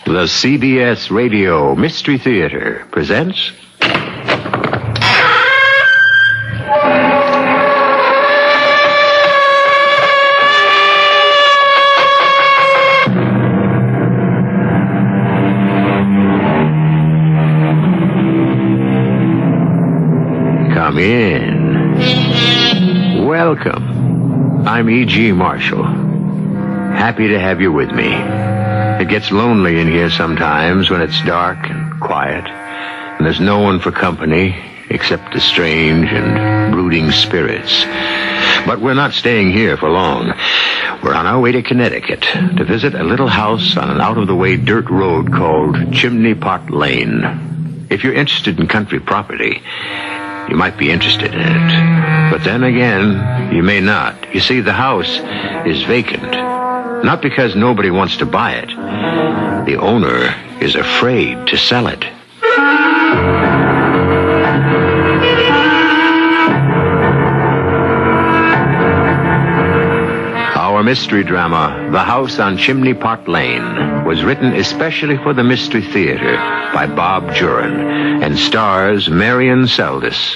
The CBS Radio Mystery Theater presents... Come in. Welcome. I'm E.G. Marshall. Happy to have you with me. It gets lonely in here sometimes when it's dark and quiet, and there's no one for company except the strange and brooding spirits. But we're not staying here for long. We're on our way to Connecticut to visit a little house on an out-of-the-way dirt road called Chimney Lane. If you're interested in country property, you might be interested in it. But then again, you may not. You see, the house is vacant. Not because nobody wants to buy it. The owner is afraid to sell it. Our mystery drama, The House on Chimney Pot Lane, was written especially for the Mystery Theater by Bob Jurin and stars Marion Seldes.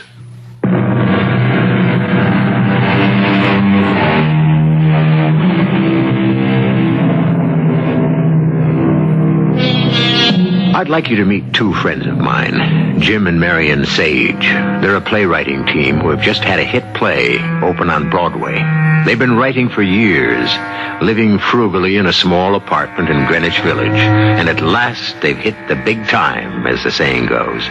I'd like you to meet two friends of mine, Jim and Marion Sage. They're a playwriting team who have just had a hit play open on Broadway. They've been writing for years, living frugally in a small apartment in Greenwich Village, and at last they've hit the big time, as the saying goes.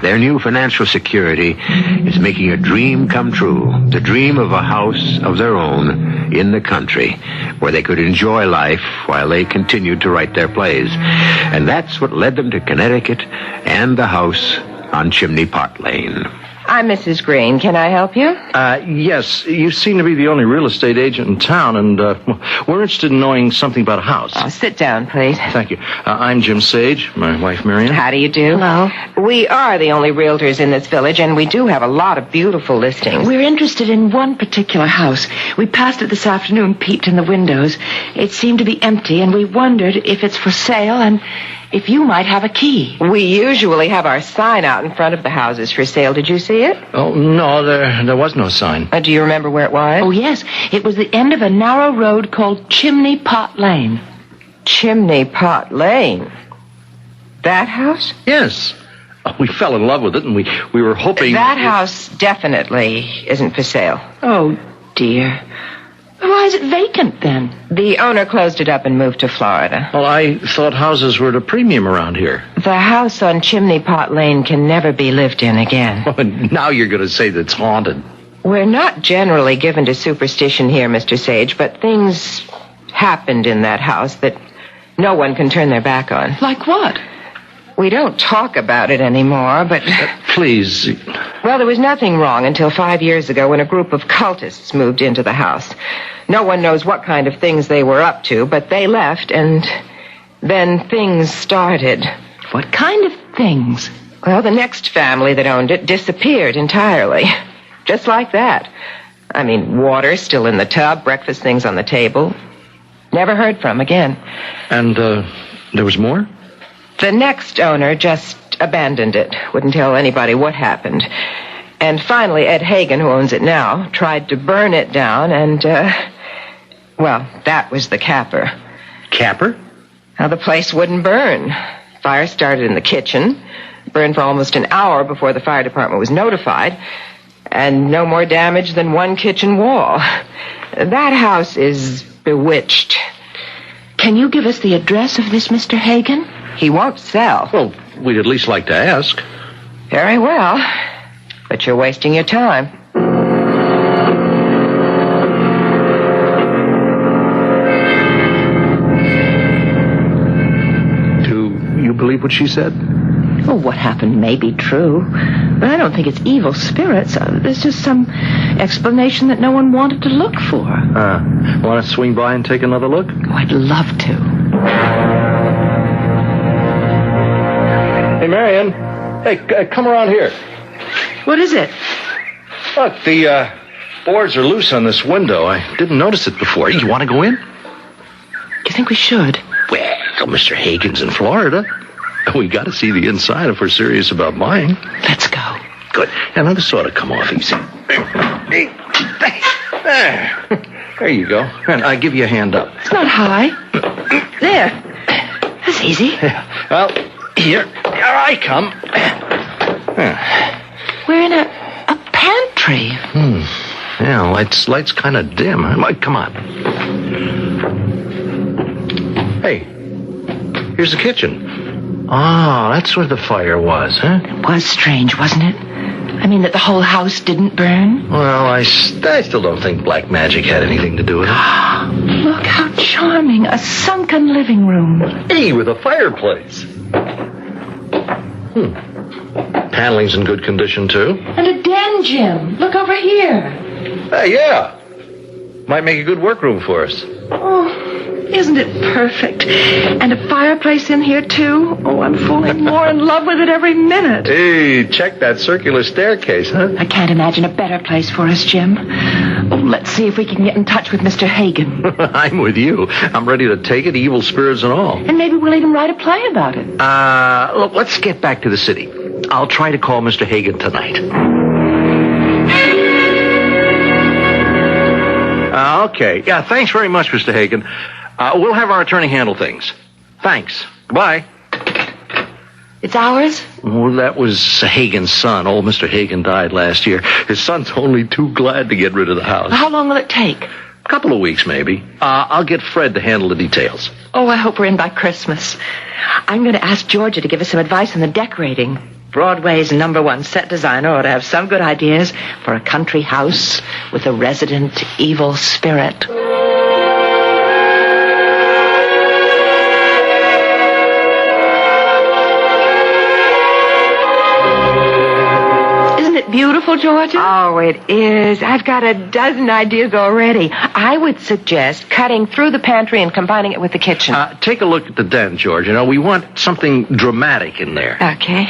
Their new financial security is making a dream come true, the dream of a house of their own in the country, where they could enjoy life while they continued to write their plays. And that's what led them to Connecticut and the house on Chimney Pot Lane. I'm Mrs. Green. Can I help you? Yes. You seem to be the only real estate agent in town, and we're interested in knowing something about a house. Oh, sit down, please. Thank you. I'm Jim Sage, my wife, Marion. How do you do? Hello. We are the only realtors in this village, and we do have a lot of beautiful listings. We're interested in one particular house. We passed it this afternoon, peeped in the windows. It seemed to be empty, and we wondered if it's for sale and if you might have a key. We usually have our sign out in front of the houses for sale. Did you see it? Oh, no, there was no sign. Do you remember where it was? Oh, yes. It was the end of a narrow road called Chimney Pot Lane. Chimney Pot Lane? That house? Yes. We fell in love with it, and we were hoping... That house definitely isn't for sale. Oh, dear. Why is it vacant, then? The owner closed it up and moved to Florida. Well, I thought houses were at a premium around here. The house on Chimney Pot Lane can never be lived in again. Oh, now you're going to say that it's haunted. We're not generally given to superstition here, Mr. Sage, but things happened in that house that no one can turn their back on. Like what? We don't talk about it anymore, but... Please. Well, there was nothing wrong until 5 years ago when a group of cultists moved into the house. No one knows what kind of things they were up to, but they left, and then things started. What kind of things? Well, the next family that owned it disappeared entirely. Just like that. I mean, water still in the tub, breakfast things on the table. Never heard from again. And, there was more? The next owner just abandoned it. Wouldn't tell anybody what happened. And finally, Ed Hagen, who owns it now, tried to burn it down, and, well, that was the capper. Capper? Now, the place wouldn't burn. Fire started in the kitchen, burned for almost an hour before the fire department was notified, and no more damage than one kitchen wall. That house is bewitched. Can you give us the address of this Mr. Hagen? He won't sell. Well, we'd at least like to ask. Very well. But you're wasting your time. Do you believe what she said? Oh, what happened may be true. But I don't think it's evil spirits. There's just some explanation that no one wanted to look for. Want to swing by and take another look? Oh, I'd love to. Hey, Marion. Hey, come around here. What is it? Look, the boards are loose on this window. I didn't notice it before. You want to go in? Do you think we should? Well, Well, Mr. Hagen's in Florida. We got to see the inside if we're serious about buying. Let's go. Good. And now this ought to come off easy. There you go. And I give you a hand up. It's not high. There. That's easy. Yeah. Well, here I come. We're in a pantry. Yeah, light's kind of dim. Come on. Hey, here's the kitchen. Oh, that's where the fire was, huh? It was strange, wasn't it? I mean, that the whole house didn't burn. Well, I still don't think black magic had anything to do with it. Look how charming. A sunken living room. Hey, with a fireplace. Paneling's in good condition, too. And a den, Jim. Look over here. Hey, yeah. Might make a good workroom for us. Oh, isn't it perfect? And a fireplace in here, too? Oh, I'm falling more in love with it every minute. Hey, check that circular staircase, huh? I can't imagine a better place for us, Jim. Oh, let's see if we can get in touch with Mr. Hagen. I'm with you. I'm ready to take it, evil spirits and all. And maybe we'll even write a play about it. Look, let's get back to the city. I'll try to call Mr. Hagen tonight. Okay. Yeah, thanks very much, Mr. Hagen. We'll have our attorney handle things. Thanks. Goodbye. It's ours? Well, that was Hagen's son. Old Mr. Hagen died last year. His son's only too glad to get rid of the house. How long will it take? A couple of weeks, maybe. I'll get Fred to handle the details. Oh, I hope we're in by Christmas. I'm going to ask Georgia to give us some advice on the decorating. Broadway's #1 set designer ought to have some good ideas for a country house with a resident evil spirit. Isn't it beautiful, Georgia? Oh, it is. I've got a dozen ideas already. I would suggest cutting through the pantry and combining it with the kitchen. Take a look at the den, George. You know, we want something dramatic in there. Okay.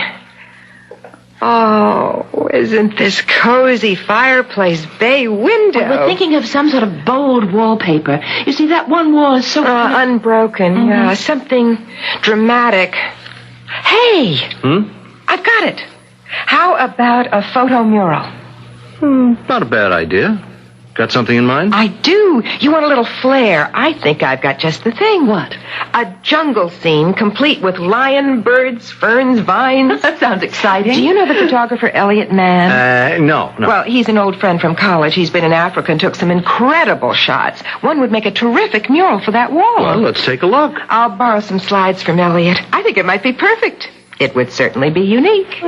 Oh, isn't this cozy fireplace bay window? We're thinking of some sort of bold wallpaper. You see, that one wall is so... unbroken. Yeah, something dramatic. Hey! I've got it. How about a photo mural? Not a bad idea. Got something in mind? I do. You want a little flair. I think I've got just the thing. What? A jungle scene complete with lion, birds, ferns, vines. That sounds exciting. Do you know the photographer Elliot Mann? No. Well, he's an old friend from college. He's been in Africa and took some incredible shots. One would make a terrific mural for that wall. Well, let's take a look. I'll borrow some slides from Elliot. I think it might be perfect. It would certainly be unique.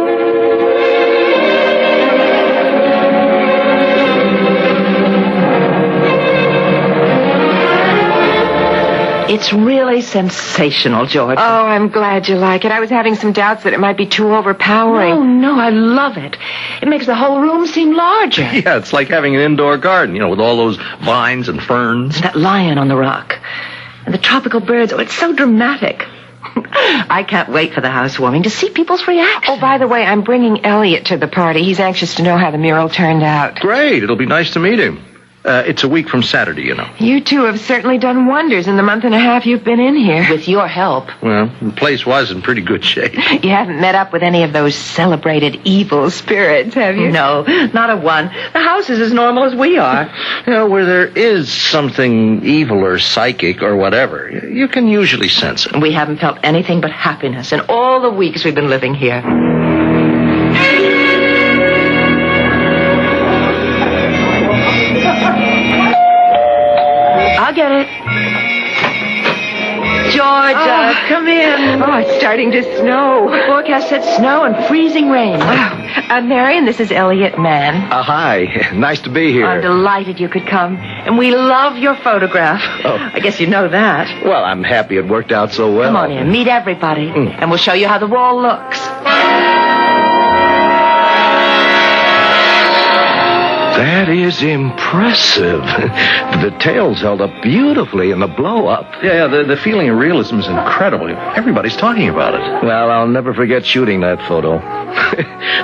It's really sensational, George. Oh, I'm glad you like it. I was having some doubts that it might be too overpowering. No, I love it. It makes the whole room seem larger. Yeah, it's like having an indoor garden, you know, with all those vines and ferns. And that lion on the rock. And the tropical birds. Oh, it's so dramatic. I can't wait for the housewarming to see people's reactions. Oh, by the way, I'm bringing Elliot to the party. He's anxious to know how the mural turned out. Great. It'll be nice to meet him. It's a week from Saturday, you know. You two have certainly done wonders in the month and a half you've been in here. With your help. Well, the place was in pretty good shape. You haven't met up with any of those celebrated evil spirits, have you? No, not a one. The house is as normal as we are. You know, where there is something evil or psychic or whatever, you can usually sense it. And we haven't felt anything but happiness in all the weeks we've been living here. I'll get it. Georgia, come in. Oh, it's starting to snow. The forecast said snow and freezing rain. Wow. Marion, this is Elliot Mann. Hi. Nice to be here. I'm delighted you could come. And we love your photograph. Oh. I guess you know that. Well, I'm happy it worked out so well. Come on in. Meet everybody. And we'll show you how the wall looks. That is impressive. The details held up beautifully in the blow-up. Yeah, the feeling of realism is incredible. Everybody's talking about it. Well, I'll never forget shooting that photo.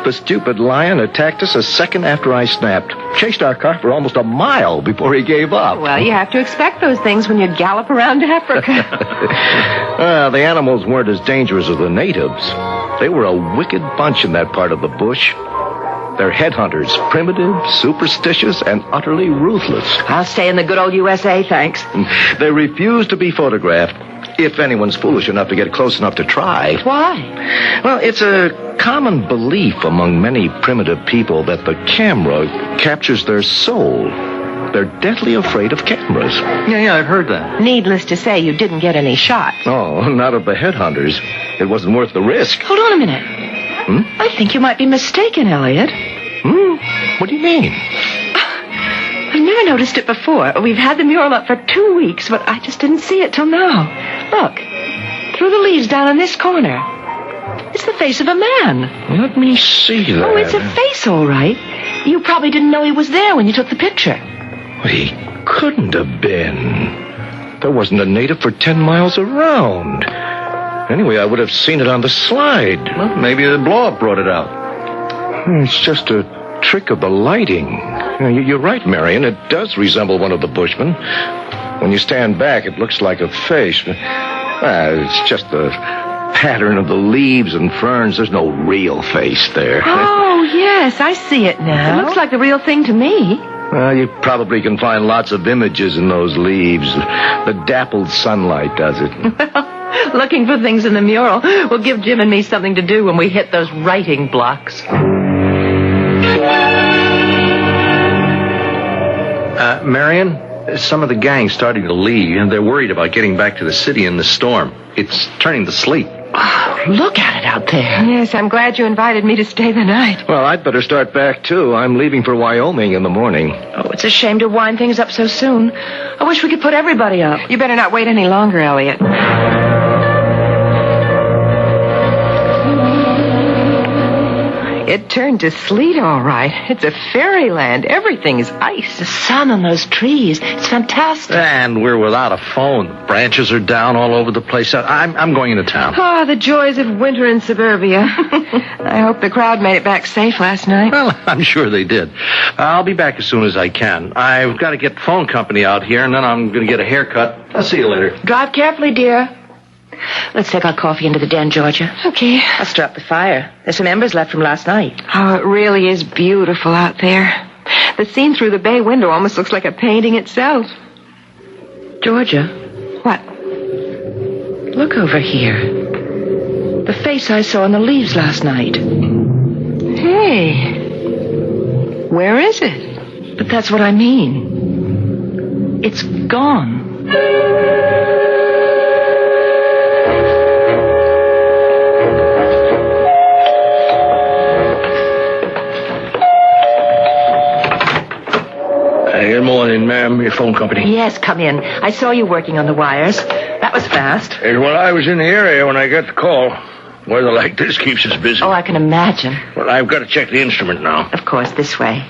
The stupid lion attacked us a second after I snapped. Chased our car for almost a mile before he gave up. Well, you have to expect those things when you gallop around Africa. The animals weren't as dangerous as the natives. They were a wicked bunch in that part of the bush. They're headhunters, primitive, superstitious, and utterly ruthless. I'll stay in the good old USA, thanks. They refuse to be photographed, if anyone's foolish enough to get close enough to try. Why? Well, it's a common belief among many primitive people that the camera captures their soul. They're deadly afraid of cameras. Yeah, I've heard that. Needless to say, you didn't get any shots. Oh, not of the headhunters. It wasn't worth the risk. Hold on a minute. I think you might be mistaken, Elliot. What do you mean? I've never noticed it before. We've had the mural up for 2 weeks, but I just didn't see it till now. Look, through the leaves down in this corner. It's the face of a man. Let me see that. Oh, it's a face, all right. You probably didn't know he was there when you took the picture. Well, he couldn't have been. There wasn't a native for 10 miles around. Anyway, I would have seen it on the slide. Well, maybe the blow-up brought it out. It's just a trick of the lighting. You're right, Marion. It does resemble one of the bushmen. When you stand back, it looks like a face. It's just the pattern of the leaves and ferns. There's no real face there. Oh, yes, I see it now. It looks like the real thing to me. Well, you probably can find lots of images in those leaves. The dappled sunlight does it. Looking for things in the mural will give Jim and me something to do when we hit those writing blocks. Marion, some of the gang's starting to leave, and they're worried about getting back to the city in the storm. It's turning to sleep. Look at it out there. Yes, I'm glad you invited me to stay the night. Well, I'd better start back, too. I'm leaving for Wyoming in the morning. Oh, it's a shame to wind things up so soon. I wish we could put everybody up. You better not wait any longer, Elliot. It turned to sleet, all right. It's a fairyland. Everything is ice. The sun on those trees. It's fantastic. And we're without a phone. Branches are down all over the place. I'm going into town. Ah, the joys of winter in suburbia. I hope the crowd made it back safe last night. Well, I'm sure they did. I'll be back as soon as I can. I've got to get the phone company out here, and then I'm going to get a haircut. I'll see you later. Drive carefully, dear. Let's take our coffee into the den, Georgia. Okay. I'll stir up the fire. There's some embers left from last night. Oh, it really is beautiful out there. The scene through the bay window almost looks like a painting itself. Georgia. What? Look over here. The face I saw in the leaves last night. Hey. Where is it? But that's what I mean. It's gone. Good morning, ma'am. Your phone company. Yes, come in. I saw you working on the wires. That was fast. Well, I was in the area when I got the call. Weather like this keeps us busy. Oh, I can imagine. Well, I've got to check the instrument now. Of course, this way.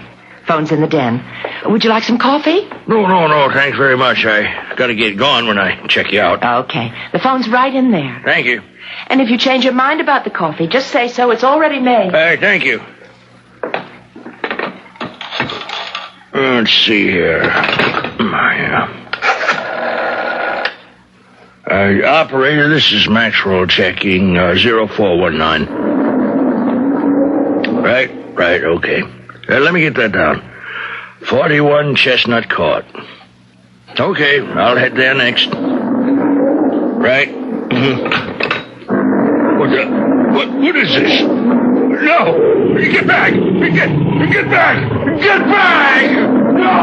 Phone's in the den. Would you like some coffee? No. Thanks very much. I got to get going when I check you out. Okay. The phone's right in there. Thank you. And if you change your mind about the coffee, just say so. It's already made. Thank you. Let's see here. Operator, this is Maxwell checking 0419. Right, okay. Let me get that down. 41 Chestnut Court. Okay, I'll head there next. Right? What is this? No! Get back! Get back! Get back! No!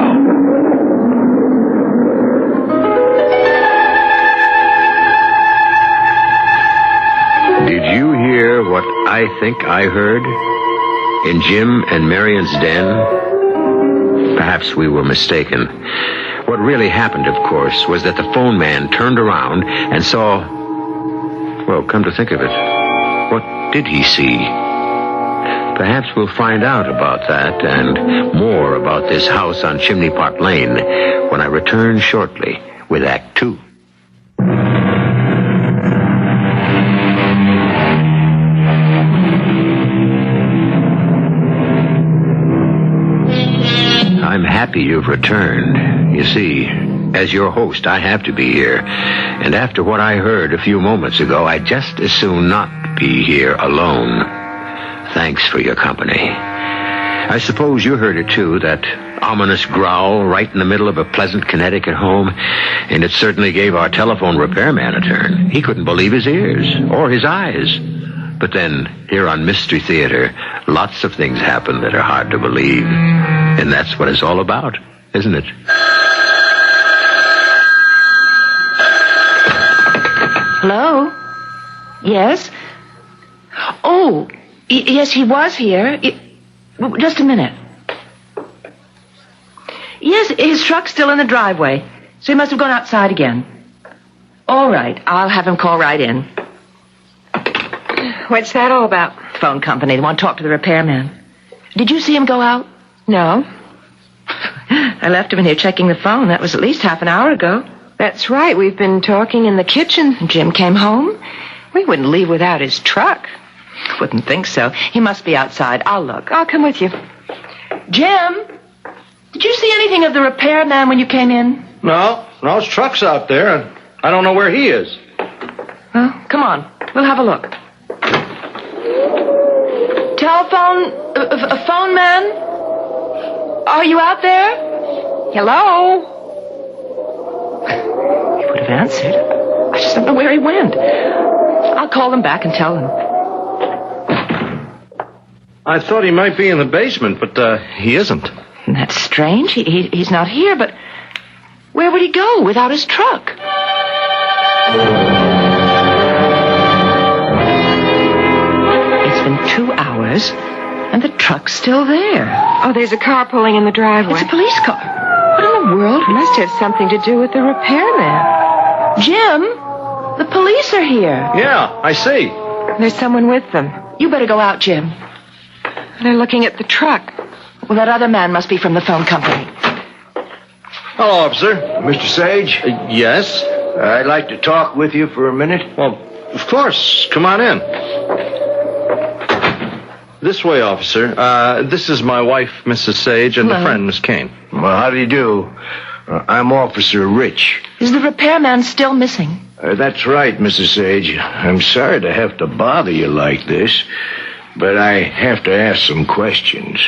Did you hear what I think I heard? In Jim and Marion's den? Perhaps we were mistaken. What really happened, of course, was that the phone man turned around and saw... Well, come to think of it, what did he see? Perhaps we'll find out about that and more about this house on Chimney Pot Lane when I return shortly with Act 2. I'm happy you've returned. You see, as your host, I have to be here. And after what I heard a few moments ago, I'd just as soon not be here alone. Thanks for your company. I suppose you heard it, too, that ominous growl right in the middle of a pleasant Connecticut home. And it certainly gave our telephone repairman a turn. He couldn't believe his ears or his eyes. But then, here on Mystery Theater, lots of things happen that are hard to believe. And that's what it's all about, isn't it? Hello? Yes? Oh, yes, he was here. Just a minute. Yes, his truck's still in the driveway, so he must have gone outside again. All right, I'll have him call right in. What's that all about? Phone company. They want to talk to the repairman. Did you see him go out? No. I left him in here checking the phone. That was at least half an hour ago. That's right. We've been talking in the kitchen. Jim came home. We wouldn't leave without his truck. Wouldn't think so. He must be outside. I'll look. I'll come with you. Jim, did you see anything of the repairman when you came in? No, his truck's out there, and I don't know where he is. Well, come on. We'll have a look. Telephone, a phone man? Are you out there? Hello? He would have answered. I just don't know where he went. I'll call him back and tell him. I thought he might be in the basement, but he isn't. That's strange. He's not here, but where would he go without his truck? It's been 2 hours, and the truck's still there. Oh, there's a car pulling in the driveway. It's a police car. What in the world? It must have something to do with the repairman. Jim, the police are here. Yeah, I see. There's someone with them. You better go out, Jim. They're looking at the truck. Well, that other man must be from the phone company. Hello, officer. Mr. Sage, Yes? I'd like to talk with you for a minute. Well, of course. Come on in. This way, officer. This is my wife, Mrs. Sage, and Hello. a friend, Miss Kane. Well, how do you do? I'm Officer Rich. Is the repairman still missing? That's right, Mrs. Sage. I'm sorry to have to bother you like this, but I have to ask some questions.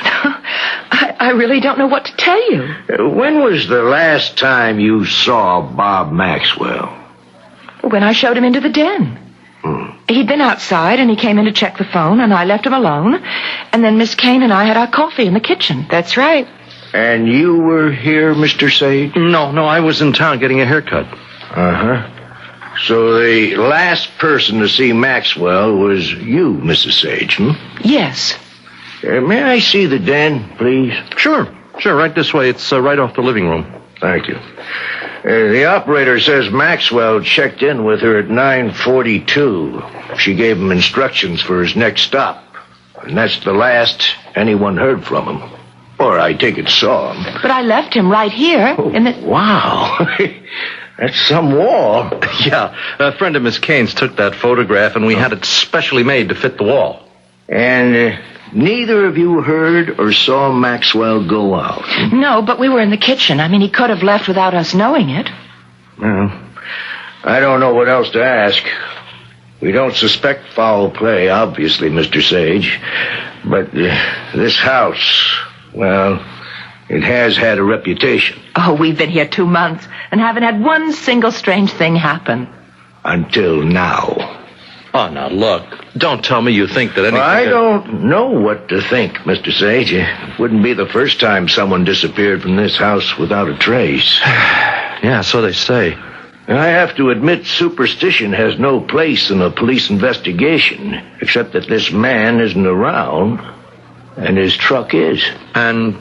I really don't know what to tell you. When was the last time you saw Bob Maxwell? When I showed him into the den. He'd been outside, and he came in to check the phone, and I left him alone. And then Miss Kane and I had our coffee in the kitchen. That's right. And you were here, Mr. Sage? No, I was in town getting a haircut. Uh-huh. So the last person to see Maxwell was you, Mrs. Sage, hmm? Yes. May I see the den, please? Sure, right this way. It's right off the living room. Thank you. The operator says Maxwell checked in with her at 9:42. She gave him instructions for his next stop. And that's the last anyone heard from him. Or I take it saw him. But I left him right here in the... Wow. That's some wall. Yeah, a friend of Miss Kane's took that photograph, and we had it specially made to fit the wall. And neither of you heard or saw Maxwell go out. No, but we were in the kitchen. I mean, he could have left without us knowing it. Well, I don't know what else to ask. We don't suspect foul play, obviously, Mr. Sage. But this house, well, it has had a reputation. Oh, we've been here 2 months and haven't had one single strange thing happen. Until now. Oh, now, look. Don't tell me you think that anything... I don't know what to think, Mr. Sage. It wouldn't be the first time someone disappeared from this house without a trace. Yeah, so they say. I have to admit superstition has no place in a police investigation, except that this man isn't around, and his truck is. And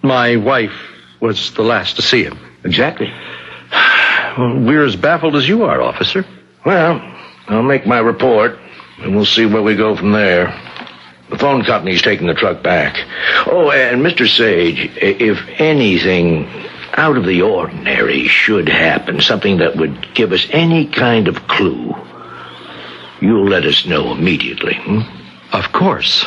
my wife was the last to see him. Exactly. Well, we're as baffled as you are, officer. Well, I'll make my report, and we'll see where we go from there. The phone company's taking the truck back. Oh, and Mr. Sage, if anything out of the ordinary should happen, something that would give us any kind of clue, you'll let us know immediately. Of course.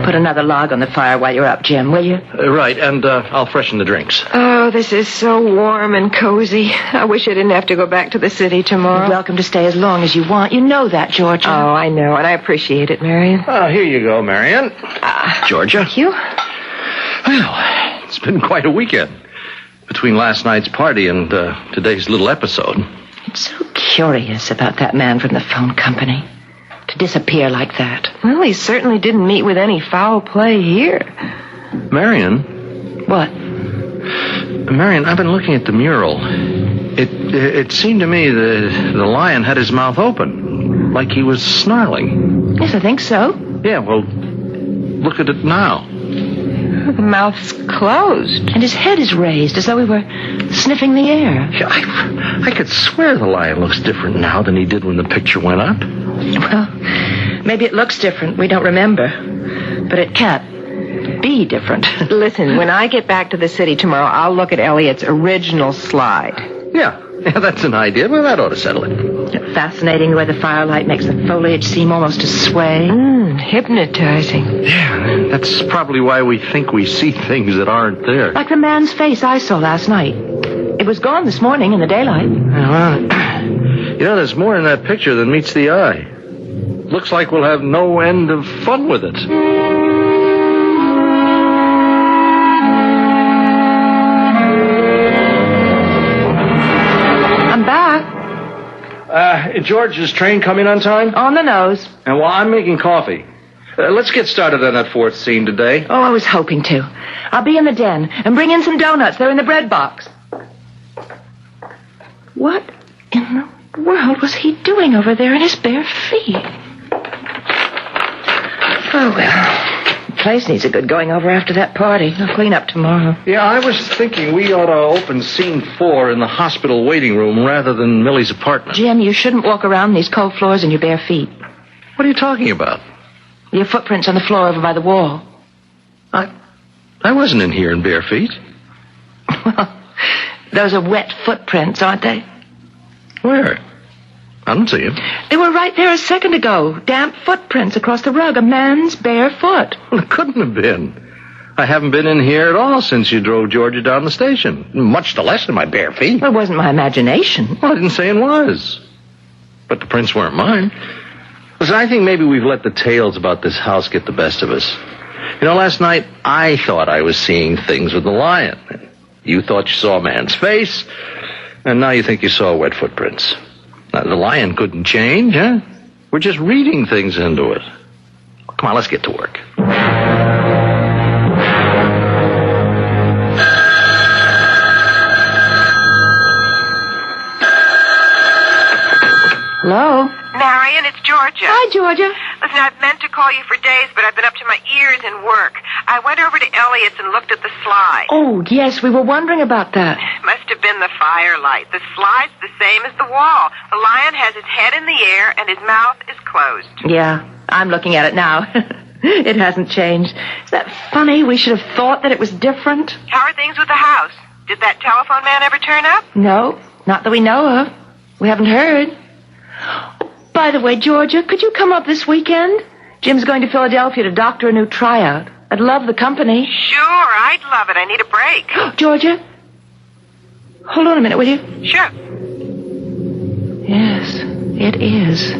Put another log on the fire while you're up, Jim, will you? Right, and I'll freshen the drinks. Oh, this is so warm and cozy. I wish I didn't have to go back to the city tomorrow. You're welcome to stay as long as you want. You know that, Georgia. Oh, I know, and I appreciate it, Marion. Oh, here you go, Marion. Georgia. Thank you. Well, it's been quite a weekend. Between last night's party and today's little episode. It's so curious about that man from the phone company. To disappear like that. Well, he certainly didn't meet with any foul play here. Marion? What? Marion, I've been looking at the mural. It seemed to me the lion had his mouth open, like he was snarling. Yes, I think so. Yeah, well, look at it now. The mouth's closed. And his head is raised as though he were sniffing the air. Yeah, I could swear the lion looks different now than he did when the picture went up. Well, maybe it looks different. We don't remember. But it can't be different. Listen, when I get back to the city tomorrow, I'll look at Elliot's original slide. Yeah, that's an idea. Well, that ought to settle it. Fascinating the way the firelight makes the foliage seem almost to sway. Hypnotizing. Yeah, that's probably why we think we see things that aren't there. Like the man's face I saw last night. It was gone this morning in the daylight. Well, there's more in that picture than meets the eye. Looks like we'll have no end of fun with it. I'm back. George, is train coming on time? On the nose. And while I'm making coffee, let's get started on that fourth scene today. Oh, I was hoping to. I'll be in the den and bring in some donuts. They're in the bread box. What in the world was he doing over there in his bare feet? Oh, well, the place needs a good going over after that party. I'll clean up tomorrow. Yeah, I was thinking we ought to open scene 4 in the hospital waiting room rather than Millie's apartment. Jim, you shouldn't walk around these cold floors in your bare feet. What are you talking about? Your footprints on the floor over by the wall. I wasn't in here in bare feet. Well, those are wet footprints, aren't they? Where? I don't see him. They were right there a second ago. Damp footprints across the rug. A man's bare foot. Well, it couldn't have been. I haven't been in here at all since you drove Georgia down the station. Much less in my bare feet. It wasn't my imagination. Well, I didn't say it was. But the prints weren't mine. Listen, I think maybe we've let the tales about this house get the best of us. Last night I thought I was seeing things with the lion. You thought you saw a man's face, and now you think you saw wet footprints. Now, the lion couldn't change, huh? We're just reading things into it. Come on, let's get to work. Hello? Marion, it's Georgia. Hi, Georgia. Listen, I've meant to call you for days, but I've been up to my ears in work. I went over to Elliot's and looked at the slide. Oh, yes, we were wondering about that. Must have been the firelight. The slide's the same as the wall. The lion has his head in the air and his mouth is closed. Yeah, I'm looking at it now. It hasn't changed. Is that funny? We should have thought that it was different. How are things with the house? Did that telephone man ever turn up? No, not that we know of. We haven't heard. By the way, Georgia, could you come up this weekend? Jim's going to Philadelphia to doctor a new tryout. I'd love the company. Sure, I'd love it. I need a break. Georgia? Hold on a minute, will you? Sure. Yes, it is.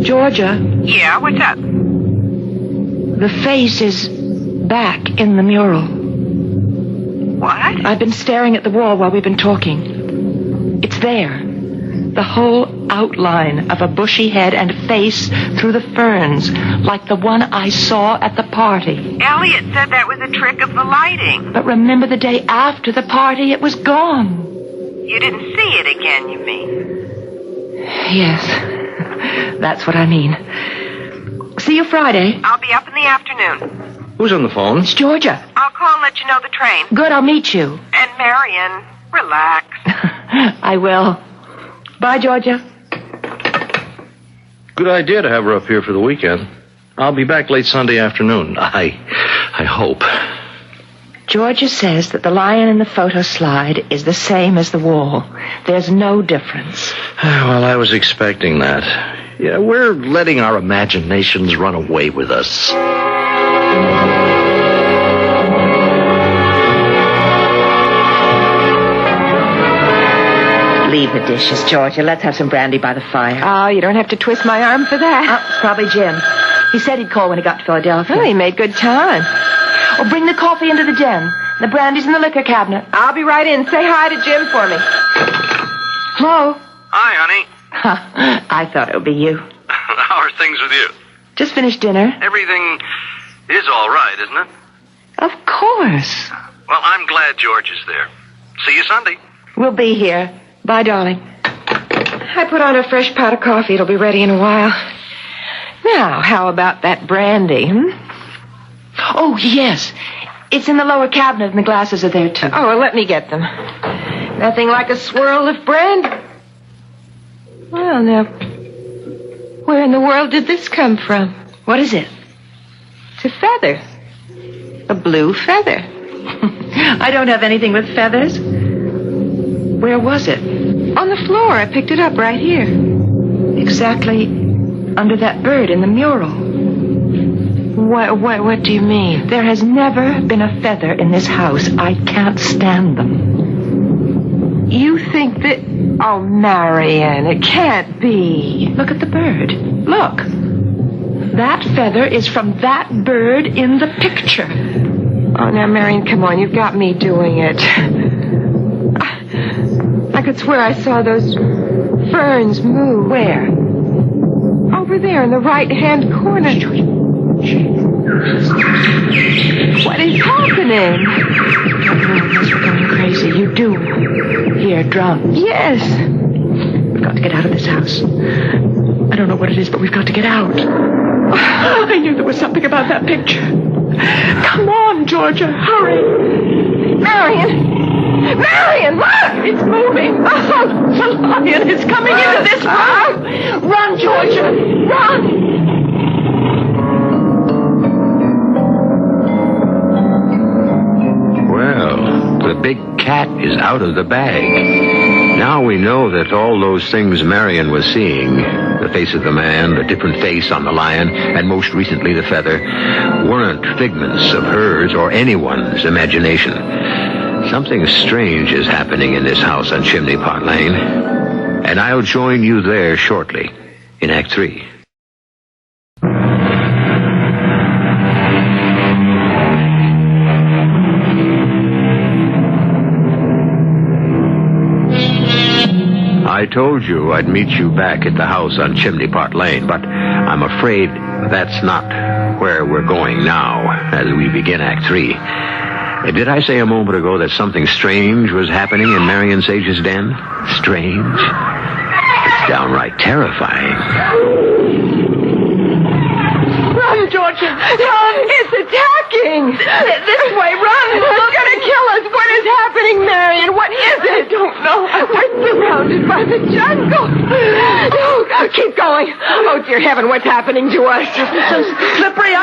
Georgia? Yeah, what's up? The face is back in the mural. What? I've been staring at the wall while we've been talking. It's there. The whole outline of a bushy head and face through the ferns, like the one I saw at the party. Elliot said that was a trick of the lighting. But remember, the day after the party, it was gone. You didn't see it again, you mean? Yes, that's what I mean. See you Friday. I'll be up in the afternoon. Who's on the phone? It's Georgia. I'll call and let you know the train. Good, I'll meet you. And Marion, relax. I will. Bye, Georgia. Good idea to have her up here for the weekend. I'll be back late Sunday afternoon. I hope. Georgia says that the lion in the photo slide is the same as the wall. There's no difference. Well, I was expecting that. Yeah, we're letting our imaginations run away with us. Leave the dishes, Georgia. Let's have some brandy by the fire. Oh, you don't have to twist my arm for that. It's probably Jim. He said he'd call when he got to Philadelphia. Well, he made good time. Oh, bring the coffee into the den. The brandy's in the liquor cabinet. I'll be right in. Say hi to Jim for me. Hello? Hi, honey. I thought it would be you. How are things with you? Just finished dinner. Everything is all right, isn't it? Of course. Well, I'm glad George is there. See you Sunday. We'll be here. Bye, darling. I put on a fresh pot of coffee. It'll be ready in a while. Now, how about that brandy, Oh, yes. It's in the lower cabinet and the glasses are there, too. Oh, well, let me get them. Nothing like a swirl of brandy. Well, now, where in the world did this come from? What is it? It's a feather. A blue feather. I don't have anything with feathers. Where was it? On the floor. I picked it up right here. Exactly under that bird in the mural. What do you mean? There has never been a feather in this house. I can't stand them. You think that... Oh, Marian, it can't be. Look at the bird. Look. That feather is from that bird in the picture. Oh, now, Marian, come on. You've got me doing it. I could swear I saw those ferns move. Where? Over there in the right-hand corner. What is happening? Unless we're going crazy. You do hear drums. Yes. We've got to get out of this house. I don't know what it is, but we've got to get out. I knew there was something about that picture. Come on, Georgia. Hurry. Marian! Marian, look! It's moving. Oh, the lion is coming into this room. Run, Georgia. Run. Well, the big cat is out of the bag. Now we know that all those things Marian was seeing, the face of the man, the different face on the lion, and most recently the feather, weren't figments of hers or anyone's imagination. Something strange is happening in this house on Chimney Pot Lane, and I'll join you there shortly in Act 3. I told you I'd meet you back at the house on Chimney Pot Lane, but I'm afraid that's not where we're going now as we begin Act 3. Did I say a moment ago that something strange was happening in Marian Sage's den? Strange? It's downright terrifying. Run, Georgia! Run! It's attacking! This way, run! It's gonna kill us! What is happening, Marian? What is it? I don't know. We're surrounded by the jungle. No, keep going. Oh, dear heaven, what's happening to us? It's so slippery.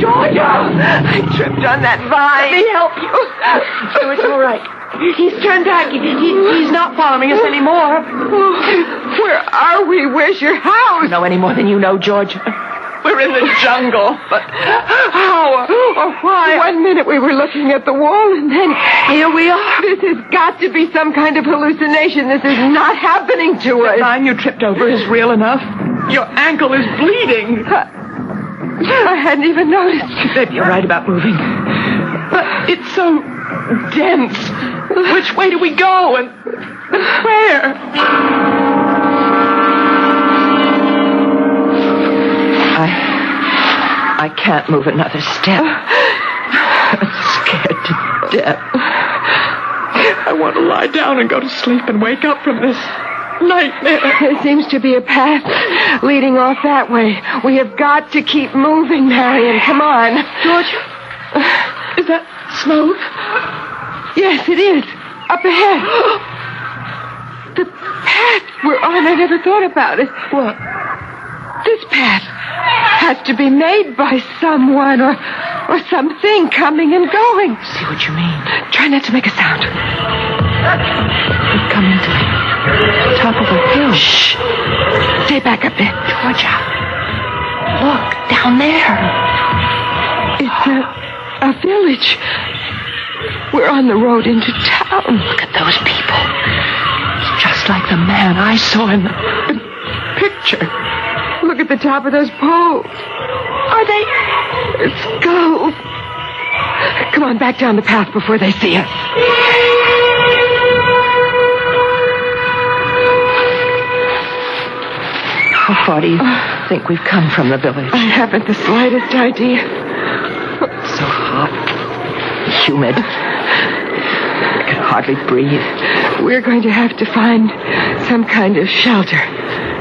Georgia! I tripped on that vine. Let me help you. Oh, it's all right. He's turned back. He's not following us anymore. Where are we? Where's your house? I don't know any more than you know, George. We're in the jungle. But how or why? 1 minute we were looking at the wall, and then here we are. This has got to be some kind of hallucination. This is not happening to us. The line you tripped over is real enough. Your ankle is bleeding. I hadn't even noticed. Maybe you're right about moving. But it's so dense. Which way do we go? And where? I can't move another step. I'm scared to death. I want to lie down and go to sleep and wake up from this nightmare. There seems to be a path leading off that way. We have got to keep moving, Marian. Come on. George, is that smoke? Yes, it is. Up ahead. The path we're on. I never thought about it. What? This path has to be made by someone or something coming and going. See what you mean? Try not to make a sound. We're coming to the top of a hill. Shh. Stay back up there. Georgia, look, down there. It's a village. We're on the road into town. Look at those people. It's just like the man I saw in the picture. Look at the top of those poles. Are they? They're skulls. Come on, back down the path before they see us. How far do you think we've come from the village? I haven't the slightest idea. So hot. Humid. I can hardly breathe. We're going to have to find some kind of shelter.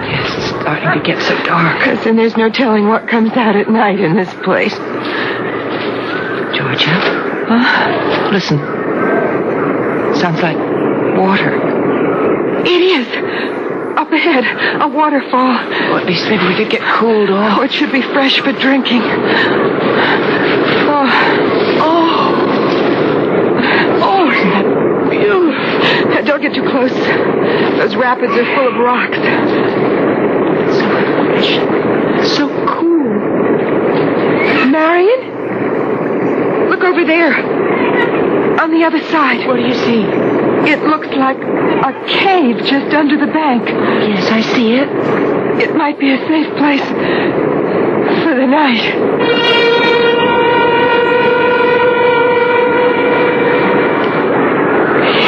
Yes, it's starting to get so dark. Yes, and there's no telling what comes out at night in this place. Georgia? Huh? Listen. Sounds like water. It is. Up ahead, a waterfall. Well, at least maybe we could get cooled off. Oh, it should be fresh for drinking. Oh, isn't that beautiful? Don't get too close. Those rapids are full of rocks. So fresh. So cool. Marion? Look over there. On the other side. What do you see? It looks like a cave just under the bank. Yes, I see it. It might be a safe place for the night.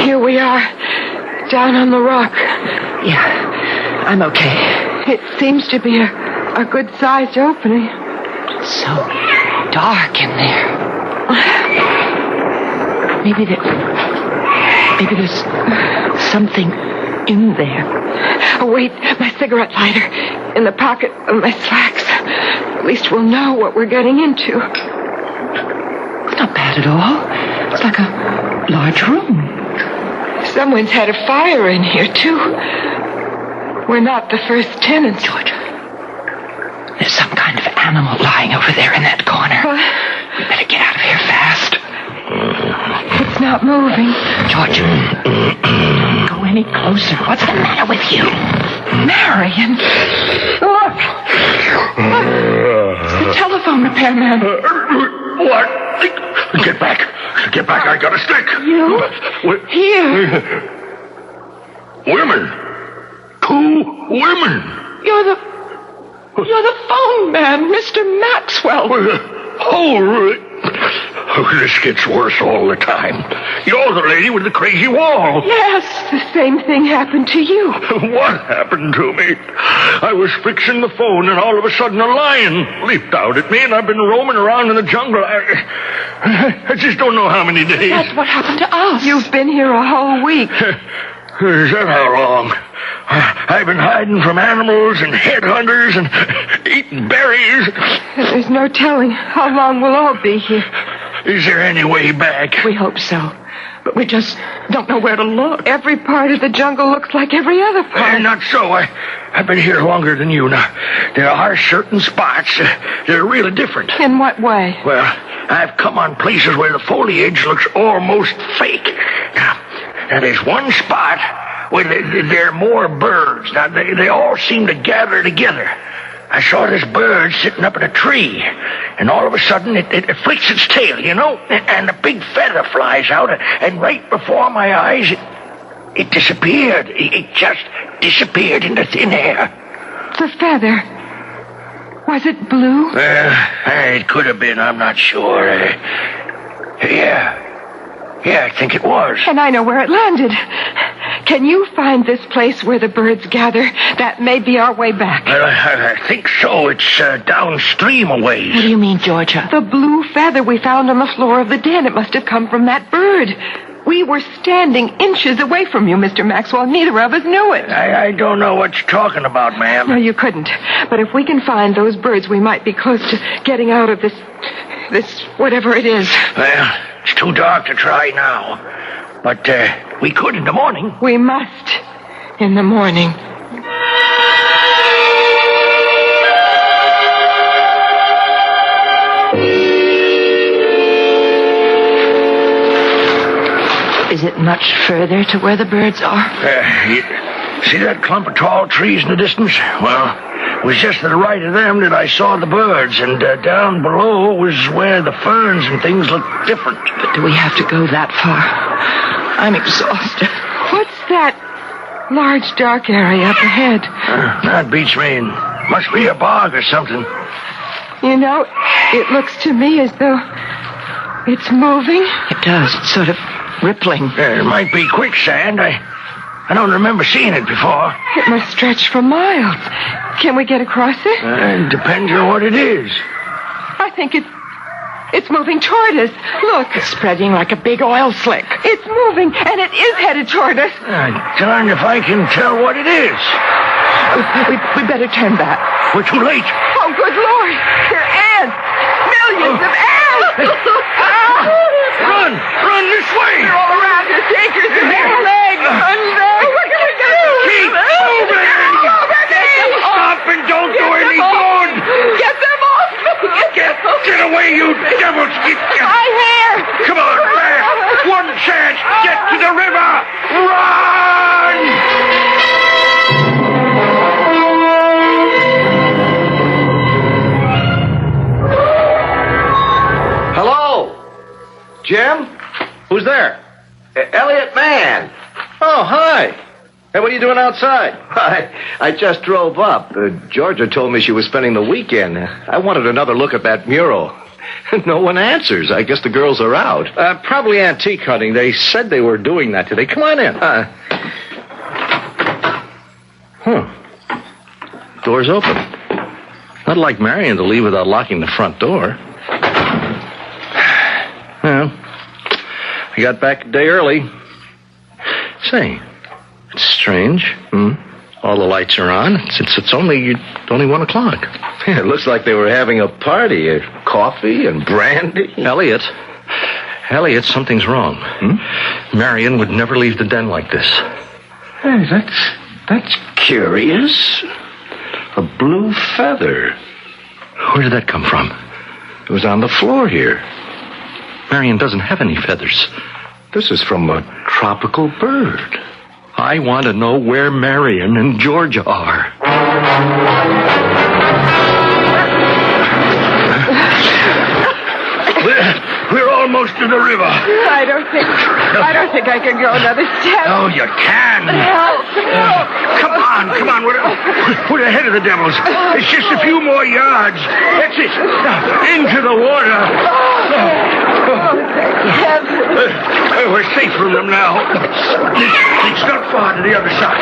Here we are, down on the rock. Yeah, I'm okay. It seems to be a good-sized opening. It's so dark in there. Maybe there's something in there. Oh, wait, my cigarette lighter in the pocket of my slacks. At least we'll know what we're getting into. It's not bad at all. It's like a large room. Someone's had a fire in here, too. We're not the first tenants. Georgia, there's some kind of animal lying over there in that corner. We better get out of here fast. It's not moving. Georgia, don't go any closer. What's the matter with you? Marion. Look. It's the telephone repairman. What? Get back. Get back. I got a stick. You? Here. Women. 2 women. You're the phone man, Mr. Maxwell. Oh, this gets worse all the time. You're the lady with the crazy wall. Yes, the same thing happened to you. What happened to me? I was fixing the phone, and all of a sudden a lion leaped out at me, and I've been roaming around in the jungle. I just don't know how many days. That's what happened to us. You've been here a whole week. Is that how long? I've been hiding from animals and headhunters and eating berries. There's no telling how long we'll all be here. Is there any way back? We hope so. But we just don't know where to look. Every part of the jungle looks like every other part. Not so. I've been here longer than you now. There are certain spots that are really different. In what way? Well, I've come on places where the foliage looks almost fake. Now there's one spot where there are more birds. Now, they all seem to gather together. I saw this bird sitting up in a tree, and all of a sudden it flicks its tail, and a big feather flies out, and right before my eyes, it disappeared. It just disappeared into thin air. The feather. Was it blue? It could have been. I'm not sure. Yeah, I think it was. And I know where it landed. Can you find this place where the birds gather? That may be our way back. I think so. It's downstream a ways. What do you mean, Georgia? The blue feather we found on the floor of the den. It must have come from that bird. We were standing inches away from you, Mr. Maxwell. Neither of us knew it. I don't know what you're talking about, ma'am. No, you couldn't. But if we can find those birds, we might be close to getting out of this whatever it is. Well, it's too dark to try now. But we could in the morning. We must in the morning. Is it much further to where the birds are? See that clump of tall trees in the distance? Well, it was just to the right of them that I saw the birds, and down below was where the ferns and things looked different. But do we have to go that far? I'm exhausted. What's that large dark area up ahead? That beats me. Must be a bog or something. You know, it looks to me as though it's moving. It does. It's sort of rippling. It might be quicksand. I don't remember seeing it before. It must stretch for miles. Can we get across it? It depends on what it is. I think it's moving toward us. Look. It's spreading like a big oil slick. It's moving, and it is headed toward us. Darn if I can tell what it is. We better turn back. We're too late. Oh, good Lord. They're ants. Millions of ants. Run! Run this way! They're all around us. Acres of their legs. What can we do? Keep moving! Stop and don't do any good! Get them off me! Get away, you devils! My hair! Come on, back! One chance! Get to the river! Run! Hello? Jim? Who's there? Elliot Mann. Oh, hi. Hey, what are you doing outside? I just drove up. Georgia told me she was spending the weekend. I wanted another look at that mural. No one answers. I guess the girls are out. Probably antique hunting. They said they were doing that today. Come on in. Door's open. Not like Marion to leave without locking the front door. Well, I got back a day early. Say, it's strange. All the lights are on. It's only 1 o'clock. Yeah, it looks like they were having a party. Coffee and brandy. Elliot, something's wrong. Marion would never leave the den like this. Hey, that's curious. A blue feather. Where did that come from? It was on the floor here. Marion doesn't have any feathers. This is from a tropical bird. I want to know where Marion and Georgia are. We're almost to the river. I don't think I can go another step. Oh, you can. Help. Come on. We're ahead of the devils. It's just a few more yards. That's it. Into the water. We're safe from them now. It's not far to the other side.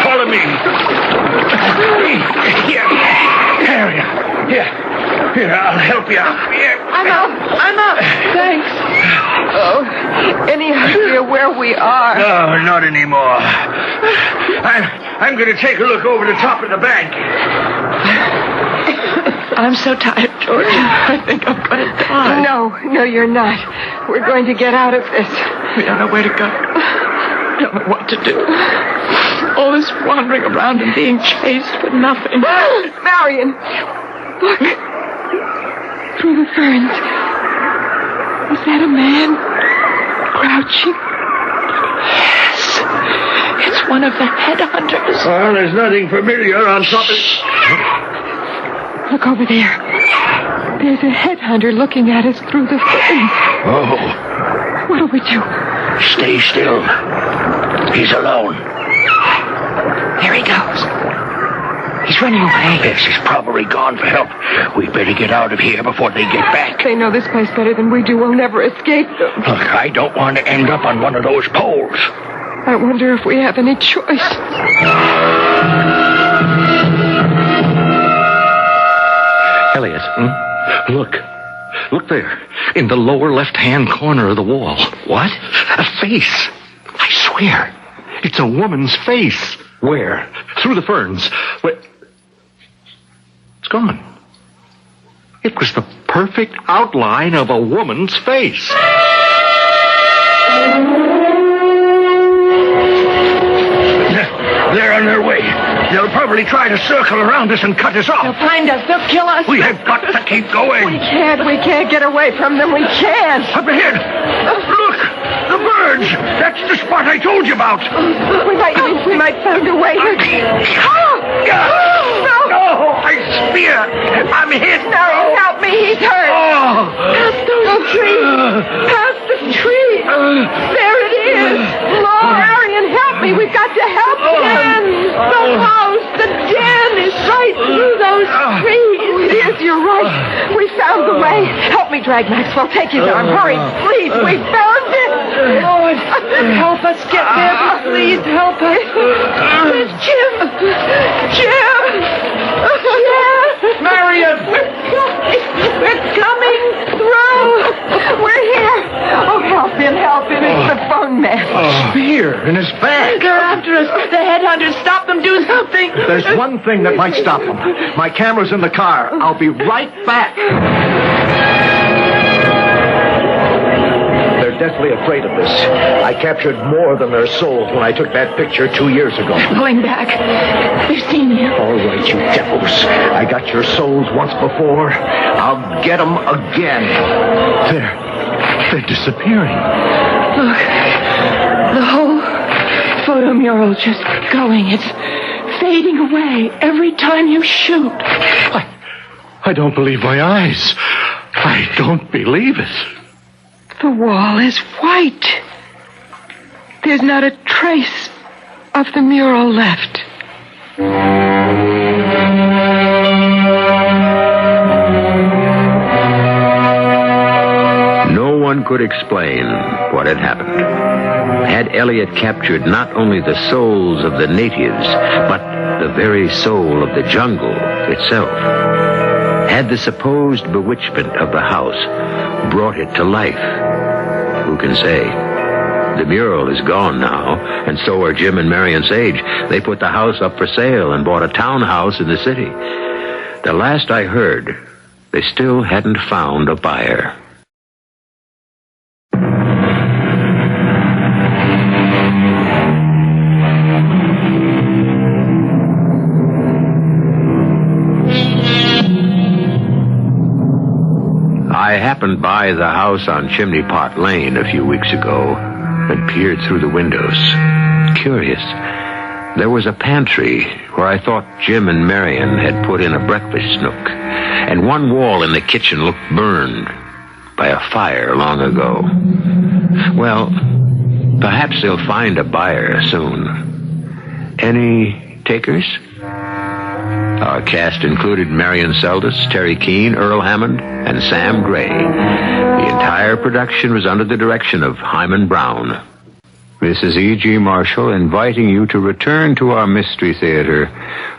Follow me. Here, I'll help you out. I'm up. Thanks. Oh, any idea where we are? No, not anymore. I'm going to take a look over the top of the bank. I'm so tired, George. I think I'm going to die. No, you're not. We're going to get out of this. We don't know where to go. I don't know what to do. All this wandering around and being chased for nothing. Marion, look. Through the ferns. Is that a man? Crouching? Yes. It's one of the headhunters. Well, there's nothing familiar on top of... Look over there. There's a headhunter looking at us through the ferns. Oh. What'll we do? Stay still. He's alone. There he goes. He's running away. Yes, he's probably gone for help. We better get out of here before they get back. They know this place better than we do. We'll never escape them. Look, I don't want to end up on one of those poles. I wonder if we have any choice. Elliot, Look there. In the lower left-hand corner of the wall. What? A face. I swear. It's a woman's face. Where? Through the ferns. Wait. It's gone. It was the perfect outline of a woman's face. They're on their way. They'll probably try to circle around us and cut us off. They'll find us. They'll kill us. We have got to keep going. We can't get away from them. We can't. Up ahead. Look, the bird. birds! That's the spot I told you about! We might find a way. No! I spear! I'm hit! No, help me, he's hurt. Past those trees! Past the trees! There it is! Lord, Marion, help me! We've got to help him! The house, the den is right through those trees. Yes, you're right. We found the way. Help me drag Maxwell. Take his arm. Hurry, please. We found it. Lord, help us get there. Please help us. It's Jim. Marion! We're coming through. We're here. Oh, help him. It's the phone man. Spear in his back. They're after us. The headhunters. Stop them. Do something. There's one thing that might stop them. My camera's in the car. I'll be right back. They're deathly afraid of this. I captured more than their souls when I took that picture 2 years ago. Pulling back. They've seen you. All right, you devils. I got your souls once before. I'll get them again. They're disappearing. Look. The whole photo mural just going. It's fading away every time you shoot. I don't believe my eyes. I don't believe it. The wall is white. There's not a trace of the mural left. No one could explain what had happened. Had Elliot captured not only the souls of the natives, but the very soul of the jungle itself? Had the supposed bewitchment of the house brought it to life? Who can say? The mural is gone now, and so are Jim and Marion Sage. They put the house up for sale and bought a townhouse in the city. The last I heard, they still hadn't found a buyer. I happened by the house on Chimney Pot Lane a few weeks ago and peered through the windows. Curious. There was a pantry where I thought Jim and Marion had put in a breakfast nook, and one wall in the kitchen looked burned by a fire long ago. Well, perhaps they'll find a buyer soon. Any takers? Our cast included Marion Seldes, Terry Keane, Earl Hammond, and Sam Gray. The entire production was under the direction of Hyman Brown. This is E.G. Marshall inviting you to return to our Mystery Theater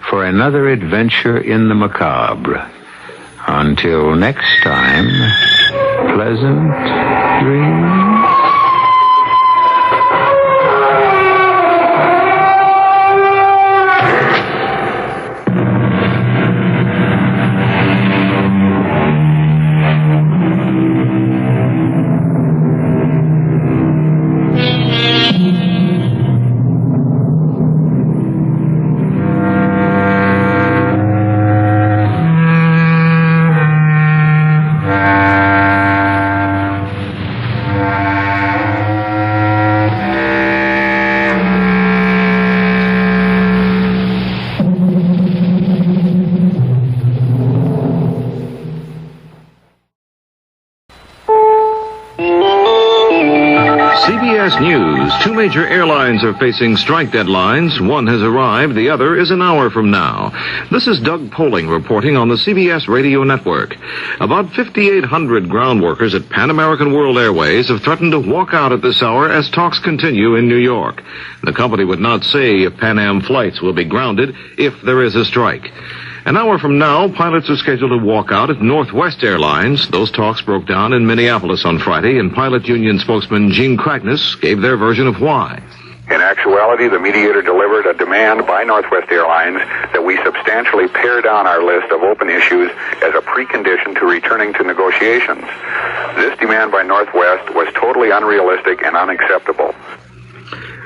for another adventure in the macabre. Until next time, pleasant dreams. CBS News. 2 major airlines are facing strike deadlines. One has arrived. The other is an hour from now. This is Doug Poling reporting on the CBS radio network. About 5,800 ground workers at Pan American World Airways have threatened to walk out at this hour as talks continue in New York. The company would not say if Pan Am flights will be grounded if there is a strike. An hour from now, pilots are scheduled to walk out at Northwest Airlines. Those talks broke down in Minneapolis on Friday, and pilot union spokesman Gene Cragness gave their version of why. In actuality, the mediator delivered a demand by Northwest Airlines that we substantially pare down our list of open issues as a precondition to returning to negotiations. This demand by Northwest was totally unrealistic and unacceptable.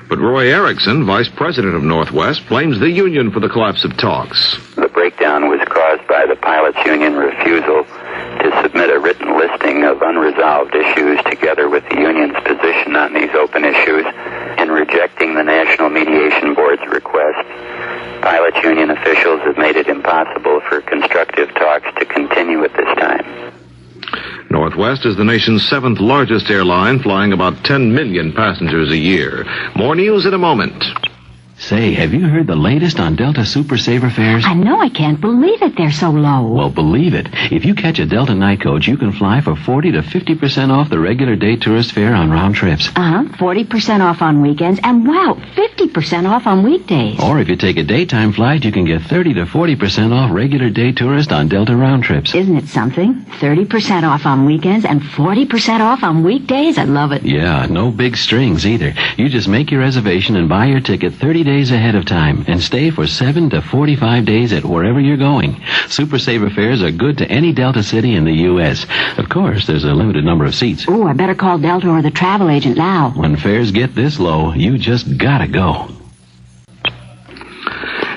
But Roy Erickson, vice president of Northwest, blames the union for the collapse of talks. The breakdown was caused by the pilots' union refusal to submit a written listing of unresolved issues together with the union's position position on these open issues in rejecting the National Mediation Board's request. Pilots Union officials have made it impossible for constructive talks to continue at this time. Northwest is the nation's 7th largest airline, flying about 10 million passengers a year. More news in a moment. Say, have you heard the latest on Delta Super Saver fares? I know, I can't believe it. They're so low. Well, believe it. If you catch a Delta night coach, you can fly for 40 to 50% off the regular day tourist fare on round trips. 40% off on weekends, and wow, 50% off on weekdays. Or if you take a daytime flight, you can get 30 to 40% off regular day tourist on Delta round trips. Isn't it something? 30% off on weekends and 40% off on weekdays? I love it. Yeah, no big strings either. You just make your reservation and buy your ticket 30 days ahead of time and stay for 7 to 45 days at wherever you're going. Super Saver fares are good to any Delta city in the U.S. Of course, there's a limited number of seats. Oh, I better call Delta or the travel agent now. When fares get this low, you just gotta go.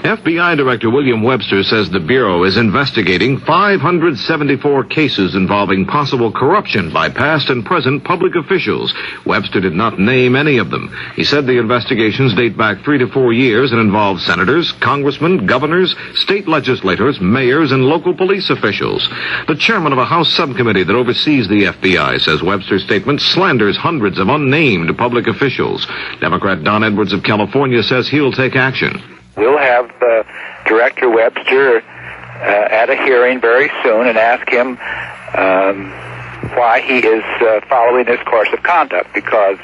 FBI Director William Webster says the Bureau is investigating 574 cases involving possible corruption by past and present public officials. Webster did not name any of them. He said the investigations date back 3 to 4 years and involve senators, congressmen, governors, state legislators, mayors, and local police officials. The chairman of a House subcommittee that oversees the FBI says Webster's statement slanders hundreds of unnamed public officials. Democrat Don Edwards of California says he'll take action. We'll have Director Webster at a hearing very soon and ask him why he is following this course of conduct, because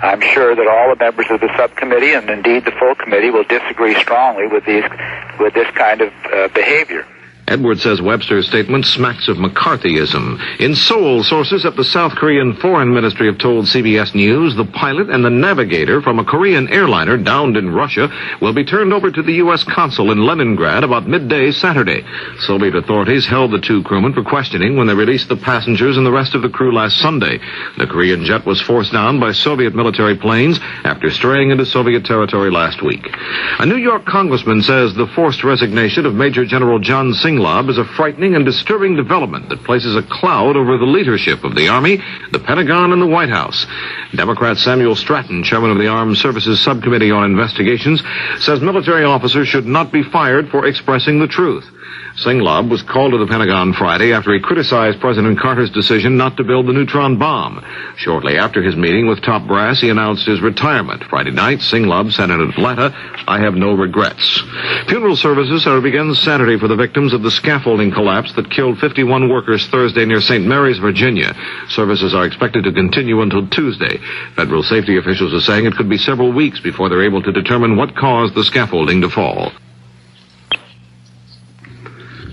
I'm sure that all the members of the subcommittee and indeed the full committee will disagree strongly with this kind of behavior. Edwards says Webster's statement smacks of McCarthyism. In Seoul, sources at the South Korean Foreign Ministry have told CBS News the pilot and the navigator from a Korean airliner downed in Russia will be turned over to the U.S. consul in Leningrad about midday Saturday. Soviet authorities held the 2 crewmen for questioning when they released the passengers and the rest of the crew last Sunday. The Korean jet was forced down by Soviet military planes after straying into Soviet territory last week. A New York congressman says the forced resignation of Major General John Singlab is a frightening and disturbing development that places a cloud over the leadership of the Army, the Pentagon, and the White House. Democrat Samuel Stratton, chairman of the Armed Services Subcommittee on Investigations, says military officers should not be fired for expressing the truth. Singlab was called to the Pentagon Friday after he criticized President Carter's decision not to build the neutron bomb. Shortly after his meeting with top brass, he announced his retirement. Friday night, Singlab said in Atlanta, "I have no regrets." Funeral services are to begin Saturday for the victims of the scaffolding collapse that killed 51 workers Thursday near St. Mary's, Virginia. Services are expected to continue until Tuesday. Federal safety officials are saying it could be several weeks before they're able to determine what caused the scaffolding to fall.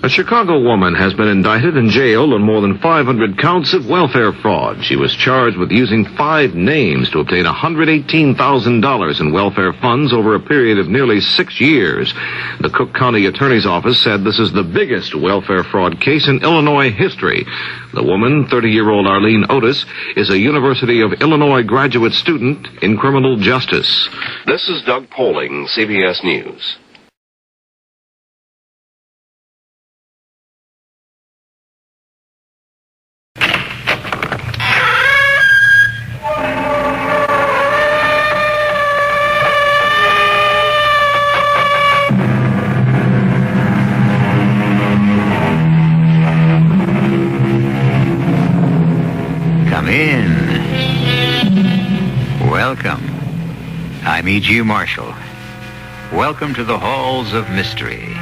A Chicago woman has been indicted and jailed on more than 500 counts of welfare fraud. She was charged with using 5 names to obtain $118,000 in welfare funds over a period of nearly 6 years. The Cook County Attorney's Office said this is the biggest welfare fraud case in Illinois history. The woman, 30-year-old Arlene Otis, is a University of Illinois graduate student in criminal justice. This is Doug Poling, CBS News. Welcome. I'm E.G. Marshall. Welcome to the halls of mystery,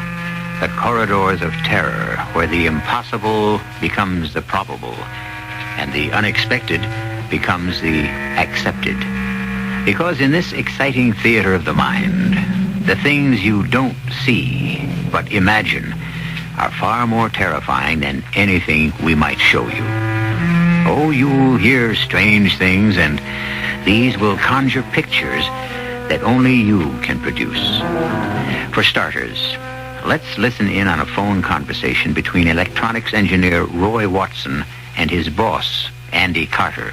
the corridors of terror, where the impossible becomes the probable, and the unexpected becomes the accepted. Because in this exciting theater of the mind, the things you don't see but imagine are far more terrifying than anything we might show you. Oh, you'll hear strange things, and these will conjure pictures that only you can produce. For starters, let's listen in on a phone conversation between electronics engineer Roy Watson and his boss, Andy Carter.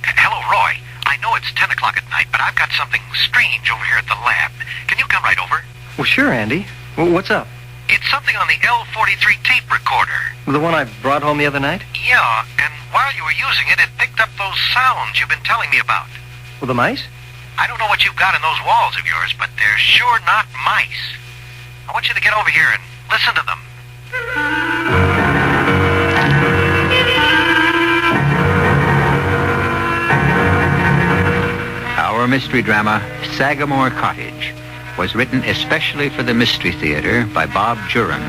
Hello, Roy. I know it's 10 o'clock at night, but I've got something strange over here at the lab. Can you come right over? Well, sure, Andy. Well, what's up? It's something on the L43 tape recorder. The one I brought home the other night? Yeah, and while you were using it, it picked up those sounds you've been telling me about. Well, the mice? I don't know what you've got in those walls of yours, but they're sure not mice. I want you to get over here and listen to them. Our mystery drama, Sagamore Cottage, was written especially for the Mystery Theater by Bob Juran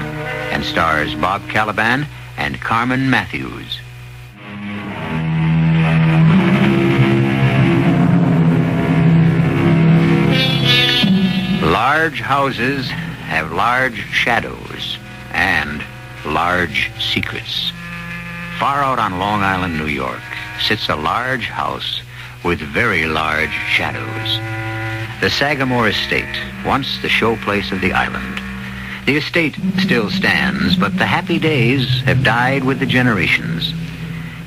and stars Bob Caliban and Carmen Matthews. Large houses have large shadows and large secrets. Far out on Long Island, New York, sits a large house with very large shadows. The Sagamore Estate, once the showplace of the island. The estate still stands, but the happy days have died with the generations.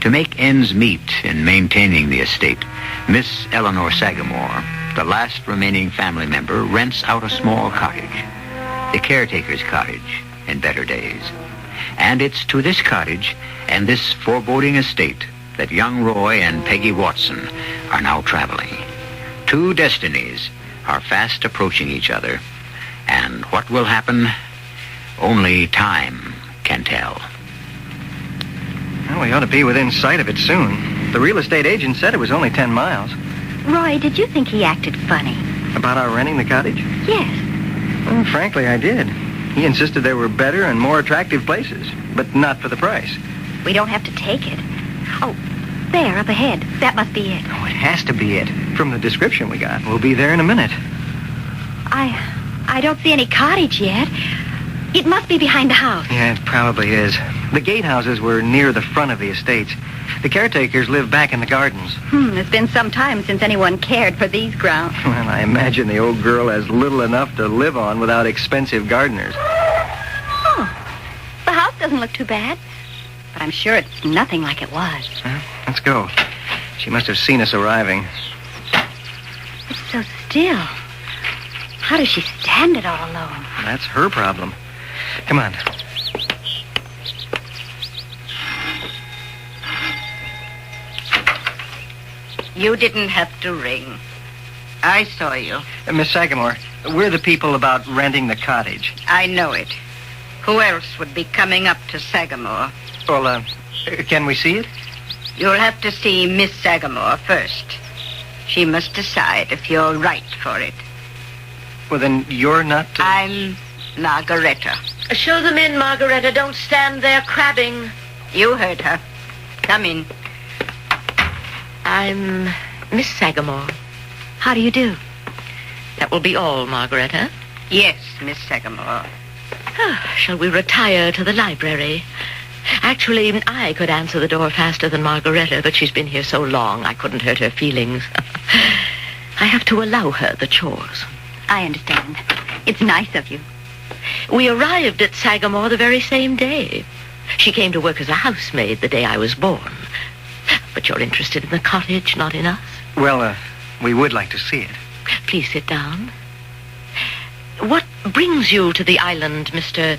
To make ends meet in maintaining the estate, Miss Eleanor Sagamore, the last remaining family member, rents out a small cottage, the caretaker's cottage in better days. And it's to this cottage and this foreboding estate that young Roy and Peggy Watson are now traveling. Two destinies are fast approaching each other, and what will happen, only time can tell. Well, we ought to be within sight of it soon. The real estate agent said it was only 10 miles. Roy, did you think he acted funny? About our renting the cottage? Yes. Well, frankly, I did. He insisted there were better and more attractive places, but not for the price. We don't have to take it. Oh, there, up ahead. That must be it. Oh, it has to be it. From the description we got. We'll be there in a minute. I don't see any cottage yet. It must be behind the house. Yeah, it probably is. The gatehouses were near the front of the estates. The caretakers live back in the gardens. It's been some time since anyone cared for these grounds. Well, I imagine the old girl has little enough to live on without expensive gardeners. Oh, the house doesn't look too bad. But I'm sure it's nothing like it was. Well, let's go. She must have seen us arriving. It's so still. How does she stand it all alone? That's her problem. Come on. You didn't have to ring. I saw you. Miss Sagamore, we're the people about renting the cottage. I know it. Who else would be coming up to Sagamore? Well, can we see it? You'll have to see Miss Sagamore first. She must decide if you're right for it. Well, then you're not... I'm Margareta. Show them in, Margareta. Don't stand there crabbing. You heard her. Come in. I'm Miss Sagamore. How do you do? That will be all, Margareta. Yes, Miss Sagamore. Shall we retire to the library? Actually, I could answer the door faster than Margareta, but she's been here so long I couldn't hurt her feelings. I have to allow her the chores. I understand. It's nice of you. We arrived at Sagamore the very same day. She came to work as a housemaid the day I was born. But you're interested in the cottage, not in us? Well, we would like to see it. Please sit down. What brings you to the island, Mr.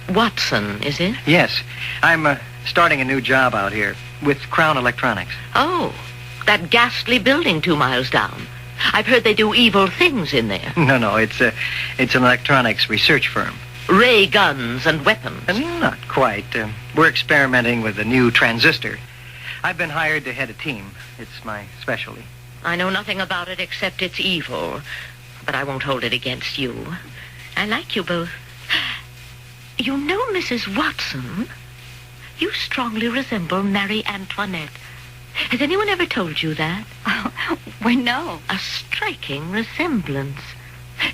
Watson, is it? Yes. I'm starting a new job out here with Crown Electronics. Oh, that ghastly building 2 miles down. I've heard they do evil things in there. No, it's an electronics research firm. Ray guns and weapons. Not quite. We're experimenting with a new transistor. I've been hired to head a team. It's my specialty. I know nothing about it except it's evil. But I won't hold it against you. I like you both. You know, Mrs. Watson, you strongly resemble Marie Antoinette. Has anyone ever told you that? Well, no. A striking resemblance.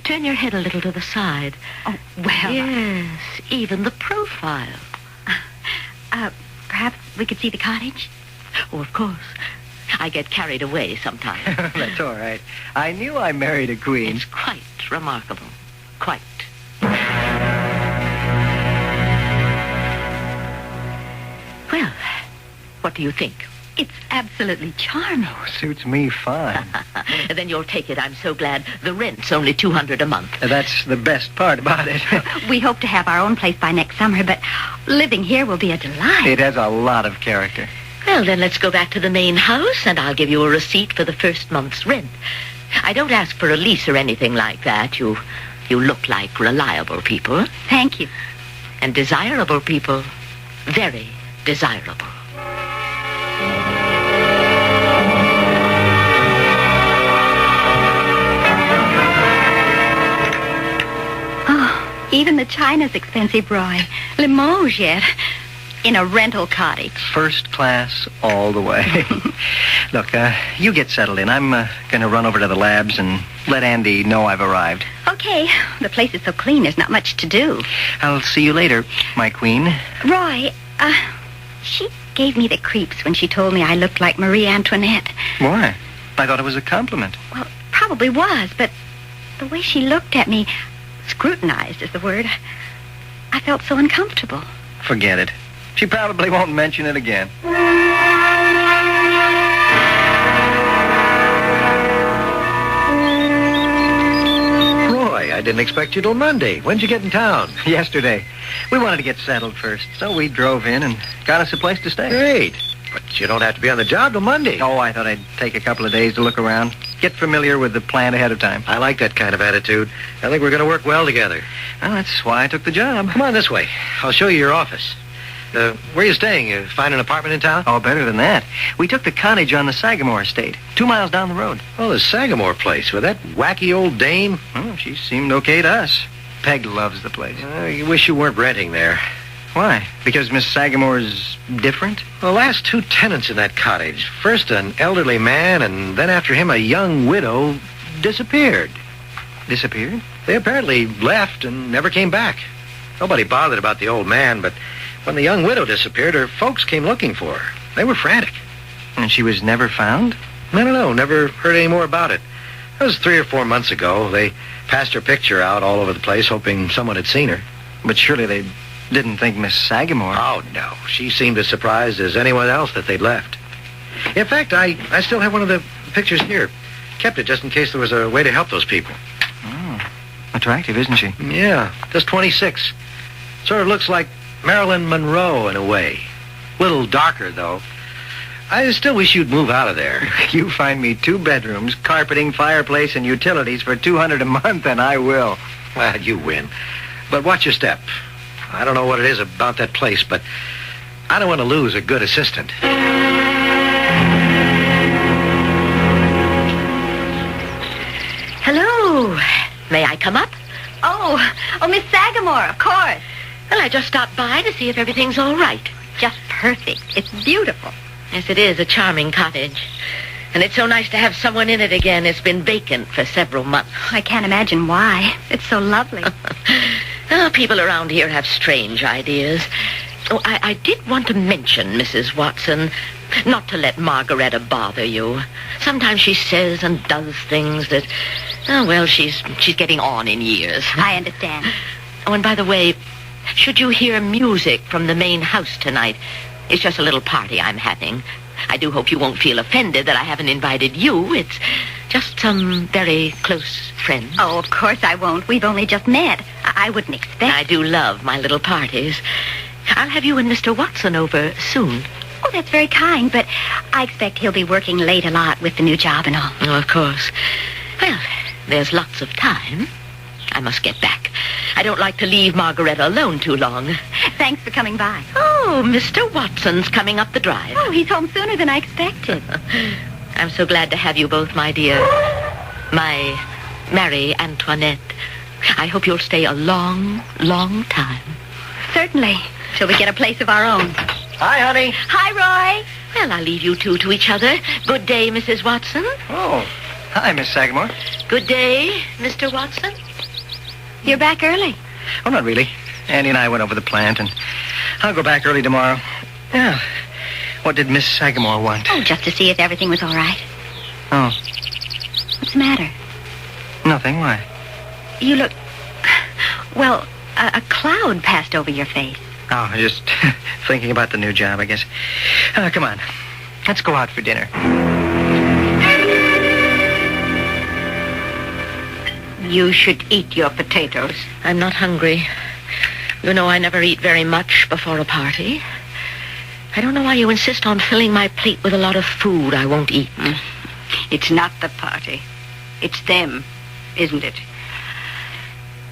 Turn your head a little to the side. Oh, well. Yes, even the profile. Perhaps we could see the cottage? Oh, of course. I get carried away sometimes. That's all right. I knew I married a queen. It's quite remarkable. Quite. Well, what do you think? It's absolutely charming. Oh, suits me fine. Then you'll take it. I'm so glad. The rent's only $200 a month. That's the best part about it. We hope to have our own place by next summer, but living here will be a delight. It has a lot of character. Well, then let's go back to the main house, and I'll give you a receipt for the first month's rent. I don't ask for a lease or anything like that. You look like reliable people. Thank you. And desirable people. Very desirable. Oh, even the china's expensive, Roy. Limoges yet. In a rental cottage. First class all the way. Look, you get settled in. I'm going to run over to the labs and let Andy know I've arrived. Okay. The place is so clean, there's not much to do. I'll see you later, my queen. Roy, she gave me the creeps when she told me I looked like Marie Antoinette. Why? I thought it was a compliment. Well, probably was, but the way she looked at me, scrutinized is the word, I felt so uncomfortable. Forget it. She probably won't mention it again. Roy, I didn't expect you till Monday. When'd you get in town? Yesterday. We wanted to get settled first, so we drove in and got us a place to stay. Great. But you don't have to be on the job till Monday. Oh, I thought I'd take a couple of days to look around, get familiar with the plant ahead of time. I like that kind of attitude. I think we're going to work well together. Well, that's why I took the job. Come on this way. I'll show you your office. Where are you staying? You find an apartment in town? Oh, better than that. We took the cottage on the Sagamore estate, 2 miles down the road. Oh, the Sagamore place with that wacky old dame? Oh, she seemed okay to us. Peg loves the place. You wish you weren't renting there. Why? Because Miss Sagamore's different? The last 2 tenants in that cottage, first an elderly man, and then after him a young widow, disappeared. Disappeared? They apparently left and never came back. Nobody bothered about the old man, but when the young widow disappeared, her folks came looking for her. They were frantic. And she was never found? I don't know. Never heard any more about it. That was 3 or 4 months ago. They passed her picture out all over the place, hoping someone had seen her. But surely they didn't think Miss Sagamore... Oh, no. She seemed as surprised as anyone else that they'd left. In fact, I still have one of the pictures here. Kept it just in case there was a way to help those people. Oh, attractive, isn't she? Yeah, just 26. Sort of looks like Marilyn Monroe in a way. Little darker, though. I still wish you'd move out of there. You find me 2 bedrooms, carpeting, fireplace, and utilities for $200 a month, and I will. Well, you win. But watch your step. I don't know what it is about that place, but I don't want to lose a good assistant. Hello. May I come up? Oh, Miss Sagamore, of course. Well, I just stopped by to see if everything's all right. Just perfect. It's beautiful. Yes, it is a charming cottage. And it's so nice to have someone in it again. It's been vacant for several months. I can't imagine why. It's so lovely. People around here have strange ideas. Oh, I did want to mention, Mrs. Watson, not to let Margaretta bother you. Sometimes she says and does things that, she's getting on in years. I understand. Oh, and by the way, should you hear music from the main house tonight, it's just a little party I'm having. I do hope you won't feel offended that I haven't invited you. It's just some very close friends. Oh, of course I won't. We've only just met. I wouldn't expect... I do love my little parties. I'll have you and Mr. Watson over soon. Oh, that's very kind, but I expect he'll be working late a lot with the new job and all. Oh, of course. Well, there's lots of time. I must get back. I don't like to leave Margaretta alone too long. Thanks for coming by. Oh, Mr. Watson's coming up the drive. Oh, he's home sooner than I expected. I'm so glad to have you both, my dear. My Marie Antoinette. I hope you'll stay a long, long time. Certainly, till we get a place of our own. Hi, honey. Hi, Roy. Well, I'll leave you two to each other. Good day, Mrs. Watson. Oh, hi, Miss Sagamore. Good day, Mr. Watson. You're back early. Oh, not really. Andy and I went over the plant, and I'll go back early tomorrow. Yeah. What did Miss Sagamore want? Oh, just to see if everything was all right. Oh. What's the matter? Nothing. Why? You look... Well, a cloud passed over your face. Oh, just thinking about the new job, I guess. Come on. Let's go out for dinner. You should eat your potatoes. I'm not hungry. You know I never eat very much before a party. I don't know why you insist on filling my plate with a lot of food I won't eat. It's not the party. It's them, isn't it?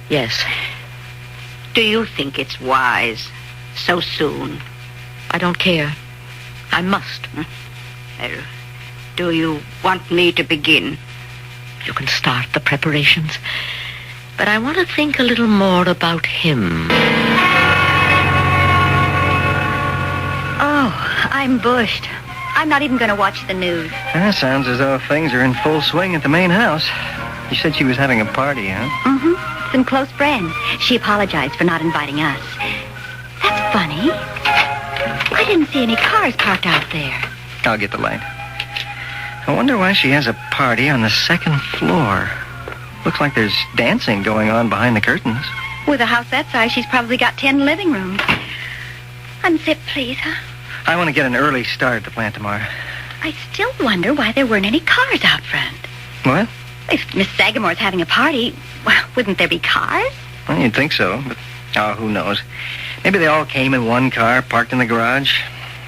Yes. Do you think it's wise so soon? I don't care. I must. Well, do you want me to begin? You can start the preparations. But I want to think a little more about him. Oh, I'm bushed. I'm not even going to watch the news. That sounds as though things are in full swing at the main house. You said she was having a party, huh? Mm-hmm. Some close friends. She apologized for not inviting us. That's funny. I didn't see any cars parked out there. I'll get the light. I wonder why she has a party on the second floor. Looks like there's dancing going on behind the curtains. With a house that size, she's probably got 10 living rooms. Unzip, please, huh? I want to get an early start at the plant tomorrow. I still wonder why there weren't any cars out front. What? If Miss Sagamore's having a party, well, wouldn't there be cars? Well, you'd think so, but who knows? Maybe they all came in one car, parked in the garage.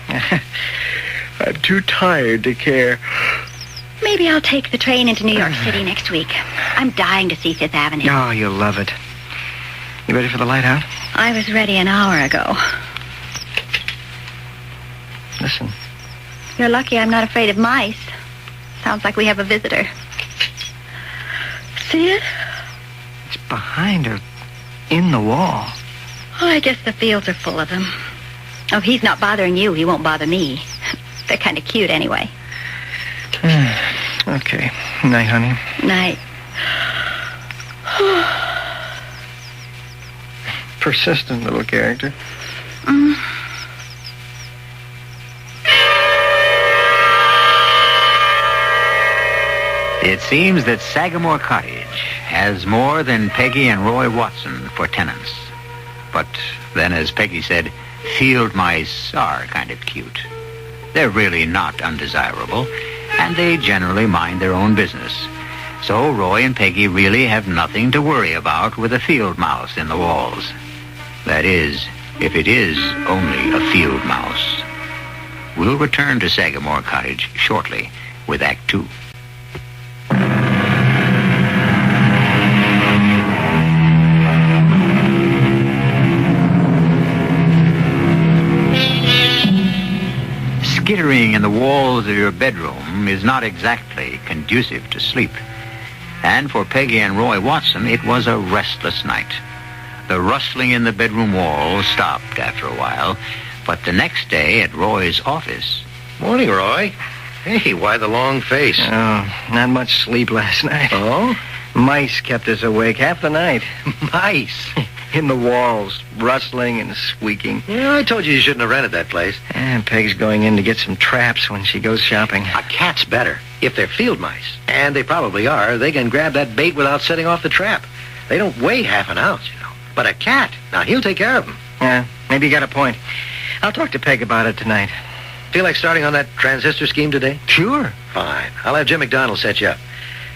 I'm too tired to care. Maybe I'll take the train into New York City next week. I'm dying to see Fifth Avenue. Oh, you'll love it. You ready for the light out? I was ready an hour ago. Listen. You're lucky I'm not afraid of mice. Sounds like we have a visitor. See it? It's behind her, in the wall. Oh, I guess the fields are full of them. Oh, if he's not bothering you, he won't bother me. They're kind of cute anyway. Okay. Night, honey. Night. Persistent little character. It seems that Sagamore Cottage has more than Peggy and Roy Watson for tenants. But then, as Peggy said, field mice are kind of cute. They're really not undesirable, and they generally mind their own business. So Roy and Peggy really have nothing to worry about with a field mouse in the walls. That is, if it is only a field mouse. We'll return to Sagamore Cottage shortly with Act 2. Skittering in the walls of your bedroom is not exactly conducive to sleep. And for Peggy and Roy Watson, it was a restless night. The rustling in the bedroom walls stopped after a while, but the next day at Roy's office... Morning, Roy. Hey, why the long face? Oh, not much sleep last night. Oh? Mice kept us awake half the night. Mice? In the walls, rustling and squeaking. Yeah, I told you shouldn't have rented that place. And Peg's going in to get some traps when she goes shopping. A cat's better. If they're field mice, and they probably are, they can grab that bait without setting off the trap. They don't weigh half an ounce, you know. But a cat, now he'll take care of them. Yeah, maybe you got a point. I'll talk to Peg about it tonight. Feel like starting on that transistor scheme today? Sure. Fine. I'll have Jim McDonald set you up.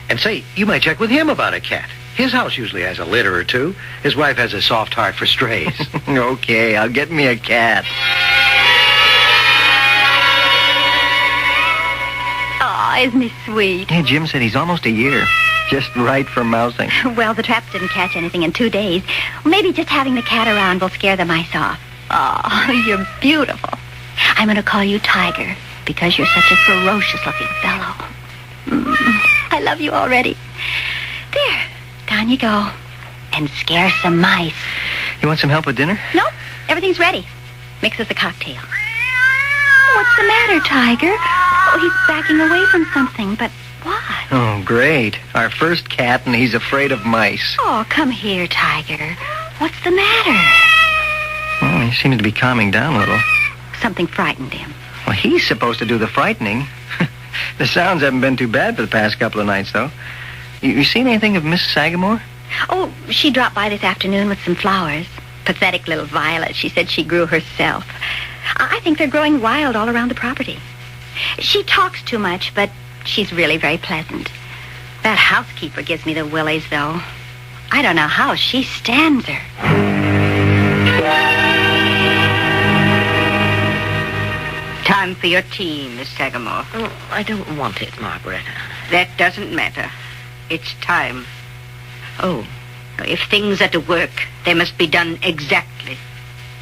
And say, you might check with him about a cat. His house usually has a litter or two. His wife has a soft heart for strays. Okay, I'll get me a cat. Aw, isn't he sweet? Hey, Jim said he's almost a year. Just right for mousing. Well, the traps didn't catch anything in 2 days. Maybe just having the cat around will scare the mice off. Oh, you're beautiful. I'm going to call you Tiger because you're such a ferocious-looking fellow. I love you already. There, down you go. And scare some mice. You want some help with dinner? Nope, everything's ready. Mix us a cocktail. What's the matter, Tiger? Oh, he's backing away from something, but what? Oh, great. Our first cat, and he's afraid of mice. Oh, come here, Tiger. What's the matter? Well, he seemed to be calming down a little. Something frightened him. Well, he's supposed to do the frightening. The sounds haven't been too bad for the past couple of nights, though. You seen anything of Miss Sagamore? Oh, she dropped by this afternoon with some flowers. Pathetic little violets she said she grew herself. I think they're growing wild all around the property. She talks too much, but she's really very pleasant. That housekeeper gives me the willies, though. I don't know how she stands her. time for your tea, Miss Sagamore. Oh, I don't want it, Margareta. That doesn't matter. It's time. Oh. If things are to work, they must be done exactly.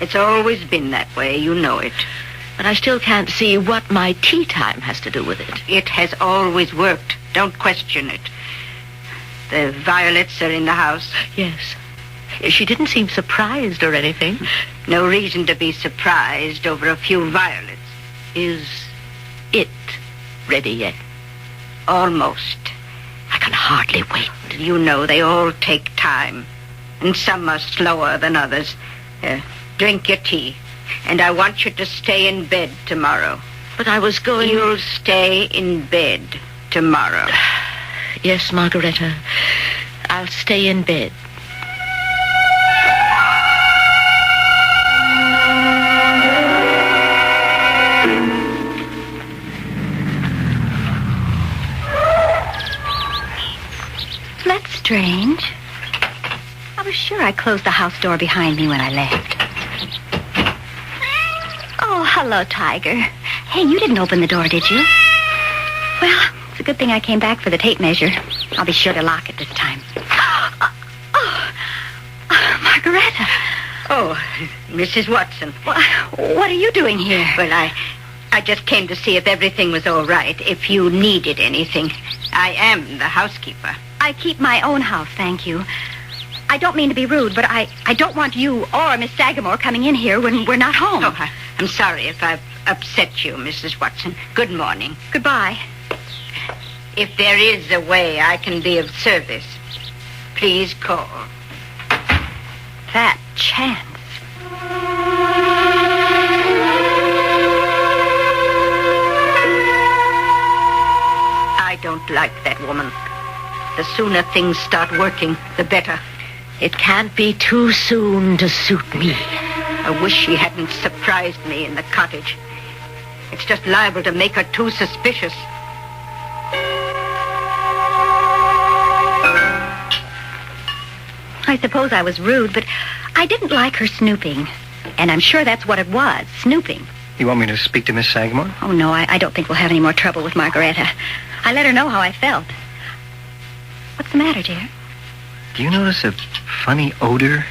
It's always been that way. You know it. But I still can't see what my tea time has to do with it. It has always worked. Don't question it. The violets are in the house. Yes. She didn't seem surprised or anything. No reason to be surprised over a few violets. Is it ready yet? Almost. I can hardly wait. You know, they all take time. And some are slower than others. Drink your tea. And I want you to stay in bed tomorrow. But I was going... You'll stay in bed tomorrow. Yes, Margareta. I'll stay in bed. That's strange. I was sure I closed the house door behind me when I left. Oh, hello, Tiger. Hey, you didn't open the door, did you? Well, it's a good thing I came back for the tape measure. I'll be sure to lock it this time. Margareta. Oh, Mrs. Watson. What are you doing here? Well, I just came to see if everything was all right, if you needed anything. I am the housekeeper. I keep my own house, thank you. I don't mean to be rude, but I don't want you or Miss Sagamore coming in here when we're not home. Oh, I'm sorry if I've upset you, Mrs. Watson. Good morning. Goodbye. If there is a way I can be of service, please call. That chance. I don't like that woman. The sooner things start working, the better. It can't be too soon to suit me. I wish she hadn't surprised me in the cottage. It's just liable to make her too suspicious. I suppose I was rude, but I didn't like her snooping. And I'm sure that's what it was, snooping. You want me to speak to Miss Sagamore? Oh, no, I don't think we'll have any more trouble with Margareta. I let her know how I felt. What's the matter, dear? Do you notice a funny odor?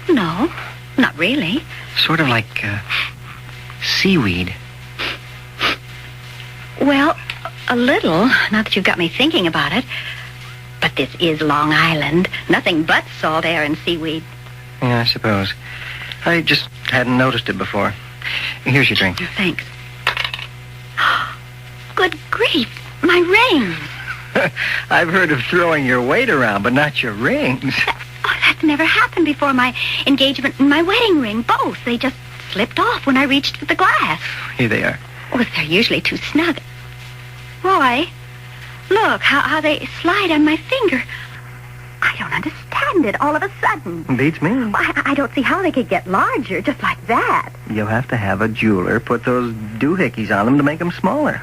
No, not really. Sort of like seaweed. Well, a little, now that you've got me thinking about it. But this is Long Island. Nothing but salt air and seaweed. Yeah, I suppose. I just hadn't noticed it before. Here's your drink. Thanks. Good grief, my rings. I've heard of throwing your weight around, but not your rings. That's never happened before. My engagement and my wedding ring, both. They just slipped off when I reached for the glass. Here they are. Oh, they're usually too snug. Roy, look how they slide on my finger. I don't understand it all of a sudden. Beats me. I don't see how they could get larger just like that. You'll have to have a jeweler put those doohickeys on them to make them smaller.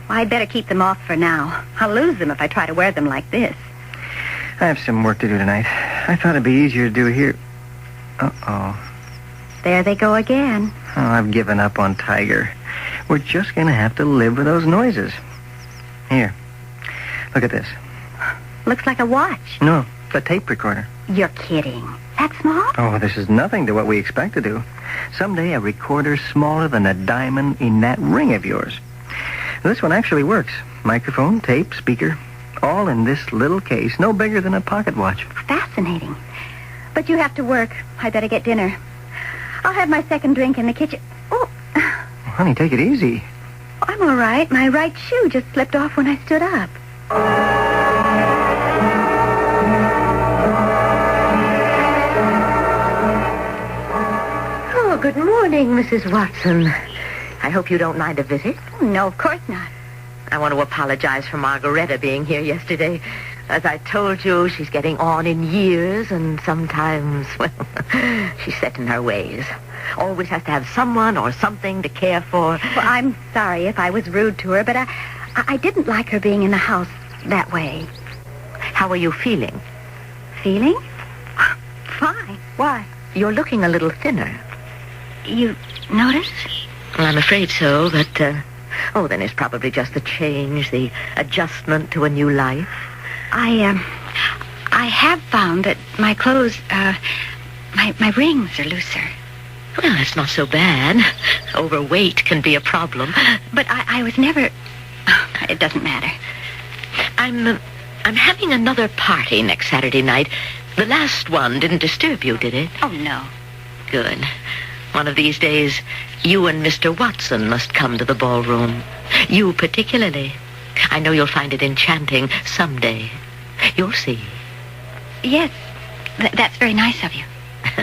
Well, I'd better keep them off for now. I'll lose them if I try to wear them like this. I have some work to do tonight. I thought it'd be easier to do it here. Uh-oh. There they go again. Oh, I've given up on Tiger. We're just going to have to live with those noises. Here. Look at this. Looks like a watch. No, a tape recorder. You're kidding. That small? Oh, this is nothing to what we expect to do. Someday a recorder smaller than a diamond in that ring of yours. This one actually works. Microphone, tape, speaker, all in this little case, no bigger than a pocket watch. Fascinating. But you have to work. I better get dinner. I'll have my second drink in the kitchen. Oh. Honey, take it easy. I'm all right. My right shoe just slipped off when I stood up. Oh, good morning, Mrs. Watson. I hope you don't mind a visit. No, of course not. I want to apologize for Margareta being here yesterday. As I told you, she's getting on in years, and sometimes, well, she's set in her ways. Always has to have someone or something to care for. Well, I'm sorry if I was rude to her, but I didn't like her being in the house that way. How are you feeling? Feeling? Fine. Why? You're looking a little thinner. You notice? Well, I'm afraid so, but, then it's probably just the change, the adjustment to a new life. I have found that my clothes, my rings are looser. Well, it's not so bad. Overweight can be a problem. But I was never... It doesn't matter. I'm having another party next Saturday night. The last one didn't disturb you, did it? Oh, no. Good. One of these days, you and Mr. Watson must come to the ballroom. You particularly. I know you'll find it enchanting someday. You'll see. Yes, that's very nice of you.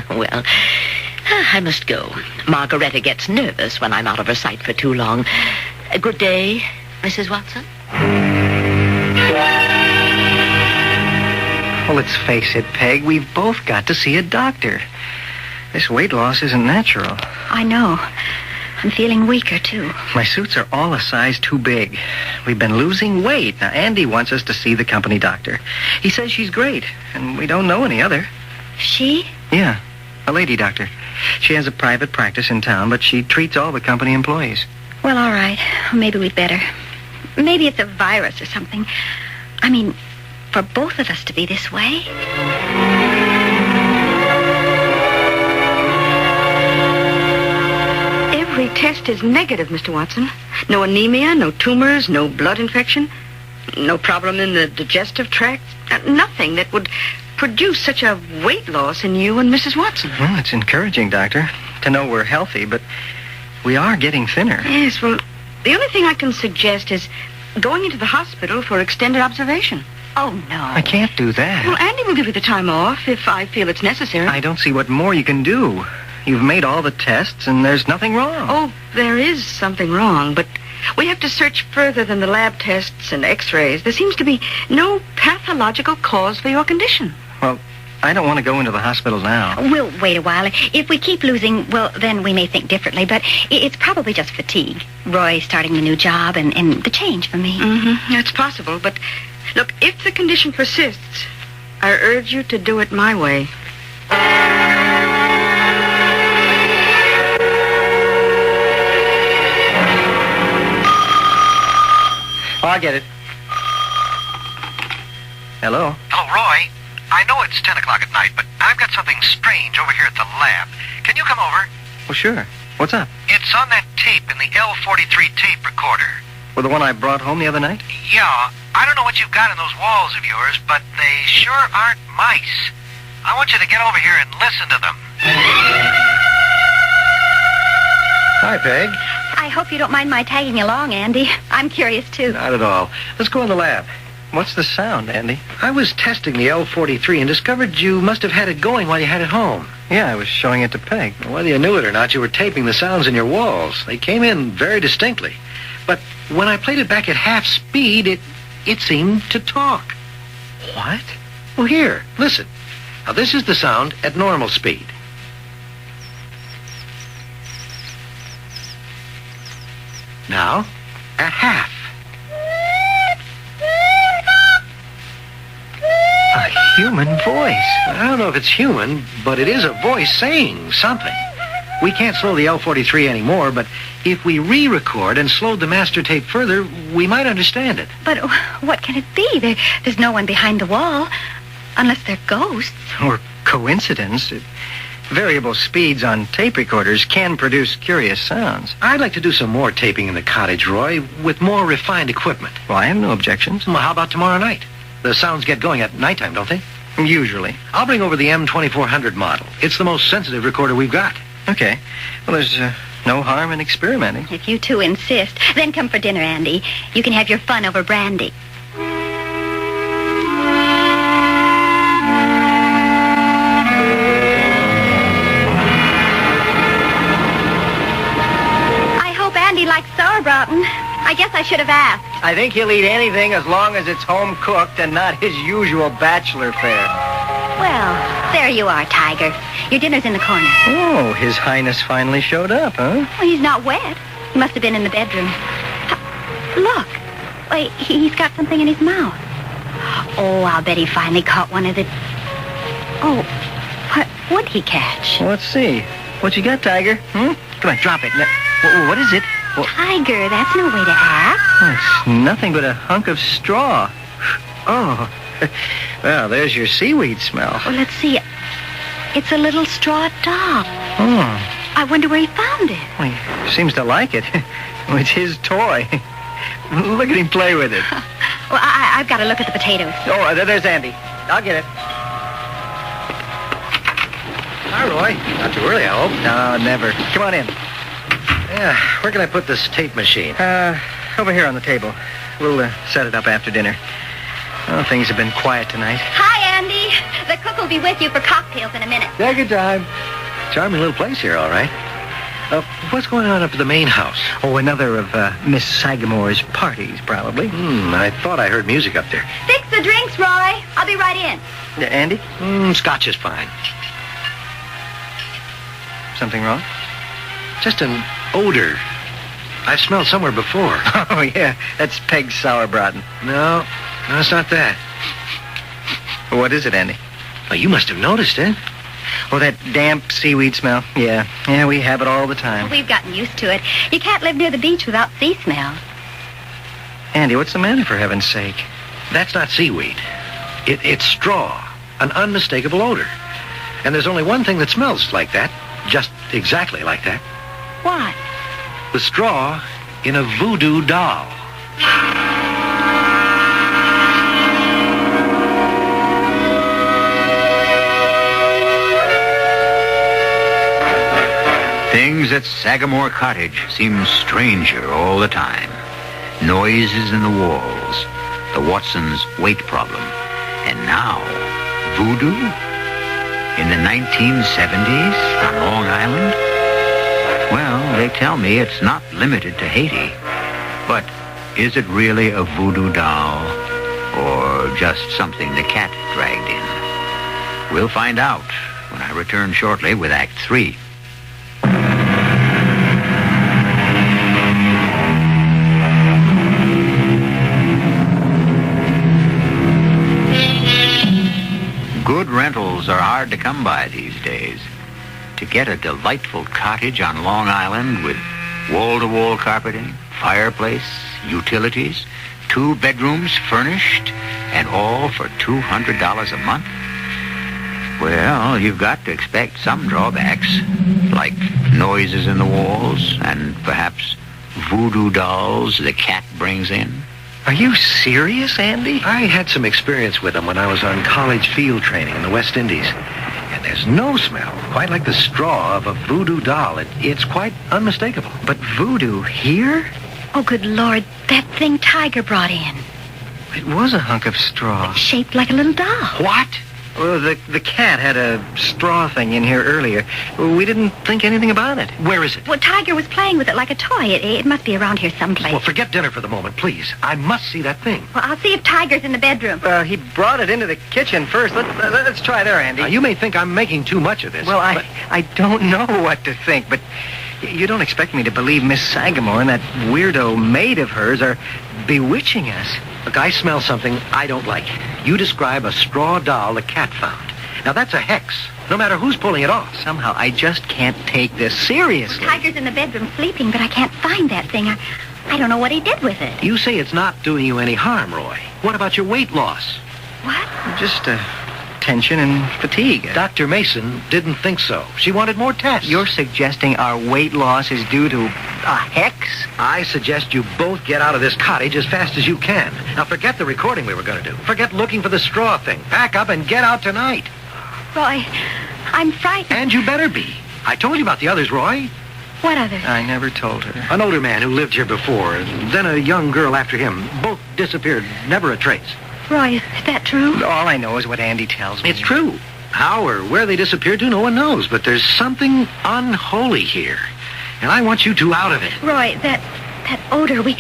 Well, I must go. Margaretta gets nervous when I'm out of her sight for too long. Good day, Mrs. Watson. Well, let's face it, Peg, we've both got to see a doctor. This weight loss isn't natural. I know. I'm feeling weaker, too. My suits are all a size too big. We've been losing weight. Now, Andy wants us to see the company doctor. He says she's great, and we don't know any other. She? Yeah, a lady doctor. She has a private practice in town, but she treats all the company employees. Well, all right. Maybe we'd better. Maybe it's a virus or something. I mean, for both of us to be this way. Every test is negative, Mr. Watson. No anemia, no tumors, no blood infection, no problem in the digestive tract. Nothing that would produce such a weight loss in you and Mrs. Watson. Well, it's encouraging, Doctor, to know we're healthy, but we are getting thinner. Yes, well, the only thing I can suggest is going into the hospital for extended observation. Oh, no. I can't do that. Well, Andy will give you the time off if I feel it's necessary. I don't see what more you can do. You've made all the tests, and there's nothing wrong. Oh, there is something wrong, but we have to search further than the lab tests and x-rays. There seems to be no pathological cause for your condition. Well, I don't want to go into the hospital now. We'll wait a while. If we keep losing, well, then we may think differently, but it's probably just fatigue. Roy starting the new job and the change for me. Mm-hmm. It's possible, but look, if the condition persists, I urge you to do it my way. Oh, I get it. Hello? Hello, Roy. I know it's 10 o'clock at night, but I've got something strange over here at the lab. Can you come over? Well, sure. What's up? It's on that tape in the L43 tape recorder. Well, the one I brought home the other night? Yeah. I don't know what you've got in those walls of yours, but they sure aren't mice. I want you to get over here and listen to them. Hi, Peg. I hope you don't mind my tagging along, Andy. I'm curious, too. Not at all. Let's go in the lab. What's the sound, Andy? I was testing the L43 and discovered you must have had it going while you had it home. Yeah, I was showing it to Peg. Well, whether you knew it or not, you were taping the sounds in your walls. They came in very distinctly. But when I played it back at half speed, it seemed to talk. What? Well, here, listen. Now, this is the sound at normal speed. Now, at half. A human voice. I don't know if it's human, but it is a voice saying something. We can't slow the L43 anymore, but if we re-record and slowed the master tape further, we might understand it. But what can it be? There's no one behind the wall, unless they're ghosts. Or coincidence. Variable speeds on tape recorders can produce curious sounds. I'd like to do some more taping in the cottage, Roy, with more refined equipment. Well, I have no objections. Well, how about tomorrow night? The sounds get going at nighttime, don't they? Usually. I'll bring over the M2400 model. It's the most sensitive recorder we've got. Okay. Well, there's no harm in experimenting. If you two insist, then come for dinner, Andy. You can have your fun over brandy. I hope Andy likes sauerbraten. I guess I should have asked. I think he'll eat anything as long as it's home cooked and not his usual bachelor fare. Well, there you are, Tiger. Your dinner's in the corner. Oh, His Highness finally showed up, huh? Well, he's not wet. He must have been in the bedroom. Look. Wait, he's got something in his mouth. Oh, I'll bet he finally caught one of the... Oh, what would he catch? Well, let's see. What you got, Tiger? Come on, drop it. What is it? Tiger, that's no way to act. It's nothing but a hunk of straw. Oh. Well, there's your seaweed smell. Well, let's see. It's a little straw doll. Oh. I wonder where he found it. Well, he seems to like it. Well, it's his toy. Look at him play with it. Well, I've got to look at the potatoes. Oh, there's Andy. I'll get it. Hi, Roy. Not too early, I hope. No, never. Come on in. Yeah, where can I put this tape machine? Over here on the table. We'll set it up after dinner. Oh, things have been quiet tonight. Hi, Andy. The cook will be with you for cocktails in a minute. Take your time. Charming little place here, all right. What's going on up at the main house? Oh, another of Miss Sagamore's parties, probably. I thought I heard music up there. Fix the drinks, Roy. I'll be right in. Andy? Scotch is fine. Something wrong? Just an odor. I've smelled somewhere before. Oh, yeah. That's Peg's sauerbraten. No, it's not that. What is it, Andy? Well, you must have noticed it. Oh, that damp seaweed smell. Yeah, we have it all the time. We've gotten used to it. You can't live near the beach without sea smell. Andy, what's the matter, for heaven's sake? That's not seaweed. It's straw. An unmistakable odor. And there's only one thing that smells like that. Just exactly like that. What? The straw in a voodoo doll. Things at Sagamore Cottage seem stranger all the time. Noises in the walls, the Watsons' weight problem, and now voodoo? In the 1970s on Long Island? Well, they tell me it's not limited to Haiti. But is it really a voodoo doll or just something the cat dragged in? We'll find out when I return shortly with Act 3. Good rentals are hard to come by these days. To get a delightful cottage on Long Island with wall-to-wall carpeting, fireplace, utilities, 2 bedrooms furnished, and all for $200 a month? Well, you've got to expect some drawbacks, like noises in the walls and perhaps voodoo dolls the cat brings in. Are you serious, Andy? I had some experience with them when I was on college field training in the West Indies. And there's no smell quite like the straw of a voodoo doll. It's quite unmistakable. But voodoo here? Oh, good Lord. That thing Tiger brought in. It was a hunk of straw. Shaped like a little doll. What? Well, the cat had a straw thing in here earlier. We didn't think anything about it. Where is it? Well, Tiger was playing with it like a toy. It must be around here someplace. Well, forget dinner for the moment, please. I must see that thing. Well, I'll see if Tiger's in the bedroom. He brought it into the kitchen first. Let's try there, Andy. Now, you may think I'm making too much of this. Well, I don't know what to think, but you don't expect me to believe Miss Sagamore and that weirdo maid of hers are bewitching us. Look, I smell something I don't like. You describe a straw doll the cat found. Now, that's a hex, no matter who's pulling it off. Somehow, I just can't take this seriously. Tiger's in the bedroom sleeping, but I can't find that thing. I don't know what he did with it. You say it's not doing you any harm, Roy. What about your weight loss? What? Just tension and fatigue. Dr. Mason didn't think so. She wanted more tests. You're suggesting our weight loss is due to a hex? I suggest you both get out of this cottage as fast as you can. Now, forget the recording we were going to do. Forget looking for the straw thing. Pack up and get out tonight. Roy, I'm frightened. And you better be. I told you about the others, Roy. What others? I never told her. An older man who lived here before, and then a young girl after him. Both disappeared, never a trace. Roy, is that true? All I know is what Andy tells me. It's true. How or where they disappeared to, no one knows. But there's something unholy here. And I want you two out of it. Roy, that odor we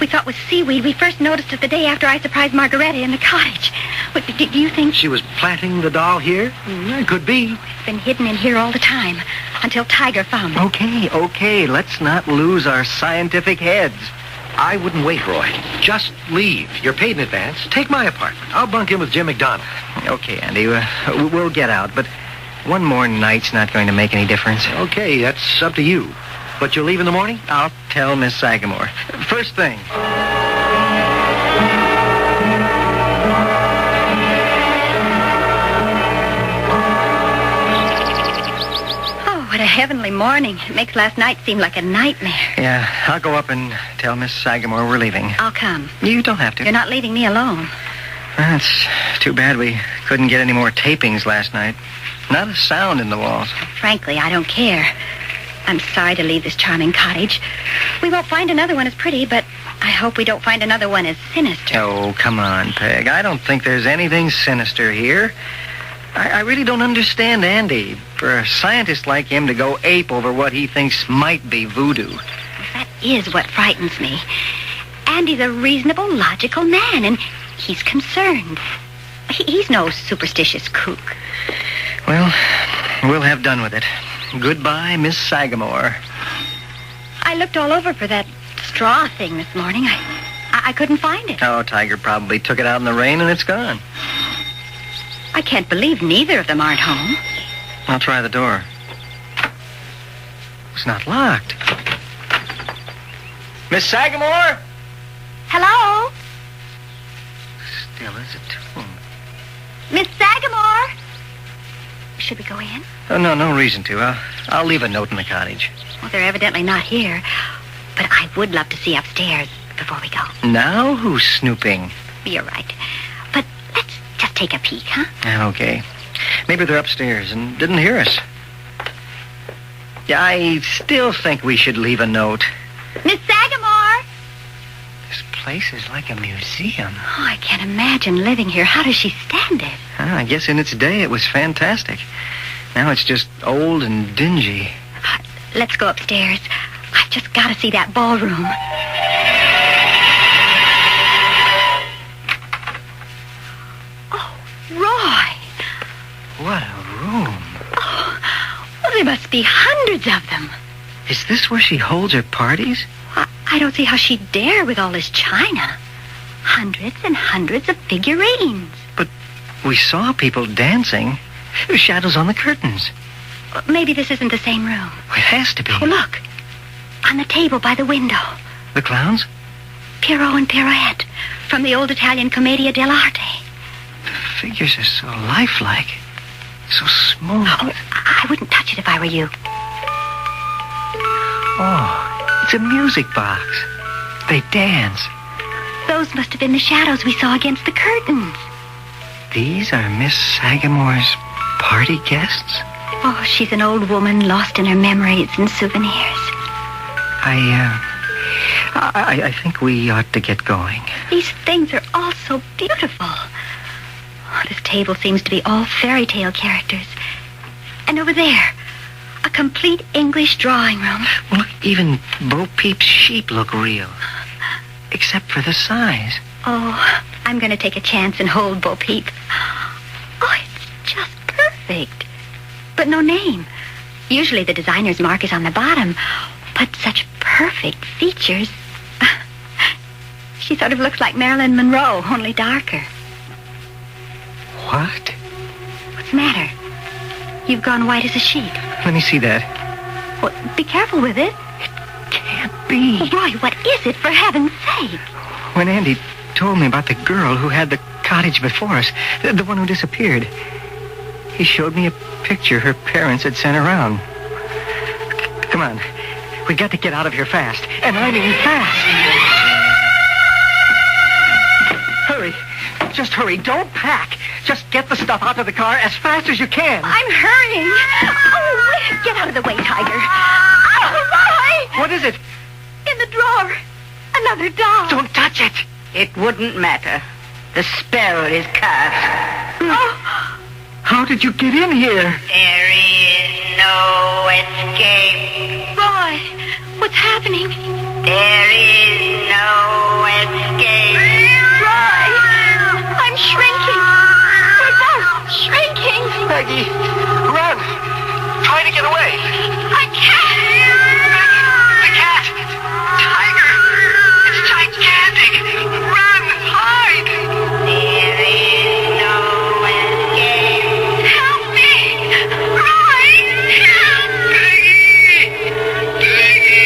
thought was seaweed. We first noticed it the day after I surprised Margaretta in the cottage. Do you think... She was planting the doll here? It could be. It's been hidden in here all the time, until Tiger found it. Okay. Let's not lose our scientific heads. I wouldn't wait, Roy. Just leave. You're paid in advance. Take my apartment. I'll bunk in with Jim McDonald. Okay, Andy. We'll get out, but one more night's not going to make any difference. Okay, that's up to you. But you'll leave in the morning? I'll tell Miss Sagamore. First thing. Oh, what a heavenly morning. It makes last night seem like a nightmare. Yeah, I'll go up and tell Miss Sagamore we're leaving. I'll come. You don't have to. You're not leaving me alone. It's too bad we couldn't get any more tapings last night. Not a sound in the walls. Frankly, I don't care. I'm sorry to leave this charming cottage. We won't find another one as pretty, but I hope we don't find another one as sinister. Oh, come on, Peg. I don't think there's anything sinister here. I really don't understand Andy. For a scientist like him to go ape over what he thinks might be voodoo. That is what frightens me. Andy's a reasonable, logical man, and he's concerned. He's no superstitious kook. Well, we'll have done with it. Goodbye, Miss Sagamore. I looked all over for that straw thing this morning. I couldn't find it. Oh, Tiger probably took it out in the rain and it's gone. I can't believe neither of them aren't home. I'll try the door. It's not locked. Miss Sagamore? Hello? Still as a tomb. Miss Sagamore? Should we go in? Oh, no reason to. I'll leave a note in the cottage. Well, they're evidently not here. But I would love to see upstairs before we go. Now who's snooping? You're right. But let's just take a peek, huh? Okay. Maybe they're upstairs and didn't hear us. Yeah, I still think we should leave a note. Miss Sagamore! This place is like a museum. Oh, I can't imagine living here. How does she stand it? I guess in its day it was fantastic. Now it's just old and dingy. Let's go upstairs. I've just got to see that ballroom. Oh, Roy! What a room. Oh, well, there must be hundreds of them. Is this where she holds her parties? I don't see how she'd dare with all this china. Hundreds and hundreds of figurines. But we saw people dancing. There's shadows on the curtains. Maybe this isn't the same room. It has to be. Oh, look. On the table by the window. The clowns? Pierrot and Pirouette from the old Italian Commedia dell'arte. The figures are so lifelike. So smooth. Oh, I wouldn't touch it if I were you. Oh, it's a music box. They dance. Those must have been the shadows we saw against the curtains. These are Miss Sagamore's party guests? Oh, she's an old woman lost in her memories and souvenirs. I think we ought to get going. These things are all so beautiful. Oh, this table seems to be all fairy tale characters. And over there, a complete English drawing room. Well, look, even Bo Peep's sheep look real. Except for the size. Oh, I'm going to take a chance and hold Bo Peep. Oh, it's just perfect. But no name. Usually the designer's mark is on the bottom. But such perfect features. She sort of looks like Marilyn Monroe, only darker. What? What's the matter? You've gone white as a sheet. Let me see that. Well, be careful with it. It can't be. Roy, what is it, for heaven's sake? When Andy told me about the girl who had the cottage before us, the one who disappeared, he showed me a picture her parents had sent around. Come on. We got to get out of here fast. And I mean fast. Hurry. Just hurry. Don't pack. Just get the stuff out of the car as fast as you can. I'm hurrying. Oh, get out of the way, Tiger. Oh, Roy! What is it? In the drawer. Another doll. Don't touch it. It wouldn't matter. The spell is cast. Oh. How did you get in here? There is no escape. Roy, what's happening? There is no escape. Roy, I'm shrinking. We're both shrinking. Maggie, run. Try to get away. I can't. The cat. Tiger. It's gigantic. Run. Hide. There is no escape. Help me. Roy. Maggie.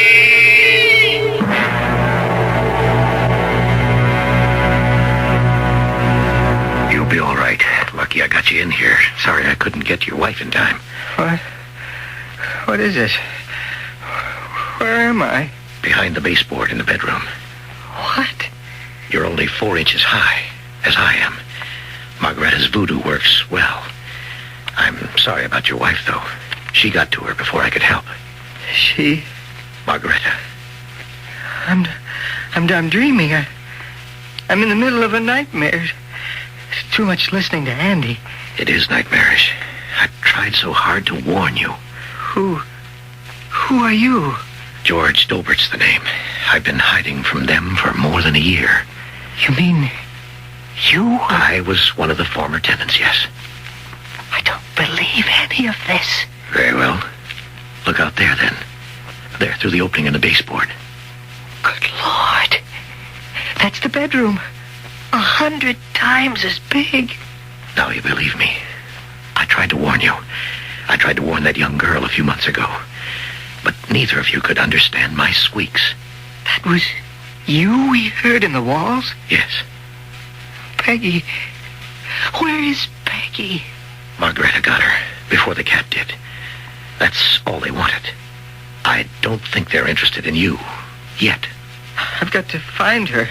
dear. Sorry I couldn't get to your wife in time. What is this? Where am I? Behind the baseboard in the bedroom. What? You're only 4 inches high, as I am. Margaretta's voodoo works well. I'm sorry about your wife, though. She got to her before I could help. She? Margaretta. I'm dreaming. I'm in the middle of a nightmare. Too much listening to Andy. It is nightmarish. I tried so hard to warn you. Who are you? George Dobert's the name. I've been hiding from them for more than a year. You mean you? I was one of the former tenants, yes. I don't believe any of this. Very well. Look out there, then. There, through the opening in the baseboard. Good Lord. That's the bedroom. 100 times as big. Now you believe me. I tried to warn you. I tried to warn that young girl a few months ago. But neither of you could understand my squeaks. That was you we heard in the walls? Yes. Peggy. Where is Peggy? Margaretta got her before the cat did. That's all they wanted. I don't think they're interested in you. Yet. I've got to find her.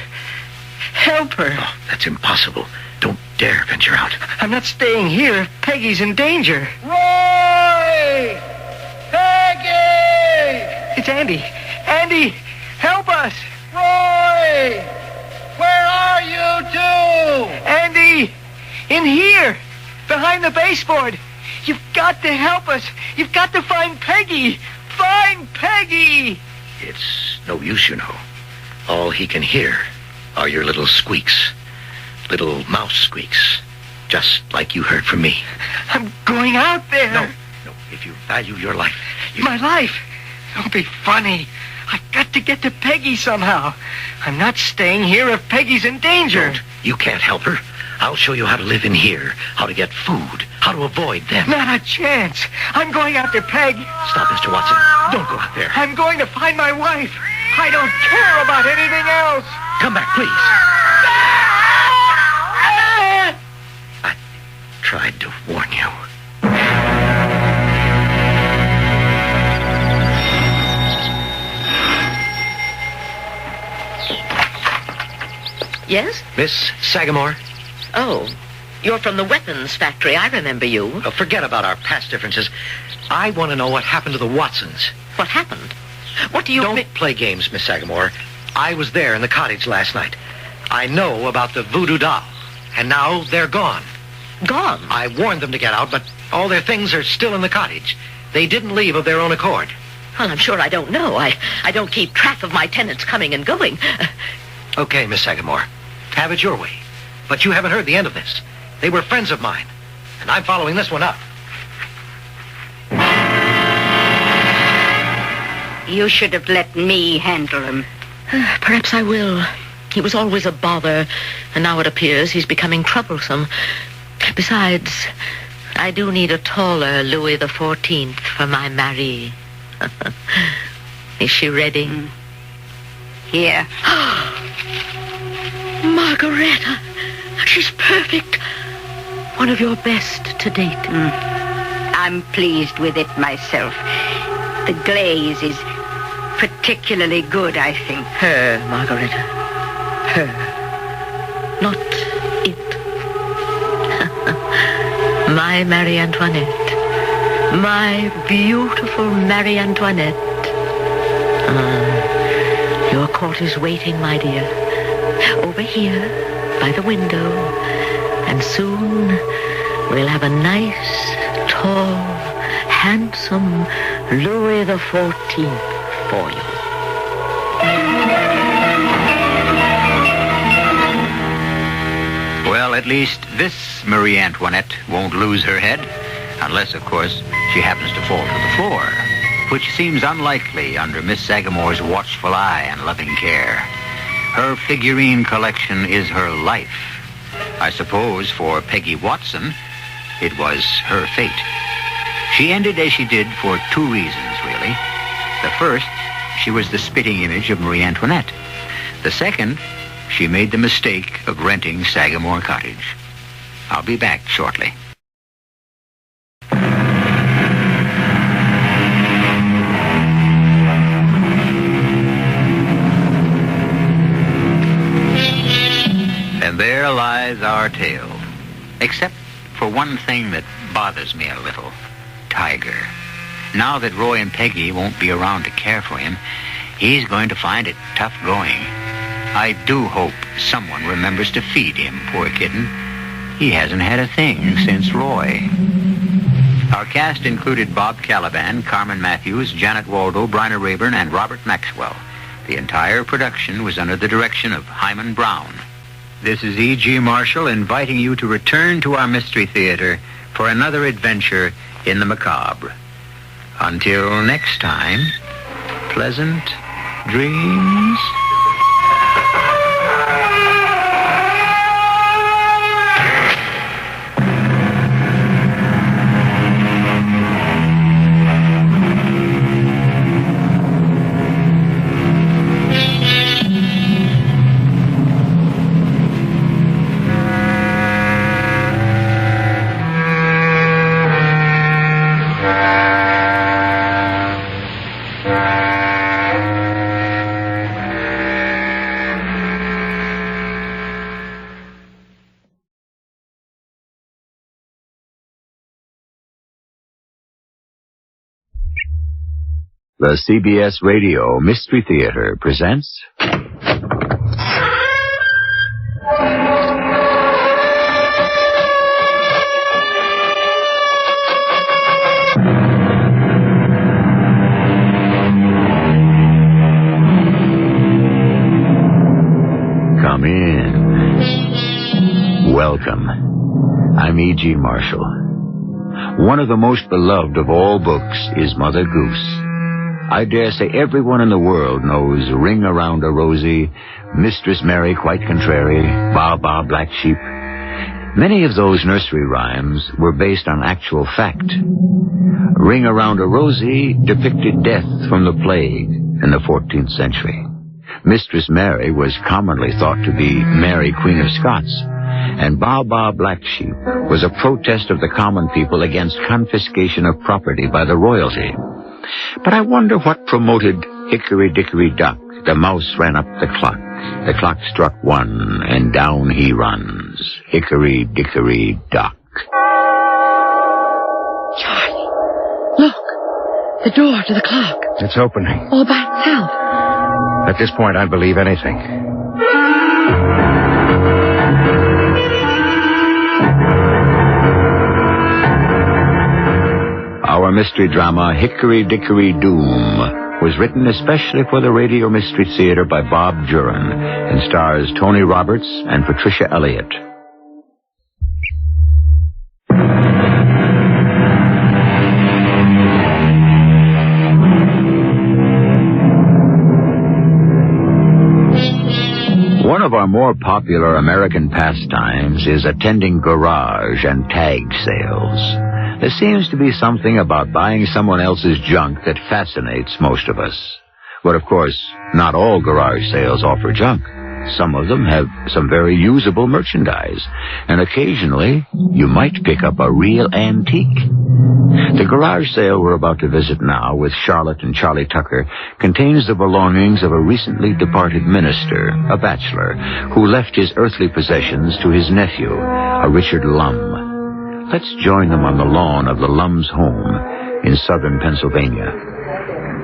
Help her. Oh, that's impossible. Don't dare venture out. I'm not staying here if Peggy's in danger. Roy! Peggy! It's Andy. Andy, help us. Roy! Where are you two? Andy, in here, behind the baseboard. You've got to help us. You've got to find Peggy. Find Peggy! It's no use, you know. All he can hear are your little squeaks. Little mouse squeaks. Just like you heard from me. I'm going out there. No. If you value your life... My life? Don't be funny. I've got to get to Peggy somehow. I'm not staying here if Peggy's in danger. Don't. You can't help her. I'll show you how to live in here, how to get food, how to avoid them. Not a chance. I'm going after Peg. Stop, Mr. Watson. Don't go out there. I'm going to find my wife. I don't care about anything else. Come back, please. I tried to warn you. Yes? Miss Sagamore? Oh, you're from the weapons factory. I remember you. Forget about our past differences. I want to know what happened to the Watsons. What happened? What do you... Don't play games, Miss Sagamore. I was there in the cottage last night. I know about the voodoo doll. And now they're gone. Gone? I warned them to get out, but all their things are still in the cottage. They didn't leave of their own accord. Well, I'm sure I don't know. I don't keep track of my tenants coming and going. Okay, Miss Sagamore. Have it your way. But you haven't heard the end of this. They were friends of mine, and I'm following this one up. You should have let me handle him. Perhaps I will. He was always a bother, and now it appears he's becoming troublesome. Besides, I do need a taller Louis XIV for my Marie. Is she ready? Here. Margaretta! She's perfect. One of your best to date. I'm pleased with it myself. The glaze is particularly good, I think. Her, Margaretta. Her. Not it. My Marie Antoinette. My beautiful Marie Antoinette. Your court is waiting, my dear. Over here, by the window. And soon we'll have a nice, tall, handsome Louis XIV for you. Well, at least this Marie Antoinette won't lose her head, unless, of course, she happens to fall to the floor, which seems unlikely under Miss Sagamore's watchful eye and loving care. Her figurine collection is her life. I suppose for Peggy Watson, it was her fate. She ended as she did for two reasons, really. The first, she was the spitting image of Marie Antoinette. The second, she made the mistake of renting Sagamore Cottage. I'll be back shortly. tale. Except for one thing that bothers me a little. Tiger. Now that Roy and Peggy won't be around to care for him, he's going to find it tough going. I do hope someone remembers to feed him, poor kitten. He hasn't had a thing since Roy. Our cast included Bob Caliban, Carmen Matthews, Janet Waldo, Bryna Rayburn, and Robert Maxwell. The entire production was under the direction of Hyman Brown. This is E.G. Marshall inviting you to return to our Mystery Theater for another adventure in the macabre. Until next time, pleasant dreams. The CBS Radio Mystery Theater presents... Come in. Welcome. I'm E.G. Marshall. One of the most beloved of all books is Mother Goose. I dare say everyone in the world knows Ring Around a Rosie, Mistress Mary Quite Contrary, Ba Ba Black Sheep. Many of those nursery rhymes were based on actual fact. Ring Around a Rosie depicted death from the plague in the 14th century. Mistress Mary was commonly thought to be Mary, Queen of Scots, and Ba Ba Black Sheep was a protest of the common people against confiscation of property by the royalty. But I wonder what promoted Hickory Dickory Dock. The mouse ran up the clock. The clock struck 1, and down he runs. Hickory Dickory Dock. Charlie, look. The door to the clock. It's opening. All by itself. At this point, I'd believe anything. Our mystery drama, Hickory Dickory Doom, was written especially for the Radio Mystery Theater by Bob Juran and stars Tony Roberts and Patricia Elliott. One of our more popular American pastimes is attending garage and tag sales. There seems to be something about buying someone else's junk that fascinates most of us. But of course, not all garage sales offer junk. Some of them have some very usable merchandise, and occasionally you might pick up a real antique. The garage sale we're about to visit now with Charlotte and Charlie Tucker contains the belongings of a recently departed minister, a bachelor, who left his earthly possessions to his nephew, a Richard Lum. Let's join them on the lawn of the Lum's home in southern Pennsylvania.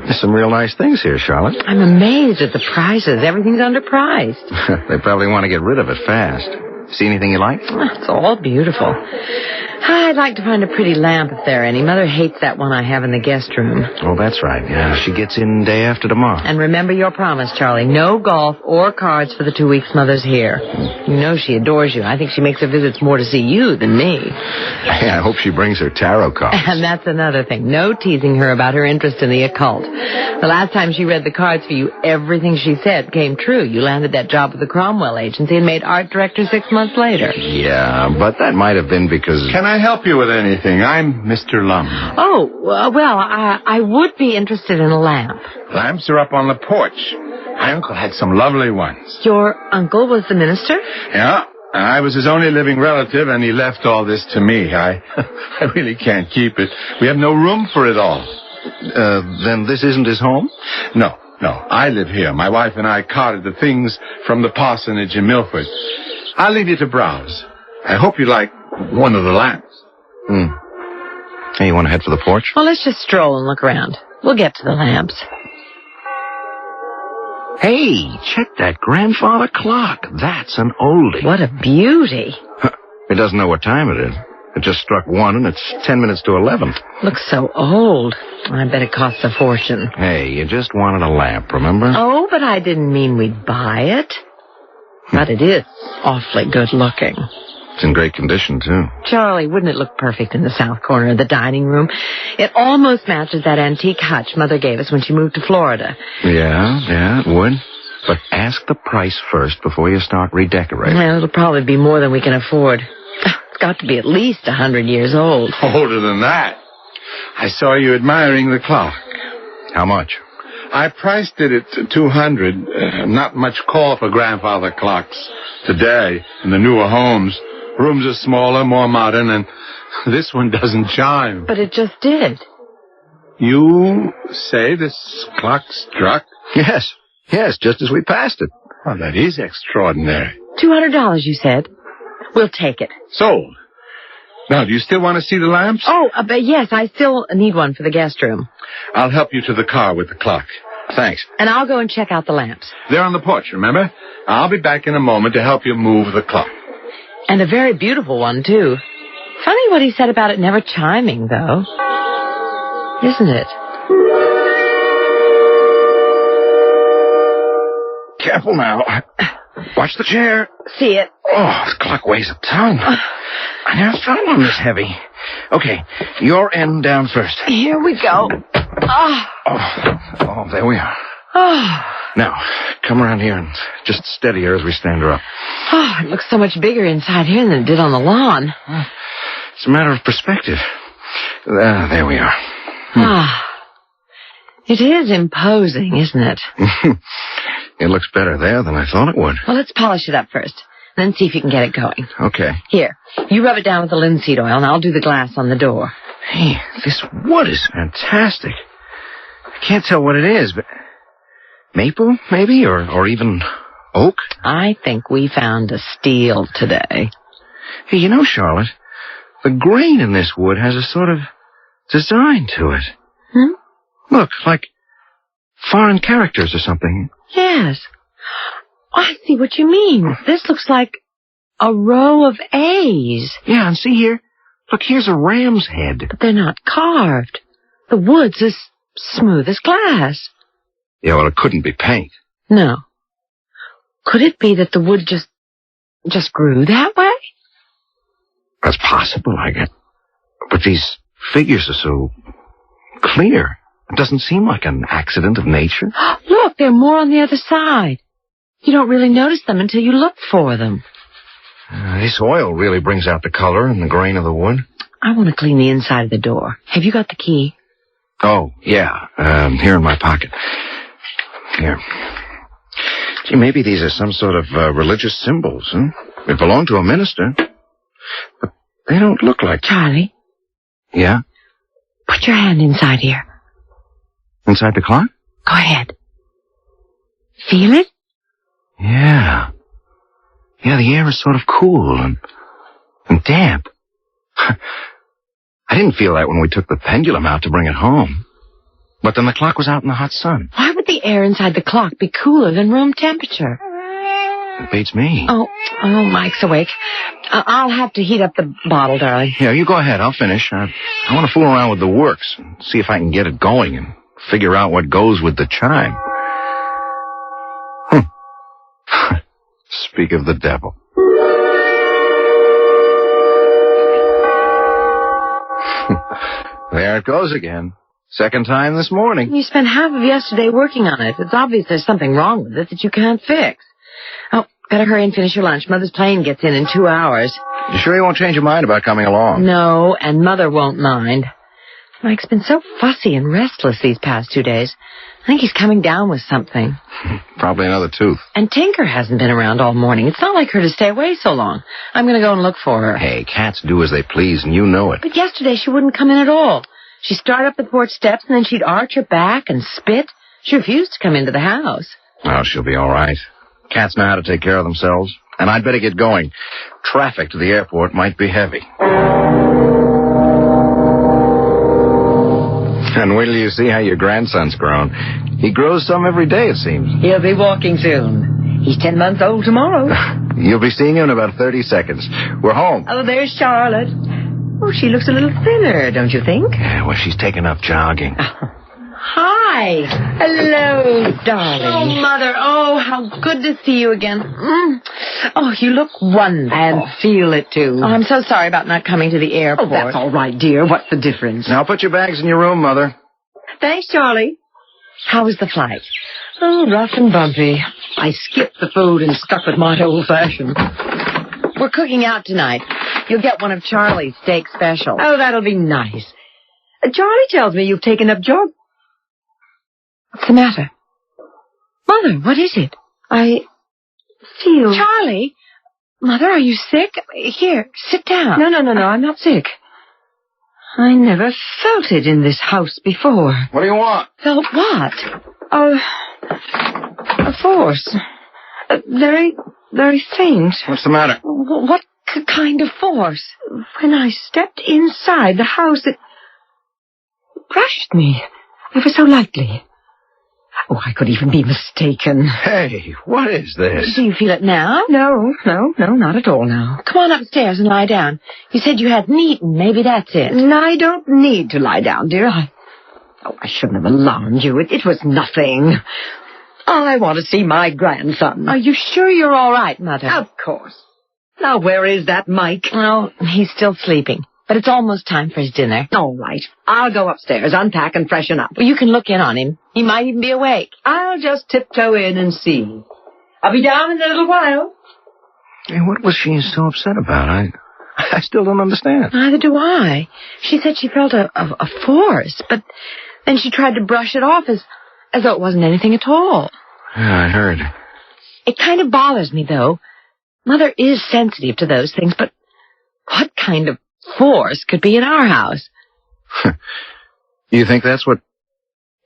There's some real nice things here, Charlotte. I'm amazed at the prices. Everything's underpriced. They probably want to get rid of it fast. See anything you like? It's all beautiful. I'd like to find a pretty lamp if there are any. Mother hates that one I have in the guest room. Oh, that's right. Yeah, she gets in day after tomorrow. And remember your promise, Charlie. No golf or cards for the 2 weeks Mother's here. You know she adores you. I think she makes her visits more to see you than me. Hey, I hope she brings her tarot cards. And that's another thing. No teasing her about her interest in the occult. The last time she read the cards for you, everything she said came true. You landed that job with the Cromwell Agency and made art director 6 months later. Yeah, but that might have been because... Can I help you with anything? I'm Mr. Lum. Oh, well, I would be interested in a lamp. Lamps are up on the porch. My uncle had some lovely ones. Your uncle was the minister? Yeah, I was his only living relative, and he left all this to me. I really can't keep it. We have no room for it all. Then this isn't his home? No. I live here. My wife and I carted the things from the parsonage in Milford. I'll leave you to browse. I hope you like one of the lamps. Hey, you want to head for the porch? Well, let's just stroll and look around. We'll get to the lamps. Hey, check that grandfather clock. That's an oldie. What a beauty. It doesn't know what time it is. It just struck 1, and it's 10 minutes to 11. Looks so old. I bet it costs a fortune. Hey, you just wanted a lamp, remember? Oh, but I didn't mean we'd buy it. But it is awfully good looking. It's in great condition, too. Charlie, wouldn't it look perfect in the south corner of the dining room? It almost matches that antique hutch Mother gave us when she moved to Florida. Yeah, it would. But ask the price first before you start redecorating. Well, it'll probably be more than we can afford. It's got to be at least 100 years old. Older than that. I saw you admiring the clock. How much? I priced it at $200. Not much call for grandfather clocks today in the newer homes. Rooms are smaller, more modern, and this one doesn't chime. But it just did. You say this clock struck? Yes, just as we passed it. Oh, that is extraordinary. $200, you said. We'll take it. Sold. Now, do you still want to see the lamps? Oh, but yes, I still need one for the guest room. I'll help you to the car with the clock. Thanks. And I'll go and check out the lamps. They're on the porch, remember? I'll be back in a moment to help you move the clock. And a very beautiful one, too. Funny what he said about it never chiming, though. Isn't it? Careful now. Watch the chair. See it. Oh, the clock weighs a ton. I never found one this heavy. Okay, your end down first. Here we go. Oh, there we are. Oh. Now, come around here and just steady her as we stand her up. Oh, it looks so much bigger inside here than it did on the lawn. It's a matter of perspective. There we are. It is imposing, isn't it? It looks better there than I thought it would. Well, let's polish it up first, then see if you can get it going. Okay. Here, you rub it down with the linseed oil, and I'll do the glass on the door. Hey, this wood is fantastic. I can't tell what it is, but maple, maybe, or even oak? I think we found a steal today. Hey, you know, Charlotte, the grain in this wood has a sort of design to it. Look, like foreign characters or something. Yes. I see what you mean. This looks like a row of A's. Yeah, and see here. Look, here's a ram's head. But they're not carved. The wood's as smooth as glass. Yeah, well, it couldn't be paint. No. Could it be that the wood just grew that way? That's possible, I guess. But these figures are so clear. It doesn't seem like an accident of nature. Look, there are more on the other side. You don't really notice them until you look for them. This oil really brings out the color and the grain of the wood. I want to clean the inside of the door. Have you got the key? Oh, yeah. Here in my pocket. Here. Gee, maybe these are some sort of religious symbols, huh? They belong to a minister. But they don't look like... Charlie? Yeah? Put your hand inside here. Inside the clock? Go ahead. Feel it? Yeah. Yeah, the air is sort of cool and damp. I didn't feel that when we took the pendulum out to bring it home. But then the clock was out in the hot sun. Why would the air inside the clock be cooler than room temperature? It beats me. Oh, Mike's awake. I'll have to heat up the bottle, darling. Yeah, you go ahead. I'll finish. I want to fool around with the works and see if I can get it going and figure out what goes with the chime. Speak of the devil. There it goes again. Second time this morning. You spent half of yesterday working on it. It's obvious there's something wrong with it that you can't fix. Oh, gotta hurry and finish your lunch. Mother's plane gets in 2 hours. You sure you won't change your mind about coming along? No, and Mother won't mind. Mike's been so fussy and restless these past 2 days. I think he's coming down with something. Probably another tooth. And Tinker hasn't been around all morning. It's not like her to stay away so long. I'm going to go and look for her. Hey, cats do as they please, and you know it. But yesterday she wouldn't come in at all. She'd start up the porch steps, and then she'd arch her back and spit. She refused to come into the house. Oh, she'll be all right. Cats know how to take care of themselves. And I'd better get going. Traffic to the airport might be heavy. And wait till you see how your grandson's grown. He grows some every day, it seems. He'll be walking soon. He's 10 months old tomorrow. You'll be seeing him in about 30 seconds. We're home. Oh, there's Charlotte. Oh, she looks a little thinner, don't you think? Yeah, well, she's taken up jogging. Hi. Hello, darling. Oh, Mother. Oh, how good to see you again. Oh, you look wonderful. And feel it, too. Oh, I'm so sorry about not coming to the airport. Oh, that's all right, dear. What's the difference? Now put your bags in your room, Mother. Thanks, Charlie. How was the flight? Oh, rough and bumpy. I skipped the food and stuck with my old-fashioned. We're cooking out tonight. You'll get one of Charlie's steak specials. Oh, that'll be nice. Charlie tells me you've taken up jog... What's the matter? Mother, what is it? I feel... Charlie? Mother, are you sick? Here, sit down. No, I'm not sick. I never felt it in this house before. What do you want? Felt what? A force. Very, very faint. What's the matter? What kind of force? When I stepped inside the house, it brushed me ever so lightly. Oh, I could even be mistaken. Hey, what is this? Do you feel it now? No, not at all now. Come on upstairs and lie down. You said you hadn't eaten. Maybe that's it. I don't need to lie down, dear. I shouldn't have alarmed you. It was nothing. I want to see my grandson. Are you sure you're all right, Mother? Of course. Now, where is that Mike? Oh, he's still sleeping. But it's almost time for his dinner. All right. I'll go upstairs, unpack, and freshen up. Well, you can look in on him. He might even be awake. I'll just tiptoe in and see. I'll be down in a little while. Hey, what was she so upset about? I still don't understand. Neither do I. She said she felt a force, but then she tried to brush it off as though it wasn't anything at all. Yeah, I heard. It kind of bothers me, though. Mother is sensitive to those things, but what kind of force could be in our house? You think that's what's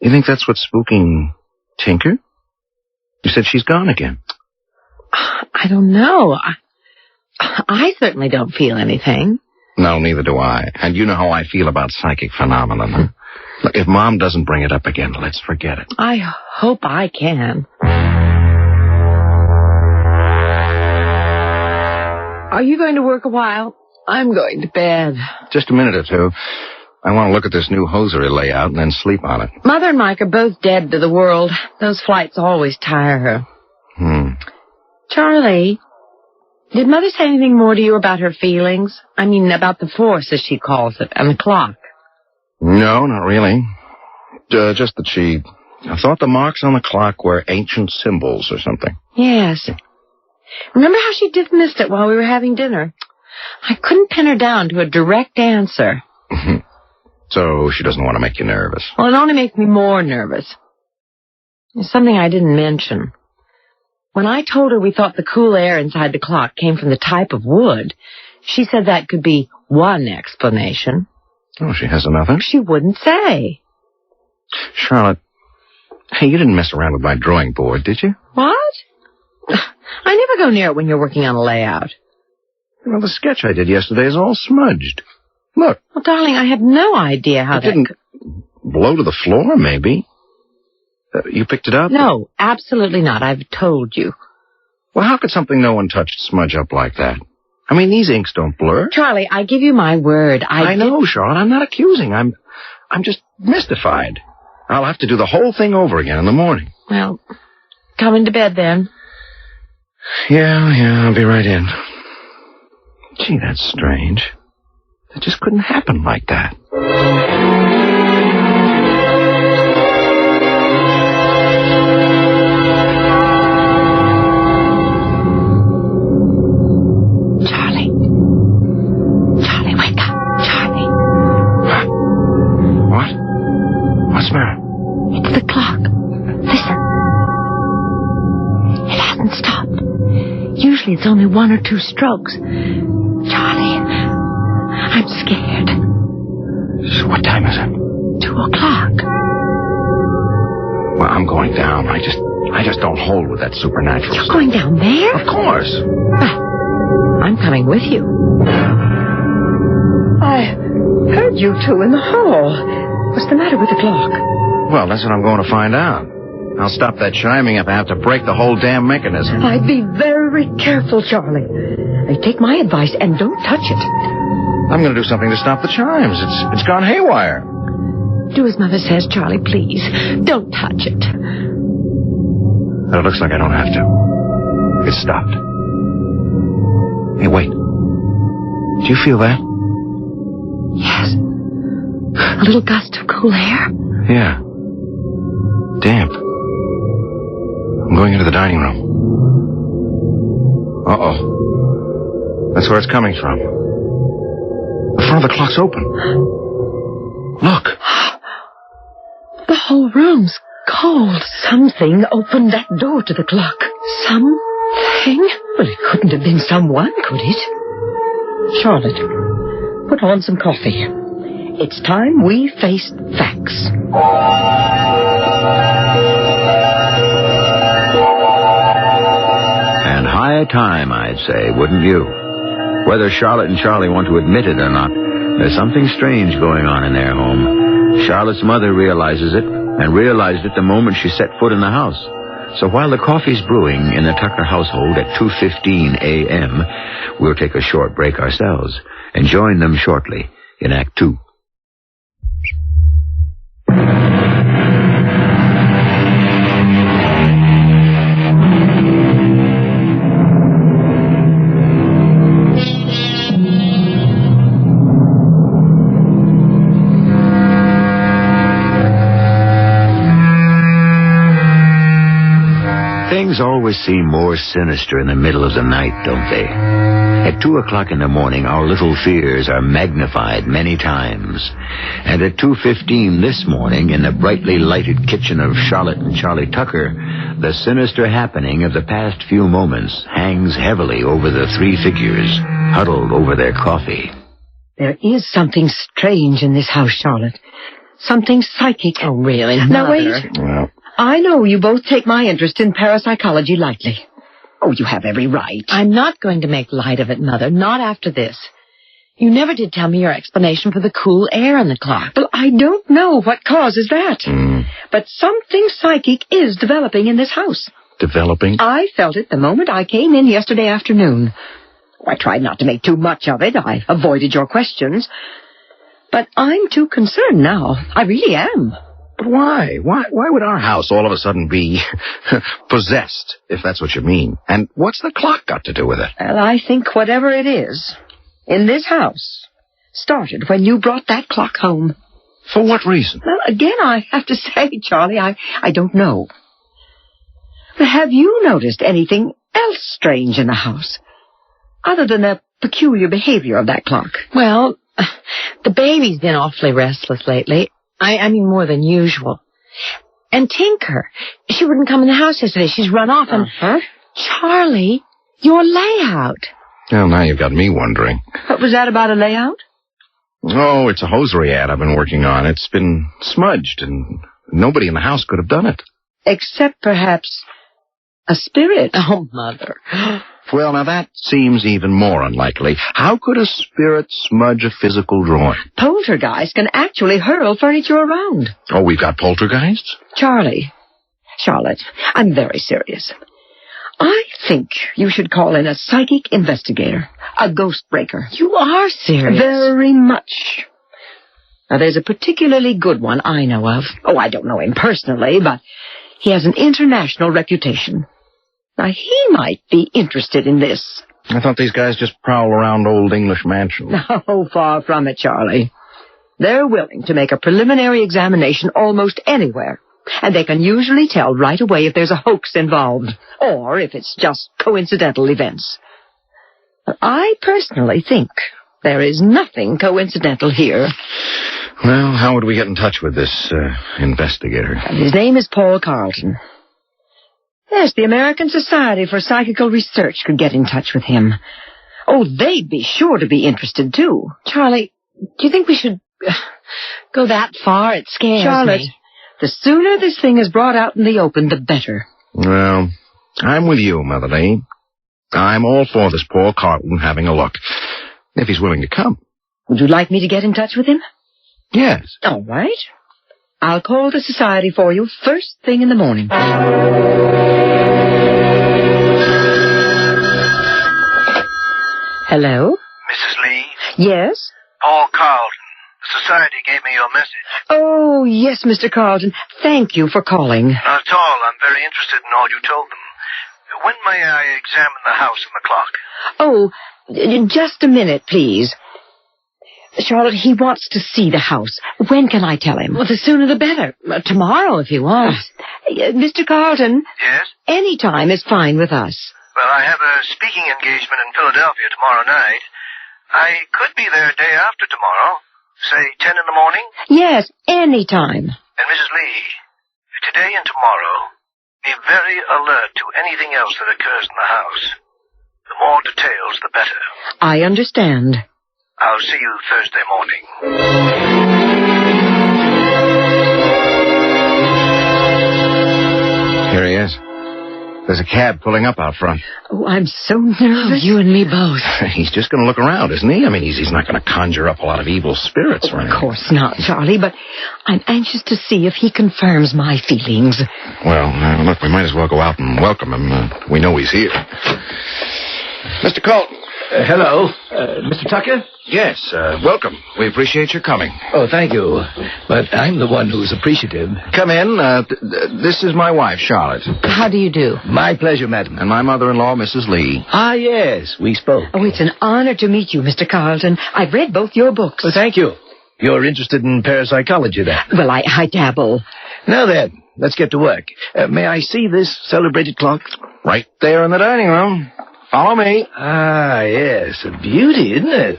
spooking Tinker? You said she's gone again. I don't know. I certainly don't feel anything. No, neither do I. And you know how I feel about psychic phenomenon. Look, if Mom doesn't bring it up again, let's forget it. I hope I can. Are you going to work a while? I'm going to bed. Just a minute or two. I want to look at this new hosiery layout and then sleep on it. Mother and Mike are both dead to the world. Those flights always tire her. Charlie, did Mother say anything more to you about her feelings? I mean, about the force, as she calls it, and the clock. No, not really. Just that she thought the marks on the clock were ancient symbols or something. Yes. Remember how she dismissed it while we were having dinner? I couldn't pin her down to a direct answer. So she doesn't want to make you nervous. Well, it only makes me more nervous. There's something I didn't mention. When I told her we thought the cool air inside the clock came from the type of wood, she said that could be one explanation. Oh, she has another? She wouldn't say. Charlotte, hey, you didn't mess around with my drawing board, did you? What? I never go near it when you're working on a layout. Well, the sketch I did yesterday is all smudged. Look. Well, darling, I have no idea how it didn't blow to the floor, maybe. You picked it up? No, absolutely not. I've told you. Well, how could something no one touched smudge up like that? I mean, these inks don't blur. Charlie, I give you my word. I know, Charlotte. I'm not accusing. I'm just mystified. I'll have to do the whole thing over again in the morning. Well, come into bed then. Yeah, I'll be right in. Gee, that's strange. It just couldn't happen like that. Charlie, wake up. Charlie. What? What's the matter? It's the clock. Listen. It hasn't stopped. Usually it's only 1 or 2 strokes. Charlie, I'm scared. So what time is it? 2 o'clock. Well, I'm going down. I I just don't hold with that supernatural You're stuff. going down there? Of course. I'm coming with you. I heard you two in the hall. What's the matter with the clock? Well, that's what I'm going to find out. I'll stop that chiming if I have to break the whole damn mechanism. I'd be very careful, Charlie. Hey, take my advice and don't touch it. I'm going to do something to stop the chimes. It's gone haywire. Do as Mother says, Charlie, please. Don't touch it. But it looks like I don't have to. It's stopped. Hey, wait. Do you feel that? Yes. A little gust of cool air. Yeah. Damp. I'm going into the dining room. Uh-oh. That's where it's coming from. The front of the clock's open. Look. The whole room's cold. Something opened that door to the clock. Something? Well, it couldn't have been someone, could it? Charlotte, put on some coffee. It's time we faced facts. And high time, I'd say, wouldn't you? Whether Charlotte and Charlie want to admit it or not, there's something strange going on in their home. Charlotte's mother realizes it, and realized it the moment she set foot in the house. So while the coffee's brewing in the Tucker household at 2:15 a.m., we'll take a short break ourselves and join them shortly in Act 2. Things always seem more sinister in the middle of the night, don't they? At 2 o'clock in the morning, our little fears are magnified many times. And at 2:15 this morning, in the brightly lighted kitchen of Charlotte and Charlie Tucker, the sinister happening of the past few moments hangs heavily over the three figures, huddled over their coffee. There is something strange in this house, Charlotte. Something psychic. Oh, really? Now, wait. Well, I know you both take my interest in parapsychology lightly. Oh, you have every right. I'm not going to make light of it, Mother. Not after this. You never did tell me your explanation for the cool air in the clock. Well, I don't know what causes that. But something psychic is developing in this house. Developing? I felt it the moment I came in yesterday afternoon. I tried not to make too much of it. I avoided your questions. But I'm too concerned now. I really am. But why? Why would our house all of a sudden be possessed, if that's what you mean? And what's the clock got to do with it? Well, I think whatever it is in this house started when you brought that clock home. For what reason? Well, again, I have to say, Charlie, I don't know. But have you noticed anything else strange in the house, other than the peculiar behavior of that clock? Well, the baby's been awfully restless lately. I mean, more than usual. And Tinker, she wouldn't come in the house yesterday. She's run off. And Charlie, your layout. Well, now you've got me wondering. What was that about a layout? Oh, it's a hosiery ad I've been working on. It's been smudged, and nobody in the house could have done it. Except perhaps a spirit. Oh, Mother. Well, now that seems even more unlikely. How could a spirit smudge a physical drawing? Poltergeist can actually hurl furniture around. Oh, we've got poltergeists? Charlotte, I'm very serious. I think you should call in a psychic investigator, a ghost breaker. You are serious? Very much. Now, there's a particularly good one I know of. Oh, I don't know him personally, but he has an international reputation. Now, he might be interested in this. I thought these guys just prowl around old English mansions. No, far from it, Charlie. They're willing to make a preliminary examination almost anywhere, and they can usually tell right away if there's a hoax involved, or if it's just coincidental events. But I personally think there is nothing coincidental here. Well, how would we get in touch with this investigator? His name is Paul Carlton. Yes, the American Society for Psychical Research could get in touch with him. Oh, they'd be sure to be interested, too. Charlie, do you think we should go that far? It scares Charlotte, me. the sooner this thing is brought out in the open, the better. Well, I'm with you, Mother Lee. I'm all for this poor Carlton having a look, if he's willing to come. Would you like me to get in touch with him? Yes. All right. I'll call the society for you first thing in the morning. Hello? Mrs. Lee? Yes? Paul Carlton. The society gave me your message. Oh, yes, Mr. Carlton. Thank you for calling. Not at all. I'm very interested in all you told them. When may I examine the house and the clock? Oh, just a minute, please. Charlotte, he wants to see the house. When can I tell him? Well, the sooner the better. Tomorrow, if he wants. Mr. Carlton? Yes? Any time is fine with us. Well, I have a speaking engagement in Philadelphia tomorrow night. I could be there day after tomorrow. Say 10 in the morning? Yes, any time. And Mrs. Lee, today and tomorrow, be very alert to anything else that occurs in the house. The more details, the better. I understand. I'll see you Thursday morning. Here he is. There's a cab pulling up out front. Oh, I'm so nervous. You and me both. He's just going to look around, isn't he? I mean, he's not going to conjure up a lot of evil spirits or anything. Of course not, Charlie, but I'm anxious to see if he confirms my feelings. Well, look, we might as well go out and welcome him. We know he's here. Mr. Colton. Hello. Mr. Tucker? Yes, welcome. We appreciate your coming. Oh, thank you. But I'm the one who's appreciative. Come in. This is my wife, Charlotte. How do you do? My pleasure, madam. And my mother-in-law, Mrs. Lee. Ah, yes, we spoke. Oh, it's an honor to meet you, Mr. Carlton. I've read both your books. Well, thank you. You're interested in parapsychology, then? Well, I dabble. Now then, let's get to work. May I see this celebrated clock? Right there in the dining room. Follow me. Ah, yes. A beauty, isn't it?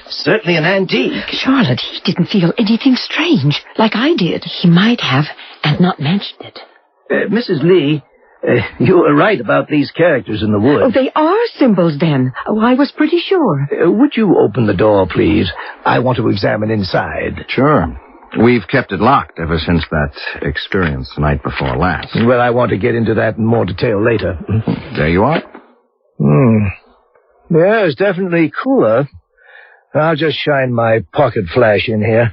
Certainly an antique. Charlotte, he didn't feel anything strange, like I did. He might have, and not mentioned it. Mrs. Lee, you were right about these characters in the wood. Oh, they are symbols, then. Oh, I was pretty sure. Would you open the door, please? I want to examine inside. Sure. We've kept it locked ever since that experience the night before last. Well, I want to get into that in more detail later. There you are. Yeah, it's definitely cooler. I'll just shine my pocket flash in here.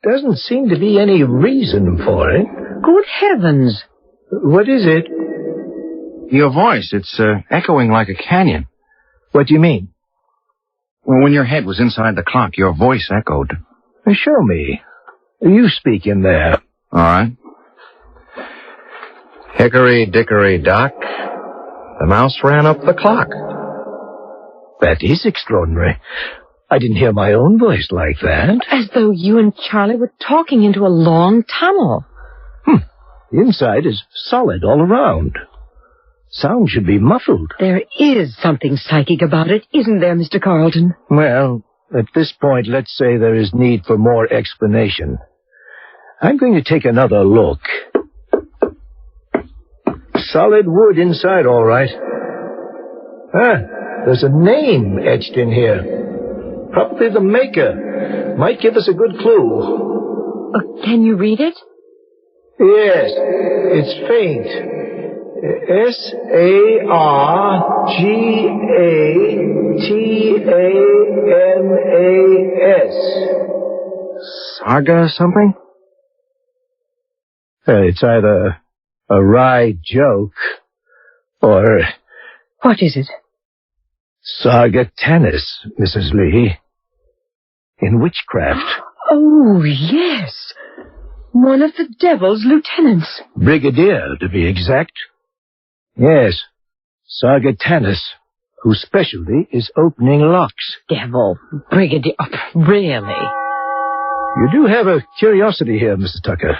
Doesn't seem to be any reason for it. Good heavens. What is it? Your voice, it's echoing like a canyon. What do you mean? Well, when your head was inside the clock, your voice echoed. Show me. You speak in there. All right. Hickory, dickory, dock. The mouse ran up the clock. That is extraordinary. I didn't hear my own voice like that. As though you and Charlie were talking into a long tunnel. The inside is solid all around. Sound should be muffled. There is something psychic about it, isn't there, Mr. Carlton? Well, at this point, let's say there is need for more explanation. I'm going to take another look. Solid wood inside, all right. There's a name etched in here. Probably the maker. Might give us a good clue. Can you read it? Yes, it's faint. S-A-R-G-A-T-A-N-A-S. Saga something? It's either a wry joke or... What is it? Saga tennis, Mrs. Lee. In witchcraft. Oh, yes. One of the devil's lieutenants. Brigadier, to be exact. Yes, Sagittarius, whose specialty is opening locks. Devil. Brigadier. Oh, really? You do have a curiosity here, Mr. Tucker.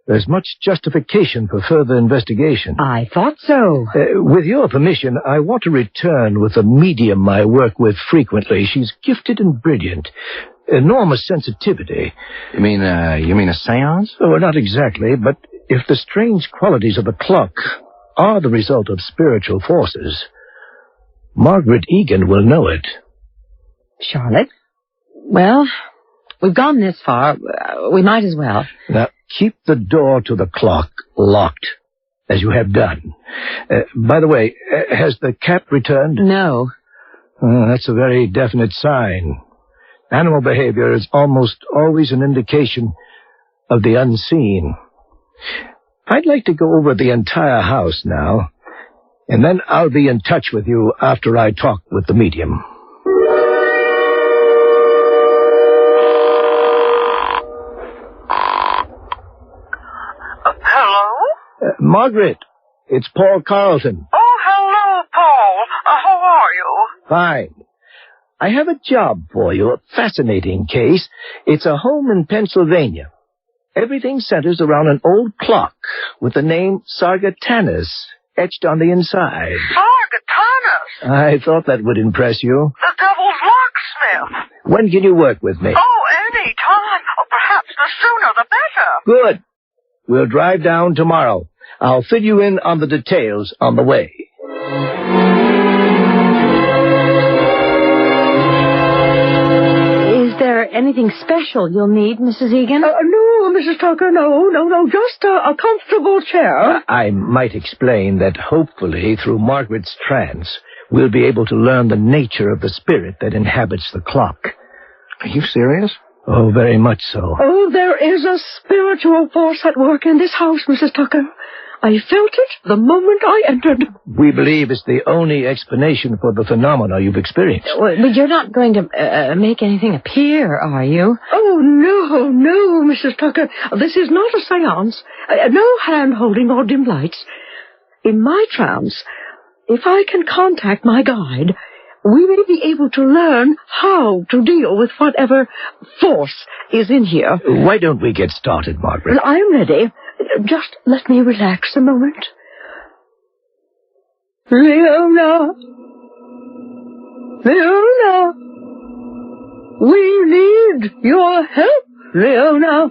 There's much justification for further investigation. I thought so. With your permission, I want to return with a medium I work with frequently. She's gifted and brilliant. Enormous sensitivity. You mean a seance? Oh, not exactly, but if the strange qualities of the clock are the result of spiritual forces, Margaret Egan will know it. Charlotte? Well, we've gone this far. We might as well. Now, keep the door to the clock locked. as you have done. By the way, has the cat returned? No. That's a very definite sign. Animal behavior is almost always an indication of the unseen. I'd like to go over the entire house now, and then I'll be in touch with you after I talk with the medium. Hello? Margaret, it's Paul Carlton. Oh, hello, Paul. How are you? Fine. I have a job for you, a fascinating case. It's a home in Pennsylvania. Everything centers around an old clock with the name Sargatanas etched on the inside. Sargatanas? I thought that would impress you. The devil's locksmith. When can you work with me? Oh, any time. Perhaps the sooner the better. Good. We'll drive down tomorrow. I'll fill you in on the details on the way. Is there anything special you'll need, Mrs. Egan? No, Mrs. Tucker, no. Just a comfortable chair. I might explain that hopefully through Margaret's trance, we'll be able to learn the nature of the spirit that inhabits the clock. Are you serious? Oh, very much so. Oh, there is a spiritual force at work in this house, Mrs. Tucker. I felt it the moment I entered. We believe it's the only explanation for the phenomena you've experienced. But you're not going to make anything appear, are you? Oh, no, Mrs. Tucker. This is not a seance. No hand-holding or dim lights. In my trance, if I can contact my guide, we may be able to learn how to deal with whatever force is in here. Why don't we get started, Margaret? Well, I'm ready. Just let me relax a moment. Leona, we need your help, Leona.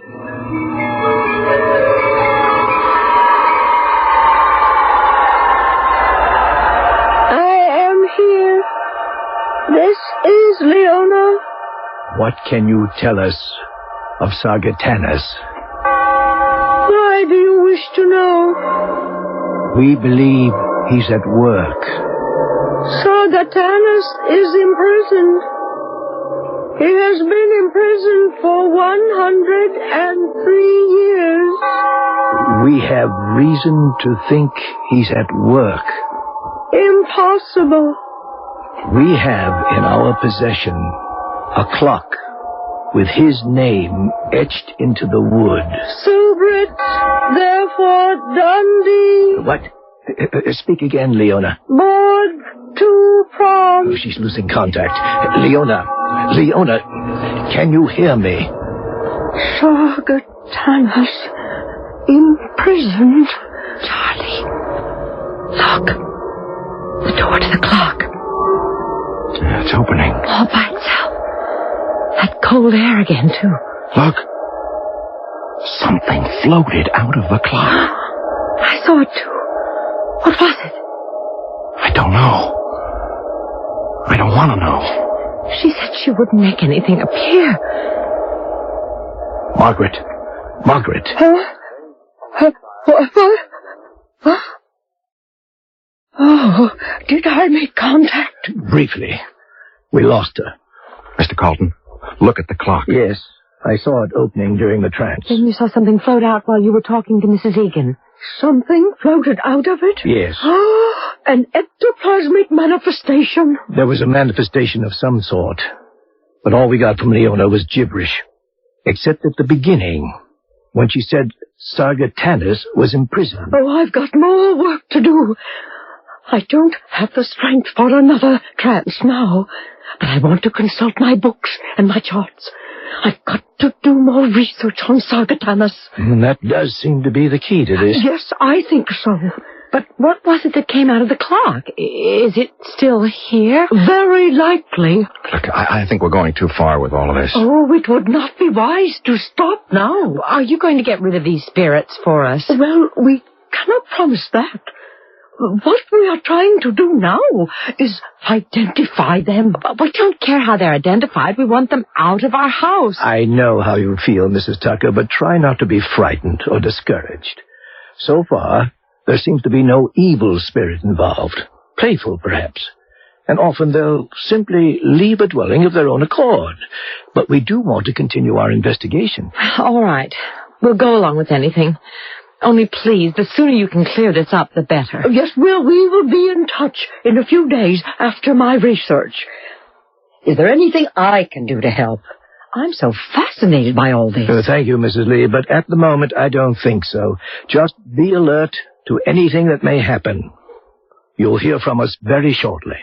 I am here. This is Leona. What can you tell us of Sargatanas? Why do you wish to know? We believe he's at work. Sargatanas is imprisoned. He has been imprisoned for 103 years. We have reason to think he's at work. Impossible. We have in our possession a clock with his name etched into the wood. Subrit, therefore Dundee. What? Speak again, Leona. Board 2 prom. Oh, she's losing contact. Leona, can you hear me? Sargatanas imprisoned. Charlie, look. The door to the clock. It's opening. All by itself. That cold air again, too. Look. Something floated out of the clock. I saw it, too. What was it? I don't know. I don't want to know. She said she wouldn't make anything appear. Margaret. What? Oh, did I make contact? Briefly. We lost her. Mr. Carlton, look at the clock. Yes, I saw it opening during the trance. Then you saw something float out while you were talking to Mrs. Egan. Something floated out of it? Yes. An ectoplasmic manifestation? There was a manifestation of some sort. But all we got from Leona was gibberish. Except at the beginning, when she said Sargatanas was imprisoned. Oh, I've got more work to do. I don't have the strength for another trance now. But I want to consult my books and my charts. I've got to do more research on Sargatanas. And that does seem to be the key to this. Yes, I think so. But what was it that came out of the clock? Is it still here? Very likely. Look, I think we're going too far with all of this. Oh, it would not be wise to stop now. Are you going to get rid of these spirits for us? Well, we cannot promise that. What we are trying to do now is identify them. But we don't care how they're identified. We want them out of our house. I know how you feel, Mrs. Tucker, but try not to be frightened or discouraged. So far, There seems to be no evil spirit involved. Playful, perhaps. And often they'll simply leave a dwelling of their own accord. But we do want to continue our investigation. All right. We'll go along with anything. Only please, the sooner you can clear this up, the better. Oh, yes, we will be in touch in a few days after my research. Is there anything I can do to help? I'm so fascinated by all this. Thank you, Mrs. Lee, but at the moment I don't think so. Just be alert to anything that may happen. You'll hear from us very shortly.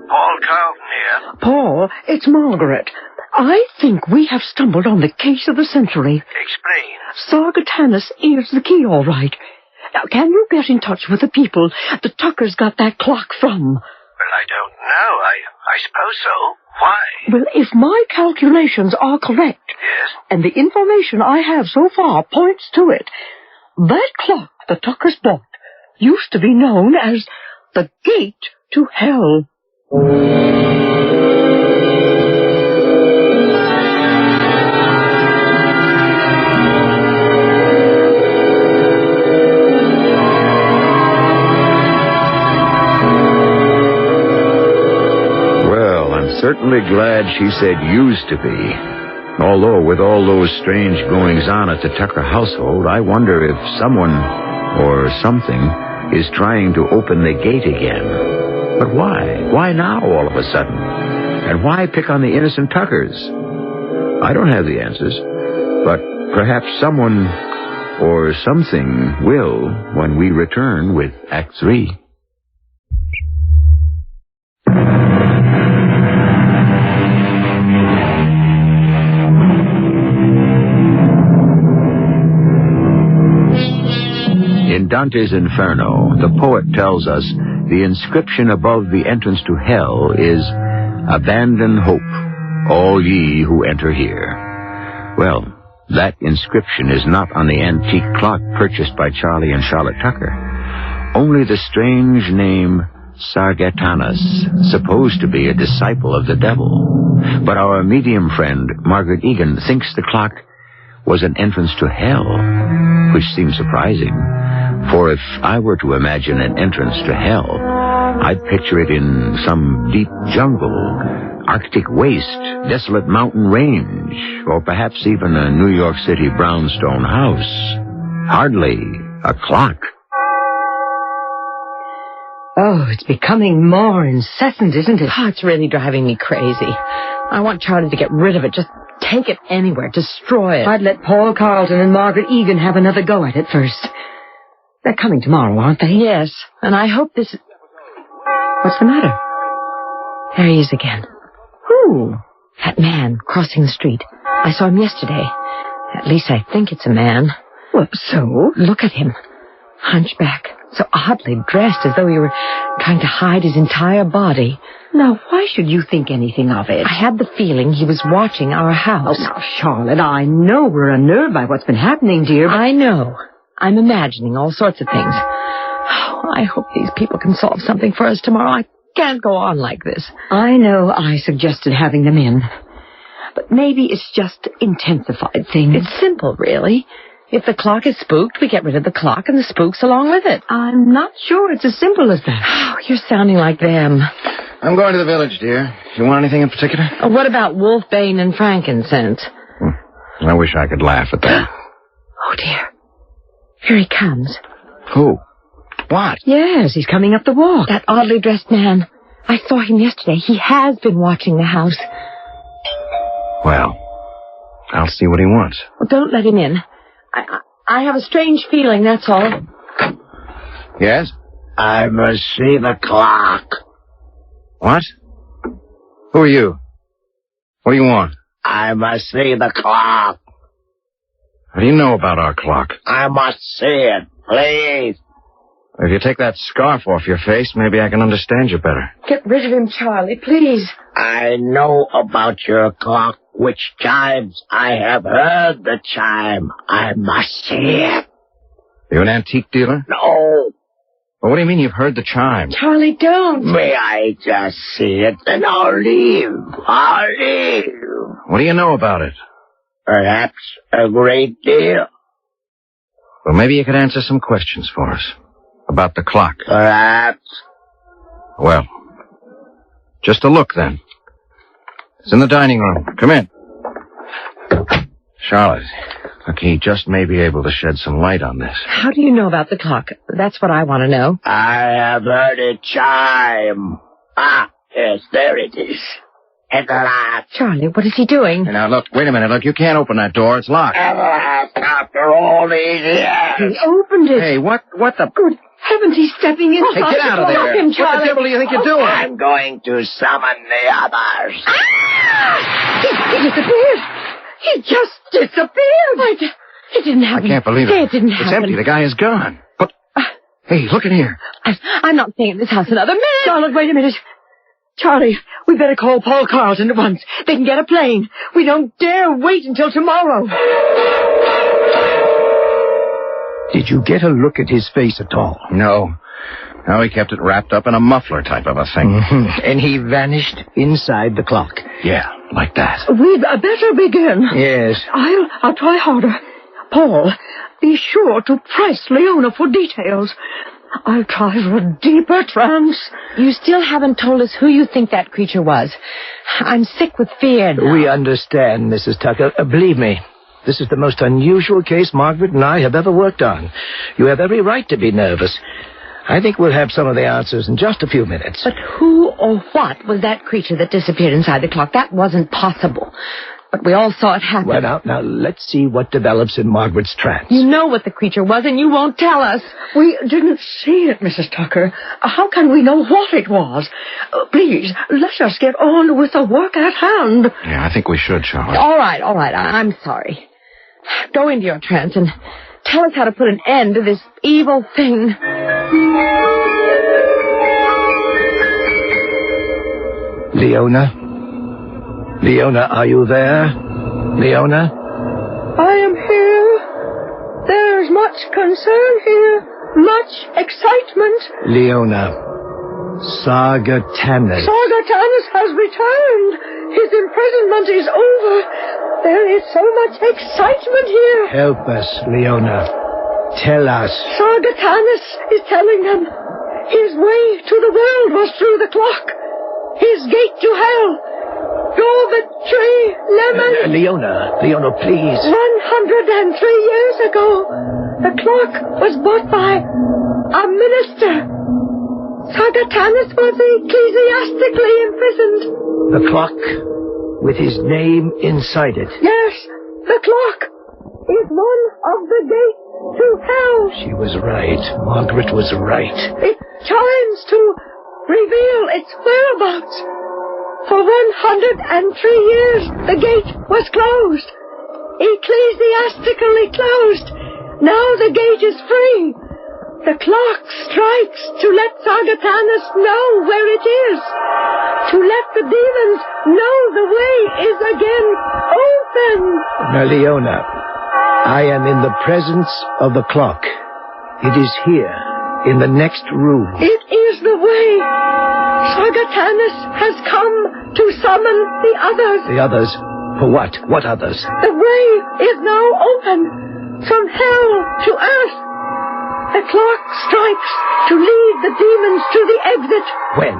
Paul Carlton here. Paul, it's Margaret. I think we have stumbled on the case of the century. Explain. Sargatanus is the key, all right. Now, can you get in touch with the people the Tuckers got that clock from? Well, I don't know. I suppose so. Why? Well, if my calculations are correct, Yes? and the information I have so far points to it, that clock the Tuckers bought used to be known as the Gate to Hell. Certainly glad she said used to be. Although, with all those strange goings-on at the Tucker household, I wonder if someone or something is trying to open the gate again. But why? Why now, all of a sudden? And why pick on the innocent Tuckers? I don't have the answers, but perhaps someone or something will when we return with Act 3. In Dante's Inferno, the poet tells us the inscription above the entrance to hell is, "Abandon hope, all ye who enter here." Well, that inscription is not on the antique clock purchased by Charlie and Charlotte Tucker. Only the strange name Sargatanus, supposed to be a disciple of the devil. But our medium friend, Margaret Egan, thinks the clock was an entrance to hell, which seems surprising. For if I were to imagine an entrance to hell, I'd picture it in some deep jungle, Arctic waste, desolate mountain range, or perhaps even a New York City brownstone house. Hardly a clock. Oh, it's becoming more incessant, isn't it? Oh, it's really driving me crazy. I want Charlie to get rid of it. Just take it anywhere. Destroy it. I'd let Paul Carlton and Margaret Egan have another go at it first. They're coming tomorrow, aren't they? Yes, and I hope this... What's the matter? There he is again. Who? That man crossing the street. I saw him yesterday. At least I think it's a man. Well, so? Look at him. Hunchback. So oddly dressed, as though he were trying to hide his entire body. Now, why should you think anything of it? I had the feeling he was watching our house. Oh, now, Charlotte, I know we're unnerved by what's been happening, dear, but... I know. I'm imagining all sorts of things. Oh, I hope these people can solve something for us tomorrow. I can't go on like this. I know I suggested having them in. But maybe it's just intensified things. It's simple, really. If the clock is spooked, we get rid of the clock and the spooks along with it. I'm not sure it's as simple as that. Oh, you're sounding like them. I'm going to the village, dear. You want anything in particular? What about wolfbane and frankincense? I wish I could laugh at that. Oh, dear. Here he comes. Who? What? Yes, he's coming up the walk. That oddly dressed man. I saw him yesterday. He has been watching the house. Well, I'll see what he wants. Well, don't let him in. I have a strange feeling, that's all. Yes? I must see the clock. What? Who are you? What do you want? I must see the clock. What do you know about our clock? I must see it, please. If you take that scarf off your face, maybe I can understand you better. Get rid of him, Charlie, please. I know about your clock, which chimes. I have heard the chime. I must see it. You an antique dealer? No. Well, what do you mean you've heard the chime? Charlie, don't. May I just see it, then I'll leave. I'll leave. What do you know about it? Perhaps a great deal. Well, maybe you could answer some questions for us. About the clock. Perhaps. Well, just a look, then. It's in the dining room. Come in. Charlotte, look, he just may be able to shed some light on this. How do you know about the clock? That's what I want to know. I have heard it chime. Ah, yes, there it is. At last. Charlie, what is he doing? Now, look, wait a minute. Look, you can't open that door. It's locked. At last, after all these years. He opened it. Hey, what the... Good heavens, he's stepping in. Hey, get out of there. Him, what the devil do you think you're doing? I'm going to summon the others. He disappeared. He just disappeared. It didn't happen. I can't believe it. It didn't happen. It's empty. The guy is gone. But, hey, look in here. I'm not staying in this house another minute. Charlotte, wait a minute. Charlie, we better call Paul Carlton at once. They can get a plane. We don't dare wait until tomorrow. Did you get a look at his face at all? No. No, he kept it wrapped up in a muffler type of a thing. Mm-hmm. And he vanished inside the clock. Yeah, like that. We'd better begin. Yes. I'll try harder. Paul, be sure to press Leona for details. I'll try for a deeper trance. You still haven't told us who you think that creature was. I'm sick with fear now. We understand, Mrs. Tucker. Believe me, this is the most unusual case Margaret and I have ever worked on. You have every right to be nervous. I think we'll have some of the answers in just a few minutes. But who or what was that creature that disappeared inside the clock? That wasn't possible. But we all saw it happen. Well, now, let's see what develops in Margaret's trance. You know what the creature was, and you won't tell us. We didn't see it, Mrs. Tucker. How can we know what it was? Please, let us get on with the work at hand. Yeah, I think we should, Charlotte. All right. I'm sorry. Go into your trance and tell us how to put an end to this evil thing. Leona? Leona, are you there? Leona? I am here. There's much concern here. Much excitement. Leona. Sagatannus. Sagatannus has returned. His imprisonment is over. There is so much excitement here. Help us, Leona. Tell us. Sagatannus is telling them his way to the world was through the clock. His gate to hell. Dormitory, Lemon. Leona, please. 103 years ago, the clock was bought by a minister. Sagatannus was ecclesiastically imprisoned. The clock with his name inside it. Yes, the clock is one of the gates to hell. She was right. Margaret was right. It chimes to reveal its whereabouts. For 103 years, the gate was closed. Ecclesiastically closed. Now the gate is free. The clock strikes to let Sagatannus know where it is. To let the demons know the way is again open. Now, Leona, I am in the presence of the clock. It is here, in the next room. It is the way. Sagatannus has come to summon the others. The others? For what? What others? The way is now open. From hell to earth. The clock strikes to lead the demons to the exit. When?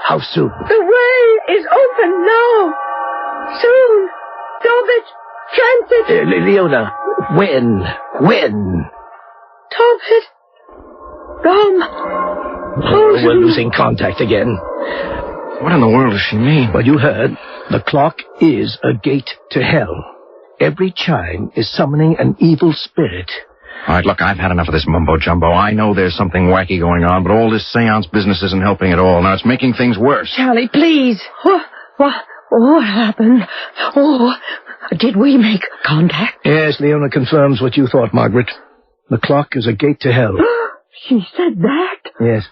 How soon? The way is open now. Soon. Tobit, transit. Leona, when? Tobit. Gum. We're losing contact again. What in the world does she mean? Well, you heard. The clock is a gate to hell. Every chime is summoning an evil spirit. All right, look, I've had enough of this mumbo-jumbo. I know there's something wacky going on, but all this seance business isn't helping at all. Now, it's making things worse. Charlie, please. What happened? Oh, did we make contact? Yes, Leona confirms what you thought, Margaret. The clock is a gate to hell. She said that? Yes.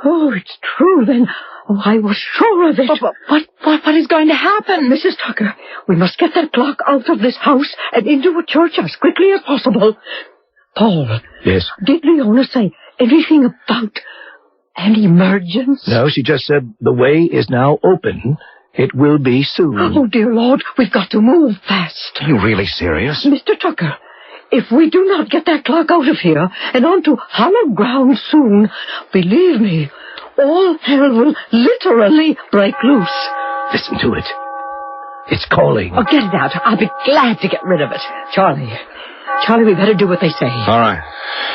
Oh, it's true then. Oh, I was sure of it. What is going to happen? Mrs. Tucker, we must get that clock out of this house and into a church as quickly as possible. Paul. Yes? Did Leona say anything about an emergence? No, she just said the way is now open. It will be soon. Oh, dear Lord, we've got to move fast. Are you really serious? Mr. Tucker, if we do not get that clock out of here and onto hollow ground soon, believe me, all hell will literally break loose. Listen to it. It's calling. Oh, get it out. I'll be glad to get rid of it. Charlie, we better do what they say. All right.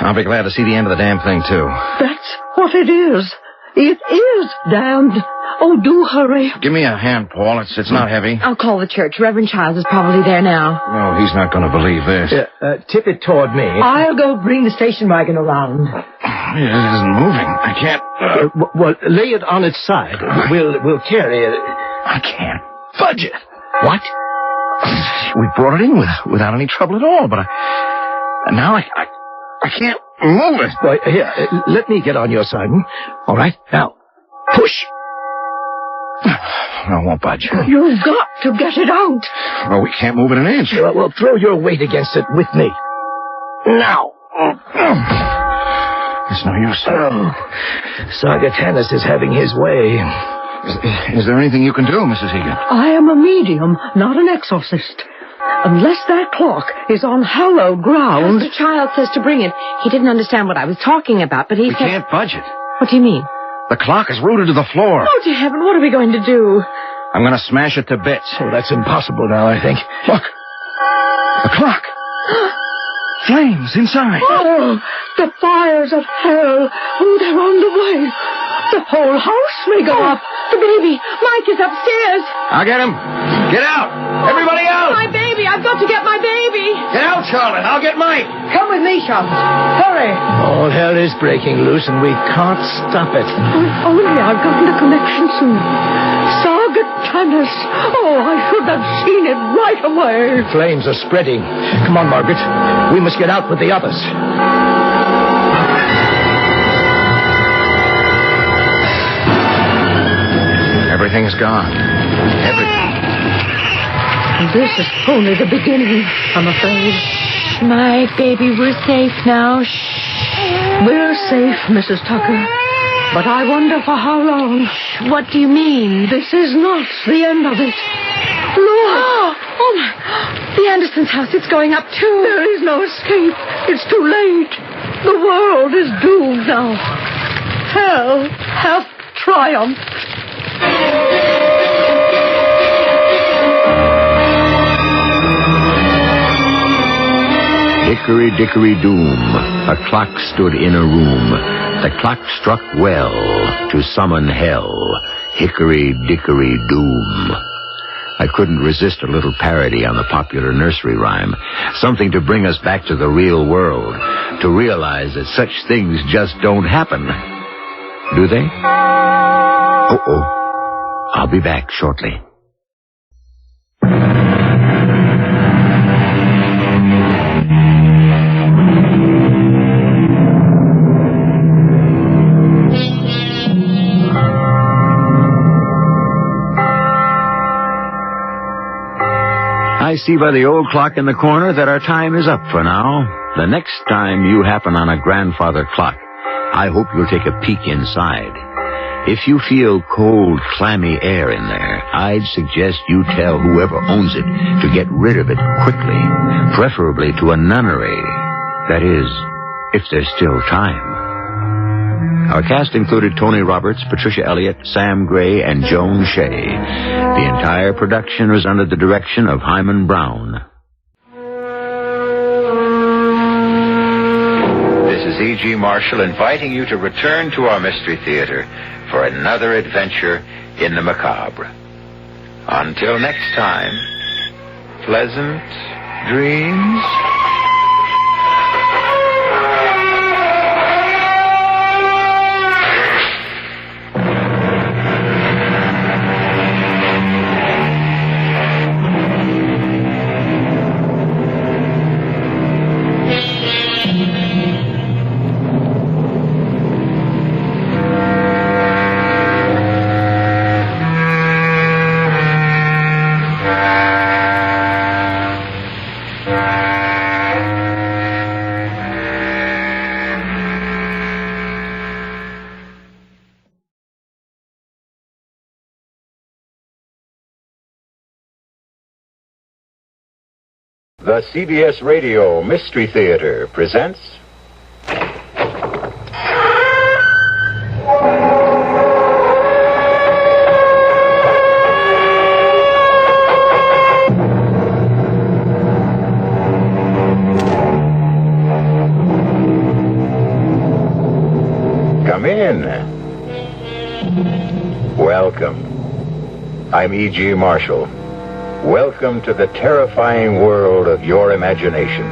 I'll be glad to see the end of the damn thing, too. That's what it is. It is damned. Oh, do hurry. Give me a hand, Paul. It's not heavy. I'll call the church. Reverend Childs is probably there now. No, he's not going to believe this. Tip it toward me. I'll go bring the station wagon around. It isn't moving. I can't... well, lay it on its side. We'll carry it. I can't budge it. What? We brought it in without any trouble at all, but now I can't move it. Boy, here, let me get on your side. All right, now, push. No, it won't budge. You've got to get it out. Well, we can't move it an inch. Well, throw your weight against it with me. Now. It's no use. Sagatannus is having his way. Is there anything you can do, Mrs. Egan? I am a medium, not an exorcist. Unless that clock is on hallowed ground... Mr. Child says to bring it. He didn't understand what I was talking about, but he We can't budge it. What do you mean? The clock is rooted to the floor. Oh, to heaven, what are we going to do? I'm going to smash it to bits. Oh, that's impossible now, I think. Look. The clock. Flames inside. Oh, the fires of hell. Oh, they're on the way. The whole house may go up. The baby. Mike is upstairs. I'll get him. Get out. Everybody out. My baby. I've got to get my baby. Get out, Charlotte. I'll get Mike. Come with me, Charlotte. Hurry. All hell is breaking loose, and we can't stop it. If only I've gotten a connection soon. Sagatannus. Oh, I should have seen it right away. Flames are spreading. Come on, Margaret. We must get out with the others. Everything's gone. Everything. This is only the beginning, I'm afraid. My baby, we're safe now. Shh. We're safe, Mrs. Tucker. But I wonder for how long. What do you mean? This is not the end of it. Look! Oh, my. The Andersons' house, it's going up, too. There is no escape. It's too late. The world is doomed now. Hell hath triumphed. Hickory, dickory, doom. A clock stood in a room. The clock struck well to summon hell. Hickory, dickory, doom. I couldn't resist a little parody on the popular nursery rhyme. Something to bring us back to the real world. To realize that such things just don't happen. Do they? Uh-oh. I'll be back shortly. I see by the old clock in the corner that our time is up for now. The next time you happen on a grandfather clock, I hope you'll take a peek inside. If you feel cold, clammy air in there, I'd suggest you tell whoever owns it to get rid of it quickly, preferably to a nunnery. That is, if there's still time. Our cast included Tony Roberts, Patricia Elliott, Sam Gray, and Joan Shea. The entire production was under the direction of Hyman Brown. This is E.G. Marshall inviting you to return to our Mystery Theater for another adventure in the macabre. Until next time, pleasant dreams. The CBS Radio Mystery Theater presents... Come in. Welcome. I'm E.G. Marshall. Welcome to the terrifying world of your imagination.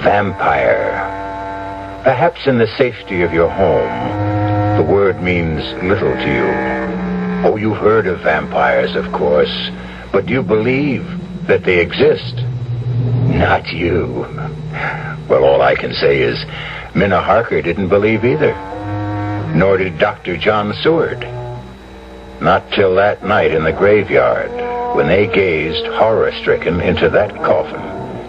Vampire. Perhaps in the safety of your home, the word means little to you. Oh, you've heard of vampires, of course, but do you believe that they exist? Not you. Well, all I can say is Minna Harker didn't believe either. Nor did Dr. John Seward. Not till that night in the graveyard, when they gazed horror-stricken into that coffin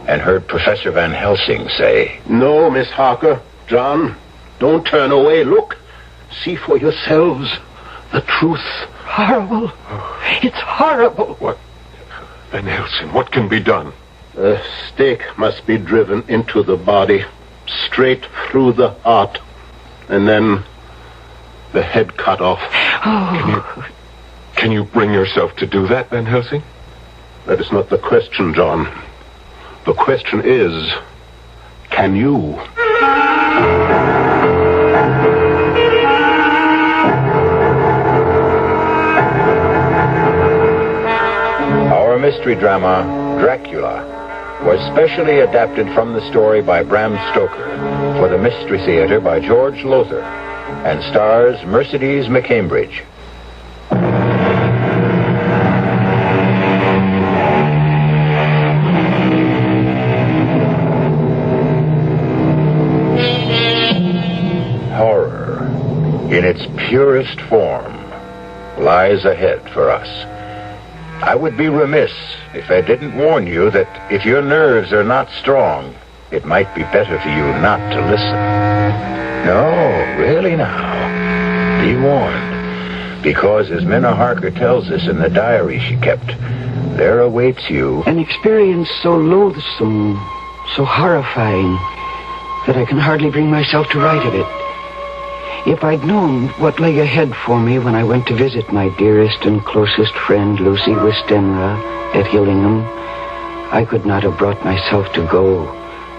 and heard Professor Van Helsing say, "No, Miss Harker. John, don't turn away. Look. See for yourselves the truth." Horrible. It's horrible. What? Van Helsing, what can be done? A stake must be driven into the body, straight through the heart, and then the head cut off. Oh. Can you bring yourself to do that, Van Helsing? That is not the question, John. The question is, can you? Our mystery drama, Dracula, was specially adapted from the story by Bram Stoker for the Mystery Theater by George Lothar and stars Mercedes McCambridge. Horror, in its purest form, lies ahead for us. I would be remiss if I didn't warn you that if your nerves are not strong, it might be better for you not to listen. No, really now. Be warned. Because as Minna Harker tells us in the diary she kept, there awaits you an experience so loathsome, so horrifying, that I can hardly bring myself to write of it. If I'd known what lay ahead for me when I went to visit my dearest and closest friend, Lucy Westenra, at Hillingham, I could not have brought myself to go,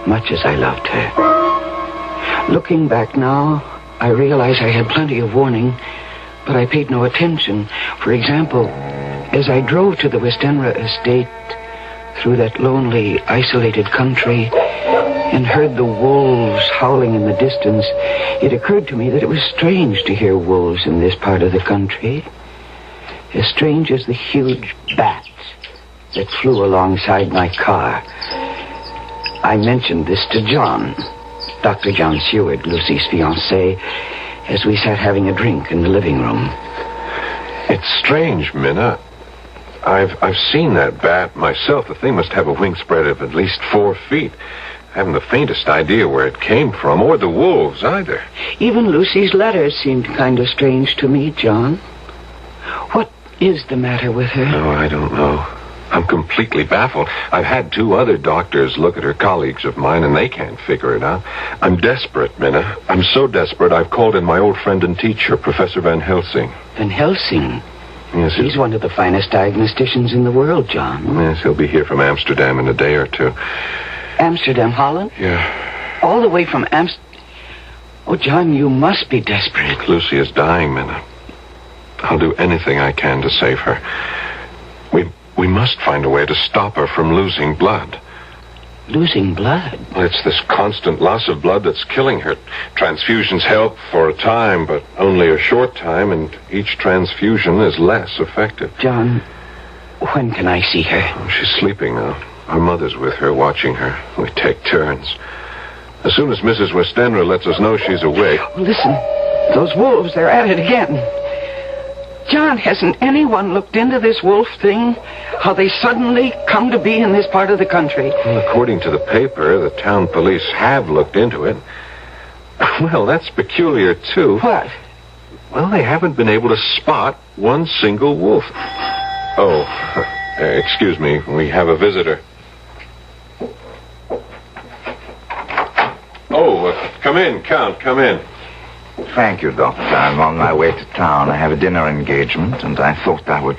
much as I loved her. Looking back now, I realize I had plenty of warning, but I paid no attention. For example, as I drove to the Westenra estate through that lonely, isolated country and heard the wolves howling in the distance, it occurred to me that it was strange to hear wolves in this part of the country. As strange as the huge bats that flew alongside my car. I mentioned this to John, Dr. John Seward, Lucy's fiancé, as we sat having a drink in the living room. It's strange, Minna. I've seen that bat myself. The thing must have a wingspread of at least 4 feet. I haven't the faintest idea where it came from, or the wolves either. Even Lucy's letters seemed kind of strange to me, John. What is the matter with her? Oh, I don't know. I'm completely baffled. I've had 2 other doctors look at her, colleagues of mine, and they can't figure it out. I'm desperate, Minna. I'm so desperate I've called in my old friend and teacher, Professor Van Helsing. Van Helsing? Yes, he's one of the finest diagnosticians in the world, John. Yes, he'll be here from Amsterdam in a day or 2. Amsterdam, Holland? Yeah. All the way from Oh, John, you must be desperate. Lucy is dying, Minna. I'll do anything I can to save her. We must find a way to stop her from losing blood. Losing blood? Well, it's this constant loss of blood that's killing her. Transfusions help for a time, but only a short time, and each transfusion is less effective. John, when can I see her? Oh, she's sleeping now. Our mother's with her, watching her. We take turns. As soon as Mrs. Westenra lets us know she's awake... Listen, those wolves, they're at it again. John, hasn't anyone looked into this wolf thing? How they suddenly come to be in this part of the country? Well, according to the paper, the town police have looked into it. Well, that's peculiar, too. What? Well, they haven't been able to spot one single wolf. Oh, excuse me, we have a visitor. Come in, Count, come in. Thank you, Doctor. I'm on my way to town. I have a dinner engagement, and I thought I would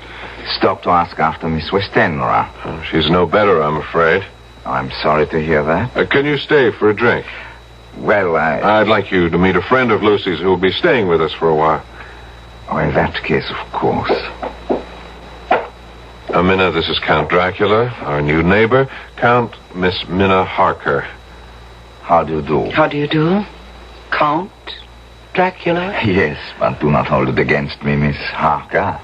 stop to ask after Miss Westenra. Oh, she's no better, I'm afraid. I'm sorry to hear that. Can you stay for a drink? Well, I'd like you to meet a friend of Lucy's who will be staying with us for a while. Oh, in that case, of course. Minna, this is Count Dracula, our new neighbor. Count Miss Minna Harker. How do you do? How do you do? Count Dracula? Yes, but do not hold it against me, Miss Harker.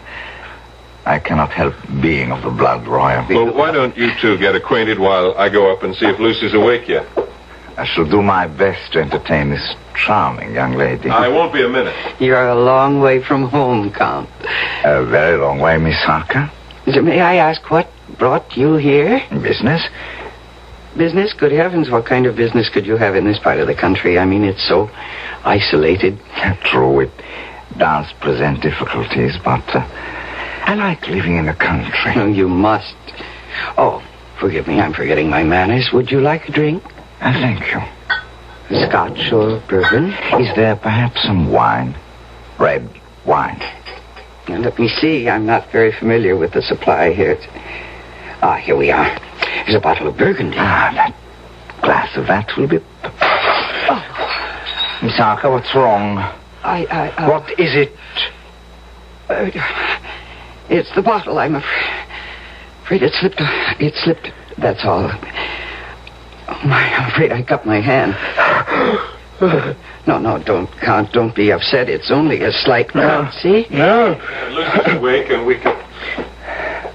I cannot help being of the blood royal. Well, why don't you two get acquainted while I go up and see if Lucy's awake yet? I shall do my best to entertain this charming young lady. I won't be a minute. You're a long way from home, Count. A very long way, Miss Harker. May I ask what brought you here? Business. Business? Good heavens, what kind of business could you have in this part of the country? I mean, it's so isolated. True, it does present difficulties, but I like living in the country. Oh, you must. Oh, forgive me, I'm forgetting my manners. Would you like a drink? Thank you. Scotch or bourbon? Is there perhaps some wine? Red wine. Now, let me see. I'm not very familiar with the supply here. Here we are. There's a bottle of Burgundy. That glass of that will be... Oh. Miss Harker, what's wrong? What is it? It's the bottle, I'm afraid it slipped. It slipped, that's all. Oh, I'm afraid I cut my hand. No, don't, Count. Don't be upset. It's only a slight cut, see? No. Lucy's awake and we can...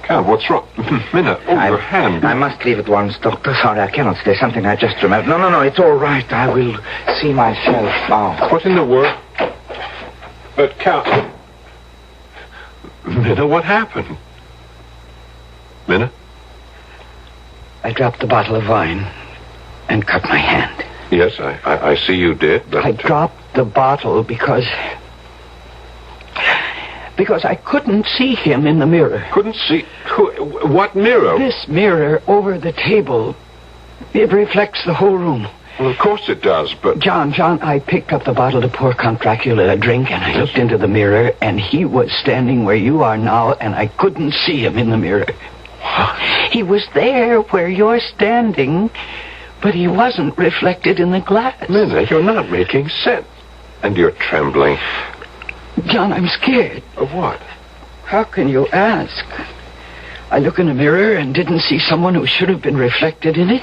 Count, what's wrong? Minna, your hand. I must leave at once, Doctor. Sorry, I cannot stay. Something I just remembered. No, it's all right. I will see myself out. What in the world? But, Count... Minna, what happened? Minna? I dropped the bottle of wine and cut my hand. Yes, I see you did, but... I dropped the bottle because I couldn't see him in the mirror. Couldn't see? What mirror? This mirror over the table. It reflects the whole room. Well, of course it does, but... John, I picked up the bottle to pour Count Dracula a drink, and I looked into the mirror, and he was standing where you are now, and I couldn't see him in the mirror. He was there where you're standing, but he wasn't reflected in the glass. Minna, you're not making sense. And you're trembling. John, I'm scared. Of what? How can you ask? I look in the mirror and didn't see someone who should have been reflected in it.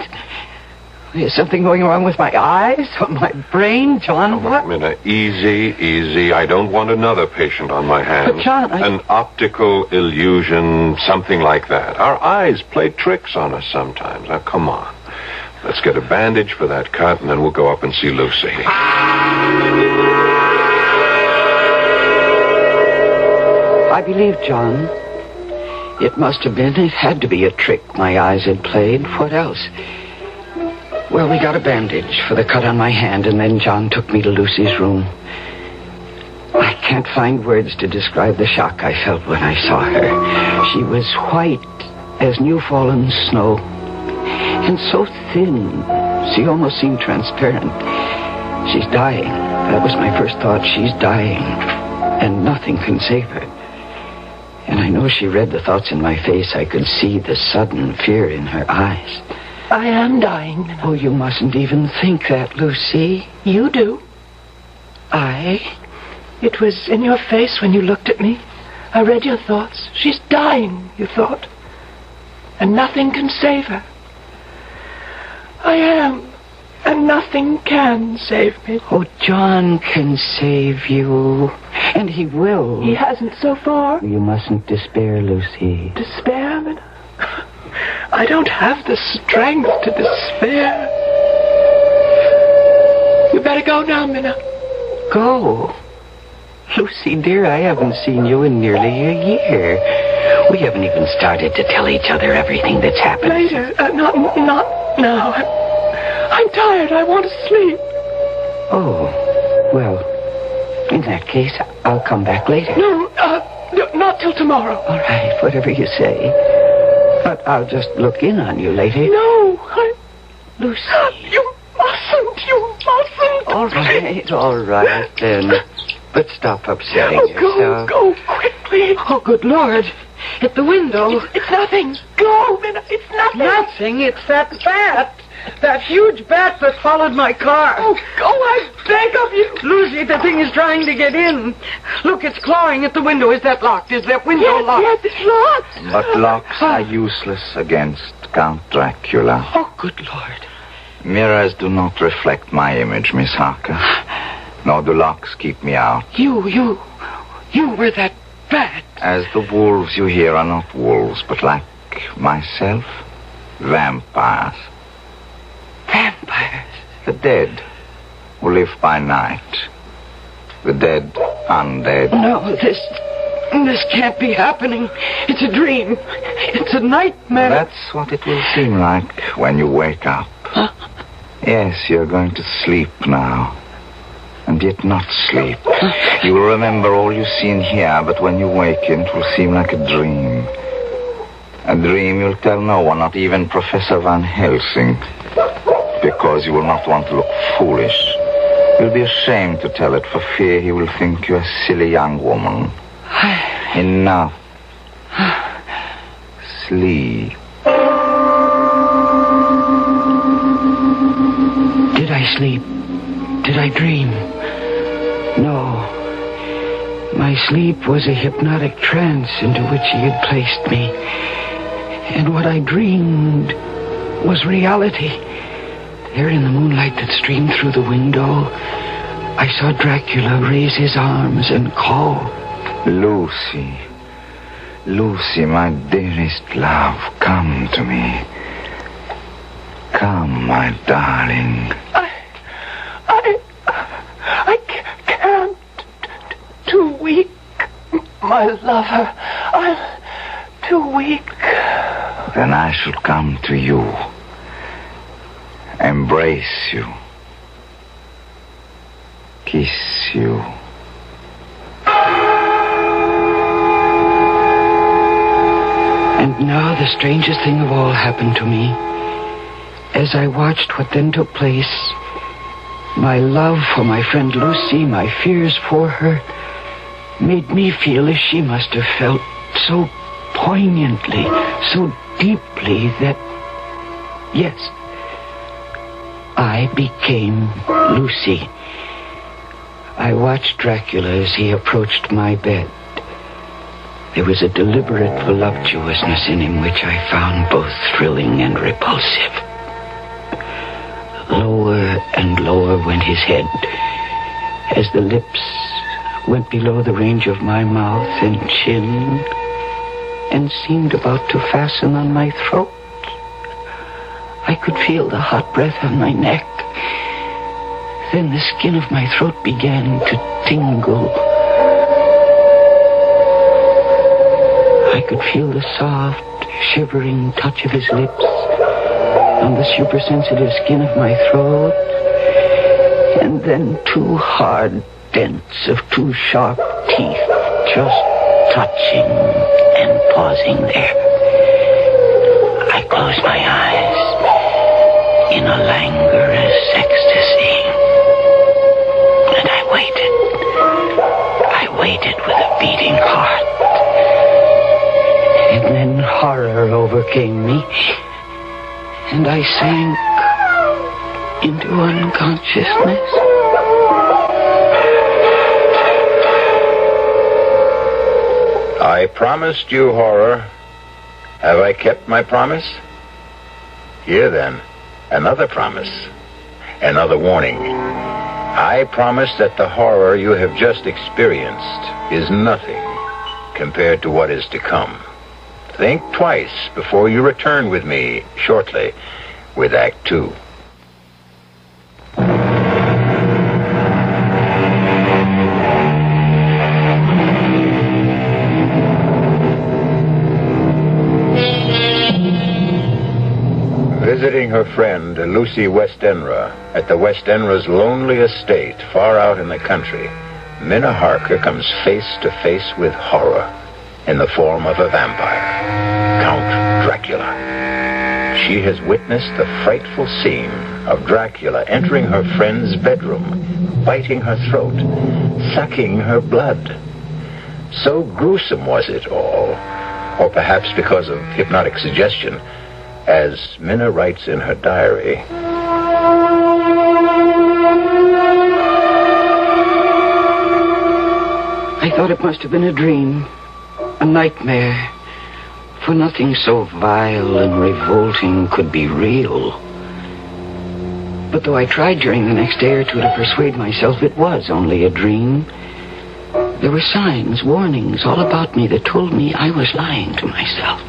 Is something going wrong with my eyes or my brain, John? What? Minna, easy. I don't want another patient on my hands. But, John, An optical illusion, something like that. Our eyes play tricks on us sometimes. Now, come on. Let's get a bandage for that cut, and then we'll go up and see Lucy. I believe, John, it must have been, it had to be a trick my eyes had played. What else? Well, we got a bandage for the cut on my hand, and then John took me to Lucy's room. I can't find words to describe the shock I felt when I saw her. She was white as new-fallen snow, and so thin, she almost seemed transparent. She's dying. That was my first thought. She's dying, and nothing can save her. And I know she read the thoughts in my face. I could see the sudden fear in her eyes. I am dying, Minna. Oh, you mustn't even think that, Lucy. You do. It was in your face when you looked at me. I read your thoughts. She's dying, you thought. And nothing can save her. I am. And nothing can save me. Oh, John can save you. And he will. He hasn't so far. You mustn't despair, Lucy. Despair, Minna? I don't have the strength to despair. You better go now, Minna. Go? Lucy, dear, I haven't seen you in nearly a year. We haven't even started to tell each other everything that's happened. Later. Not now. I'm tired. I want to sleep. Oh, well, in that case, I'll come back later. No, not till tomorrow. All right, whatever you say. But I'll just look in on you later. No, Lucy. You mustn't. All right, then. But stop upsetting yourself. Go quickly. Oh, good Lord. At the window. It's nothing. Go, Minna. It's nothing. Nothing. It's that bat. That huge bat that followed my car. Oh, go, I beg of you. Lucy, the thing is trying to get in. Look, it's clawing at the window. Is that locked? Is that window locked? Yes, it's locked. But locks are useless against Count Dracula. Oh, good Lord. Mirrors do not reflect my image, Miss Harker. Nor do locks keep me out. You were that bat. As the wolves you hear are not wolves, but like myself, vampires. Vampires? The dead who live by night. The dead undead. No, this can't be happening. It's a dream. It's a nightmare. That's what it will seem like when you wake up. Huh? Yes, you're going to sleep now. And yet not sleep. You will remember all you see and hear, but when you waken, it will seem like a dream. A dream you'll tell no one, not even Professor Van Helsing, because you will not want to look foolish. You'll be ashamed to tell it for fear he will think you a silly young woman. Enough. Sleep. Did I sleep? Did I dream? No. My sleep was a hypnotic trance into which he had placed me. And what I dreamed was reality. There in the moonlight that streamed through the window, I saw Dracula raise his arms and call. Lucy. Lucy, my dearest love, come to me. Come, my darling. I can't. Too weak. My lover. I'm too weak. Then I shall come to you. Embrace you. Kiss you. And now the strangest thing of all happened to me. As I watched what then took place, my love for my friend Lucy, my fears for her, made me feel as she must have felt, so poignantly, so deeply that, yes, I became Lucy. I watched Dracula as he approached my bed. There was a deliberate voluptuousness in him which I found both thrilling and repulsive. Lower and lower went his head as the lips went below the range of my mouth and chin and seemed about to fasten on my throat. I could feel the hot breath on my neck. Then the skin of my throat began to tingle. I could feel the soft, shivering touch of his lips on the supersensitive skin of my throat, and then two hard dents of two sharp teeth just touching and pausing there. I closed my eyes in a languorous ecstasy, and I waited with a beating heart. And then horror overcame me, and I sank into unconsciousness. I promised you horror. Have I kept my promise? Here then, another promise, another warning. I promise that the horror you have just experienced is nothing compared to what is to come. Think twice before you return with me shortly with Act 2. Visiting her friend, Lucy Westenra, at the Westenra's lonely estate far out in the country, Minna Harker comes face to face with horror in the form of a vampire, Count Dracula. she has witnessed the frightful scene of Dracula entering her friend's bedroom, biting her throat, sucking her blood. So gruesome was it all, or perhaps because of hypnotic suggestion, as Minna writes in her diary. I thought it must have been a dream, a nightmare, for nothing so vile and revolting could be real. But though I tried during the next day or two to persuade myself it was only a dream, there were signs, warnings all about me that told me I was lying to myself.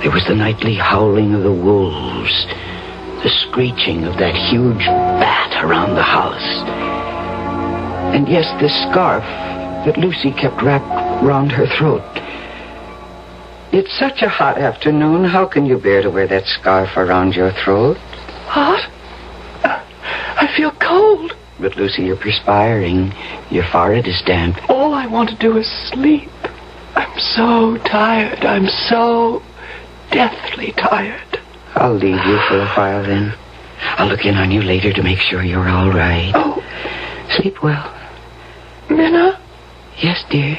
There was the nightly howling of the wolves, the screeching of that huge bat around the house. And yes, the scarf that Lucy kept wrapped round her throat. It's such a hot afternoon. How can you bear to wear that scarf around your throat? Hot? I feel cold. But Lucy, you're perspiring. Your forehead is damp. All I want to do is sleep. I'm so tired. I'm so deathly tired. I'll leave you for a while then. I'll look in on you later to make sure you're all right. Oh. Sleep well. Minna? Yes, dear?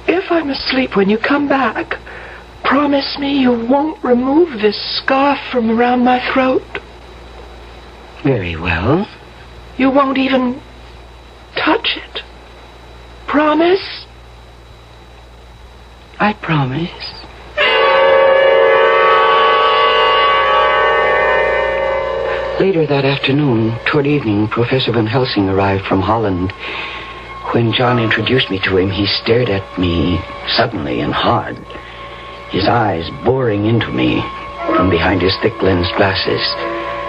If I'm asleep when you come back, promise me you won't remove this scarf from around my throat. Very well. You won't even touch it. Promise? I promise. Later that afternoon, toward evening, Professor Van Helsing arrived from Holland. When John introduced me to him, he stared at me suddenly and hard, his eyes boring into me from behind his thick-lensed glasses.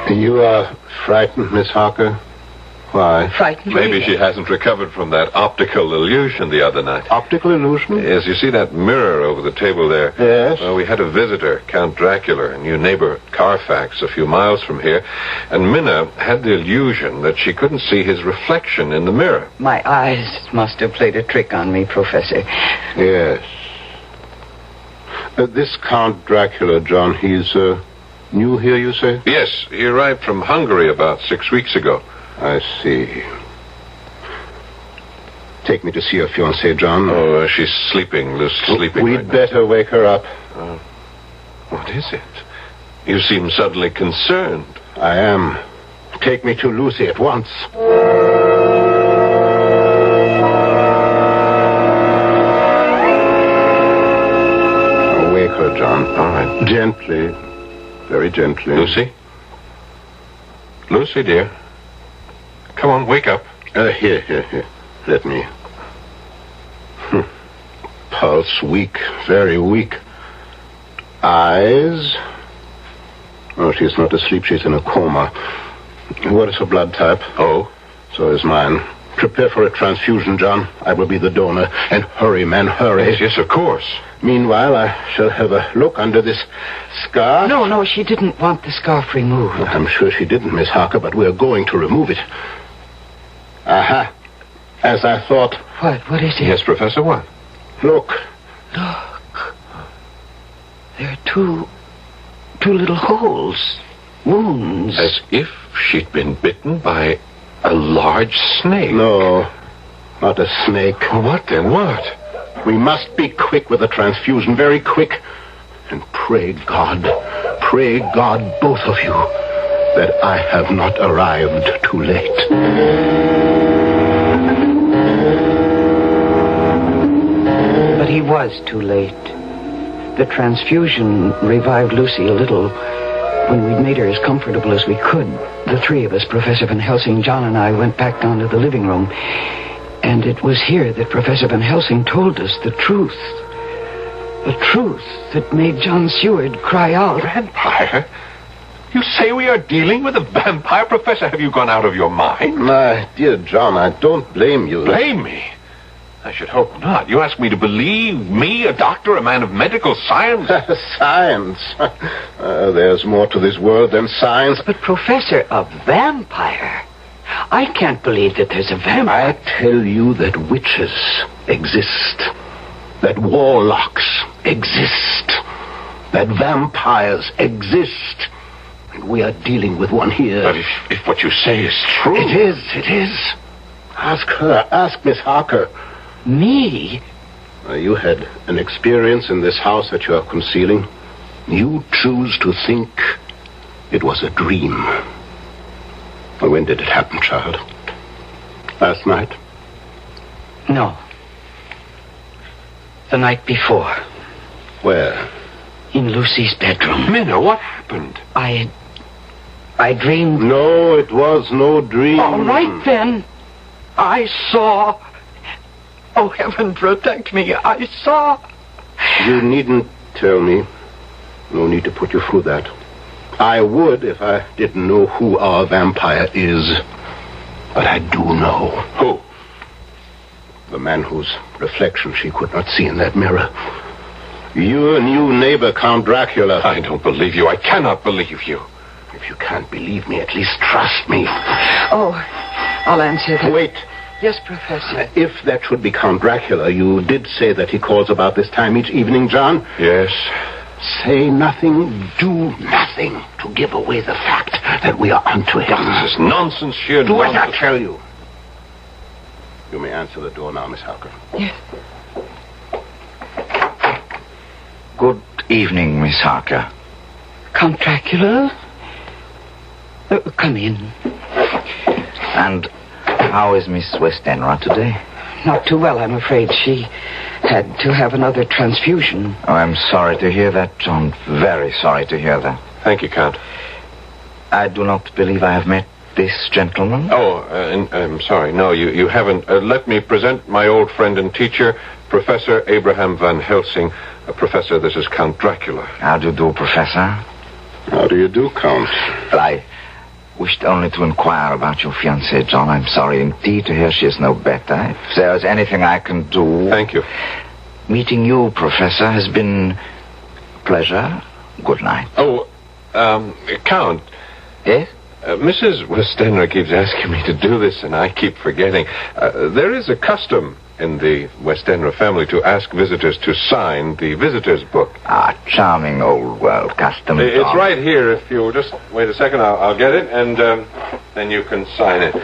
You are frightened, Miss Harker? Why? Frightened? Maybe she hasn't recovered from that optical illusion the other night. Optical illusion? Yes, you see that mirror over the table there? Yes. Well, we had a visitor, Count Dracula, a new neighbor at Carfax, a few miles from here, and Minna had the illusion that she couldn't see his reflection in the mirror. My eyes must have played a trick on me, Professor. Yes. This Count Dracula, John, he's new here, you say? Yes, he arrived from Hungary about 6 weeks ago. I see. Take me to see your fiancée, John. Oh, she's sleeping, sleeping. We'd right better wake her up. What is it? You seem suddenly concerned. I am. Take me to Lucy at once. Wake her, John. All right. Gently. Very gently. Lucy? Lucy, dear. Come on, wake up. Here. Let me. Pulse weak, very weak. Eyes. Oh, she's not asleep. She's in a coma. What is her blood type? Oh. So is mine. Prepare for a transfusion, John. I will be the donor. And hurry, man, hurry. Yes, of course. Meanwhile, I shall have a look under this scarf. No, she didn't want the scarf removed. I'm sure she didn't, Miss Harker, but we're going to remove it. Aha. As I thought. What is it? Yes, Professor, what? Look. There are two little holes. Wounds. As if she'd been bitten by a large snake. No, not a snake. What then? What? We must be quick with the transfusion, very quick. And pray God, both of you, that I have not arrived too late. But he was too late. The transfusion revived Lucy a little. When we'd made her as comfortable as we could, the three of us, Professor Van Helsing, John, and I, went back down to the living room. And it was here that Professor Van Helsing told us the truth. The truth that made John Seward cry out. Vampire? You say we are dealing with a vampire? Professor, have you gone out of your mind? My dear John, I don't blame you. Blame me? I should hope not. You ask me to believe me, a doctor, a man of medical science? Science? There's more to this world than science. But, Professor, a vampire? I can't believe that there's a vampire. I tell you that witches exist. That warlocks exist. that vampires exist. And we are dealing with one here. But if what you say is true... It is. Ask her. Ask Miss Harker. Me? You had an experience in this house that you are concealing. You choose to think it was a dream. When did it happen, child? Last night? No. The night before. Where? In Lucy's bedroom. Minna, what happened? I dreamed... No, it was no dream. All right, then. I saw... Oh, heaven protect me. I saw... You needn't tell me. No need to put you through that. I would if I didn't know who our vampire is. But I do know. Who? The man whose reflection she could not see in that mirror. Your new neighbor, Count Dracula. I don't believe you. I cannot believe you. If you can't believe me, at least trust me. Oh, I'll answer that. Wait. Yes, Professor. If that should be Count Dracula, you did say that he calls about this time each evening, John? Yes. Say nothing, do nothing to give away the fact that we are onto him. This is nonsense, sheer Do nonsense. as I tell you. You may answer the door now, Miss Harker. Yes. Good evening, Miss Harker. Count Dracula? Come in. And how is Miss Westenra today? Not too well, I'm afraid. She had to have another transfusion. Oh, I'm sorry to hear that, John. Very sorry to hear that. Thank you, Count. I do not believe I have met this gentleman. Oh, I'm sorry. No, you haven't. Let me present my old friend and teacher, Professor Abraham Van Helsing. Professor, this is Count Dracula. How do you do, Professor? How do you do, Count? Well, I wished only to inquire about your fiancée, John. I'm sorry indeed to hear she is no better. If there's anything I can do... Thank you. Meeting you, Professor, has been a pleasure. Good night. Oh, Count. Yes? Mrs. Westenra keeps asking me to do this, and I keep forgetting. There is a custom in the Westenra family to ask visitors to sign the visitor's book. Ah, charming old world custom. It's John. right here. If you'll just wait a second, I'll get it, and then you can sign it.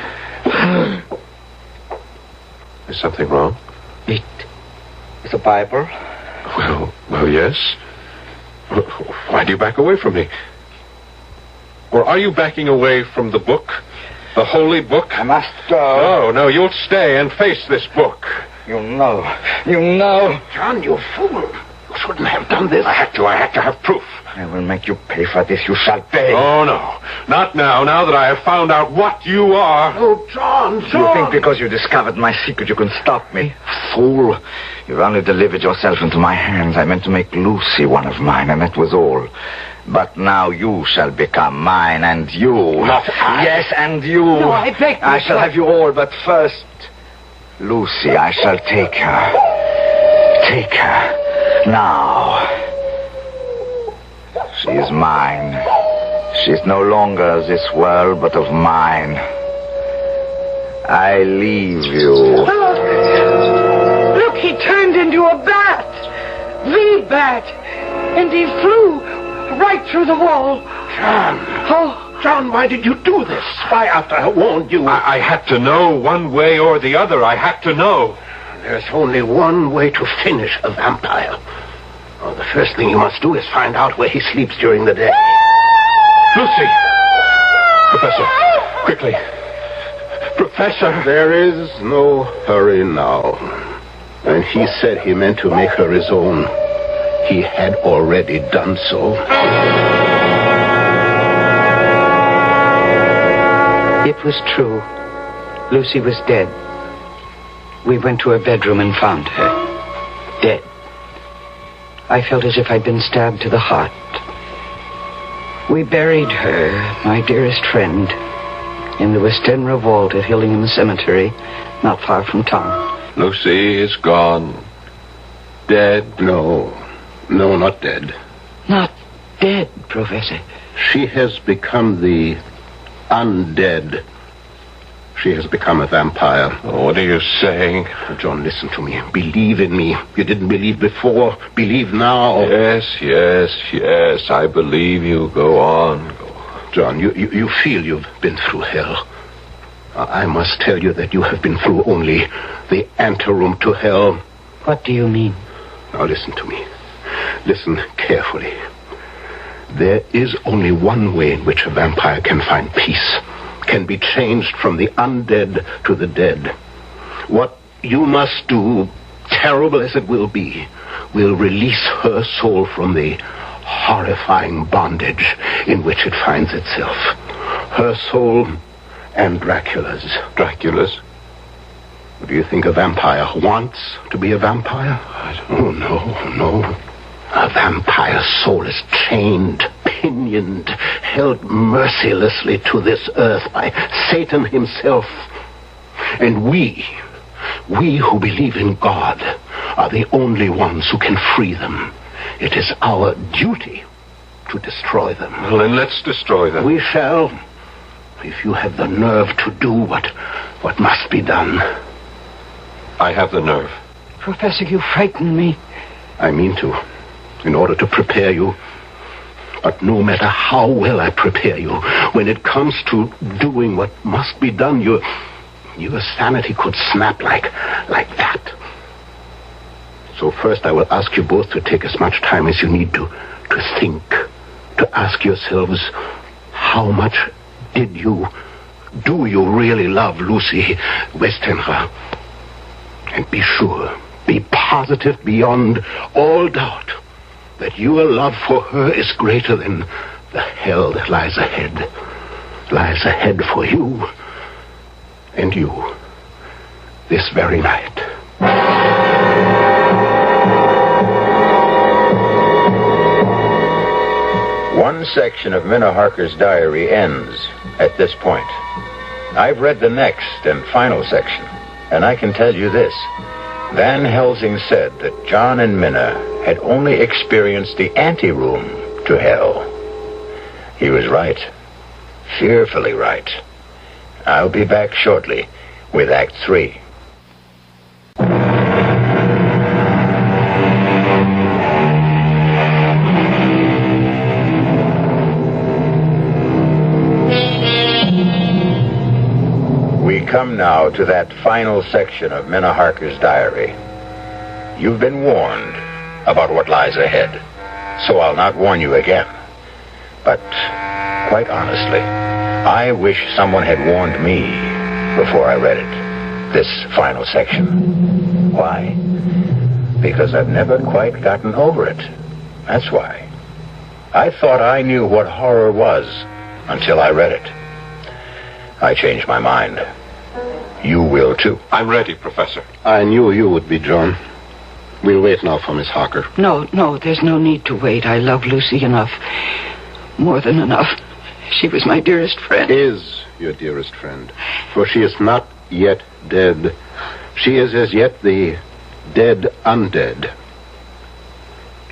Is something wrong? It's a Bible. Well, yes. Why do you back away from me? Or are you backing away from the book? The holy book? I must go. No, you'll stay and face this book. You know. John, you fool. You shouldn't have done this. I had to have proof. I will make you pay for this. You shall pay. Oh, no. Not now that I have found out what you are. Oh, John. You think because you discovered my secret you can stop me? Fool. You've only delivered yourself into my hands. I meant to make Lucy one of mine, and that was all. But now you shall become mine, and you... Not I. Yes, and you. No, I beg you. I shall have you all, but first... Lucy, I shall take her. Take her. Now. She is mine. She's no longer of this world, but of mine. I leave you. Look, he turned into a bat. The bat. And he flew right through the wall. John, why did you do this? Why, after I warned you? I had to know one way or the other. I had to know. There's only one way to finish a vampire. Oh, the first thing you must do is find out where he sleeps during the day. Lucy! Professor, quickly. Professor! There is no hurry now. And he said he meant to make her his own. He had already done so. It was true. Lucy was dead. We went to her bedroom and found her. Dead. I felt as if I'd been stabbed to the heart. We buried her, my dearest friend, in the Westenra vault at Hillingham Cemetery, not far from town. Lucy is gone. Dead? No, not dead. Not dead, Professor. She has become the undead. She has become a vampire. What are you saying? John, listen to me. Believe in me. You didn't believe before. Believe now. Yes. I believe you. Go on. John, you feel you've been through hell. I must tell you that you have been through only the anteroom to hell. What do you mean? Now listen to me. Listen carefully. There is only one way in which a vampire can find peace, can be changed from the undead to the dead. What you must do, terrible as it will be, will release her soul from the horrifying bondage in which it finds itself. Her soul and Dracula's. Dracula's? Do you think a vampire wants to be a vampire? Oh, no. A vampire's soul is chained, pinioned, held mercilessly to this earth by Satan himself. And we who believe in God are the only ones who can free them. It is our duty to destroy them. Well, then let's destroy them. We shall, if you have the nerve to do what must be done. I have the nerve. Professor, you frighten me. I mean to, in order to prepare you. But no matter how well I prepare you, when it comes to doing what must be done, your sanity could snap like that. So first I will ask you both to take as much time as you need to think, to ask yourselves, how much do you really love Lucy Westenra? And be sure, be positive beyond all doubt that your love for her is greater than the hell that lies ahead for you and you this very night. One section of Minna Harker's diary ends at this point. I've read the next and final section, and I can tell you this. Van Helsing said that John and Minna had only experienced the anteroom to hell. He was right. Fearfully right. I'll be back shortly with Act 3. We come now to that final section of Minna Harker's diary. You've been warned about what lies ahead, so I'll not warn you again. But, quite honestly, I wish someone had warned me before I read it, this final section. Why? Because I've never quite gotten over it. That's why. I thought I knew what horror was until I read it. I changed my mind. You will, too. I'm ready, Professor. I knew you would be, John. We'll wait now for Miss Harker. No, there's no need to wait. I love Lucy enough. More than enough. She was my dearest friend. Is your dearest friend. For she is not yet dead. She is as yet the dead undead.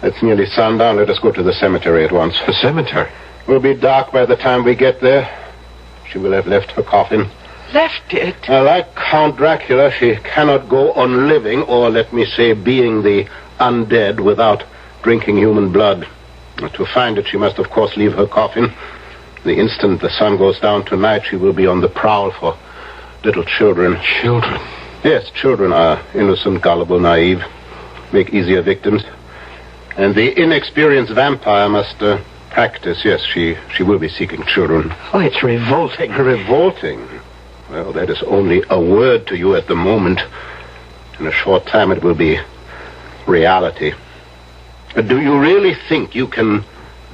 It's nearly sundown. Let us go to the cemetery at once. The cemetery? It will be dark by the time we get there. She will have left her coffin. Left it? Like Count Dracula, she cannot go on living, or let me say, being the undead without drinking human blood. To find it, she must, of course, leave her coffin. The instant the sun goes down tonight, she will be on the prowl for little children. Children? Yes, children are innocent, gullible, naive, make easier victims. And the inexperienced vampire must practice. Yes, she will be seeking children. Oh, it's revolting. Revolting? Well, that is only a word to you at the moment. In a short time, it will be reality. Do you really think you can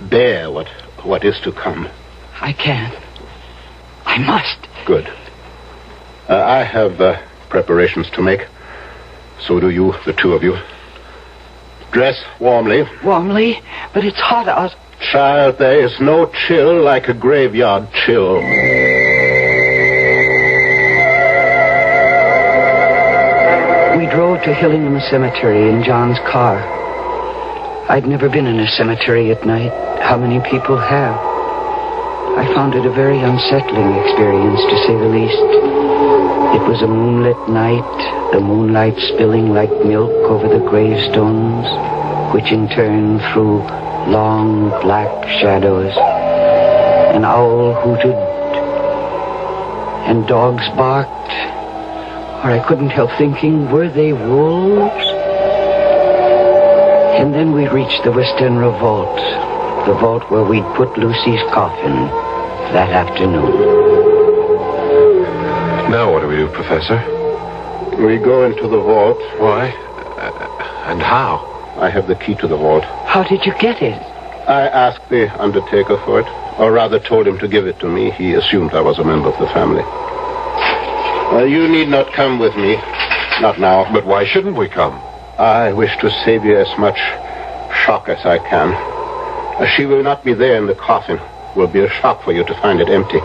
bear what is to come? I can. I must. Good. I have preparations to make. So do you, the two of you. Dress warmly. Warmly? But it's hot out. Child, there is no chill like a graveyard chill. We drove to Hillingham Cemetery in John's car. I'd never been in a cemetery at night. How many people have? I found it a very unsettling experience, to say the least. It was a moonlit night, the moonlight spilling like milk over the gravestones, which in turn threw long black shadows. An owl hooted, and dogs barked, or I couldn't help thinking, were they wolves? And then we reached the West End vault, the vault where we'd put Lucy's coffin that afternoon. Now what do we do, Professor? We go into the vault. Why? And how? I have the key to the vault. How did you get it? I asked the undertaker for it, or rather told him to give it to me. He assumed I was a member of the family. You need not come with me. Not now. But why shouldn't we come? I wish to save you as much shock as I can. She will not be there in the coffin. It will be a shock for you to find it empty.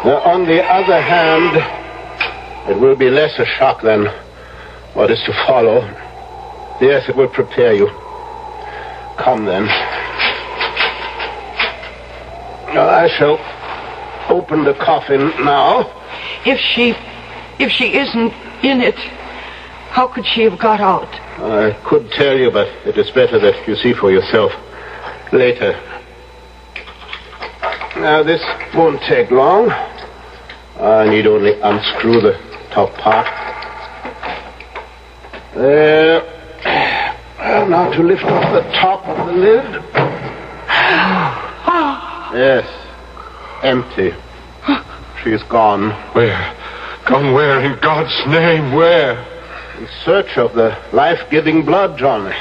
On the other hand, it will be less a shock than what is to follow. Yes, it will prepare you. Come then. I shall open the coffin now. If she isn't in it, how could she have got out? I could tell you, but it is better that you see for yourself later. Now, this won't take long. I need only unscrew the top part. There. Well, now to lift off the top of the lid. Yes. Empty. She's gone. Where? Gone where, in God's name? Where? In search of the life-giving blood, John.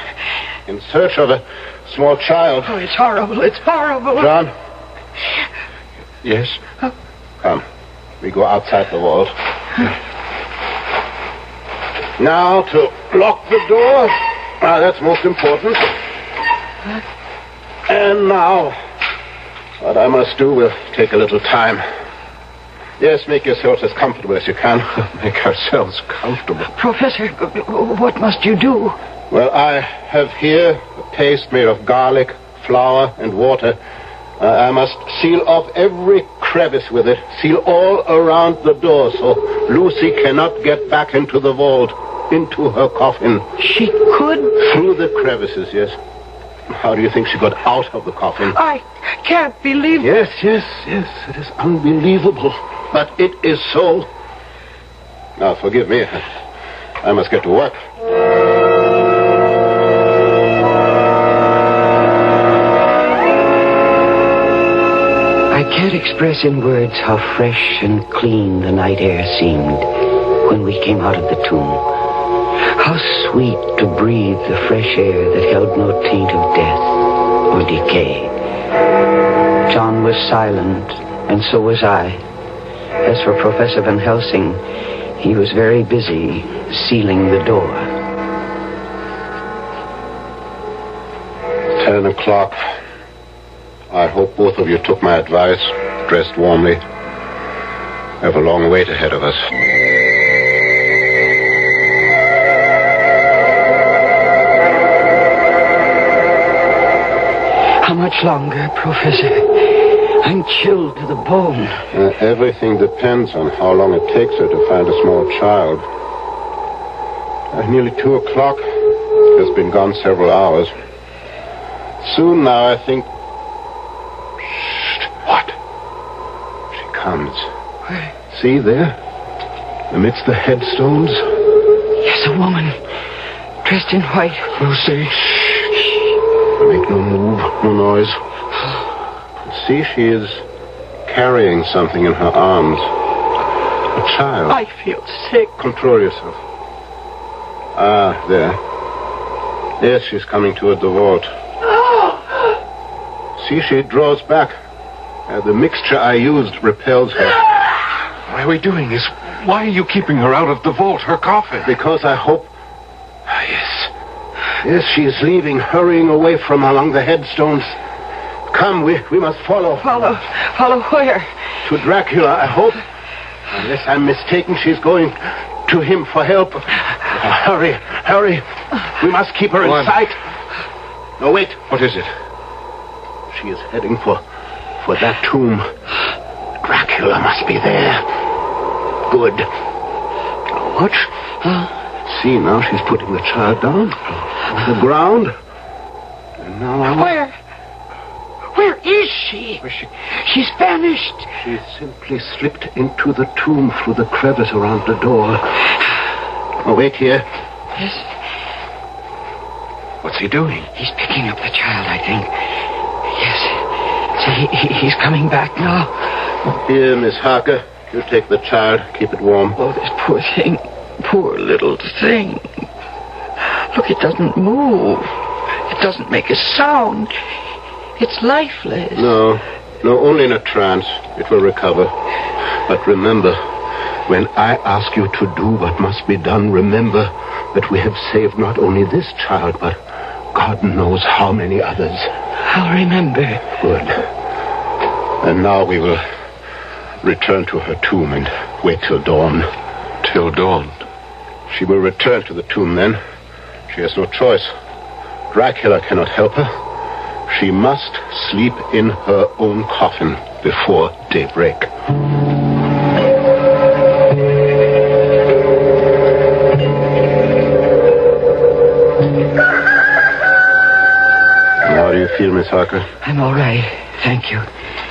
In search of a small child. Oh, it's horrible. It's horrible. John? Yes? Come. We go outside the vault. Now to lock the door. That's most important. And now, what I must do will take a little time. Yes, make yourselves as comfortable as you can. Make ourselves comfortable. Professor, what must you do? Well, I have here a paste made of garlic, flour, and water. I must seal off every crevice with it. Seal all around the door so Lucy cannot get back into the vault, into her coffin. She could? Through the crevices, yes. How do you think she got out of the coffin? I can't believe it. Yes. It is unbelievable. But it is so. Now, forgive me. I must get to work. I can't express in words how fresh and clean the night air seemed when we came out of the tomb. How sweet to breathe the fresh air that held no taint of death or decay. John was silent, and so was I. As for Professor Van Helsing, he was very busy sealing the door. 10 o'clock. I hope both of you took my advice, dressed warmly. We have a long wait ahead of us. How much longer, Professor? I'm chilled to the bone. Everything depends on how long it takes her to find a small child. Nearly 2 o'clock. Has been gone several hours. Soon now, I think... Shh. What? She comes. Where? See there? Amidst the headstones? Yes, a woman. Dressed in white. Lucy. Shh. Make no move, no noise. See, she is carrying something in her arms. A child. I feel sick. Control yourself. There. Yes, she's coming toward the vault. See, she draws back. The mixture I used repels her. Why are we doing this? Why are you keeping her out of the vault, her coffin? Because I hope... Yes, she is leaving, hurrying away from among the headstones. Come, we must follow. Follow where? To Dracula, I hope. Unless I'm mistaken, she's going to him for help. Hurry. We must keep her in sight. No, wait. What is it? She is heading for for that tomb. Dracula must be there. Good. Watch. See, now she's putting the child down on the ground. And now... Where is she? She's vanished. She simply slipped into the tomb through the crevice around the door. Oh, wait here. Yes. What's he doing? He's picking up the child, I think. Yes. See, he's coming back now. Here, Miss Harker. You take the child. Keep it warm. Oh, this poor thing. Poor little thing. Look, it doesn't move. It doesn't make a sound. It's lifeless. No, only in a trance. It will recover. But remember, when I ask you to do what must be done, remember that we have saved not only this child, but God knows how many others. I'll remember. Good. And now we will return to her tomb and wait till dawn. Till dawn? She will return to the tomb then. She has no choice. Dracula cannot help her. She must sleep in her own coffin before daybreak. How do you feel, Miss Harker? I'm all right. Thank you.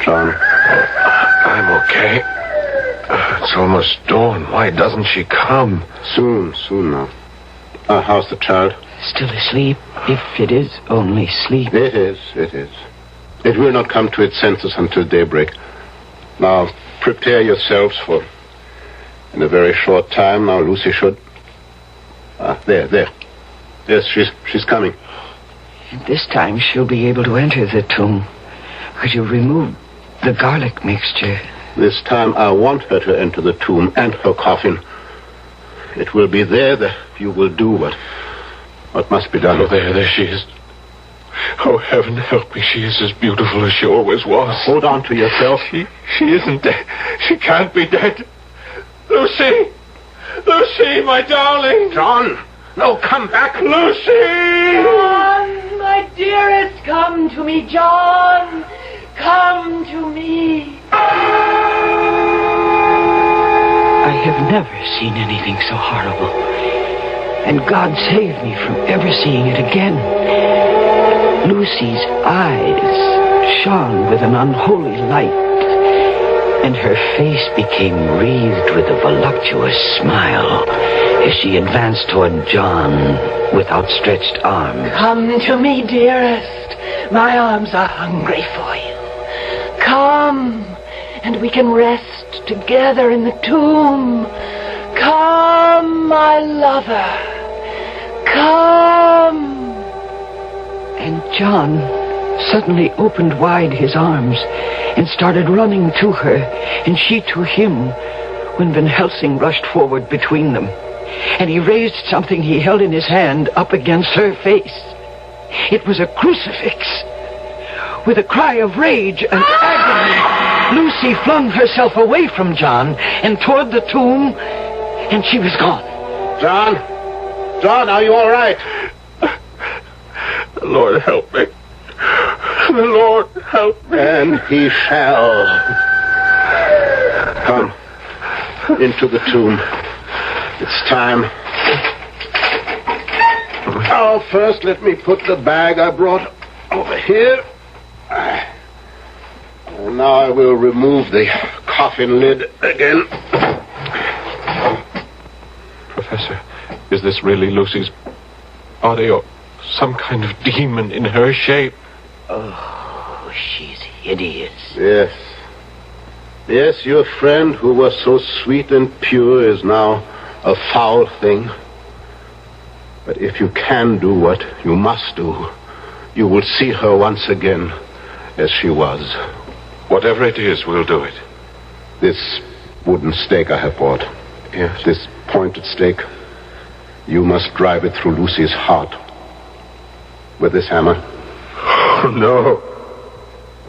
John? I'm okay. It's almost dawn. Why doesn't she come? Soon now. How's the child? Still asleep, if it is only sleep. It is. It will not come to its senses until daybreak. Now, prepare yourselves for... In a very short time, now Lucy should... there. Yes, she's coming. And this time she'll be able to enter the tomb. Could you remove the garlic mixture? This time I want her to enter the tomb and her coffin. It will be there that you will do what must be done. Oh, there she is. Oh, heaven help me. She is as beautiful as she always was. Hold on to yourself. She isn't dead. She can't be dead. Lucy! Lucy, my darling! John! No, come back! Lucy! John, my dearest, come to me, John. Come to me. I have never seen anything so horrible. And God saved me from ever seeing it again. Lucy's eyes shone with an unholy light, and her face became wreathed with a voluptuous smile as she advanced toward John with outstretched arms. Come to me, dearest. My arms are hungry for you. Come, and we can rest together in the tomb. Come, my lover. Come. And John suddenly opened wide his arms and started running to her, and she to him, when Van Helsing rushed forward between them. And he raised something he held in his hand up against her face. It was a crucifix. With a cry of rage and agony, Lucy flung herself away from John and toward the tomb, and she was gone. John, are you all right? The Lord help me. The Lord help me. And he shall. Come into the tomb. It's time. Oh, first let me put the bag I brought over here. And now I will remove the coffin lid again. Professor, is this really Lucy's body or some kind of demon in her shape? Oh, she's hideous. Yes, your friend who was so sweet and pure is now a foul thing. But if you can do what you must do, you will see her once again as she was. Whatever it is, we'll do it. This wooden stake I have brought. Yes. This pointed stake. You must drive it through Lucy's heart. With this hammer. Oh, no.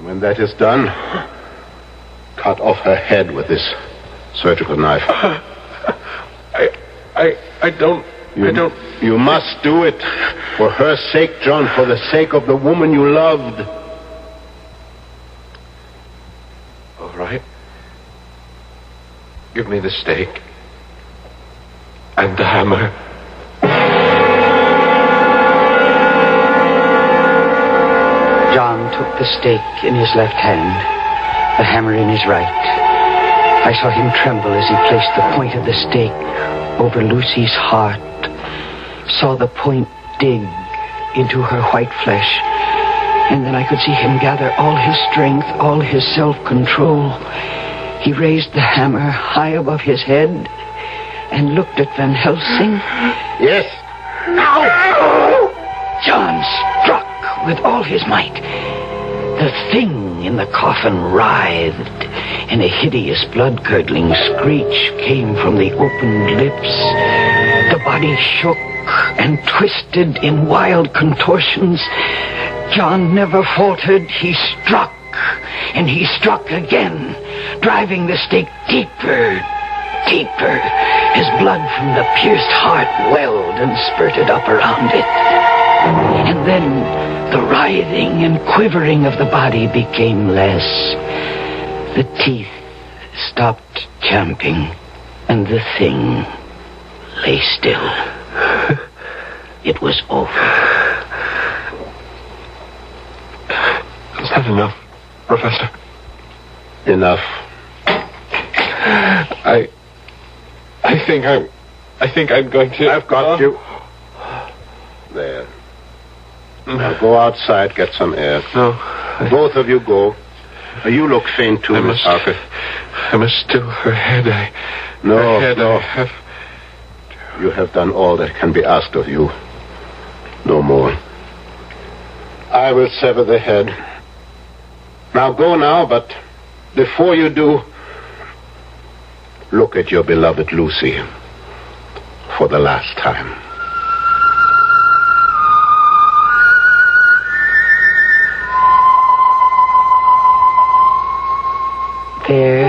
When that is done, cut off her head with this surgical knife. I don't... You must do it. For her sake, John, for the sake of the woman you loved. Give me the stake. And the hammer. John took the stake in his left hand, the hammer in his right. I saw him tremble as he placed the point of the stake over Lucy's heart, saw the point dig into her white flesh, and then I could see him gather all his strength, all his self-control. He raised the hammer high above his head and looked at Van Helsing. Yes. Ow! John struck with all his might. The thing in the coffin writhed, and a hideous blood-curdling screech came from the opened lips. The body shook and twisted in wild contortions. John never faltered. He struck, and he struck again, driving the stake deeper, deeper. His blood from the pierced heart welled and spurted up around it. And then the writhing and quivering of the body became less. The teeth stopped champing, and the thing lay still. It was over. Is that enough, Professor? Enough. I think I'm going to... I've got you. There. Now go outside, get some air. No. Both of you go. You look faint too, Miss Harper. I must still her head. No. I have... You have done all that can be asked of you. No more. I will sever the head. Now go now, but before you do, look at your beloved Lucy for the last time. There,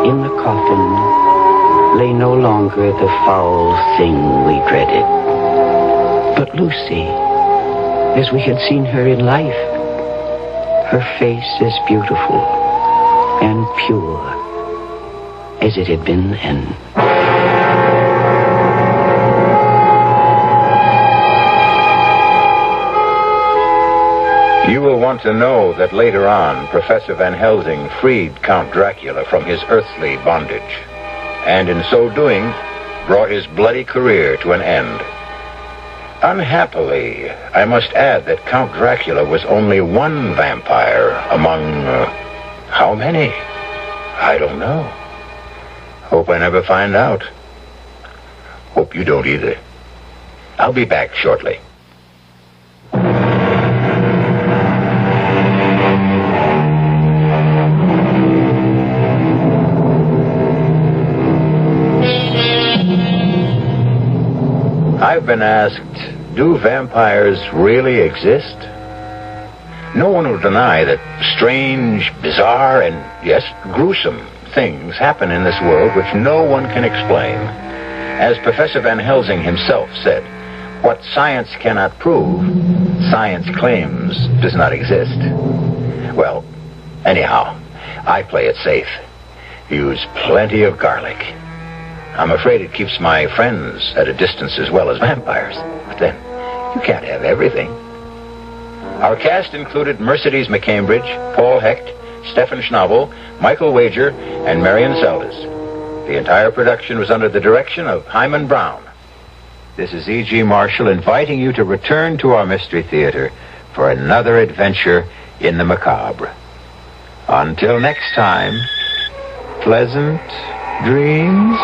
in the coffin, lay no longer the foul thing we dreaded, but Lucy, as we had seen her in life, her face as beautiful and pure as it had been then. You will want to know that later on, Professor Van Helsing freed Count Dracula from his earthly bondage, and in so doing, brought his bloody career to an end. Unhappily, I must add that Count Dracula was only one vampire among, how many? I don't know. Hope I never find out. Hope you don't either. I'll be back shortly. I've been asked, do vampires really exist? No one will deny that strange, bizarre, and, yes, gruesome things happen in this world which no one can explain. As Professor Van Helsing himself said, what science cannot prove, science claims does not exist. Well, anyhow, I play it safe. Use plenty of garlic. I'm afraid it keeps my friends at a distance as well as vampires. But then, you can't have everything. Our cast included Mercedes McCambridge, Paul Hecht, Stefan Schnabel, Michael Wager, and Marion Seldes. The entire production was under the direction of Hyman Brown. This is E.G. Marshall inviting you to return to our Mystery Theater for another adventure in the macabre. Until next time, pleasant dreams.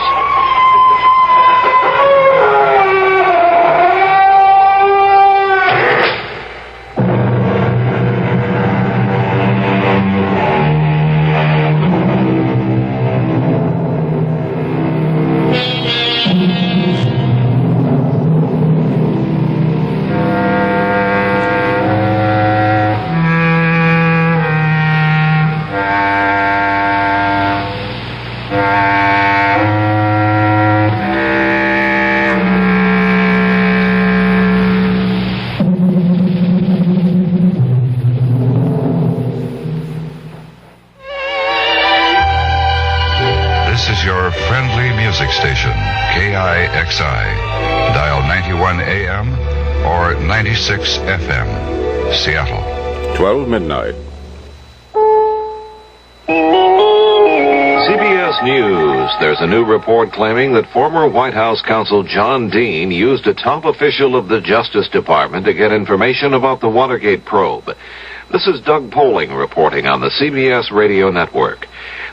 91 AM or 96 FM. Seattle. 12 midnight. CBS News. There's a new report claiming that former White House counsel John Dean used a top official of the Justice Department to get information about the Watergate probe. This is Doug Poling reporting on the CBS radio network.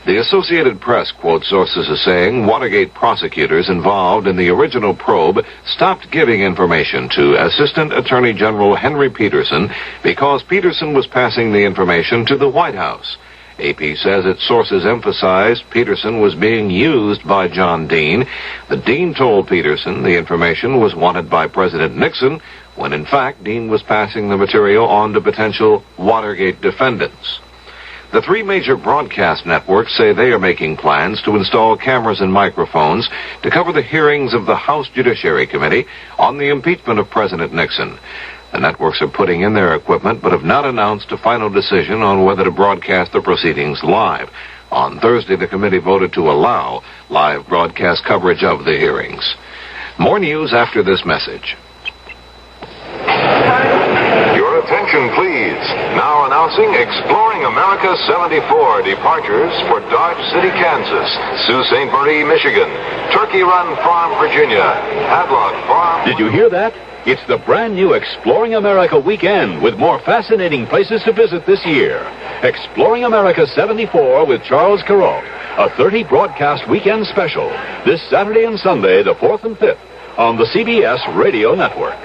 The Associated Press quotes sources as saying Watergate prosecutors involved in the original probe stopped giving information to Assistant Attorney General Henry Peterson because Peterson was passing the information to the White House. AP says its sources emphasized Peterson was being used by John Dean. The Dean told Peterson the information was wanted by President Nixon, when in fact Dean was passing the material on to potential Watergate defendants. The three major broadcast networks say they are making plans to install cameras and microphones to cover the hearings of the House Judiciary Committee on the impeachment of President Nixon. The networks are putting in their equipment but have not announced a final decision on whether to broadcast the proceedings live. On Thursday, the committee voted to allow live broadcast coverage of the hearings. More news after this message. Your attention, please. Now announcing Exploring America 74 departures for Dodge City, Kansas, Sault Ste. Marie, Michigan, Turkey Run Farm, Virginia, Hadlock Farm. Did you hear that? It's the brand new Exploring America weekend with more fascinating places to visit this year. Exploring America 74 with Charles Carrault, a 30 broadcast weekend special, this Saturday and Sunday, the 4th and 5th, on the CBS radio network.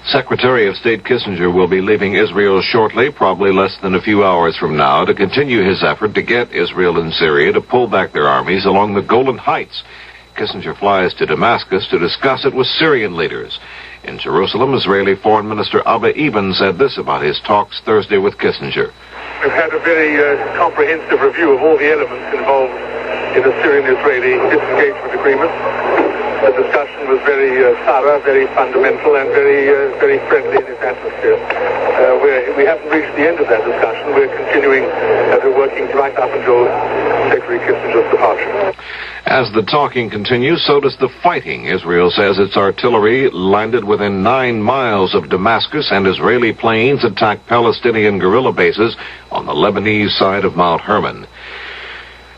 Secretary of State Kissinger will be leaving Israel shortly, probably less than a few hours from now, to continue his effort to get Israel and Syria to pull back their armies along the Golan Heights. Kissinger flies to Damascus to discuss it with Syrian leaders. In Jerusalem, Israeli Foreign Minister Abba Eban said this about his talks Thursday with Kissinger. We've had a very comprehensive review of all the elements involved in the Syrian-Israeli disengagement agreement. The discussion was very thorough, very fundamental, and very friendly in its atmosphere. We haven't reached the end of that discussion. We're continuing to working right up until Secretary Kissinger's departure. As the talking continues, so does the fighting. Israel says its artillery landed within 9 miles of Damascus, and Israeli planes attacked Palestinian guerrilla bases on the Lebanese side of Mount Hermon.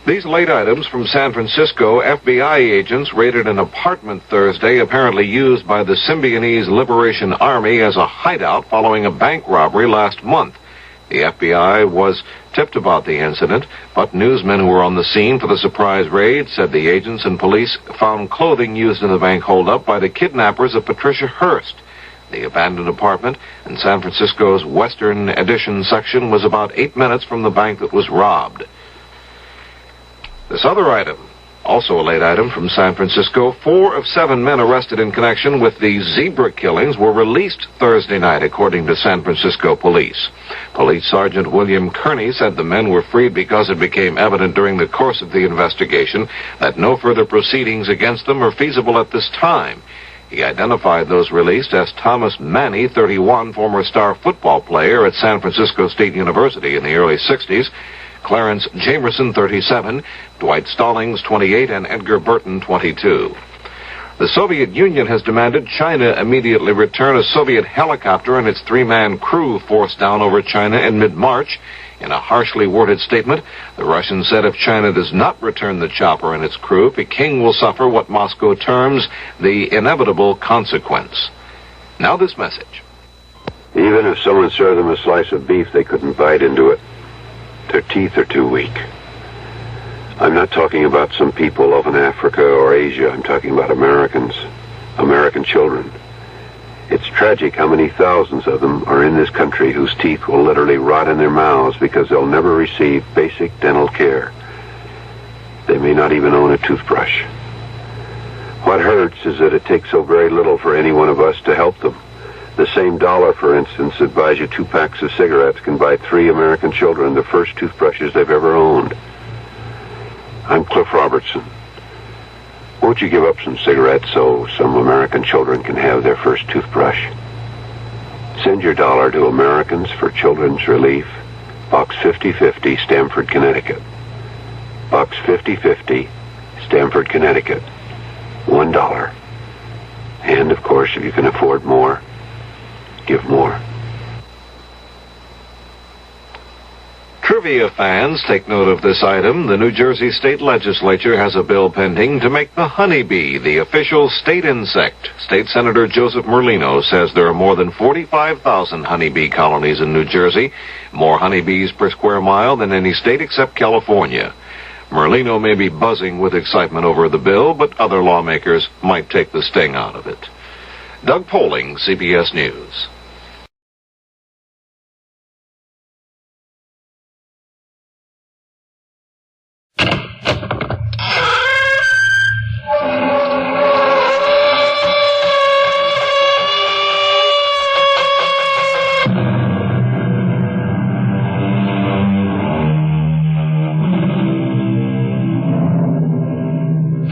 These late items from San Francisco. FBI agents raided an apartment Thursday apparently used by the Symbionese Liberation Army as a hideout following a bank robbery last month. The FBI was tipped about the incident, but newsmen who were on the scene for the surprise raid said the agents and police found clothing used in the bank holdup by the kidnappers of Patricia Hearst. The abandoned apartment in San Francisco's Western Addition section was about 8 minutes from the bank that was robbed. This other item, also a late item from San Francisco, 4 of 7 men arrested in connection with the zebra killings were released Thursday night, according to San Francisco police. Police Sergeant William Kearney said the men were freed because it became evident during the course of the investigation that no further proceedings against them are feasible at this time. He identified those released as Thomas Manny, 31, former star football player at San Francisco State University in the early 60s, Clarence Jamerson, 37, Dwight Stallings, 28, and Edgar Burton, 22. The Soviet Union has demanded China immediately return a Soviet helicopter and its 3-man crew forced down over China in mid-March. In a harshly worded statement, the Russians said if China does not return the chopper and its crew, Peking will suffer what Moscow terms the inevitable consequence. Now this message. Even if someone served them a slice of beef, they couldn't bite into it. Their teeth are too weak. I'm not talking about some people off in Africa or Asia. I'm talking about Americans, American children. It's tragic how many thousands of them are in this country whose teeth will literally rot in their mouths because they'll never receive basic dental care. They may not even own a toothbrush. What hurts is that it takes so very little for any one of us to help them. The same dollar, for instance, that buys you 2 packs of cigarettes can buy 3 American children the first toothbrushes they've ever owned. I'm Cliff Robertson. Won't you give up some cigarettes so some American children can have their first toothbrush? Send your dollar to Americans for Children's Relief, Box 5050, Stamford, Connecticut. Box 5050, Stamford, Connecticut. $1. course, if you can afford more, give more. Trivia fans, take note of this item. The New Jersey State Legislature has a bill pending to make the honeybee the official state insect. State Senator Joseph Merlino says there are more than 45,000 honeybee colonies in New Jersey, more honeybees per square mile than any state except California. Merlino may be buzzing with excitement over the bill, but other lawmakers might take the sting out of it. Doug Poling, CBS News.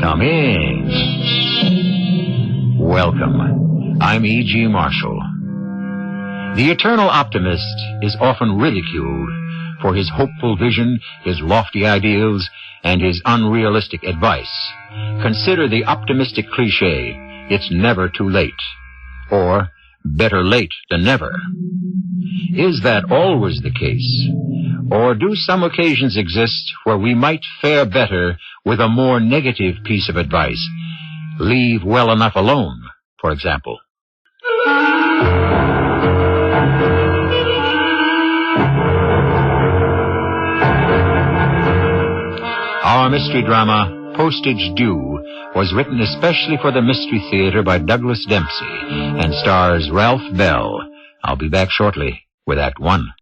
Come in. Welcome. I'm E.G. Marshall. The eternal optimist is often ridiculed for his hopeful vision, his lofty ideals, and his unrealistic advice. Consider the optimistic cliche, it's never too late, or better late than never. Is that always the case? Or do some occasions exist where we might fare better with a more negative piece of advice? Leave well enough alone, for example. Our mystery drama, Postage Due, was written especially for the Mystery Theater by Douglas Dempsey and stars Ralph Bell. I'll be back shortly with Act One.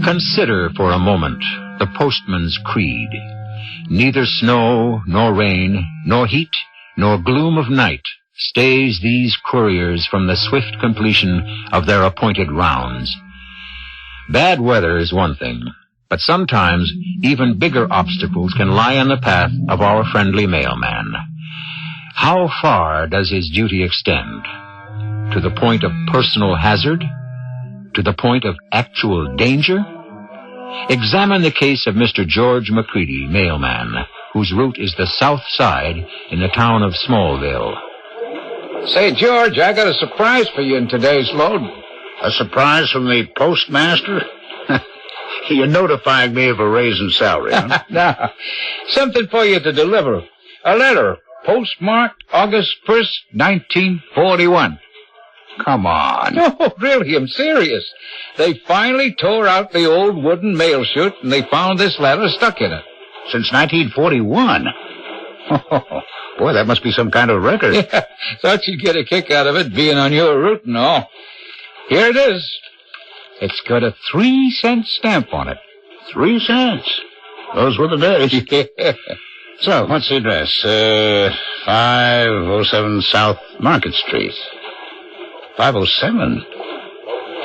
Consider for a moment the postman's creed. Neither snow, nor rain, nor heat, nor gloom of night stays these couriers from the swift completion of their appointed rounds. Bad weather is one thing, but sometimes even bigger obstacles can lie in the path of our friendly mailman. How far does his duty extend? To the point of personal hazard? To the point of actual danger? Examine the case of Mr. George McCready, mailman, whose route is the south side in the town of Smallville. Say, George, I got a surprise for you in today's load. A surprise from the postmaster? You're notifying me of a raise in salary, huh? No, something for you to deliver. A letter, postmarked August 1st, 1941. Come on. No, really, I'm serious. They finally tore out the old wooden mail chute and they found this letter stuck in it. Since 1941? Oh, boy, that must be some kind of record. Yeah, thought you'd get a kick out of it being on your route and all. Here it is. It's got a 3-cent stamp on it. 3 cents? Those were the days. Yeah. So, what's the address? 507 South Market Street. 507?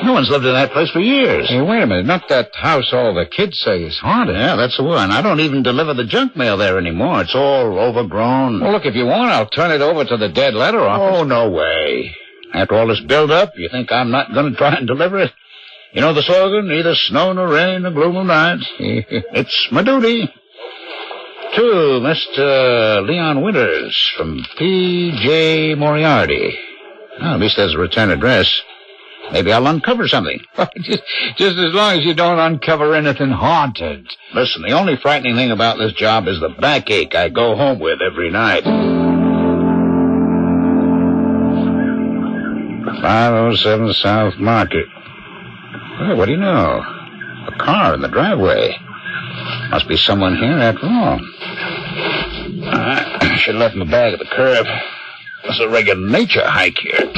No one's lived in that place for years. Hey, wait a minute. Not that house all the kids say is haunted. Yeah, that's the one. I don't even deliver the junk mail there anymore. It's all overgrown. Well, look, if you want, I'll turn it over to the dead letter office. Oh, no way. After all this build-up, you think I'm not going to try and deliver it? You know the slogan, neither snow nor rain nor gloom of night. It's my duty. To Mr. Leon Winters from P.J. Moriarty. Well, at least there's a return address. Maybe I'll uncover something. just as long as you don't uncover anything haunted. Listen, the only frightening thing about this job is the backache I go home with every night. 507 South Market. Well, what do you know? A car in the driveway. Must be someone here after all. I should have left my bag at the curb. It's a regular nature hike here.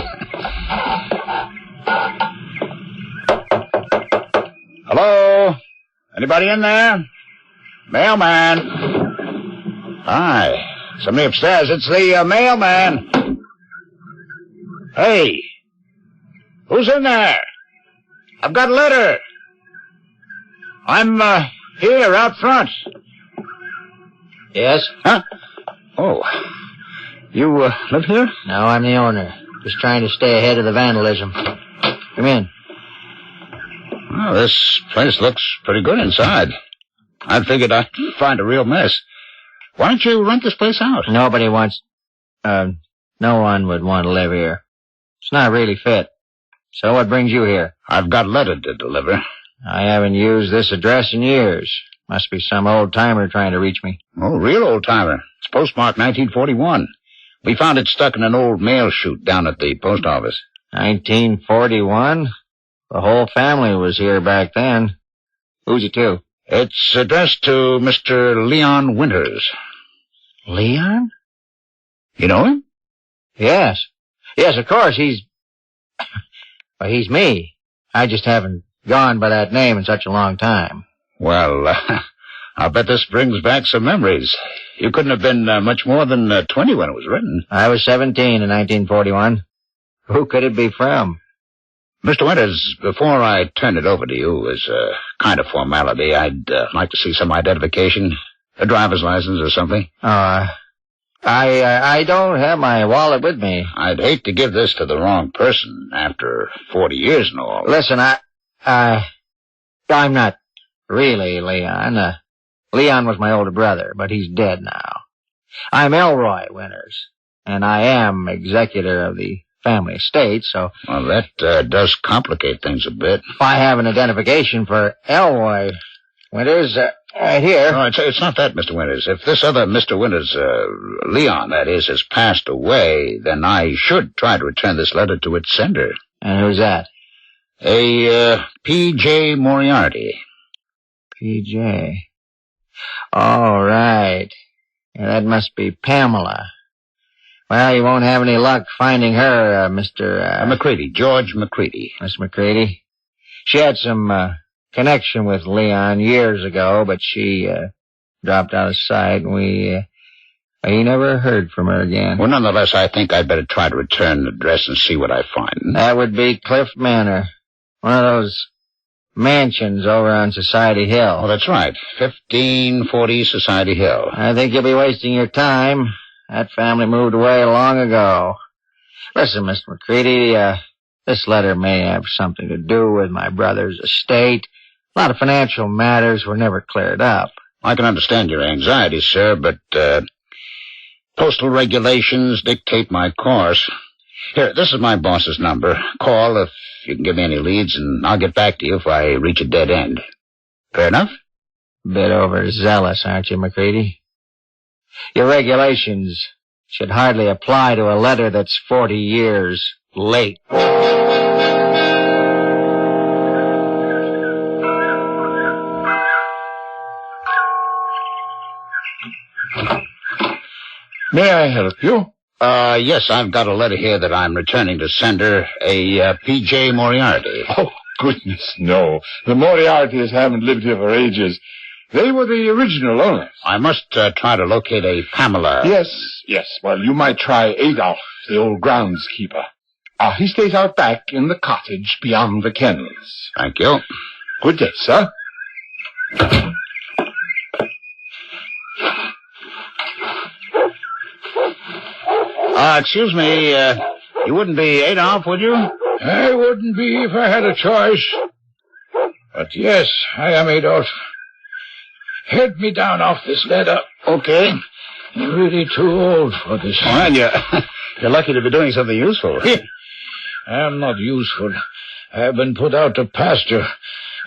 Hello? Anybody in there? Mailman. Hi. Somebody upstairs. It's the mailman. Hey. Who's in there? I've got a letter. I'm here out front. Yes? Huh? Oh. You live here? No, I'm the owner. Just trying to stay ahead of the vandalism. Come in. Well, this place looks pretty good inside. I figured I'd find a real mess. Why don't you rent this place out? Nobody wants... no one would want to live here. It's not really fit. So what brings you here? I've got a letter to deliver. I haven't used this address in years. Must be some old-timer trying to reach me. Oh, real old-timer. It's postmarked 1941. We found it stuck in an old mail chute down at the post office. 1941? The whole family was here back then. Who's it to? It's addressed to Mr. Leon Winters. Leon? You know him? Yes. Yes, of course. He's me. I just haven't gone by that name in such a long time. Well, I'll bet this brings back some memories. You couldn't have been much more than 20 when it was written. I was 17 in 1941. Who could it be from? Mr. Winters, before I turn it over to you as a kind of formality, I'd like to see some identification, a driver's license or something. I don't have my wallet with me. I'd hate to give this to the wrong person after 40 years and all. Listen, I'm not really Leon. Leon was my older brother, but he's dead now. I'm Elroy Winters, and I am executor of the family estate, so... Well, that does complicate things a bit. If I have an identification for Elroy Winters, right here... No, it's not that, Mr. Winters. If this other Mr. Winters, Leon, that is, has passed away, then I should try to return this letter to its sender. And who's that? A P.J. Moriarty. P.J. All right. Yeah, that must be Pamela. Well, you won't have any luck finding her, Mr. McCready, George McCready. Miss McCready. She had some connection with Leon years ago, but she dropped out of sight, and we never heard from her again. Well, nonetheless, I think I'd better try to return the address and see what I find. That would be Cliff Manor. One of those mansions over on Society Hill. Oh, that's right. 1540 Society Hill. I think you'll be wasting your time. That family moved away long ago. Listen, Mr. McCready, this letter may have something to do with my brother's estate. A lot of financial matters were never cleared up. I can understand your anxiety, sir, but postal regulations dictate my course. Here, this is my boss's number. Call if you can give me any leads, and I'll get back to you if I reach a dead end. Fair enough? Bit overzealous, aren't you, McCready? Your regulations should hardly apply to a letter that's 40 years late. May I help you? Yes, I've got a letter here that I'm returning to sender, a P.J. Moriarty. Oh, goodness, no. The Moriartys haven't lived here for ages. They were the original owners. I must try to locate a Pamela. Yes. Well, you might try Adolf, the old groundskeeper. He stays out back in the cottage beyond the kennels. Thank you. Good day, sir. Excuse me, you wouldn't be Adolf, would you? I wouldn't be if I had a choice. But yes, I am Adolf. Head me down off this ladder. Okay. I'm really too old for this. Well, you're lucky to be doing something useful. I'm not useful. I've been put out to pasture.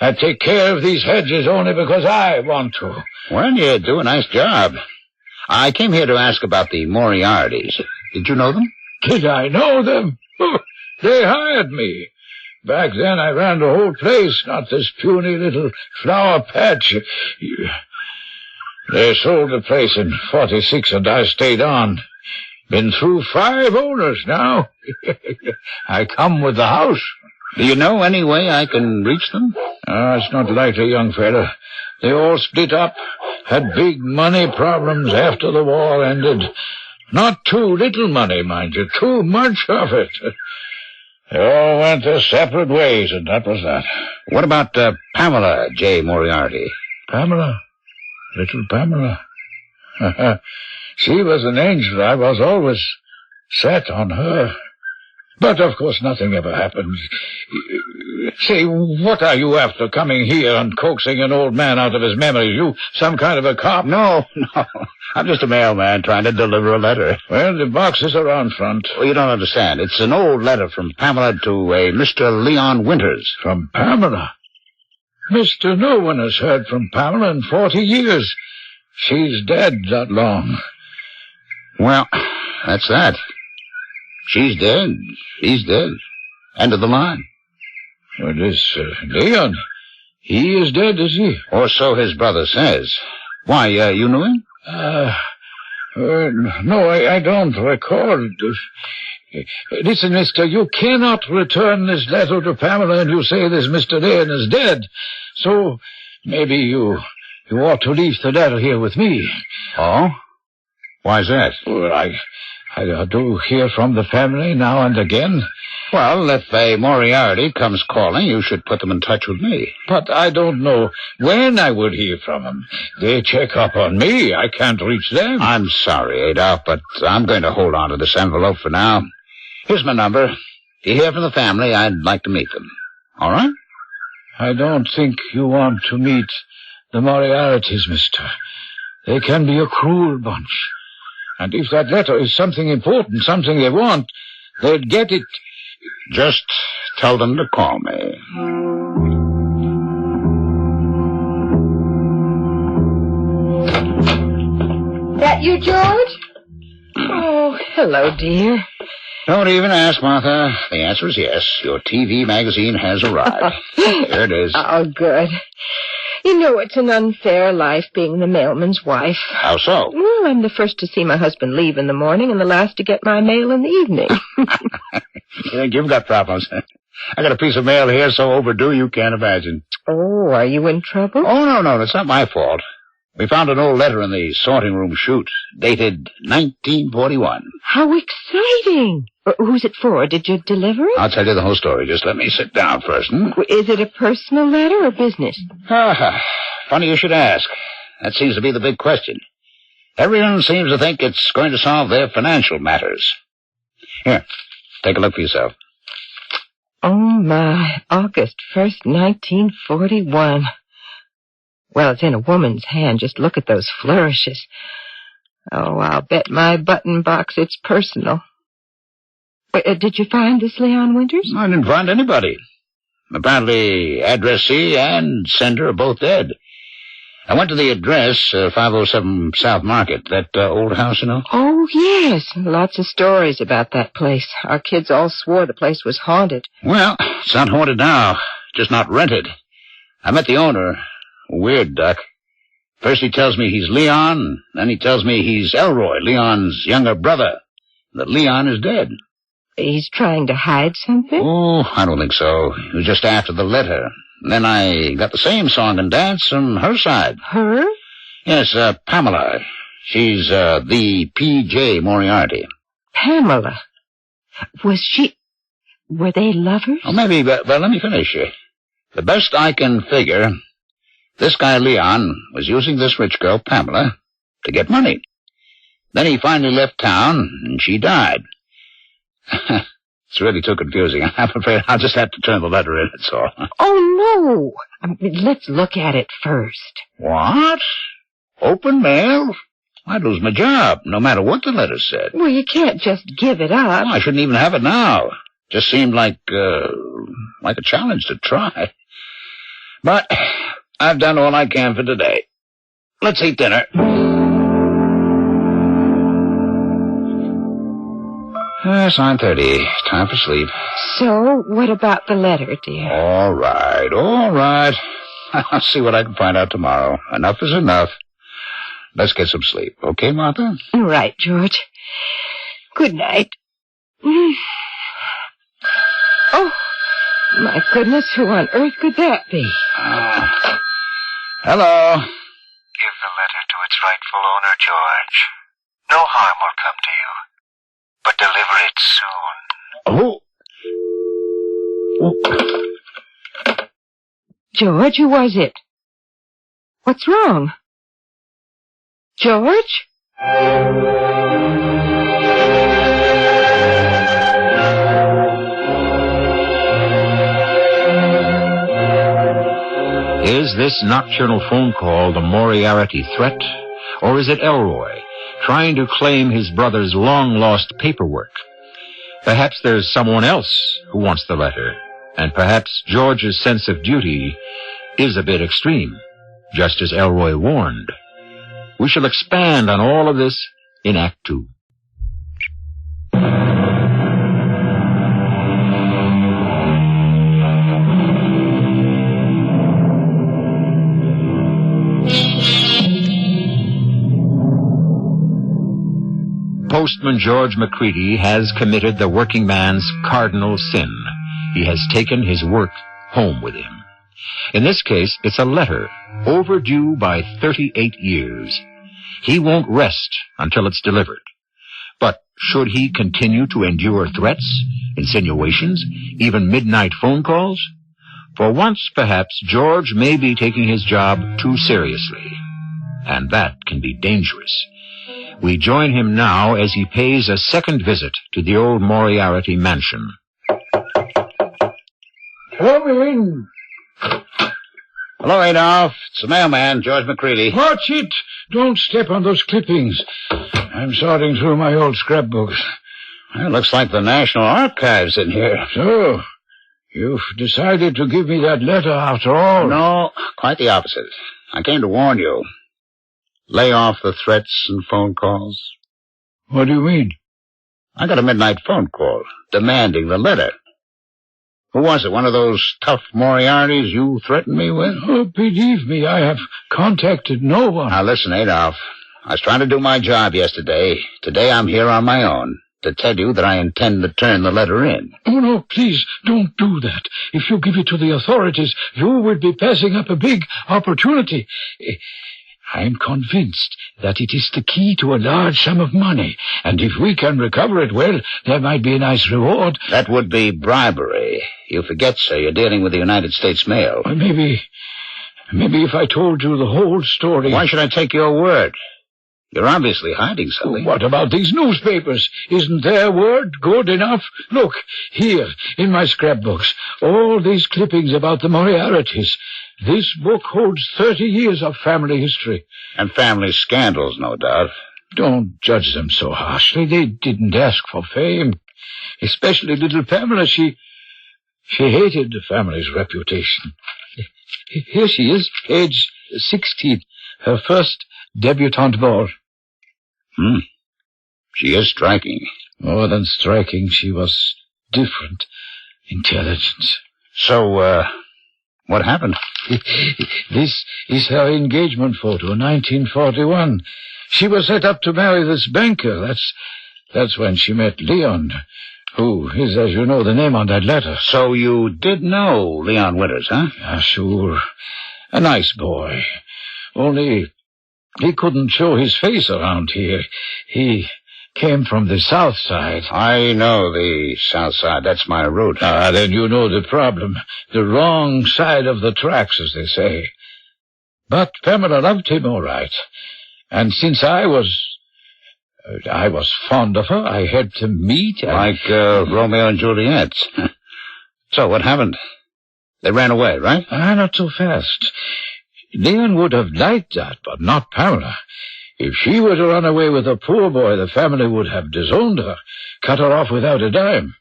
I take care of these hedges only because I want to. Well, you do a nice job. I came here to ask about the Moriartys. Did you know them? Did I know them? They hired me. Back then I ran the whole place, not this puny little flower patch. They sold the place in 46 and I stayed on. Been through 5 owners now. I come with the house. Do you know any way I can reach them? It's not likely, young fella. They all split up, had big money problems after the war ended. Not too little money, mind you, too much of it. They all went their separate ways, and that was that. What about Pamela J. Moriarty? Pamela? Little Pamela? She was an angel. I was always set on her. But, of course, nothing ever happened. Say, what are you after coming here and coaxing an old man out of his memories? You some kind of a cop? No. I'm just a mailman trying to deliver a letter. Well, the box is around front. Well, you don't understand. It's an old letter from Pamela to a Mr. Leon Winters. From Pamela? Mister, no one has heard from Pamela in 40 years. She's dead that long. Well, that's that. She's dead. He's dead. End of the line. Well, this Leon, he is dead, is he? Or so his brother says. Why, you knew him? No, I don't recall. Listen, mister, you cannot return this letter to Pamela and you say this Mr. Leon is dead. So, maybe you ought to leave the letter here with me. Oh? Why's that? Well, I do hear from the family now and again. Well, if a Moriarty comes calling, you should put them in touch with me. But I don't know when I would hear from them. They check up on me. I can't reach them. I'm sorry, Adolf, but I'm going to hold on to this envelope for now. Here's my number. If you hear from the family, I'd like to meet them. All right? I don't think you want to meet the Moriartys, mister. They can be a cruel bunch. And if that letter is something important, something they want, they'd get it. Just tell them to call me. That you, George? Oh, hello, dear. Don't even ask, Martha. The answer is yes. Your TV magazine has arrived. Here it is. Oh, good. You know it's an unfair life being the mailman's wife. How so? Well, I'm the first to see my husband leave in the morning and the last to get my mail in the evening. You think you've got problems? I got a piece of mail here so overdue you can't imagine. Oh, are you in trouble? Oh, no, it's not my fault. We found an old letter in the sorting room chute, dated 1941. How exciting! Who's it for? Did you deliver it? I'll tell you the whole story. Just let me sit down first. Is it a personal letter or business? Funny you should ask. That seems to be the big question. Everyone seems to think it's going to solve their financial matters. Here, take a look for yourself. Oh, my. August 1st, 1941. Well, it's in a woman's hand. Just look at those flourishes. Oh, I'll bet my button box it's personal. Did you find this Leon Winters? I didn't find anybody. Apparently, addressee and sender are both dead. I went to the address, 507 South Market, that old house, you know? Oh, yes. Lots of stories about that place. Our kids all swore the place was haunted. Well, it's not haunted now, just not rented. I met the owner. Weird duck. First he tells me he's Leon, then he tells me he's Elroy, Leon's younger brother, that Leon is dead. He's trying to hide something? Oh, I don't think so. He was just after the letter. And then I got the same song and dance from her side. Her? Yes, Pamela. She's the P.J. Moriarty. Pamela? Were they lovers? Oh, maybe, but let me finish. The best I can figure, this guy Leon was using this rich girl, Pamela, to get money. Then he finally left town, and she died. It's really too confusing. I'm afraid I'll just have to turn the letter in, that's all. Oh, no. Let's look at it first. What? Open mail? I'd lose my job, no matter what the letter said. Well, you can't just give it up. Oh, I shouldn't even have it now. Just seemed like a challenge to try. But I've done all I can for today. Let's eat dinner. Yes, 9:30. Time for sleep. So, what about the letter, dear? All right. I'll see what I can find out tomorrow. Enough is enough. Let's get some sleep. Okay, Martha? Right, George. Good night. Oh, my goodness, who on earth could that be? Hello. Give the letter to its rightful owner, George. No harm will come to you. But deliver it soon. Oh. George, who was it? What's wrong? George? Is this nocturnal phone call the Moriarty threat, or is it Elroy trying to claim his brother's long-lost paperwork? Perhaps there's someone else who wants the letter, and perhaps George's sense of duty is a bit extreme, just as Elroy warned. We shall expand on all of this in Act 2. Postman George McCready has committed the working man's cardinal sin. He has taken his work home with him. In this case, it's a letter, overdue by 38 years. He won't rest until it's delivered. But should he continue to endure threats, insinuations, even midnight phone calls? For once, perhaps, George may be taking his job too seriously. And that can be dangerous. We join him now as he pays a second visit to the old Moriarty mansion. Come in. Hello, Adolf. It's the mailman, George McCready. Watch it. Don't step on those clippings. I'm sorting through my old scrapbooks. Well, it looks like the National Archives in here. So, you've decided to give me that letter after all? No, quite the opposite. I came to warn you. Lay off the threats and phone calls. What do you mean? I got a midnight phone call demanding the letter. Who was it? One of those tough Moriartys you threatened me with? Oh, believe me, I have contacted no one. Now listen, Adolf. I was trying to do my job yesterday. Today I'm here on my own to tell you that I intend to turn the letter in. Oh, no, please, don't do that. If you give it to the authorities, you will be passing up a big opportunity. I'm convinced that it is the key to a large sum of money, and if we can recover it, well, there might be a nice reward. That would be bribery. You forget, sir, you're dealing with the United States Mail. Well, maybe if I told you the whole story... Why should I take your word? You're obviously hiding something. What about these newspapers? Isn't their word good enough? Look, here, in my scrapbooks, all these clippings about the Moriartys. This book holds 30 years of family history. And family scandals, no doubt. Don't judge them so harshly. They didn't ask for fame. Especially little Pamela. She hated the family's reputation. Here she is, age 16, her first debutante ball. She is striking. More than striking, she was different. Intelligent. So, what happened? This is her engagement photo, 1941. She was set up to marry this banker. That's when she met Leon, who is, as you know, the name on that letter. So you did know Leon Winters, huh? Yeah, sure. A nice boy. Only he couldn't show his face around here. He came from the south side. I know the south side. That's my route. Then you know the problem. The wrong side of the tracks, as they say. But Pamela loved him all right. And since I was fond of her, I helped him meet. Like Romeo and Juliet. So what happened? They ran away, right? Not so fast. Leon would have liked that, but not Pamela. If she were to run away with a poor boy, the family would have disowned her, cut her off without a dime.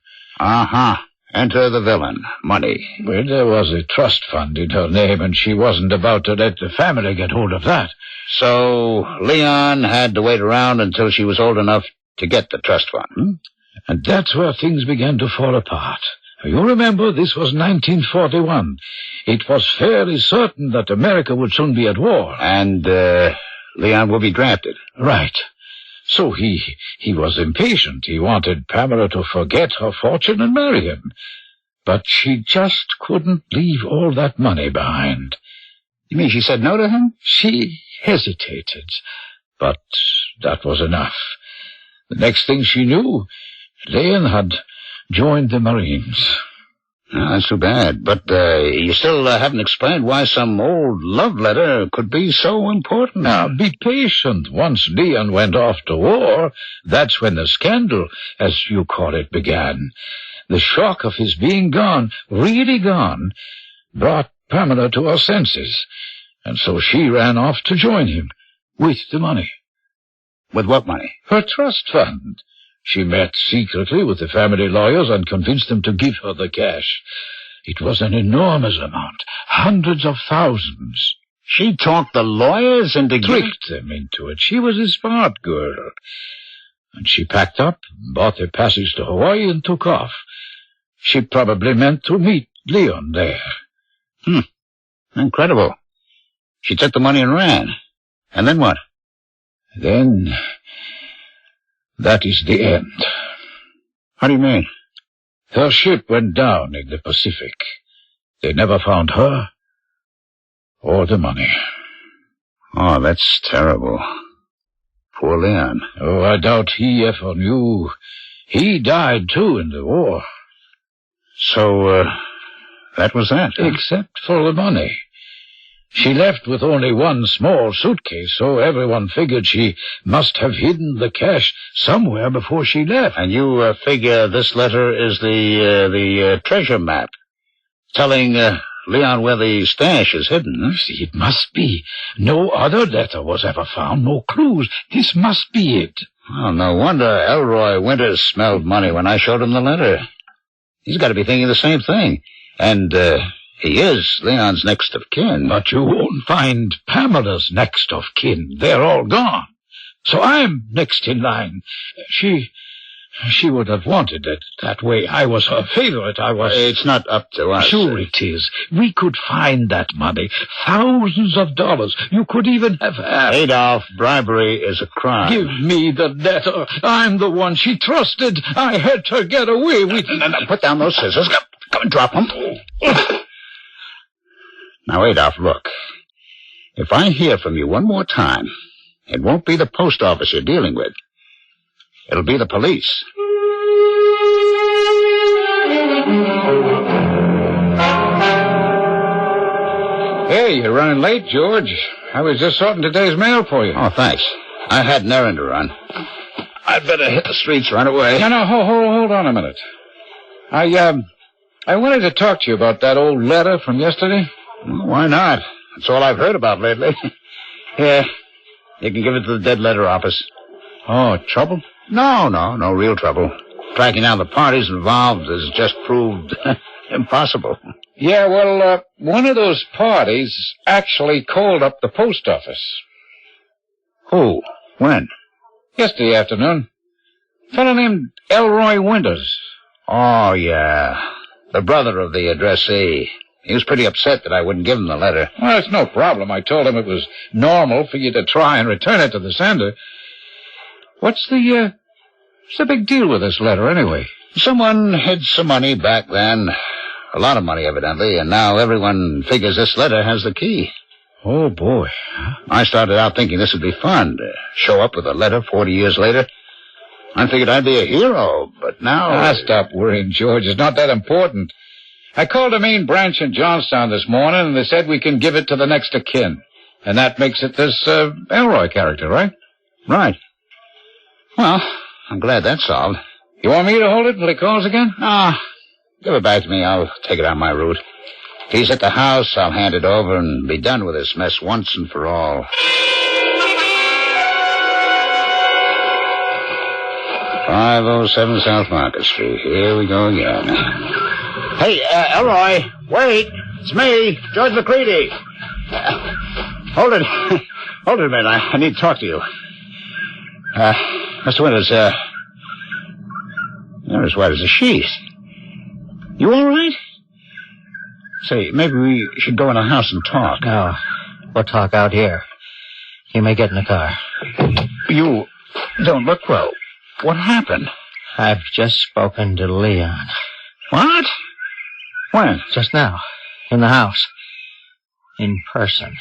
Enter the villain. Money. Well, there was a trust fund in her name, and she wasn't about to let the family get hold of that. So Leon had to wait around until she was old enough to get the trust fund. And that's where things began to fall apart. You remember, this was 1941. It was fairly certain that America would soon be at war. And, Leon will be drafted. Right. So he was impatient. He wanted Pamela to forget her fortune and marry him. But she just couldn't leave all that money behind. You mean she said no to him? She hesitated. But that was enough. The next thing she knew, Leon had joined the Marines. That's too bad. But you still haven't explained why some old love letter could be so important. Now, be patient. Once Leon went off to war, that's when the scandal, as you call it, began. The shock of his being gone, really gone, brought Pamela to her senses, and so she ran off to join him, with the money. With what money? Her trust fund. She met secretly with the family lawyers and convinced them to give her the cash. It was an enormous amount, hundreds of thousands. She talked the lawyers into tricked them into it. She was a smart girl. And she packed up, bought a passage to Hawaii, and took off. She probably meant to meet Leon there. Incredible. She took the money and ran. And then what? Then, that is the end. How do you mean? Her ship went down in the Pacific. They never found her or the money. Oh, that's terrible. Poor Leon. Oh, I doubt he ever knew. He died, too, in the war. So, that was that, huh? Except for the money. She left with only one small suitcase, so everyone figured she must have hidden the cash somewhere before she left. And you figure this letter is the treasure map, telling Leon where the stash is hidden. See, it must be. No other letter was ever found, no clues. This must be it. Oh, no wonder Elroy Winters smelled money when I showed him the letter. He's got to be thinking the same thing. And, he is Leon's next of kin. But you won't find Pamela's next of kin. They're all gone. So I'm next in line. She would have wanted it that way. I was her favorite. It's not up to us. Sure it is. We could find that money. Thousands of dollars. You could even have half. Adolf, bribery is a crime. Give me the letter. I'm the one she trusted. I had to get away with... No, put down those scissors. Come and drop them. Now, Adolf, look. If I hear from you one more time, it won't be the post office you're dealing with. It'll be the police. Hey, you're running late, George. I was just sorting today's mail for you. Oh, thanks. I had an errand to run. I'd better hit the streets right away. No, hold on a minute. I wanted to talk to you about that old letter from yesterday. Well, why not? That's all I've heard about lately. Yeah, you can give it to the dead letter office. Oh, trouble? No real trouble. Tracking down the parties involved has just proved impossible. Yeah, well, one of those parties actually called up the post office. Who? When? Yesterday afternoon. A fellow named Elroy Winters. Oh, yeah. The brother of the addressee. He was pretty upset that I wouldn't give him the letter. Well, it's no problem. I told him it was normal for you to try and return it to the sender. What's the big deal with this letter, anyway? Someone hid some money back then. A lot of money, evidently, and now everyone figures this letter has the key. Oh, boy. I started out thinking this would be fun, to show up with a letter 40 years later. I figured I'd be a hero, but now... Stop worrying, George. It's not that important. I called the main branch in Johnstown this morning, and they said we can give it to the next of kin. And that makes it this Elroy character, right? Right. Well, I'm glad that's solved. You want me to hold it until he calls again? Give it back to me. I'll take it on my route. If he's at the house, I'll hand it over and be done with this mess once and for all. 507 South Market Street. Here we go again. Hey, Elroy, wait. It's me, George McCready. Hold it. Hold it a minute. I need to talk to you. Mr. Winters, you're as white as a sheet. You all right? Say, maybe we should go in the house and talk. No, we'll talk out here. You may get in the car. You don't look well. What happened? I've just spoken to Leon. What? When? Just now. In the house. In person.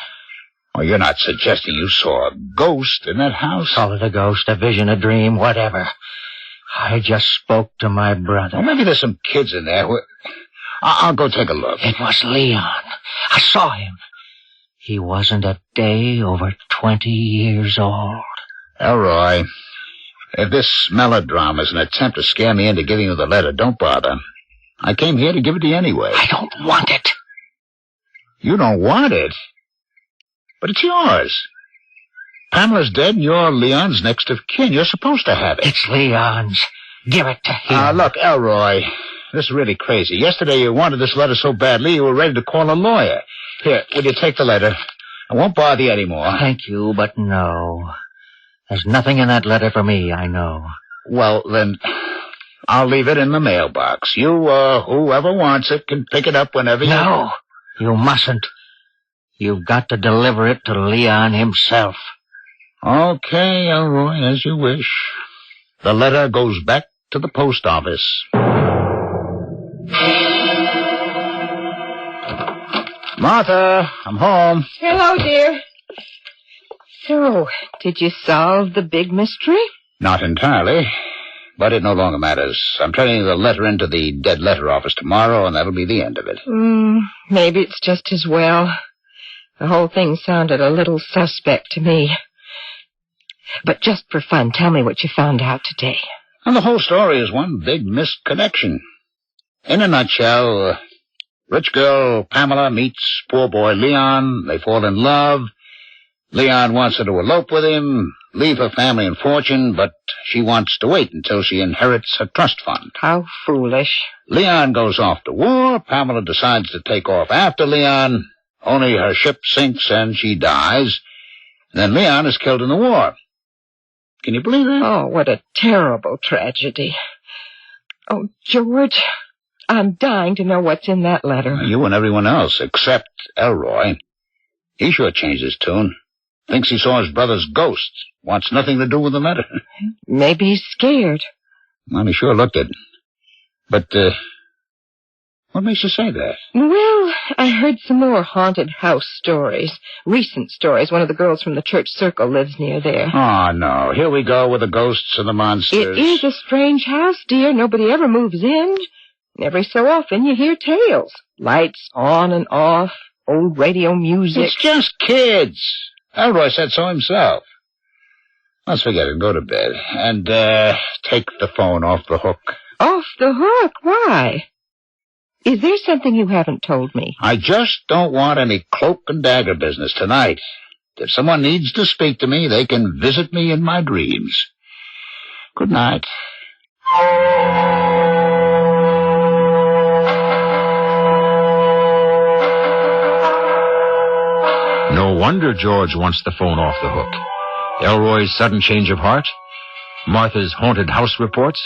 Oh, you're not suggesting you saw a ghost in that house? Call it a ghost, a vision, a dream, whatever. I just spoke to my brother. Well, maybe there's some kids in there. I'll go take a look. It was Leon. I saw him. He wasn't a day over 20 years old. Elroy, if this melodrama is an attempt to scare me into giving you the letter, don't bother. I came here to give it to you anyway. I don't want it. You don't want it. But it's yours. Pamela's dead and you're Leon's next of kin. You're supposed to have it. It's Leon's. Give it to him. Look, Elroy, this is really crazy. Yesterday you wanted this letter so badly you were ready to call a lawyer. Here, will you take the letter? I won't bother you anymore. Thank you, but no. There's nothing in that letter for me, I know. Well, then, I'll leave it in the mailbox. You, whoever wants it can pick it up whenever you... No, you mustn't. You've got to deliver it to Leon himself. Okay, Elroy, as you wish. The letter goes back to the post office. Martha, I'm home. Hello, dear. So, did you solve the big mystery? Not entirely, but it no longer matters. I'm turning the letter into the dead letter office tomorrow, and that'll be the end of it. Maybe it's just as well. The whole thing sounded a little suspect to me. But just for fun, tell me what you found out today. And the whole story is one big misconnection. In a nutshell, rich girl Pamela meets poor boy Leon. They fall in love. Leon wants her to elope with him, leave her family and fortune, but she wants to wait until she inherits her trust fund. How foolish. Leon goes off to war. Pamela decides to take off after Leon. Only her ship sinks and she dies. And then Leon is killed in the war. Can you believe that? Oh, what a terrible tragedy. Oh, George, I'm dying to know what's in that letter. You and everyone else, except Elroy. He sure changed his tune. Thinks he saw his brother's ghost. Wants nothing to do with the matter. Maybe he's scared. Well, he sure looked it. But, what makes you say that? Well, I heard some more haunted house stories. Recent stories. One of the girls from the church circle lives near there. Oh, no. Here we go with the ghosts and the monsters. It is a strange house, dear. Nobody ever moves in. Every so often you hear tales. Lights on and off. Old radio music. It's just kids. Elroy said so himself. Let's forget it. Go to bed. And, take the phone off the hook. Off the hook? Why? Is there something you haven't told me? I just don't want any cloak and dagger business tonight. If someone needs to speak to me, they can visit me in my dreams. Good night. No wonder George wants the phone off the hook. Elroy's sudden change of heart? Martha's haunted house reports?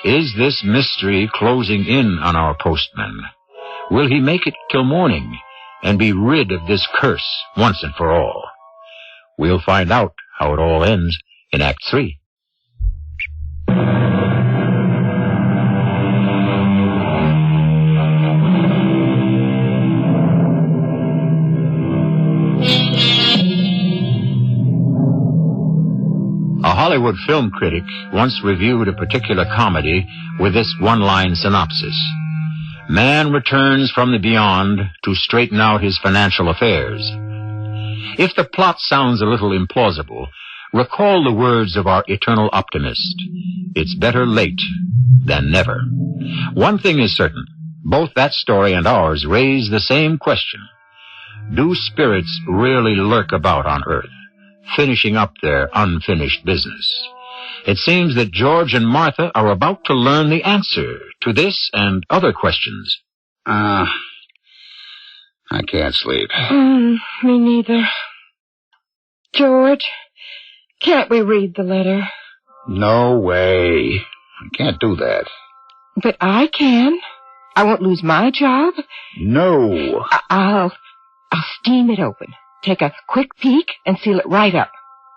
Is this mystery closing in on our postman? Will he make it till morning and be rid of this curse once and for all? We'll find out how it all ends in Act 3. A Hollywood film critic once reviewed a particular comedy with this one-line synopsis. Man returns from the beyond to straighten out his financial affairs. If the plot sounds a little implausible, recall the words of our eternal optimist. It's better late than never. One thing is certain. Both that story and ours raise the same question. Do spirits really lurk about on Earth, finishing up their unfinished business? It seems that George and Martha are about to learn the answer to this and other questions. I can't sleep. Me neither. George, can't we read the letter? No way. I can't do that. But I can. I won't lose my job. No. I'll steam it open. Take a quick peek and seal it right up.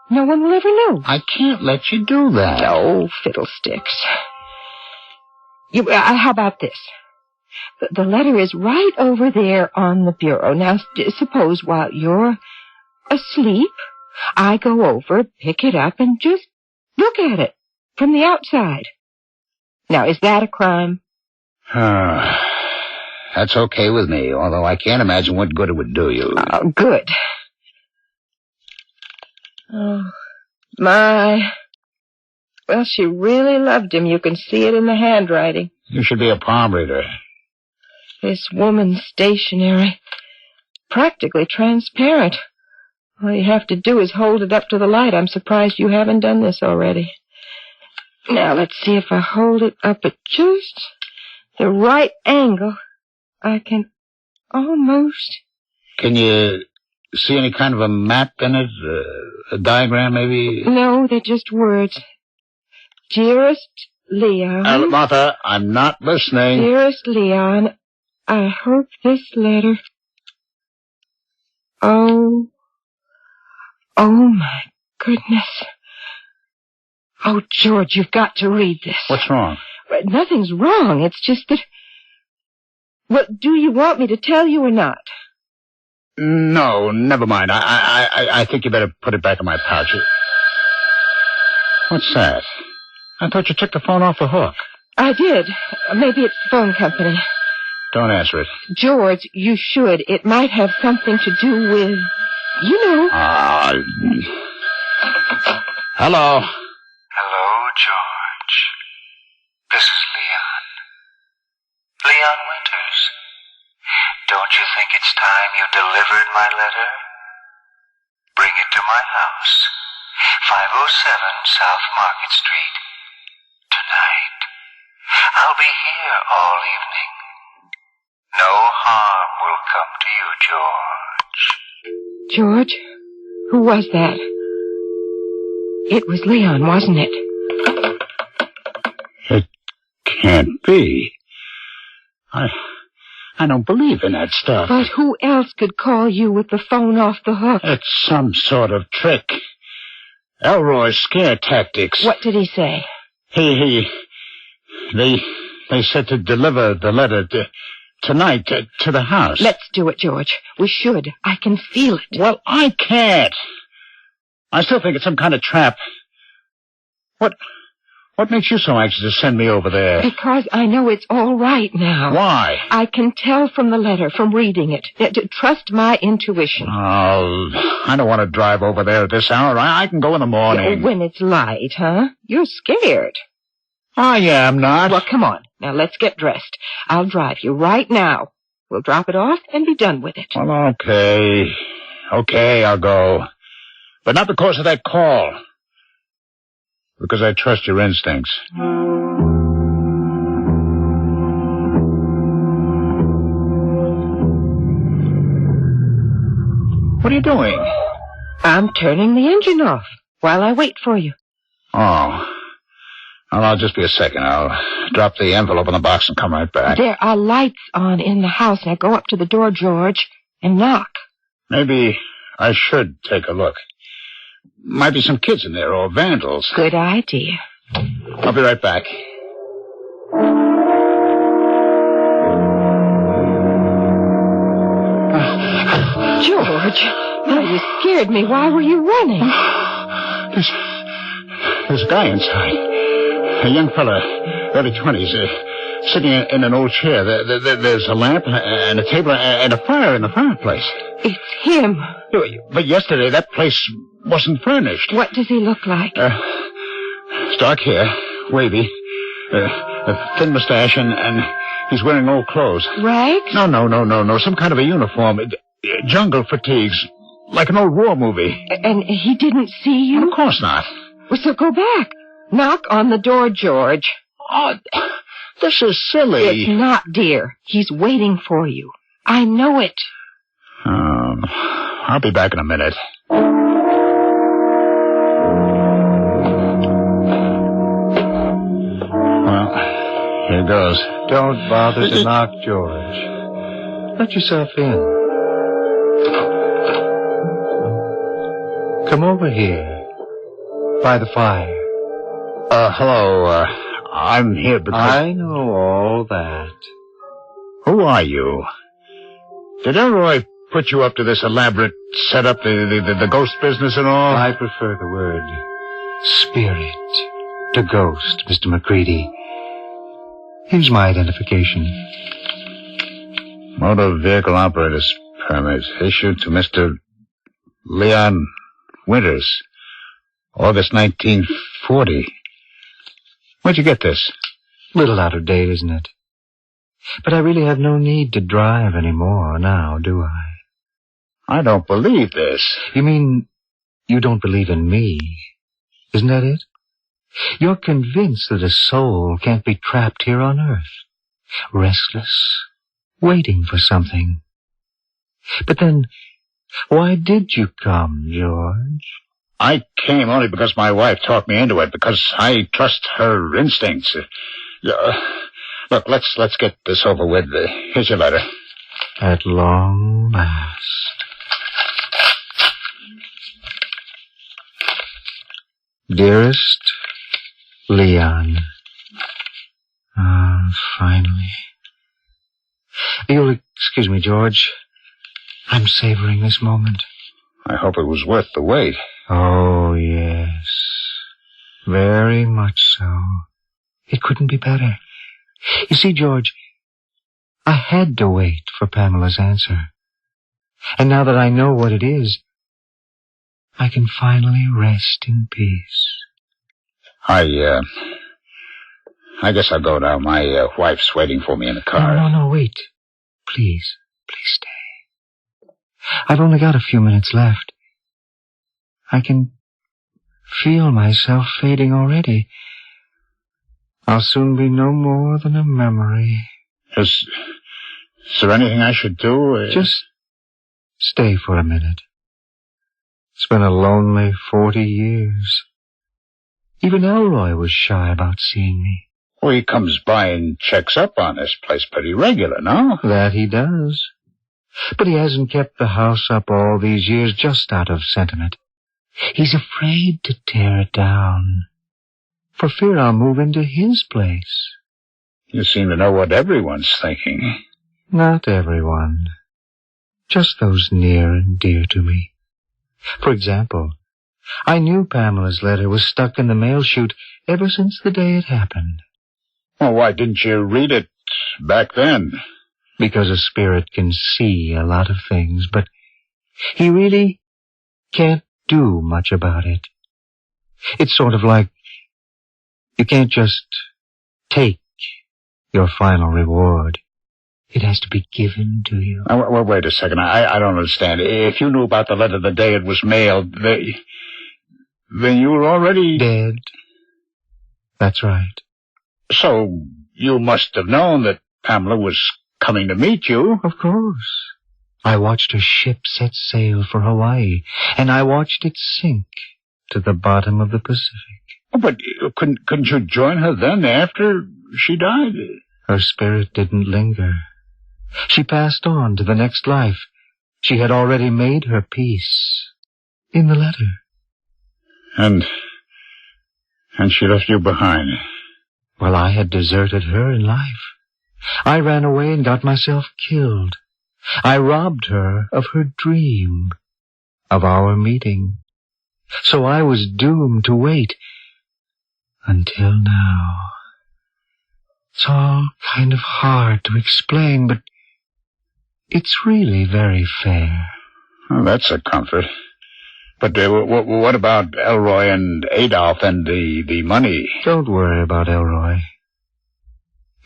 No one will ever know. I can't let you do that. Oh, fiddlesticks. How about this? The letter is right over there on the bureau. Now, suppose while you're asleep, I go over, pick it up, and just look at it from the outside. Now, is that a crime? That's okay with me, although I can't imagine what good it would do you. Oh, good. Oh, my. Well, she really loved him. You can see it in the handwriting. You should be a palm reader. This woman's stationery. practically transparent. All you have to do is hold it up to the light. I'm surprised you haven't done this already. Now, let's see if I hold it up at just the right angle. I can almost... Can you see any kind of a map in it? A diagram, maybe? No, they're just words. Dearest Leon... Martha, I'm not listening. Dearest Leon, I hope this letter... Oh, my goodness. Oh, George, you've got to read this. What's wrong? Nothing's wrong. It's just that... Well, do you want me to tell you or not? No, never mind. I think you better put it back in my pouch. What's that? I thought you took the phone off the hook. I did. Maybe it's the phone company. Don't answer it. George, you should. It might have something to do with... You know. Hello. Hello, George. This is Leon. Leon Winters. Don't you think it's time you delivered my letter? Bring it to my house, 507 South Market Street, tonight. I'll be here all evening. No harm will come to you, George. George? Who was that? It was Leon, wasn't it? It can't be. I don't believe in that stuff. But who else could call you with the phone off the hook? It's some sort of trick. Elroy's scare tactics. What did he say? They said to deliver the letter tonight to the house. Let's do it, George. We should. I can feel it. Well, I can't. I still think it's some kind of trap. What makes you so anxious to send me over there? Because I know it's all right now. Why? I can tell from the letter, from reading it. Trust my intuition. Oh, I don't want to drive over there at this hour. I can go in the morning. When it's light, huh? You're scared. I am not. Well, come on. Now, let's get dressed. I'll drive you right now. We'll drop it off and be done with it. Well, okay. Okay, I'll go. But not because of that call. Because I trust your instincts. What are you doing? I'm turning the engine off while I wait for you. Oh. Well, I'll just be a second. I'll drop the envelope in the box and come right back. There are lights on in the house. Now go up to the door, George, and knock. Maybe I should take a look. Might be some kids in there or vandals. Good idea. I'll be right back. George, now you scared me. Why were you running? There's a guy inside. A young fella, early 20s, sitting in an old chair. There's a lamp and a table and a fire in the fireplace. It's him. But yesterday that place wasn't furnished. What does he look like? Dark hair, wavy, a thin mustache, and he's wearing old clothes. Rags? No. Some kind of a uniform. Jungle fatigues, like an old war movie. And he didn't see you? Well, of course not. Well, so go back. Knock on the door, George. Oh, this is silly. It's not, dear. He's waiting for you. I know it. I'll be back in a minute. Well, here goes. Don't bother to knock, George. Let yourself in. Come over here. By the fire. Hello, I'm here because... I know all that. Who are you? Did Elroy put you up to this elaborate setup, the ghost business and all? I prefer the word spirit to ghost, Mr. McCready. Here's my identification. Motor vehicle operator's permit issued to Mr. Leon Winters, August 1940. Where'd you get this? Little out of date, isn't it? But I really have no need to drive anymore now, do I? I don't believe this. You mean you don't believe in me? Isn't that it? You're convinced that a soul can't be trapped here on Earth, restless, waiting for something. But then, why did you come, George? I came only because my wife talked me into it, because I trust her instincts. Look, let's get this over with. Here's your letter. At long last. Dearest Leon. Finally. You'll excuse me, George. I'm savoring this moment. I hope it was worth the wait. Oh, yes. Very much so. It couldn't be better. You see, George, I had to wait for Pamela's answer. And now that I know what it is, I can finally rest in peace. I guess I'll go now. My wife's waiting for me in the car. No, wait. Please stay. I've only got a few minutes left. I can feel myself fading already. I'll soon be no more than a memory. Is there anything I should do? Just stay for a minute. It's been a lonely 40 years. Even Elroy was shy about seeing me. Well, he comes by and checks up on this place pretty regular, no? That he does. But he hasn't kept the house up all these years just out of sentiment. He's afraid to tear it down, for fear I'll move into his place. You seem to know what everyone's thinking. Not everyone. Just those near and dear to me. For example, I knew Pamela's letter was stuck in the mail chute ever since the day it happened. Well, why didn't you read it back then? Because a spirit can see a lot of things, but he really can't do much about it. It's sort of like you can't just take your final reward. It has to be given to you. Well, wait a second. I don't understand. If you knew about the letter the day it was mailed, then you were already... Dead. That's right. So you must have known that Pamela was coming to meet you. Of course. I watched her ship set sail for Hawaii, and I watched it sink to the bottom of the Pacific. Oh, but couldn't you join her then after she died? Her spirit didn't linger. She passed on to the next life. She had already made her peace in the letter. And she left you behind. Well, I had deserted her in life. I ran away and got myself killed. I robbed her of her dream, of our meeting. So I was doomed to wait until now. It's all kind of hard to explain, but it's really very fair. Well, that's a comfort. But what about Elroy and Adolph and the money? Don't worry about Elroy.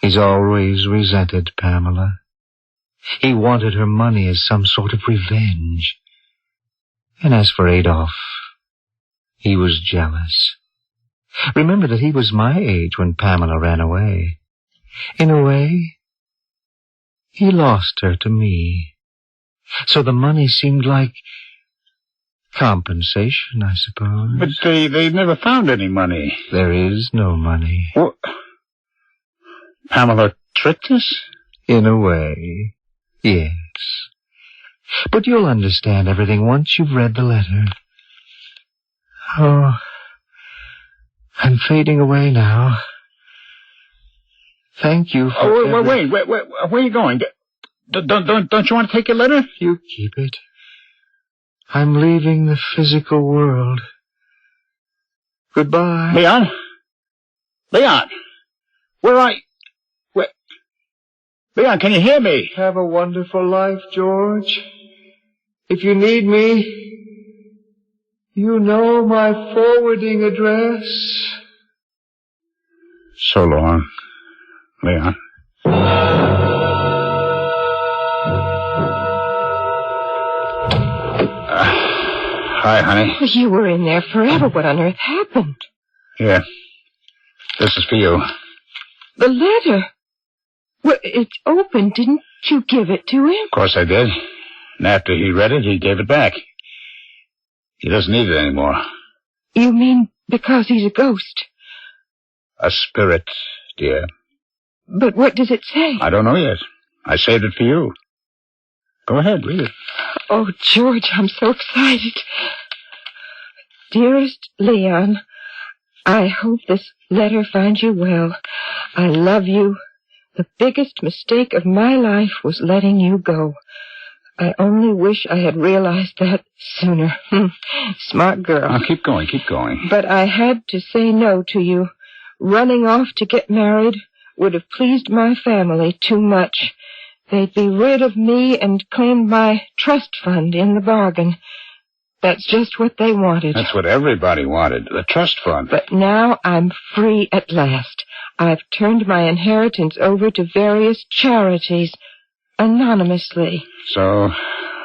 He's always resented Pamela. He wanted her money as some sort of revenge. And as for Adolph, he was jealous. Remember that he was my age when Pamela ran away. In a way, he lost her to me. So the money seemed like compensation, I suppose. But they never found any money. There is no money. Well, Pamela tricked us? In a way, yes. But you'll understand everything once you've read the letter. Oh, I'm fading away now. Thank you for... Wait, where are you going? Don't you want to take your letter? You keep it. I'm leaving the physical world. Goodbye. Leon? Where are you? Leon, can you hear me? Have a wonderful life, George. If you need me, you know my forwarding address. So long, Leon. Hi, honey. You were in there forever. What on earth happened? Here. This is for you. The letter. Well, it's open. Didn't you give it to him? Of course I did. And after he read it, he gave it back. He doesn't need it anymore. You mean because he's a ghost? A spirit, dear. But what does it say? I don't know yet. I saved it for you. Go ahead, read it. Oh, George, I'm so excited. Dearest Leon, I hope this letter finds you well. I love you. The biggest mistake of my life was letting you go. I only wish I had realized that sooner. Smart girl. Now, keep going, keep going. But I had to say no to you. Running off to get married would have pleased my family too much. They'd be rid of me and claim my trust fund in the bargain. That's just what they wanted. That's what everybody wanted, the trust fund. But now I'm free at last. I've turned my inheritance over to various charities, anonymously. So,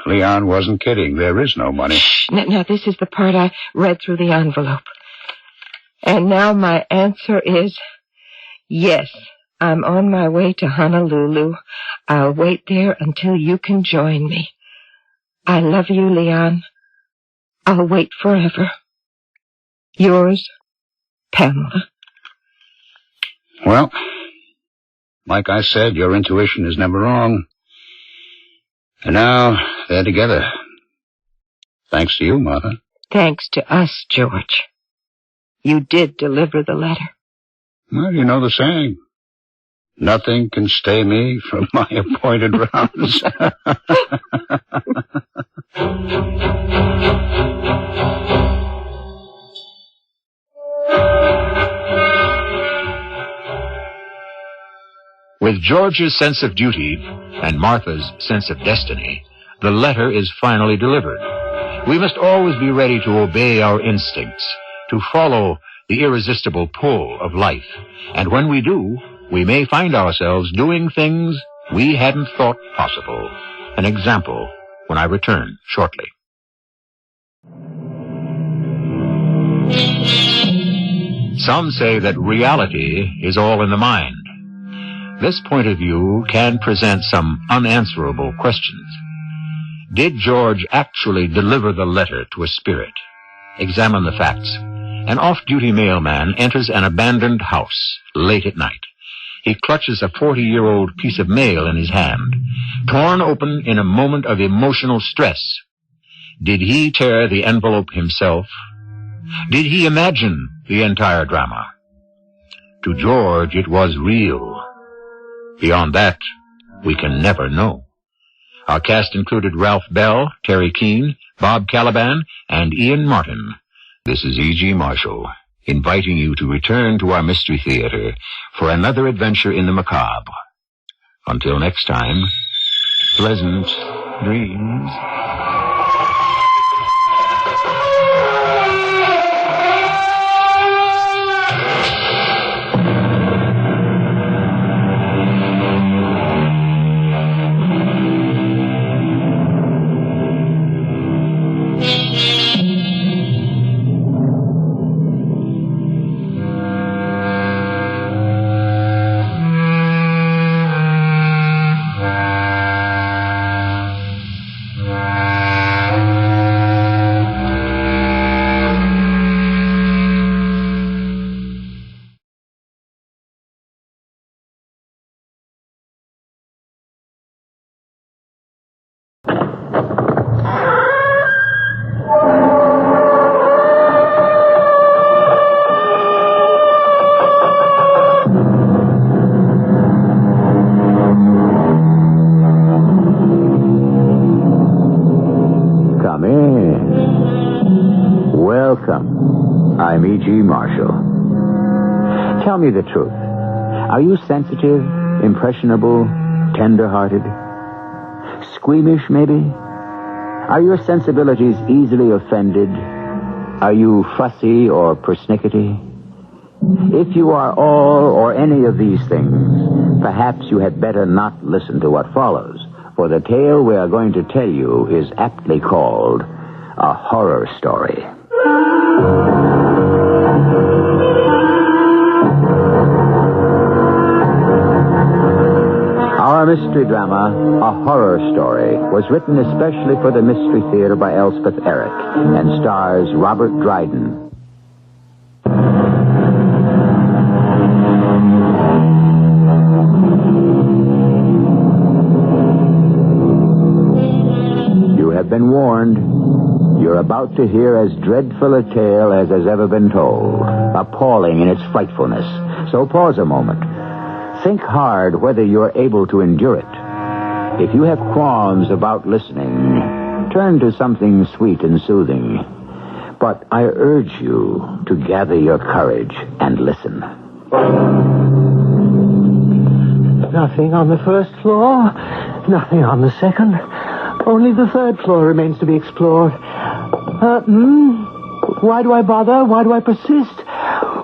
Leon wasn't kidding. There is no money. Shh. Now, this is the part I read through the envelope. And now my answer is yes. I'm on my way to Honolulu. I'll wait there until you can join me. I love you, Leon. I'll wait forever. Yours, Pamela. Well, like I said, your intuition is never wrong. And now they're together. Thanks to you, Martha. Thanks to us, George. You did deliver the letter. Well, you know the saying. Nothing can stay me from my appointed rounds. With George's sense of duty and Martha's sense of destiny, the letter is finally delivered. We must always be ready to obey our instincts, to follow the irresistible pull of life. And when we do, we may find ourselves doing things we hadn't thought possible. An example when I return shortly. Some say that reality is all in the mind. This point of view can present some unanswerable questions. Did George actually deliver the letter to a spirit? Examine the facts. An off-duty mailman enters an abandoned house late at night. He clutches a 40-year-old piece of mail in his hand, torn open in a moment of emotional stress. Did he tear the envelope himself? Did he imagine the entire drama? To George, it was real. Beyond that, we can never know. Our cast included Ralph Bell, Terry Keane, Bob Caliban, and Ian Martin. This is E.G. Marshall, inviting you to return to our Mystery Theater for another adventure in the macabre. Until next time, pleasant dreams. I'm E.G. Marshall. Tell me the truth. Are you sensitive, impressionable, tender-hearted? Squeamish, maybe? Are your sensibilities easily offended? Are you fussy or persnickety? If you are all or any of these things, perhaps you had better not listen to what follows, for the tale we are going to tell you is aptly called a horror story. Our mystery drama, A Horror Story, was written especially for the Mystery Theater by Elspeth Eric and stars Robert Dryden. You have been warned. You're about to hear as dreadful a tale as has ever been told, appalling in its frightfulness. So pause a moment. Think hard whether you're able to endure it. If you have qualms about listening, turn to something sweet and soothing. But I urge you to gather your courage and listen. Nothing on the first floor, nothing on the second. Only the third floor remains to be explored. Why do I bother? Why do I persist?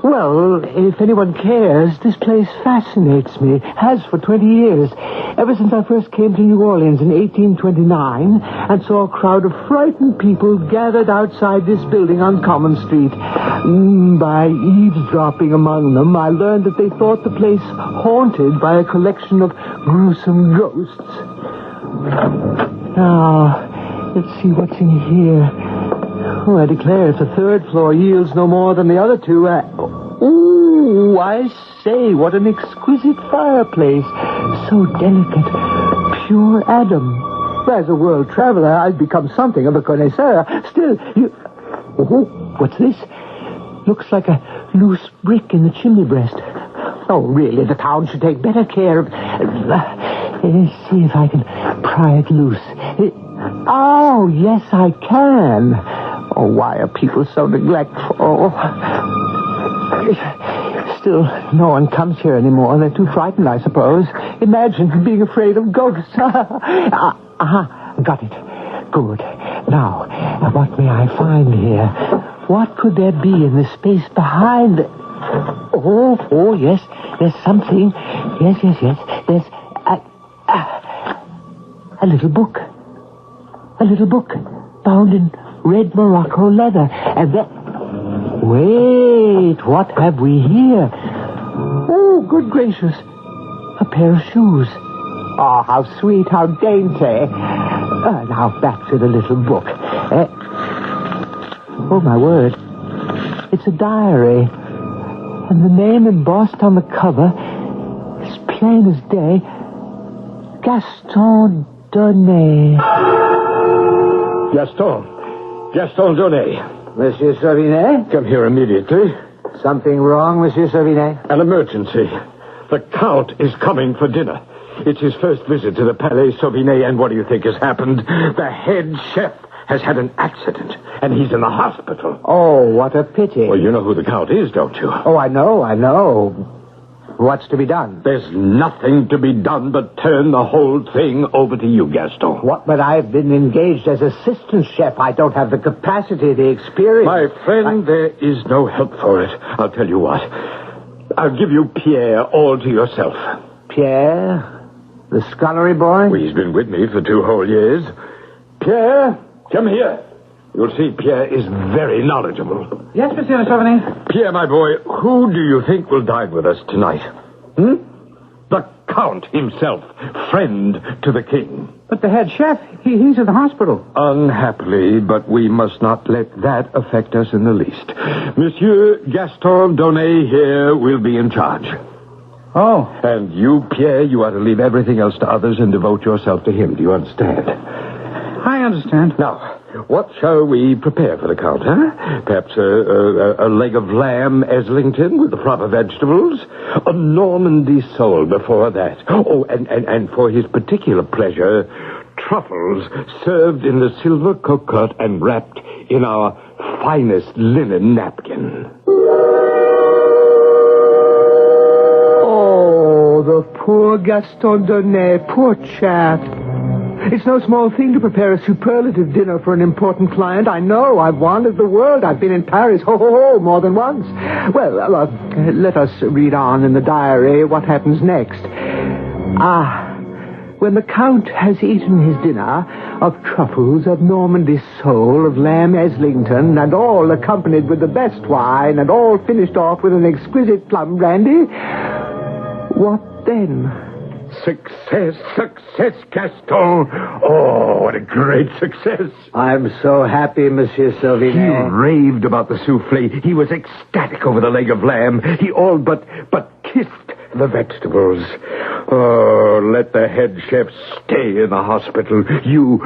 Well, if anyone cares, this place fascinates me. Has for 20 years. Ever since I first came to New Orleans in 1829 and saw a crowd of frightened people gathered outside this building on Common Street. By eavesdropping among them, I learned that they thought the place haunted by a collection of gruesome ghosts. Now, let's see what's in here. Oh, I declare, if the third floor yields no more than the other two, ooh, I say, what an exquisite fireplace. So delicate, pure Adam. As a world traveler, I've become something of a connoisseur. Still, Oh, what's this? Looks like a loose brick in the chimney breast. Oh, really, the town should take better care of... Let's see if I can pry it loose. Oh, yes, I can. Oh, why are people so neglectful? Still, no one comes here anymore. They're too frightened, I suppose. Imagine being afraid of ghosts. Got it. Good. Now, what may I find here? What could there be in the space behind the... Oh, yes. There's something. Yes. There's a little book. A little book bound in red Morocco leather. And then... Wait, what have we here? Oh, good gracious. A pair of shoes. Oh, how sweet, how dainty. Now, back to the little book. Oh, my word. It's a diary. And the name embossed on the cover is plain as day. Gaston Donnet. Gaston Donnet. Monsieur Sauvinet? Come here immediately. Something wrong, Monsieur Sauvinet? An emergency. The Count is coming for dinner. It's his first visit to the Palais Sauvinet, and what do you think has happened? The head chef has had an accident, and he's in the hospital. Oh, what a pity. Well, you know who the Count is, don't you? Oh, I know. What's to be done? There's nothing to be done but turn the whole thing over to you, Gaston. What? But I've been engaged as assistant chef. I don't have the capacity, the experience. My friend, there is no help for it. I'll tell you what. I'll give you Pierre all to yourself. Pierre? The scullery boy? Well, he's been with me for 2 whole years. Pierre, come here. You'll see Pierre is very knowledgeable. Yes, Monsieur Sauvinet. Pierre, my boy, who do you think will dine with us tonight? The Count himself, friend to the king. But the head chef, he's at the hospital. Unhappily, but we must not let that affect us in the least. Monsieur Gaston Donnet here will be in charge. Oh. And you, Pierre, you are to leave everything else to others and devote yourself to him. Do you understand? I understand. Now, what shall we prepare for the Count, huh? Perhaps a leg of lamb Eslington with the proper vegetables? A Normandy sole before that. Oh, and for his particular pleasure, truffles served in the silver cocotte and wrapped in our finest linen napkin. Oh, the poor Gaston Donnet, poor chap. It's no small thing to prepare a superlative dinner for an important client. I know. I've wandered the world. I've been in Paris, more than once. Well, let us read on in the diary what happens next. when the Count has eaten his dinner of truffles, of Normandy sole, of lamb Eslington, and all accompanied with the best wine, and all finished off with an exquisite plum brandy, what then? Success, Gaston. Oh, what a great success. I'm so happy, Monsieur Sylvain. He raved about the souffle. He was ecstatic over the leg of lamb. He all but kissed the vegetables. Oh, let the head chef stay in the hospital. You,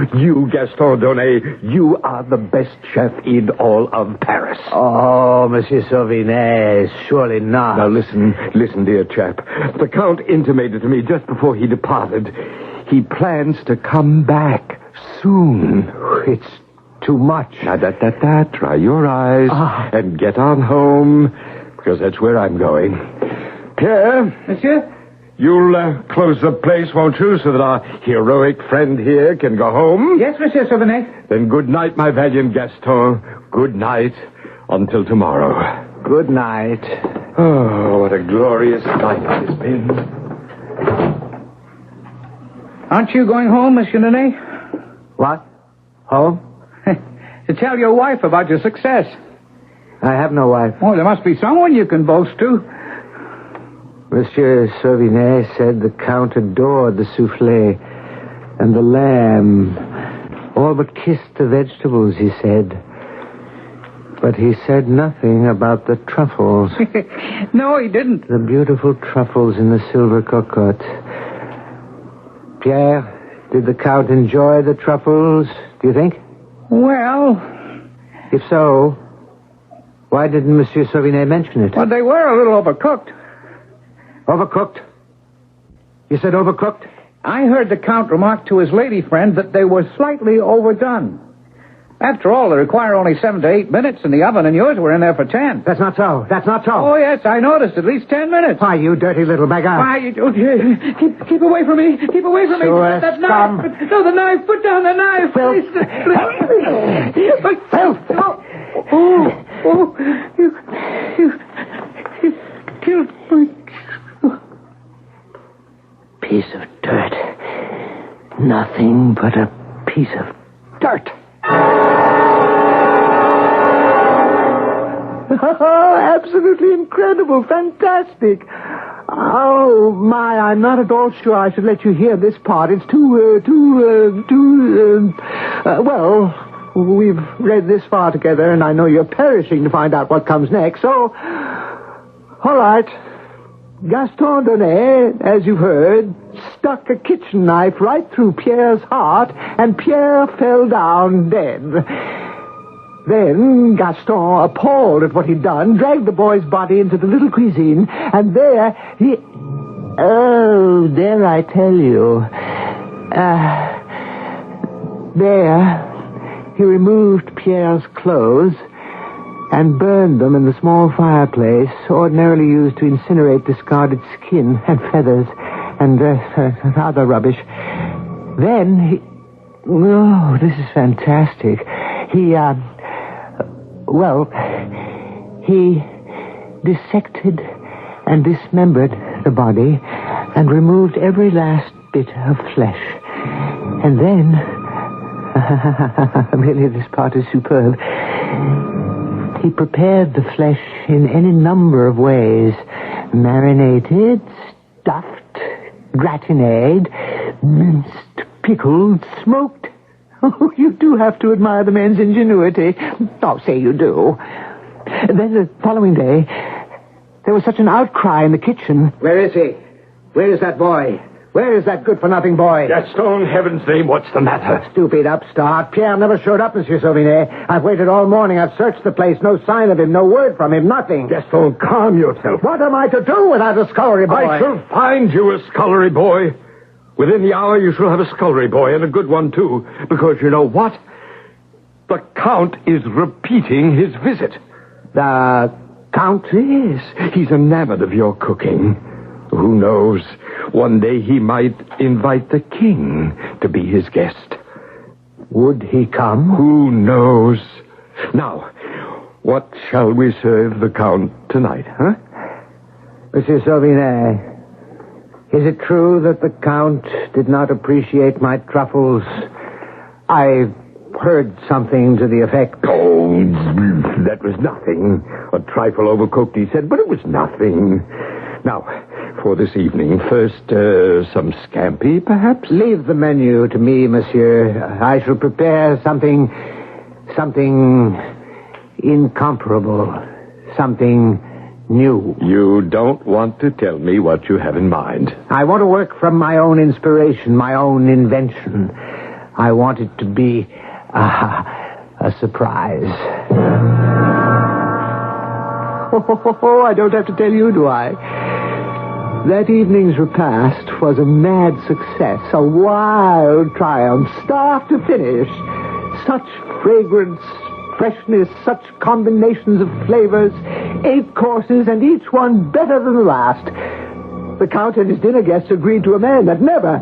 Gaston Donnet, you are the best chef in all of Paris. Oh, Monsieur Sauvinet, surely not. Now listen, dear chap. The Count intimated to me just before he departed. He plans to come back soon. It's too much. Now, dry your eyes and get on home, because that's where I'm going. Pierre? Monsieur? You'll close the place, won't you, so that our heroic friend here can go home? Yes, Monsieur Sauvinet. Then good night, my valiant Gaston. Good night until tomorrow. Good night. Oh, what a glorious night it has been. Aren't you going home, Monsieur Donnet? What? Home? To tell your wife about your success. I have no wife. Oh, there must be someone you can boast to. Monsieur Sauvinet said the Count adored the souffle and the lamb. All but kissed the vegetables, he said. But he said nothing about the truffles. No, he didn't. The beautiful truffles in the silver cocotte. Pierre, did the Count enjoy the truffles, do you think? Well... If so, why didn't Monsieur Sauvinet mention it? Well, they were a little overcooked. Overcooked? You said overcooked? I heard the Count remark to his lady friend that they were slightly overdone. After all, they require only 7 to 8 minutes in the oven, and yours were in there for 10. That's not so. Oh, yes, I noticed. At least 10 minutes. Why, you dirty little beggar. Why, you... Keep away from me. Keep away from me. That knife. No, the knife. Put down the knife. Please. You killed me. Piece of dirt. Nothing but a piece of dirt. Absolutely incredible. Fantastic. Oh, my, I'm not at all sure I should let you hear this part. It's well, we've read this far together, and I know you're perishing to find out what comes next, so... All right. Gaston Donnet, as you've heard, stuck a kitchen knife right through Pierre's heart, and Pierre fell down dead. Then Gaston, appalled at what he'd done, dragged the boy's body into the little cuisine, and there he... Oh, there I tell you. There, he removed Pierre's clothes and burned them in the small fireplace ordinarily used to incinerate discarded skin and feathers and other rubbish. Then he... Oh, this is fantastic. He dissected and dismembered the body and removed every last bit of flesh. And then... really, this part is superb. He prepared the flesh in any number of ways. Marinated, stuffed, gratinade, minced, pickled, smoked. Oh, you do have to admire the man's ingenuity. Oh, say you do. Then the following day, there was such an outcry in the kitchen. Where is he? Where is that boy? Where is that good-for-nothing boy? Gaston, heaven's name, what's the matter? Stupid upstart. Pierre never showed up, Monsieur Sauvinet. I've waited all morning. I've searched the place. No sign of him. No word from him. Nothing. Gaston, calm yourself. What am I to do without a scullery boy? I shall find you a scullery boy. Within the hour, you shall have a scullery boy, and a good one, too. Because you know what? The Count is repeating his visit. The Count? Yes. He's enamored of your cooking. Who knows? One day he might invite the king to be his guest. Would he come? Who knows? Now, what shall we serve the Count tonight, huh? Monsieur Sauvinet, Is it true that the Count did not appreciate my truffles? I heard something to the effect. Oh, that was nothing. A trifle overcooked, he said, but it was nothing. Now, for this evening, first, some scampi, perhaps? Leave the menu to me, monsieur. I shall prepare something incomparable, something new. You don't want to tell me what you have in mind. I want to work from my own inspiration, my own invention. I want it to be a surprise. Oh, I don't have to tell you, do I? That evening's repast was a mad success, a wild triumph, start to finish. Such fragrance, freshness, such combinations of flavors, 8 courses, and each one better than the last. The Count and his dinner guests agreed to a man that never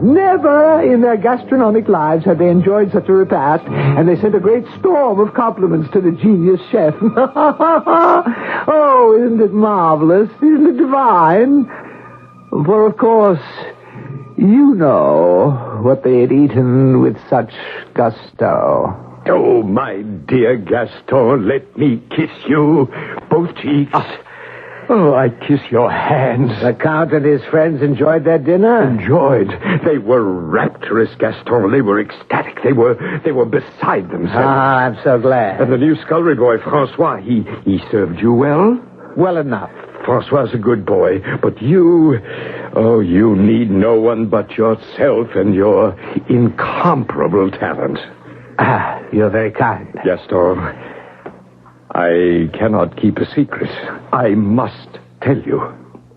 in their gastronomic lives had they enjoyed such a repast, and they sent a great storm of compliments to the genius chef. Oh, isn't it marvelous? Isn't it divine? For, of course, you know what they had eaten with such gusto. Oh, my dear Gaston, let me kiss you. Both cheeks. Oh, I kiss your hands. The Count and his friends enjoyed their dinner? Enjoyed. They were rapturous, Gaston. They were ecstatic. They were beside themselves. Ah, I'm so glad. And the new scullery boy, Francois, he served you well? Well enough. Francois is a good boy, but you need no one but yourself and your incomparable talent. Ah, you're very kind. Gaston, I cannot keep a secret. I must tell you.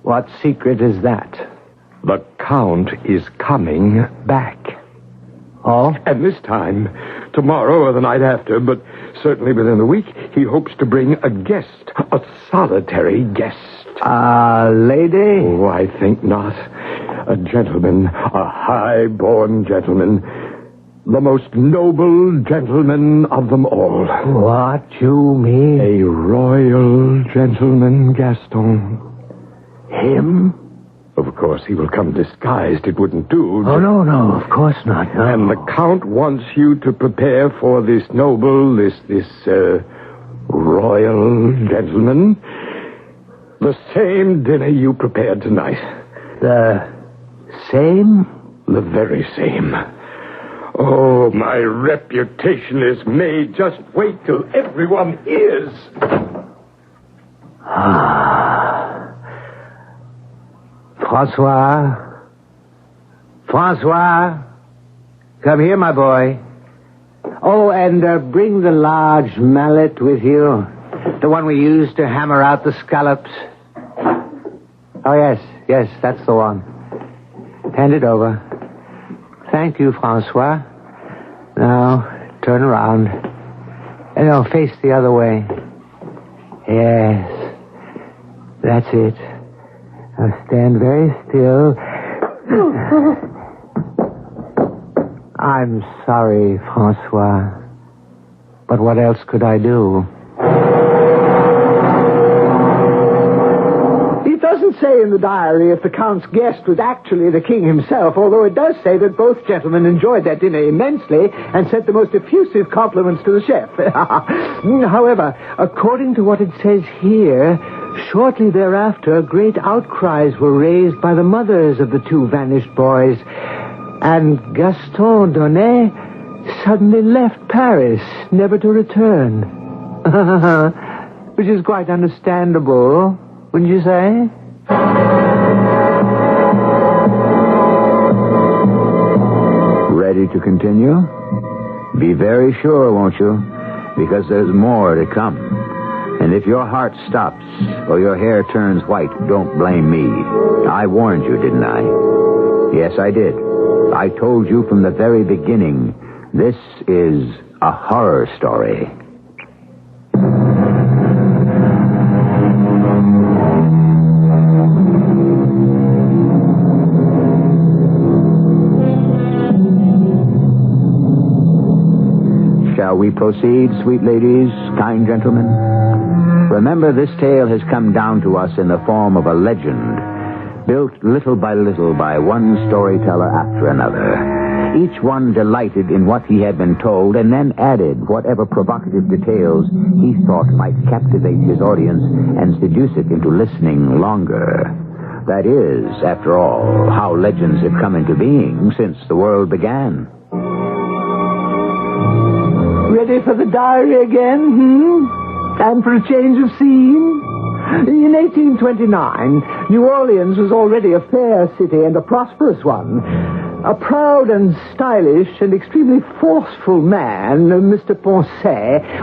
What secret is that? The Count is coming back. Oh? And this time, tomorrow or the night after, but certainly within the week, he hopes to bring a guest, a solitary guest. A lady? Oh, I think not. A gentleman, a high-born gentleman. The most noble gentleman of them all. What you mean? A royal gentleman, Gaston. Him? Of course, he will come disguised. It wouldn't do. Oh, no, of course not. No. And the Count wants you to prepare for this noble, this royal gentleman the same dinner you prepared tonight. The same? The very same. Oh, my reputation is made. Just wait till everyone hears. Francois, come here, my boy. Oh, and bring the large mallet with you. The one we used to hammer out the scallops. Oh, yes, that's the one. Hand it over. Thank you, Francois. Now, turn around. And now face the other way. Yes. That's it. Now stand very still. I'm sorry, Francois. But what else could I do? It doesn't say in the diary if the Count's guest was actually the king himself, although it does say that both gentlemen enjoyed their dinner immensely and sent the most effusive compliments to the chef. However, according to what it says here, shortly thereafter, great outcries were raised by the mothers of the 2 vanished boys, and Gaston Donnet suddenly left Paris, never to return. Which is quite understandable, wouldn't you say? Ready to continue? Be very sure, won't you? Because there's more to come. And if your heart stops or your hair turns white, don't blame me. I warned you, didn't I? Yes, I did. I told you from the very beginning, this is a horror story. Shall we proceed, sweet ladies, kind gentlemen? Remember, this tale has come down to us in the form of a legend. built little by little by one storyteller after another. Each one delighted in what he had been told and then added whatever provocative details he thought might captivate his audience and seduce it into listening longer. That is, after all, how legends have come into being since the world began. Ready for the diary again, And for a change of scene? In 1829, New Orleans was already a fair city and a prosperous one. A proud and stylish and extremely forceful man, Mr. Ponce,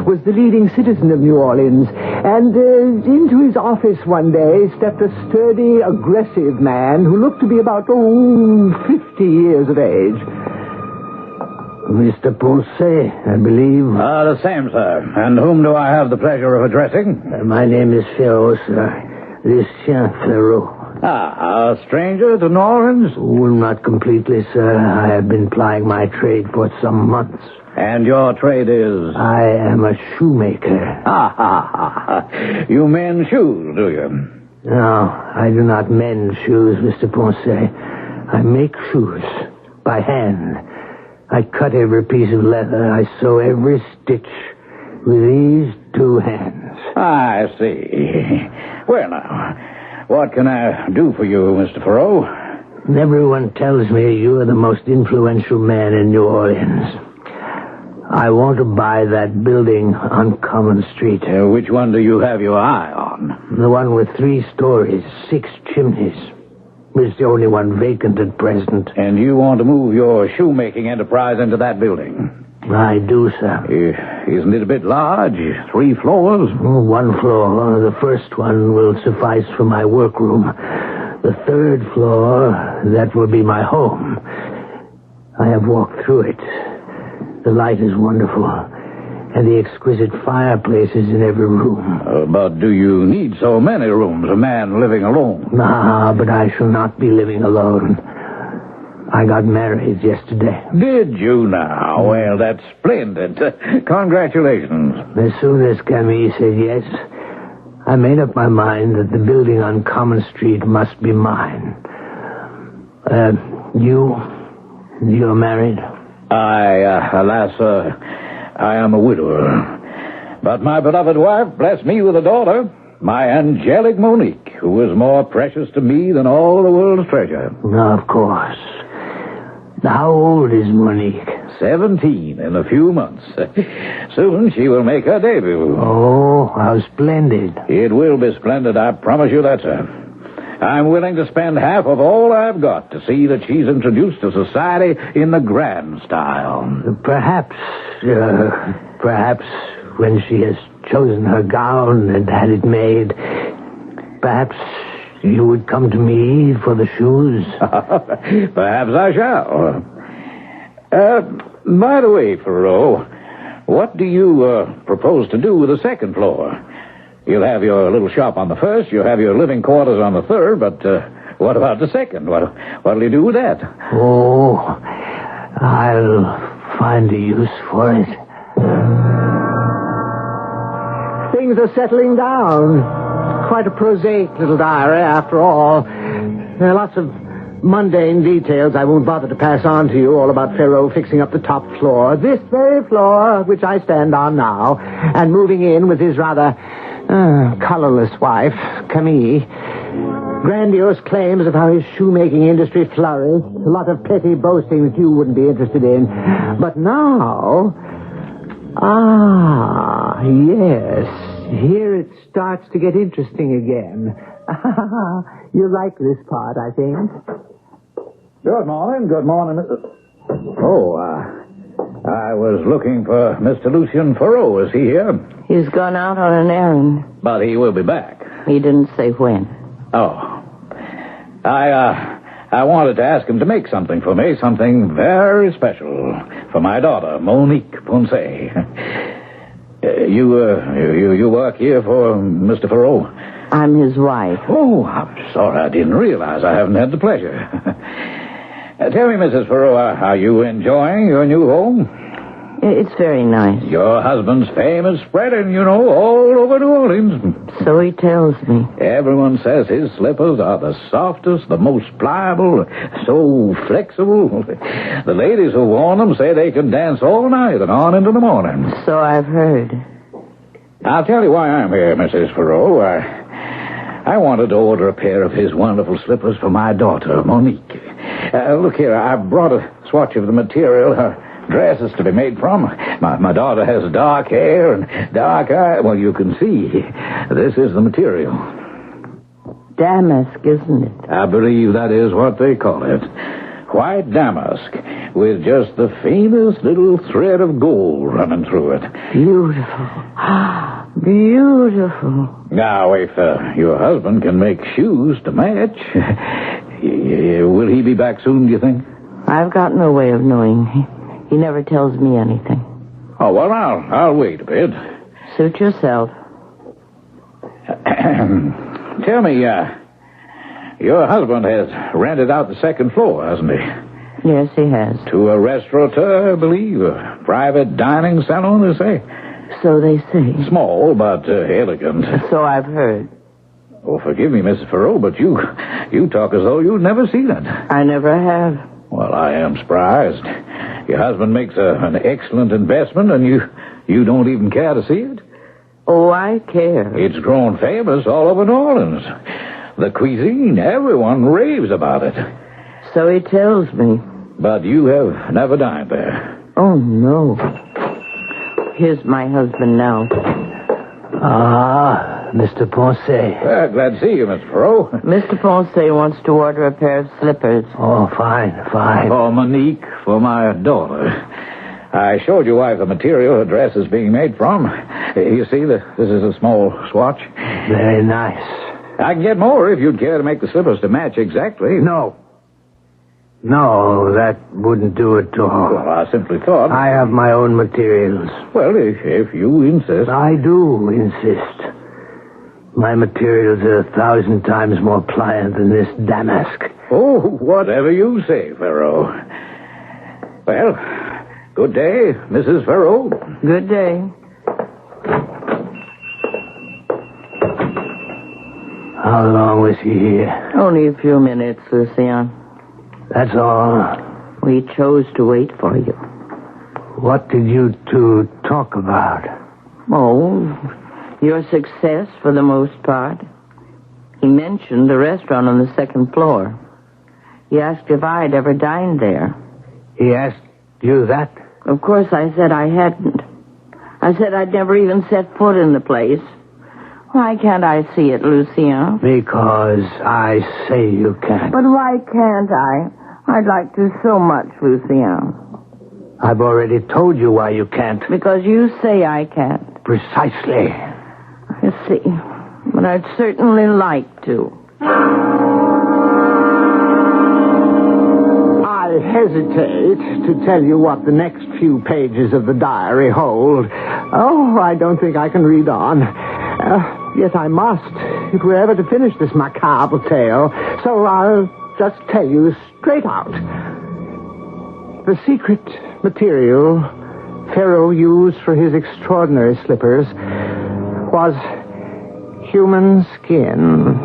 was the leading citizen of New Orleans. And into his office one day stepped a sturdy, aggressive man who looked to be about, 50 years of age. Mr. Ponce, I believe. The same, sir. And whom do I have the pleasure of addressing? My name is Ferrot, sir. Lucien Ferrot. A stranger to New Orleans? Well, not completely, sir. I have been plying my trade for some months. And your trade is? I am a shoemaker. You mend shoes, do you? No, I do not mend shoes, Mr. Ponce. I make shoes by hand. I cut every piece of leather. I sew every stitch with these two hands. I see. Well, now, what can I do for you, Mr. Ferrot? Everyone tells me you are the most influential man in New Orleans. I want to buy that building on Common Street. Which one do you have your eye on? The one with 3 stories, 6 chimneys. It's the only one vacant at present. And you want to move your shoemaking enterprise into that building? I do, sir. Isn't it a bit large? 3 floors? 1 floor. The first one will suffice for my workroom. The 3rd floor, that will be my home. I have walked through it. The light is wonderful. And the exquisite fireplaces in every room. But do you need so many rooms, a man living alone? Nah, but I shall not be living alone. I got married yesterday. Did you now? Well, that's splendid. Congratulations. As soon as Camille said yes, I made up my mind that the building on Common Street must be mine. You're married? Alas, I am a widower. But my beloved wife blessed me with a daughter, my angelic Monique, who is more precious to me than all the world's treasure. Of course. How old is Monique? 17 in a few months. Soon she will make her debut. Oh, how splendid. It will be splendid, I promise you that, sir. I'm willing to spend half of all I've got to see that she's introduced to society in the grand style. Perhaps when she has chosen her gown and had it made, perhaps you would come to me for the shoes. Perhaps I shall. By the way, Ferrot, what do you propose to do with the 2nd floor? You'll have your little shop on the 1st, you'll have your living quarters on the 3rd, but what about the 2nd? What'll you do with that? Oh, I'll find a use for it. Things are settling down. Quite a prosaic little diary, after all. There are lots of mundane details I won't bother to pass on to you, all about Ferrot fixing up the top floor, this very floor which I stand on now, and moving in with his rather colorless wife, Camille. Grandiose claims of how his shoemaking industry flourished. A lot of petty boasting that you wouldn't be interested in. But now... yes. Here it starts to get interesting again. You like this part, I think. Good morning, Mrs. I was looking for Mr. Lucien Ferrot. Is he here? He's gone out on an errand. But he will be back. He didn't say when. Oh. I wanted to ask him to make something for me, something very special for my daughter, Monique Ponce. You work here for Mr. Ferrot? I'm his wife. Oh, I'm sorry. I didn't realize. I haven't had the pleasure. Tell me, Mrs. Ferrot, are you enjoying your new home? It's very nice. Your husband's fame is spreading, you know, all over New Orleans. So he tells me. Everyone says his slippers are the softest, the most pliable, so flexible. The ladies who worn them say they can dance all night and on into the morning. So I've heard. I'll tell you why I'm here, Mrs. Farrow. I wanted to order a pair of his wonderful slippers for my daughter, Monique. Look here, I brought a swatch of the material her dress is to be made from. My daughter has dark hair and dark eyes. Well, you can see. This is the material. Damask, isn't it? I believe that is what they call it. White damask, with just the faintest little thread of gold running through it. Beautiful. Beautiful. Now, if your husband can make shoes to match, will he be back soon, do you think? I've got no way of knowing. He never tells me anything. Oh, well, I'll wait a bit. Suit yourself. Tell me, your husband has rented out the second floor, hasn't he? Yes, he has. To a restaurateur, I believe. A private dining salon, they say. So they say. Small, but elegant. So I've heard. Oh, forgive me, Mrs. Farrow, but you talk as though you'd never seen it. I never have. Well, I am surprised. Your husband makes an excellent investment, and you don't even care to see it? Oh, I care. It's grown famous all over New Orleans. The cuisine, everyone raves about it. So he tells me. But you have never dined there. Oh, no. Here's my husband now. Ah, Mr. Ponce. Well, glad to see you, Mr. Farrow. Mr. Ponce wants to order a pair of slippers. Oh, fine. For Monique, for my daughter. I showed your wife the material her dress is being made from. You see, this is a small swatch. Very nice. I can get more if you'd care to make the slippers to match exactly. No, that wouldn't do it at all. Well, I simply thought... I have my own materials. Well, if you insist. I do insist. My materials are 1,000 times more pliant than this damask. Oh, whatever you say, Farrow. Well, good day, Mrs. Farrow. Good day. How long was he here? Only a few minutes, Lucien. That's all? We chose to wait for you. What did you two talk about? Oh, your success for the most part. He mentioned the restaurant on the second floor. He asked if I'd ever dined there. He asked you that? Of course I said I hadn't. I said I'd never even set foot in the place. Why can't I see it, Lucien? Because I say you can't. But why can't I? I'd like to so much, Lucien. I've already told you why you can't. Because you say I can't. Precisely. I see. But I'd certainly like to. I hesitate to tell you what the next few pages of the diary hold. Oh, I don't think I can read on. Yet I must, if we're ever to finish this macabre tale. So I'll just tell you straight out. The secret material Pharaoh used for his extraordinary slippers was human skin.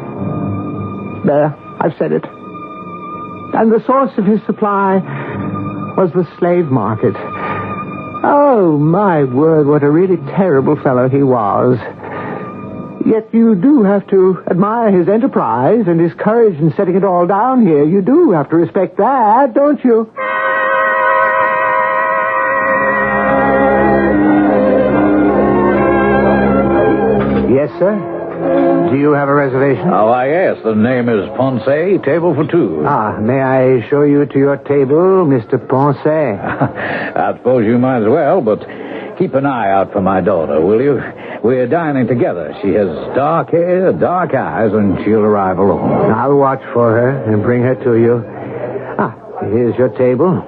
There, I've said it. And the source of his supply was the slave market. Oh, my word, what a really terrible fellow he was. Yet you do have to admire his enterprise and his courage in setting it all down here. You do have to respect that, don't you? Yes, sir? Do you have a reservation? Oh, yes. The name is Ponce, table for two. Ah, may I show you to your table, Mr. Ponce? I suppose you might as well, but keep an eye out for my daughter, will you? We're dining together. She has dark hair, dark eyes, and she'll arrive alone. I'll watch for her and bring her to you. Ah, here's your table.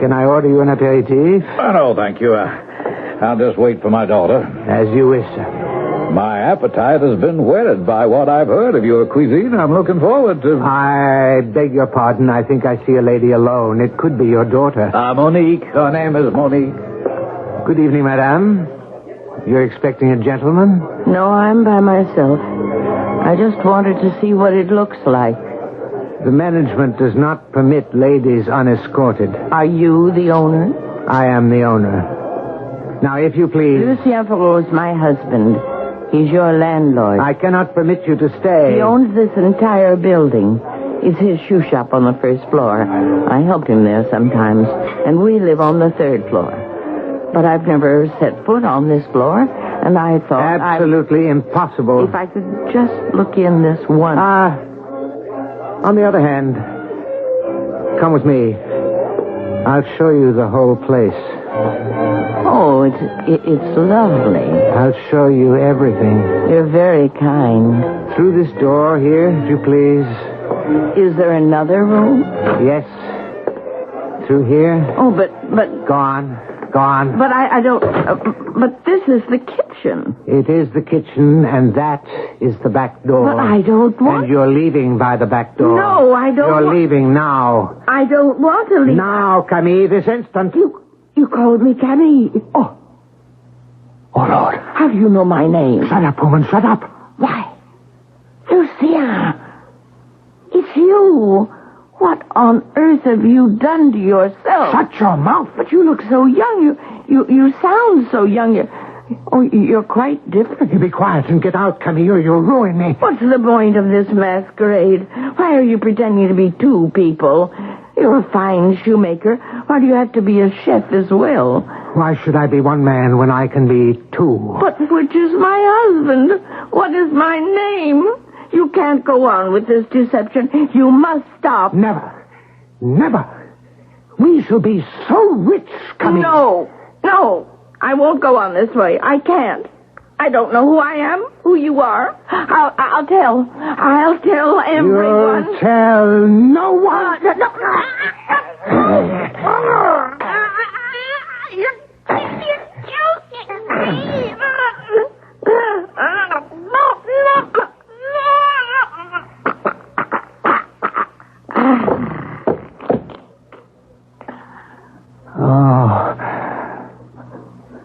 Can I order you an aperitif? Oh, no, thank you. I'll just wait for my daughter. As you wish, sir. My appetite has been whetted by what I've heard of your cuisine. I'm looking forward to... I beg your pardon. I think I see a lady alone. It could be your daughter. Monique. Her name is Monique. Good evening, madame. You're expecting a gentleman? No, I'm by myself. I just wanted to see what it looks like. The management does not permit ladies unescorted. Are you the owner? I am the owner. Now, if you please... Lucien Ferraud is my husband. He's your landlord. I cannot permit you to stay. He owns this entire building. It's his shoe shop on the first floor. I help him there sometimes, and we live on the third floor. But I've never set foot on this floor, and I thought... Absolutely impossible. If I could just look in this once. On the other hand, come with me. I'll show you the whole place. Oh, it's lovely. I'll show you everything. You're very kind. Through this door here, if you please. Is there another room? Yes. Through here. Oh, but... Gone. But I don't... but this is the kitchen. It is the kitchen, and that is the back door. But I don't want... And you're leaving by the back door. No, I don't You're leaving now. I don't want to leave. Now, Camille, this instant. You called me Camille. Oh, Lord. How do you know my name? Shut up, woman, shut up. Why? Lucien. It's you. What on earth have you done to yourself? Shut your mouth. But you look so young. You sound so young. You're quite different. You be quiet and get out, Camille, or you'll ruin me. What's the point of this masquerade? Why are you pretending to be two people? You're a fine shoemaker. Why do you have to be a chef as well? Why should I be one man when I can be two? But which is my husband? What is my name? You can't go on with this deception. You must stop. Never. We shall be so rich, Camille. No. I won't go on this way. I can't. I don't know who I am, who you are. I'll tell everyone. You'll tell no one.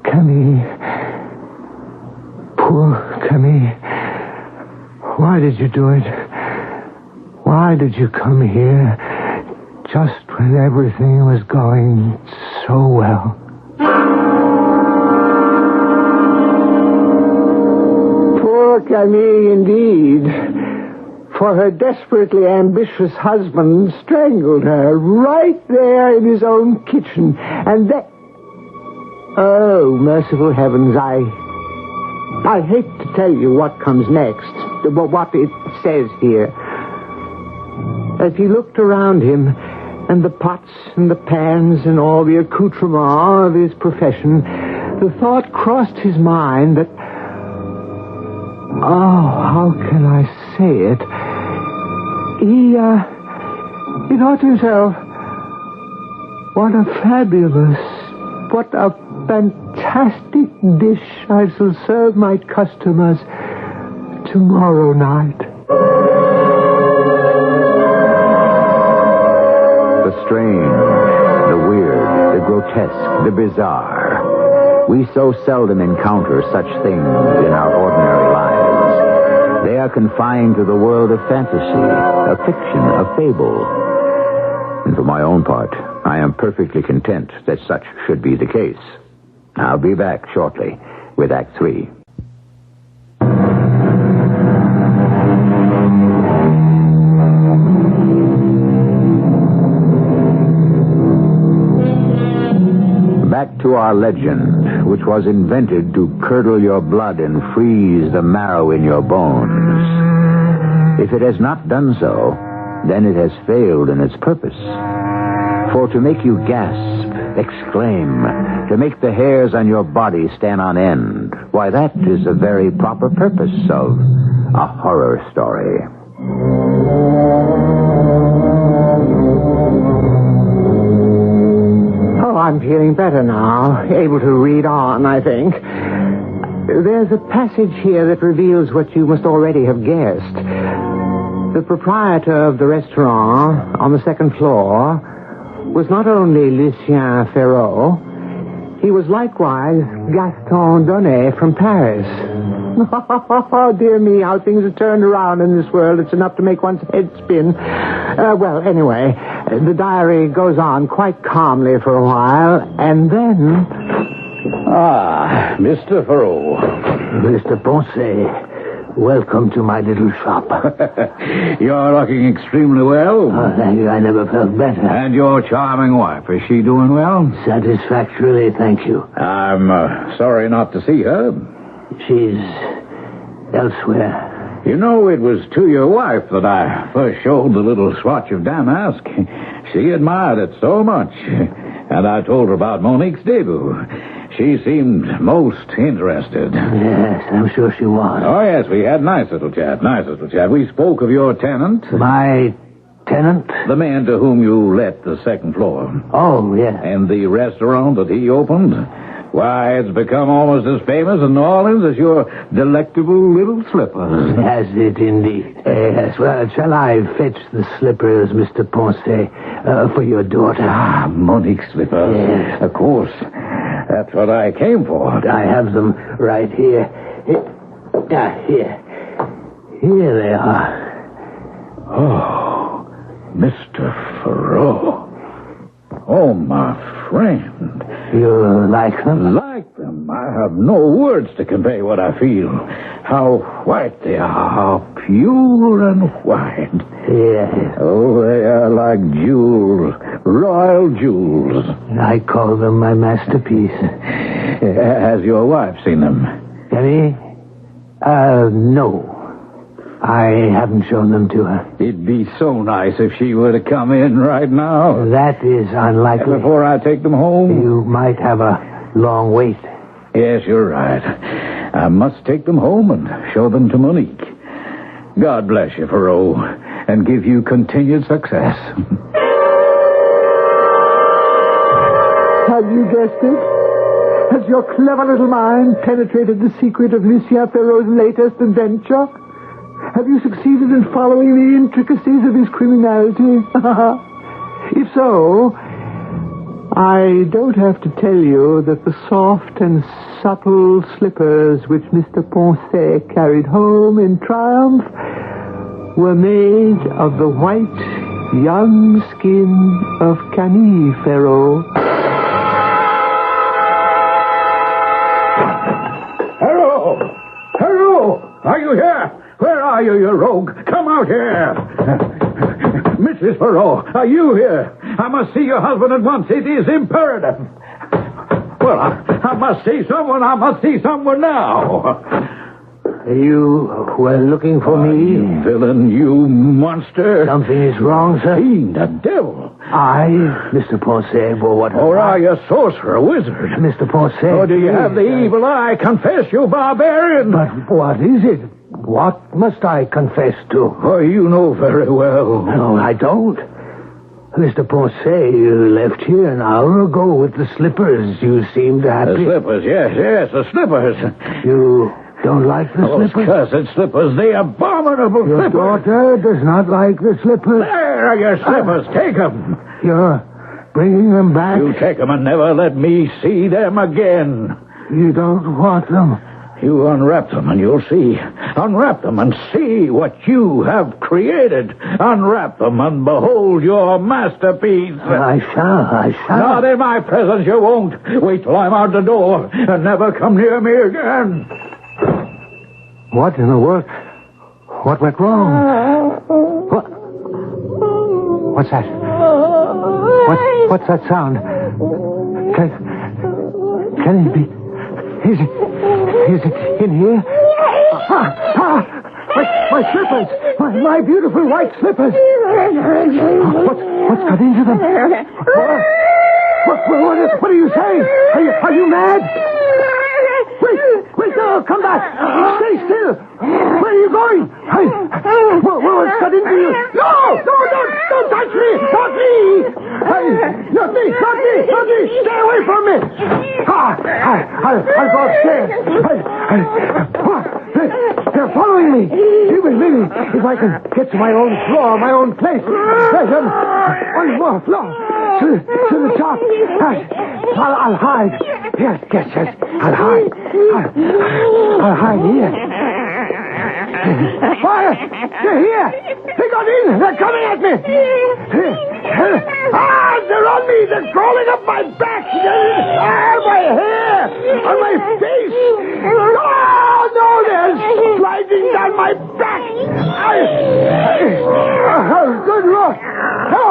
Camille. Poor Camille. Why did you do it? Why did you come here just when everything was going so well? Poor Camille, indeed. For her desperately ambitious husband strangled her right there in his own kitchen. And then... Oh, merciful heavens, I hate to tell you what comes next, what it says here. As he looked around him, and the pots and the pans and all the accoutrements of his profession, the thought crossed his mind that... Oh, how can I say it? He thought to himself, what a fantastic dish I shall serve my customers tomorrow night. The strange, the weird, the grotesque, the bizarre. We so seldom encounter such things in our ordinary lives. They are confined to the world of fantasy, of fiction, of fable. And for my own part, I am perfectly content that such should be the case. I'll be back shortly with Act 3. Back to our legend, which was invented to curdle your blood and freeze the marrow in your bones. If it has not done so, then it has failed in its purpose. For to make you gasp, exclaim, to make the hairs on your body stand on end, why, that is the very proper purpose of a horror story. Oh, I'm feeling better now. Able to read on, I think. There's a passage here that reveals what you must already have guessed. The proprietor of the restaurant on the second floor was not only Lucien Ferraud, he was likewise Gaston Donnet from Paris. Oh, dear me, how things are turned around in this world. It's enough to make one's head spin. Well, anyway, the diary goes on quite calmly for a while, and then... Ah, Mr. Ferraud. Mr. Ponce, welcome to my little shop. You're looking extremely well. Oh, thank you. I never felt better. And your charming wife, is she doing well? Satisfactorily, thank you. I'm sorry not to see her. She's elsewhere. You know, it was to your wife that I first showed the little swatch of damask. She admired it so much. And I told her about Monique's debut. She seemed most interested. Yes, I'm sure she was. Oh, yes, we had nice little chat. We spoke of your tenant. My tenant? The man to whom you let the second floor. Oh, yes. And the restaurant that he opened. Why, it's become almost as famous in New Orleans as your delectable little slippers. Has it indeed? Yes, well, shall I fetch the slippers, Mr. Ponce, for your daughter? Ah, Monique's slippers. Yes. Of course. That's what I came for. I have them right here. Here. Here they are. Oh, Mr. Ferraud. Oh, my friend. You like them? Like them? I have no words to convey what I feel. How white they are. How pure and white. Yes. Oh, they are like jewels. Royal jewels. I call them my masterpiece. Has your wife seen them? Jenny? No. I haven't shown them to her. It'd be so nice if she were to come in right now. That is unlikely. Before I take them home? You might have a long wait. Yes, you're right. I must take them home and show them to Monique. God bless you, Ferraud, and give you continued success. Have you guessed it? Has your clever little mind penetrated the secret of Lucien Ferraud's latest adventure? Have you succeeded in following the intricacies of his criminality? If so, I don't have to tell you that the soft and subtle slippers which Mr. Ponce carried home in triumph were made of the white, young skin of Camille Ferraud. Ferraud! Are you here? Where are you, you rogue? Come out here! Mrs. Ferraud, are you here? I must see your husband at once. It is imperative. Well, I must see someone. I must see someone now. You were looking for me? You villain, you monster. Something is wrong, sir. Fiend, a devil. I, Mr. Ponce, well, what... Or are you a sorcerer, a wizard? Mr. Ponce... Or do you have the evil eye? Confess, you barbarian. But what is it? What must I confess to? Oh, you know very well. No, I don't. Mr. Ponce, you left here an hour ago with the slippers. You seemed happy. The slippers, yes, the slippers. You don't like the slippers? Those cursed slippers, the abominable Your slippers. Your daughter does not like the slippers. There are your slippers. Take them. You're bringing them back? You take them and never let me see them again. You don't want them? You unwrap them and you'll see. Unwrap them and see what you have created. Unwrap them and behold your masterpiece. I shall. Not in my presence, you won't. Wait till I'm out the door and never come near me again. What in the world? What went wrong? What? What's that? What's that sound? Can it be? Is it in here? My slippers! My beautiful white slippers! What's got into them? What are you saying? Are you mad? Wait, no, come back! Stay still! Where are you going? What's got into you? No, don't touch me! Not me! Not me! Stay away from me! I'll go upstairs. They're following me. Gee whiz, maybe if I can get to my own floor, my own place. There's one more floor. To the top. I'll hide. Yes. I'll hide. I'll hide here. Fire! They're here! They got in! They're coming at me! They're on me! They're crawling up my back! My hair! On my face! Oh, no! They're sliding down my back! Good Lord! No!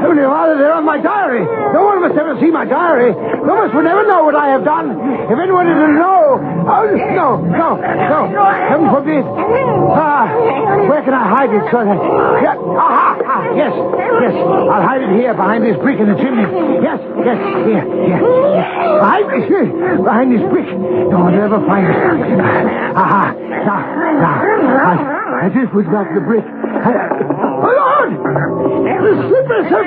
Heavenly Father, they're on my diary! No one must ever see my diary! No one would never know what I have done! If anyone is to know... No! Heaven forbid! Where can I hide it so that... Yes. I'll hide it here behind this brick in the chimney. Yes. Here. Behind this brick. No one will ever find it. Now. I just put back the brick. Oh, Lord! The slippers have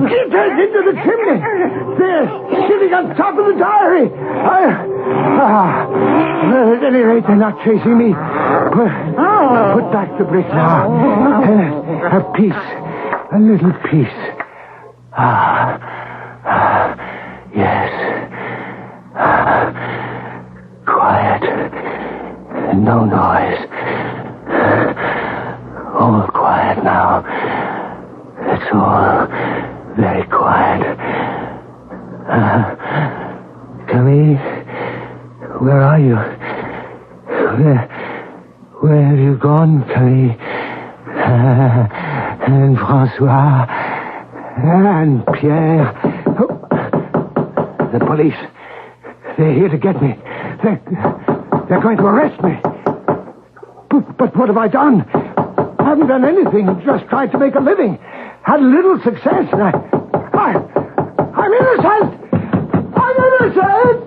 skittered into the chimney. They're sitting on top of the diary. At any rate, they're not chasing me. Put back the brick now. A piece. A little piece. Yes. Quiet. No noise. All quiet now. It's all very quiet. Camille, where are you? Where have you gone, Camille? And Francois and Pierre. Oh. The police. They're here to get me. They're going to arrest me. But what have I done? I haven't done anything. Just tried to make a living. Had a little success. And I'm innocent. I'm innocent.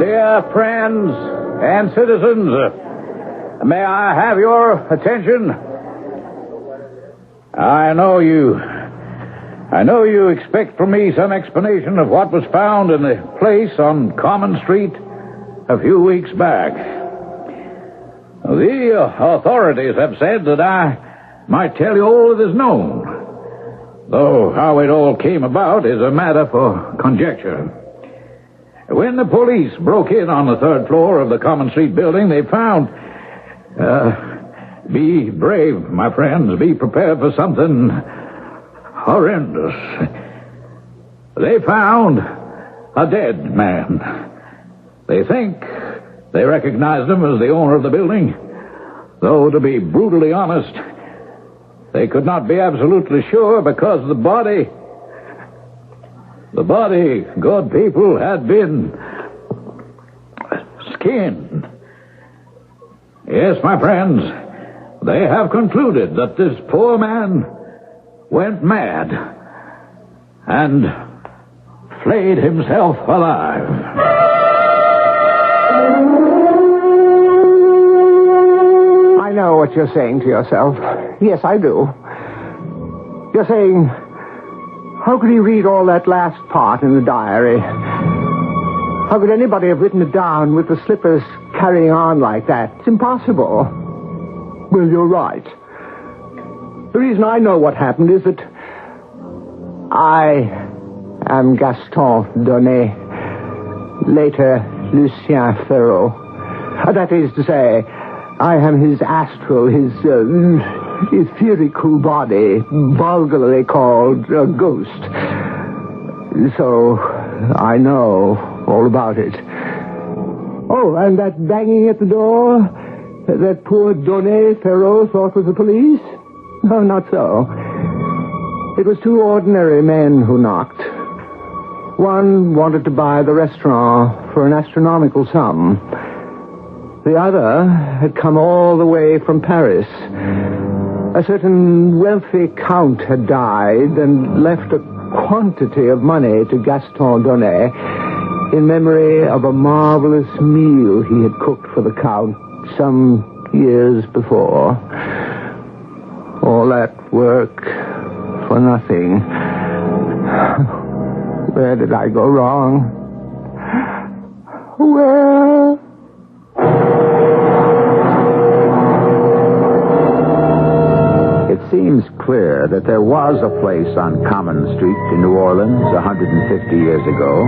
Dear friends and citizens, may I have your attention? I know you expect from me some explanation of what was found in the place on Common Street a few weeks back. The authorities have said that I might tell you all that is known, though how it all came about is a matter for conjecture. When the police broke in on the third floor of the Common Street building, they found... be brave, my friends. Be prepared for something horrendous. They found a dead man. They think they recognized him as the owner of the building, though, to be brutally honest, they could not be absolutely sure because the body, good people, had been skinned. Yes, my friends, they have concluded that this poor man went mad and flayed himself alive. I know what you're saying to yourself. Yes, I do. You're saying, how could he read all that last part in the diary? How could anybody have written it down with the slippers carrying on like that? It's impossible. Well, you're right. The reason I know what happened is that I am Gaston Donnet, later Lucien Ferraud. That is to say, I am his astral, his etherical body, vulgarly called a ghost. So I know all about it. Oh, and that banging at the door that poor Donnet Ferraud thought was the police? No, not so. It was two ordinary men who knocked. One wanted to buy the restaurant for an astronomical sum. The other had come all the way from Paris. A certain wealthy count had died and left a quantity of money to Gaston Donnet in memory of a marvelous meal he had cooked for the count some years before. All All that work for nothing. Where did I go wrong? Where? It seems clear that there was a place on Common Street in New Orleans 150 years ago,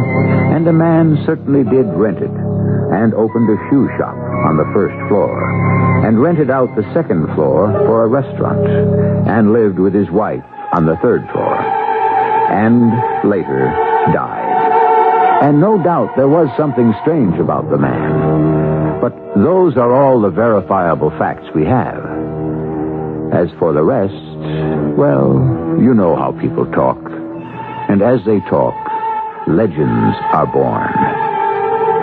and a man certainly did rent it, and opened a shoe shop on the first floor, and rented out the second floor for a restaurant, and lived with his wife on the third floor, and later died. And no doubt there was something strange about the man. But those are all the verifiable facts we have. As for the rest, well, you know how people talk. And as they talk, legends are born.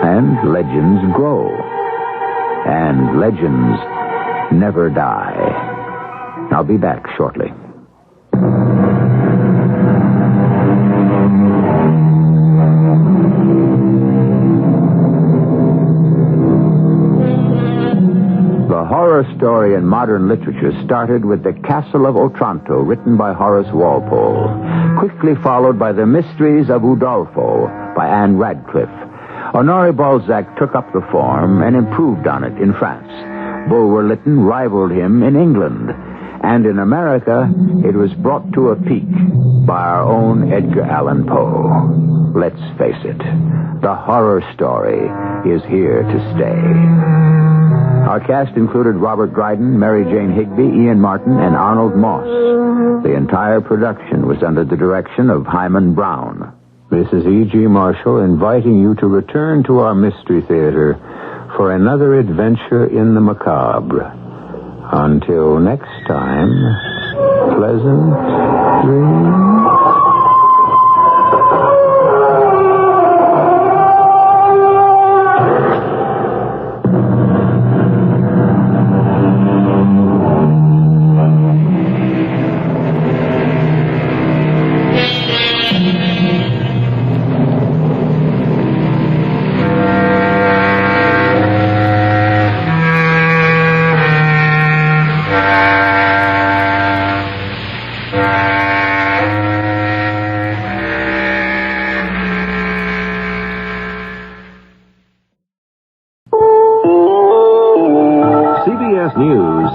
And legends grow. And legends never die. I'll be back shortly. The horror story in modern literature started with The Castle of Otranto, written by Horace Walpole, quickly followed by The Mysteries of Udolpho by Anne Radcliffe. Honoré Balzac took up the form and improved on it in France. Bulwer Lytton rivaled him in England. And in America, it was brought to a peak by our own Edgar Allan Poe. Let's face it, the horror story is here to stay. Our cast included Robert Dryden, Mary Jane Higby, Ian Martin, and Arnold Moss. The entire production was under the direction of Hyman Brown. This is E.G. Marshall inviting you to return to our Mystery Theater for another adventure in the macabre. Until next time, pleasant dreams.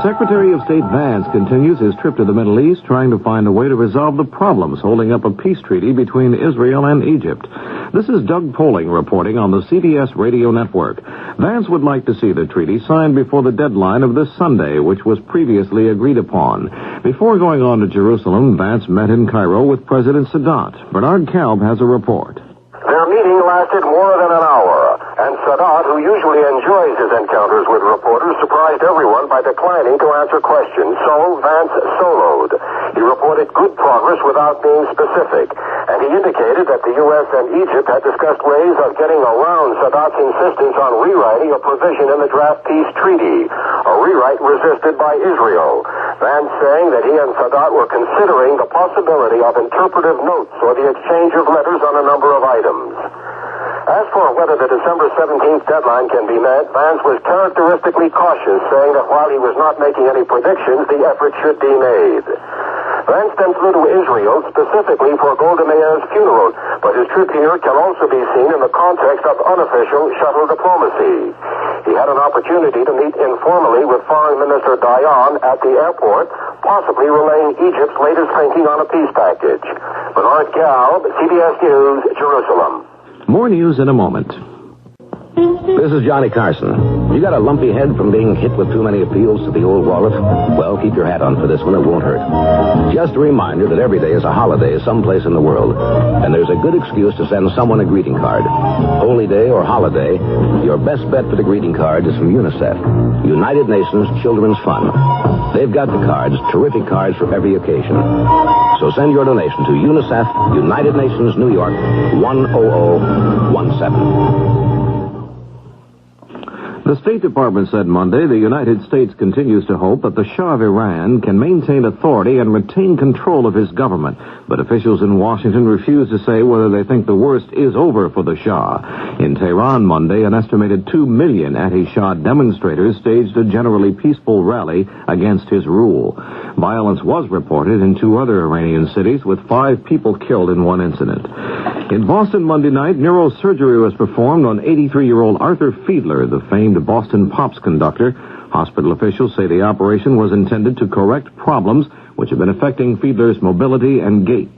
Secretary of State Vance continues his trip to the Middle East, trying to find a way to resolve the problems holding up a peace treaty between Israel and Egypt. This is Doug Poling reporting on the CBS radio network. Vance would like to see the treaty signed before the deadline of this Sunday, which was previously agreed upon. Before going on to Jerusalem, Vance met in Cairo with President Sadat. Bernard Kalb has a report. Their meeting lasted more than an hour, and Sadat, who usually enjoys his encounters with reporters, surprised everyone by declining to answer questions, so Vance soloed. He reported good progress without being specific, and he indicated that the U.S. and Egypt had discussed ways of getting around Sadat's insistence on rewriting a provision in the draft peace treaty, a rewrite resisted by Israel. Vance saying that he and Sadat were considering the possibility of interpretive notes or the exchange of letters on a number of items. As for whether the December 17th deadline can be met, Vance was characteristically cautious, saying that while he was not making any predictions, the effort should be made. Vance then flew to Israel specifically for Golda Meir's funeral, but his trip here can also be seen in the context of unofficial shuttle diplomacy. He had an opportunity to meet informally with Foreign Minister Dayan at the airport, possibly relaying Egypt's latest thinking on a peace package. Bernard Galb, CBS News, Jerusalem. More news in a moment. This is Johnny Carson. You got a lumpy head from being hit with too many appeals to the old wallet? Well, keep your hat on for this one. It won't hurt. Just a reminder that every day is a holiday someplace in the world, and there's a good excuse to send someone a greeting card. Holy Day or holiday, your best bet for the greeting card is from UNICEF, United Nations Children's Fund. They've got the cards, terrific cards for every occasion. So send your donation to UNICEF, United Nations, New York, 10017. The State Department said Monday the United States continues to hope that the Shah of Iran can maintain authority and retain control of his government. But officials in Washington refuse to say whether they think the worst is over for the Shah. In Tehran Monday, an estimated 2 million anti-Shah demonstrators staged a generally peaceful rally against his rule. Violence was reported in 2 other Iranian cities, with 5 people killed in one incident. In Boston Monday night, neurosurgery was performed on 83-year-old Arthur Fiedler, the famed Boston Pops conductor. Hospital officials say the operation was intended to correct problems which have been affecting Fiedler's mobility and gait.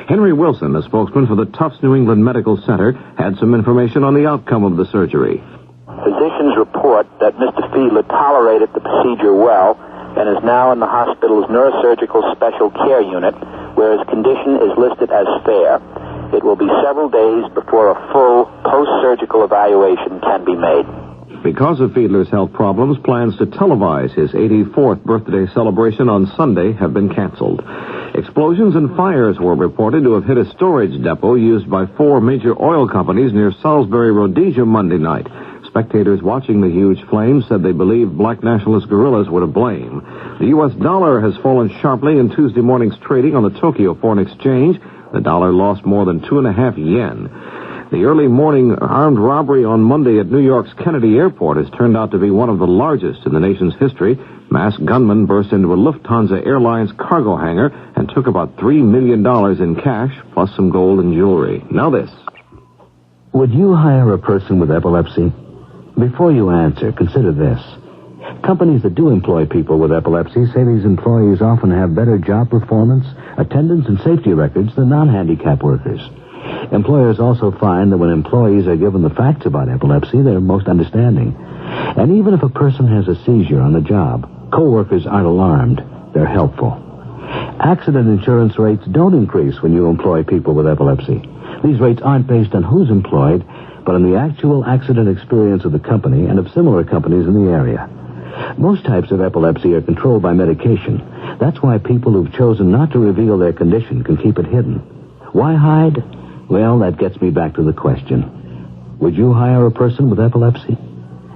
Henry Wilson, a spokesman for the Tufts New England Medical Center, had some information on the outcome of the surgery. Physicians report that Mr. Fiedler tolerated the procedure well and is now in the hospital's neurosurgical special care unit, where his condition is listed as fair. It will be several days before a full post-surgical evaluation can be made. Because of Fiedler's health problems, plans to televise his 84th birthday celebration on Sunday have been canceled. Explosions and fires were reported to have hit a storage depot used by 4 major oil companies near Salisbury, Rhodesia Monday night. Spectators watching the huge flames said they believed black nationalist guerrillas were to blame. The U.S. dollar has fallen sharply in Tuesday morning's trading on the Tokyo Foreign Exchange. The dollar lost more than 2.5 yen. The early morning armed robbery on Monday at New York's Kennedy Airport has turned out to be one of the largest in the nation's history. Masked gunmen burst into a Lufthansa Airlines cargo hangar and took about $3 million in cash, plus some gold and jewelry. Now this. Would you hire a person with epilepsy? Before you answer, consider this. Companies that do employ people with epilepsy say these employees often have better job performance, attendance, and safety records than non-handicapped workers. Employers also find that when employees are given the facts about epilepsy, they're most understanding. And even if a person has a seizure on the job, co-workers aren't alarmed. They're helpful. Accident insurance rates don't increase when you employ people with epilepsy. These rates aren't based on who's employed, but on the actual accident experience of the company and of similar companies in the area. Most types of epilepsy are controlled by medication. That's why people who've chosen not to reveal their condition can keep it hidden. Why hide? Well, that gets me back to the question. Would you hire a person with epilepsy?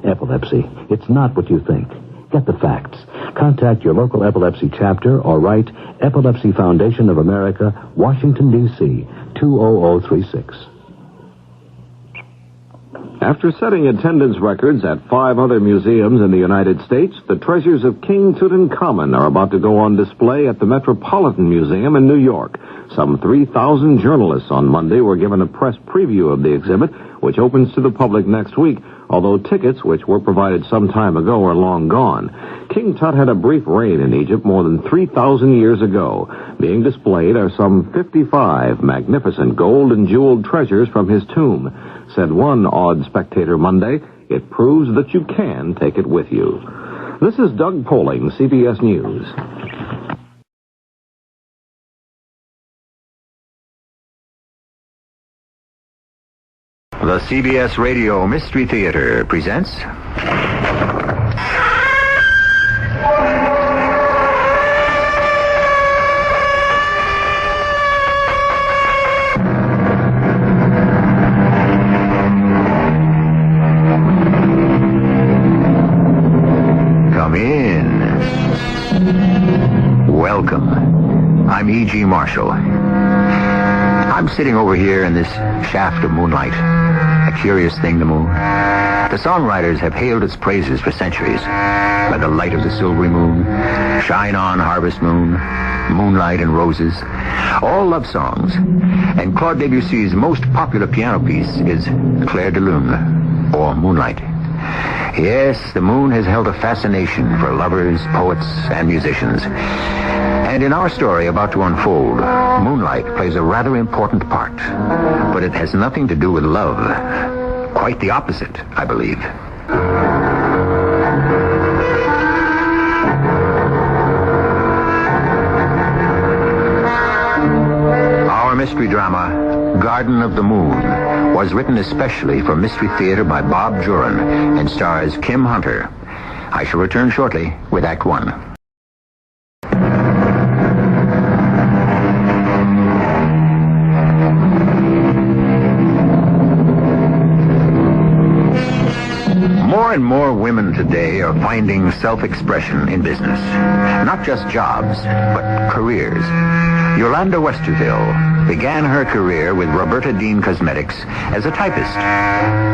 Epilepsy. It's not what you think. Get the facts. Contact your local epilepsy chapter or write Epilepsy Foundation of America, Washington, D.C., 20036. After setting attendance records at 5 other museums in the United States, the treasures of King Tutankhamun are about to go on display at the Metropolitan Museum in New York. Some 3,000 journalists on Monday were given a press preview of the exhibit, which opens to the public next week, although tickets, which were provided some time ago, are long gone. King Tut had a brief reign in Egypt more than 3,000 years ago. Being displayed are some 55 magnificent gold and jeweled treasures from his tomb. Said one awed spectator Monday, "It proves that you can take it with you." This is Doug Poling, CBS News. The CBS Radio Mystery Theater presents... Come in. Welcome. I'm E.G. Marshall. I'm sitting over here in this shaft of moonlight. A curious thing, the moon. The songwriters have hailed its praises for centuries. By the light of the silvery moon, shine on, harvest moon, moonlight and roses, all love songs. And Claude Debussy's most popular piano piece is Clair de Lune, or Moonlight. Yes, the moon has held a fascination for lovers, poets, and musicians. And in our story about to unfold, moonlight plays a rather important part. But it has nothing to do with love. Quite the opposite, I believe. Our mystery drama, Garden of the Moon, was written especially for Mystery Theater by Bob Juran and stars Kim Hunter. I shall return shortly with Act One. More and more women today are finding self-expression in business. Not just jobs, but careers. Yolanda Westerville began her career with Roberta Dean Cosmetics as a typist.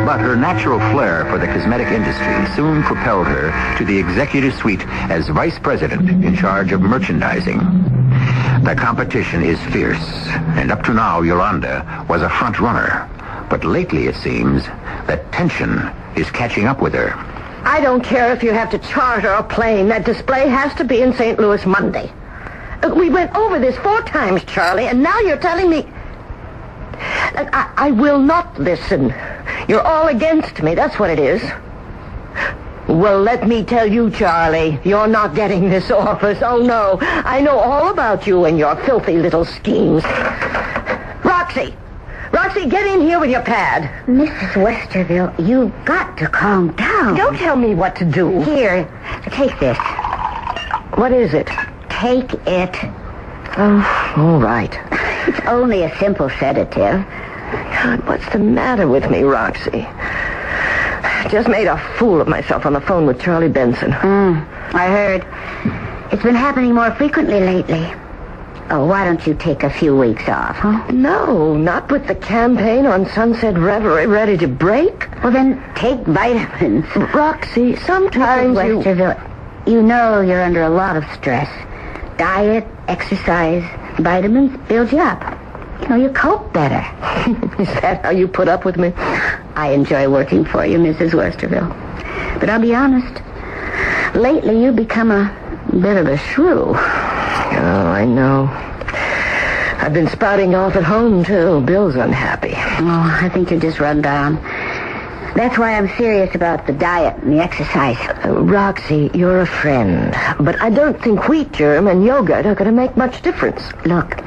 But her natural flair for the cosmetic industry soon propelled her to the executive suite as vice president in charge of merchandising. The competition is fierce, and up to now, Yolanda was a front runner. But lately, it seems, that tension is catching up with her. I don't care if you have to charter a plane. That display has to be in St. Louis Monday. We went over this 4 times, Charlie, and now you're telling me... I will not listen. You're all against me, that's what it is. Well, let me tell you, Charlie, you're not getting this office. Oh, no. I know all about you and your filthy little schemes. Roxy! Roxy, get in here with your pad. Mrs. Westerville, you've got to calm down. Don't tell me what to do. Here, take this. What is it? Take it. Oh, all right. It's only a simple sedative. God, what's the matter with me, Roxy? Just made a fool of myself on the phone with Charlie Benson. I heard. It's been happening more frequently lately. Oh, why don't you take a few weeks off, huh? No, not with the campaign on Sunset Reverie ready to break. Well, then take vitamins. Roxy, sometimes Mrs. Westerville, you know you're under a lot of stress. Diet, exercise, vitamins build you up. You know, you cope better. Is that how you put up with me? I enjoy working for you, Mrs. Westerville. But I'll be honest. Lately, you've become a bit of a shrew. Oh, I know. I've been spouting off at home, too. Bill's unhappy. Oh, I think you're just run down. That's why I'm serious about the diet and the exercise. Roxy, you're a friend. But I don't think wheat germ and yogurt are going to make much difference. Look,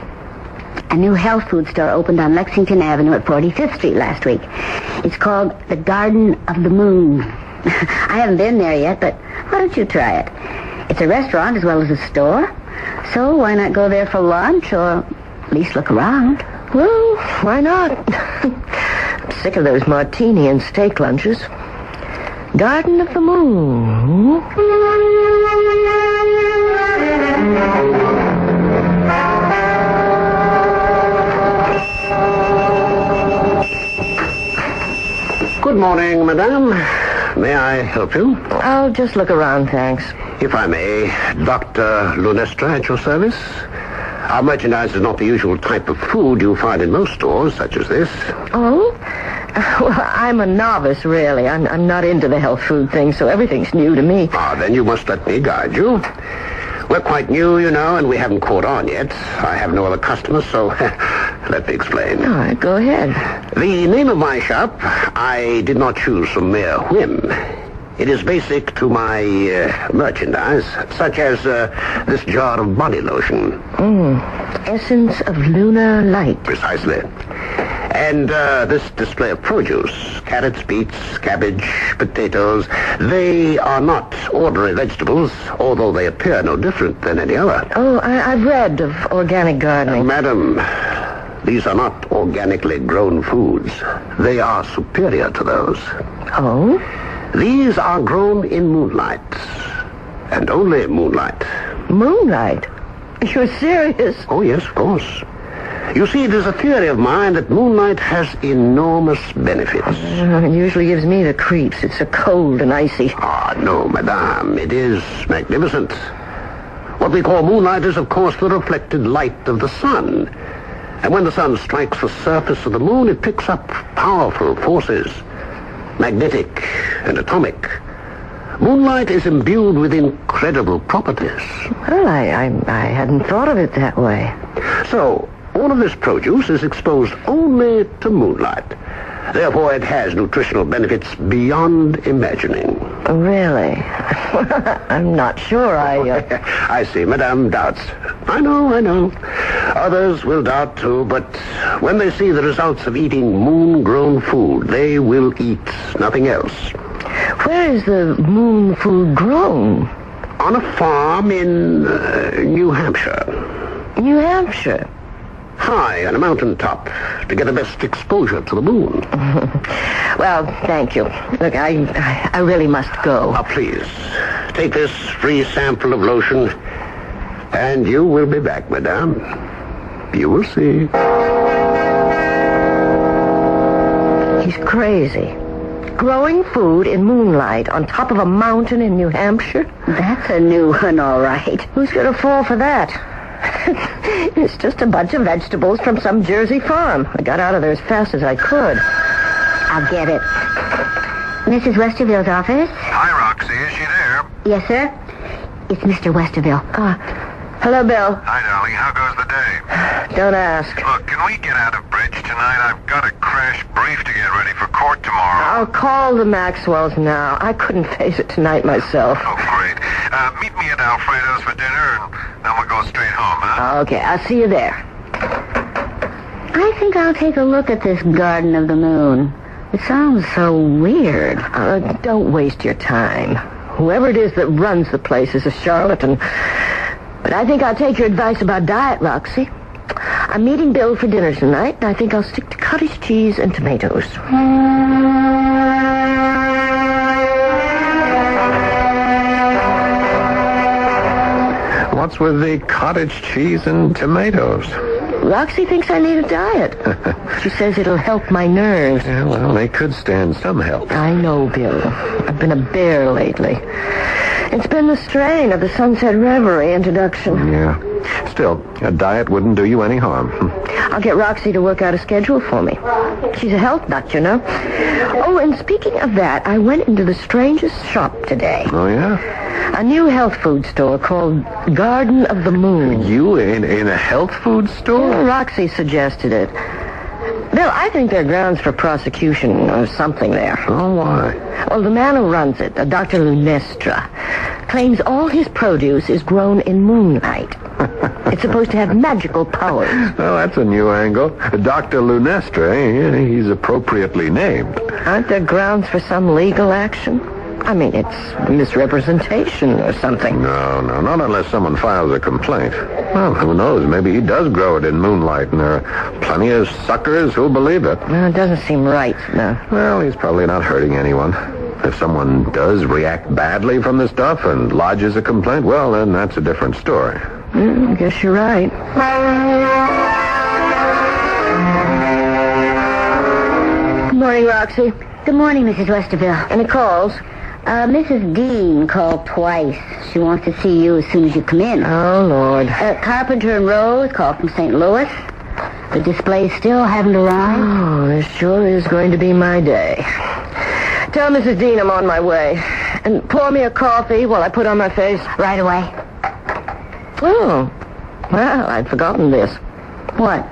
a new health food store opened on Lexington Avenue at 45th Street last week. It's called the Garden of the Moon. I haven't been there yet, but why don't you try it? It's a restaurant as well as a store. So why not go there for lunch or at least look around? Well, why not? I'm sick of those martini and steak lunches. Garden of the Moon. Good morning, madame. May I help you? I'll just look around, thanks. If I may, Dr. Lunestra at your service. Our merchandise is not the usual type of food you find in most stores, such as this. Oh? Well, I'm a novice, really. I'm not into the health food thing, so everything's new to me. Ah, then you must let me guide you. We're quite new, you know, and we haven't caught on yet. I have no other customers, so let me explain. All right, go ahead. The name of my shop, I did not choose from mere whim. It is basic to my merchandise, such as this jar of body lotion. Essence of lunar light. Precisely. And this display of produce, carrots, beets, cabbage, potatoes, they are not ordinary vegetables, although they appear no different than any other. Oh, I've read of organic gardening. Madam, these are not organically grown foods. They are superior to those. Oh? These are grown in moonlight, and only moonlight. Moonlight? You're serious? Oh, yes, of course. You see, it is a theory of mine that moonlight has enormous benefits. It usually gives me the creeps. It's so cold and icy. Ah, no, madame. It is magnificent. What we call moonlight is, of course, the reflected light of the sun. And when the sun strikes the surface of the moon, it picks up powerful forces. Magnetic and atomic. Moonlight is imbued with incredible properties. Well, I hadn't thought of it that way. So, all of this produce is exposed only to moonlight. Therefore, it has nutritional benefits beyond imagining. Really? I'm not sure I see, Madame doubts. I know. Others will doubt too, but when they see the results of eating moon-grown food, they will eat nothing else. Where is the moon food grown? On a farm in New Hampshire. New Hampshire? high on a mountaintop to get the best exposure to the moon. Well, thank you. Look, I really must go. Now, please, take this free sample of lotion, and you will be back, madame. You will see. He's crazy. Growing food in moonlight on top of a mountain in New Hampshire? That's a new one, all right. Who's going to fall for that? It's just a bunch of vegetables from some Jersey farm. I got out of there as fast as I could. I'll get it. Mrs. Westerville's office? Hi, Roxy. Is she there? Yes, sir. It's Mr. Westerville. Hello, Bill. Hi, darling. How goes the day? Don't ask. Look, can we get out of bridge tonight? I've got a crash brief to get ready for court tomorrow. I'll call the Maxwells now. I couldn't face it tonight myself. Oh, great. Meet me at Alfredo's for dinner, and then we'll go straight home, huh? Okay, I'll see you there. I think I'll take a look at this Garden of the Moon. It sounds so weird. Don't waste your time. Whoever it is that runs the place is a charlatan. But I think I'll take your advice about diet, Roxy. I'm meeting Bill for dinner tonight, and I think I'll stick to cottage cheese and tomatoes. What's with the cottage cheese and tomatoes? Roxy thinks I need a diet. She says it'll help my nerves. Yeah, well, they could stand some help. I know, Bill. I've been a bear lately. It's been the strain of the Sunset Reverie introduction. Yeah. Still, a diet wouldn't do you any harm. I'll get Roxy to work out a schedule for me. She's a health nut, you know. Oh, and speaking of that, I went into the strangest shop today. Oh, yeah? A new health food store called Garden of the Moon. You in a health food store? Well, Roxy suggested it. Bill, I think there are grounds for prosecution or something there. Oh, why? Well, the man who runs it, Dr. Lunestra, claims all his produce is grown in moonlight. It's supposed to have magical powers. Well, that's a new angle. Dr. Lunestra, he's appropriately named. Aren't there grounds for some legal action? I mean, it's misrepresentation or something. No, not unless someone files a complaint. Well, who knows? Maybe he does grow it in moonlight, and there are plenty of suckers who'll believe it. No, it doesn't seem right, no. Well, he's probably not hurting anyone. If someone does react badly from the stuff and lodges a complaint, well, then that's a different story. I guess you're right. Good morning, Roxy. Good morning, Mrs. Westerville. Any calls? Mrs. Dean called twice. She wants to see you as soon as you come in. Oh, Lord. Carpenter and Rose called from St. Louis. The displays still haven't arrived. Oh, this sure is going to be my day. Tell Mrs. Dean I'm on my way. And pour me a coffee while I put on my face. Right away. Oh, well, I'd forgotten this. What?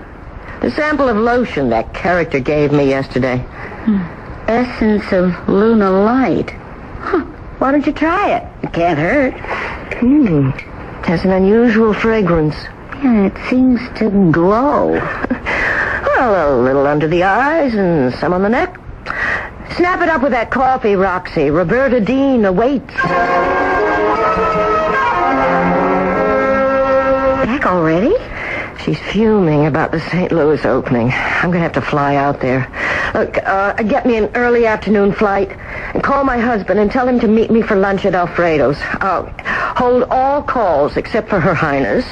The sample of lotion that character gave me yesterday. Essence of lunar light. Huh. Why don't you try it? It can't hurt. It has an unusual fragrance. Yeah, it seems to glow. Well, a little under the eyes and some on the neck. Snap it up with that coffee, Roxy. Roberta Dean awaits. Back already? She's fuming about the St. Louis opening. I'm going to have to fly out there. Look, get me an early afternoon flight and call my husband and tell him to meet me for lunch at Alfredo's. I'll hold all calls except for Her Highness.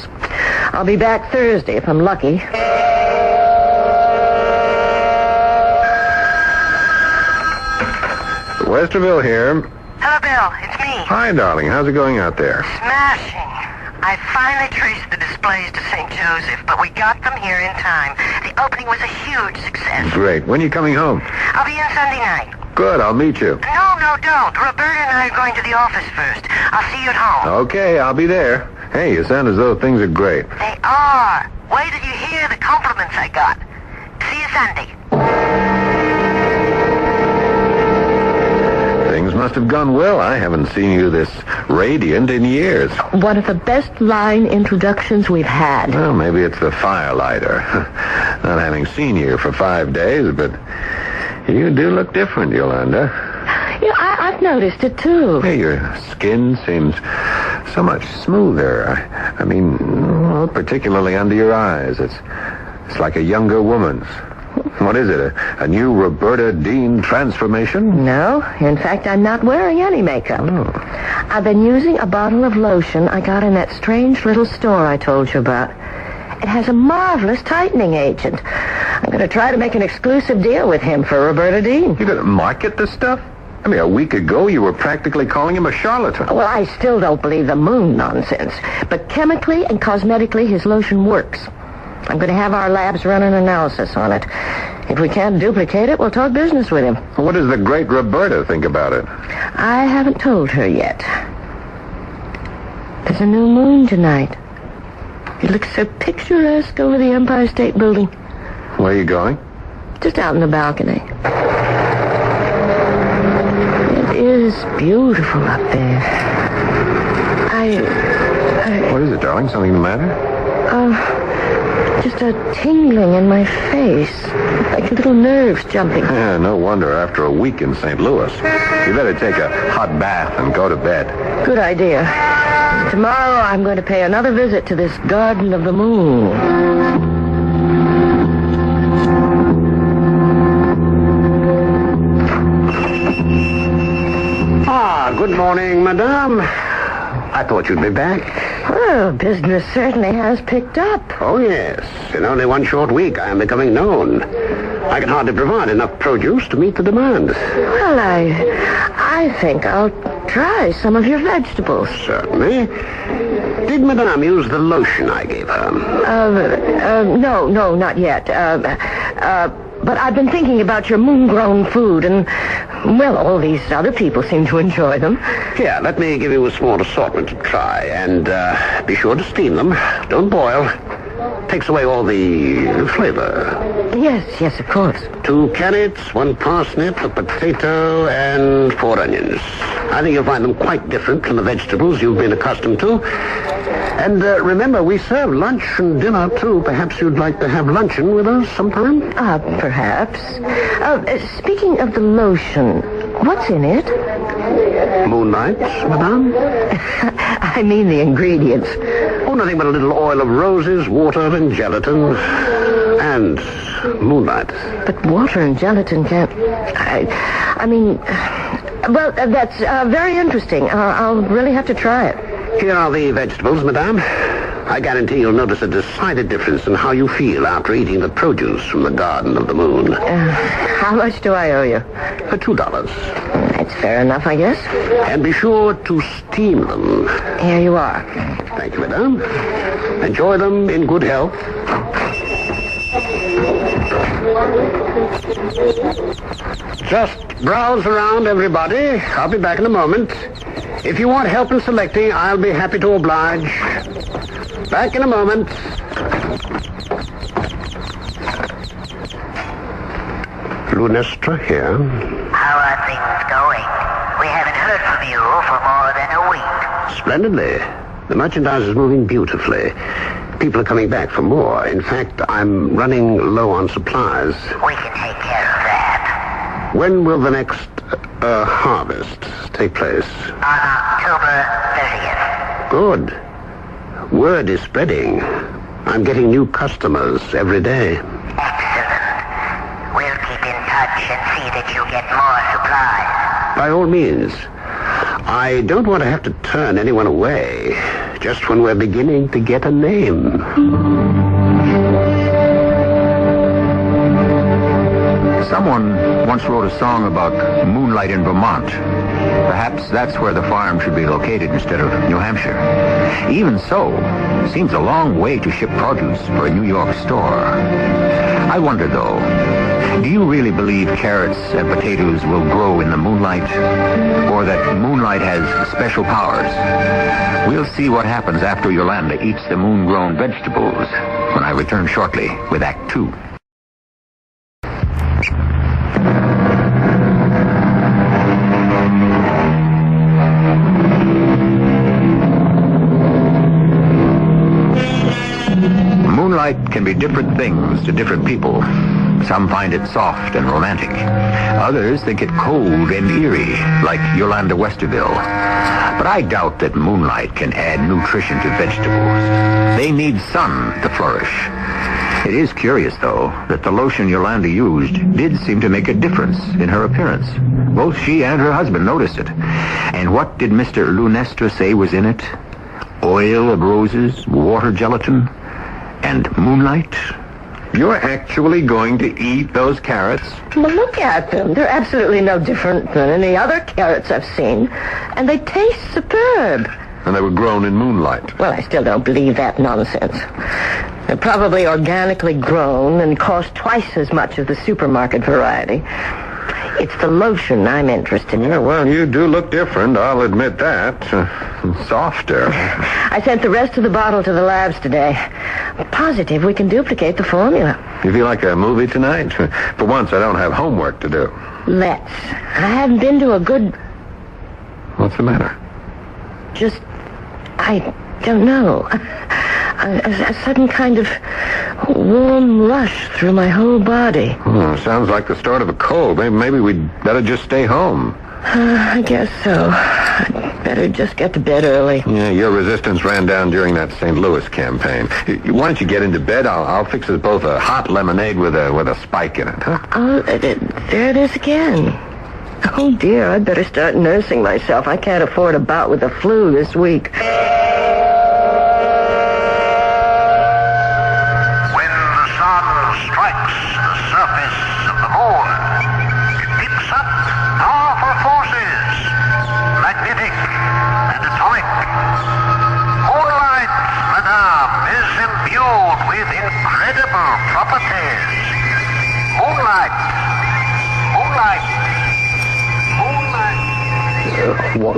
I'll be back Thursday if I'm lucky. Westerville here. Hello, Bill. It's me. Hi, darling. How's it going out there? Smashing. I finally traced the displays to St. Joseph, but we got them here in time. The opening was a huge success. Great. When are you coming home? I'll be in Sunday night. Good. I'll meet you. No, don't. Roberta and I are going to the office first. I'll see you at home. Okay, I'll be there. Hey, you sound as though things are great. They are. Wait till you hear the compliments I got. See you Sunday. Things must have gone well. I haven't seen you this radiant in years. One of the best line introductions we've had. Well, maybe it's the firelighter. Not having seen you for 5 days, but you do look different, Yolanda. Yeah, I've noticed it, too. Hey, your skin seems so much smoother. I mean, well, particularly under your eyes. It's It's like a younger woman's. What is it, a new Roberta Dean transformation? No. In fact, I'm not wearing any makeup. Oh. I've been using a bottle of lotion I got in that strange little store I told you about. It has a marvelous tightening agent. I'm going to try to make an exclusive deal with him for Roberta Dean. You're going to market this stuff? I mean, a week ago you were practically calling him a charlatan. Well, I still don't believe the moon nonsense. But chemically and cosmetically, his lotion works. I'm going to have our labs run an analysis on it. If we can't duplicate it, we'll talk business with him. What does the great Roberta think about it? I haven't told her yet. There's a new moon tonight. It looks so picturesque over the Empire State Building. Where are you going? Just out in the balcony. It is beautiful up there. What is it, darling? Something the matter? Just a tingling in my face. Like little nerves jumping. Yeah, no wonder after a week in St. Louis. You better take a hot bath and go to bed. Good idea. Tomorrow I'm going to pay another visit to this Garden of the Moon. Good morning, madame. I thought you'd be back. Well, business certainly has picked up. Oh, yes. In only one short week, I am becoming known. I can hardly provide enough produce to meet the demand. Well, I think I'll try some of your vegetables. Certainly. Did madame use the lotion I gave her? No, not yet. But I've been thinking about your moon-grown food, and, well, all these other people seem to enjoy them. Here, let me give you a small assortment to try, and be sure to steam them. Don't boil. Takes away all the flavor. Yes, of course. 2 carrots, 1 parsnip, a potato, and 4 onions. I think you'll find them quite different from the vegetables you've been accustomed to. And remember, we serve lunch and dinner, too. Perhaps you'd like to have luncheon with us sometime? Perhaps. Speaking of the lotion, what's in it? Moonlight, madame? I mean the ingredients. Oh, nothing but a little oil of roses, water, and gelatin. And moonlight. But water and gelatin can't... I mean... Well, that's very interesting. I'll really have to try it. Here are the vegetables, madame. I guarantee you'll notice a decided difference in how you feel after eating the produce from the Garden of the Moon. How much do I owe you? $2. That's fair enough, I guess. And be sure to steam them. Here you are. Thank you, madame. Enjoy them in good health. Just browse around, everybody. I'll be back in a moment. If you want help in selecting, I'll be happy to oblige. Back in a moment. Lunestra here. How are things going? We haven't heard from you for more than a week. Splendidly. The merchandise is moving beautifully. People are coming back for more. In fact, I'm running low on supplies. We can take care of that. When will the next harvest take place? On October 30th. Good. Word is spreading. I'm getting new customers every day. Excellent. We'll keep in touch and see that you get more supplies. By all means. I don't want to have to turn anyone away just when we're beginning to get a name. Someone once wrote a song about moonlight in Vermont. Perhaps that's where the farm should be located instead of New Hampshire. Even so, it seems a long way to ship produce for a New York store. I wonder, though, do you really believe carrots and potatoes will grow in the moonlight? Or that moonlight has special powers? We'll see what happens after Yolanda eats the moon-grown vegetables when I return shortly with Act 2. Moonlight can be different things to different people. Some find it soft and romantic. Others think it cold and eerie, like Yolanda Westerville. But I doubt that moonlight can add nutrition to vegetables. They need sun to flourish. It is curious, though, that the lotion Yolanda used did seem to make a difference in her appearance. Both she and her husband noticed it. And what did Mr. Lunestre say was in it? Oil of roses, water gelatin, and moonlight? You're actually going to eat those carrots? Well, look at them. They're absolutely no different than any other carrots I've seen. And they taste superb. And they were grown in moonlight. Well, I still don't believe that nonsense. They're probably organically grown and cost twice as much as the supermarket variety. It's the lotion I'm interested in. Yeah, well, you do look different, I'll admit that. Softer. I sent the rest of the bottle to the labs today. I'm positive we can duplicate the formula. You feel like a movie tonight? For once, I don't have homework to do. Let's. I haven't been to a good... What's the matter? Just... I don't know. A sudden kind of warm rush through my whole body. Sounds like the start of a cold. Maybe we'd better just stay home. I guess so. I'd better just get to bed early. Yeah, your resistance ran down during that St. Louis campaign. Why don't you get into bed? I'll fix us both a hot lemonade with a spike in it, huh? Oh, there it is again. Oh, dear, I'd better start nursing myself. I can't afford a bout with the flu this week.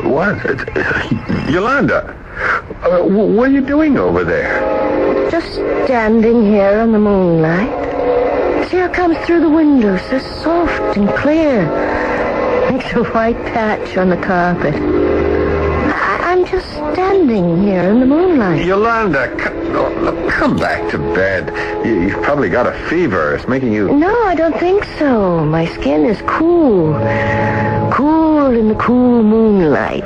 What? Yolanda, what are you doing over there? Just standing here in the moonlight. See how it comes through the window, so soft and clear. Makes a white patch on the carpet. I'm just standing here in the moonlight. Yolanda, come back to bed. You've probably got a fever. It's making you... No, I don't think so. My skin is cool. Cool in the cool moonlight.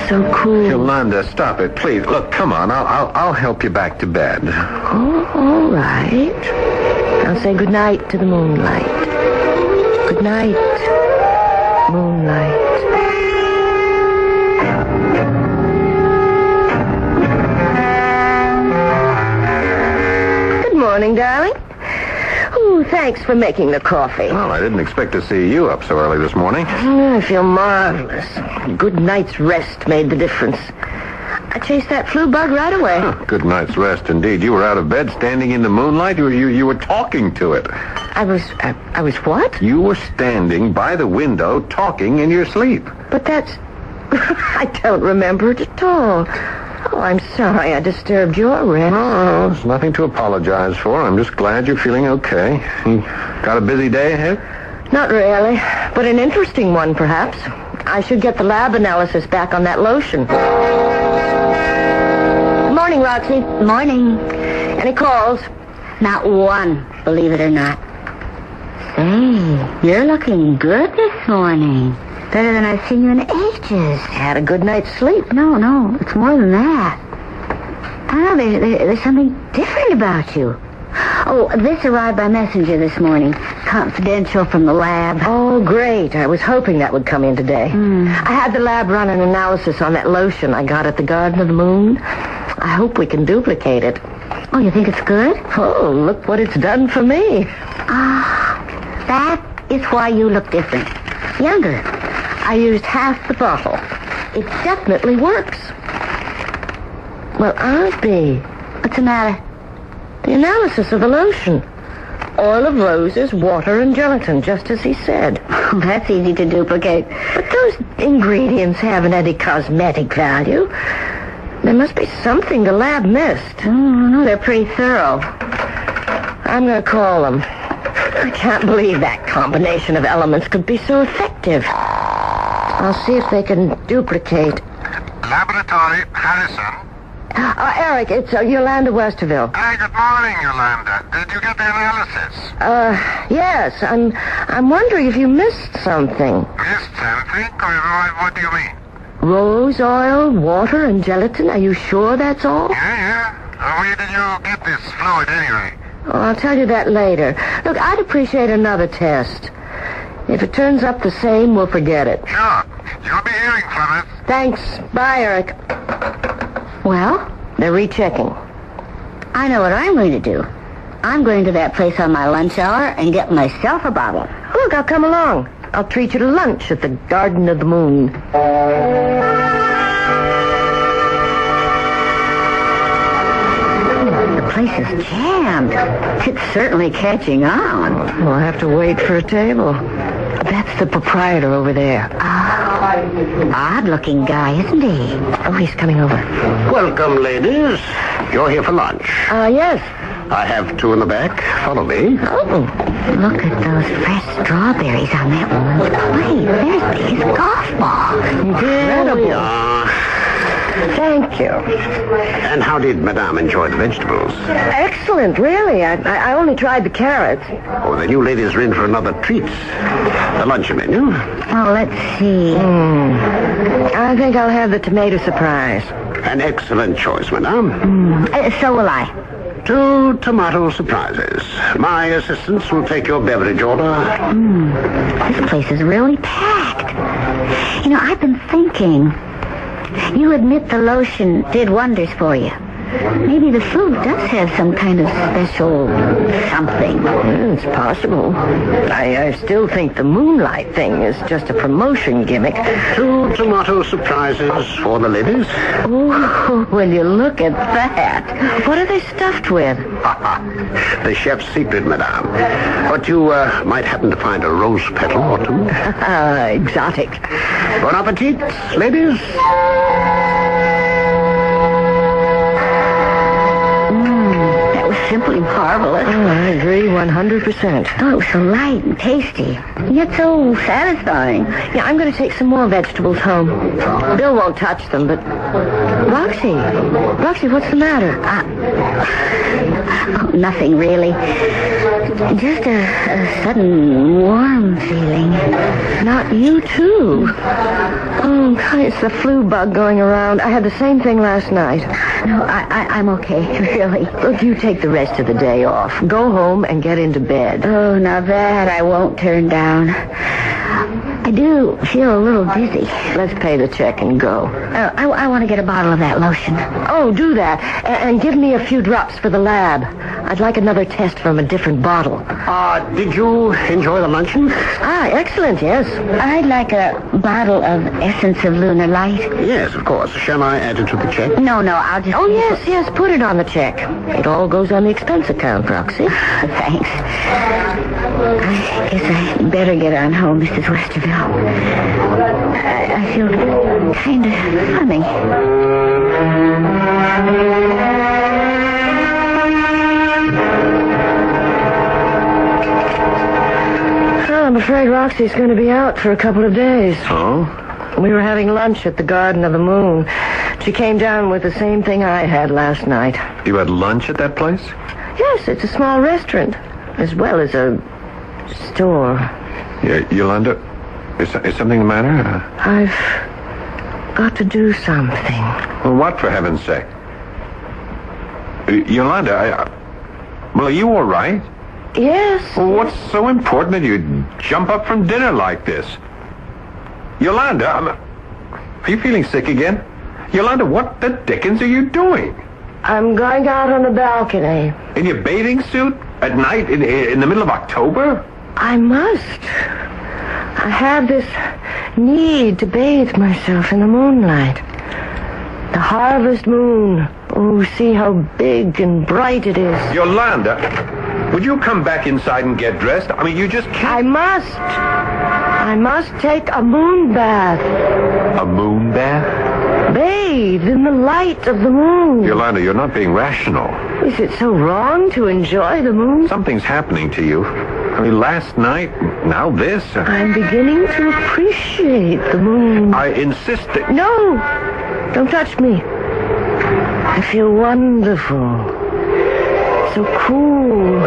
So cool. Yolanda, stop it, please. Look, come on. I'll help you back to bed. Oh, all right. I'll say goodnight to the moonlight. Good night, moonlight. Good morning, darling. Ooh, thanks for making the coffee. Well, I didn't expect to see you up so early this morning. I feel marvelous. Good night's rest made the difference. I chased that flu bug right away. Good night's rest, indeed. You were out of bed, standing in the moonlight. You were talking to it. I was what? You were standing by the window, talking in your sleep. But that's... I don't remember it at all. Oh, I'm sorry I disturbed your rest. No, there's nothing to apologize for. I'm just glad you're feeling okay. You got a busy day ahead? Not really, but an interesting one, perhaps. I should get the lab analysis back on that lotion. Morning, Roxy. Morning. Any calls? Not one, believe it or not. Hey, you're looking good this morning. Better than I've seen you in ages. Had a good night's sleep. No, it's more than that. I don't know, there's something different about you. Oh, this arrived by messenger this morning. Confidential from the lab. Oh, great. I was hoping that would come in today. I had the lab run an analysis on that lotion I got at the Garden of the Moon. I hope we can duplicate it. Oh, you think it's good? Oh, look what it's done for me. That is why you look different. Younger. I used half the bottle. It definitely works. Well, Auntie, what's the matter? The analysis of the lotion. Oil of roses, water, and gelatin, just as he said. Oh, that's easy to duplicate. But those ingredients haven't any cosmetic value. There must be something the lab missed. No, they're pretty thorough. I'm going to call them. I can't believe that combination of elements could be so effective. I'll see if they can duplicate. Laboratory, Harrison. Eric, it's Yolanda Westerville. Hi, good morning, Yolanda. Did you get the analysis? Yes. I'm wondering if you missed something. Missed something? What do you mean? Rose oil, water, and gelatin. Are you sure that's all? Yeah. Where did you get this fluid anyway? Oh, I'll tell you that later. Look, I'd appreciate another test. If it turns up the same, we'll forget it. Sure. You'll be hearing from us. Thanks. Bye, Eric. Well, they're rechecking. I know what I'm going to do. I'm going to that place on my lunch hour and get myself a bottle. Look, I'll come along. I'll treat you to lunch at the Garden of the Moon. The place is jammed. It's certainly catching on. We'll have to wait for a table. That's the proprietor over there. Odd-looking guy, isn't he? Oh, he's coming over. Welcome, ladies. You're here for lunch. Yes. I have two in the back. Follow me. Oh, look at those fresh strawberries on that woman's plate. There's his golf ball. Incredible. Thank you. And how did Madame enjoy the vegetables? Excellent, really. I only tried the carrots. Oh, then you ladies are in for another treat. The luncheon menu. Oh, let's see. I think I'll have the tomato surprise. An excellent choice, Madame. So will I. 2 tomato surprises. My assistants will take your beverage order. This place is really packed. You know, I've been thinking. You admit the lotion did wonders for you. Maybe the food does have some kind of special something. It's possible. I still think the moonlight thing is just a promotion gimmick. 2 tomato surprises for the ladies. Oh, will you look at that? What are they stuffed with? The chef's secret, Madame. But you might happen to find a rose petal or two. Exotic. Bon appetit, ladies. Simply marvelous. Oh, I agree 100%. Oh, it was so light and tasty, yet so satisfying. Yeah, I'm going to take some more vegetables home. Bill won't touch them, but... Roxy, what's the matter? Oh, nothing really. Just a sudden warm feeling. Not you, too. Oh, it's the flu bug going around. I had the same thing last night. No, I'm okay, really. Look, you take the rest of the day off. Go home and get into bed. Oh, now that I won't turn down. I do feel a little dizzy. Let's pay the check and go. I want to get a bottle of that lotion. Oh, do that. And give me a few drops for the lab. I'd like another test from a different bottle. Did you enjoy the luncheon? Excellent, yes. I'd like a bottle of Essence of Lunar Light. Yes, of course. Shall I add it to the check? No, I'll just... Oh, yes, put it on the check. It all goes on the expense account, Roxy. Thanks. I guess I better get on home, Mrs. Westerville. I feel kind of funny. Well, I'm afraid Roxy's going to be out for a couple of days. Oh? We were having lunch at the Garden of the Moon. She came down with the same thing I had last night. You had lunch at that place? Yes, it's a small restaurant, as well as a store. Yeah, Yolanda, is something the matter? I've got to do something. Well, what, for heaven's sake? Yolanda, well, are you all right? Yes. Well, what's so important that you jump up from dinner like this? Yolanda, are you feeling sick again? Yolanda, what the dickens are you doing? I'm going out on the balcony. In your bathing suit? At night? In the middle of October? I must. I have this need to bathe myself in the moonlight. The harvest moon. Oh, see how big and bright it is. Yolanda, would you come back inside and get dressed? I mean, you just can't... I must take a moon bath. A moon bath? Bathe in the light of the moon. Yolanda, you're not being rational. Is it so wrong to enjoy the moon? Something's happening to you. I mean, last night, now this. I'm beginning to appreciate the moon. I insist that... No! Don't touch me. I feel wonderful. So cool.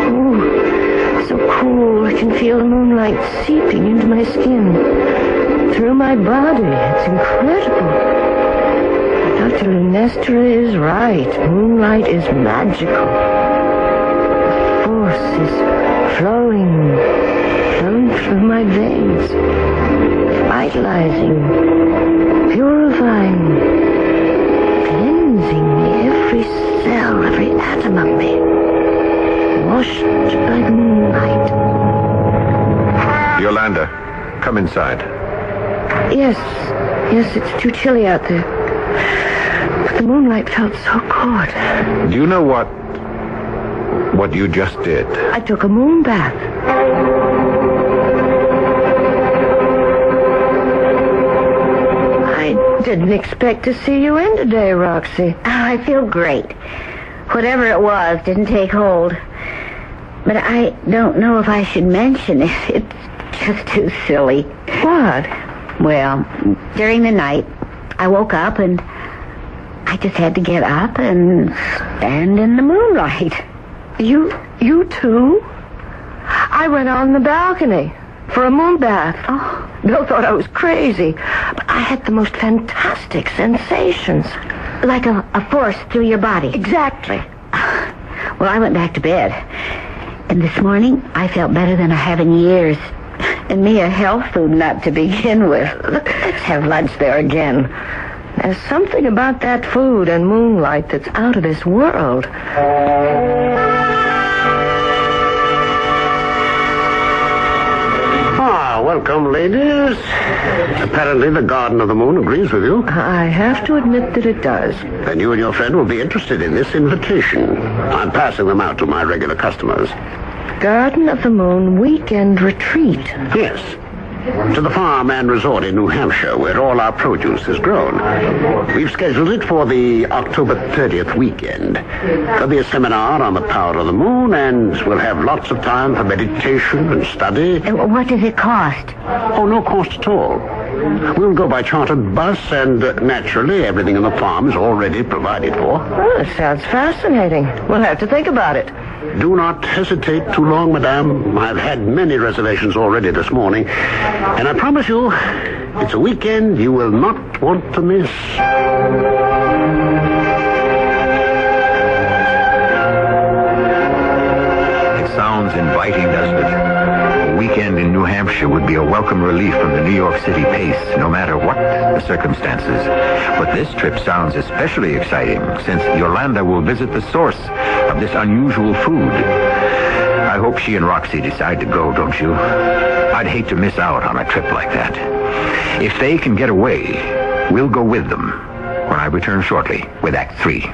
Ooh, so cool. I can feel the moonlight seeping into my skin. Through my body. It's incredible. Dr. Lunestra is right. Moonlight is magical. nutrients. Vitalizing, purifying, cleansing me, every cell, every atom of me. Washed by the moonlight. Yolanda, come inside. Yes, it's too chilly out there. But the moonlight felt so good. Do you know what you just did? I took a moon bath. I didn't expect to see you in today, Roxy. I feel great. Whatever it was didn't take hold. But I don't know if I should mention it. It's just too silly. What? Well, during the night, I woke up and I just had to get up and stand in the moonlight. You too? I went out on the balcony for a moon bath. Oh, Bill thought I was crazy. But I had the most fantastic sensations. Like a force through your body. Exactly. Well, I went back to bed. And this morning, I felt better than I have in years. And me a health food nut to begin with. Let's have lunch there again. There's something about that food and moonlight that's out of this world. Welcome, ladies. Apparently the Garden of the Moon agrees with you. I have to admit that it does. Then you and your friend will be interested in this invitation. I'm passing them out to my regular customers. Garden of the Moon Weekend Retreat. Yes. To the farm and resort in New Hampshire, where all our produce is grown. We've scheduled it for the October 30th weekend. There'll be a seminar on the power of the moon, and we'll have lots of time for meditation and study. What does it cost? Oh, no cost at all. We'll go by chartered bus, and naturally, everything in the farm is already provided for. Oh, it sounds fascinating. We'll have to think about it. Do not hesitate too long, madame. I've had many reservations already this morning. And I promise you, it's a weekend you will not want to miss. It sounds inviting, doesn't it? A weekend in New Hampshire would be a welcome relief from the New York City pace, no matter what the circumstances. But this trip sounds especially exciting, since Yolanda will visit the source of this unusual food. I hope she and Roxy decide to go, don't you? I'd hate to miss out on a trip like that. If they can get away, we'll go with them when I return shortly with Act 3.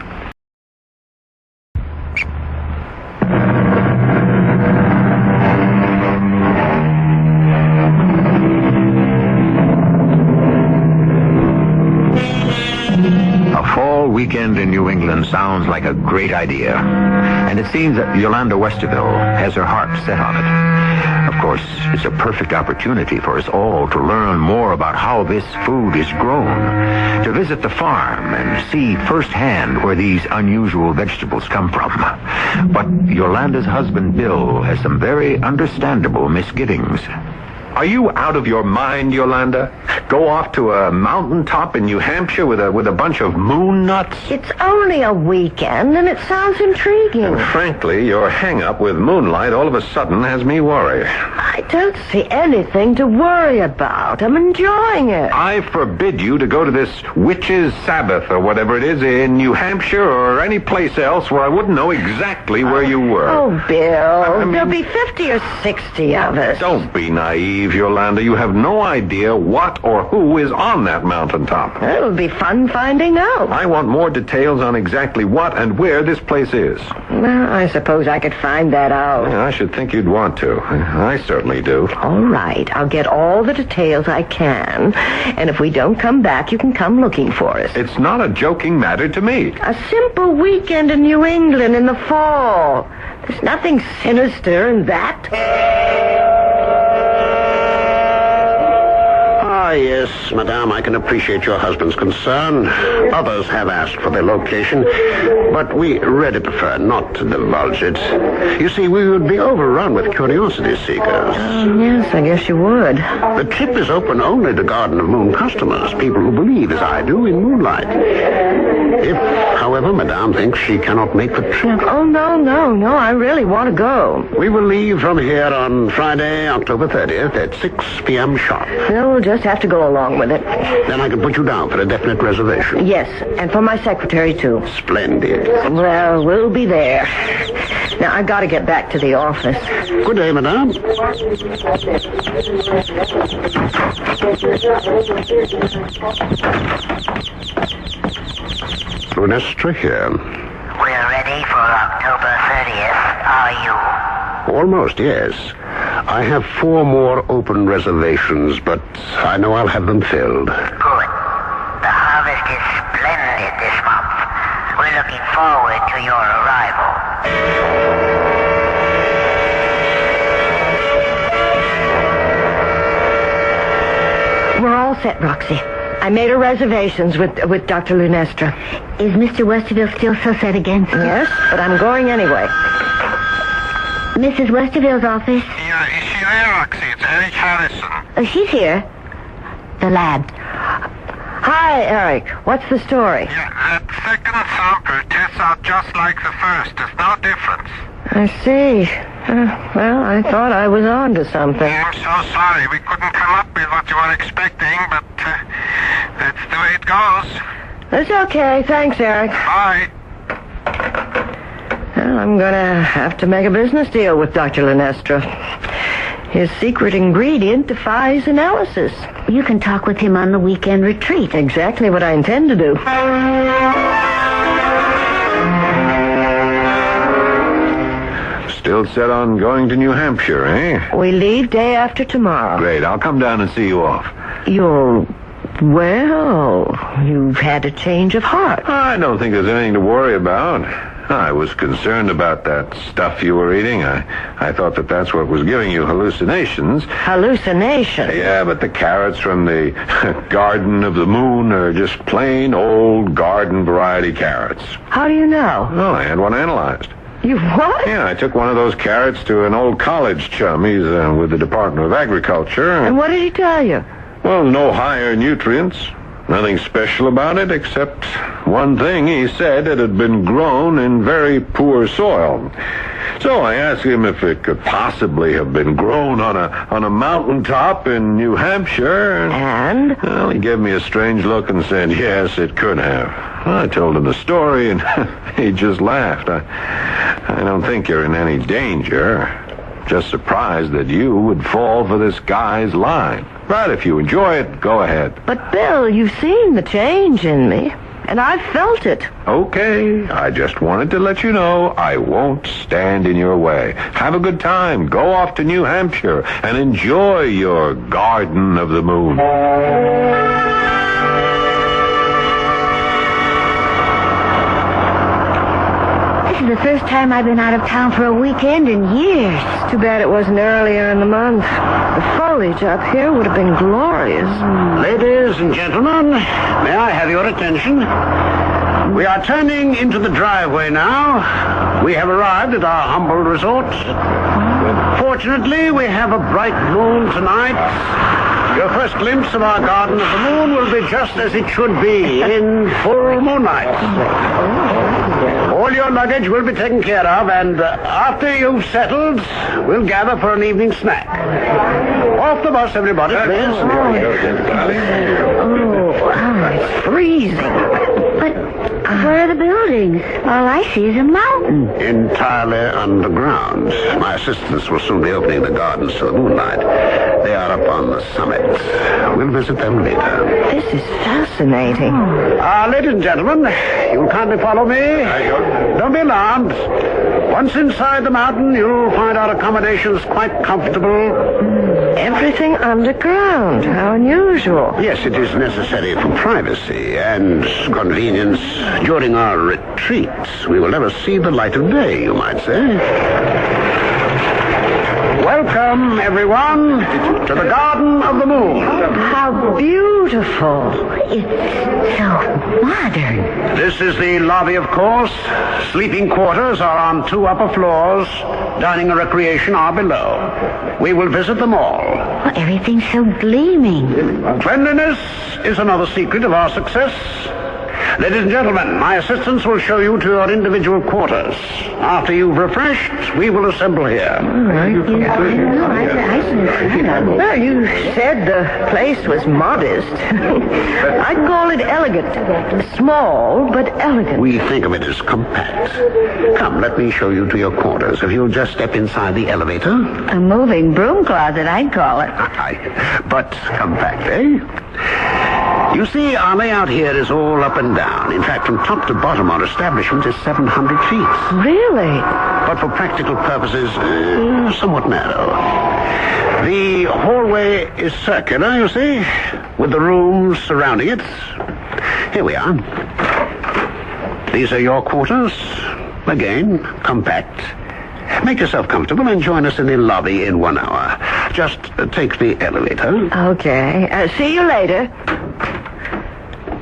Weekend in New England sounds like a great idea. And it seems that Yolanda Westerville has her heart set on it. Of course, it's a perfect opportunity for us all to learn more about how this food is grown, to visit the farm and see firsthand where these unusual vegetables come from. But Yolanda's husband, Bill, has some very understandable misgivings. Are you out of your mind, Yolanda? Go off to a mountaintop in New Hampshire with a bunch of moon nuts? It's only a weekend, and it sounds intriguing. And frankly, your hang-up with moonlight all of a sudden has me worried. I don't see anything to worry about. I'm enjoying it. I forbid you to go to this witch's Sabbath or whatever it is in New Hampshire or any place else where I wouldn't know exactly where you were. Oh, Bill, there'll be 50 or 60 of us. Don't be naive, Yolanda. You have no idea what or who is on that mountaintop. It'll be fun finding out. I want more details on exactly what and where this place is. Well, I suppose I could find that out. I should think you'd want to. I certainly do. All right. I'll get all the details I can. And if we don't come back, you can come looking for us. It's not a joking matter to me. A simple weekend in New England in the fall. There's nothing sinister in that. yes, madame, I can appreciate your husband's concern. Others have asked for their location, but we really prefer not to divulge it. You see, we would be overrun with curiosity seekers. Yes, I guess you would. The trip is open only to Garden of Moon customers, people who believe, as I do, in moonlight. If, however, madame thinks she cannot make the trip... Oh, no, I really want to go. We will leave from here on Friday, October 30th at 6 p.m. sharp. We'll just have to go along with it. Then I can put you down for a definite reservation. Yes, and for my secretary, too. Splendid. Well, we'll be there. Now, I've got to get back to the office. Good day, madame. Lunestra here. We're ready for October 30th. Are you? Almost, yes. I have 4 more open reservations, but I know I'll have them filled. Good. The harvest is splendid this month. We're looking forward to your arrival. We're all set, Roxy. I made her reservations with Dr. Lunestra. Is Mr. Westerville still so set against me? Yes, but I'm going anyway. Mrs. Westerville's office? Yeah, is she there, Roxy? It's Eric Harrison. Oh, she's here. The lab. Hi, Eric. What's the story? Yeah, that second sample tests out just like the first. There's no difference. I see. Well, I thought I was on to something. I'm so sorry. We couldn't come up with what you were expecting, but that's the way it goes. It's okay. Thanks, Eric. Bye. Well, I'm going to have to make a business deal with Dr. Lunestra. His secret ingredient defies analysis. You can talk with him on the weekend retreat. Exactly what I intend to do. Still set on going to New Hampshire, eh? We leave day after tomorrow. Great. I'll come down and see you off. Well, you've had a change of heart. I don't think there's anything to worry about. I was concerned about that stuff you were eating. I thought that's what was giving you hallucinations. Hallucinations? Yeah, but the carrots from the Garden of the Moon are just plain old garden variety carrots. How do you know? Well, I had one analyzed. You what? Yeah, I took one of those carrots to an old college chum. He's with the Department of Agriculture. And what did he tell you? Well, no higher nutrients. Nothing special about it, except one thing. He said it had been grown in very poor soil. So I asked him if it could possibly have been grown on a mountaintop in New Hampshire. And? Well, he gave me a strange look and said, yes, it could have. I told him the story, and he just laughed. I don't think you're in any danger. Just surprised that you would fall for this guy's line. But if you enjoy it, go ahead. But, Bill, you've seen the change in me, and I've felt it. Okay, I just wanted to let you know I won't stand in your way. Have a good time. Go off to New Hampshire and enjoy your Garden of the Moon. This is the first time I've been out of town for a weekend in years. Too bad it wasn't earlier in the month. The foliage up here would have been glorious. Ladies and gentlemen, may I have your attention? We are turning into the driveway now. We have arrived at our humble resort. Fortunately, we have a bright moon tonight. Your first glimpse of our Garden of the Moon will be just as it should be, in full moonlight. All your luggage will be taken care of, and after you've settled, we'll gather for an evening snack. Off the bus, everybody, please. It's freezing. But where are the buildings? All I see is a mountain. Entirely underground. My assistants will soon be opening the gardens to the moonlight. They are up on the summit. We'll visit them later. This is fascinating. Ladies and gentlemen, you'll kindly follow me. Don't be alarmed. Once inside the mountain, you'll find our accommodations quite comfortable. Everything underground. How unusual. Yes, it is necessary for privacy and convenience. During our retreats, we will never see the light of day, you might say. Welcome, everyone, to the Garden of the Moon. How beautiful. It's so modern. This is the lobby, of course. Sleeping quarters are on 2 upper floors. Dining and recreation are below. We will visit them all. Well, everything's so gleaming. Cleanliness is another secret of our success. Ladies and gentlemen, my assistants will show you to your individual quarters. After you've refreshed, we will assemble here. Well, you said the place was modest. I'd call it elegant. Small, but elegant. We think of it as compact. Come, let me show you to your quarters. If you'll just step inside the elevator. A moving broom closet, I'd call it. But compact, eh? You see, our layout here is all up and down. In fact, from top to bottom, our establishment is 700 feet. Really? But for practical purposes, somewhat narrow. The hallway is circular, you see, with the rooms surrounding it. Here we are. These are your quarters. Again, compact. Make yourself comfortable and join us in the lobby in 1 hour. Just take the elevator. Okay. See you later.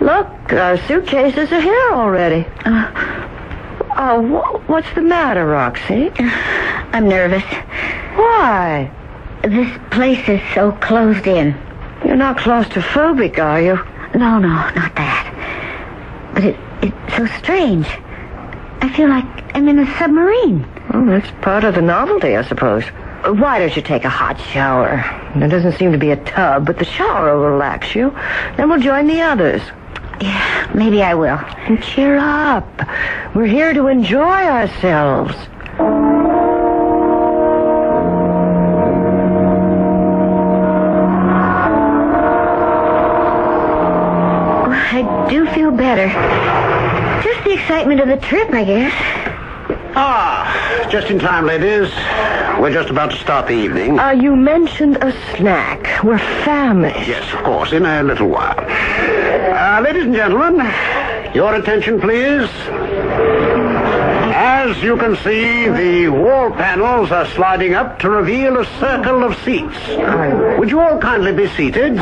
Look, our suitcases are here already. What's the matter, Roxy? I'm nervous. Why? This place is so closed in. You're not claustrophobic, are you? No, not that. But it's so strange. I feel like I'm in a submarine. Well, that's part of the novelty, I suppose. Why don't you take a hot shower? There doesn't seem to be a tub, but the shower will relax you. Then we'll join the others. Yeah, maybe I will. And cheer up. We're here to enjoy ourselves. I do feel better. Just the excitement of the trip, I guess. Just in time, ladies. We're just about to start the evening. You mentioned a snack. We're famished. Yes, of course, in a little while. Ladies and gentlemen, your attention, please. As you can see, the wall panels are sliding up to reveal a circle of seats. Would you all kindly be seated?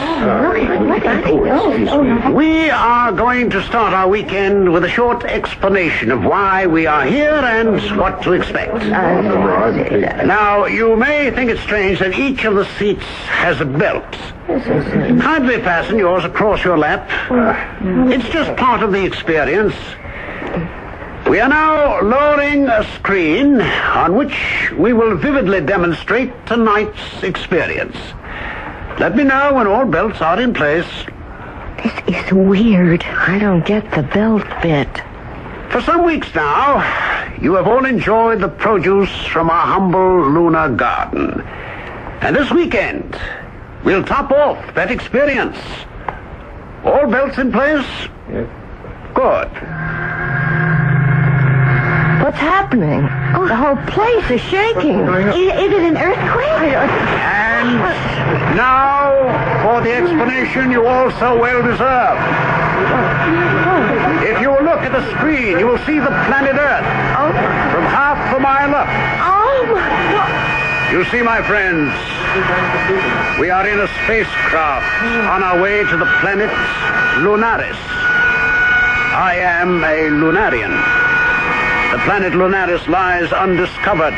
We are going to start our weekend with a short explanation of why we are here and what to expect. Now, you may think it strange that each of the seats has a belt. Kindly fasten yours across your lap. It's just part of the experience. We are now lowering a screen on which we will vividly demonstrate tonight's experience. Let me know when all belts are in place. This is weird. I don't get the belt bit. For some weeks now, you have all enjoyed the produce from our humble lunar garden. And this weekend, we'll top off that experience. All belts in place? Yes. Good. What's happening? The whole place is shaking. Is it an earthquake? And now for the explanation you all so well deserve. If you will look at the screen, you will see the planet Earth from half a mile up. Oh, my God. You see, my friends, we are in a spacecraft on our way to the planet Lunaris. I am a Lunarian. The planet Lunaris lies undiscovered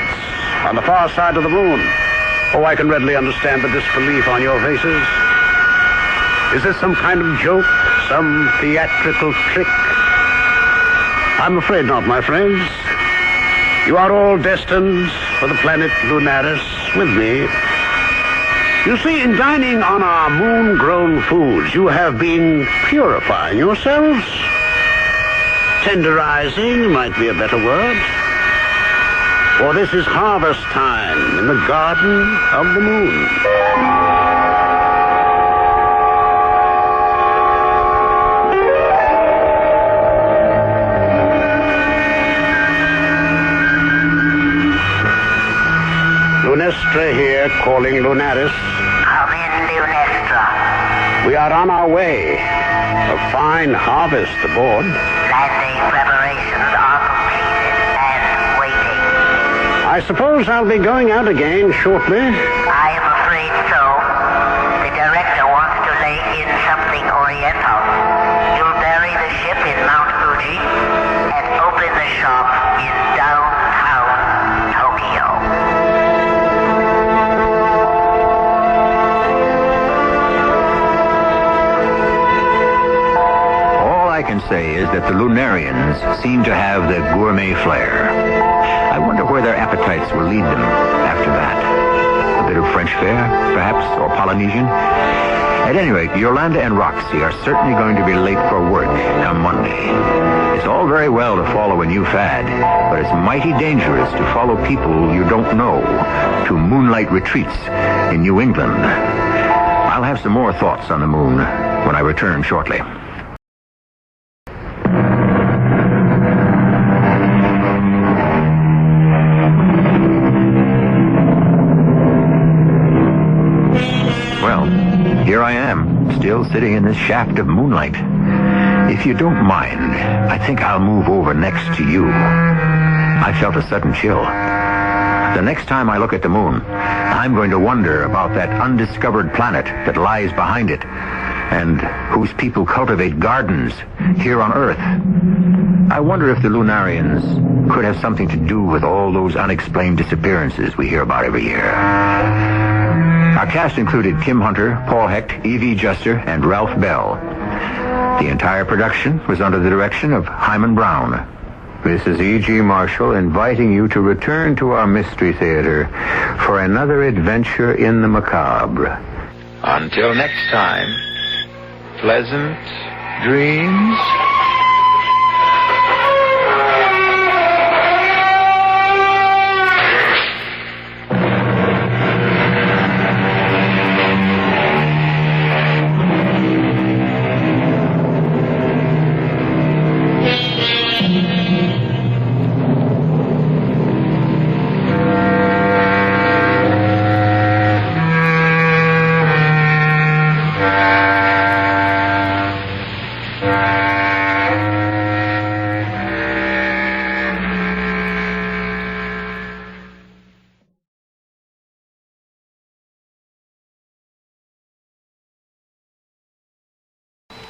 on the far side of the moon. Oh, I can readily understand the disbelief on your faces. Is this some kind of joke? Some theatrical trick? I'm afraid not, my friends. You are all destined for the planet Lunaris with me. You see, in dining on our moon-grown foods, you have been purifying yourselves. Tenderizing might be a better word. For this is harvest time in the Garden of the Moon. Lunestra here, calling Lunaris. Come in, Lunestra. We are on our way. A fine harvest aboard. Landing preparations are completed and waiting. I suppose I'll be going out again shortly. I am afraid so. The director wants to lay in something oriental. You'll bury the ship in Mount Fuji and open the shop in downtown Tokyo. All I can say is that the Lunarians seem to have the gourmet flair. I wonder where their appetites will lead them after that. A bit of French fare, perhaps, or Polynesian. At any rate, Yolanda and Roxy are certainly going to be late for work come Monday. It's all very well to follow a new fad, but it's mighty dangerous to follow people you don't know to moonlight retreats in New England. I'll have some more thoughts on the moon when I return shortly. Here I am, still sitting in this shaft of moonlight. If you don't mind, I think I'll move over next to you. I felt a sudden chill. The next time I look at the moon, I'm going to wonder about that undiscovered planet that lies behind it, and whose people cultivate gardens here on Earth. I wonder if the Lunarians could have something to do with all those unexplained disappearances we hear about every year. Our cast included Kim Hunter, Paul Hecht, E.V. Juster, and Ralph Bell. The entire production was under the direction of Hyman Brown. This is E.G. Marshall inviting you to return to our Mystery Theater for another adventure in the macabre. Until next time, pleasant dreams.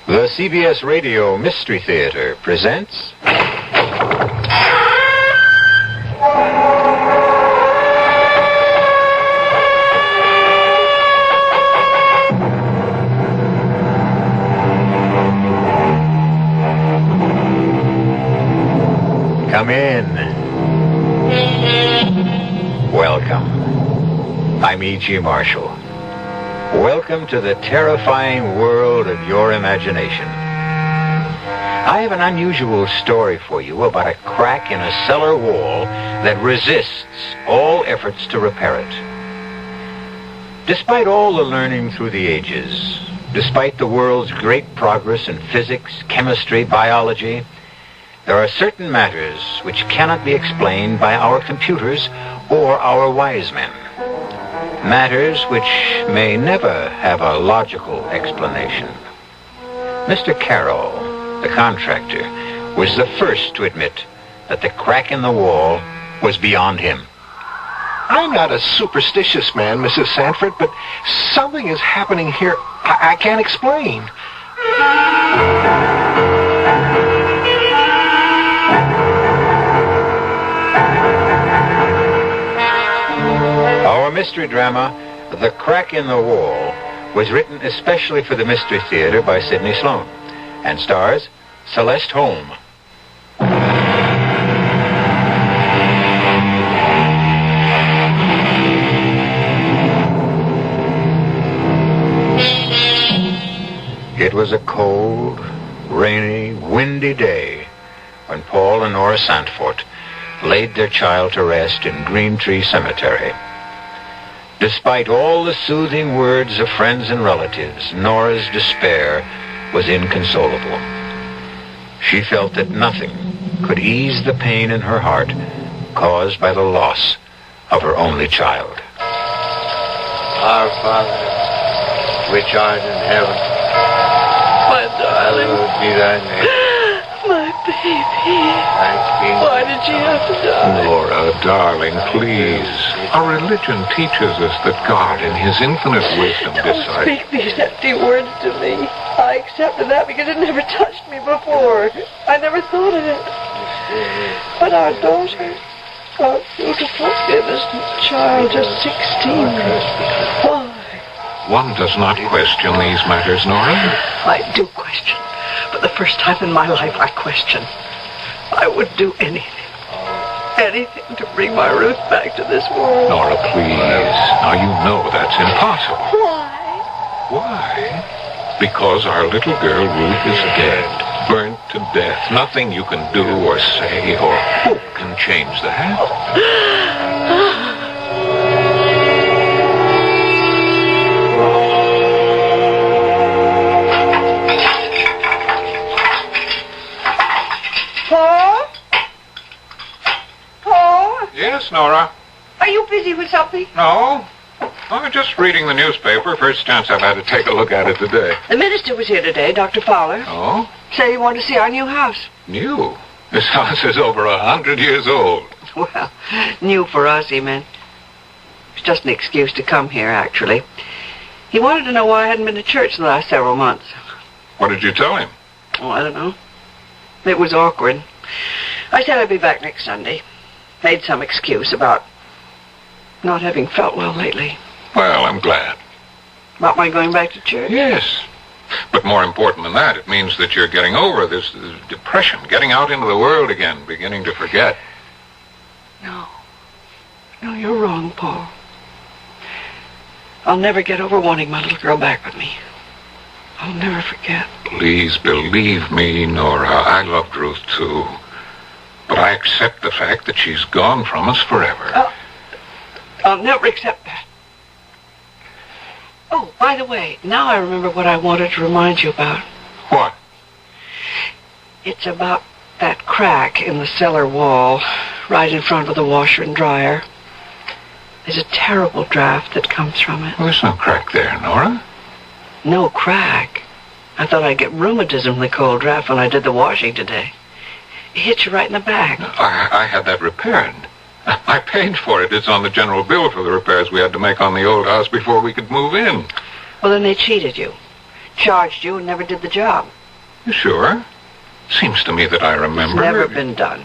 The CBS Radio Mystery Theater presents... Come in. Welcome. I'm E.G. Marshall. Welcome to the terrifying world of your imagination. I have an unusual story for you about a crack in a cellar wall that resists all efforts to repair it. Despite all the learning through the ages, despite the world's great progress in physics, chemistry, biology, there are certain matters which cannot be explained by our computers or our wise men. Matters which may never have a logical explanation. Mr. Carroll, the contractor, was the first to admit that the crack in the wall was beyond him. I'm not a superstitious man, Mrs. Sanford, but something is happening here I can't explain. Our mystery drama, The Crack in the Wall, was written especially for the Mystery Theater by Sidney Sloan and stars Celeste Holm. It was a cold, rainy, windy day when Paul and Nora Sandfort laid their child to rest in Green Tree Cemetery. Despite all the soothing words of friends and relatives, Nora's despair was inconsolable. She felt that nothing could ease the pain in her heart caused by the loss of her only child. Our Father, which art in heaven, my darling, hallowed be thy name. My baby. Why did she have to die? Laura, darling, please. Our religion teaches us that God, in His infinite wisdom, Don't decides... speak these empty words to me. I accepted that because it never touched me before. I never thought of it. But our daughter, our beautiful, innocent child, just 16. Why? One does not question these matters, Nora. I do question. For the first time in my life, I question. I would do anything. Anything to bring my Ruth back to this world. Nora, please. Now, you know that's impossible. Why? Why? Because our little girl Ruth is dead. Burnt to death. Nothing you can do or say or hope can change that. Yes, Nora? Are you busy with something? No. I'm just reading the newspaper. First chance I've had to take a look at it today. The minister was here today, Dr. Fowler. Oh? Said he wanted to see our new house. New? This house is over 100 years old. Well, new for us, he meant. It's just an excuse to come here, actually. He wanted to know why I hadn't been to church the last several months. What did you tell him? Oh, I don't know. It was awkward. I said I'd be back next Sunday. Made some excuse about not having felt well lately. Well, I'm glad. About my going back to church? Yes. But more important than that, it means that you're getting over this depression, getting out into the world again, beginning to forget. No, you're wrong, Paul. I'll never get over wanting my little girl back with me. I'll never forget. Please believe me, Nora. I loved Ruth, too. But I accept the fact that she's gone from us forever. I'll never accept that. Oh, by the way, now I remember what I wanted to remind you about. What? It's about that crack in the cellar wall, right in front of the washer and dryer. There's a terrible draft that comes from it. Well, there's no crack there, Nora. No crack? I thought I'd get rheumatism from the cold draft when I did the washing today. It hit you right in the back. I had that repaired. I paid for it. It's on the general bill for the repairs we had to make on the old house before we could move in. Well, then they cheated you. Charged you and never did the job. You sure? Seems to me that I remember. It's never been done.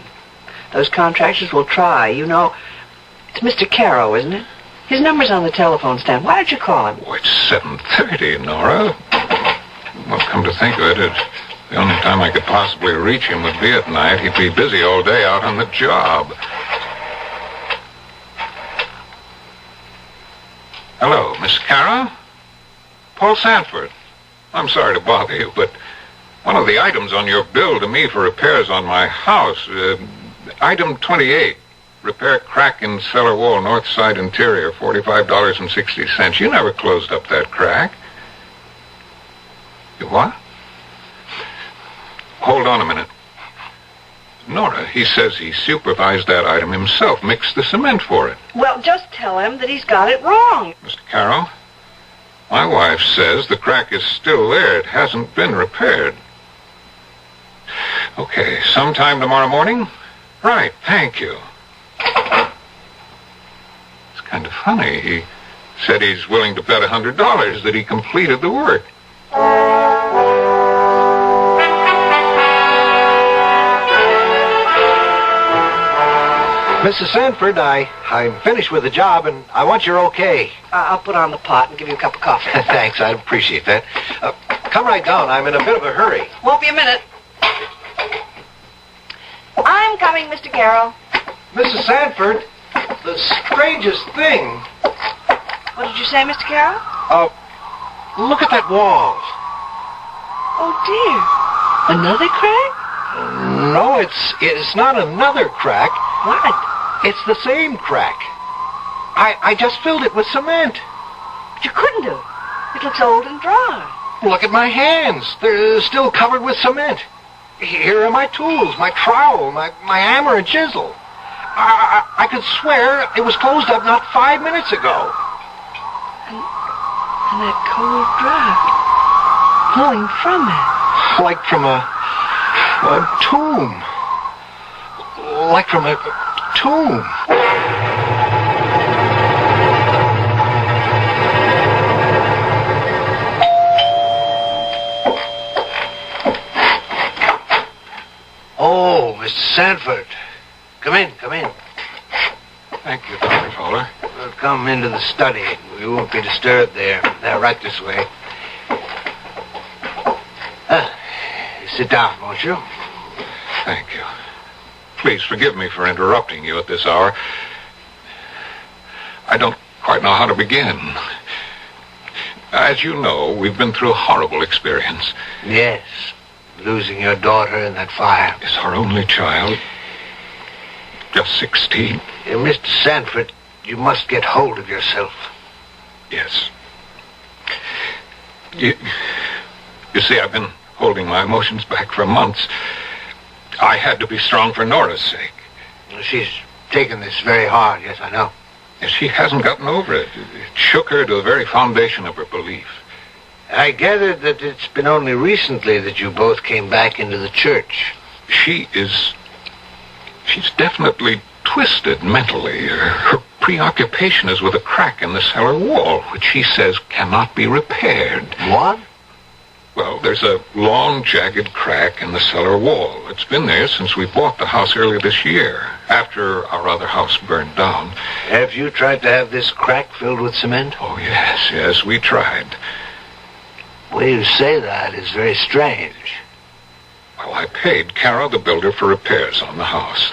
Those contractors will try. You know, it's Mr. Caro, isn't it? His number's on the telephone stand. Why don't you call him? Oh, it's 7:30, Nora. Well, come to think of it, the only time I could possibly reach him would be at night. He'd be busy all day out on the job. Hello, Miss Caro? Paul Sanford. I'm sorry to bother you, but one of the items on your bill to me for repairs on my house, item 28, repair crack in cellar wall, north side interior, $45.60. You never closed up that crack. You what? Hold on a minute. Nora, he says he supervised that item himself, mixed the cement for it. Well, just tell him that he's got it wrong. Mr. Caro, my wife says the crack is still there. It hasn't been repaired. Okay, sometime tomorrow morning? Right, thank you. It's kind of funny. He said he's willing to bet $100 that he completed the work. Mrs. Sanford, I'm finished with the job, and I want your okay. I'll put on the pot and give you a cup of coffee. Thanks, I appreciate that. Come right down. I'm in a bit of a hurry. Won't be a minute. I'm coming, Mr. Carroll. Mrs. Sanford, the strangest thing. What did you say, Mr. Carroll? Look at that wall. Oh, dear. Another crack? No, it's not another crack. What? It's the same crack. I just filled it with cement. But you couldn't have. It looks old and dry. Look at my hands. They're still covered with cement. Here are my tools, my trowel, my hammer and chisel. I could swear it was closed up not 5 minutes ago. And that cold draft flowing from it. Like from A tomb. Like from a tomb. Oh, Mr. Sanford. Come in. Thank you, Dr. Fowler. Well, come into the study. We won't be disturbed there. Now, right this way. Sit down, won't you? Thank you. Please forgive me for interrupting you at this hour. I don't quite know how to begin. As you know, we've been through a horrible experience. Yes. Losing your daughter in that fire. It's our only child. Just 16. Mr. Sanford, you must get hold of yourself. Yes. You see, I've been holding my emotions back for months. I had to be strong for Nora's sake. She's taken this very hard, yes, I know. She hasn't gotten over it. It shook her to the very foundation of her belief. I gathered that it's been only recently that you both came back into the church. She's definitely twisted mentally. Her preoccupation is with a crack in the cellar wall, which she says cannot be repaired. What? Well, there's a long, jagged crack in the cellar wall. It's been there since we bought the house earlier this year, after our other house burned down. Have you tried to have this crack filled with cement? Oh, yes, we tried. The way you say that is very strange. Well, I paid Carroll, the builder, for repairs on the house.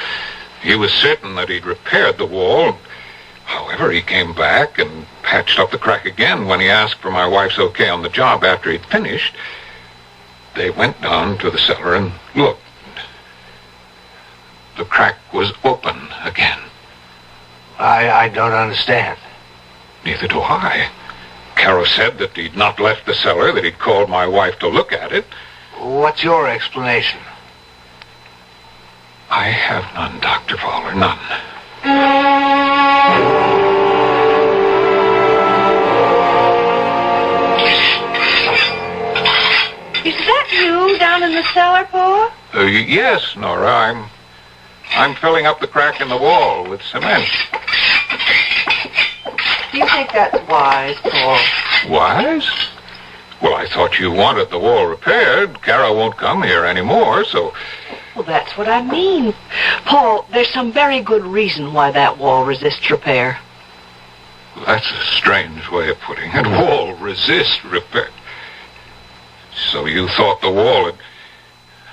He was certain that he'd repaired the wall. However, he came back and patched up the crack again when he asked for my wife's okay on the job after he'd finished. They went down to the cellar and looked. The crack was open again. I don't understand. Neither do I. Carroll said that he'd not left the cellar, that he'd called my wife to look at it. What's your explanation? I have none, Dr. Fowler, none. Is that you down in the cellar, Paul? Yes, Nora. I'm filling up the crack in the wall with cement. Do you think that's wise, Paul? Wise? Well, I thought you wanted the wall repaired. Carol won't come here anymore, so... Well, that's what I mean. Paul, there's some very good reason why that wall resists repair. That's a strange way of putting it. Wall resist repair. So you thought the wall had...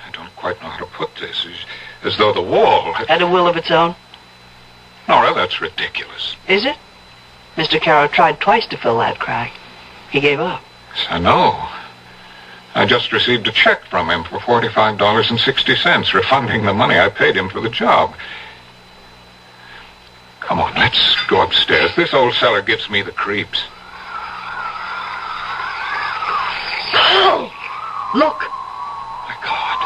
I don't quite know how to put this. As though the wall had a will of its own? Nora, that's ridiculous. Is it? Mr. Carroll tried twice to fill that crack. He gave up. Yes, I know. I just received a check from him for $45.60, refunding the money I paid him for the job. Come on, let's go upstairs. This old cellar gives me the creeps. Oh, look! My God.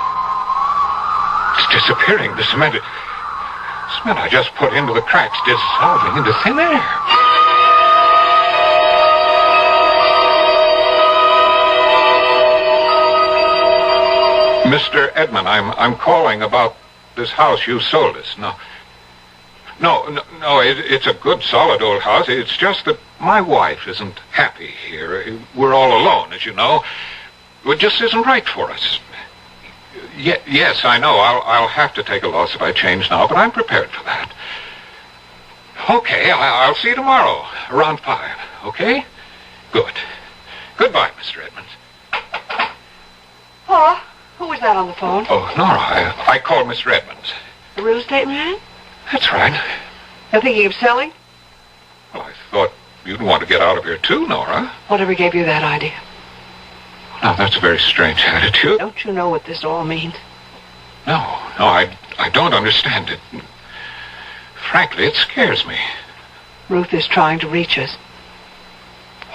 It's disappearing. The cement I just put into the cracks dissolving into thin air. Mr. Edmund, I'm calling about this house you sold us. No, it's a good, solid old house. It's just that my wife isn't happy here. We're all alone, as you know. It just isn't right for us. Yes, I know. I'll have to take a loss if I change now, but I'm prepared for that. Okay, I'll see you tomorrow, around 5, okay? Good. Goodbye, Mr. Edmonds. Paul, who was that on the phone? Oh, Nora, I called Mr. Edmonds. The real estate man? That's right. You're thinking of selling? Well, I thought you'd want to get out of here too, Nora. Whatever gave you that idea? Now, that's a very strange attitude. Don't you know what this all means? No, I don't understand it. Frankly, it scares me. Ruth is trying to reach us.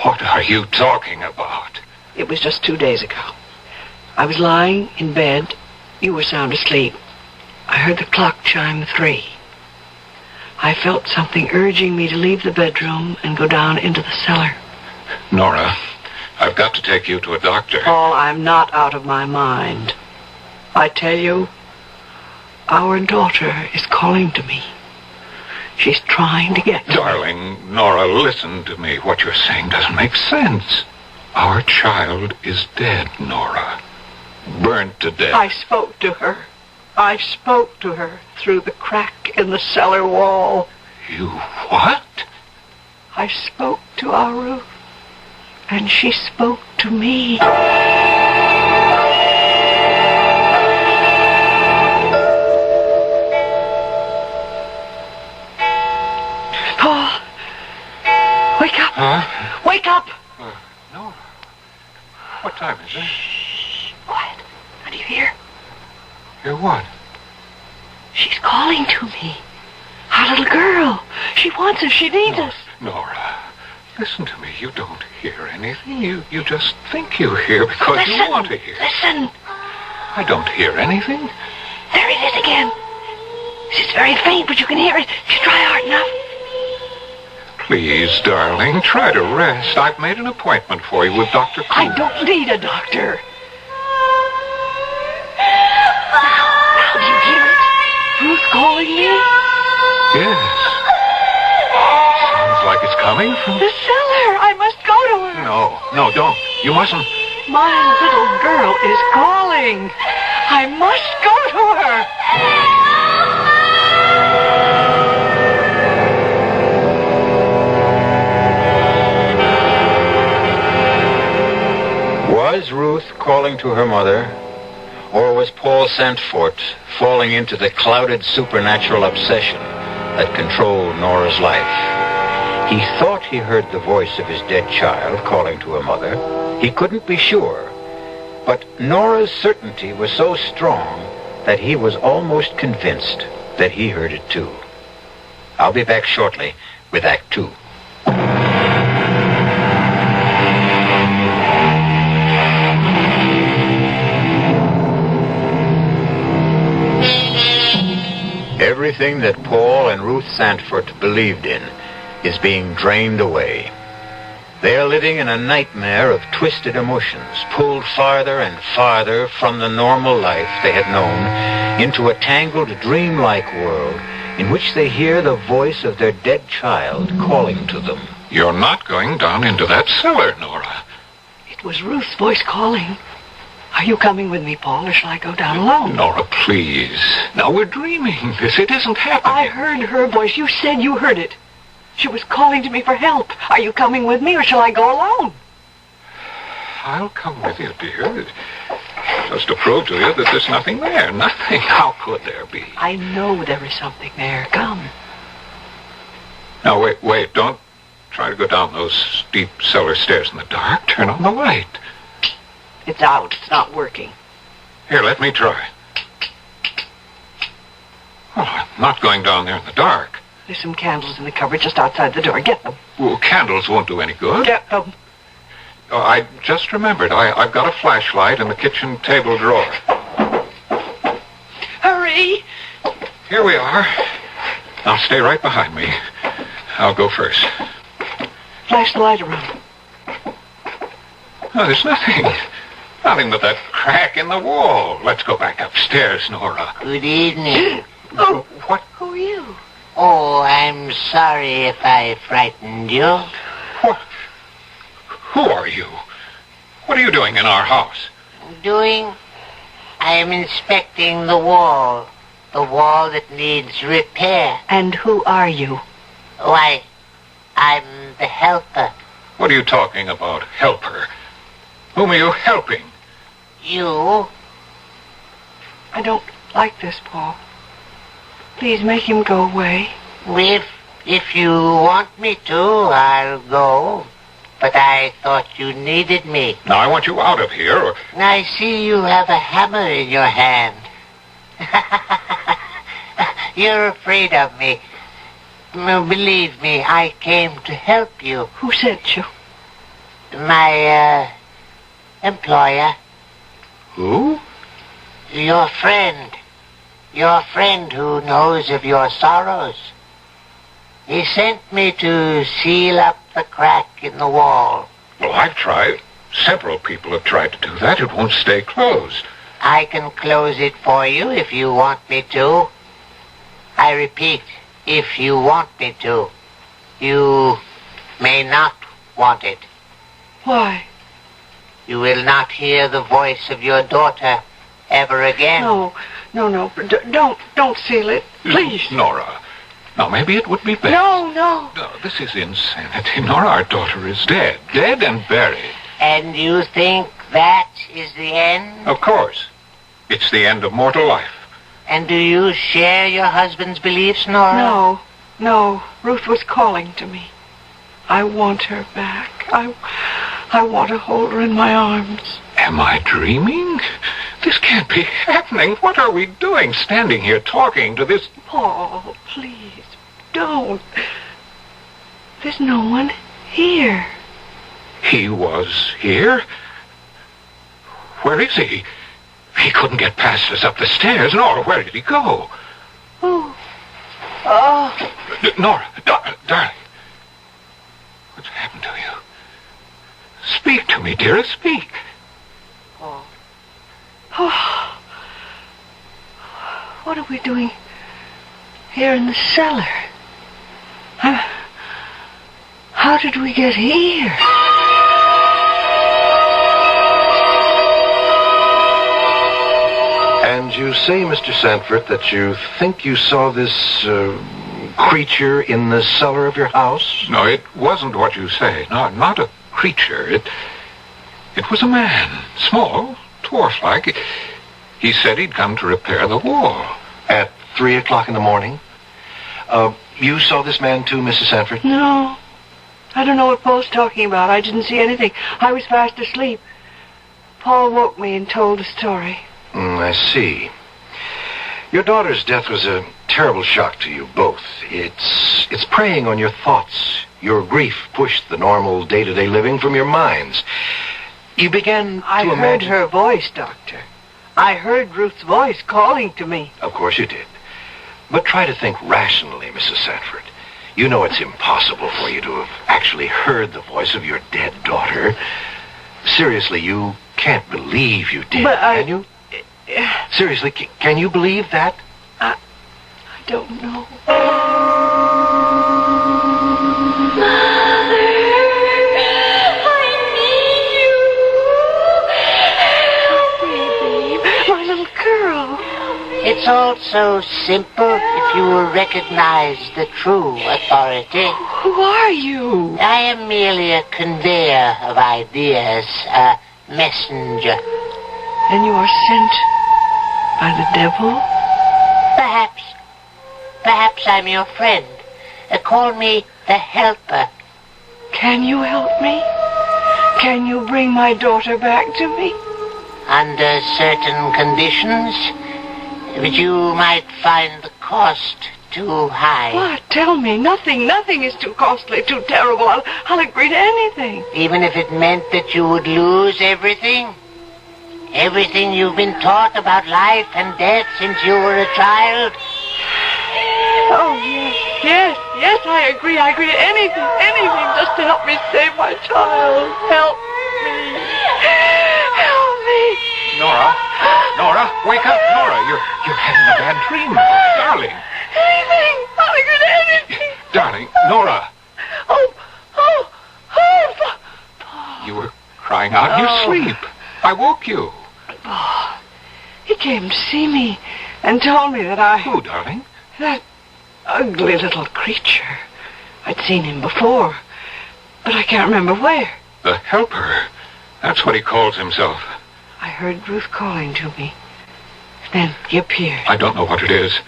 What are you talking about? It was just 2 days ago. I was lying in bed. You were sound asleep. I heard the clock chime 3. I felt something urging me to leave the bedroom and go down into the cellar. Nora, I've got to take you to a doctor. Paul, I'm not out of my mind. I tell you, our daughter is calling to me. She's trying to get to me. Darling, Nora, listen to me. What you're saying doesn't make sense. Our child is dead, Nora. Burnt to death. I spoke to her. I spoke to her through the crack in the cellar wall. You what? I spoke to our Ruth, and she spoke to me. Paul, wake up. Huh? Wake up. Nora. What time is it? Shh, quiet. What do you hear? Hear what? She's calling to me. Our little girl. She wants us. She needs us. Nora, listen to me. You don't hear anything. You just think you hear because you want to hear. Listen. I don't hear anything. There it is again. It's very faint, but you can hear it if you try hard enough. Please, darling, try to rest. I've made an appointment for you with Dr. Cool. I don't need a doctor. Now do you hear it? Ruth calling me? Yes. Sounds like it's coming from... The cellar. I must go to her. No, don't. You mustn't. My little girl is calling. I must go to her. Was Ruth calling to her mother, or was Paul Santfort falling into the clouded supernatural obsession that controlled Nora's life? He thought he heard the voice of his dead child calling to her mother. He couldn't be sure, but Nora's certainty was so strong that he was almost convinced that he heard it too. I'll be back shortly with Act 2. Everything that Paul and Ruth Santfort believed in is being drained away. They are living in a nightmare of twisted emotions, pulled farther and farther from the normal life they had known into a tangled, dreamlike world in which they hear the voice of their dead child calling to them. You're not going down into that cellar, Nora. It was Ruth's voice calling. Are you coming with me, Paul, or shall I go down alone? Nora, please. Now, we're dreaming this. It isn't happening. I heard her voice. You said you heard it. She was calling to me for help. Are you coming with me, or shall I go alone? I'll come with you, dear. Just to prove to you that there's nothing there. Nothing. How could there be? I know there is something there. Come. Now, wait. Don't try to go down those steep cellar stairs in the dark. Turn on the light. It's out. It's not working. Here, let me try. Well, I'm not going down there in the dark. There's some candles in the cupboard just outside the door. Get them. Well, candles won't do any good. Get them. Oh, I just remembered. I've got a flashlight in the kitchen table drawer. Hurry! Here we are. Now stay right behind me. I'll go first. Flash the light around. Oh, there's nothing. Nothing but that crack in the wall. Let's go back upstairs, Nora. Good evening. Oh, what? Who are you? Oh, I'm sorry if I frightened you. What? Who are you? What are you doing in our house? Doing? I am inspecting the wall. The wall that needs repair. And who are you? Why, I'm the helper. What are you talking about, helper? Whom are you helping? You? I don't like this, Paul. Please make him go away. If you want me to, I'll go. But I thought you needed me. Now, I want you out of here, or... I see you have a hammer in your hand. You're afraid of me. Believe me, I came to help you. Who sent you? My, employer. Who? Your friend. Your friend who knows of your sorrows. He sent me to seal up the crack in the wall. Well, I've tried. Several people have tried to do that. It won't stay closed. I can close it for you if you want me to. I repeat, if you want me to. You may not want it. Why? You will not hear the voice of your daughter ever again. No. Don't seal it. Please. Nora. Now, maybe it would be best. No. No, this is insanity. Nora, our daughter is dead. Dead and buried. And you think that is the end? Of course. It's the end of mortal life. And do you share your husband's beliefs, Nora? No. Ruth was calling to me. I want her back. I want to hold her in my arms. Am I dreaming? This can't be happening. What are we doing, standing here talking to this... Paul, please, don't. There's no one here. He was here? Where is he? He couldn't get past us up the stairs. Nora, where did he go? Oh. Nora, darling. What's happened to you? Speak to me, dearest, speak. Oh. What are we doing here in the cellar? How did we get here? And you say, Mr. Sanford, that you think you saw this creature in the cellar of your house? No, it wasn't what you say. No, not a creature. It was a man. Small, dwarf-like. He said he'd come to repair the wall. At 3 o'clock in the morning? You saw this man too, Mrs. Sanford? No. I don't know what Paul's talking about. I didn't see anything. I was fast asleep. Paul woke me and told the story. I see. Your daughter's death was a terrible shock to you both. It's preying on your thoughts. Your grief pushed the normal day-to-day living from your minds. You began to I heard her voice, Doctor. I heard Ruth's voice calling to me. Of course you did. But try to think rationally, Mrs. Sanford. You know it's impossible for you to have actually heard the voice of your dead daughter. Seriously, you can't believe you did, can you? Seriously, can you believe that? I don't know. It's all so simple if you will recognize the true authority. Who are you? I am merely a conveyor of ideas, a messenger. And you are sent by the devil? Perhaps I'm your friend. Call me the helper. Can you help me? Can you bring my daughter back to me? Under certain conditions. But you might find the cost too high. What? Tell me. Nothing is too costly, too terrible. I'll agree to anything. Even if it meant that you would lose everything? Everything you've been taught about life and death since you were a child? Oh, yes, I agree to anything just to help me save my child. Help me. Nora, wake up, Nora. You're having a bad dream, darling. Anything. I'll agree to anything. Darling, Nora. Oh. You were crying out in your sleep. I woke you. Oh, he came to see me and told me that Who, darling? That ugly little creature. I'd seen him before, but I can't remember where. The helper. That's what he calls himself. I heard Ruth calling to me. Then he appeared. I don't know what it is.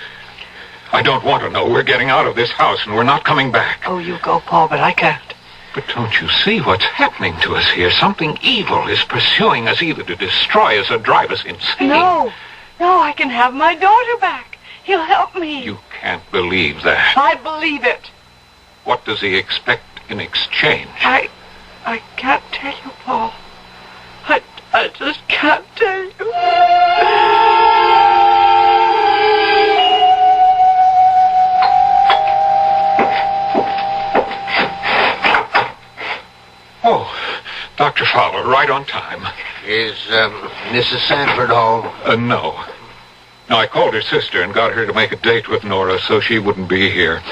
I don't want to know. We're getting out of this house and we're not coming back. Oh, you go, Paul, but I can't. But don't you see what's happening to us here? Something evil is pursuing us, either to destroy us or drive us insane. No, I can have my daughter back. He'll help me. You can't believe that. I believe it. What does he expect in exchange? I can't tell you, Paul. I just can't tell you. Oh, Dr. Fowler, right on time. Is Mrs. Sanford home? No. No, I called her sister and got her to make a date with Nora so she wouldn't be here.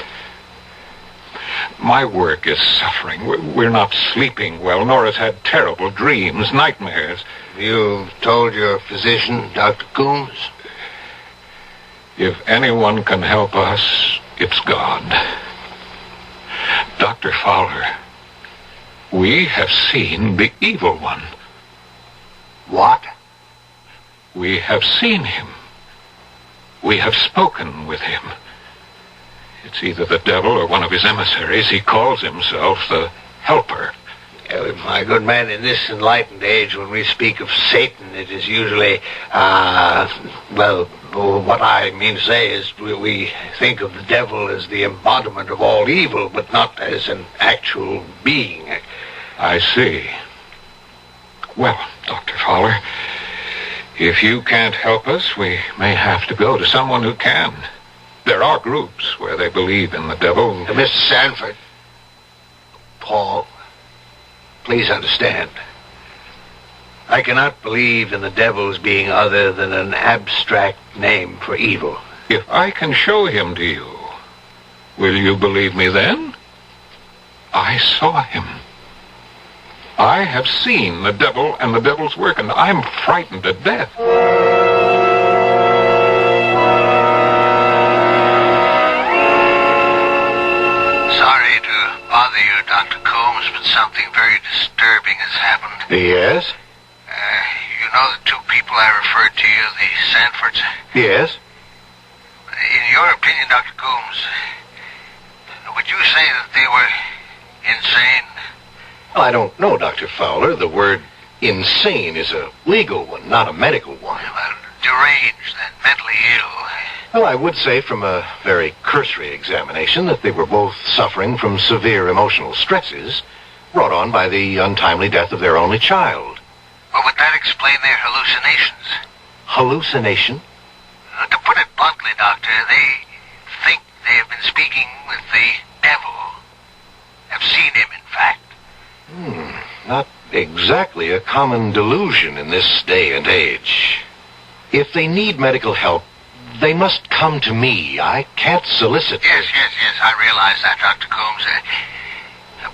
My work is suffering. We're not sleeping well. Nora's had terrible dreams, nightmares. You've told your physician, Dr. Coombs? If anyone can help us, it's God. Dr. Fowler, we have seen the evil one. What? We have seen him. We have spoken with him. It's either the devil or one of his emissaries. He calls himself the Helper. My good man, in this enlightened age, when we speak of Satan, it is usually, what I mean to say is we think of the devil as the embodiment of all evil, but not as an actual being. I see. Well, Dr. Fowler, if you can't help us, we may have to go to someone who can. There are groups where they believe in the devil. Mr. Sanford, Paul, please understand. I cannot believe in the devil as being other than an abstract name for evil. If I can show him to you, will you believe me then? I saw him. I have seen the devil and the devil's work, and I'm frightened to death. Sorry to bother you, Dr. Coombs, but something very disturbing has happened. Yes? You know the two people I referred to you, the Sanfords? Yes? In your opinion, Dr. Coombs, would you say that they were insane? Well, I don't know, Dr. Fowler. The word insane is a legal one, not a medical one. Well, deranged and mentally ill. Well, I would say from a very cursory examination that they were both suffering from severe emotional stresses brought on by the untimely death of their only child. Well, would that explain their hallucinations? Hallucination? To put it bluntly, Doctor, they think they have been speaking with the devil. Have seen him, in fact. Not exactly a common delusion in this day and age. If they need medical help, they must come to me. I can't solicit. Yes, I realize that, Dr. Coombs.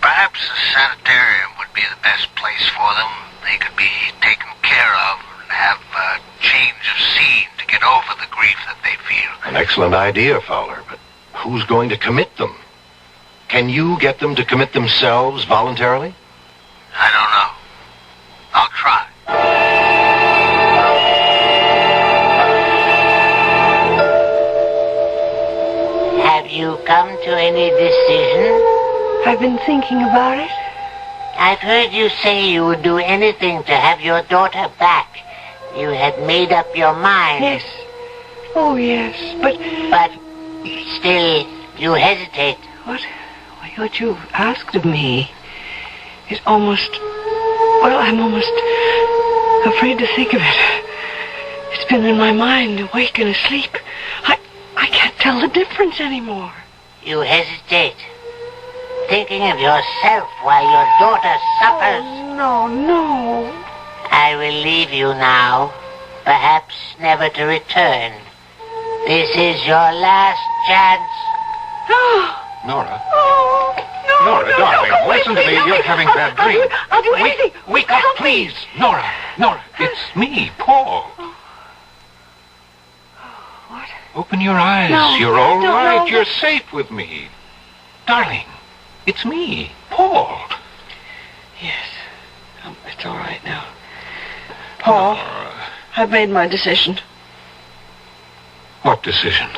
Perhaps the sanitarium would be the best place for them. They could be taken care of and have a change of scene to get over the grief that they feel. An excellent idea, Fowler, but who's going to commit them? Can you get them to commit themselves voluntarily? I don't know. I'll try. Have you come to any decision? I've been thinking about it. I've heard you say you would do anything to have your daughter back. You had made up your mind. Yes. Oh, yes, but still, you hesitate. What you've asked of me is almost... Well, I'm almost afraid to think of it. It's been in my mind, awake and asleep. I can't tell the difference anymore. You hesitate. Thinking of yourself while your daughter suffers. Oh, no. I will leave you now, perhaps never to return. This is your last chance. Nora. Nora, darling, listen to me. You're having bad dreams. I'll do anything. Wake up, please. Nora, it's me, Paul. What? Open your eyes. No, You're all no, right. no. You're safe with me. Darling, it's me, Paul. Yes. It's all right now. Paul, I've made my decision. What decision?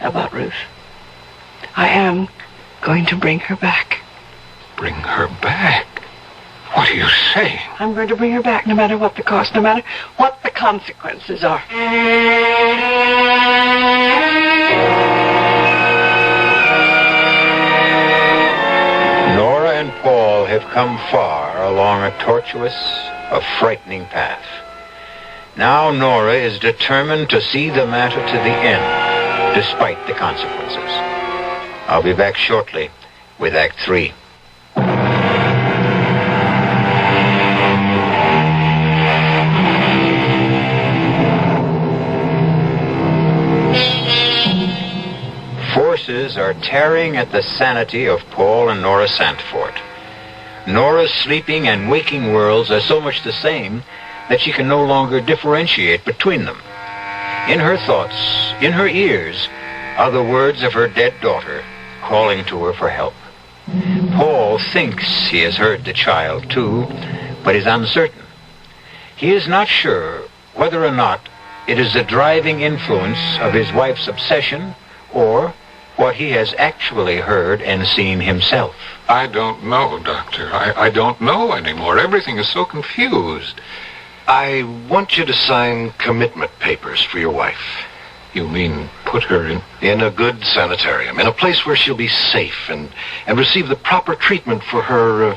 About Ruth. I am going to bring her back. Bring her back? What are you saying? I'm going to bring her back no matter what the cost, no matter what the consequences are. Nora and Paul have come far along a tortuous, a frightening path. Now Nora is determined to see the matter to the end, despite the consequences. I'll be back shortly with Act 3. fires are tearing at the sanity of Paul and Nora Sandford. Nora's sleeping and waking worlds are so much the same that she can no longer differentiate between them. In her thoughts, in her ears, are the words of her dead daughter calling to her for help. Paul thinks he has heard the child, too, but is uncertain. He is not sure whether or not it is the driving influence of his wife's obsession or what he has actually heard and seen himself. I don't know, Doctor. I don't know anymore. Everything is so confused. I want you to sign commitment papers for your wife. You mean put her in? In a good sanitarium, in a place where she'll be safe and receive the proper treatment for her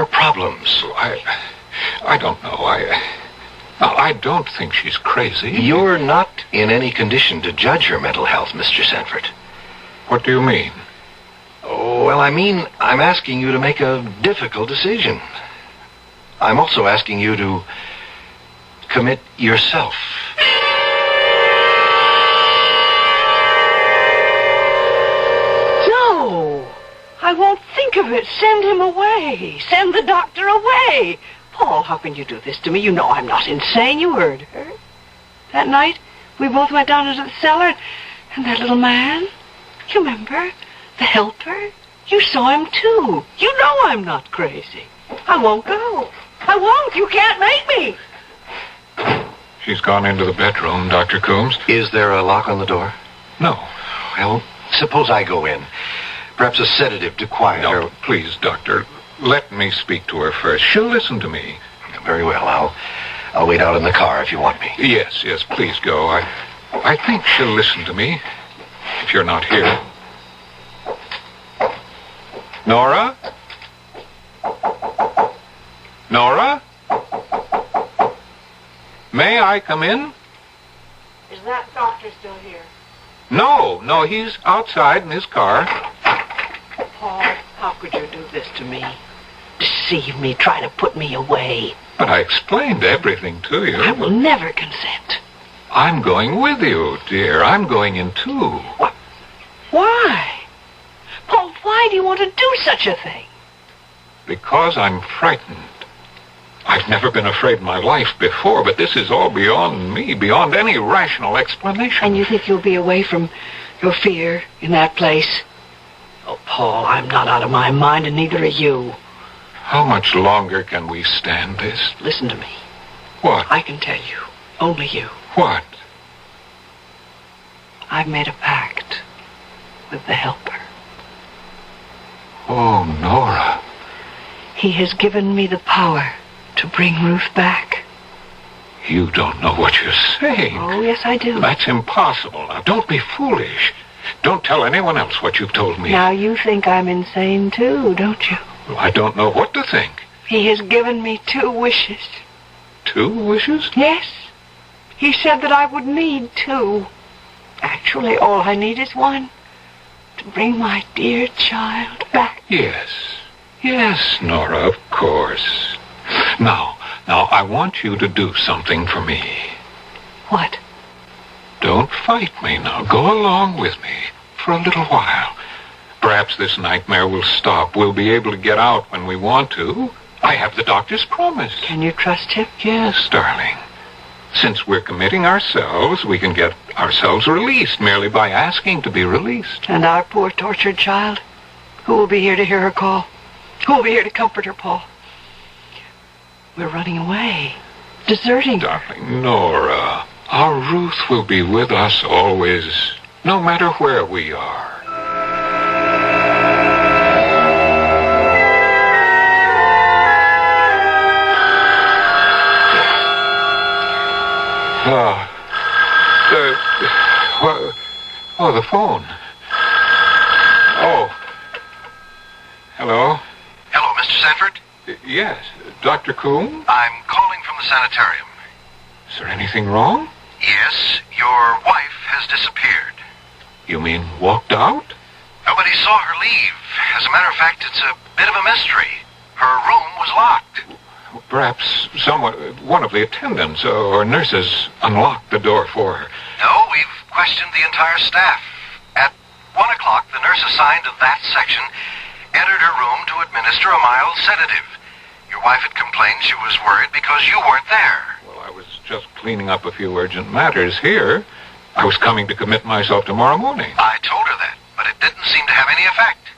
problems. I don't know. I don't think she's crazy. You're not in any condition to judge her mental health, Mr. Sanford. What do you mean? Oh, well, I'm asking you to make a difficult decision. I'm also asking you to commit yourself. No! I won't think of it. Send him away. Send the doctor away. Paul, how can you do this to me? You know I'm not insane. You heard her. That night, we both went down into the cellar, and that little man, you remember? The helper? You saw him, too. You know I'm not crazy. I won't go. I won't. You can't make me. She's gone into the bedroom, Dr. Coombs. Is there a lock on the door? No. Well, suppose I go in. Perhaps a sedative to quiet her. No, please, Doctor. Let me speak to her first. She'll listen to me. Very well. I'll wait out in the car if you want me. Yes, please go. I think she'll listen to me if you're not here. Nora? Nora? May I come in? Is that doctor still here? No, he's outside in his car. Paul, how could you do this to me? Deceive me, try to put me away. But I explained everything to you. I will never consent. I'm going with you, dear. I'm going in, too. What? Why? Paul, why do you want to do such a thing? Because I'm frightened. I've never been afraid in my life before, but this is all beyond me, beyond any rational explanation. And you think you'll be away from your fear in that place? Oh, Paul, I'm not out of my mind, and neither are you. How much longer can we stand this? Listen to me. What? I can tell you. Only you. What? I've made a pact with the helper. Oh, Nora. He has given me the power to bring Ruth back. You don't know what you're saying. Oh, yes, I do. That's impossible. Now, don't be foolish. Don't tell anyone else what you've told me. Now, you think I'm insane, too, don't you? Well, I don't know what to think. He has given me 2 wishes. 2 wishes? Yes. He said that I would need 2. Actually, all I need is 1. To bring my dear child back. Yes, Nora, of course. Now, I want you to do something for me. What? Don't fight me now. Go along with me for a little while. Perhaps this nightmare will stop. We'll be able to get out when we want to. I have the doctor's promise. Can you trust him? Yes, darling. Since we're committing ourselves, we can get ourselves released merely by asking to be released. And our poor tortured child? Who will be here to hear her call? Who will be here to comfort her, Paul? We're running away. Deserting her. Darling Nora, our Ruth will be with us always, no matter where we are. The phone. Oh. Hello? Hello, Mr. Sanford? Yes, Dr. Coombs? I'm calling from the sanitarium. Is there anything wrong? Yes, your wife has disappeared. You mean walked out? Nobody saw her leave. As a matter of fact, it's a bit of a mystery. Her room was locked. Perhaps one of the attendants or nurses unlocked the door for her. No, we've questioned the entire staff. At 1 o'clock, the nurse assigned to that section entered her room to administer a mild sedative. Your wife had complained she was worried because you weren't there. Well, I was just cleaning up a few urgent matters here. I was coming to commit myself tomorrow morning. I told her that, but it didn't seem to have any effect.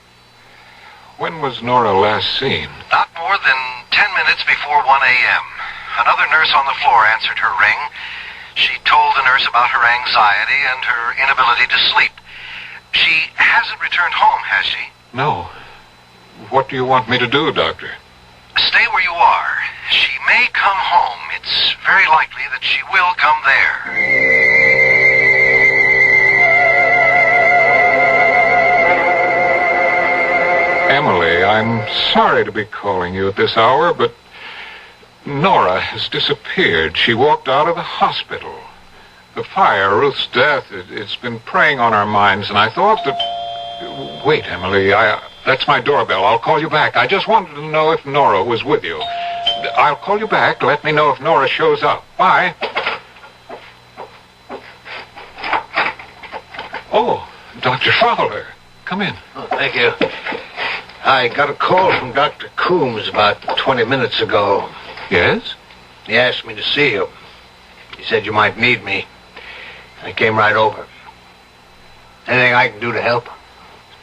When was Nora last seen? Not more than 10 minutes before 1 a.m. Another nurse on the floor answered her ring. She told the nurse about her anxiety and her inability to sleep. She hasn't returned home, has she? No. What do you want me to do, Doctor? Stay where you are. She may come home. It's very likely that she will come there. Emily, I'm sorry to be calling you at this hour, but Nora has disappeared. She walked out of the hospital. The fire, Ruth's death, it's been preying on our minds, and I thought that... Wait, Emily, that's my doorbell. I'll call you back. I just wanted to know if Nora was with you. I'll call you back. Let me know if Nora shows up. Bye. Oh, Dr. Fowler. Come in. Oh, thank you. I got a call from Dr. Coombs about 20 minutes ago. Yes? He asked me to see you. He said you might need me. I came right over. Anything I can do to help?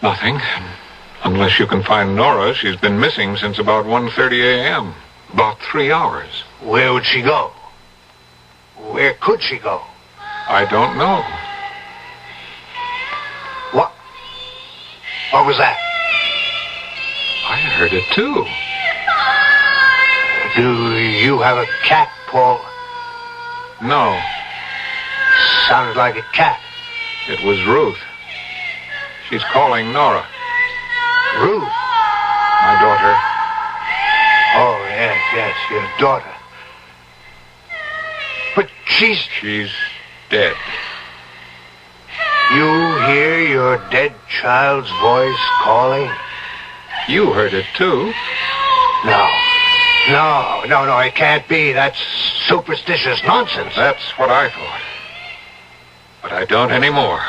Nothing. Unless you can find Nora. She's been missing since about 1:30 a.m. About 3 hours. Where would she go? Where could she go? I don't know. What? What was that? I heard it, too. Do you have a cat, Paul? No. Sounded like a cat. It was Ruth. She's calling Nora. Ruth? My daughter. Oh, yes, your daughter. But she's dead. You hear your dead child's voice calling? You heard it, too. No, it can't be. That's superstitious nonsense. That's what I thought. But I don't anymore.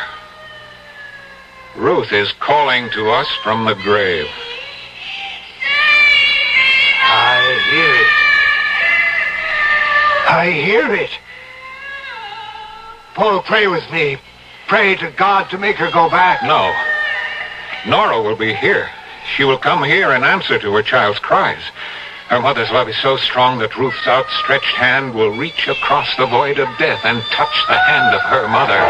Ruth is calling to us from the grave. I hear it. Paul, pray with me. Pray to God to make her go back. No. Nora will be here. She will come here in answer to her child's cries. Her mother's love is so strong that Ruth's outstretched hand will reach across the void of death and touch the hand of her mother.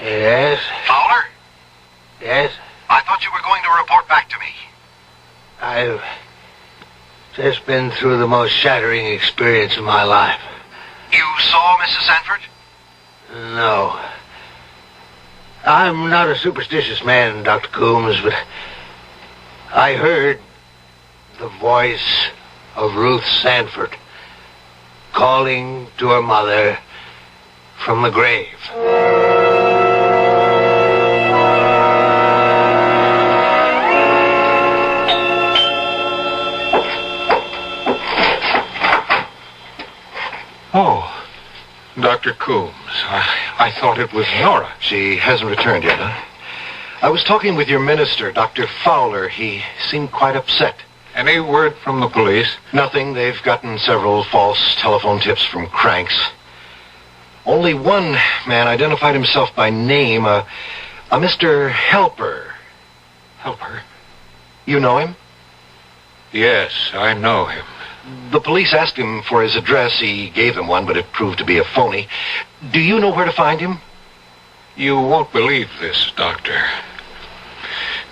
Yes? Fowler? Yes? I thought you were going to report back to me. I've just been through the most shattering experience of my life. You saw Mrs. Sanford? No. I'm not a superstitious man, Dr. Coombs, but I heard the voice of Ruth Sanford calling to her mother from the grave. Oh, Dr. Coombs, I thought it was Nora. She hasn't returned yet, huh? I was talking with your minister, Dr. Fowler. He seemed quite upset. Any word from the police? Nothing. They've gotten several false telephone tips from cranks. Only one man identified himself by name, a Mr. Helper. Helper? You know him? Yes, I know him. The police asked him for his address. He gave them one, but it proved to be a phony. Do you know where to find him? You won't believe this, Doctor.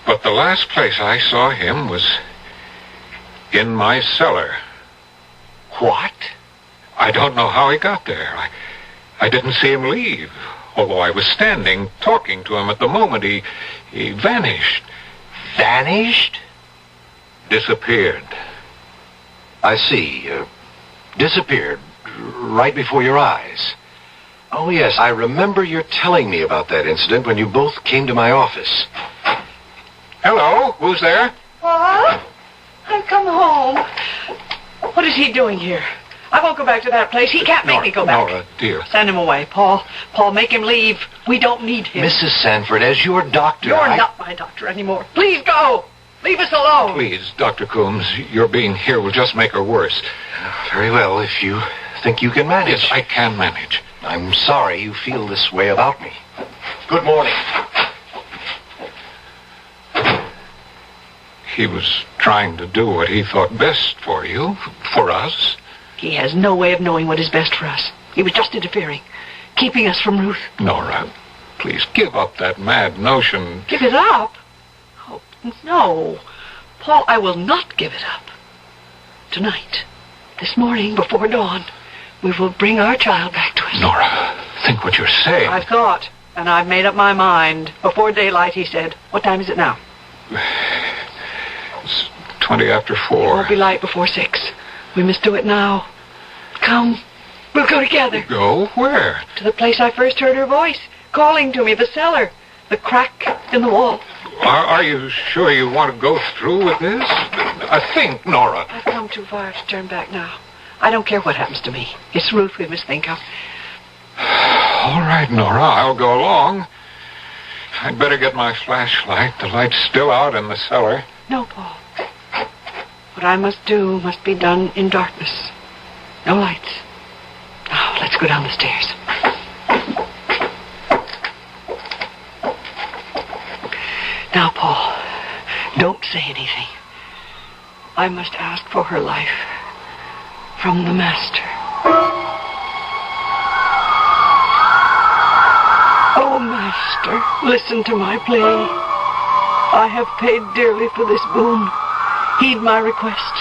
But the last place I saw him was in my cellar. What? I don't know how he got there. I didn't see him leave. Although I was standing talking to him at the moment, he vanished. Vanished? Disappeared. I see. Disappeared right before your eyes. Oh, yes, I remember you telling me about that incident when you both came to my office. Hello, who's there? What? I've come home. What is he doing here? I won't go back to that place. He can't make me go back. Nora, dear. Send him away, Paul. Paul, make him leave. We don't need him. Mrs. Sanford, as your doctor, You're not my doctor anymore. Please go. Leave us alone. Please, Dr. Coombs, your being here will just make her worse. Very well, if you think you can manage. Yes, I can manage. I'm sorry you feel this way about me. Good morning. He was trying to do what he thought best for you, for us. He has no way of knowing what is best for us. He was just interfering, keeping us from Ruth. Nora, please give up that mad notion. Give it up? Oh, no. Paul, I will not give it up. Tonight, this morning, before dawn, we will bring our child back to us. Nora, think what you're saying. I've thought, and I've made up my mind. Before daylight, he said. What time is it now? It's 20 after 4. It won't be light before 6. We must do it now. Come. We'll go together. Go? Where? To the place I first heard her voice, calling to me, the cellar, the crack in the wall. Are you sure you want to go through with this? I think, Nora. I've come too far to turn back now. I don't care what happens to me. It's Ruth we must think of. All right, Nora, I'll go along. I'd better get my flashlight. The light's still out in the cellar. No, Paul. What I must do must be done in darkness. No lights. Now, let's go down the stairs. Now, Paul, don't say anything. I must ask for her life from the Master. Oh, Master, listen to my plea. I have paid dearly for this boon. Heed my request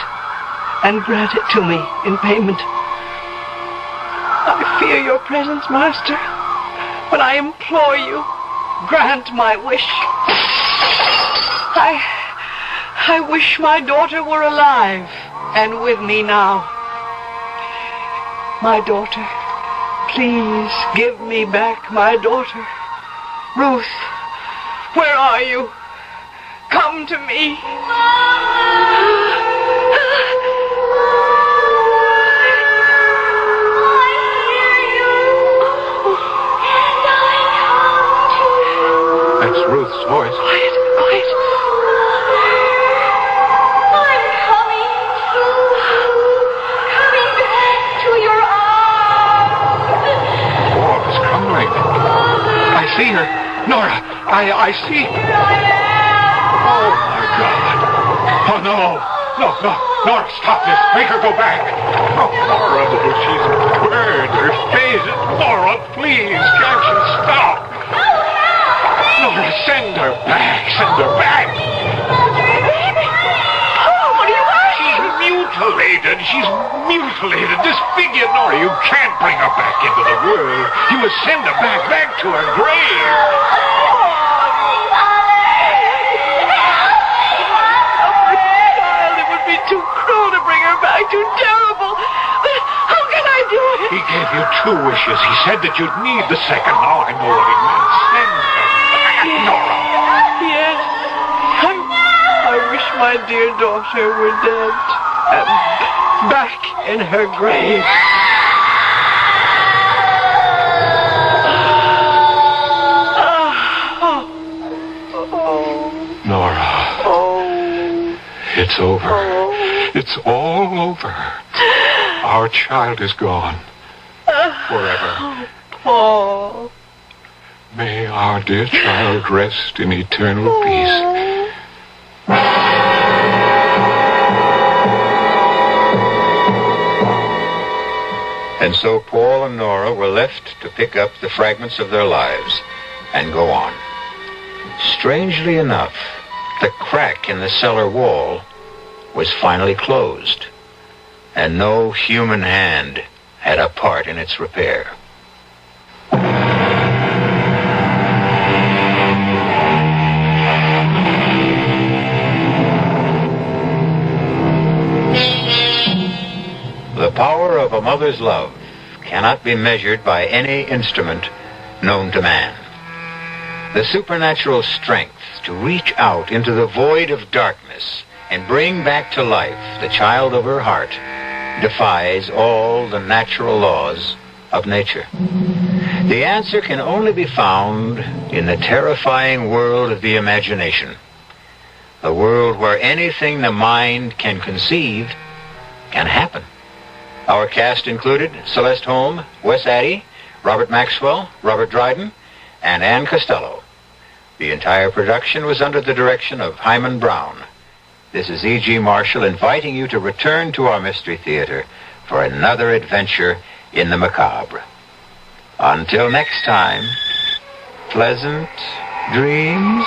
and grant it to me in payment. I fear your presence, Master, but I implore you, grant my wish. I wish my daughter were alive and with me now. My daughter, please give me back my daughter. Ruth, where are you? Come to me. That's Ruth's voice. Quiet, quiet. I'm coming back to your arms. Paul is crumbling. I see her. Nora, I see. Oh, my God. Oh, no. No, Nora, stop this. Make her go back. Oh, horrible. She's burned. Her face. Nora, please. Can't you stop? Nora, send her back. Send her back. Baby. Oh, what are you wearing? She's mutilated. She's mutilated. Disfigured. Nora, you can't bring her back into the world. You must send her back to her grave. Too cruel to bring her back, too terrible. But how can I do it? He gave you 2 wishes. He said that you'd need the second. Now I know what he meant. Send her back, Nora. Yes. I wish my dear daughter were dead and back in her grave. Nora. It's over. It's all over. Our child is gone. Forever. Paul. May our dear child rest in eternal peace. And so Paul and Nora were left to pick up the fragments of their lives and go on. Strangely enough, the crack in the cellar wall was finally closed, and no human hand had a part in its repair. The power of a mother's love cannot be measured by any instrument known to man. The supernatural strength to reach out into the void of darkness and bring back to life the child of her heart defies all the natural laws of nature. The answer can only be found in the terrifying world of the imagination, a world where anything the mind can conceive can happen. Our cast included Celeste Holm, Wes Addy, Robert Maxwell, Robert Dryden, and Ann Costello. The entire production was under the direction of Hyman Brown. This is E.G. Marshall inviting you to return to our Mystery Theater for another adventure in the macabre. Until next time, pleasant dreams.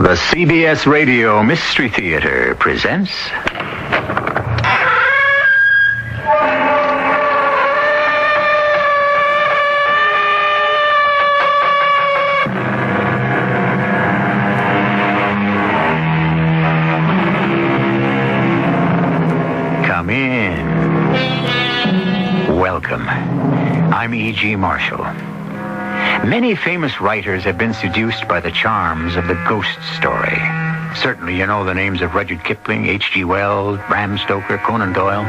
The CBS Radio Mystery Theater presents... Come in. Welcome. I'm E.G. Marshall. Many famous writers have been seduced by the charms of the ghost story. Certainly you know the names of Rudyard Kipling, H.G. Wells, Bram Stoker, Conan Doyle.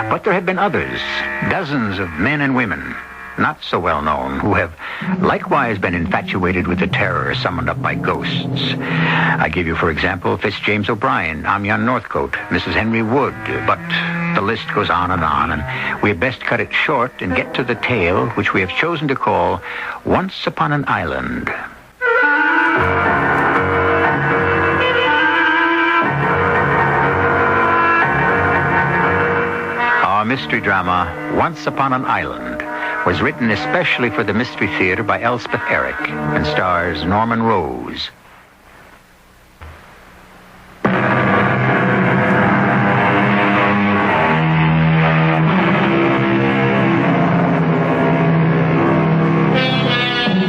But there have been others, dozens of men and women, not so well known, who have likewise been infatuated with the terror summoned up by ghosts. I give you, for example, Fitzjames O'Brien, Amyan Northcote, Mrs. Henry Wood, but the list goes on, and we had best cut it short and get to the tale which we have chosen to call Once Upon an Island. Our mystery drama, Once Upon an Island, was written especially for the Mystery Theater by Elspeth Eric and stars Norman Rose.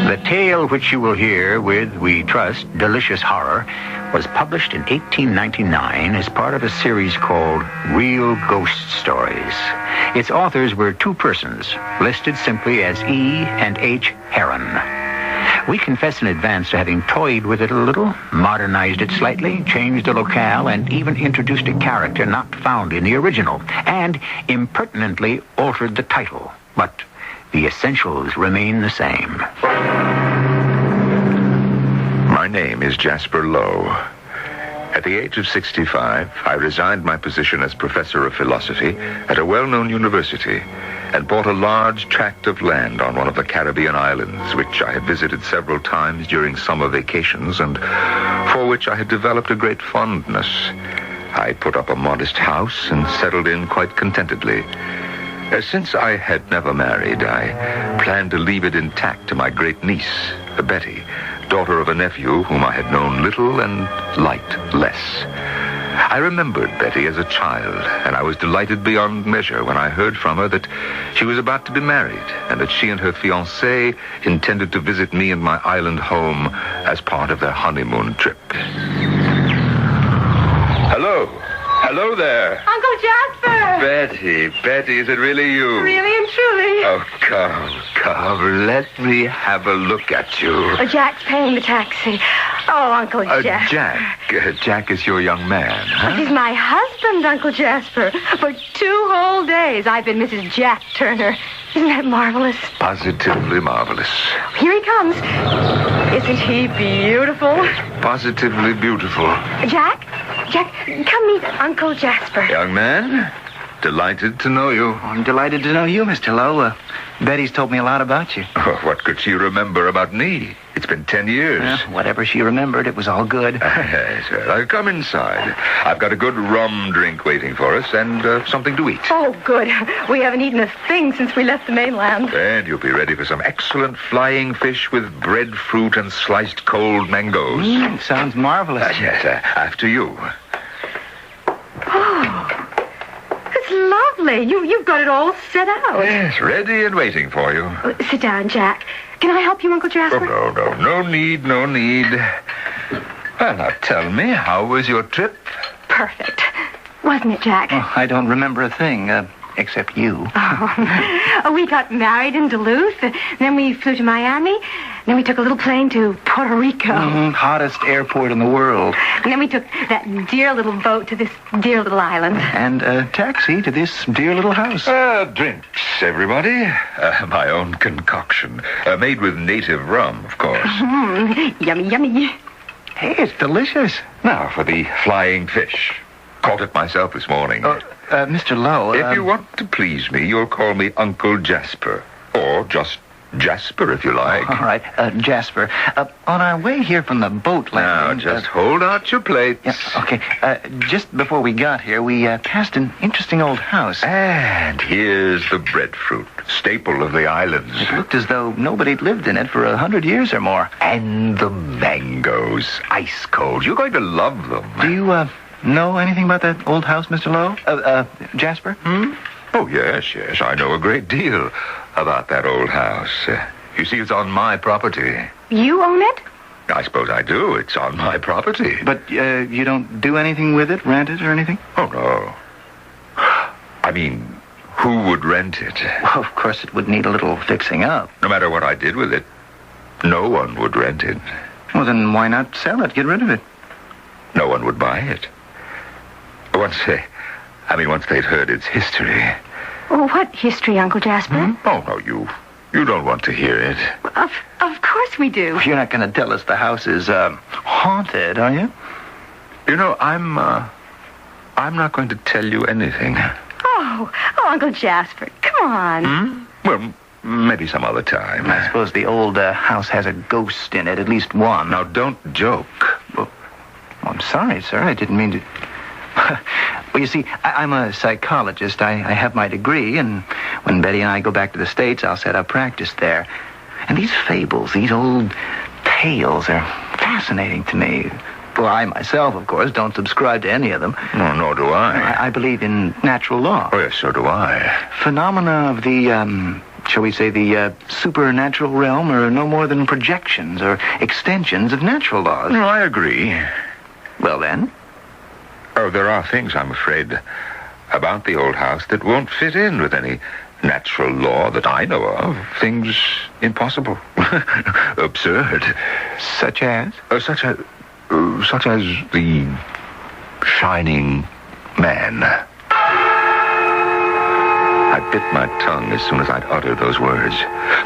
The tale which you will hear with, we trust, delicious horror was published in 1899 as part of a series called Real Ghost Stories. Its authors were two persons, listed simply as E. and H. Heron. We confess in advance to having toyed with it a little, modernized it slightly, changed the locale, and even introduced a character not found in the original, and impertinently altered the title. But the essentials remain the same. My name is Jasper Lowe. At the age of 65, I resigned my position as professor of philosophy at a well-known university and bought a large tract of land on one of the Caribbean islands, which I had visited several times during summer vacations and for which I had developed a great fondness. I put up a modest house and settled in quite contentedly. Since I had never married, I planned to leave it intact to my great niece, Betty, daughter of a nephew whom I had known little and liked less. I remembered Betty as a child, and I was delighted beyond measure when I heard from her that she was about to be married and that she and her fiancé intended to visit me in my island home as part of their honeymoon trip. Hello. Hello there. Uncle Jasper! Betty, is it really you? Really and truly. Oh, come, let me have a look at you. Oh, Jack's paying the taxi. Oh, Uncle Jasper. Jack is your young man, huh? He's my husband, Uncle Jasper. For 2 whole days, I've been Mrs. Jack Turner. Isn't that marvelous? Positively marvelous. Here he comes. Isn't he beautiful? Positively beautiful. Jack, come meet Uncle Jasper. Young man, Delighted to know you. I'm delighted to know you, Mr. Lowe. Betty's told me a lot about you. Oh, what could she remember about me? It's been 10 years. Whatever she remembered, it was all good. Yes, well, come inside. I've got a good rum drink waiting for us and something to eat. Oh, good. We haven't eaten a thing since we left the mainland. And you'll be ready for some excellent flying fish with breadfruit and sliced cold mangoes. Sounds marvelous. Yes, after you. Oh, it's lovely. You've got it all set out. Yes, ready and waiting for you. Sit down, Jack. Can I help you, Uncle Jasper? Oh, no need. Well, now tell me, how was your trip? Perfect. Wasn't it, Jack? Oh, I don't remember a thing, except you. Oh, we got married in Duluth, then we flew to Miami, then we took a little plane to Puerto Rico. Hottest airport in the world. And then we took that dear little boat to this dear little island. And a taxi to this dear little house. Drinks, everybody. My own concoction. Made with native rum, of course. Yummy, yummy. Hey, it's delicious. Now for the flying fish. Caught it myself this morning. Mr. Lowe... If you want to please me, you'll call me Uncle Jasper. Or just Jasper, if you like. All right, Jasper. On our way here from the boat landing... Now, just hold out your plates. Yeah, okay. Just before we got here, we passed an interesting old house. And here's the breadfruit, staple of the islands. It looked as though nobody'd lived in it for 100 years or more. And the mangoes, ice cold. You're going to love them. Do you, know anything about that old house, Mr. Lowe? Jasper? Oh, yes. I know a great deal about that old house. You see, it's on my property. You own it? I suppose I do. It's on my property. But you don't do anything with it, rent it or anything? Oh, no. I mean, who would rent it? Well, of course, it would need a little fixing up. No matter what I did with it, no one would rent it. Well, then why not sell it? Get rid of it. No one would buy it. Once they'd heard its history. Oh, what history, Uncle Jasper? Oh, no, you don't want to hear it. Of course we do. You're not going to tell us the house is, haunted, are you? You know, I'm not going to tell you anything. Oh, Uncle Jasper, come on. Well, maybe some other time. I suppose the old house has a ghost in it, at least one. Now, don't joke. Well, I'm sorry, sir. I didn't mean to... Well, you see, I'm a psychologist. I have my degree, and when Betty and I go back to the States, I'll set up practice there. And these fables, these old tales are fascinating to me. Well, I myself, of course, don't subscribe to any of them. No, nor do I. I believe in natural law. Oh, yes, so do I. Phenomena of the, shall we say, the supernatural realm are no more than projections or extensions of natural laws. No, I agree. Well, then? Oh, there are things, I'm afraid, about the old house that won't fit in with any natural law that I know of. Things impossible. Absurd. Such as? Such as the shining man. I bit my tongue as soon as I'd uttered those words.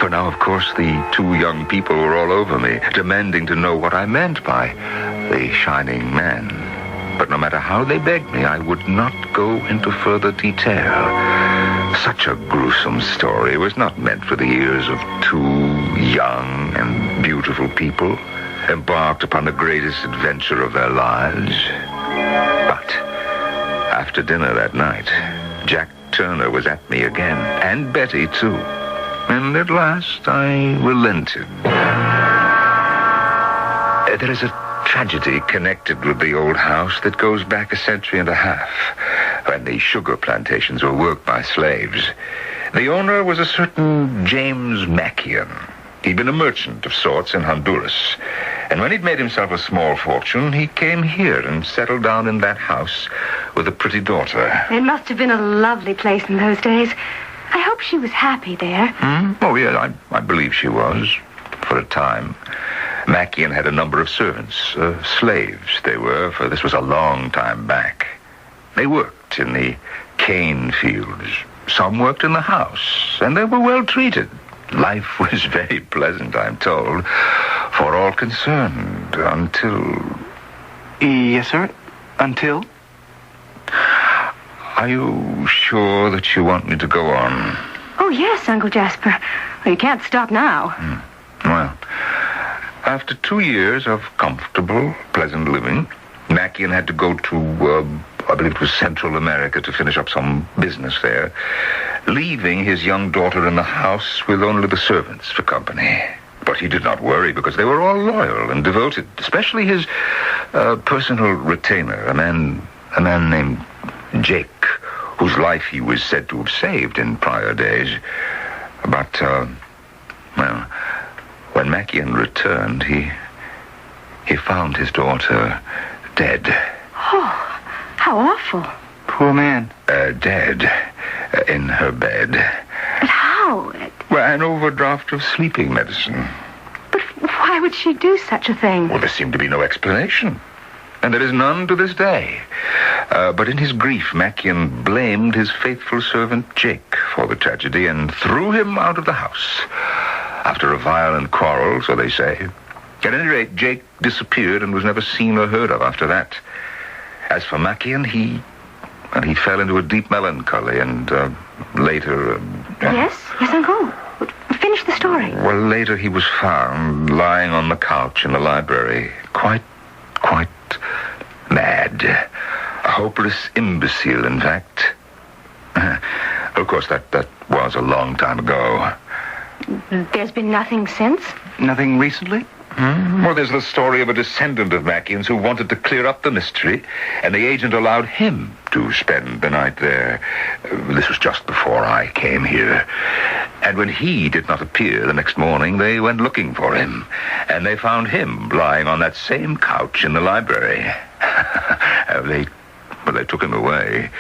For now, of course, the two young people were all over me, demanding to know what I meant by the shining man. But no matter how they begged me, I would not go into further detail. Such a gruesome story was not meant for the ears of two young and beautiful people, embarked upon the greatest adventure of their lives. But after dinner that night, Jack Turner was at me again, and Betty, too. And at last I relented. There is a tragedy connected with the old house that goes back a century and a half, when the sugar plantations were worked by slaves. The owner was a certain James Mackian. He'd been a merchant of sorts in Honduras, and when he'd made himself a small fortune, he came here and settled down in that house with a pretty daughter. It must have been a lovely place in those days. I hope she was happy there. Oh, yeah, I believe she was, for a time. Mackian had a number of servants, slaves they were, for this was a long time back. They worked in the cane fields. Some worked in the house, and they were well treated. Life was very pleasant, I'm told, for all concerned, until... Yes, sir? Until? Are you sure that you want me to go on? Oh, yes, Uncle Jasper. Well, you can't stop now. Well, after 2 years of comfortable, pleasant living, Mackian had to go to, I believe it was Central America to finish up some business there, leaving his young daughter in the house with only the servants for company. But he did not worry because they were all loyal and devoted, especially his personal retainer, a man named Jake, whose life he was said to have saved in prior days. But, well, when Mackian returned, he found his daughter dead. Oh, how awful. Poor man. Dead. In her bed. But how? Well, an overdraft of sleeping medicine. But why would she do such a thing? Well, there seemed to be no explanation. And there is none to this day. But in his grief, Mackian blamed his faithful servant Jake for the tragedy and threw him out of the house. After a violent quarrel, so they say. At any rate, Jake disappeared and was never seen or heard of after that. As for Mackian, he fell into a deep melancholy and later... Yes, Uncle. Finish the story. Well, later he was found lying on the couch in the library, quite mad. A hopeless imbecile, in fact. Of course, that was a long time ago. There's been nothing since? Nothing recently? Well, there's the story of a descendant of Mackian's who wanted to clear up the mystery, and the agent allowed him to spend the night there. This was just before I came here. And when he did not appear the next morning, they went looking for him, and they found him lying on that same couch in the library. They took him away,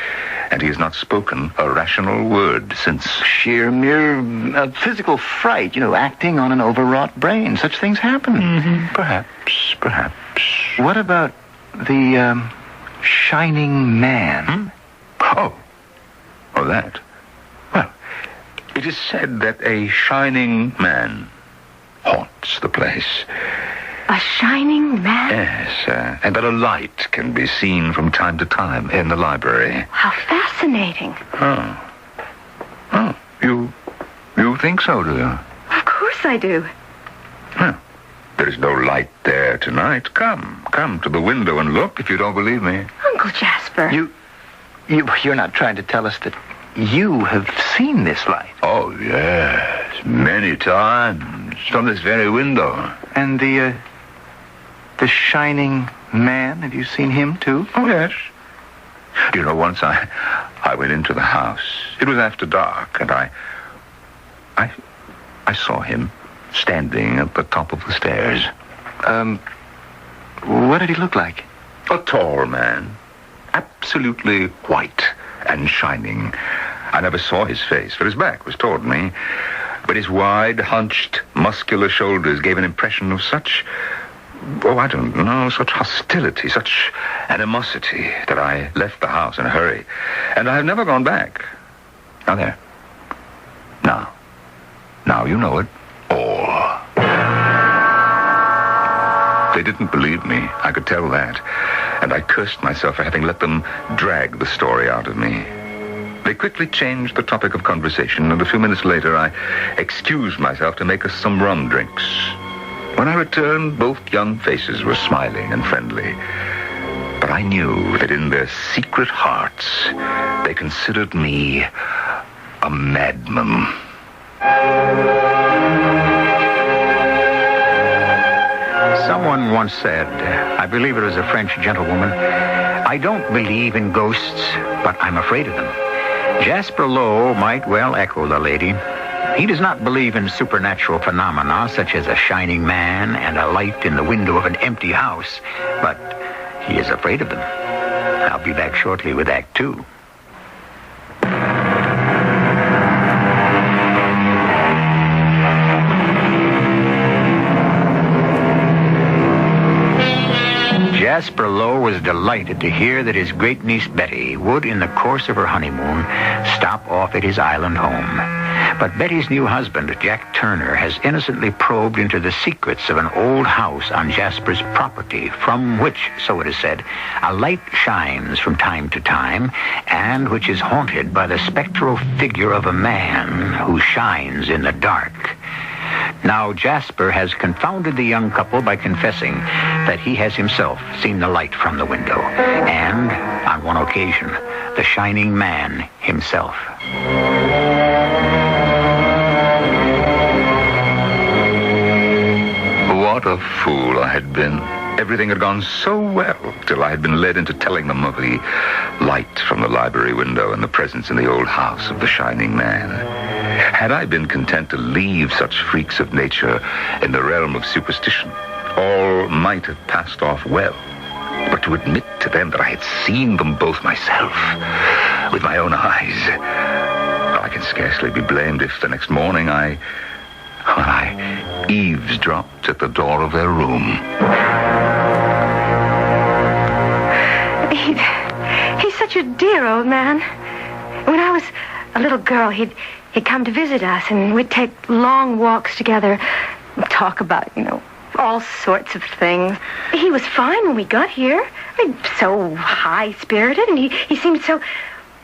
and he has not spoken a rational word since. Mere physical fright, acting on an overwrought brain. Such things happen. Perhaps. What about the shining man? Oh, that. Well, it is said that a shining man haunts the place. A shining man? Yes, and that a light can be seen from time to time in the library. How fascinating. Oh, you think so, do you? Of course I do. Well, there's no light there tonight. Come to the window and look if you don't believe me. Uncle Jasper. You're not trying to tell us that you have seen this light? Oh, yes, many times, from this very window. And the shining man, have you seen him too? Oh, yes. Once I went into the house. It was after dark, and I saw him standing at the top of the stairs. What did he look like? A tall man, absolutely white and shining. I never saw his face, for his back was toward me. But his wide, hunched, muscular shoulders gave an impression of such hostility, such animosity, that I left the house in a hurry. And I have never gone back. Now there. Now you know it all. They didn't believe me. I could tell that. And I cursed myself for having let them drag the story out of me. They quickly changed the topic of conversation, and a few minutes later I excused myself to make us some rum drinks. When I returned, both young faces were smiling and friendly. But I knew that in their secret hearts, they considered me a madman. Someone once said, I believe it was a French gentlewoman, I don't believe in ghosts, but I'm afraid of them. Jasper Lowe might well echo the lady. He does not believe in supernatural phenomena such as a shining man and a light in the window of an empty house, but he is afraid of them. I'll be back shortly with Act 2. Jasper Lowe was delighted to hear that his great-niece Betty would, in the course of her honeymoon, stop off at his island home. But Betty's new husband, Jack Turner, has innocently probed into the secrets of an old house on Jasper's property, from which, so it is said, a light shines from time to time, and which is haunted by the spectral figure of a man who shines in the dark. Now Jasper has confounded the young couple by confessing that he has himself seen the light from the window, and, on one occasion, the shining man himself. What a fool I had been. Everything had gone so well till I had been led into telling them of the light from the library window and the presence in the old house of the shining man. Had I been content to leave such freaks of nature in the realm of superstition, all might have passed off well. But to admit to them that I had seen them both myself, with my own eyes, well, I can scarcely be blamed if the next morning I eavesdropped at the door of their room. He's such a dear old man. When I was a little girl, he'd come to visit us, and we'd take long walks together, talk about, all sorts of things. He was fine when we got here. So high-spirited, and he seemed so...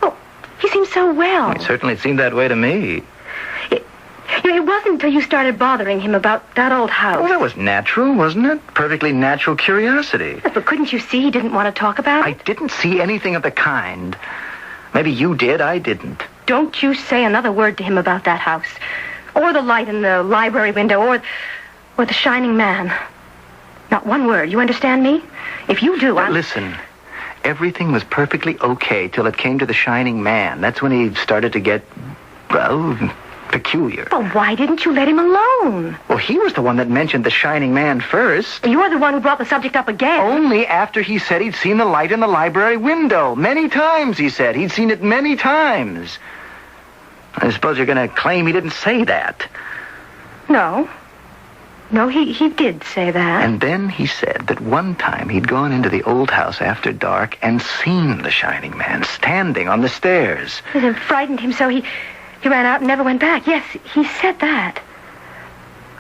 Oh, he seemed so well. It certainly seemed that way to me. It wasn't until you started bothering him about that old house. Well, that was natural, wasn't it? Perfectly natural curiosity. But couldn't you see he didn't want to talk about it? I didn't see anything of the kind. Maybe you did, I didn't. Don't you say another word to him about that house. Or the light in the library window, or the shining man. Not one word, you understand me? If you do, Listen, everything was perfectly okay till it came to the shining man. That's when he started to get, peculiar. But why didn't you let him alone? Well, he was the one that mentioned the shining man first. You're the one who brought the subject up again. Only after he said he'd seen the light in the library window. Many times, he said. He'd seen it many times. I suppose you're going to claim he didn't say that. No, he did say that. And then he said that one time he'd gone into the old house after dark and seen the shining man standing on the stairs. It frightened him so he ran out and never went back. Yes, he said that.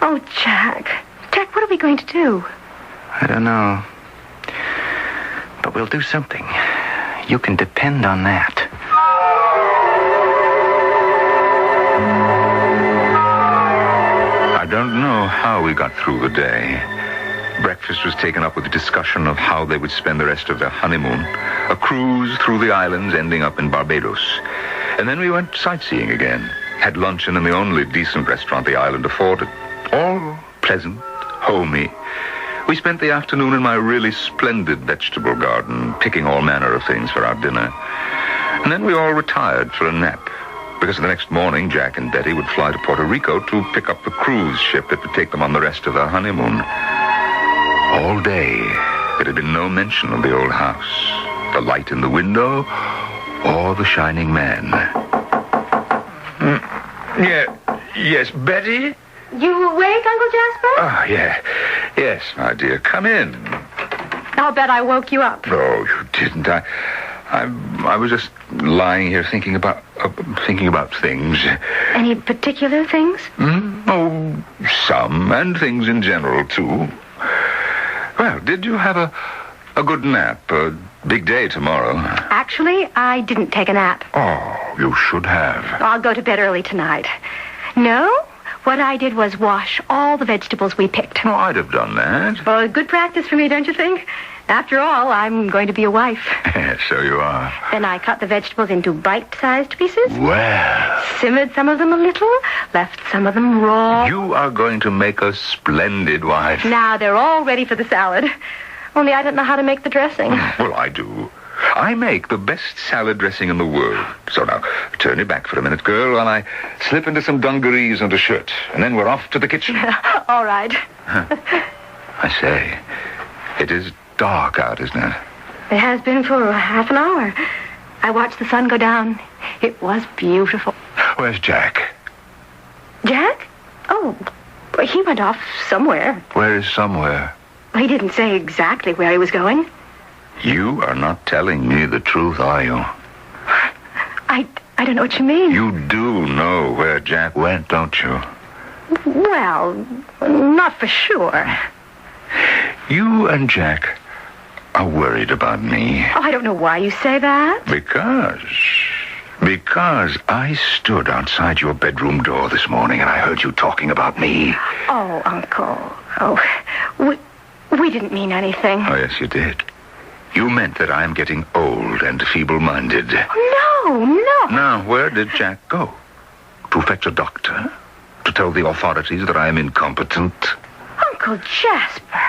Oh, Jack, what are we going to do? I don't know. But we'll do something. You can depend on that. I don't know how we got through the day. Breakfast was taken up with the discussion of how they would spend the rest of their honeymoon, a cruise through the islands ending up in Barbados. And then we went sightseeing again, had luncheon in the only decent restaurant the island afforded. All pleasant, homey. We spent the afternoon in my really splendid vegetable garden, picking all manner of things for our dinner. And then we all retired for a nap, because the next morning Jack and Betty would fly to Puerto Rico to pick up the cruise ship that would take them on the rest of their honeymoon. All day, there had been no mention of the old house, the light in the window, or the shining man. Yes, Betty? You awake, Uncle Jasper? Oh, yeah. Yes, my dear. Come in. I'll bet I woke you up. No, you didn't. I was just lying here thinking about things. Any particular things? Oh, some, and things in general, too. Well, did you have a good nap? A big day tomorrow. Actually, I didn't take a nap. Oh, you should have. I'll go to bed early tonight. No? What I did was wash all the vegetables we picked. Oh, I'd have done that. Well, good practice for me, don't you think? After all, I'm going to be a wife. So you are. Then I cut the vegetables into bite-sized pieces. Well. Simmered some of them a little, left some of them raw. You are going to make a splendid wife. Now they're all ready for the salad. Only I don't know how to make the dressing. Well, I do. I make the best salad dressing in the world. So now, turn your back for a minute, girl, while I slip into some dungarees and a shirt. And then we're off to the kitchen. All right. I say, it is dark out, isn't it? It has been for half an hour. I watched the sun go down. It was beautiful. Where's Jack? Jack? Oh, he went off somewhere. Where is somewhere? He didn't say exactly where he was going. You are not telling me the truth, are you? I don't know what you mean. You do know where Jack went, don't you? Well, not for sure. You and Jack are worried about me. Oh, I don't know why you say that. Because I stood outside your bedroom door this morning and I heard you talking about me. Oh, Uncle. Oh, we didn't mean anything. Oh, yes, you did. You meant that I'm getting old and feeble-minded. No. Now, where did Jack go? To fetch a doctor? To tell the authorities that I am incompetent? Uncle Jasper,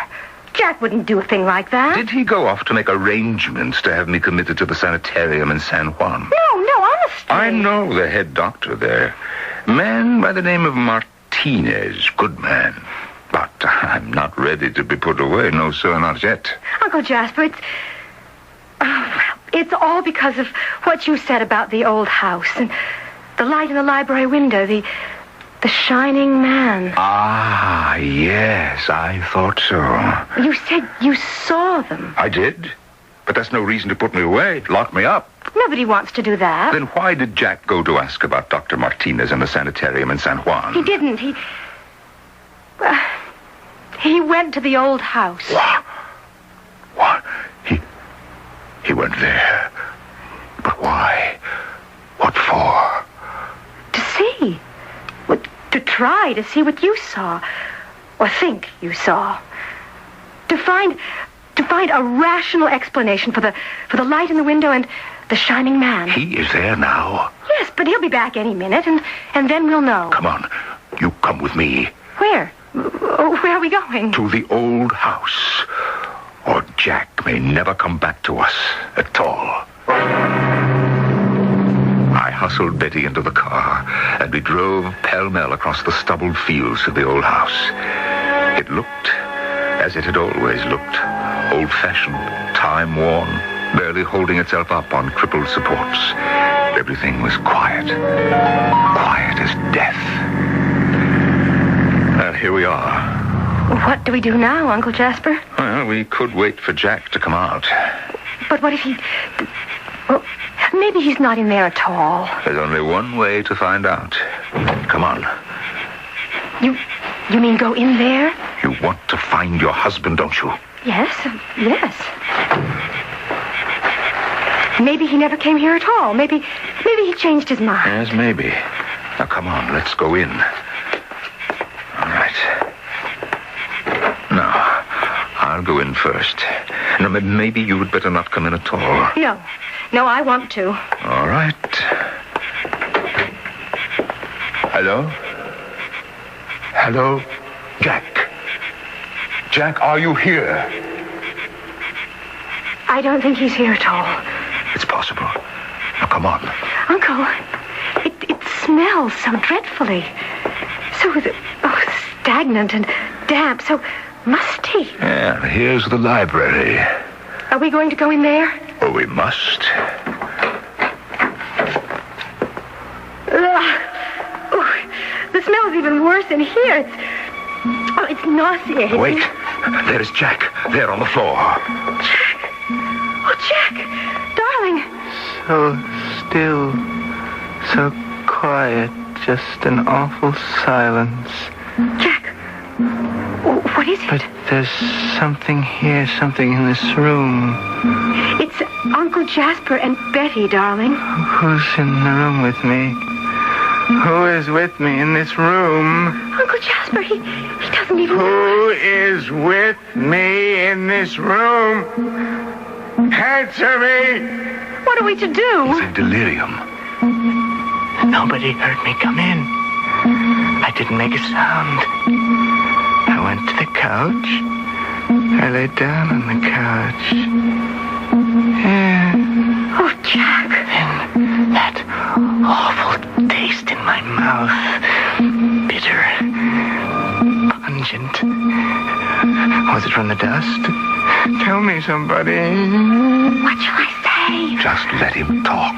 Jack wouldn't do a thing like that. Did he go off to make arrangements to have me committed to the sanitarium in San Juan? No, honestly. I know the head doctor there. Man by the name of Martinez. Good man. But I'm not ready to be put away. No, sir, not yet. Uncle Jasper, it's all because of what you said about the old house and the light in the library window, the shining man. Ah, yes, I thought so. You said you saw them. I did, but that's no reason to put me away, lock me up. Nobody wants to do that. Then why did Jack go to ask about Dr. Martinez and the sanitarium in San Juan? He didn't. He went to the old house. What? He went there. But why? What for? To see. To try to see what you saw. Or think you saw. To find a rational explanation for the light in the window and the shining man. He is there now. Yes, but he'll be back any minute, and then we'll know. Come on. You come with me. Where? Where are we going? To the old house. Or Jack may never come back to us at all. I hustled Betty into the car, and we drove pell-mell across the stubbled fields to the old house. It looked as it had always looked, old-fashioned, time-worn, barely holding itself up on crippled supports. Everything was quiet. Quiet as death. And here we are. What do we do now, Uncle Jasper? Well, we could wait for Jack to come out. But what if he... Well, maybe he's not in there at all. There's only one way to find out. Come on. You mean go in there? You want to find your husband, don't you? Yes. Maybe he never came here at all. Maybe he changed his mind. Yes, maybe. Now, come on, let's go in. All right. Now, I'll go in first. No, maybe you would better not come in at all. No, I want to. All right. Hello? Hello? Jack, are you here? I don't think he's here at all. It's possible. Now, come on. Uncle, it smells so dreadfully. So stagnant and damp, so musty. Yeah, here's the library. Are we going to go in there? Oh, we must. The smell's even worse in here. It's nauseating. Wait. There's Jack. There on the floor. Jack. Darling. So still. So quiet. Just an awful silence. Jack. What is it? But there's something here, something in this room. It's Uncle Jasper and Betty, darling. Who's in the room with me? Who is with me in this room? Uncle Jasper, he doesn't even know. Who is with me in this room? Answer me! What are we to do? It's a delirium. Nobody heard me come in. I didn't make a sound. I went to the couch. I laid down on the couch. Yeah. Oh, Jack. And that awful taste in my mouth. Bitter. Pungent. Was it from the dust? Tell me, somebody. What shall I say? Just let him talk.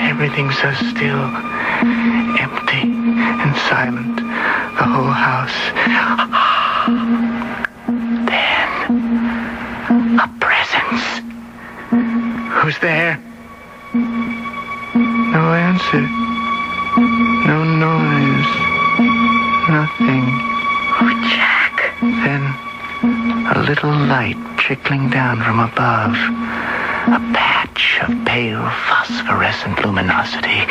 Everything's so still. Empty and silent. The whole house. Then, a presence. there? No answer. No noise. Nothing. Oh, Jack. Then a little light trickling down from above. A patch of pale phosphorescent luminosity.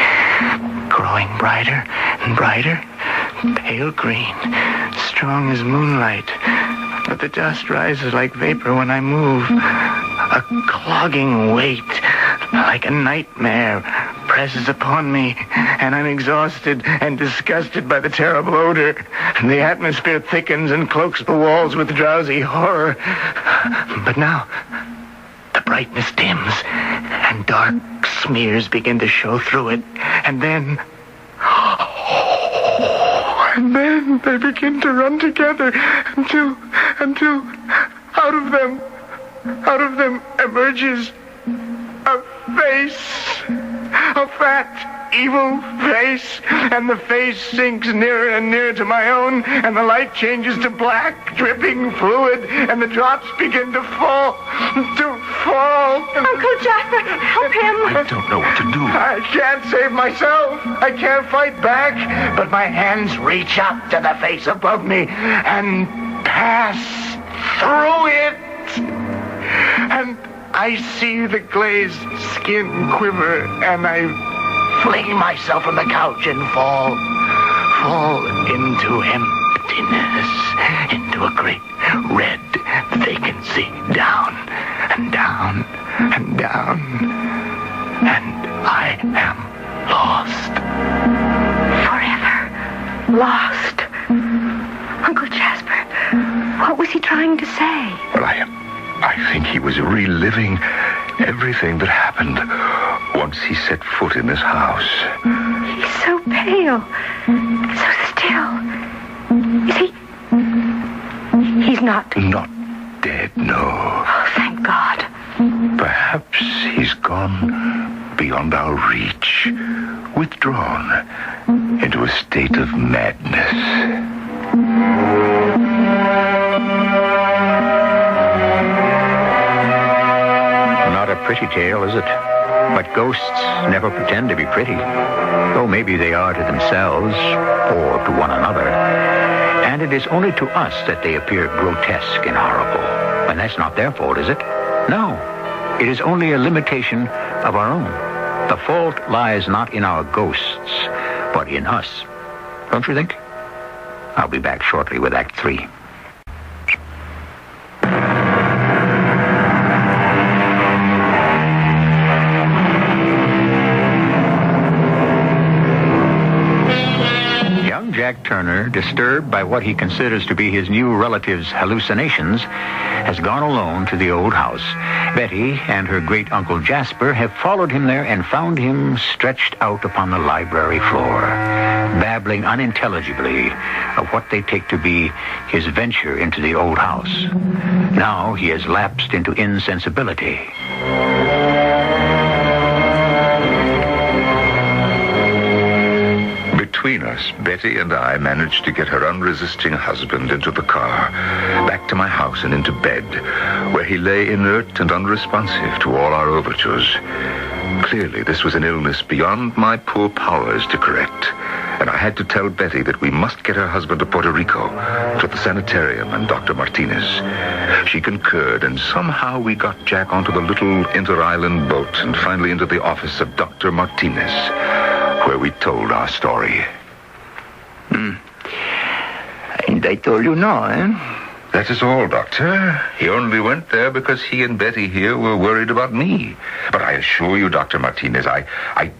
Growing brighter and brighter. Pale green. Strong as moonlight. But the dust rises like vapor when I move. A clogging weight, like a nightmare, presses upon me, and I'm exhausted and disgusted by the terrible odor. And the atmosphere thickens and cloaks the walls with drowsy horror. But now, the brightness dims, and dark smears begin to show through it. And then they begin to run together until out of them emerges a face, a fat, evil face, and the face sinks nearer and nearer to my own, and the light changes to black, dripping fluid, and the drops begin to fall. Uncle Jasper, help him. I don't know what to do. I can't save myself. I can't fight back, but my hands reach up to the face above me and pass through it. And I see the glazed skin quiver, and I fling myself from the couch and fall into emptiness, into a great red vacancy, down and down and down, and I am lost. Forever lost. Uncle Jasper, what was he trying to say? Well, I think he was reliving everything that happened once he set foot in this house. He's so pale, so still. Is he... He's not... Not dead, no. Oh, thank God. Perhaps he's gone beyond our reach, withdrawn into a state of madness. Not a pretty tale, is it? But ghosts never pretend to be pretty, though maybe they are to themselves or to one another. And it is only to us that they appear grotesque and horrible. And that's not their fault, is it? No. It is only a limitation of our own. The fault lies not in our ghosts, but in us. Don't you think? I'll be back shortly with Act 3. Jack Turner, disturbed by what he considers to be his new relative's hallucinations, has gone alone to the old house. Betty and her great-uncle Jasper have followed him there and found him stretched out upon the library floor, babbling unintelligibly of what they take to be his venture into the old house. Now he has lapsed into insensibility. Between us, Betty and I managed to get her unresisting husband into the car, back to my house and into bed, where he lay inert and unresponsive to all our overtures. Clearly, this was an illness beyond my poor powers to correct, and I had to tell Betty that we must get her husband to Puerto Rico, to the sanitarium and Dr. Martinez. She concurred, and somehow we got Jack onto the little inter-island boat and finally into the office of Dr. Martinez, where we told our story. And I told you no, eh? That is all, Doctor. He only went there because he and Betty here were worried about me. But I assure you, Dr. Martinez, I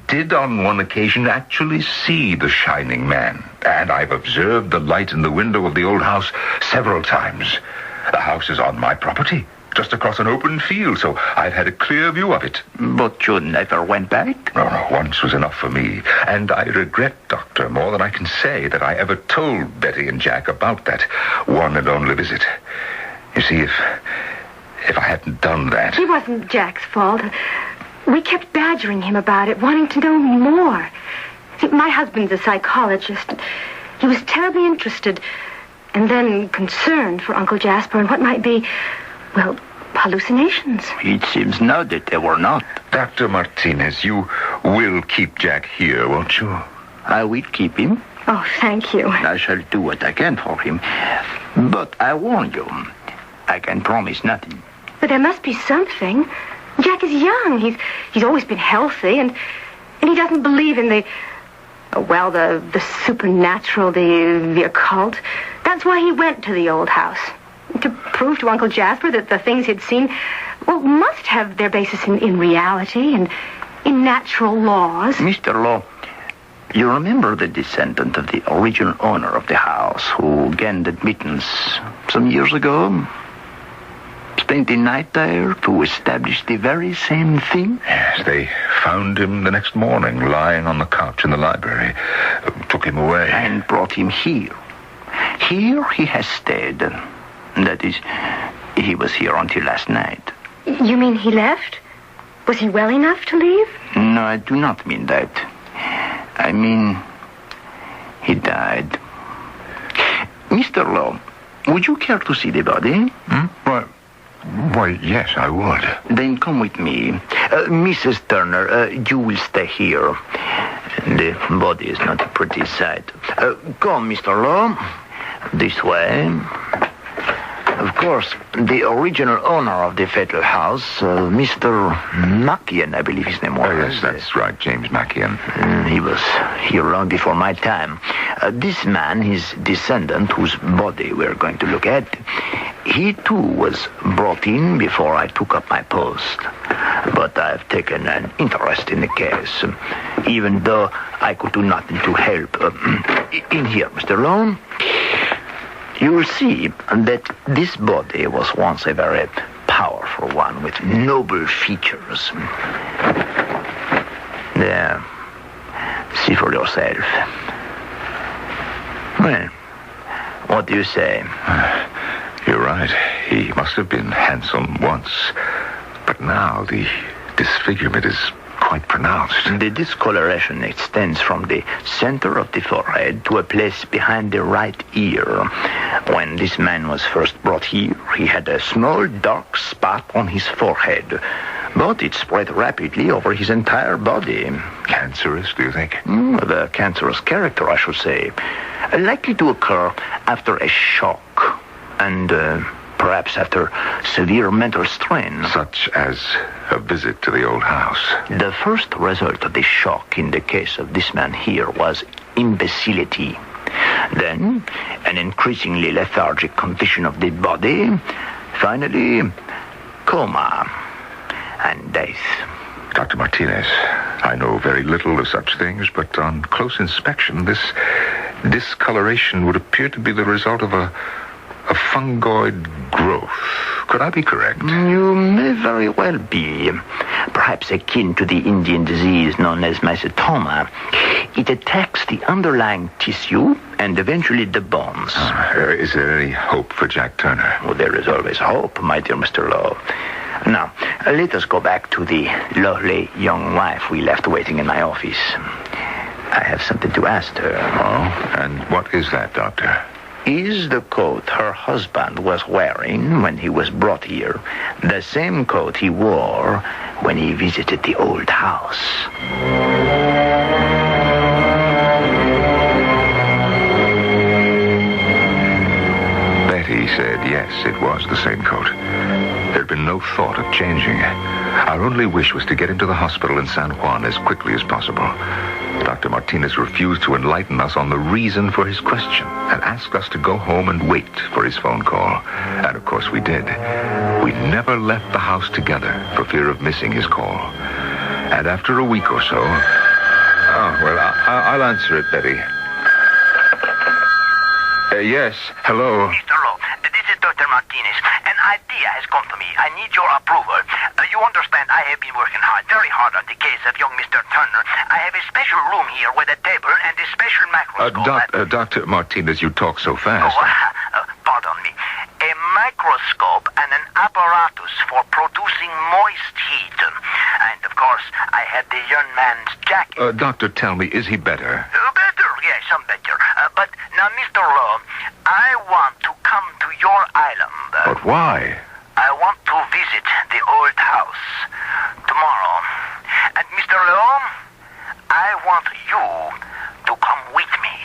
did on one occasion actually see the shining man. And I've observed the light in the window of the old house several times. The house is on my property, just across an open field, so I've had a clear view of it. But you never went back? No, once was enough for me. And I regret, Doctor, more than I can say, that I ever told Betty and Jack about that one and only visit. You see, if I hadn't done that... It wasn't Jack's fault. We kept badgering him about it, wanting to know more. See, my husband's a psychologist. He was terribly interested and then concerned for Uncle Jasper and what might be... well, hallucinations. It seems now that they were not. Dr. Martinez, you will keep Jack here, won't you? I will keep him. Oh, thank you. I shall do what I can for him. But I warn you, I can promise nothing. But there must be something. Jack is young. He's always been healthy, and he doesn't believe in the supernatural, the occult. That's why he went to the old house. To prove to Uncle Jasper that the things he'd seen, must have their basis in reality and in natural laws. Mr. Law, you remember the descendant of the original owner of the house who gained admittance some years ago? Spent the night there to establish the very same thing? Yes, they found him the next morning, lying on the couch in the library. Took him away. And brought him here. Here he has stayed. That is, he was here until last night. You mean he left? Was he well enough to leave? No, I do not mean that. I mean, he died. Mr. Law, would you care to see the body? Why, yes, I would. Then come with me. Mrs. Turner, you will stay here. The body is not a pretty sight. Come, Mr. Law. This way. Of course, the original owner of the fatal house, Mr. Mackian, I believe his name was. Oh, yes, that's right, James Mackian. He was here long before my time. This man, his descendant, whose body we're going to look at, he too was brought in before I took up my post. But I've taken an interest in the case, even though I could do nothing to help. In here, Mr. Lone. You will see that this body was once a very powerful one with noble features. There. See for yourself. Well, what do you say? You're right. He must have been handsome once. But now the disfigurement is quite pronounced. The discoloration extends from the center of the forehead to a place behind the right ear. When this man was first brought here, he had a small dark spot on his forehead, but it spread rapidly over his entire body. Cancerous, do you think? Of a cancerous character, I should say. Likely to occur after a shock, and perhaps after severe mental strain. Such as a visit to the old house. The first result of the shock in the case of this man here was imbecility. Then, an increasingly lethargic condition of the body. Finally, coma and death. Dr. Martinez, I know very little of such things, but on close inspection, this discoloration would appear to be the result of a fungoid growth. Could I be correct? You may very well be. Perhaps akin to the Indian disease known as mycetoma. It attacks the underlying tissue and eventually the bones. Is there any hope for Jack Turner? Well, there is always hope, my dear Mr. Lowe. Now, let us go back to the lovely young wife we left waiting in my office. I have something to ask her. Oh, and what is that, Doctor? Is the coat her husband was wearing when he was brought here the same coat he wore when he visited the old house? Betty said yes, it was the same coat. There'd been no thought of changing. Our only wish was to get him to the hospital in San Juan as quickly as possible. Dr. Martinez refused to enlighten us on the reason for his question and asked us to go home and wait for his phone call. And of course we did. We never left the house together for fear of missing his call. And after a week or so... Oh, well, I'll answer it, Betty. Yes, hello. Mr. Lowe, this is Dr. Martinez. An idea has come to me. I need your approval. You understand I have been working hard, very hard on the case of young Mr. Turner. I have a special room here with a table and a special microscope. Dr. Martinez, you talk so fast. Pardon me. A microscope and an apparatus for producing moist heat. And, of course, I have the young man's jacket. Doctor, tell me, is he better? Better, yes, I'm better. But now, Mr. Lowe, I want to come to your island. But why? I want to visit the old house tomorrow. And Mr. Leon, I want you to come with me.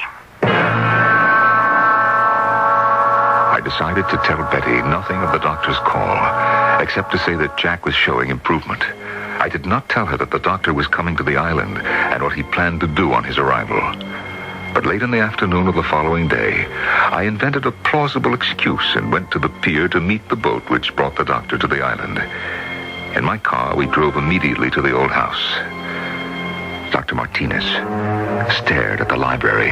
I decided to tell Betty nothing of the doctor's call, except to say that Jack was showing improvement. I did not tell her that the doctor was coming to the island and what he planned to do on his arrival. But late in the afternoon of the following day, I invented a plausible excuse and went to the pier to meet the boat which brought the doctor to the island. In my car, we drove immediately to the old house. Dr. Martinez stared at the library.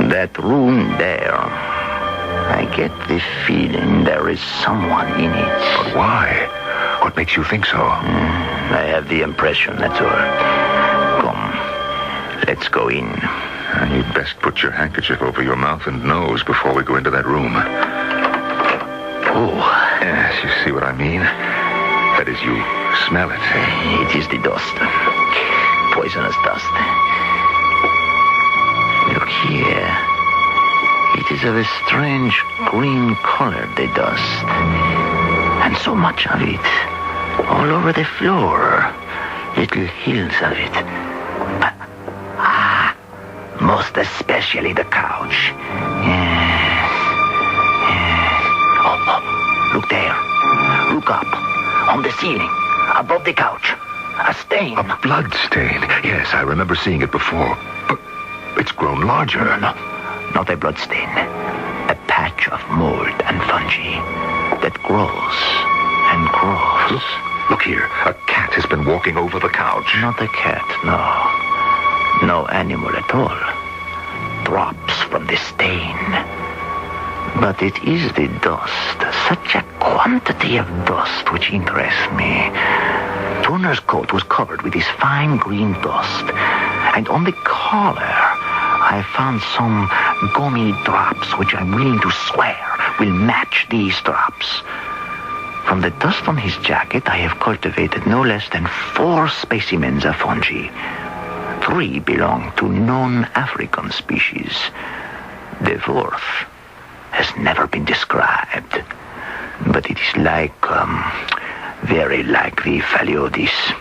That room there. I get the feeling there is someone in it. But why? What makes you think so? I have the impression, that's all. Come, let's go in. You'd best put your handkerchief over your mouth and nose before we go into that room. Oh. Yes, you see what I mean? That is, you smell it. It is the dust. Poisonous dust. Look here. It is of a strange green color, the dust. And so much of it. All over the floor. Little hills of it. Most especially the couch. Yes. Oh, look there. Look up. On the ceiling. Above the couch. A stain. A blood stain. Yes, I remember seeing it before. But it's grown larger. No. Not a blood stain. A patch of mold and fungi that grows and grows. Look here. A cat has been walking over the couch. Not a cat, no. No animal at all. Drops from the stain. But it is the dust. Such a quantity of dust which interests me. Turner's coat was covered with this fine green dust. And on the collar, I found some gummy drops which I'm willing to swear will match these drops. From the dust on his jacket, I have cultivated no less than 4 specimens of fungi. 3 belong to non-African species. The 4th has never been described. But it is like, very like the Phaleodes.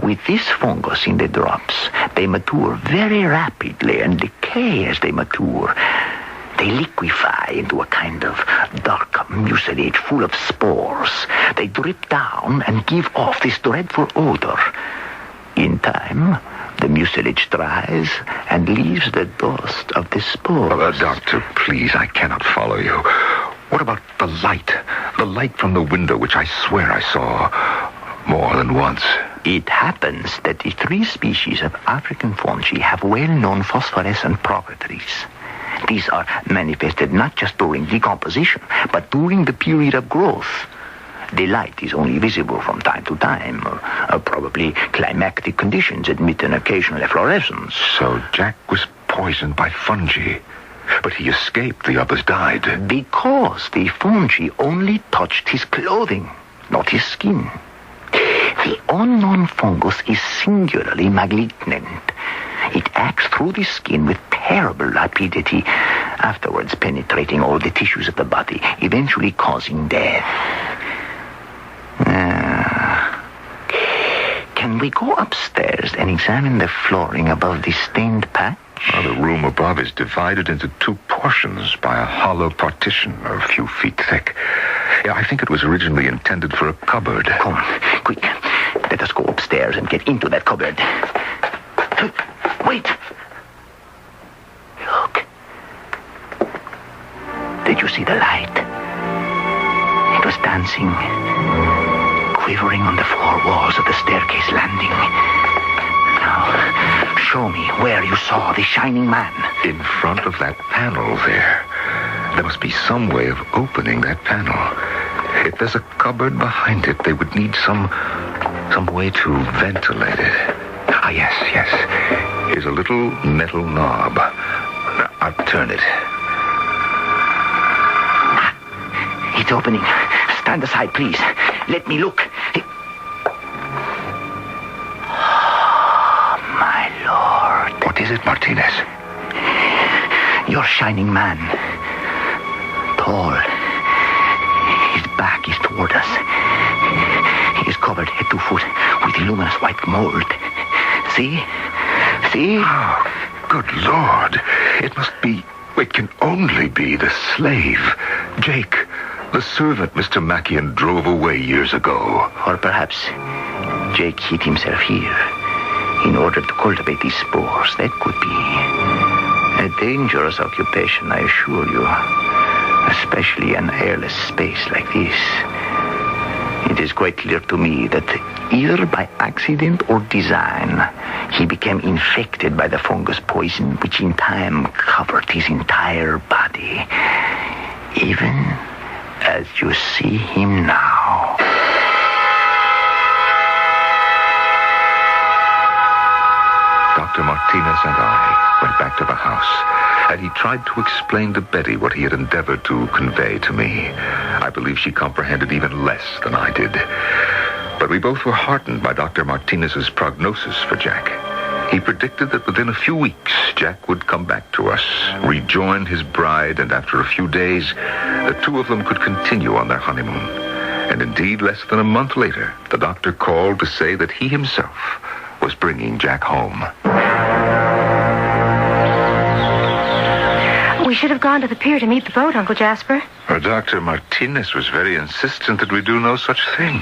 With this fungus in the drops, they mature very rapidly and decay as they mature. They liquefy into a kind of dark mucilage full of spores. They drip down and give off this dreadful odor. In time, the mucilage dries and leaves the dust of the spores. Doctor, please, I cannot follow you. What about the light? The light from the window, which I swear I saw more than once. It happens that the 3 species of African fungi have well-known phosphorescent properties. These are manifested not just during decomposition, but during the period of growth. The light is only visible from time to time. Probably climactic conditions admit an occasional efflorescence. So Jack was poisoned by fungi, but he escaped. The others died. Because the fungi only touched his clothing, not his skin. The unknown fungus is singularly malignant. It acts through the skin with terrible rapidity, afterwards penetrating all the tissues of the body, eventually causing death. Can we go upstairs and examine the flooring above the stained patch? The room above is divided into 2 portions by a hollow partition a few feet thick. Yeah, I think it was originally intended for a cupboard. Come, quick. Let us go upstairs and get into that cupboard. Wait. Look. Did you see the light? It was dancing, quivering on the 4 walls of the staircase landing. Now, show me where you saw the shining man. In front of that panel there. There must be some way of opening that panel. If there's a cupboard behind it, they would need some way to ventilate it. Ah, yes. Here's a little metal knob. Now, I'll turn it. It's opening. Stand aside, please. Let me look. Oh, my Lord. What is it, Martinez? Your shining man. Tall, Jack is toward us. He is covered head to foot with luminous white mold. See? See? Oh, good Lord. It must be... It can only be the slave, Jake, the servant Mr. Mackian drove away years ago. Or perhaps Jake hid himself here in order to cultivate these spores. That could be a dangerous occupation, I assure you. Especially an airless space like this. It is quite clear to me that either by accident or design, he became infected by the fungus poison, which in time covered his entire body. Even as you see him now. Dr. Martinez and I went back to the house, and he tried to explain to Betty what he had endeavored to convey to me. I believe she comprehended even less than I did. But we both were heartened by Dr. Martinez's prognosis for Jack. He predicted that within a few weeks, Jack would come back to us, rejoin his bride, and after a few days, the two of them could continue on their honeymoon. And indeed, less than a month later, the doctor called to say that he himself was bringing Jack home. We should have gone to the pier to meet the boat, Uncle Jasper. Dr. Martinez was very insistent that we do no such thing.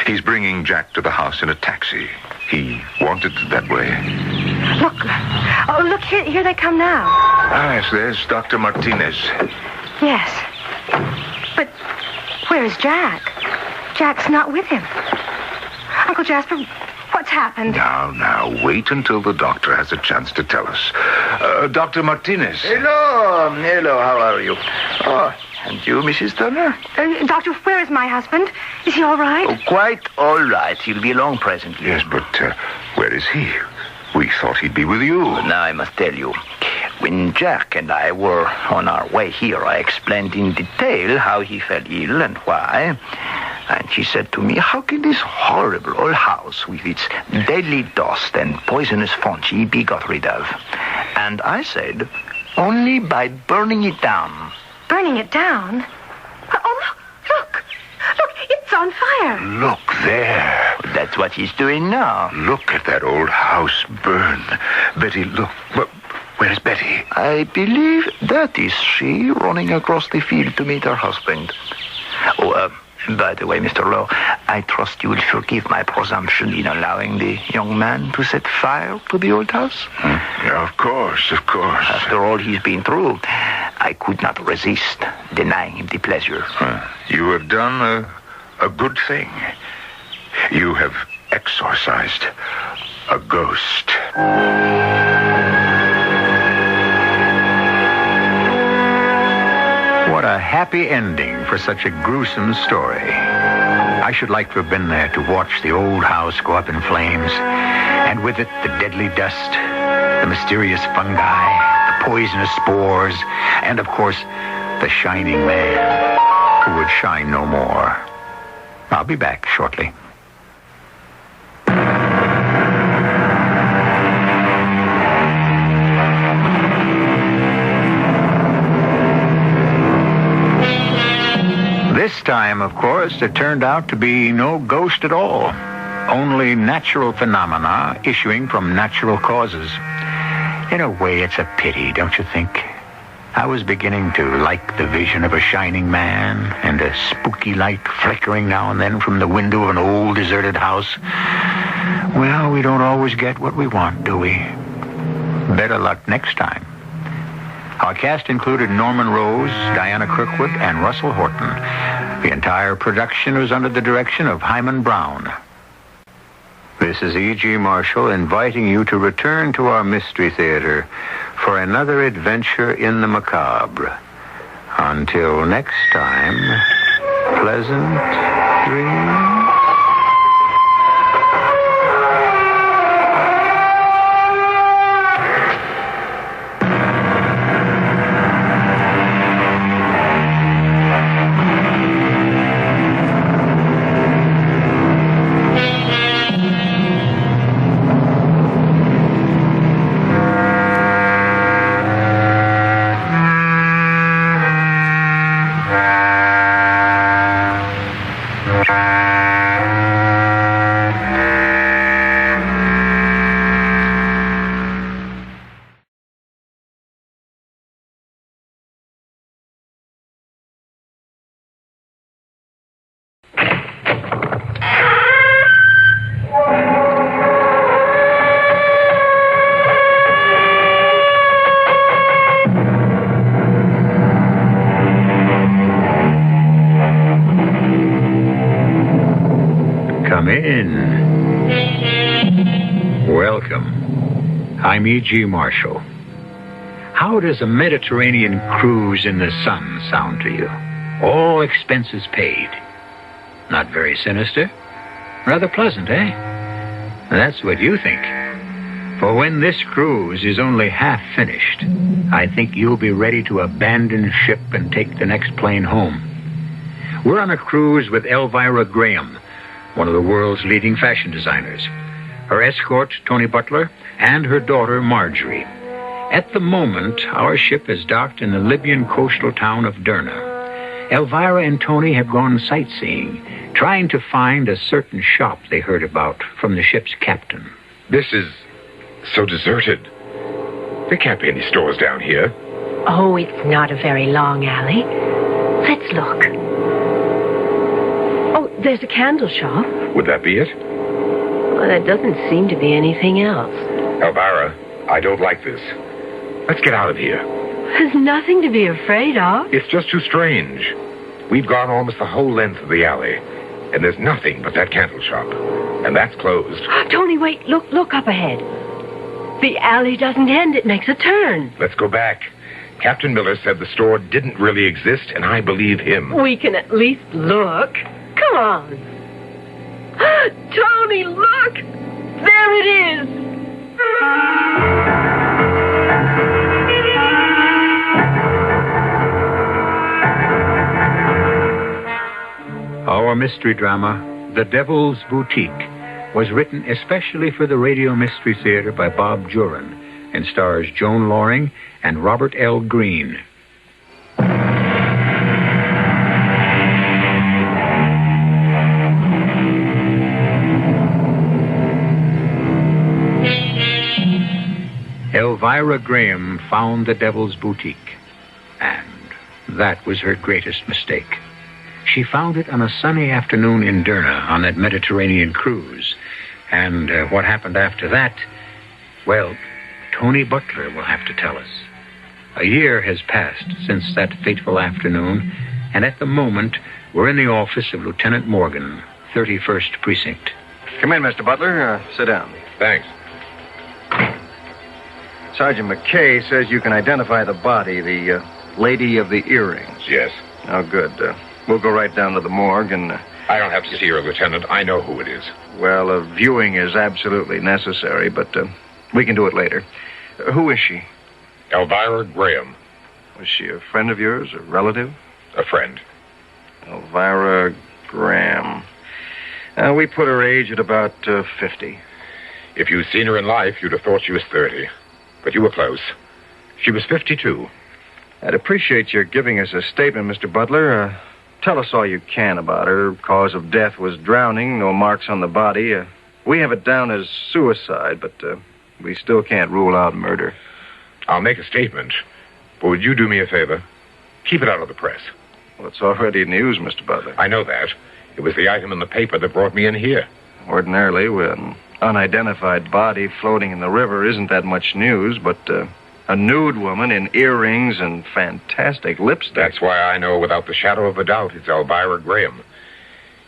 He's bringing Jack to the house in a taxi. He wanted it that way. Look. Oh, look, here they come now. Ah, yes, there's Dr. Martinez. Yes. But where's Jack? Jack's not with him. Uncle Jasper, what's happened? Now, wait until the doctor has a chance to tell us. Dr. Martinez. Hello, how are you? Oh, and you, Mrs. Turner? Doctor, where is my husband? Is he all right? Oh, quite all right. He'll be along presently. Yes, but where is he? We thought he'd be with you. Now, I must tell you, when Jack and I were on our way here, I explained in detail how he fell ill and why. And she said to me, how can this horrible old house with its deadly dust and poisonous fungi be got rid of? And I said, only by burning it down. Burning it down? Oh, look, it's on fire. Look there. That's what he's doing now. Look at that old house burn. Betty, look. Where's Betty? I believe that is she running across the field to meet her husband. Oh, by the way, Mr. Lowe, I trust you will forgive my presumption in allowing the young man to set fire to the old house? Yeah, of course. After all he's been through, I could not resist denying him the pleasure. You have done a good thing. You have exorcised a ghost. What a happy ending for such a gruesome story. I should like to have been there to watch the old house go up in flames, and with it the deadly dust, the mysterious fungi, the poisonous spores, and of course, the shining man who would shine no more. I'll be back shortly. This time, of course, it turned out to be no ghost at all. Only natural phenomena issuing from natural causes. In a way, it's a pity, don't you think? I was beginning to like the vision of a shining man and a spooky light flickering now and then from the window of an old deserted house. Well, we don't always get what we want, do we? Better luck next time. Our cast included Norman Rose, Diana Kirkwood, and Russell Horton. The entire production was under the direction of Hyman Brown. This is E.G. Marshall inviting you to return to our Mystery Theater for another adventure in the macabre. Until next time, pleasant dreams. in. Welcome. I'm E.G. Marshall. How does a Mediterranean cruise in the sun sound to you? All expenses paid. Not very sinister. Rather pleasant, eh? That's what you think. For when this cruise is only half finished, I think you'll be ready to abandon ship and take the next plane home. We're on a cruise with Elvira Graham, one of the world's leading fashion designers, her escort, Tony Butler, and her daughter, Marjorie. At the moment, our ship is docked in the Libyan coastal town of Derna. Elvira and Tony have gone sightseeing, trying to find a certain shop they heard about from the ship's captain. This is so deserted. There can't be any stores down here. Oh, it's not a very long alley. Let's look. Oh, there's a candle shop. Would that be it? Well, there doesn't seem to be anything else. Elvira, I don't like this. Let's get out of here. There's nothing to be afraid of. It's just too strange. We've gone almost the whole length of the alley, and there's nothing but that candle shop. And that's closed. Tony, wait. Look up ahead. The alley doesn't end. It makes a turn. Let's go back. Captain Miller said the store didn't really exist, and I believe him. We can at least look. Come on. Tony, look! There it is! Our mystery drama, The Devil's Boutique, was written especially for the Radio Mystery Theater by Bob Juran and stars Joan Loring and Robert L. Greene. Elvira Graham found the Devil's Boutique, and that was her greatest mistake. She found it on a sunny afternoon in Derna on that Mediterranean cruise. And what happened after that, well, Tony Butler will have to tell us. A year has passed since that fateful afternoon, and at the moment, we're in the office of Lieutenant Morgan, 31st Precinct. Come in, Mr. Butler. Sit down. Thanks. Sergeant McKay says you can identify the body, the lady of the earrings. Yes. Oh, good. We'll go right down to the morgue and... I don't have to see her, Lieutenant. I know who it is. Well, a viewing is absolutely necessary, but we can do it later. Who is she? Elvira Graham. Was she a friend of yours, a relative? A friend. Elvira Graham. We put her age at about 50. If you'd seen her in life, you'd have thought she was 30. But you were close. She was 52. I'd appreciate your giving us a statement, Mr. Butler. Tell us all you can about her. Cause of death was drowning, no marks on the body. We have it down as suicide, but we still can't rule out murder. I'll make a statement, but would you do me a favor? Keep it out of the press. Well, it's already news, Mr. Butler. I know that. It was the item in the paper that brought me in here. Ordinarily, when unidentified body floating in the river isn't that much news, but a nude woman in earrings and fantastic lipstick. That's why I know without the shadow of a doubt it's Elvira Graham.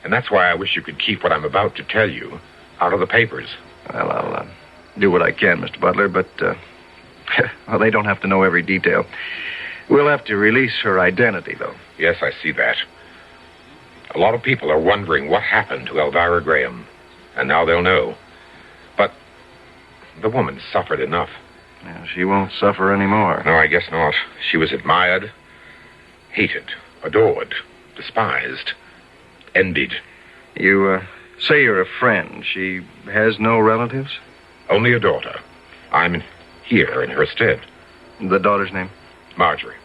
And that's why I wish you could keep what I'm about to tell you out of the papers. Well, I'll do what I can, Mr. Butler, but well, they don't have to know every detail. We'll have to release her identity, though. Yes, I see that. A lot of people are wondering what happened to Elvira Graham, and now they'll know. But the woman suffered enough. Yeah, she won't suffer anymore. No, I guess not. She was admired, hated, adored, despised, envied. You say you're a friend. She has no relatives? Only a daughter. I'm here in her stead. The daughter's name? Marjorie.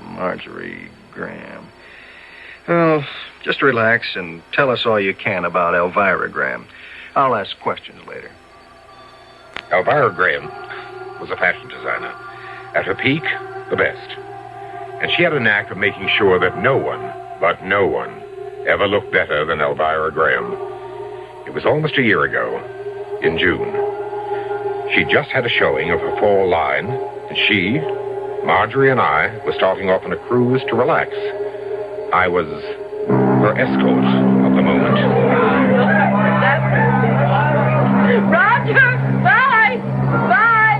Marjorie Graham. Well, just relax and tell us all you can about Elvira Graham. I'll ask questions later. Elvira Graham was a fashion designer. At her peak, the best. And she had a knack of making sure that no one, but no one, ever looked better than Elvira Graham. It was almost a year ago, in June. She just had a showing of her fall line, and she, Marjorie and I, were starting off on a cruise to relax. I was Her escort of the moment. Roger! Bye! Bye!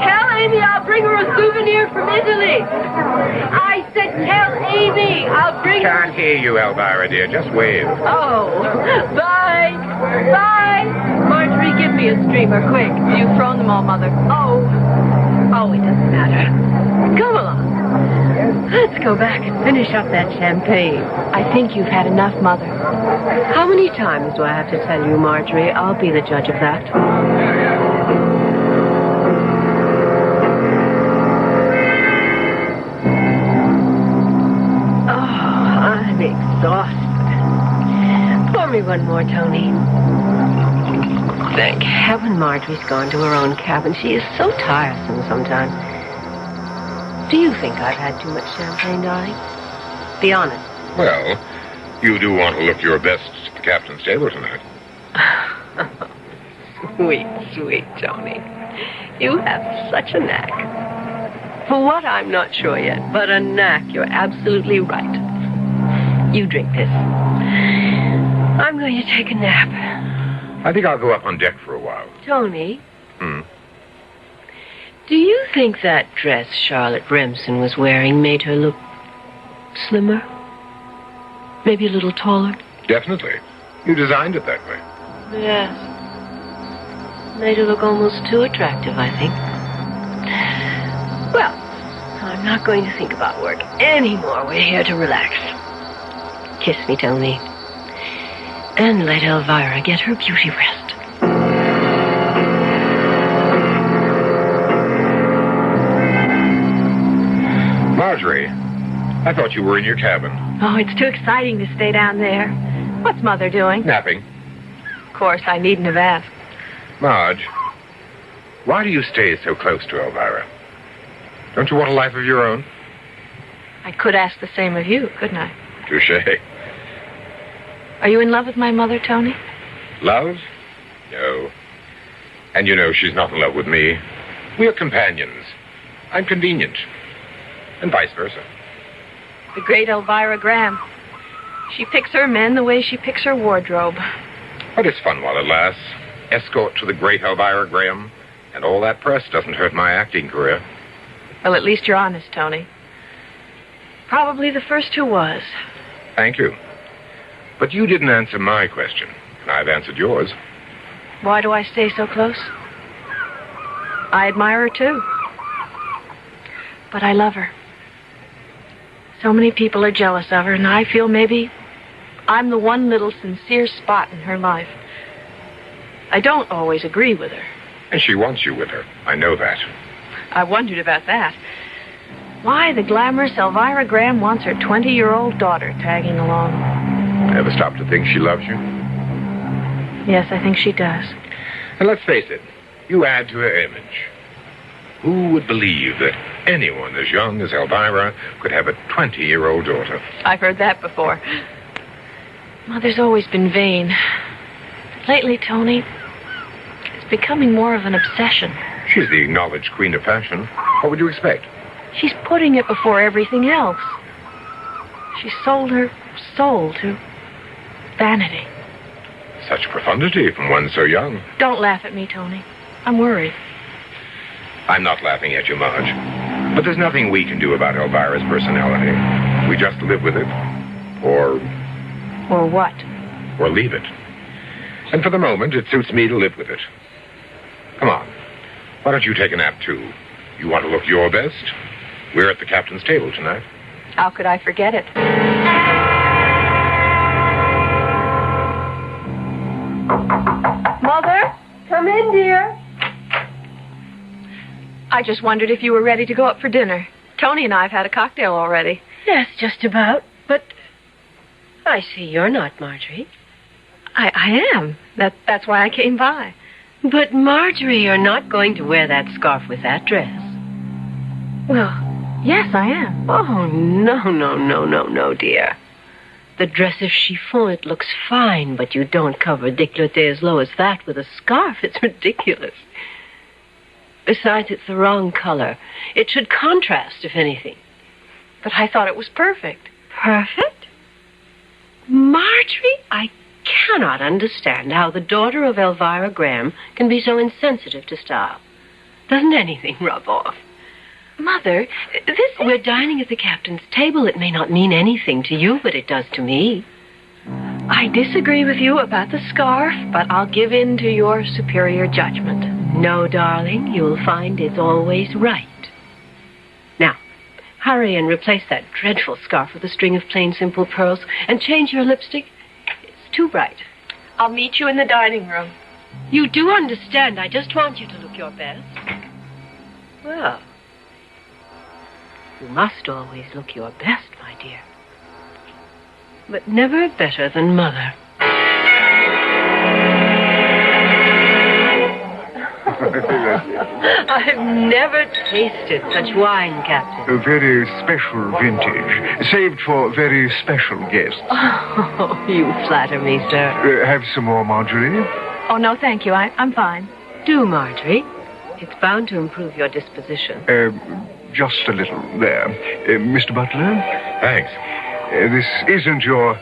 Tell Amy I'll bring her a souvenir from Italy. I said tell Amy I'll bring her... Can't hear you, Elvira, dear. Just wave. Oh, bye! Bye! Marjorie, give me a streamer, quick. You've thrown them all, Mother. Oh, it doesn't matter. Come along. Let's go back and finish up that champagne. I think you've had enough, Mother. How many times do I have to tell you, Marjorie? I'll be the judge of that. Oh, I'm exhausted. Pour me one more, Tony. Thank heaven Marjorie's gone to her own cabin. She is so tiresome sometimes. Do you think I've had too much champagne, darling? Be honest. Well, you do want to look your best at the captain's table tonight. Sweet, sweet Tony. You have such a knack. For what, I'm not sure yet, but a knack. You're absolutely right. You drink this. I'm going to take a nap. I think I'll go up on deck for a while. Tony? Do you think that dress Charlotte Remsen was wearing made her look slimmer? Maybe a little taller? Definitely. You designed it that way. Yes. Made her look almost too attractive, I think. Well, I'm not going to think about work anymore. We're here to relax. Kiss me, Tony. And let Elvira get her beauty rest. Marjorie, I thought you were in your cabin. Oh, it's too exciting to stay down there. What's Mother doing? Napping. Of course, I needn't have asked. Marge, why do you stay so close to Elvira? Don't you want a life of your own? I could ask the same of you, couldn't I? Touché. Are you in love with my mother, Tony? Love? No. And you know she's not in love with me. We're companions. I'm convenient. And vice versa. The great Elvira Graham. She picks her men the way she picks her wardrobe. But it's fun while it lasts. Escort to the great Elvira Graham. And all that press doesn't hurt my acting career. Well, at least you're honest, Tony. Probably the first who was. Thank you. But you didn't answer my question, and I've answered yours. Why do I stay so close? I admire her, too. But I love her. So many people are jealous of her, and I feel maybe I'm the one little sincere spot in her life. I don't always agree with her. And she wants you with her. I know that. I wondered about that. Why the glamorous Elvira Graham wants her 20-year-old daughter tagging along. Ever stop to think she loves you? Yes, I think she does. And let's face it, you add to her image. Who would believe that anyone as young as Elvira could have a 20-year-old daughter? I've heard that before. Mother's always been vain. Lately, Tony, it's becoming more of an obsession. She's the acknowledged queen of fashion. What would you expect? She's putting it before everything else. She sold her soul to vanity. Such profundity from one so young. Don't laugh at me, Tony. I'm worried. I'm not laughing at you, Marge. But there's nothing we can do about Elvira's personality. We just live with it. Or what? Or leave it. And for the moment, it suits me to live with it. Come on. Why don't you take a nap, too? You want to look your best? We're at the captain's table tonight. How could I forget it? Mother, come in, dear. I just wondered if you were ready to go up for dinner. Tony and I have had a cocktail already. Yes, just about. But I see you're not, Marjorie. I am. That's why I came by. But, Marjorie, you're not going to wear that scarf with that dress. Well, yes, I am. Oh, no, dear. The dress is chiffon. It looks fine, but you don't cover décolleté as low as that with a scarf. It's ridiculous. Besides, it's the wrong color. It should contrast, if anything. But I thought it was perfect. Perfect? Marjorie, I cannot understand how the daughter of Elvira Graham can be so insensitive to style. Doesn't anything rub off? Mother, we're dining at the captain's table. It may not mean anything to you, but it does to me. I disagree with you about the scarf, but I'll give in to your superior judgment. No, darling, you'll find it's always right. Now, hurry and replace that dreadful scarf with a string of plain, simple pearls, and change your lipstick. It's too bright. I'll meet you in the dining room. You do understand. I just want you to look your best. Well, you must always look your best, my dear. But never better than Mother. I've never tasted such wine, Captain. A very special vintage, saved for very special guests. Oh, you flatter me, sir. Have some more, Marjorie? Oh, no, thank you. I'm fine. Do, Marjorie. It's bound to improve your disposition. Just a little there. Mr. Butler? Thanks. This isn't your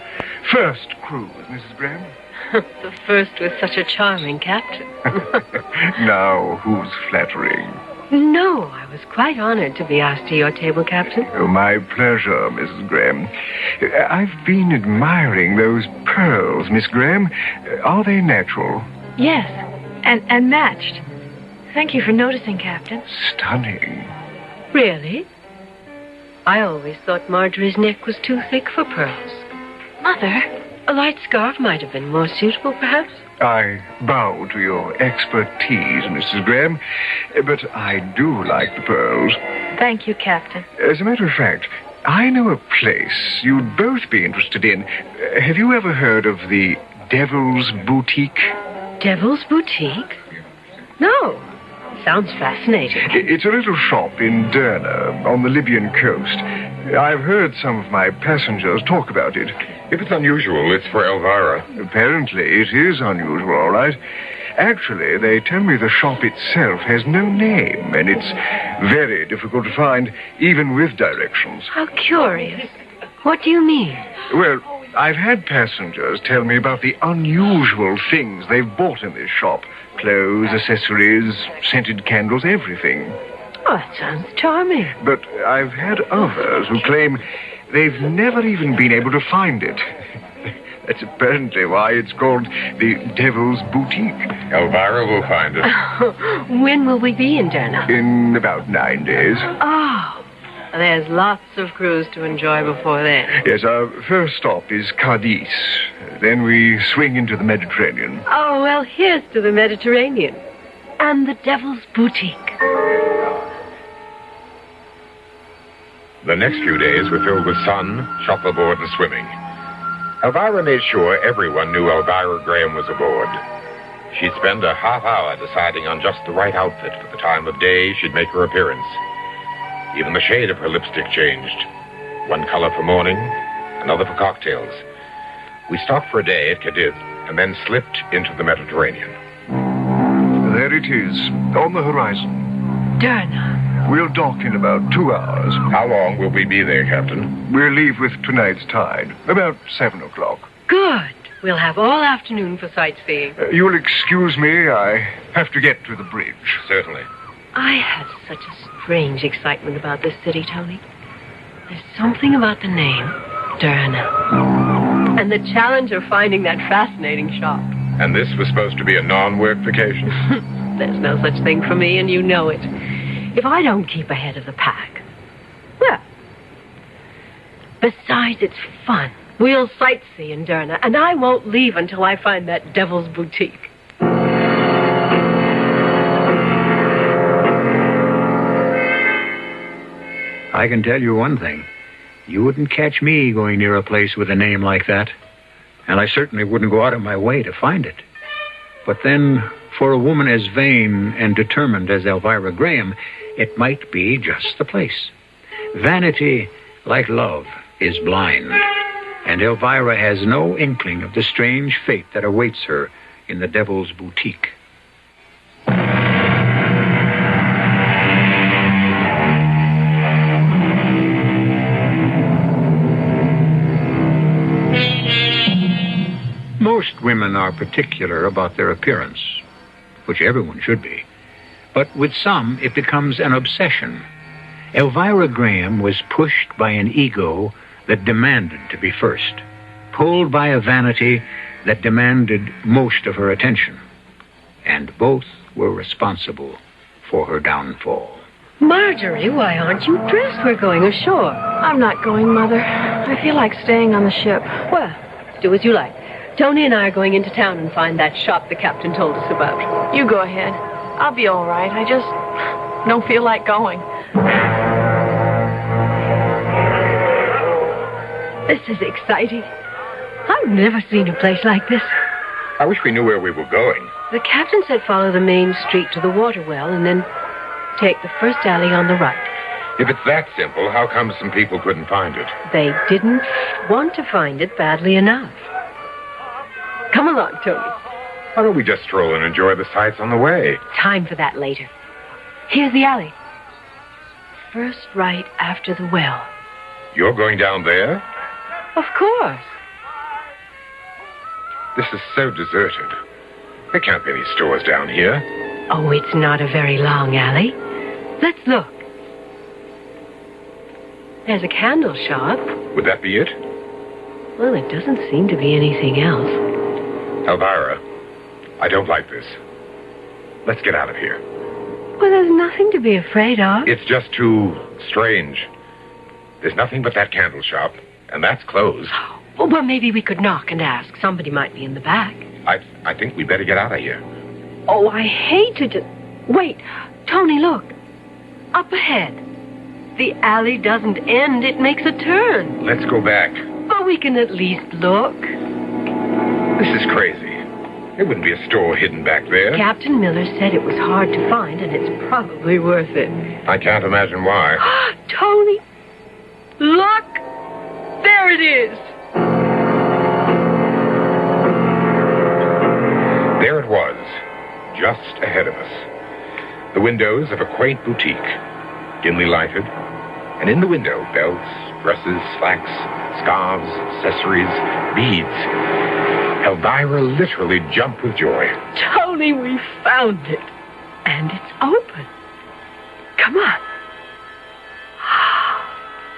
first cruise, Mrs. Graham. The first with such a charming captain. Now, who's flattering? No, I was quite honored to be asked to your table, Captain. Oh, my pleasure, Mrs. Graham. I've been admiring those pearls, Miss Graham. Are they natural? Yes, and matched. Thank you for noticing, Captain. Stunning. Really? I always thought Marjorie's neck was too thick for pearls. Mother? A light scarf might have been more suitable, perhaps. I bow to your expertise, Mrs. Graham, but I do like the pearls. Thank you, Captain. As a matter of fact, I know a place you'd both be interested in. Have you ever heard of the Devil's Boutique? Devil's Boutique? No. Sounds fascinating. It's a little shop in Derna, on the Libyan coast. I've heard some of my passengers talk about it. If it's unusual, it's for Elvira. Apparently, it is unusual, all right. Actually, they tell me the shop itself has no name, and it's very difficult to find, even with directions. How curious. What do you mean? Well, I've had passengers tell me about the unusual things they've bought in this shop. Clothes, accessories, scented candles, everything. Oh, that sounds charming. But I've had others who claim they've never even been able to find it. That's apparently why it's called the Devil's Boutique. Elvira will find it. When will we be in Derna? In about 9 days. Oh, there's lots of cruise to enjoy before then. Yes, our first stop is Cadiz. Then we swing into the Mediterranean. Oh, well, here's to the Mediterranean. And the Devil's Boutique. The next few days were filled with sun, shuffleboard, and swimming. Elvira made sure everyone knew Elvira Graham was aboard. She'd spend a half hour deciding on just the right outfit for the time of day she'd make her appearance. Even the shade of her lipstick changed. One color for morning, another for cocktails. We stopped for a day at Cadiz and then slipped into the Mediterranean. There it is, on the horizon. Derna. We'll dock in about 2 hours. How long will we be there, Captain? We'll leave with tonight's tide, about 7 o'clock. Good. We'll have all afternoon for sightseeing. You'll excuse me, I have to get to the bridge. Certainly. I have such a strange excitement about this city, Tony. There's something about the name, Derna. And the challenge of finding that fascinating shop. And this was supposed to be a non-work vacation? There's no such thing for me, and you know it. If I don't keep ahead of the pack, well, besides, it's fun. We'll sightsee in Derna, and I won't leave until I find that Devil's Boutique. I can tell you one thing. You wouldn't catch me going near a place with a name like that. And I certainly wouldn't go out of my way to find it. But then, for a woman as vain and determined as Elvira Graham, it might be just the place. Vanity, like love, is blind. And Elvira has no inkling of the strange fate that awaits her in the Devil's Boutique. Most women are particular about their appearance, which everyone should be. But with some, it becomes an obsession. Elvira Graham was pushed by an ego that demanded to be first, pulled by a vanity that demanded most of her attention. And both were responsible for her downfall. Marjorie, why aren't you dressed? We're going ashore. I'm not going, Mother. I feel like staying on the ship. Well, do as you like. Tony and I are going into town and find that shop the captain told us about. You go ahead. I'll be all right. I just don't feel like going. This is exciting. I've never seen a place like this. I wish we knew where we were going. The captain said follow the main street to the water well and then take the first alley on the right. If it's that simple, how come some people couldn't find it? They didn't want to find it badly enough. Come along, Tony. Why don't we just stroll and enjoy the sights on the way? Time for that later. Here's the alley. First right after the well. You're going down there? Of course. This is so deserted. There can't be any stores down here. Oh, it's not a very long alley. Let's look. There's a candle shop. Would that be it? Well, it doesn't seem to be anything else. Elvira, I don't like this. Let's get out of here. Well, there's nothing to be afraid of. It's just too strange. There's nothing but that candle shop, and that's closed. Oh, well, maybe we could knock and ask. Somebody might be in the back. I think we'd better get out of here. Oh, I hate to just... Wait, Tony, look. Up ahead. The alley doesn't end, it makes a turn. Let's go back. But we can at least look. This is crazy. There wouldn't be a store hidden back there. Captain Miller said it was hard to find, and it's probably worth it. I can't imagine why. Tony, look! There it is! There it was, just ahead of us. The windows of a quaint boutique, dimly lighted, and in the window, belts, dresses, slacks, scarves, accessories, beads. Elvira literally jumped with joy. Tony, we found it. And it's open. Come on.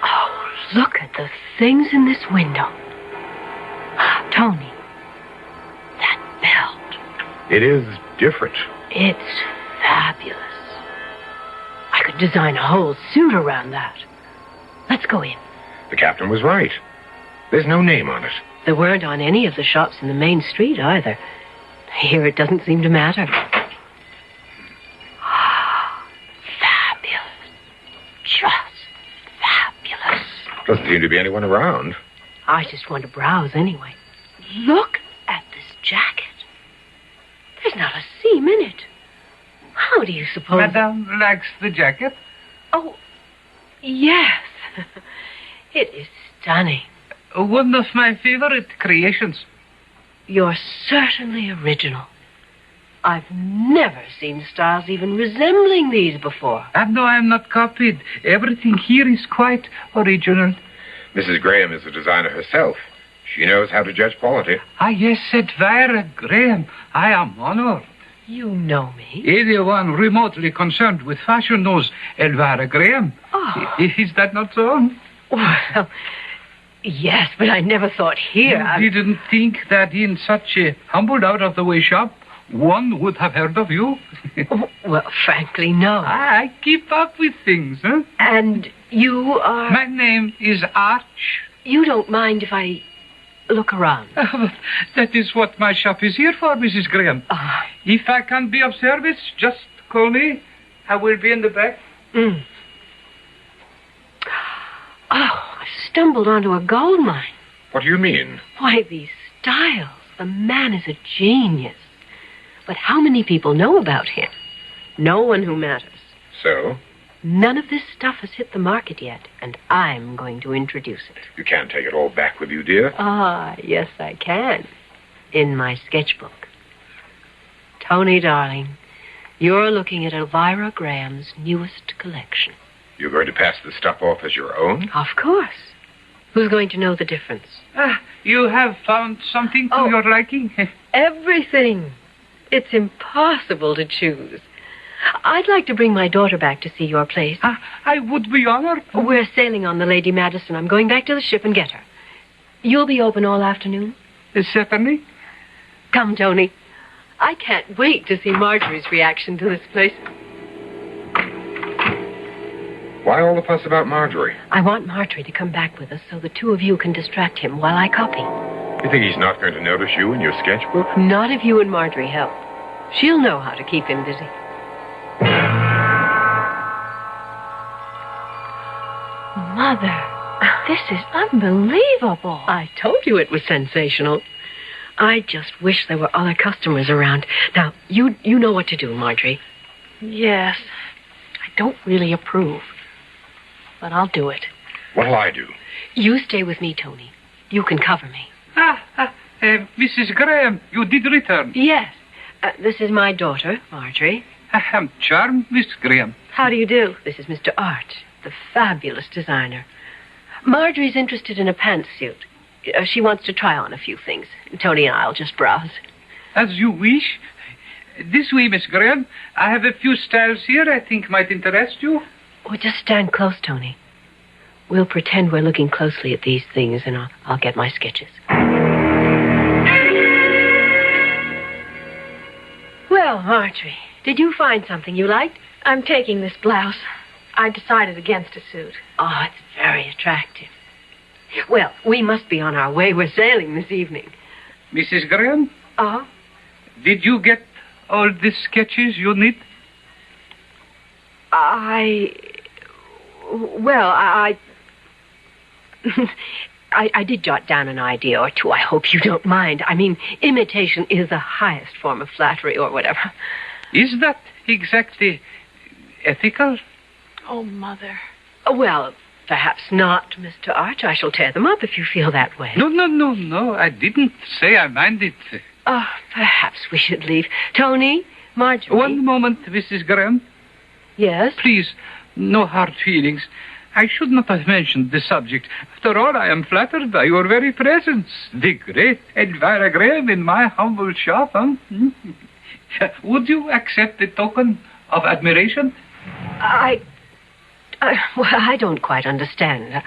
Oh, look at the things in this window. Tony, that belt. It is different. It's fabulous. I could design a whole suit around that. Let's go in. The captain was right. There's no name on it. There weren't on any of the shops in the main street either. Here it doesn't seem to matter. Fabulous. Just fabulous. Doesn't seem to be anyone around. I just want to browse anyway. Look at this jacket. There's not a seam in it. How do you suppose... Madame likes the jacket? Oh, yes. It is stunning. One of my favorite creations. You're certainly original. I've never seen styles even resembling these before. And no, I'm not copied. Everything here is quite original. Mrs. Graham is the designer herself. She knows how to judge quality. Ah, yes, Elvira Graham. I am honored. You know me. Anyone remotely concerned with fashion knows Elvira Graham. Oh. Is that not so? Well, yes, but I never thought here... You didn't think that in such a humbled, out-of-the-way shop, one would have heard of you? Oh, well, frankly, no. I keep up with things, huh? And you are... My name is Arch. You don't mind if I look around? That is what my shop is here for, Mrs. Graham. If I can be of service, just call me. I will be in the back. Mm. Oh, I stumbled onto a gold mine. What do you mean? Why, these styles. The man is a genius. But how many people know about him? No one who matters. So? None of this stuff has hit the market yet, and I'm going to introduce it. You can't take it all back with you, dear. Ah, yes, I can. In my sketchbook. Tony, darling, you're looking at Elvira Graham's newest collection. You're going to pass the stuff off as your own? Of course. Who's going to know the difference? You have found something to your liking? Everything. It's impossible to choose. I'd like to bring my daughter back to see your place. I would be honored. We're sailing on the Lady Madison. I'm going back to the ship and get her. You'll be open all afternoon? Certainly. Come, Tony. I can't wait to see Marjorie's reaction to this place. Why all the fuss about Marjorie? I want Marjorie to come back with us so the two of you can distract him while I copy. You think he's not going to notice you in your sketchbook? Not if you and Marjorie help. She'll know how to keep him busy. Mother, this is unbelievable. I told you it was sensational. I just wish there were other customers around. Now, you know what to do, Marjorie. Yes. I don't really approve. But I'll do it. What'll I do? You stay with me, Tony. You can cover me. Mrs. Graham, you did return. Yes. This is my daughter, Marjorie. I am charmed, Miss Graham. How do you do? This is Mr. Art, the fabulous designer. Marjorie's interested in a pantsuit. She wants to try on a few things. Tony and I'll just browse. As you wish. This way, Miss Graham. I have a few styles here I think might interest you. Oh, just stand close, Tony. We'll pretend we're looking closely at these things, and I'll get my sketches. Well, Marjorie, did you find something you liked? I'm taking this blouse. I decided against a suit. Oh, it's very attractive. Well, we must be on our way. We're sailing this evening. Mrs. Graham? Did you get all the sketches you need? I did jot down an idea or two. I hope you don't mind. I mean, imitation is the highest form of flattery or whatever. Is that exactly ethical? Oh, Mother. Well, perhaps not, Mr. Arch. I shall tear them up if you feel that way. No. I didn't say I minded. Perhaps we should leave. Tony, Marjorie. One moment, Mrs. Graham. Yes? Please, no hard feelings. I should not have mentioned the subject. After all, I am flattered by your very presence. The great Elvira Graham in my humble shop, huh? Would you accept a token of admiration? I don't quite understand.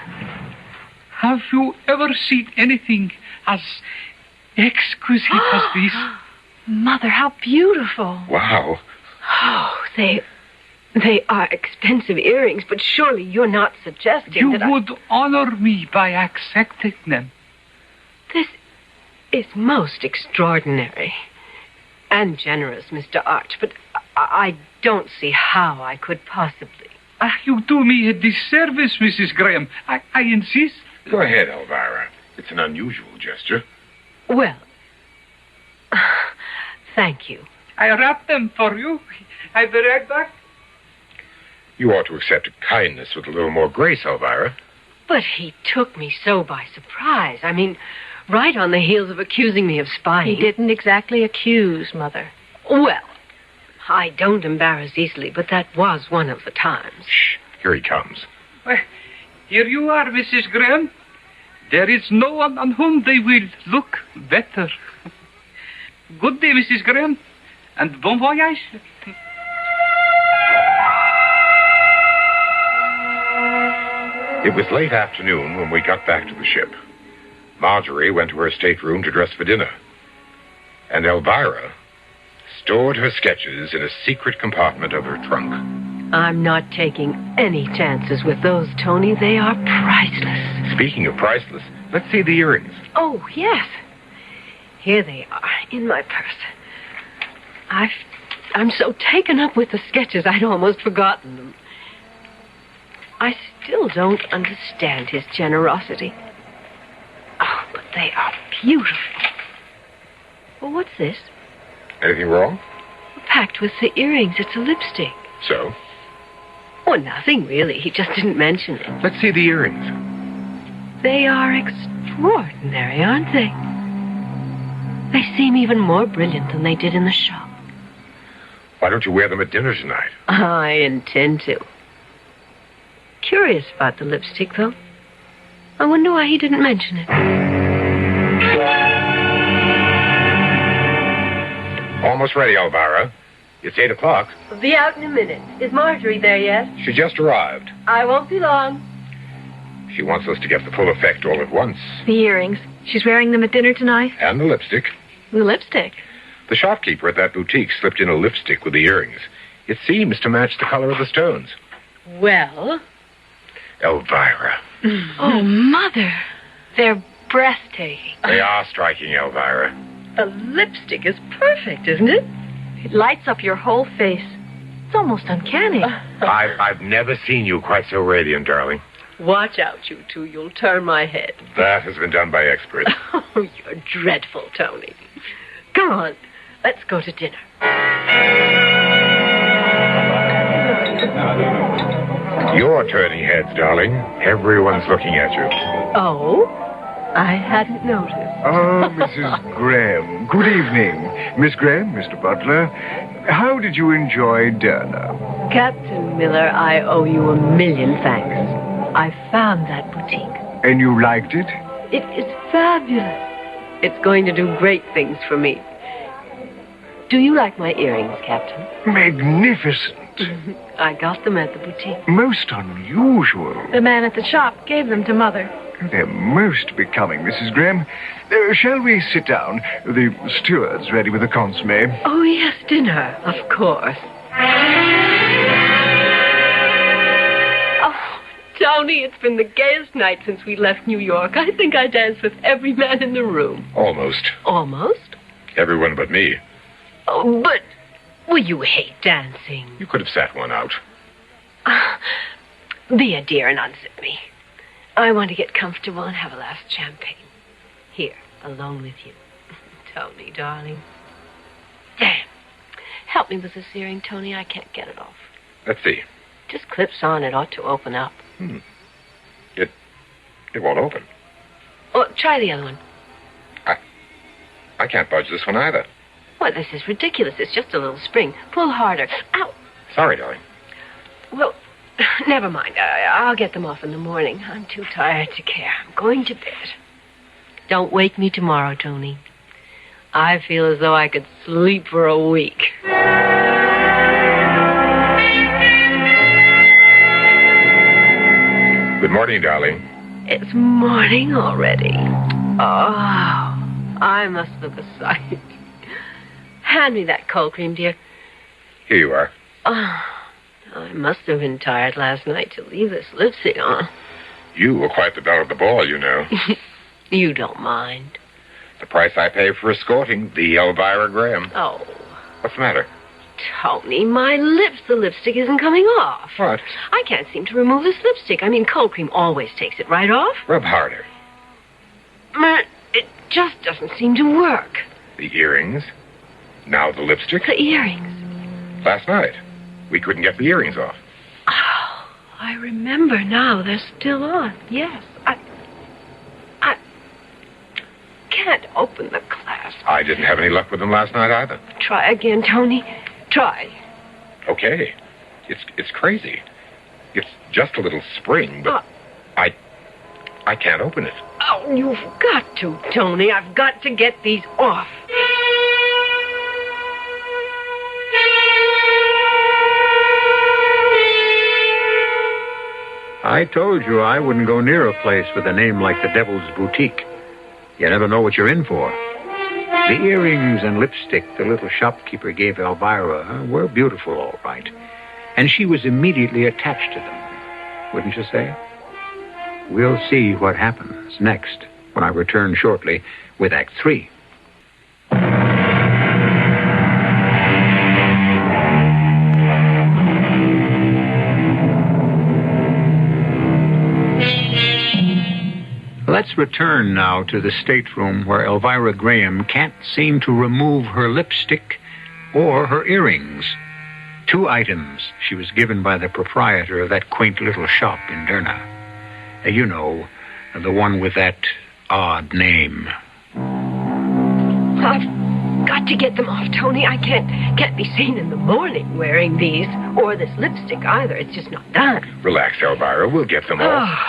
Have you ever seen anything as exquisite as this? Mother, how beautiful. Wow. Oh, they are expensive earrings, but surely you're not suggesting you would honor me by accepting them. This is most extraordinary and generous, Mr. Arch, but I don't see how I could possibly. You do me a disservice, Mrs. Graham. I insist. Go ahead, Elvira. It's an unusual gesture. Well, thank you. I wrap them for you. I'll be right back. You ought to accept kindness with a little more grace, Elvira. But he took me so by surprise. I mean, right on the heels of accusing me of spying. He didn't exactly accuse, Mother. Well, I don't embarrass easily, but that was one of the times. Shh, here he comes. Well, here you are, Mrs. Graham. There is no one on whom they will look better. Good day, Mrs. Graham, and bon voyage. It was late afternoon when we got back to the ship. Marjorie went to her stateroom to dress for dinner. And Elvira stored her sketches in a secret compartment of her trunk. I'm not taking any chances with those, Tony. They are priceless. Speaking of priceless, let's see the earrings. Oh, yes. Here they are, in my purse. I'm so taken up with the sketches, I'd almost forgotten them. I still don't understand his generosity. Oh, but they are beautiful. Well, what's this? Anything wrong? Packed with the earrings. It's a lipstick. So? Oh, nothing really. He just didn't mention it. Let's see the earrings. They are extraordinary, aren't they? They seem even more brilliant than they did in the shop. Why don't you wear them at dinner tonight? I intend to. Curious about the lipstick, though. I wonder why he didn't mention it. Almost ready, Elvira. It's 8 o'clock. I'll be out in a minute. Is Marjorie there yet? She just arrived. I won't be long. She wants us to get the full effect all at once. The earrings. She's wearing them at dinner tonight? And the lipstick. The lipstick? The shopkeeper at that boutique slipped in a lipstick with the earrings. It seems to match the color of the stones. Well? Elvira. Oh, Mother. They're breathtaking. They are striking, Elvira. The lipstick is perfect, isn't it? It lights up your whole face. It's almost uncanny. I've never seen you quite so radiant, darling. Watch out, you two. You'll turn my head. That has been done by experts. Oh, you're dreadful, Tony. Come on. Let's go to dinner. You're turning heads, darling. Everyone's looking at you. Oh? I hadn't noticed. Oh, Mrs. Graham. Good evening. Miss Graham, Mr. Butler. How did you enjoy Derna? Captain Miller, I owe you a million thanks. I found that boutique. And you liked it? It is fabulous. It's going to do great things for me. Do you like my earrings, Captain? Magnificent. I got them at the boutique. Most unusual. The man at the shop gave them to Mother. They're most becoming, Mrs. Graham. Shall we sit down? The steward's ready with the consomme. Oh, yes, dinner, of course. Oh, Tony, it's been the gayest night since we left New York. I think I danced with every man in the room. Almost. Almost? Everyone but me. Oh, but... Well, you hate dancing. You could have sat one out. Be a dear and unzip me. I want to get comfortable and have a last champagne. Here, alone with you. Tony, darling. Damn. Help me with this earring, Tony. I can't get it off. Let's see. Just clips on. It ought to open up. It won't open. Oh, try the other one. I can't budge this one either. Well, this is ridiculous. It's just a little spring. Pull harder. Ow. Sorry, darling. Well, never mind. I'll get them off in the morning. I'm too tired to care. I'm going to bed. Don't wake me tomorrow, Tony. I feel as though I could sleep for a week. Good morning, darling. It's morning already. Oh, I must look a sight. Hand me that cold cream, dear. Here you are. Oh, I must have been tired last night to leave this lipstick on. You were quite the belle of the ball, you know. You don't mind. The price I pay for escorting the Elvira Graham. Oh. What's the matter? Tony, my lips. The lipstick isn't coming off. What? I can't seem to remove this lipstick. I mean, cold cream always takes it right off. Rub harder. It just doesn't seem to work. The earrings. Now the lipstick. The earrings. Last night, we couldn't get the earrings off. Oh, I remember now. They're still on. Yes. I can't open the clasp. I didn't have any luck with them last night either. Try again, Tony. Try. Okay. It's crazy. It's just a little spring, but I can't open it. Oh, you've got to, Tony. I've got to get these off. I told you I wouldn't go near a place with a name like the Devil's Boutique. You never know what you're in for. The earrings and lipstick the little shopkeeper gave Elvira were beautiful, all right. And she was immediately attached to them, wouldn't you say? We'll see what happens next when I return shortly with Act 3. Let's return now to the stateroom where Elvira Graham can't seem to remove her lipstick or her earrings. 2 items she was given by the proprietor of that quaint little shop in Derna. You know, the one with that odd name. I've got to get them off, Tony. I can't be seen in the morning wearing these, or this lipstick either. It's just not done. Relax, Elvira. We'll get them off.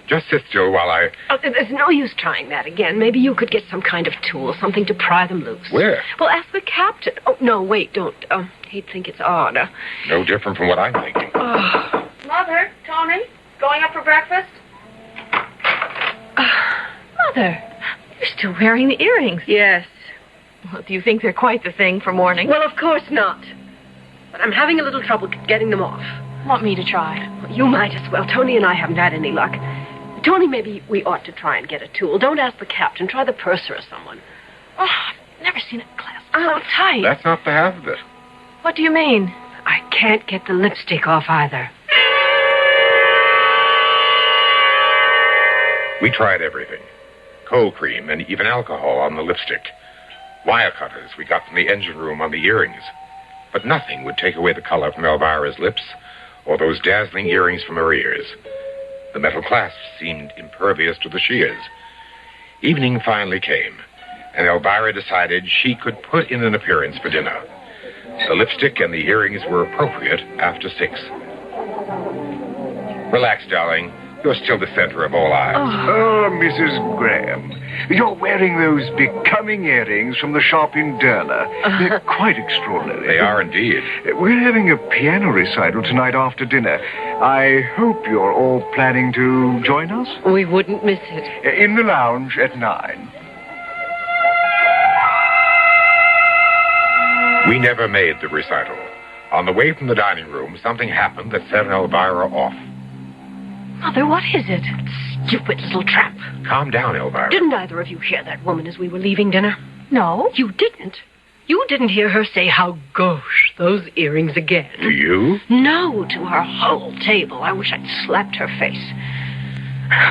Just sit still while I... Oh, there's no use trying that again. Maybe you could get some kind of tool, something to pry them loose. Where? Well, ask the captain. Oh, no, wait, don't. He'd think it's odd. No different from what I'm thinking. Mother, Tony, going up for breakfast? Mother, you're still wearing the earrings. Yes. Well, do you think they're quite the thing for morning? Well, of course not. But I'm having a little trouble getting them off. Want me to try? Well, you might as well. Tony and I haven't had any luck. Tony, maybe we ought to try and get a tool. Don't ask the captain. Try the purser or someone. Oh, I've never seen it clasped so tight. That's not the half of it. What do you mean? I can't get the lipstick off either. We tried everything. Cold cream and even alcohol on the lipstick. Wire cutters we got from the engine room on the earrings. But nothing would take away the color from Elvira's lips or those dazzling earrings from her ears. The metal clasps seemed impervious to the shears. Evening finally came, and Elvira decided she could put in an appearance for dinner. The lipstick and the earrings were appropriate after 6. Relax, darling. You're still the center of all eyes. Oh, Mrs. Graham, you're wearing those becoming earrings from the shop in Derna. They're quite extraordinary. They are indeed. We're having a piano recital tonight after dinner. I hope you're all planning to join us. We wouldn't miss it. In the lounge at 9. We never made the recital. On the way from the dining room, something happened that set Elvira off. Mother, what is it? Stupid little tramp. Calm down, Elvira. Didn't either of you hear that woman as we were leaving dinner? No. You didn't? You didn't hear her say, how gauche, those earrings again. To you? No, to her whole table. I wish I'd slapped her face.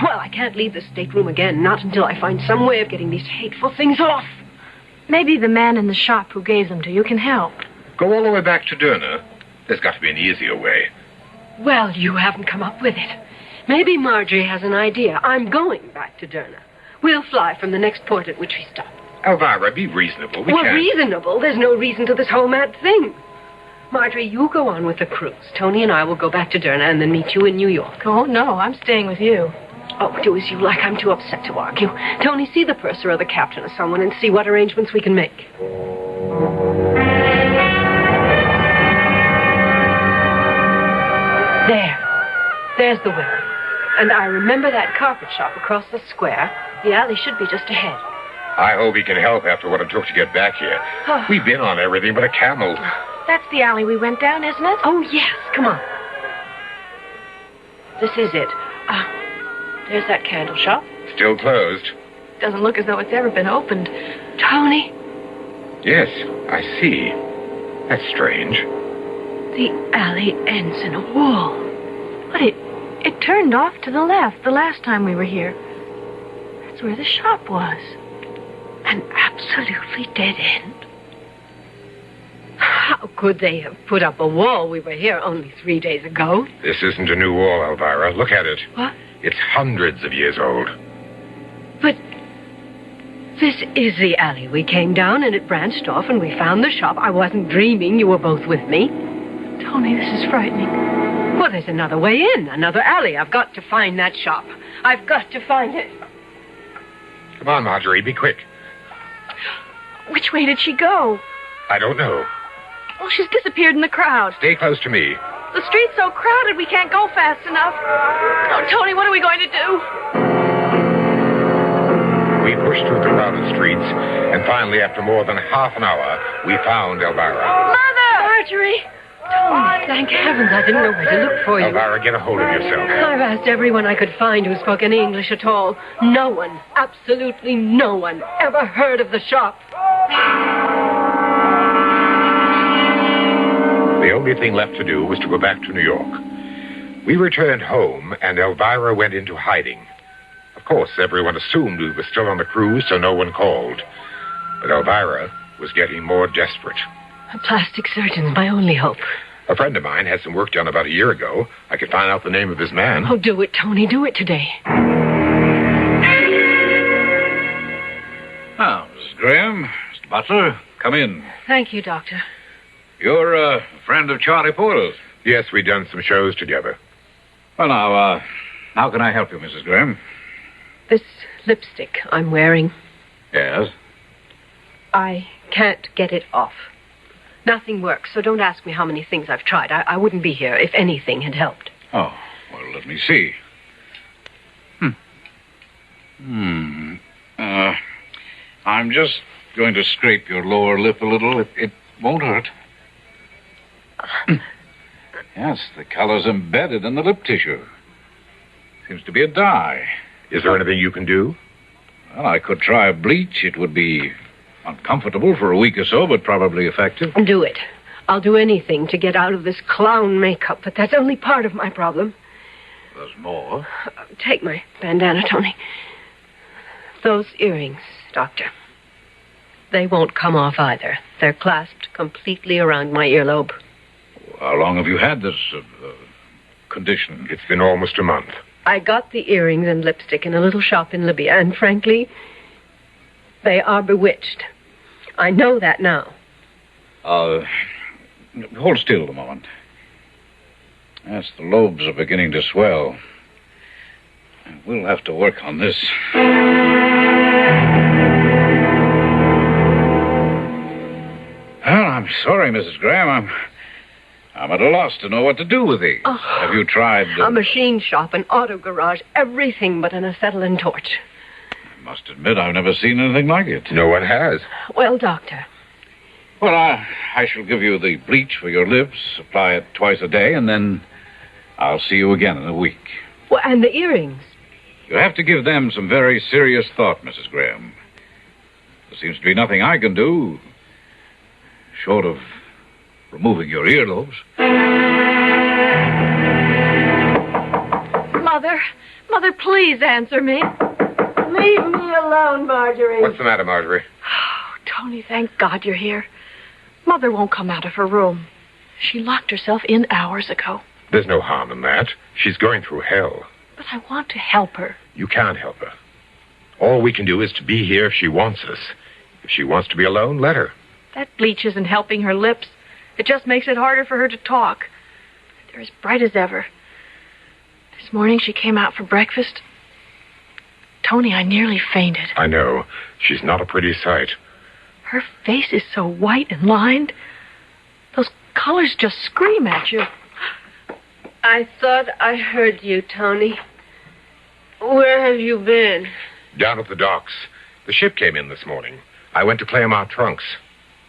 Well, I can't leave the stateroom again, not until I find some way of getting these hateful things off. Maybe the man in the shop who gave them to you can help. Go all the way back to Derna. There's got to be an easier way. Well, you haven't come up with it. Maybe Marjorie has an idea. I'm going back to Derna. We'll fly from the next port at which we stop. Elvira, be reasonable. We can't... Reasonable? There's no reason to this whole mad thing. Marjorie, you go on with the cruise. Tony and I will go back to Derna and then meet you in New York. Oh, no, I'm staying with you. Oh, do as you like. I'm too upset to argue. Tony, see the purser or the captain or someone and see what arrangements we can make. There's the window. And I remember that carpet shop across the square. The alley should be just ahead. I hope he can help after what it took to get back here. We've been on everything but a camel. That's the alley we went down, isn't it? Oh, yes. Come on. This is it. There's that candle shop. Still closed. Doesn't look as though it's ever been opened. Tony? Yes, I see. That's strange. The alley ends in a wall. But it turned off to the left the last time we were here. That's where the shop was. An absolutely dead end. How could they have put up a wall? We were here only 3 days ago. This isn't a new wall, Elvira. Look at it. What? It's hundreds of years old. But this is the alley we came down, and it branched off, and we found the shop. I wasn't dreaming. You were both with me. Tony, this is frightening. Well, there's another way in, another alley. I've got to find that shop. I've got to find it. Come on, Marjorie, be quick. Which way did she go? I don't know. Well, she's disappeared in the crowd. Stay close to me. The street's so crowded we can't go fast enough. Oh, Tony, what are we going to do? We pushed through the crowded streets, and finally, after more than half an hour, we found Elvira. Mother! Marjorie! Tony, thank heavens I didn't know where to look for you. Elvira, get a hold of yourself. I've asked everyone I could find who spoke any English at all. No one, absolutely no one, ever heard of the shop. The only thing left to do was to go back to New York. We returned home, and Elvira went into hiding. Of course, everyone assumed we were still on the cruise, so no one called. But Elvira was getting more desperate. A plastic surgeon's my only hope. A friend of mine had some work done about a year ago. I could find out the name of his man. Oh, do it, Tony. Do it today. Now, Mrs. Graham, Mr. Butler, come in. Thank you, Doctor. You're a friend of Charlie Porter's. Yes, we've done some shows together. Well, now, How can I help you, Mrs. Graham? This lipstick I'm wearing, Yes? I can't get it off. Nothing works, so don't ask me how many things I've tried. I wouldn't be here if anything had helped. Oh, well, let me see. I'm just going to scrape your lower lip a little. It won't hurt. Yes, the color's embedded in the lip tissue. Seems to be a dye. Is there anything you can do? Well, I could try a bleach. It would be uncomfortable for a week or so, but probably effective. Do it. I'll do anything to get out of this clown makeup, but that's only part of my problem. There's more. Take my bandana, Tony. Those earrings, Doctor. They won't come off either. They're clasped completely around my earlobe. How long have you had this condition? It's been almost a month. I got the earrings and lipstick in a little shop in Libya, and frankly, they are bewitched. I know that now. Hold still a moment. Yes, the lobes are beginning to swell. We'll have to work on this. Well, I'm sorry, Mrs. Graham. I'm at a loss to know what to do with these. Oh, have you tried... A machine shop, an auto garage, everything but an acetylene torch. I must admit I've never seen anything like it. No one has. Well, Doctor. Well, I shall give you the bleach for your lips, apply it twice a day, and then I'll see you again in a week. Well, and the earrings? You have to give them some very serious thought, Mrs. Graham. There seems to be nothing I can do, short of removing your earlobes. Mother, please answer me. Leave me alone, Marjorie. What's the matter, Marjorie? Oh, Tony, thank God you're here. Mother won't come out of her room. She locked herself in hours ago. There's no harm in that. She's going through hell. But I want to help her. You can't help her. All we can do is to be here if she wants us. If she wants to be alone, let her. That bleach isn't helping her lips. It just makes it harder for her to talk. They're as bright as ever. This morning she came out for breakfast. Tony, I nearly fainted. I know. She's not a pretty sight. Her face is so white and lined. Those colors just scream at you. I thought I heard you, Tony. Where have you been? Down at the docks. The ship came in this morning. I went to claim our trunks.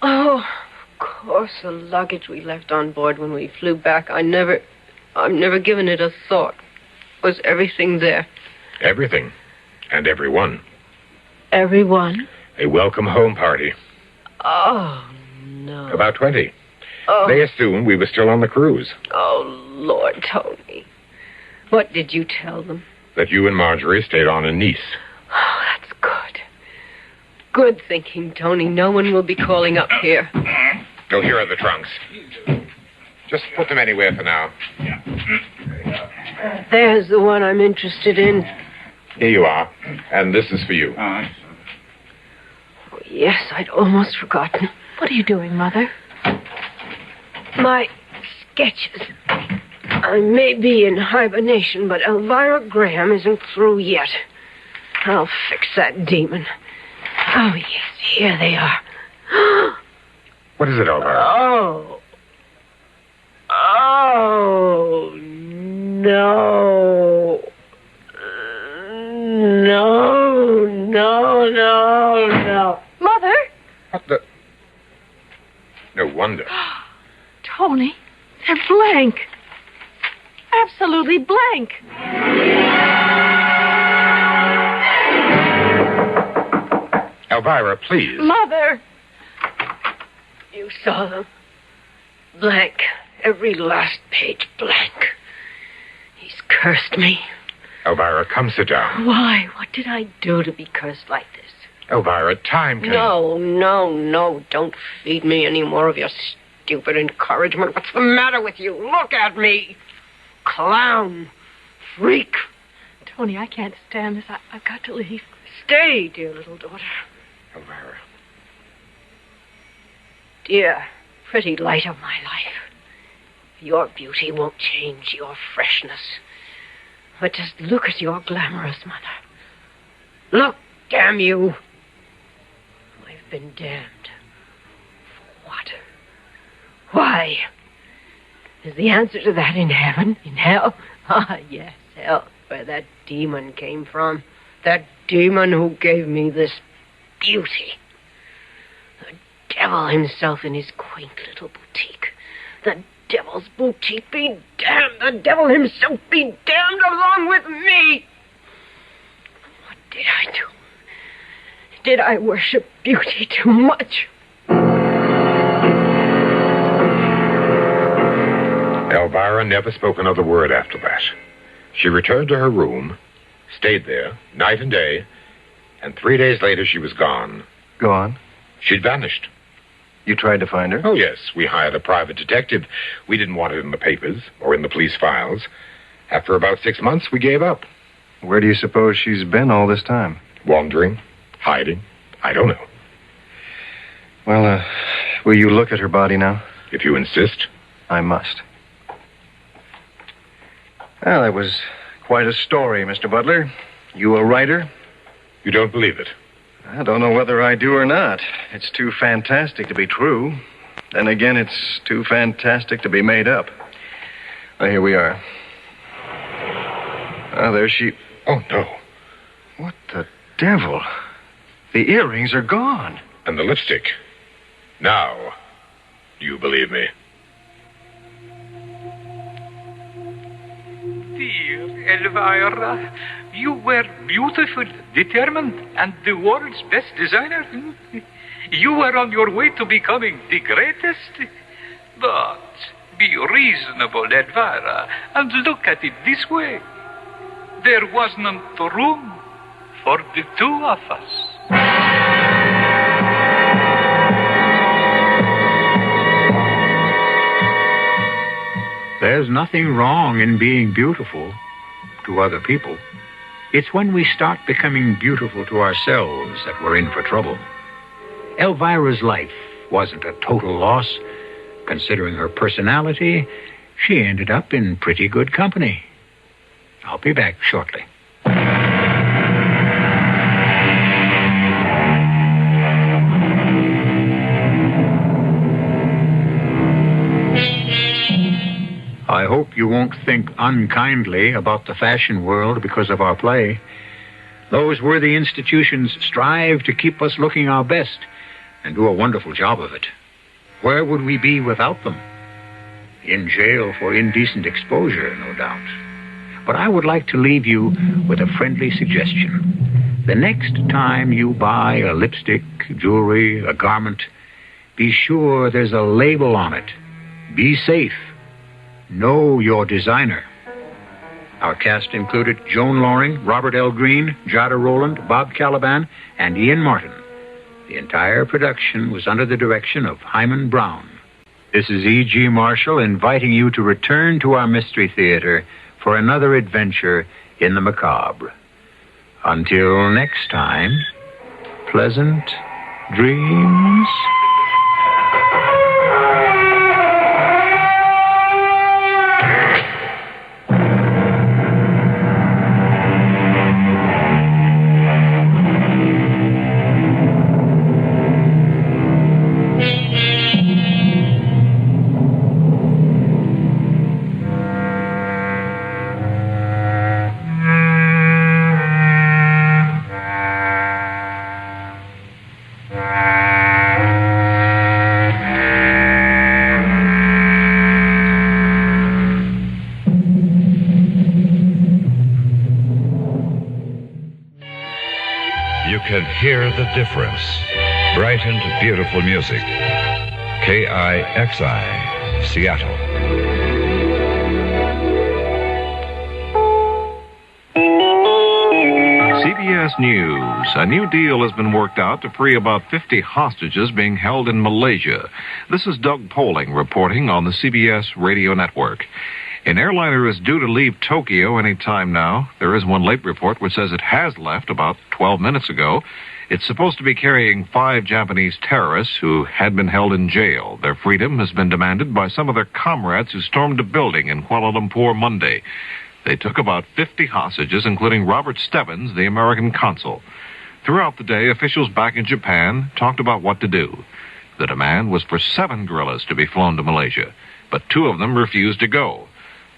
Oh, of course, the luggage we left on board when we flew back. I've never given it a thought. Was everything there? Everything. And everyone. Everyone? A welcome home party. Oh, no. About 20. Oh. They assumed we were still on the cruise. Oh, Lord, Tony. What did you tell them? That you and Marjorie stayed on in Nice. Oh, that's good. Good thinking, Tony. No one will be calling up here. Oh, here are the trunks. Just put them anywhere for now. There's the one I'm interested in. Here you are. And this is for you. Oh, yes, I'd almost forgotten. What are you doing, Mother? My sketches. I may be in hibernation, but Elvira Graham isn't through yet. I'll fix that demon. Oh, yes, here they are. What is it, Elvira? Oh. Oh, no. No. Mother? What the... No wonder. Tony, they're blank. Absolutely blank. Elvira, please. Mother! You saw them. Blank. Every last page blank. He's cursed me. Elvira, come sit down. Why? What did I do to be cursed like this? Elvira, time can... No. Don't feed me any more of your stupid encouragement. What's the matter with you? Look at me. Clown. Freak. Tony, I can't stand this. I've got to leave. Stay, dear little daughter. Elvira. Dear, pretty light of my life. Your beauty won't change your freshness. But just look at your glamorous mother. Look, damn you. I've been damned. For what? Why? Is the answer to that in heaven? In hell? Ah, yes, hell, where that demon came from. That demon who gave me this beauty. The devil himself in his quaint little boutique. The devil's boutique be damned. The devil himself be damned along with me. What did I do? Did I worship beauty too much? Elvira never spoke another word after that. She returned to her room, stayed there, night and day, and 3 days later she was gone. Gone? She'd vanished. You tried to find her? Oh, yes. We hired a private detective. We didn't want it in the papers or in the police files. After about 6 months, we gave up. Where do you suppose she's been all this time? Wandering, hiding. I don't know. Well, will you look at her body now? If you insist. I must. Well, that was quite a story, Mr. Butler. You a writer? You don't believe it? I don't know whether I do or not. It's too fantastic to be true. Then again, it's too fantastic to be made up. Well, here we are. Oh, there she... Oh, no. What the devil? The earrings are gone. And the lipstick. Now, do you believe me? Dear Elvira, you were beautiful, determined, and the world's best designer. You were on your way to becoming the greatest. But be reasonable, Elvira, and look at it this way. There wasn't room for the two of us. There's nothing wrong in being beautiful to other people. It's when we start becoming beautiful to ourselves that we're in for trouble. Elvira's life wasn't a total loss. Considering her personality, she ended up in pretty good company. I'll be back shortly. I hope you won't think unkindly about the fashion world because of our play. Those worthy institutions strive to keep us looking our best and do a wonderful job of it. Where would we be without them? In jail for indecent exposure, no doubt. But I would like to leave you with a friendly suggestion. The next time you buy a lipstick, jewelry, a garment, be sure there's a label on it. Be safe. Know your designer. Our cast included Joan Loring, Robert L. Greene, Jada Rowland, Bob Caliban, and Ian Martin. The entire production was under the direction of Hyman Brown. This is E.G. Marshall inviting you to return to our Mystery Theater for another adventure in the macabre. Until next time, pleasant dreams. Hear the difference. Bright and beautiful music. KIXI, Seattle. CBS News. A new deal has been worked out to free about 50 hostages being held in Malaysia. This is Doug Poling reporting on the CBS radio network. An airliner is due to leave Tokyo any time now. There is one late report which says it has left about 12 minutes ago. It's supposed to be carrying 5 Japanese terrorists who had been held in jail. Their freedom has been demanded by some of their comrades who stormed a building in Kuala Lumpur Monday. They took about 50 hostages, including Robert Stebbins, the American consul. Throughout the day, officials back in Japan talked about what to do. The demand was for 7 guerrillas to be flown to Malaysia, but 2 of them refused to go.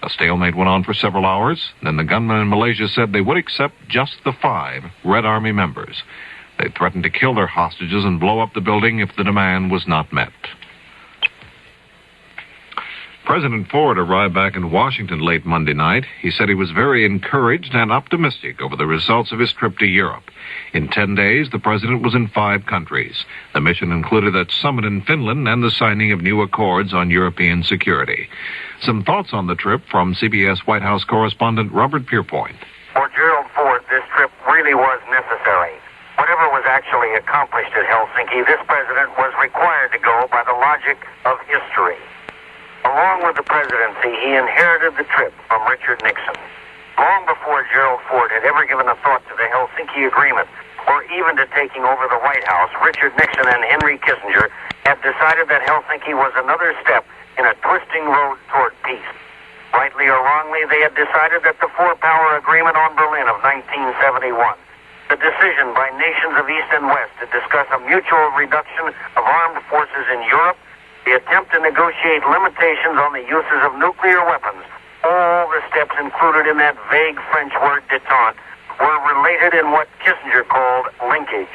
A stalemate went on for several hours. Then the gunmen in Malaysia said they would accept just the 5 Red Army members. They threatened to kill their hostages and blow up the building if the demand was not met. President Ford arrived back in Washington late Monday night. He said he was very encouraged and optimistic over the results of his trip to Europe. In 10 days, the president was in 5 countries. The mission included that summit in Finland and the signing of new accords on European security. Some thoughts on the trip from CBS White House correspondent Robert Pierpoint. For Gerald Ford, this trip really was necessary. Whatever was actually accomplished at Helsinki, this president was required to go by the logic of history. Along with the presidency, he inherited the trip from Richard Nixon. Long before Gerald Ford had ever given a thought to the Helsinki Agreement, or even to taking over the White House, Richard Nixon and Henry Kissinger had decided that Helsinki was another step in a twisting road toward peace. Rightly or wrongly, they had decided that the 4-power agreement on Berlin of 1971, the decision by nations of East and West to discuss a mutual reduction of armed forces in Europe, the attempt to negotiate limitations on the uses of nuclear weapons, all the steps included in that vague French word détente, were related in what Kissinger called linkage.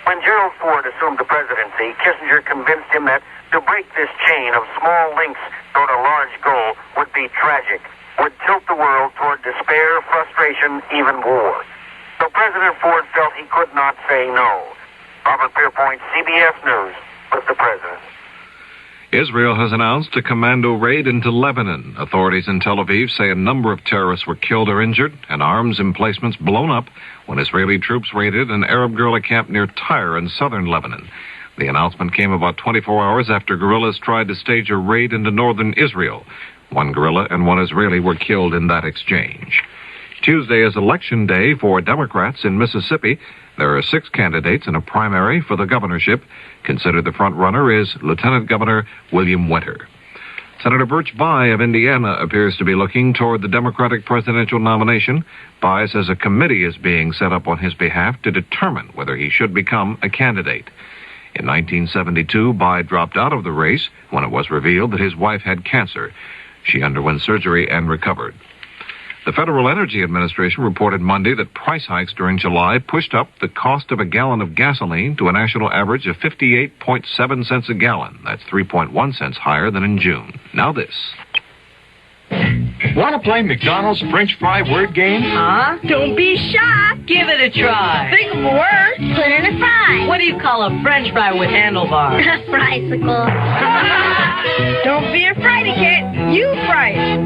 When Gerald Ford assumed the presidency, Kissinger convinced him that to break this chain of small links toward a large goal would be tragic, would tilt the world toward despair, frustration, even war. So President Ford felt he could not say no. Robert Pierpoint, CBS News, with the president. Israel has announced a commando raid into Lebanon. Authorities in Tel Aviv say a number of terrorists were killed or injured and arms emplacements blown up when Israeli troops raided an Arab guerrilla camp near Tyre in southern Lebanon. The announcement came about 24 hours after guerrillas tried to stage a raid into northern Israel. 1 guerrilla and 1 Israeli were killed in that exchange. Tuesday is election day for Democrats in Mississippi. There are 6 candidates in a primary for the governorship. Considered the front runner is Lieutenant Governor William Winter. Senator Birch Bayh of Indiana appears to be looking toward the Democratic presidential nomination. Bayh says a committee is being set up on his behalf to determine whether he should become a candidate. In 1972, Bayh dropped out of the race when it was revealed that his wife had cancer. She underwent surgery and recovered. The Federal Energy Administration reported Monday that price hikes during July pushed up the cost of a gallon of gasoline to a national average of 58.7 cents a gallon. That's 3.1 cents higher than in June. Now this. Want to play McDonald's French fry word game? Huh? Don't be shy. Give it a try. Think of a word. Put in a fry. What do you call a French fry with handlebars? A frycicle. Don't be afraid of it. You fry it.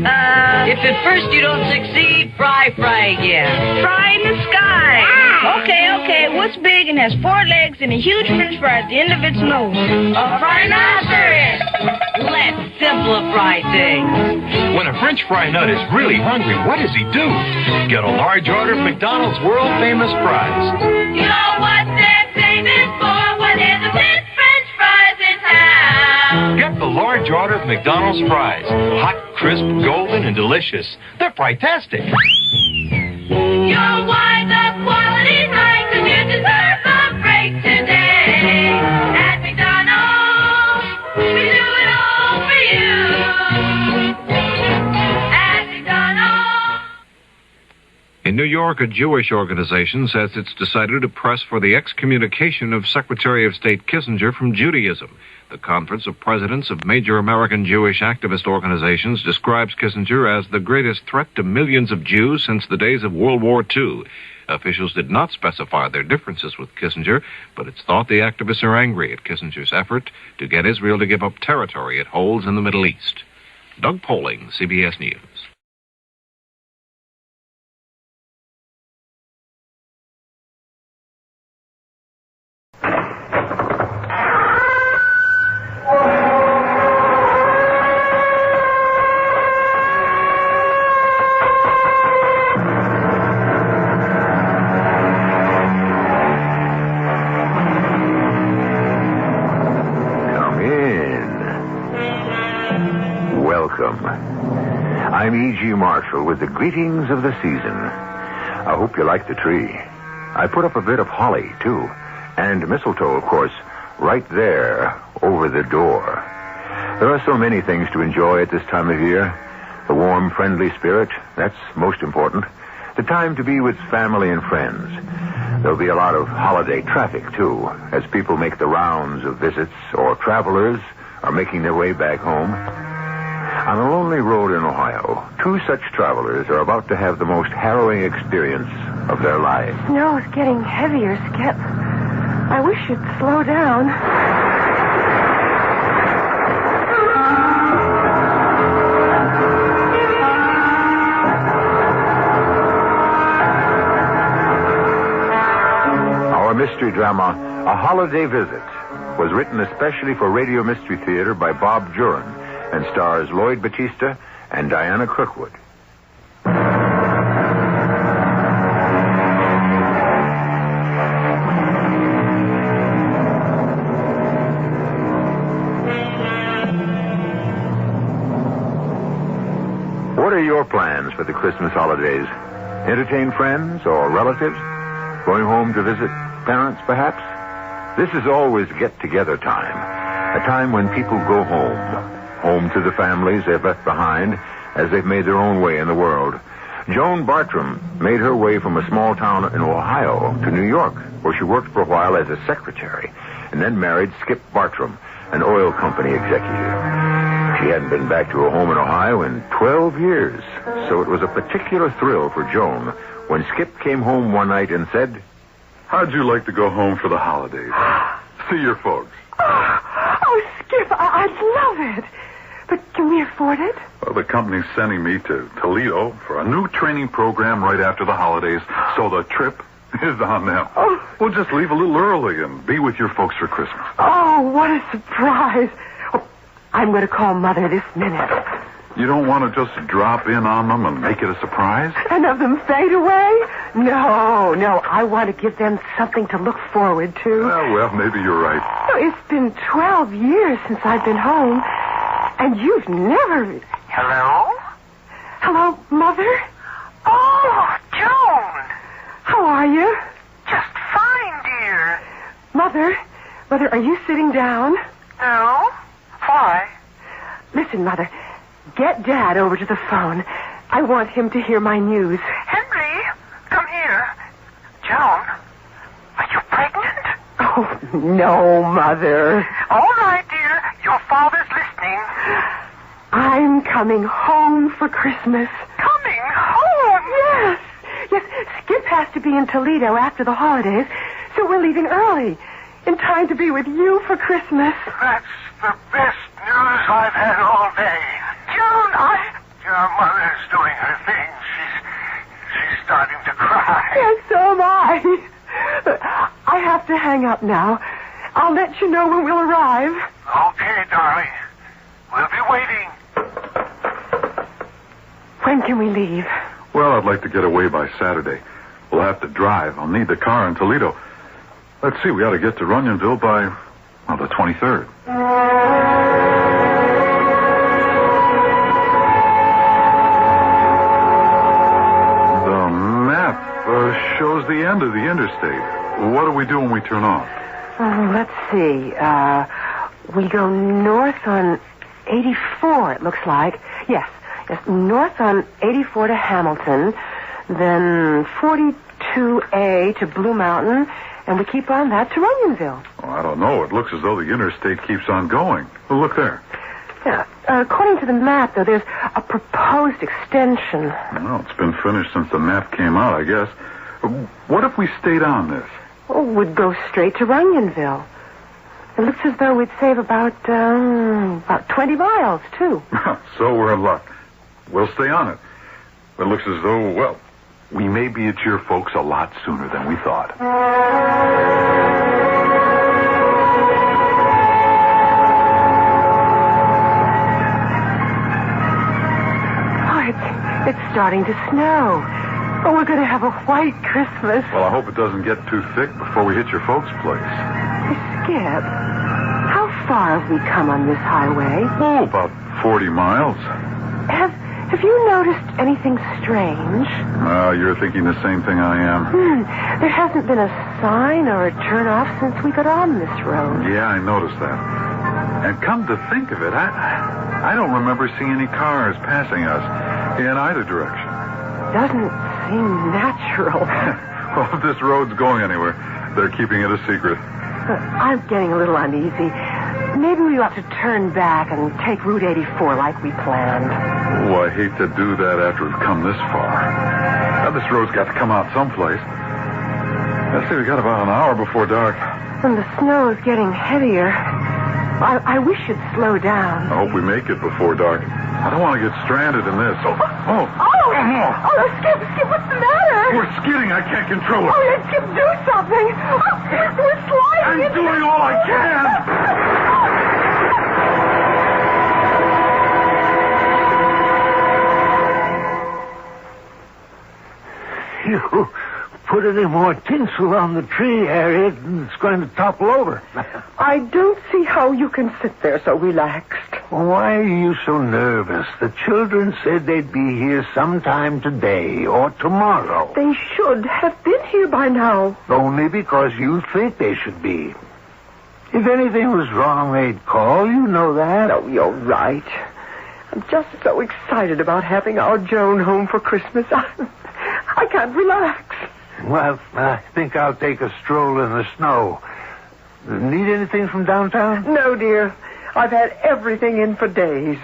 If at first you don't succeed, fry again. Fry in the sky. Wow. Okay. What's big and has 4 legs and a huge French fry at the end of its nose? A rhinoceros. Let's simplify things. When a French fry nut is really hungry, what does he do? Get a large order of McDonald's world-famous fries. You know what they're famous for? What is the best French fries in town? Get the large order of McDonald's fries. Hot, crisp, golden, and delicious. They're fantastic. You're why the quality's high, 'cause you deserve a break today. At McDonald's, we do it all for you. At McDonald's. In New York, a Jewish organization says it's decided to press for the excommunication of Secretary of State Kissinger from Judaism. The Conference of Presidents of Major American Jewish Activist Organizations describes Kissinger as the greatest threat to millions of Jews since the days of World War II. Officials did not specify their differences with Kissinger, but it's thought the activists are angry at Kissinger's effort to get Israel to give up territory it holds in the Middle East. Doug Poling, CBS News. I'm E.G. Marshall with the greetings of the season. I hope you like the tree. I put up a bit of holly, too. And mistletoe, of course, right there over the door. There are so many things to enjoy at this time of year. The warm, friendly spirit, that's most important. The time to be with family and friends. There'll be a lot of holiday traffic, too, as people make the rounds of visits or travelers are making their way back home. On a lonely road in Ohio, 2 such travelers are about to have the most harrowing experience of their lives. Snow's getting heavier, Skip. I wish you'd slow down. Our mystery drama, A Holiday Visit, was written especially for Radio Mystery Theater by Bob Jurin and stars Lloyd Batista and Diana Crookwood. What are your plans for the Christmas holidays? Entertain friends or relatives? Going home to visit parents, perhaps? This is always get-together time. A time when people go home to the families they've left behind as they've made their own way in the world. Joan Bartram made her way from a small town in Ohio to New York, where she worked for a while as a secretary, and then married Skip Bartram, an oil company executive. She hadn't been back to her home in Ohio in 12 years, so it was a particular thrill for Joan when Skip came home one night and said, "How'd you like to go home for the holidays? See your folks." Oh, Skip, I'd love it. But can we afford it? Well, the company's sending me to Toledo for a new training program right after the holidays, so the trip is on them. Oh. We'll just leave a little early and be with your folks for Christmas. Oh, what a surprise. Oh, I'm going to call Mother this minute. You don't want to just drop in on them and make it a surprise? And have them fade away? No, I want to give them something to look forward to. Well, maybe you're right. Oh, it's been 12 years since I've been home, and you've never... Hello? Hello, Mother? Oh, Joan! How are you? Just fine, dear. Mother, are you sitting down? No? Why? Listen, Mother, get Dad over to the phone. I want him to hear my news. Henry, come here. Joan, are you pregnant? Oh, no, Mother. All right, dear. Your father's listening. I'm coming home for Christmas. Coming home? Yes, Skip has to be in Toledo after the holidays, so we're leaving early, in time to be with you for Christmas. That's the best news I've had all day. Joan, your mother's doing her thing. She's starting to cry. Yes, so am I. I have to hang up now. I'll let you know when we'll arrive. Okay, darling. We'll be waiting. When can we leave? Well, I'd like to get away by Saturday. We'll have to drive. I'll need the car in Toledo. Let's see, we ought to get to Runyonville by, the 23rd. The map shows the end of the interstate. What do we do when we turn off? Let's see. We go north on 84, it looks like. Yes, north on 84 to Hamilton, then 42A to Blue Mountain, and we keep on that to Runyonville. Oh, I don't know. It looks as though the interstate keeps on going. Well, look there. Yeah. According to the map, though, there's a proposed extension. Well, it's been finished since the map came out, I guess. What if we stayed on this? Oh, we'd go straight to Runyonville. It looks as though we'd save about 20 miles, too. So we're in luck. We'll stay on it. It looks as though, we may be at your folks a lot sooner than we thought. Oh, it's starting to snow. Oh, we're going to have a white Christmas. Well, I hope it doesn't get too thick before we hit your folks' place. Skip, how far have we come on this highway? Oh, about 40 miles. Have you noticed anything strange? You're thinking the same thing I am. There hasn't been a sign or a turnoff since we got on this road. Yeah, I noticed that. And come to think of it, I don't remember seeing any cars passing us in either direction. Doesn't seem natural. Well, if this road's going anywhere, they're keeping it a secret. I'm getting a little uneasy. Maybe we ought to turn back and take Route 84 like we planned. Oh, I hate to do that after we've come this far. Now, this road's got to come out someplace. Let's see, we got about an hour before dark. And the snow is getting heavier. I wish you'd slow down. I hope we make it before dark. I don't want to get stranded in this. Oh, Skip, what's the matter? We're skidding. I can't control it. Oh, yeah, Skip, do something. We're sliding. I'm doing all I can. You put any more tinsel on the tree, Harriet, and it's going to topple over. I don't see how you can sit there so relaxed. Why are you so nervous? The children said they'd be here sometime today or tomorrow. They should have been here by now. Only because you think they should be. If anything was wrong, they'd call. You know that. Oh, you're right. I'm just so excited about having our Joan home for Christmas. I can't relax. Well, I think I'll take a stroll in the snow. Need anything from downtown? No, dear. I've had everything in for days.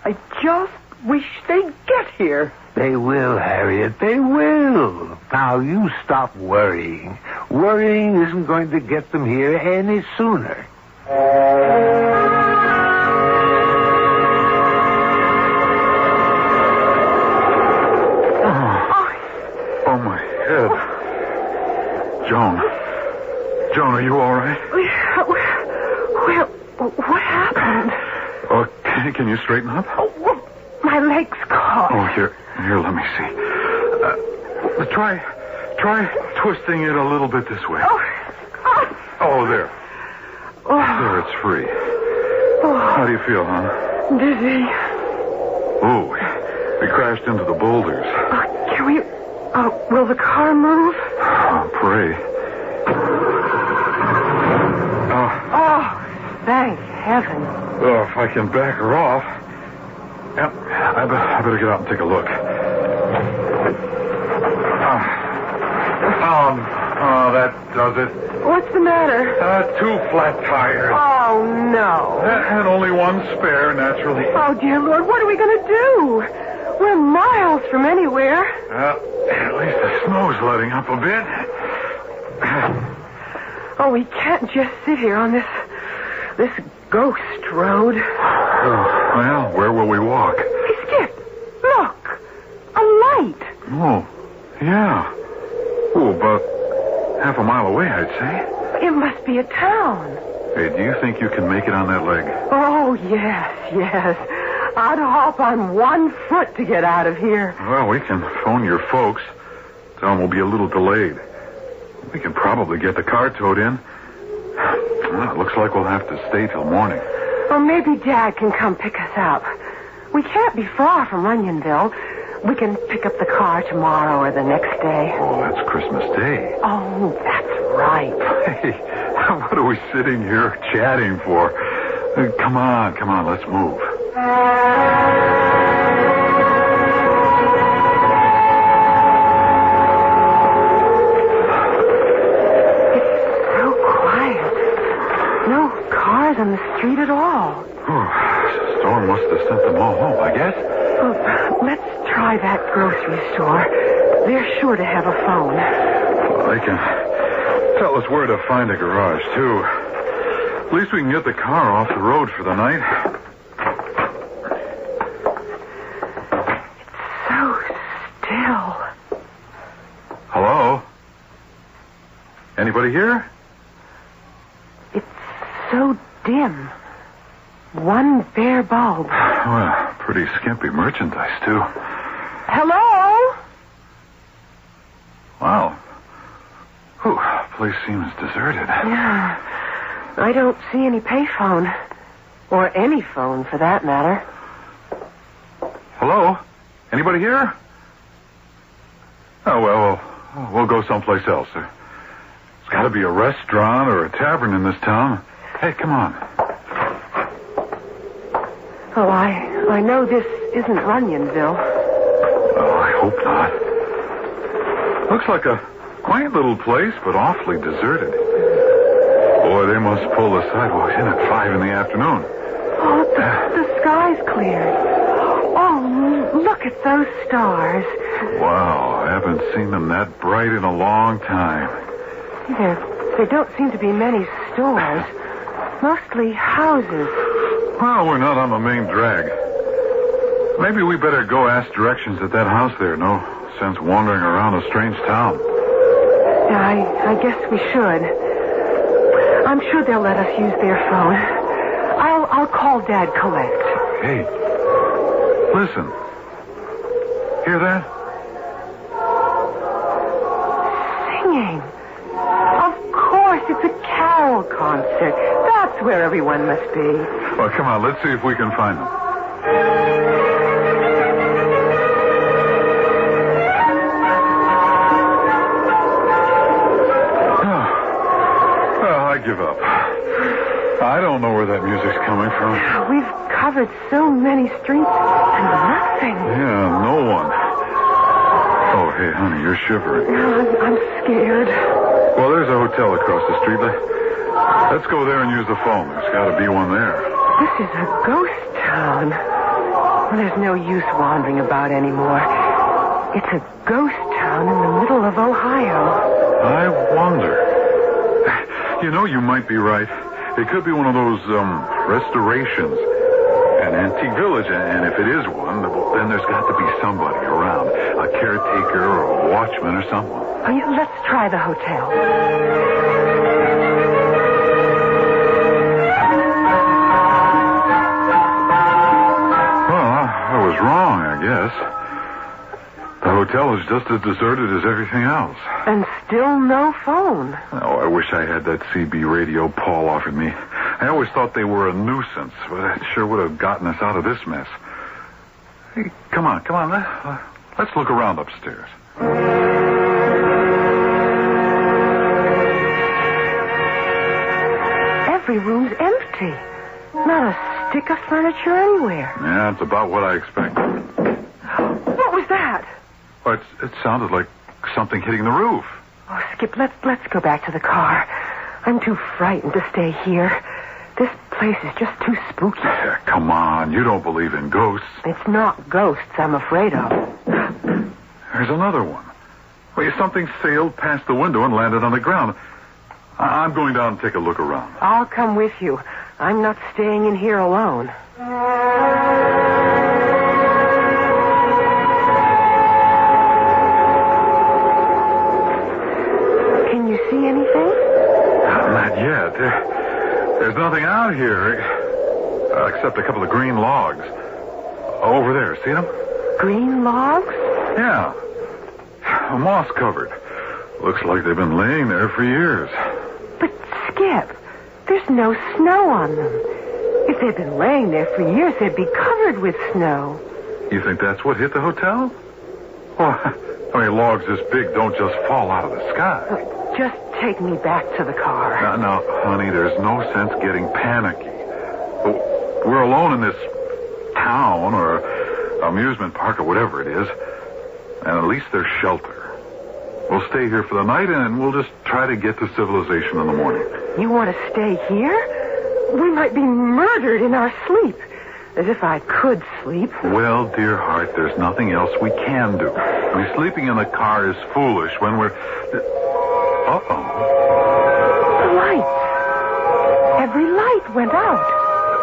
I just wish they'd get here. They will, Harriet. They will. Now, you stop worrying. Worrying isn't going to get them here any sooner. Oh, my head. Joan, are you all right? Well, what happened? Oh, can you straighten up? Oh, my leg's caught. Oh, here, let me see. Try twisting it a little bit this way. Oh, there. There, it's free. How do you feel, hon? Dizzy. Oh, we crashed into the boulders. Can we... will the car move? Oh, pray. Thank heaven. Oh, if I can back her off. Yep, I better get out and take a look. That does it. What's the matter? 2 flat tires. Oh, no. And only one spare, naturally. Oh, dear Lord, what are we going to do? We're miles from anywhere. At least the snow's letting up a bit. Oh, we can't just sit here on this ghost road. Well, where will we walk? Hey, Skip, look. A light. Oh, yeah. Oh, about half a mile away, I'd say. It must be a town. Hey, do you think you can make it on that leg? Oh, yes. I'd hop on 1 foot to get out of here. Well, we can phone your folks. Tell them we'll be a little delayed. We can probably get the car towed in. Well, it looks like we'll have to stay till morning. Or maybe Dad can come pick us up. We can't be far from Onionville. We can pick up the car tomorrow or the next day. Oh, that's Christmas Day. Oh, that's right. Hey, what are we sitting here chatting for? Come on, let's move. On the street at all. Oh, the storm must have sent them all home, I guess. Well, let's try that grocery store. They're sure to have a phone. Well, they can tell us where to find a garage, too. At least we can get the car off the road for the night. It's so still. Hello? Anybody here? It's so dim. 1 bare bulb. Well, pretty skimpy merchandise, too. Hello? Wow. Whew, place seems deserted. Yeah. I don't see any payphone. Or any phone, for that matter. Hello? Anybody here? Oh, well, we'll go someplace else. There's got to be a restaurant or a tavern in this town. Hey, come on. Oh, I know this isn't Runyonville. Oh, I hope not. Looks like a quaint little place, but awfully deserted. Boy, they must pull the sidewalks in at 5 in the afternoon. Oh, the sky's clear. Oh, look at those stars. Wow, I haven't seen them that bright in a long time. There don't seem to be many stores. Mostly houses. Well, we're not on the main drag. Maybe we better go ask directions at that house there. No sense wandering around a strange town. Yeah, I guess we should. I'm sure they'll let us use their phone. I'll call Dad collect. Hey, listen. Hear that? Singing. Of course, it's a carol concert. That's where everyone must be. Well, come on, let's see if we can find them. Well, I give up. I don't know where that music's coming from. We've covered so many streets and nothing. Yeah, no one. Oh, hey, honey, you're shivering. I'm scared. Well, there's a hotel across the street. Let's go there and use the phone. There's got to be one there. This is a ghost town. Well, there's no use wandering about anymore. It's a ghost town in the middle of Ohio. I wonder. You know, you might be right. It could be one of those, restorations. An antique village, and if it is one, then there's got to be somebody around. A caretaker or a watchman or someone. Oh, yeah, let's try the hotel. Well, I was wrong, I guess. The hotel is just as deserted as everything else. And still no phone. Oh, I wish I had that CB radio Paul offered me. I always thought they were a nuisance, but it sure would have gotten us out of this mess. Hey, come on. Let's look around upstairs. Every room's empty. Not a stick of furniture anywhere. Yeah, it's about what I expected. What was that? Well, it sounded like something hitting the roof. Oh, Skip, let's go back to the car. I'm too frightened to stay here. This place is just too spooky. Yeah, come on, you don't believe in ghosts. It's not ghosts I'm afraid of. There's another one. Well, something sailed past the window and landed on the ground. I'm going down and take a look around. I'll come with you. I'm not staying in here alone. Can you see anything? Not yet. There's nothing out here except a couple of green logs. Over there, see them? Green logs? Yeah. Moss covered. Looks like they've been laying there for years. But, Skip, there's no snow on them. If they'd been laying there for years, they'd be covered with snow. You think that's what hit the hotel? Well, I mean, logs this big don't just fall out of the sky. Just take me back to the car. No, honey, there's no sense getting panicky. We're alone in this town or amusement park or whatever it is, and at least there's shelter. We'll stay here for the night, and we'll just try to get to civilization in the morning. You want to stay here? We might be murdered in our sleep. As if I could sleep. Well, dear heart, there's nothing else we can do. I mean, sleeping in the car is foolish when we're... Uh-oh. The lights. Every light went out.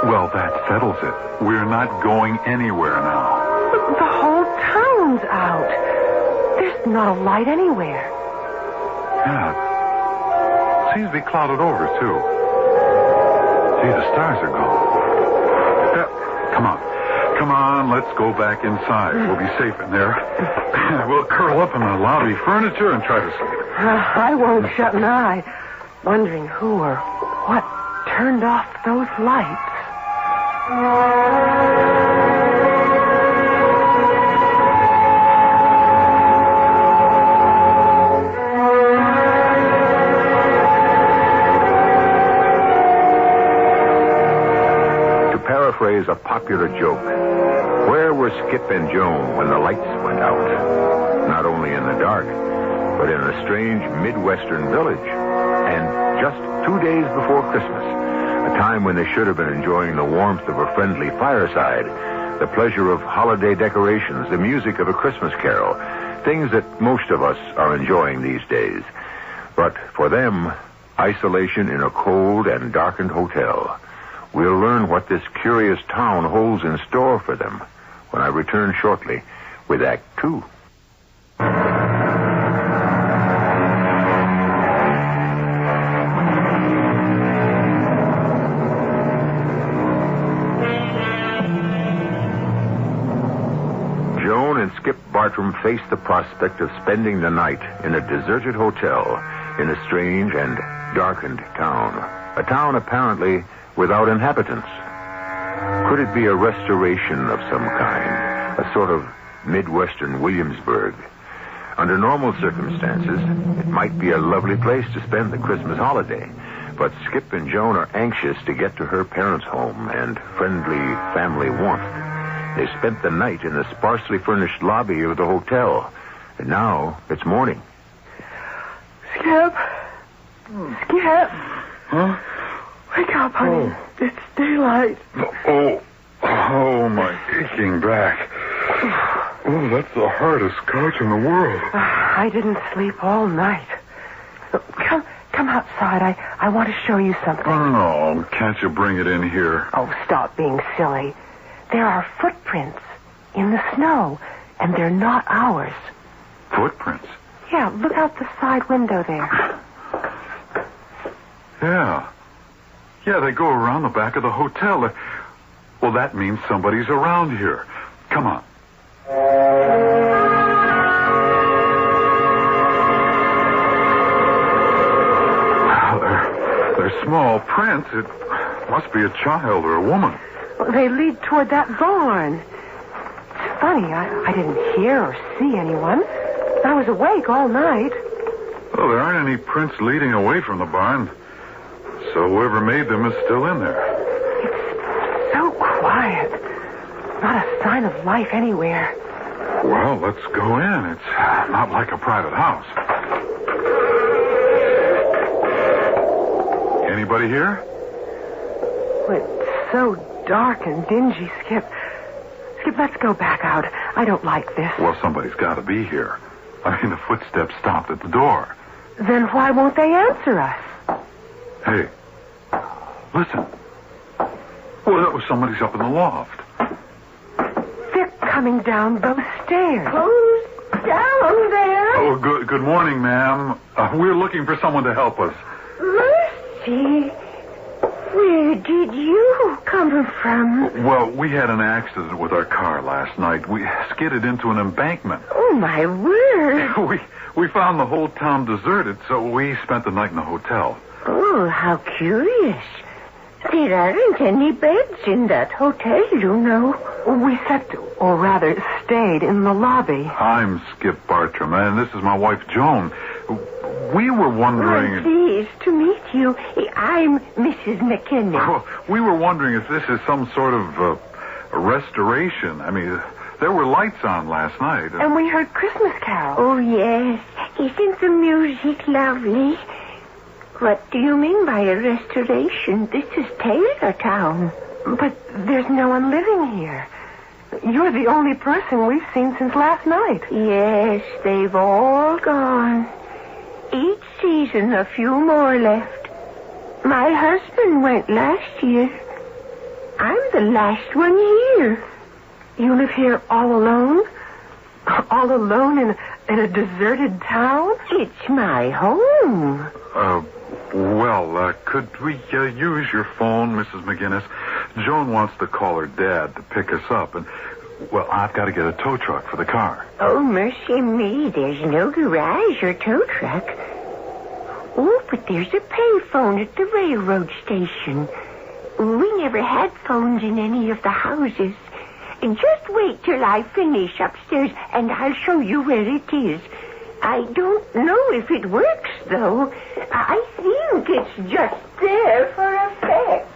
Well, that settles it. We're not going anywhere now. But the whole town's out. There's not a light anywhere. Yeah. Seems to be clouded over, too. See, the stars are gone. Come on, let's go back inside. We'll be safe in there. We'll curl up in the lobby furniture and try to sleep. I won't shut an eye, wondering who or what turned off those lights. plays a popular joke. Where were Skip and Joan when the lights went out? Not only in the dark, but in a strange Midwestern village. And just 2 days before Christmas, a time when they should have been enjoying the warmth of a friendly fireside, the pleasure of holiday decorations, the music of a Christmas carol, things that most of us are enjoying these days. But for them, isolation in a cold and darkened hotel. We'll learn what this curious town holds in store for them when I return shortly with Act 2. Joan and Skip Bartram faced the prospect of spending the night in a deserted hotel in a strange and darkened town. A town apparently without inhabitants. Could it be a restoration of some kind? A sort of Midwestern Williamsburg? Under normal circumstances, it might be a lovely place to spend the Christmas holiday. But Skip and Joan are anxious to get to her parents' home and friendly family warmth. They spent the night in the sparsely furnished lobby of the hotel. And now it's morning. Skip. Skip. Huh? Wake up, honey. Oh. It's daylight. Oh, my aching back. Oh, that's the hardest couch in the world. I didn't sleep all night. Come outside. I want to show you something. Oh, no. Can't you bring it in here? Oh, stop being silly. There are footprints in the snow, and they're not ours. Footprints? Yeah, look out the side window there. Yeah, they go around the back of the hotel. Well, that means somebody's around here. Come on. They're small prints. It must be a child or a woman. Well, they lead toward that barn. It's funny, I didn't hear or see anyone. I was awake all night. Well, there aren't any prints leading away from the barn. So whoever made them is still in there. It's so quiet. Not a sign of life anywhere. Well, let's go in. It's not like a private house. Anybody here? It's so dark and dingy, Skip. Skip, let's go back out. I don't like this. Well, somebody's got to be here. I mean, the footsteps stopped at the door. Then why won't they answer us? Hey, listen. Well, that was somebody's up in the loft. They're coming down those stairs. Who's down there? Oh, good morning, ma'am. We're looking for someone to help us. Mercy. Where did you come from? Well, we had an accident with our car last night. We skidded into an embankment. Oh, my word. We found the whole town deserted, so we spent the night in the hotel. Oh, how curious. There aren't any beds in that hotel, you know. We slept, or rather stayed, in the lobby. I'm Skip Bartram, and this is my wife, Joan. We were wondering... I'm pleased to meet you. I'm Mrs. McKinney. Well, we were wondering if this is some sort of a restoration. I mean, there were lights on last night. And we heard Christmas carols. Oh, yes. Isn't the music lovely? What do you mean by a restoration? This is Taylortown. But there's no one living here. You're the only person we've seen since last night. Yes, they've all gone. Each season, a few more left. My husband went last year. I'm the last one here. You live here all alone? All alone in a deserted town? It's my home. Could we use your phone, Mrs. McGinnis? Joan wants to call her dad to pick us up, and, well, I've got to get a tow truck for the car. Oh, mercy me, there's no garage or tow truck. Oh, but there's a payphone at the railroad station. We never had phones in any of the houses. And just wait till I finish upstairs, and I'll show you where it is. I don't know if it works, though. I think it's just there for effect.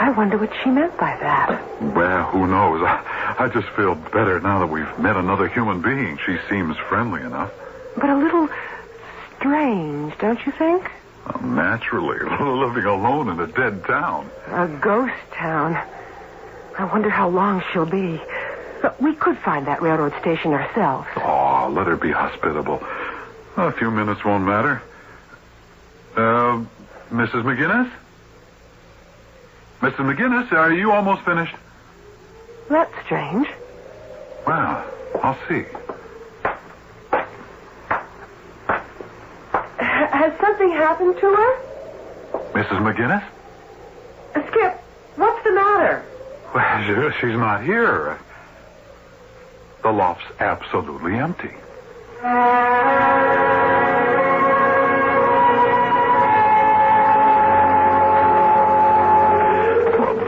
I wonder what she meant by that. Well, who knows? I just feel better now that we've met another human being. She seems friendly enough. But a little strange, don't you think? Naturally. Living alone in a dead town. A ghost town. I wonder how long she'll be. But we could find that railroad station ourselves. Oh, let her be hospitable. A few minutes won't matter. Mrs. McGinnis? Mrs. McGinnis, are you almost finished? That's strange. Well, I'll see. Has something happened to her? Mrs. McGinnis? Skip, what's the matter? Well, she's not here. The loft's absolutely empty.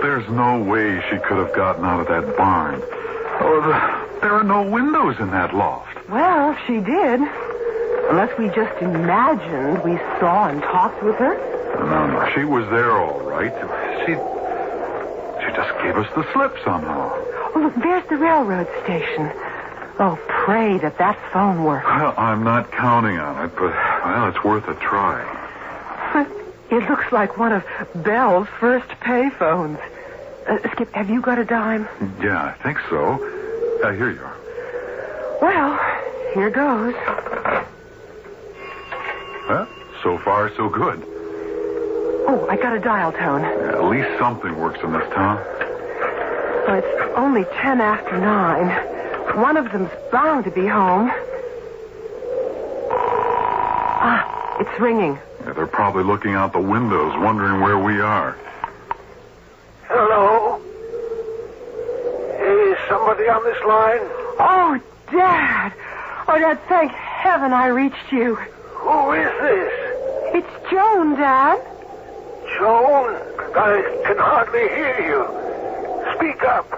There's no way she could have gotten out of that barn. There are no windows in that loft. Well, she did. Unless we just imagined we saw and talked with her. No, she was there all right. She just gave us the slip somehow. Oh, look, there's the railroad station. Oh, pray that phone works. Well, I'm not counting on it, but, well, it's worth a try. It looks like one of Belle's first payphones. Skip, have you got a dime? Yeah, I think so. Here you are. Well, here goes. Well, so far, so good. Oh, I got a dial tone. Yeah, at least something works in this town. Well, it's only 10 after 9. One of them's bound to be home. Ah, it's ringing. Yeah, they're probably looking out the windows, wondering where we are. Hello? Is somebody on this line? Oh, Dad. Oh, Dad, thank heaven I reached you. Who is this? It's Joan, Dad. Joan? I can hardly hear you. Speak up.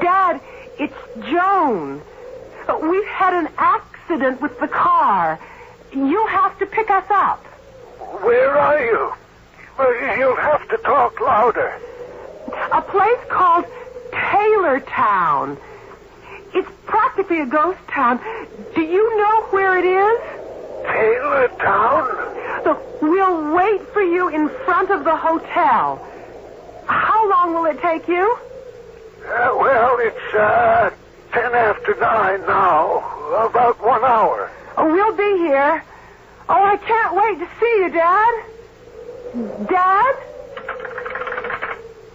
Dad, it's Joan. We've had an accident with the car. You'll have to pick us up. Where are you? You'll have to talk louder. A place called Taylortown. It's practically a ghost town. Do you know where it is? Taylortown? Look, we'll wait for you in front of the hotel. How long will it take you? Well, it's 10 after 9 now. About 1 hour. Oh, we'll be here. Oh, I can't wait to see you, Dad. Dad?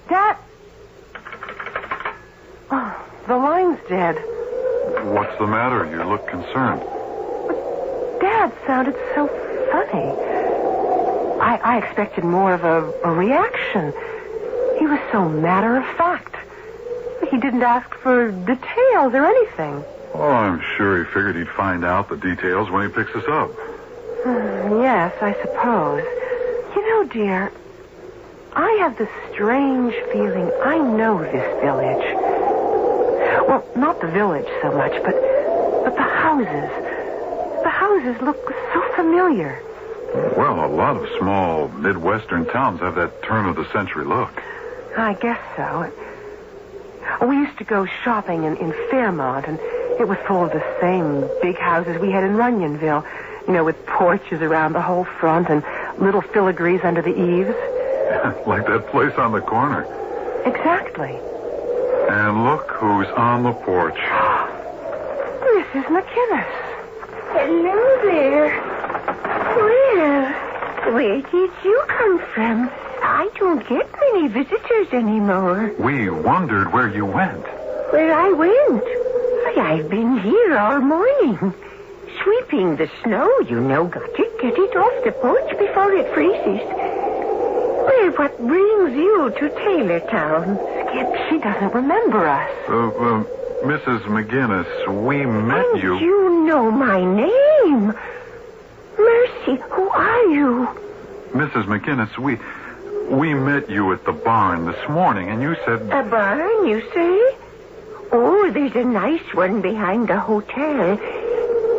Dad? Oh, the line's dead. What's the matter? You look concerned. Dad sounded so funny. I expected more of a reaction. He was so matter-of-fact. He didn't ask for details or anything. Oh, I'm sure he figured he'd find out the details when he picks us up. Yes, I suppose. You know, dear, I have this strange feeling I know this village. Well, not the village so much, but the houses. The houses look so familiar. Well, a lot of small Midwestern towns have that turn-of-the-century look. I guess so. We used to go shopping in Fairmont, and it was full of the same big houses we had in Runyonville, with porches around the whole front and little filigrees under the eaves. Like that place on the corner. Exactly. And look who's on the porch. Mrs. McGinnis. Hello there. Well, where did you come from? I don't get many visitors anymore. We wondered where you went. Where I went? Why, I've been here all morning. Sweeping the snow, got to get it off the porch before it freezes. Well, what brings you to Taylortown? Skip, she doesn't remember us. Mrs. McGinnis, we met you. You know my name. Mercy, who are you? Mrs. McGinnis, we met you at the barn this morning, and you said... A barn, you say? Oh, there's a nice one behind the hotel.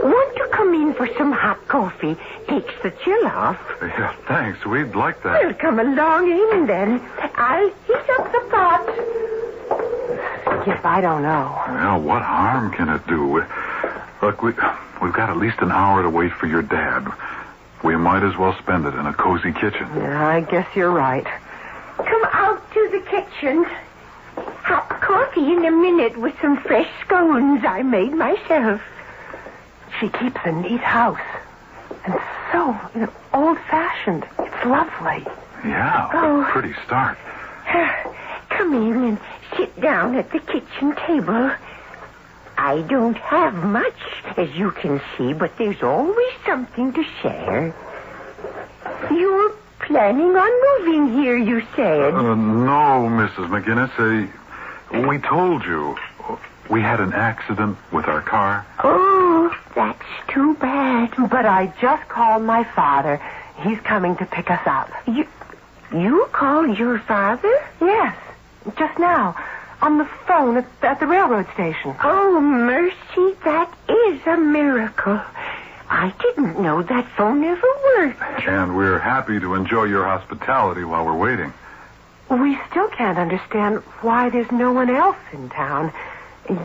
Want to come come in for some hot coffee. Takes the chill off. Yeah, thanks. We'd like that. Well, come along in, then. I'll heat up the pot. Skip, I don't know. Well, what harm can it do? Look, we've got at least an hour to wait for your dad. We might as well spend it in a cozy kitchen. Yeah, I guess you're right. Come out to the kitchen. Hot coffee in a minute with some fresh scones I made myself. She keeps a neat house. And so, old-fashioned. It's lovely. Yeah, Oh. a pretty start. Come in and sit down at the kitchen table. I don't have much, as you can see, but there's always something to share. You're planning on moving here, you said. No, Mrs. McGinnis. We told you. We had an accident with our car. Oh, that's too bad. But I just called my father. He's coming to pick us up. You called your father? Yes, just now. On the phone at the railroad station. Oh, mercy, that is a miracle. I didn't know that phone ever worked. And we're happy to enjoy your hospitality while we're waiting. We still can't understand why there's no one else in town.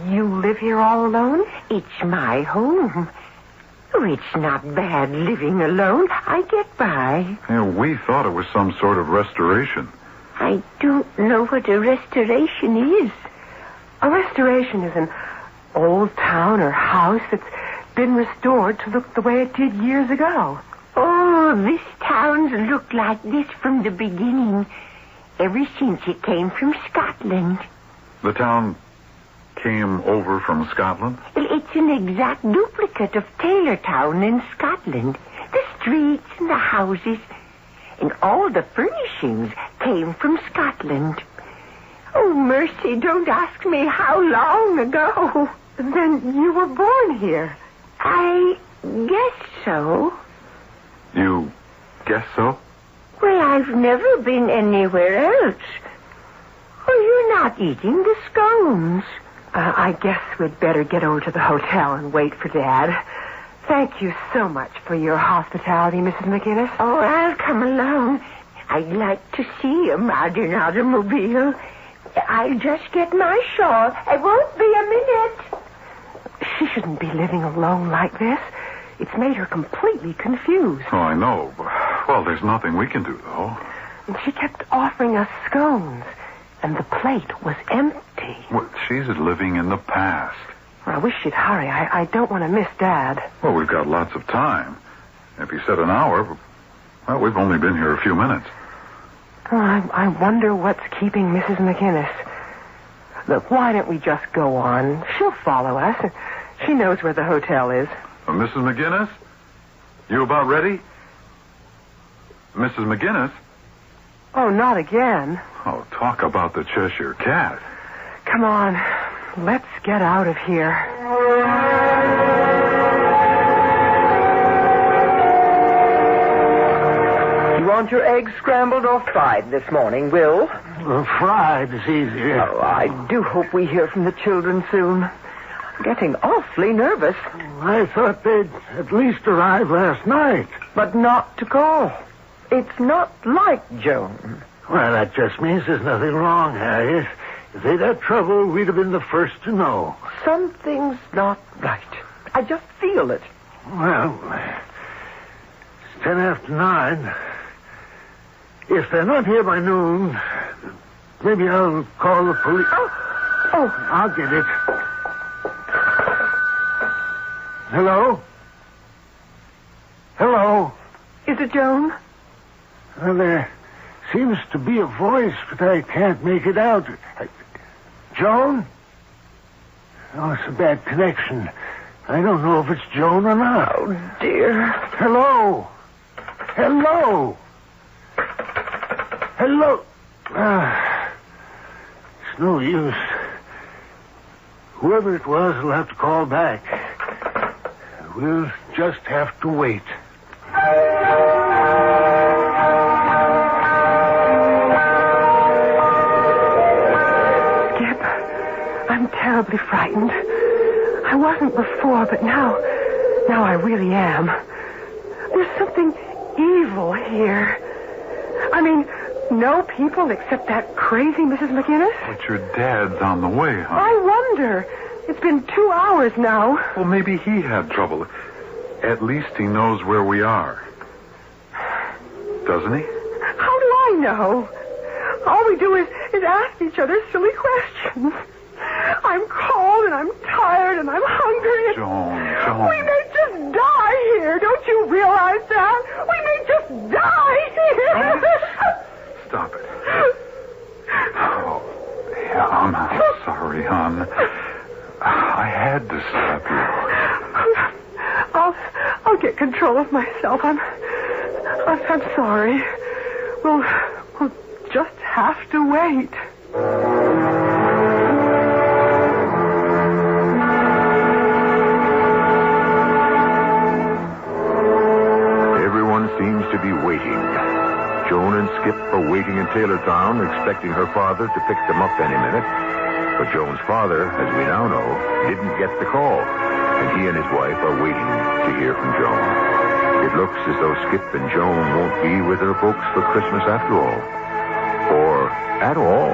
You live here all alone? It's my home. Oh, it's not bad living alone. I get by. Yeah, we thought it was some sort of restoration. I don't know what a restoration is. A restoration is an old town or house that's been restored to look the way it did years ago. Oh, this town's looked like this from the beginning. Ever since it came from Scotland. The town came over from Scotland? It's an exact duplicate of Taylortown in Scotland. The streets and the houses and all the furnishings came from Scotland. Oh, mercy, don't ask me how long ago. Then you were born here. I guess so. You guess so? Well, I've never been anywhere else. Oh, you're not eating the scones. I guess we'd better get over to the hotel and wait for Dad. Thank you so much for your hospitality, Mrs. McGinnis. Oh, I'll come along. I'd like to see a modern automobile. I'll just get my shawl. I won't be a minute. She shouldn't be living alone like this. It's made her completely confused. Oh, I know. Well, there's nothing we can do, though. And she kept offering us scones, and the plate was empty. Well, she's living in the past. I wish she'd hurry. I don't want to miss Dad. Well, we've got lots of time. If you said an hour, well, we've only been here a few minutes. Oh, I wonder what's keeping Mrs. McGinnis. Look, why don't we just go on? She'll follow us. She knows where the hotel is. Mrs. McGinnis? You about ready? Mrs. McGinnis? Oh, not again. Oh, talk about the Cheshire Cat. Come on. Let's get out of here. You want your eggs scrambled or fried this morning, Will? Fried is easier. Oh, I do hope we hear from the children soon. I'm getting awfully nervous. I thought they'd at least arrive last night. But not to call. It's not like Joan. Well, that just means there's nothing wrong, Harriet. If they'd had trouble, we'd have been the first to know. Something's not right. I just feel it. Well, it's 10 after 9. If they're not here by noon, maybe I'll call the police. Oh, I'll get it. Hello? Hello? Is it Joan? Well, there seems to be a voice, but I can't make it out. Joan? Oh, it's a bad connection. I don't know if it's Joan or not. Oh, dear. Hello? Hello? Hello? It's no use. Whoever it was will have to call back. We'll just have to wait. I'm terribly frightened. I wasn't before, but now Now I really am. There's something evil here. I mean, no people except that crazy Mrs. McInnes? But your dad's on the way, huh? I wonder. It's been 2 hours now. Well, maybe he had trouble. At least he knows where we are. Doesn't he? How do I know? All we do is ask each other silly questions. I'm cold and I'm tired and I'm hungry. Joan. We may just die here. Don't you realize that? We may just die here. Stop it. Oh, yeah, I'm sorry, hon. I had to stop you. I'll get control of myself. I'm sorry. We'll just have to wait. Everyone seems to be waiting. Joan and Skip are waiting in Taylortown, expecting her father to pick them up any minute. But Joan's father, as we now know, didn't get the call, and he and his wife are waiting to hear from Joan. It looks as though Skip and Joan won't be with their folks for Christmas after all. Or at all,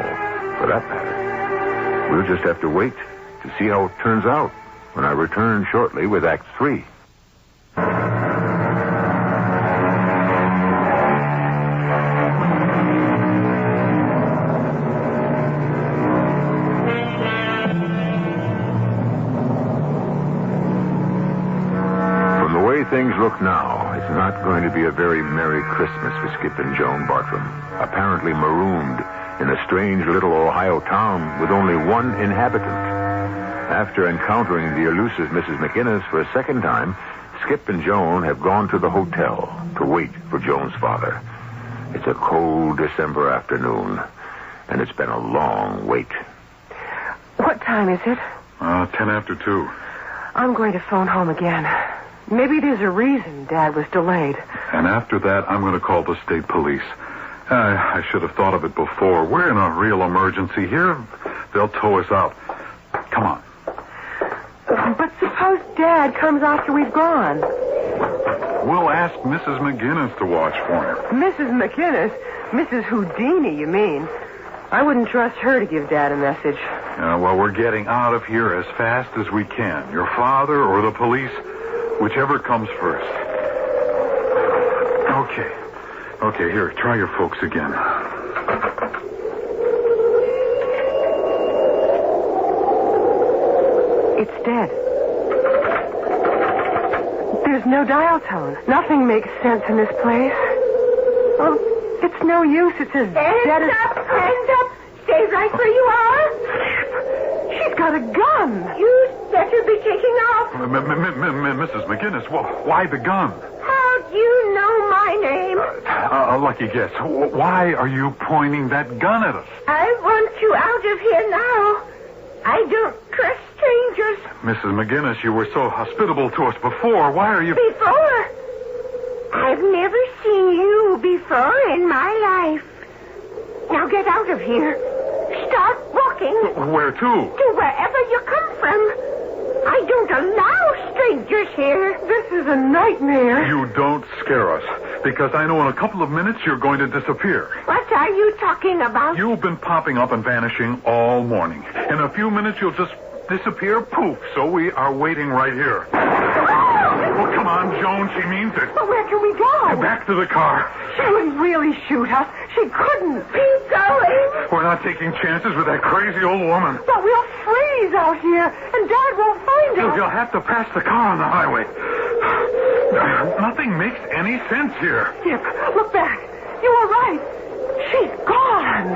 for that matter. We'll just have to wait to see how it turns out when I return shortly with Act 3. Things look now, it's not going to be a very Merry Christmas for Skip and Joan Bartram, apparently marooned in a strange little Ohio town with only one inhabitant. After encountering the elusive Mrs. McInnes for a second time, Skip and Joan have gone to the hotel to wait for Joan's father. It's a cold December afternoon, and it's been a long wait. What time is it? 10 after 2. I'm going to phone home again. Maybe there's a reason Dad was delayed. And after that, I'm going to call the state police. I should have thought of it before. We're in a real emergency here. They'll tow us out. Come on. But suppose Dad comes after we've gone. We'll ask Mrs. McInnes to watch for him. Mrs. McInnes? Mrs. Houdini, you mean? I wouldn't trust her to give Dad a message. Well, we're getting out of here as fast as we can. Your father or the police... whichever comes first. Okay, here, try your folks again. It's dead. There's no dial tone. Nothing makes sense in this place. Oh, it's no use. It's as dead as... Hands up! Stay right where you are! She's got a gun! You'd better be taking off. Mrs. McInnes, why the gun? How do you know my name? A lucky guess. Why are you pointing that gun at us? I want you out of here now. I don't trust strangers. Mrs. McInnes, you were so hospitable to us before. Why are you... Before? I've never seen you before in my life. Now get out of here. Start walking. Where to? To wherever you come from. I don't allow strangers here. This is a nightmare. You don't scare us, because I know in a couple of minutes you're going to disappear. What are you talking about? You've been popping up and vanishing all morning. In a few minutes you'll just disappear, poof. So we are waiting right here. Well, come on, Joan. She means it. But where can we go? Back to the car. She wouldn't really shoot us. She couldn't. Keep going. We're not taking chances with that crazy old woman. But we'll freeze out here, and Dad won't find us. You'll have to pass the car on the highway. Nothing makes any sense here. Skip, look back. You were right. She's gone.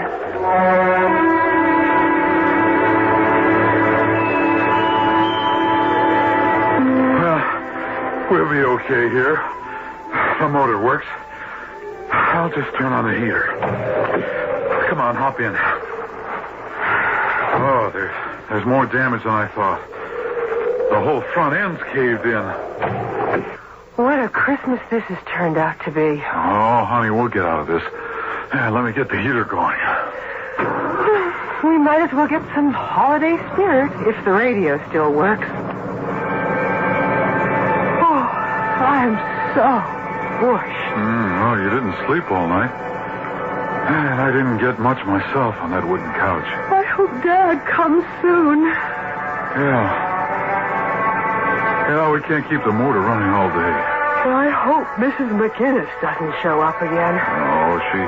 We'll be okay here. The motor works. I'll just turn on the heater. Come on, hop in. Oh, there's more damage than I thought. The whole front end's caved in. What a Christmas this has turned out to be. Oh, honey, we'll get out of this. Let me get the heater going. We might as well get some holiday spirit if the radio still works. Oh, I'm so bushed. Well, you didn't sleep all night. And I didn't get much myself on that wooden couch. I hope Dad comes soon. Yeah. We can't keep the motor running all day. Well, I hope Mrs. McInnes doesn't show up again. No, she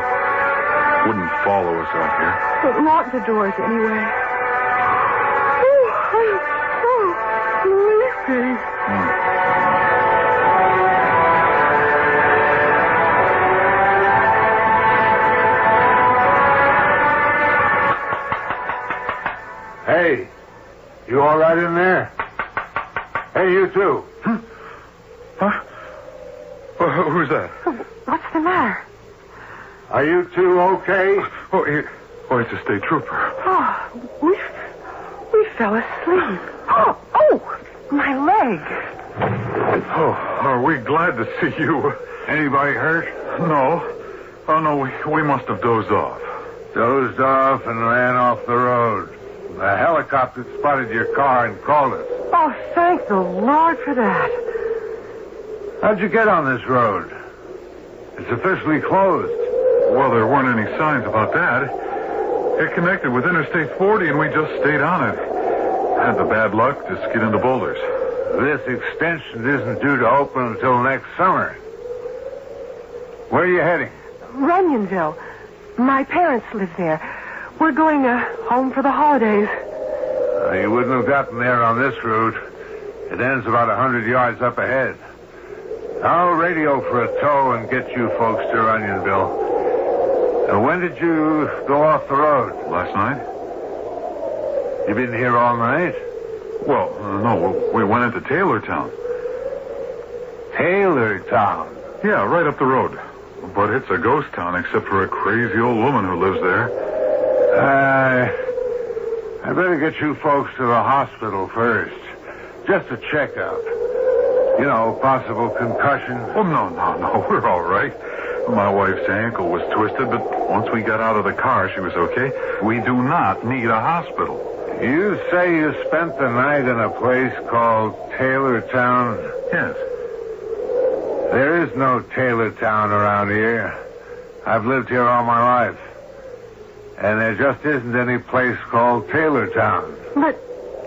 wouldn't follow us out here. But lock the doors anyway. Oh, I'm so sleepy. Hey, you all right in there? Hey, you two. Huh? Who's that? What's the matter? Are you two okay? It's a state trooper. Oh, we fell asleep. Oh, my leg. Oh, are we glad to see you? Anybody hurt? No. Oh, no, we must have dozed off. Dozed off and ran off the road. The helicopter spotted your car and called us. Oh, thank the Lord for that. How'd you get on this road? It's officially closed. Well, there weren't any signs about that. It connected with Interstate 40, and we just stayed on it. Had the bad luck to skid into boulders. This extension isn't due to open until next summer. Where are you heading? Runyonville. My parents live there. We're going home for the holidays. You wouldn't have gotten there on this route. It ends about 100 yards up ahead. I'll radio for a tow and get you folks to Runyonville. When did you go off the road? Last night. You been here all night? Well, no, we went into Taylortown. Taylortown? Yeah, right up the road. But it's a ghost town except for a crazy old woman who lives there. I better get you folks to the hospital first. Just a checkup. You know, possible concussion. Oh, no. We're all right. My wife's ankle was twisted, but once we got out of the car, she was okay. We do not need a hospital. You say you spent the night in a place called Taylortown? Yes. There is no Taylortown around here. I've lived here all my life. And there just isn't any place called Taylortown. But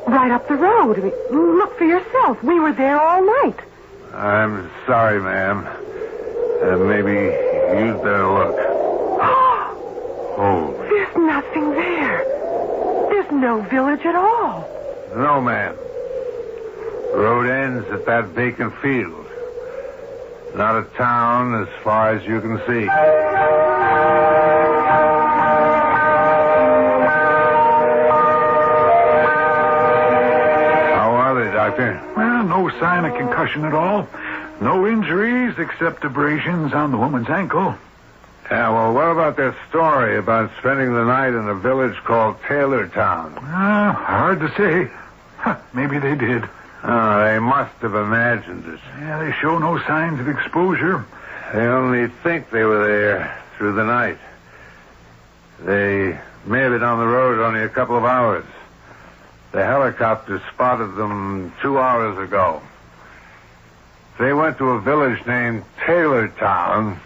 right up the road. I mean, look for yourself. We were there all night. I'm sorry, ma'am. Maybe you'd better look. Oh. There's nothing there. There's no village at all. No, ma'am. The road ends at that vacant field. Not a town as far as you can see. Doctor? Well, no sign of concussion at all. No injuries except abrasions on the woman's ankle. Yeah, well, what about that story about spending the night in a village called Taylortown? Hard to say. Maybe they did. They must have imagined it. Yeah, they show no signs of exposure. They only think they were there through the night. They may have been on the road only a couple of hours. The helicopter spotted them 2 hours ago. They went to a village named Taylortown.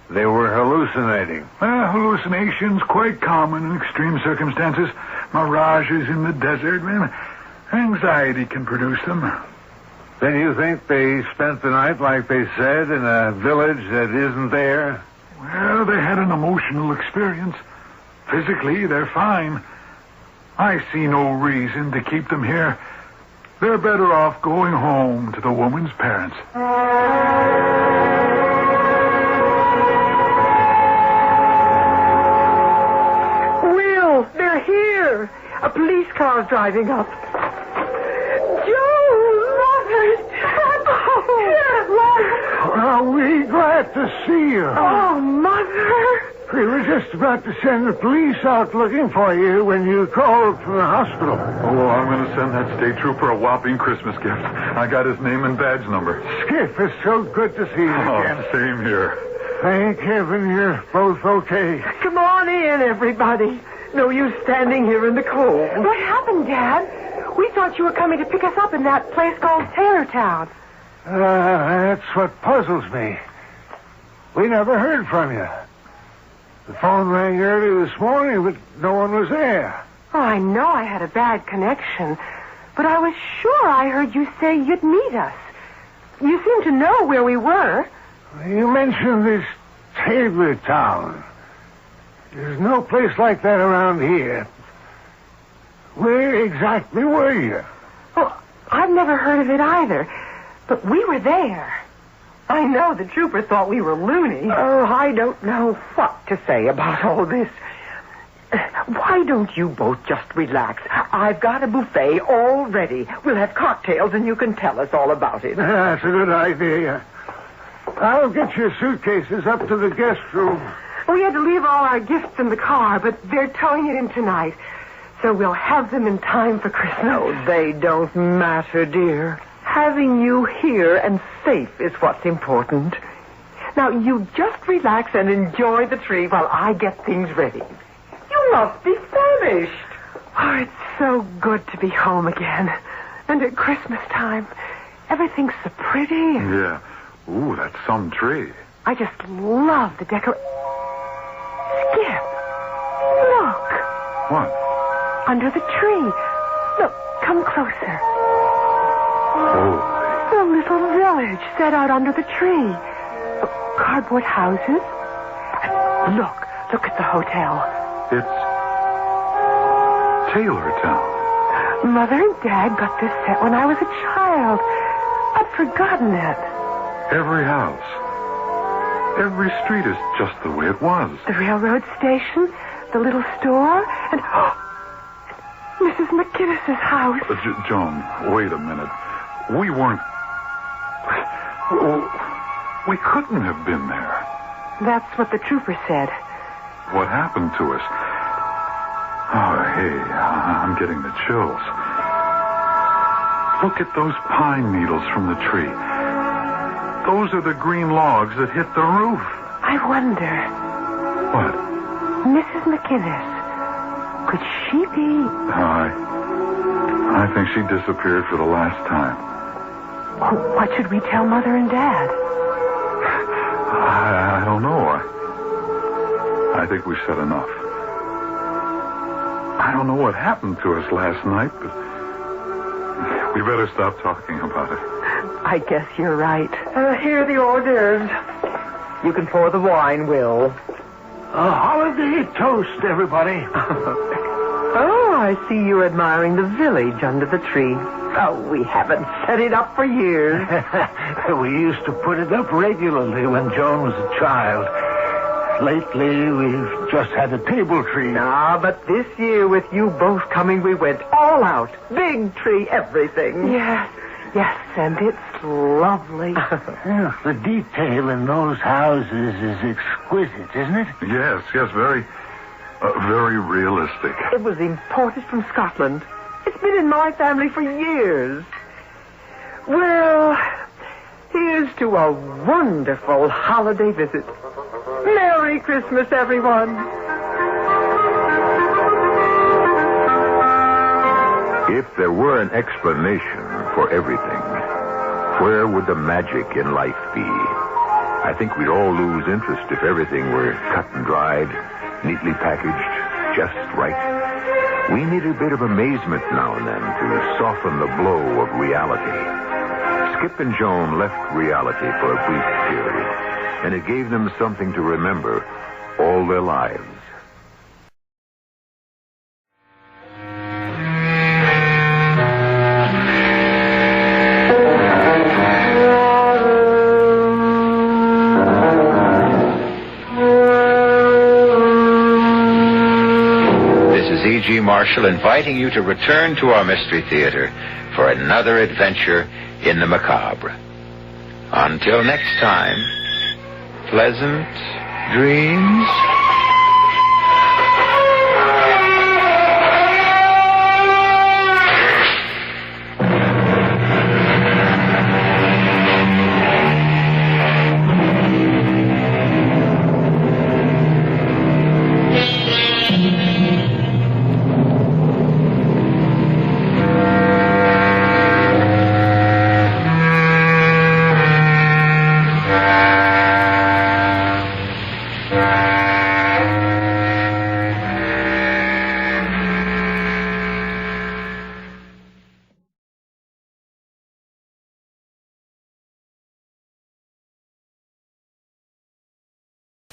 They were hallucinating. Hallucinations quite common in extreme circumstances. Mirages in the desert. Anxiety can produce them. Then you think they spent the night, like they said, in a village that isn't there? Well, they had an emotional experience. Physically, they're fine. I see no reason to keep them here. They're better off going home to the woman's parents. Will, they're here. A police car's driving up. Joe, Mother, Dad. Are we glad to see you? Oh, Mother. We were just about to send the police out looking for you when you called from the hospital. Oh, I'm going to send that state trooper a whopping Christmas gift. I got his name and badge number. Skip, it's so good to see you again. Same here. Thank heaven you're both okay. Come on in, everybody. No use standing here in the cold. What happened, Dad? We thought you were coming to pick us up in that place called Taylortown. That's what puzzles me. We never heard from you. The phone rang early this morning, but no one was there. Oh, I know I had a bad connection, but I was sure I heard you say you'd meet us. You seemed to know where we were. You mentioned this Taylor town. There's no place like that around here. Where exactly were you? Well, I've never heard of it either, but we were there. I know the trooper thought we were loony. Oh, I don't know what to say about all this. Why don't you both just relax? I've got a buffet all ready. We'll have cocktails and you can tell us all about it. That's a good idea. I'll get your suitcases up to the guest room. We had to leave all our gifts in the car, but they're towing it in tonight. So we'll have them in time for Christmas. No, they don't matter, dear. Having you here and safe is what's important. Now, you just relax and enjoy the tree while I get things ready. You must be famished. Oh, it's so good to be home again. And at Christmas time, everything's so pretty. Yeah. Ooh, that's some tree. I just love the decoration. Skip. Look. What? Under the tree. Look, come closer. Oh. The little village set out under the tree. Cardboard houses. Look at the hotel. It's Taylortown. Mother and Dad got this set when I was a child. I'd forgotten it. Every house, every street is just the way it was. The railroad station, the little store, and Mrs. McGinnis's house. Joan, wait a minute. We weren't... We couldn't have been there. That's what the trooper said. What happened to us? Oh, hey, I'm getting the chills. Look at those pine needles from the tree. Those are the green logs that hit the roof. I wonder. What? Mrs. McGinnis. Could she be... I think she disappeared for the last time. What should we tell Mother and Dad? I don't know. I think we said enough. I don't know what happened to us last night, but we better stop talking about it. I guess you're right. Here are the hors d'oeuvres. You can pour the wine, Will. A holiday toast, everybody. Oh, I see you're admiring the village under the tree. Oh, we haven't set it up for years. We used to put it up regularly when Joan was a child. Lately, we've just had a table tree. But this year, with you both coming, we went all out. Big tree, everything. Yes, and it's lovely. The detail in those houses is exquisite, isn't it? Yes, very realistic. It was imported from Scotland. It's been in my family for years. Well, here's to a wonderful holiday visit. Merry Christmas, everyone. If there were an explanation for everything, where would the magic in life be? I think we'd all lose interest if everything were cut and dried, neatly packaged, just right. We need a bit of amazement now and then to soften the blow of reality. Skip and Joan left reality for a brief period, and it gave them something to remember all their lives. E.G. Marshall inviting you to return to our Mystery Theater for another adventure in the macabre. Until next time, pleasant dreams.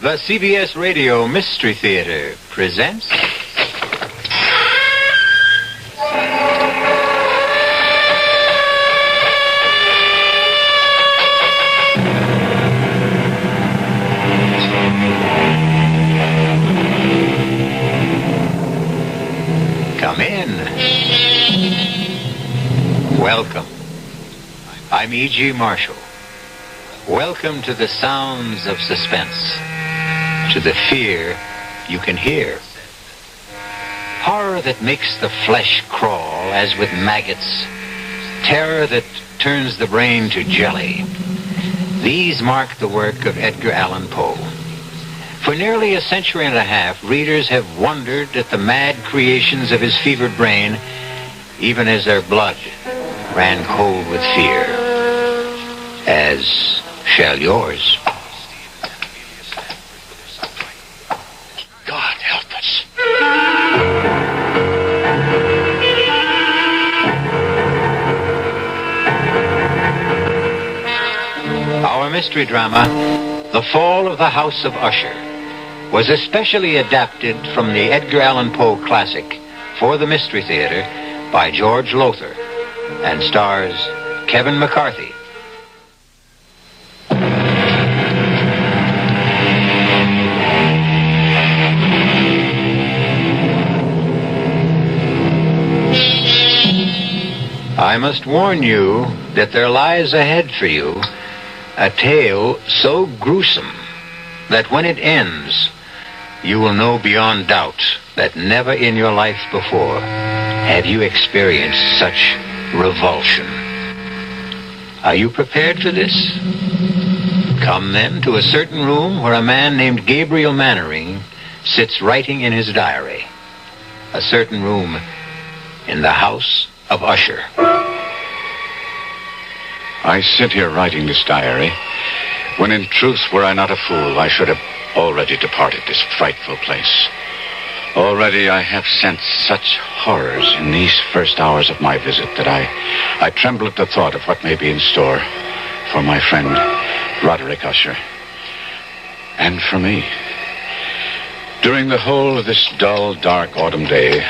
The CBS Radio Mystery Theater presents... Come in. Welcome. I'm E.G. Marshall. Welcome to the sounds of suspense, to the fear you can hear. Horror that makes the flesh crawl as with maggots, terror that turns the brain to jelly. These mark the work of Edgar Allan Poe. For nearly a century and a half, readers have wondered at the mad creations of his fevered brain, even as their blood ran cold with fear. As shall yours. God help us. Our mystery drama, The Fall of the House of Usher, was especially adapted from the Edgar Allan Poe classic for the Mystery Theater by George Lothar and stars Kevin McCarthy. I must warn you that there lies ahead for you a tale so gruesome that when it ends, you will know beyond doubt that never in your life before have you experienced such revulsion. Are you prepared for this? Come then to a certain room where a man named Gabriel Mannering sits writing in his diary. A certain room in the house of Usher. I sit here writing this diary, when in truth, were I not a fool, I should have already departed this frightful place. Already I have sensed such horrors in these first hours of my visit that I tremble at the thought of what may be in store for my friend Roderick Usher. And for me. During the whole of this dull, dark autumn day,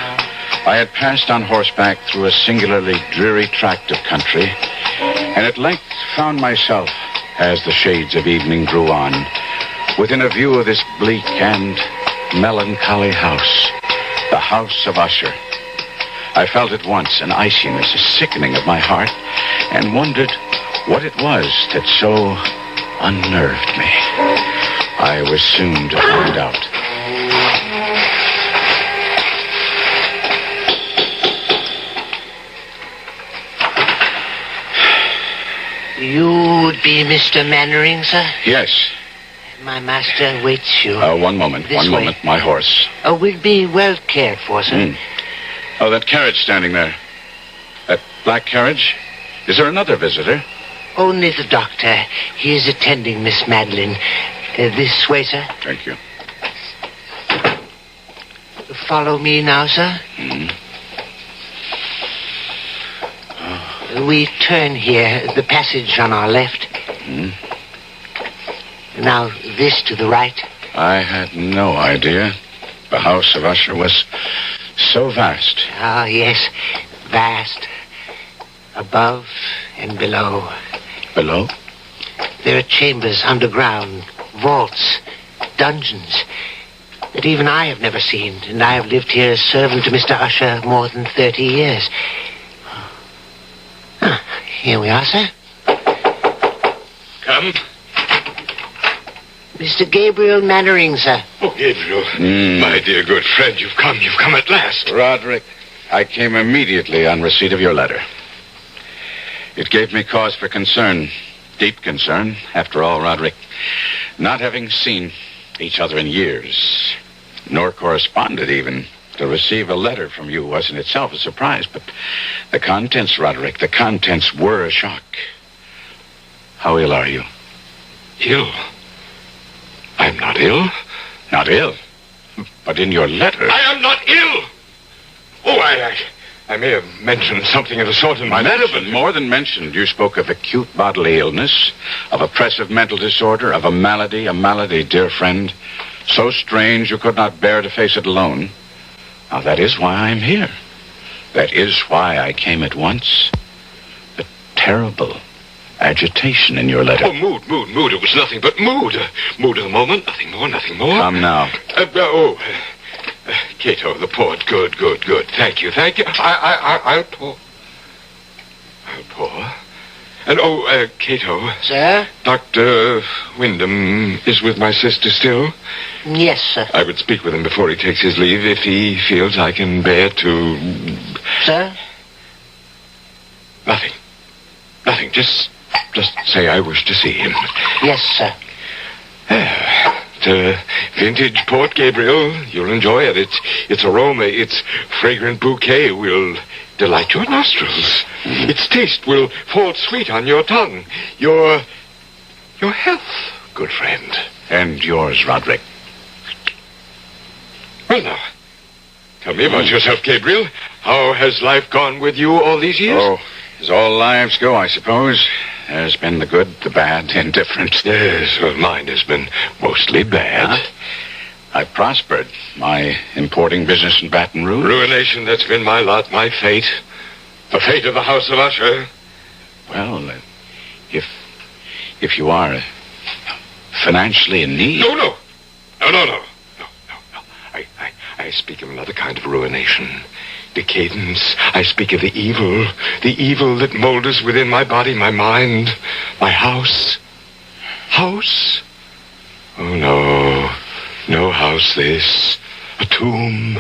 I had passed on horseback through a singularly dreary tract of country, and at length found myself, as the shades of evening drew on, within a view of this bleak and melancholy house, the house of Usher. I felt at once an iciness, a sickening of my heart, and wondered what it was that so unnerved me. I was soon to find out. You would be Mr. Mannering, sir? Yes. My master waits you. One moment, my horse. We'll be well cared for, sir. Oh, that carriage standing there. That black carriage? Is there another visitor? Only the doctor. He is attending Miss Madeline. This way, sir. Thank you. Follow me now, sir. We turn here, the passage on our left. Now, this to the right. I had no idea the house of Usher was so vast. Ah, yes, vast. Above and below. Below? There are chambers underground, vaults, dungeons that even I have never seen, and I have lived here as servant to Mr. Usher more than 30 years. Here we are, sir. Come. Mr. Gabriel Mannering, sir. Oh, Gabriel. My dear good friend, you've come at last. Roderick, I came immediately on receipt of your letter. It gave me cause for concern, deep concern. After all, Roderick, not having seen each other in years, nor corresponded even, to receive a letter from you was in itself a surprise, but the contents, Roderick, the contents were a shock. How ill are you? Ill? I'm not ill. Not ill? But in your letter... I am not ill! Oh, I may have mentioned something of the sort in my letter, but... More than mentioned. You spoke of acute bodily illness, of oppressive mental disorder, of a malady, dear friend, so strange you could not bear to face it alone. Now, that is why I'm here. That is why I came at once. The terrible agitation in your letter. Oh, mood. It was nothing but mood. Mood of the moment, nothing more. Come now. Cato, the port. Good. Thank you. I'll pour. And, Cato. Sir? Dr. Wyndham is with my sister still? Yes, sir. I would speak with him before he takes his leave if he feels I can bear to... Sir? Nothing. Just say I wish to see him. Yes, sir. The vintage port, Gabriel. You'll enjoy it. Its aroma, its fragrant bouquet will delight your nostrils. Its taste will fall sweet on your tongue. Your health, good friend. And yours, Roderick. Well, now, tell me about yourself, Gabriel. How has life gone with you all these years? Oh, as all lives go, I suppose. There's been the good, the bad, the indifferent. Yes, well, mine has been mostly bad. I've prospered. My importing business in Baton Rouge. Ruination, that's been my lot, my fate. The fate of the House of Usher. Well, if you are financially in need... No. I speak of another kind of ruination. Decadence. I speak of the evil that moulders within my body, my mind, my house. House? Oh, no house this. A tomb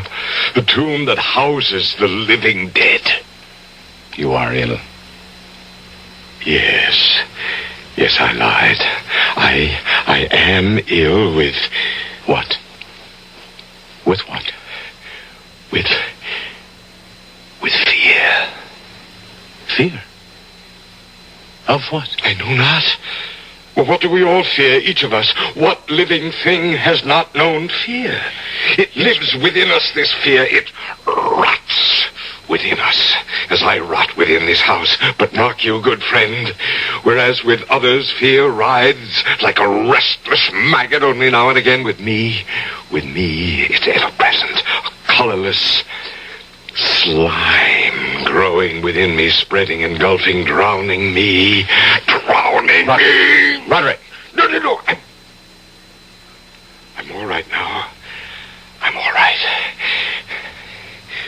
that houses the living dead. You are ill. Yes, I lied. I am ill with what? With what? With fear. Fear? Of what? I know not. Well, what do we all fear, each of us? What living thing has not known fear? It lives within us, this fear. It rots within us, as I rot within this house. But mark you, good friend, whereas with others fear rides like a restless maggot, only now and again with me, it's ever present, a colorless slime growing within me, spreading, engulfing, drowning me, me. Roderick. No. I'm all right now. I'm all right.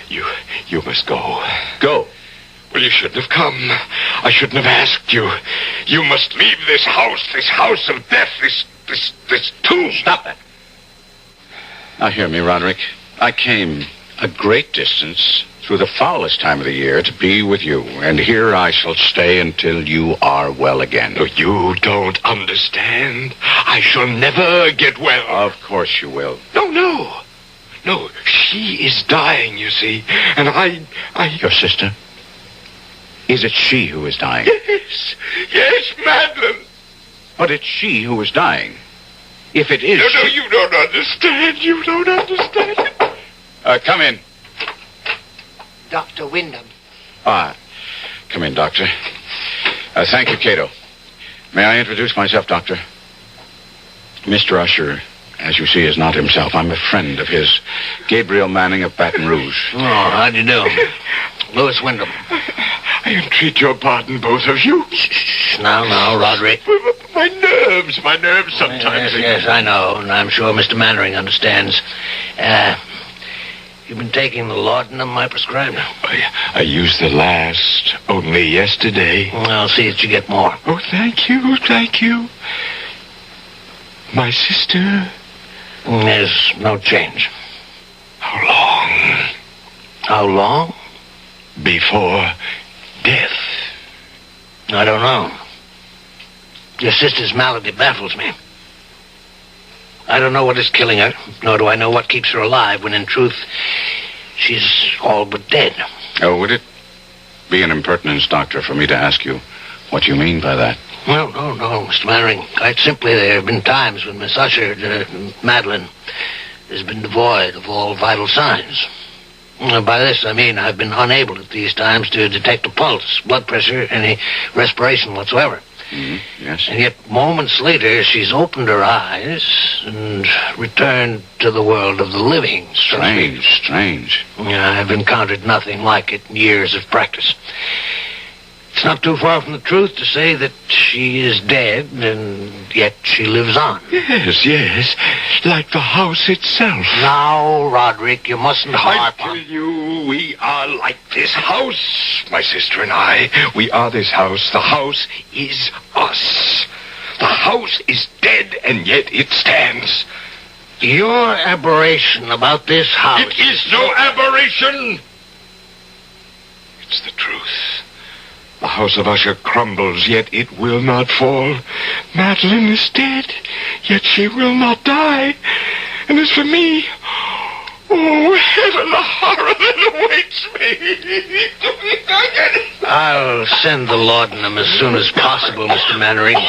You must go. Go? Well, you shouldn't have come. I shouldn't have asked you. You must leave this house of death, this tomb. Stop that. Now hear me, Roderick. I came a great distance through the foulest time of the year to be with you, and here I shall stay until you are well again. No, you don't understand. I shall never get well. Of course you will. No, she is dying, you see, and I... Your sister? Is it she who is dying? Yes, Madeline. But it's she who is dying. If it is... No, you don't understand. Come in. Dr. Wyndham. Come in, Doctor. Thank you, Cato. May I introduce myself, Doctor? Mr. Usher, as you see, is not himself. I'm a friend of his, Gabriel Manning of Baton Rouge. Oh, how do you do? Louis Wyndham. I entreat your pardon, both of you. Now, Roderick. My nerves sometimes... Yes, I know, and I'm sure Mr. Mannering understands. You've been taking the laudanum I prescribed? I used the last only yesterday. Well, I'll see that you get more. Oh, thank you. My sister? There's no change. How long? Before death. I don't know. Your sister's malady baffles me. I don't know what is killing her, nor do I know what keeps her alive, when in truth, she's all but dead. Oh, would it be an impertinence, Doctor, for me to ask you what you mean by that? Well, no, Mr. Mannering. Quite simply, there have been times when Miss Usher, Madeline, has been devoid of all vital signs. By this, I mean I've been unable at these times to detect a pulse, blood pressure, any respiration whatsoever. Yes. And yet, moments later, she's opened her eyes and returned to the world of the living. Strange. Yeah, I've encountered nothing like it in years of practice. It's not too far from the truth to say that she is dead, and yet she lives on. Yes. Like the house itself. Now, Roderick, you mustn't harp I tell you, we are like this house, my sister and I. We are this house. The house is us. The house is dead, and yet it stands. Your aberration about this house... It is no aberration. It's the truth. The house of Usher crumbles, yet it will not fall. Madeline is dead, yet she will not die. And as for me, oh, heaven, the horror that awaits me. I'll send the laudanum as soon as possible, Mr. Mannering.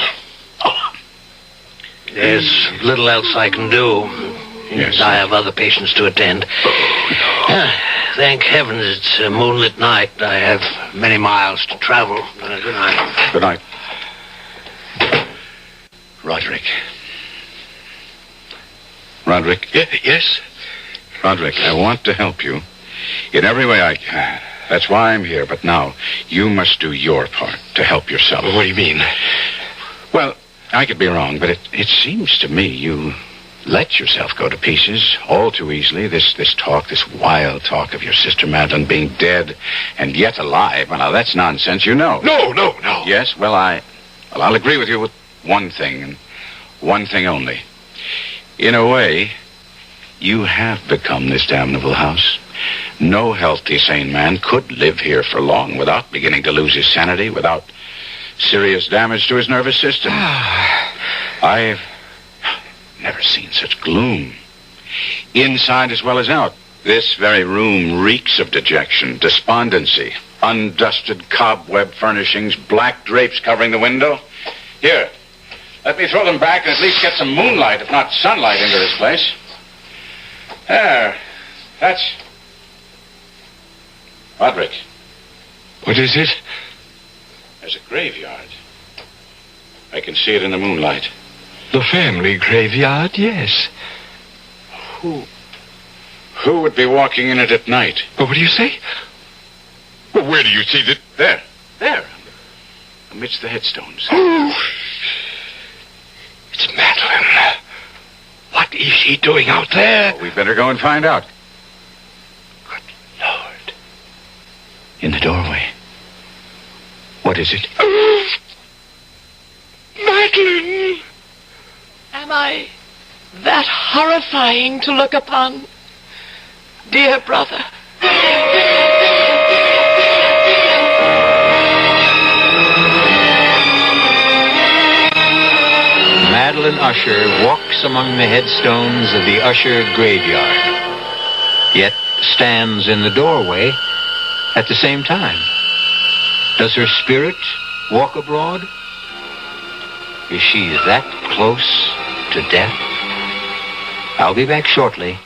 There's little else I can do. Yes. I have other patients to attend. Thank heavens it's a moonlit night. I have many miles to travel. Good night. Good night. Roderick. Yes? Roderick, I want to help you in every way I can. That's why I'm here. But now, you must do your part to help yourself. What do you mean? Well, I could be wrong, but it seems to me you let yourself go to pieces all too easily. This talk, this wild talk of your sister Madeline being dead and yet alive. Well, now, that's nonsense, you know. No. Yes, well, I'll agree with you with one thing, and one thing only. In a way, you have become this damnable house. No healthy, sane man could live here for long without beginning to lose his sanity, without serious damage to his nervous system. I've never seen such gloom. Inside as well as out. This very room reeks of dejection, despondency, undusted cobweb furnishings, black drapes covering the window. Here, let me throw them back and at least get some moonlight, if not sunlight, into this place. There. That's... Roderick. What is it? There's a graveyard. I can see it in the moonlight. The family graveyard, yes. Who would be walking in it at night? But what do you say? Well, where do you see that? There. Amidst the headstones. Oh, it's Madeline. What is she doing out there? Well, we'd better go and find out. Good Lord. In the doorway. What is it? Madeline! Am I that horrifying to look upon, dear brother? Madeline Usher walks among the headstones of the Usher graveyard, yet stands in the doorway at the same time. Does her spirit walk abroad? Is she that close to death? I'll be back shortly.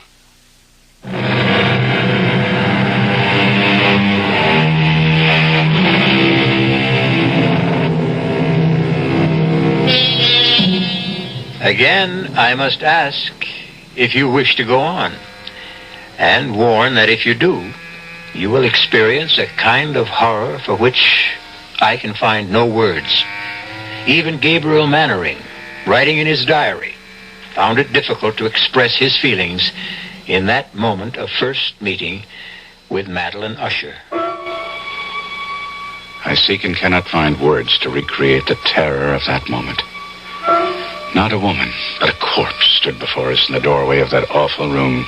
Again, I must ask if you wish to go on, and warn that if you do, you will experience a kind of horror for which I can find no words. Even Gabriel Mannering, writing in his diary, found it difficult to express his feelings in that moment of first meeting with Madeline Usher. I seek and cannot find words to recreate the terror of that moment. Not a woman, but a corpse stood before us in the doorway of that awful room.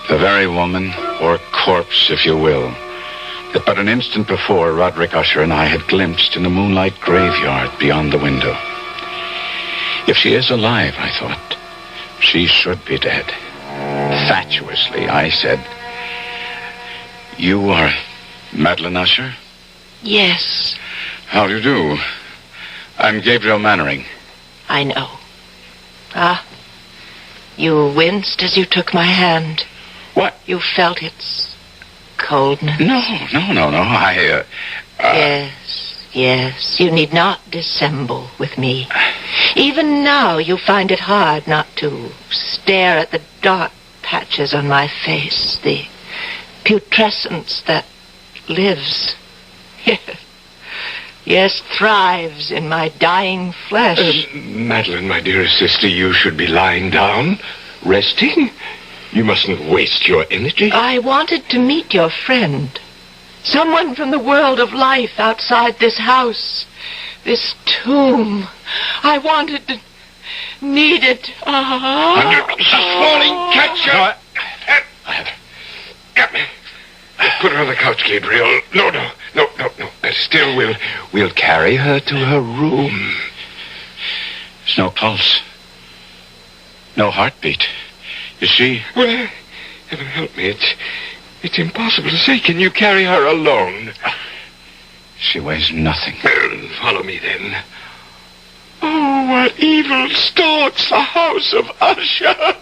The very woman, or corpse, if you will, that but an instant before Roderick Usher and I had glimpsed in the moonlight graveyard beyond the window. If she is alive, I thought, she should be dead. Fatuously, I said, "You are Madeline Usher?" Yes. How do you do? I'm Gabriel Mannering. I know. Ah, you winced as you took my hand. What? You felt its coldness. No. Yes. You need not dissemble with me. Even now, you find it hard not to stare at the dark patches on my face, the putrescence that lives. Yes, thrives in my dying flesh. Madeline, my dearest sister, you should be lying down, resting. You mustn't waste your energy. I wanted to meet your friend. Someone from the world of life outside this house. This tomb. I needed. Falling, catch her. Put her on the couch, Gabriel. No. Still, we'll carry her to her room. There's no pulse. No heartbeat. Is she? Well, heaven help me. It's impossible to say. Can you carry her alone? She weighs nothing. Follow me, then. Oh, what evil stalks the house of Usher.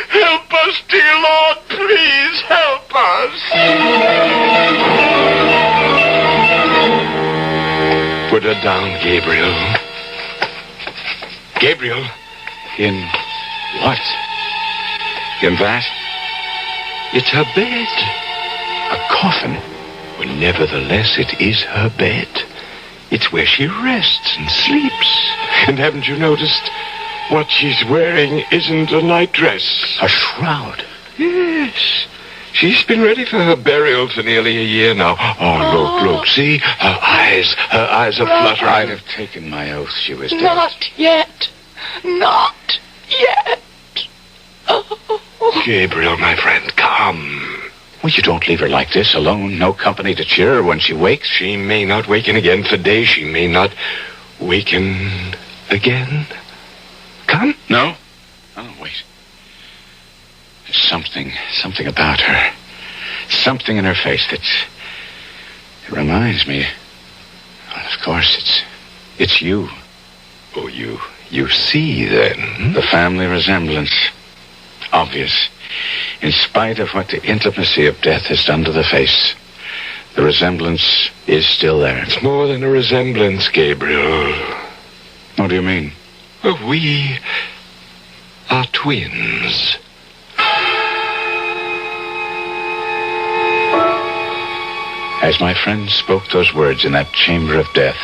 Help us, dear Lord, please help us. Put her down, Gabriel. Gabriel. In what? In that? It's her bed. A coffin. Well, nevertheless, it is her bed. It's where she rests and sleeps. And haven't you noticed what she's wearing isn't a night dress? A shroud? Yes. She's been ready for her burial for nearly a year now. Oh, look, see? Her eyes are fluttering. I'd have taken my oath she was dead. Not yet. Oh. Gabriel, my friend, come. Well, you don't leave her like this, alone, no company to cheer her when she wakes. She may not waken again today. She may not waken again. Come? No. Oh, wait. There's something about her. Something in her face it reminds me. Well, of course, it's you. Oh, you see, then? The family resemblance. Obvious. In spite of what the intimacy of death has done to the face, the resemblance is still there. It's more than a resemblance, Gabriel. What do you mean? Well, we are twins. As my friend spoke those words in that chamber of death,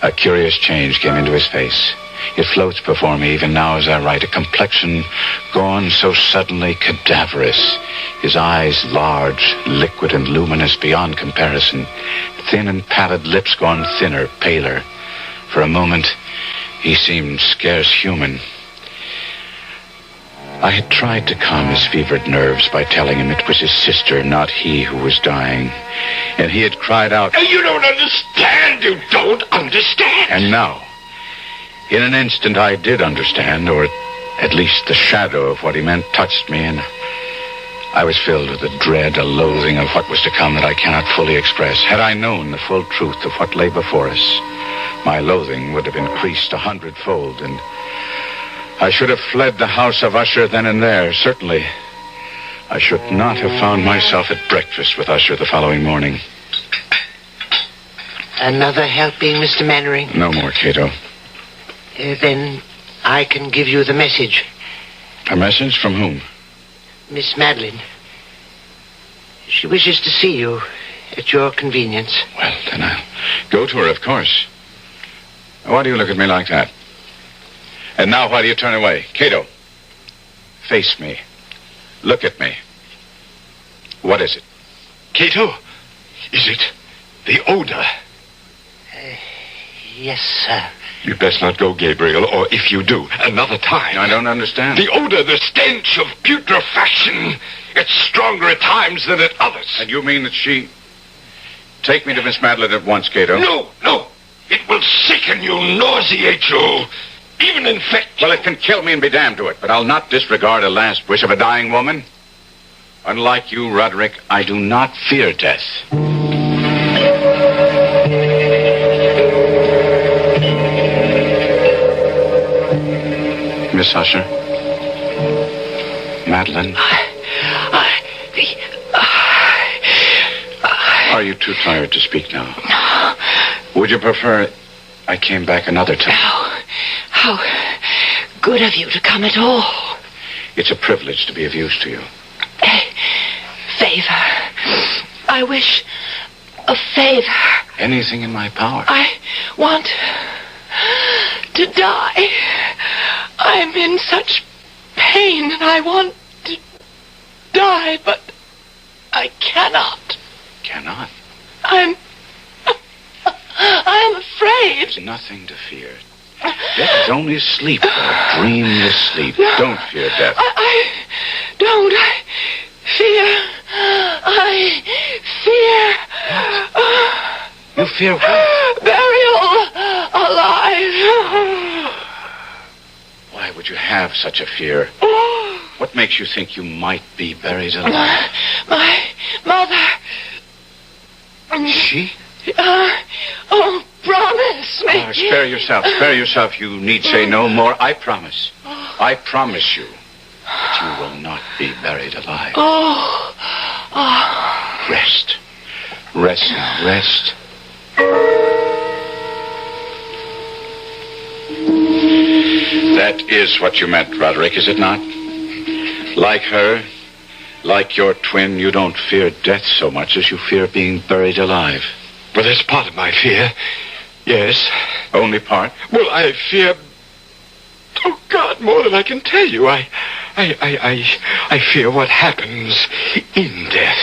a curious change came into his face. It floats before me even now as I write, a complexion gone so suddenly cadaverous, his eyes large, liquid and luminous beyond comparison, thin and pallid lips gone thinner, paler. For a moment, he seemed scarce human. I had tried to calm his fevered nerves by telling him it was his sister, not he, who was dying. And he had cried out, You don't understand! You don't understand! And now, in an instant, I did understand, or at least the shadow of what he meant touched me, and I was filled with a dread, a loathing of what was to come that I cannot fully express. Had I known the full truth of what lay before us, my loathing would have increased 100-fold, and I should have fled the house of Usher then and there. Certainly, I should not have found myself at breakfast with Usher the following morning. Another helping, Mr. Mannering? No more, Cato. Then I can give you the message. A message from whom? Miss Madeline. She wishes to see you at your convenience. Well, then I'll go to her, of course. Why do you look at me like that? And now why do you turn away? Cato, face me. Look at me. What is it? Cato, is it the odor? Yes, sir. You'd best not go, Gabriel, or if you do, another time. I don't understand. The odor, the stench of putrefaction. It's stronger at times than at others. And you mean that she... Take me to Miss Madeline at once, Cato. No. It will sicken you, nauseate you, even infect you. Well, it can kill me and be damned to it, but I'll not disregard a last wish of a dying woman. Unlike you, Roderick, I do not fear death. Miss Usher. Madeline. Are you too tired to speak now? Would you prefer I came back another time? How good of you to come at all. It's a privilege to be of use to you. A favor. I wish a favor. Anything in my power. I want to die. I'm in such pain and I want to die, but I cannot. Cannot? I'm afraid. There's nothing to fear. Death is only sleep, a dreamless sleep. No. Don't fear death. I don't. I fear. You fear what? Burial alive. Why would you have such a fear? What makes you think you might be buried alive? My mother. She? Promise me. Spare yourself. Spare yourself. You need say no more. I promise. I promise you that you will not be buried alive. Rest. Rest now. Rest. That is what you meant, Roderick, is it not? Like her, like your twin, you don't fear death so much as you fear being buried alive. Well, that's part of my fear. Yes. Only part? Well, I fear... Oh, God, more than I can tell you. I fear what happens in death.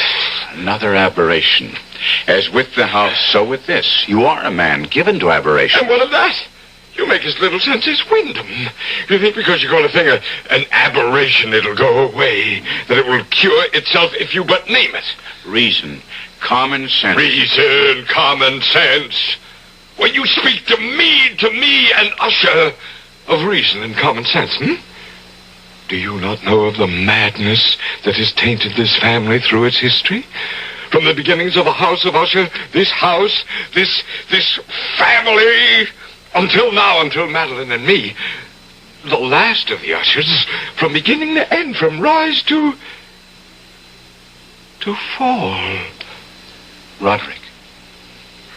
Another aberration. As with the house, so with this. You are a man given to aberration. And what of that? You make as little sense as Wyndham. You think because you're going to think an aberration it'll go away, that it will cure itself if you but name it. Reason. Common sense. Reason, common sense. Well, you speak to me, and Usher, of reason and common sense, Do you not know of the madness that has tainted this family through its history? From the beginnings of the house of Usher, this house, this family, until now, until Madeline and me, the last of the Ushers, from beginning to end, from rise to fall. Roderick.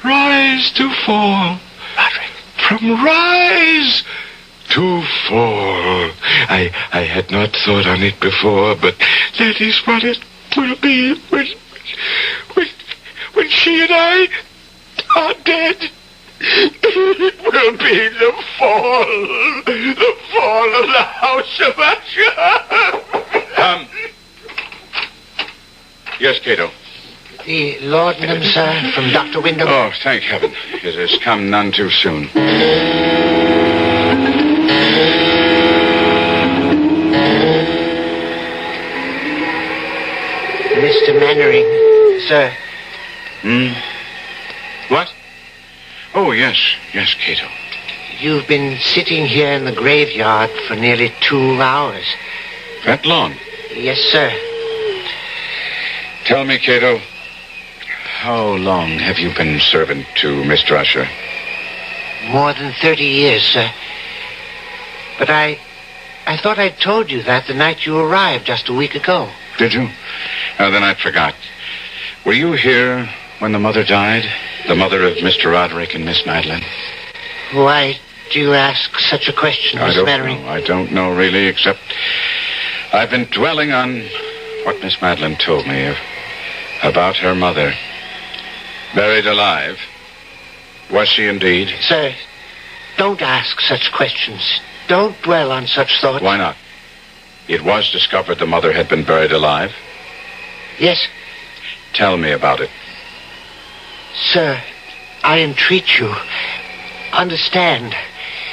Rise to fall. Roderick. From rise to fall. I had not thought on it before, but that is what it will be when she and I are dead. It will be the fall of the house of Usher. Yes, Cato. The laudanum, sir, from Dr. Wyndham. Oh, thank heaven. It has come none too soon. Mr. Mannering, sir. What? Oh, yes, Cato. You've been sitting here in the graveyard for nearly 2 hours. That long? Yes, sir. Tell me, Cato, how long have you been servant to Mr. Usher? More than 30 years, sir. But I thought I'd told you that the night you arrived just a week ago. Did you? Oh, then I forgot. Were you here when the mother died? The mother of Mr. Roderick and Miss Madeline? Why do you ask such a question, Miss Mannering? I don't know, really, except I've been dwelling on what Miss Madeline told me about her mother. Buried alive. Was she indeed? Sir, don't ask such questions. Don't dwell on such thoughts. Why not? It was discovered the mother had been buried alive? Yes. Tell me about it. Sir, I entreat you. Understand.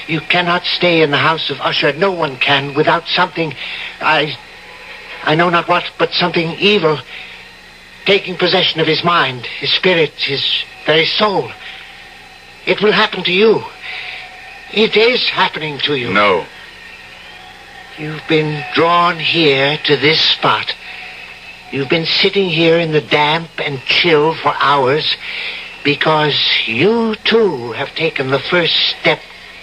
You cannot stay in the house of Usher. No one can without something... I know not what, but something evil taking possession of his mind, his spirit, his very soul. It will happen to you. It is happening to you. No. You've been drawn here to this spot. You've been sitting here in the damp and chill for hours because you, too, have taken the first step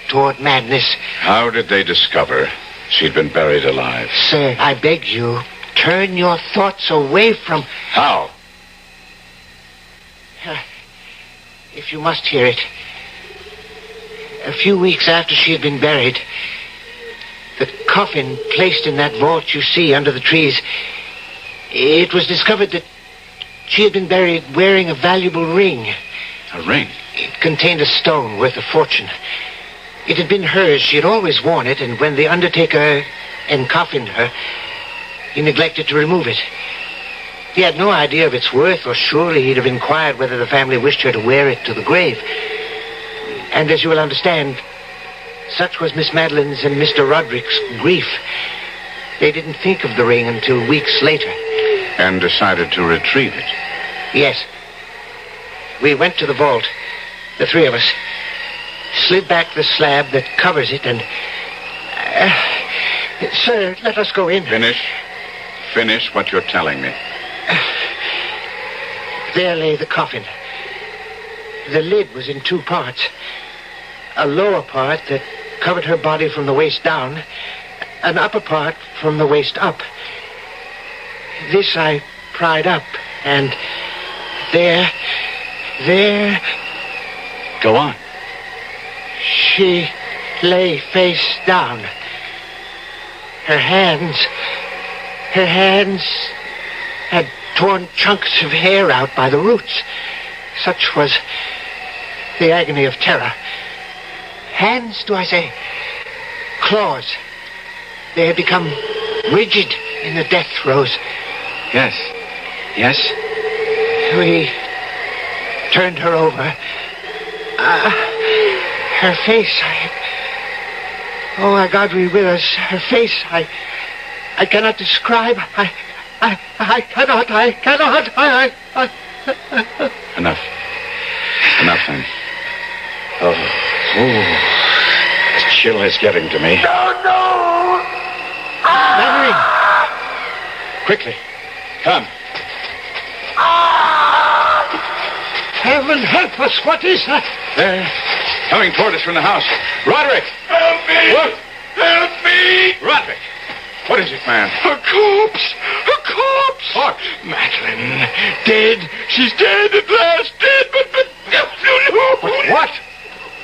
toward madness. How did they discover she'd been buried alive? Sir, I beg you, turn your thoughts away from... How? if you must hear it, a few weeks after she had been buried, the coffin placed in that vault you see under the trees, it was discovered that she had been buried wearing a valuable ring. A ring? It contained a stone worth a fortune. It had been hers. She had always worn it, and when the undertaker encoffined her, he neglected to remove it. He had no idea of its worth, or surely he'd have inquired whether the family wished her to wear it to the grave. And as you will understand, such was Miss Madeline's and Mr. Roderick's grief. They didn't think of the ring until weeks later. And decided to retrieve it? Yes. We went to the vault, the three of us, slid back the slab that covers it, and... sir, let us go in. Finish what you're telling me. There lay the coffin. The lid was in two parts. A lower part that covered her body from the waist down, an upper part from the waist up. This I pried up, and there... Go on. She lay face down. Her hands had torn chunks of hair out by the roots. Such was the agony of terror. Hands, do I say? Claws. They had become rigid in the death throes. Yes. We turned her over. Her face, oh, my God, be with us. Her face, I cannot describe. I cannot. Enough then. Oh, this chill is getting to me. No! Madeline! Quickly, come. Heaven help us, what is that? They're coming toward us from the house. Roderick! Help me! What? Help me! Roderick! What is it, man? A corpse! A corpse! What? Madeline, dead. She's dead at last. Dead, but... What?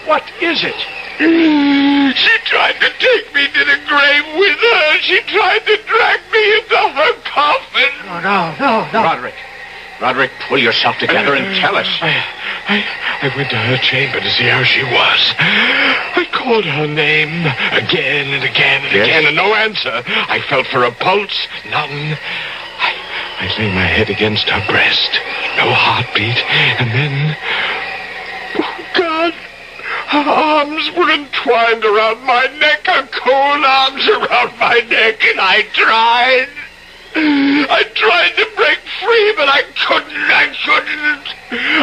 What is it? She tried to take me to the grave with her. She tried to drag me into her coffin. No. Roderick, pull yourself together and tell us. I went to her chamber to see how she was. I called her name again and again and again, and no answer. I felt for a pulse, none. I lay my head against her breast, no heartbeat, and then... Oh, God! Her arms were entwined around my neck, her cold arms around my neck, and I tried to break free, but I couldn't.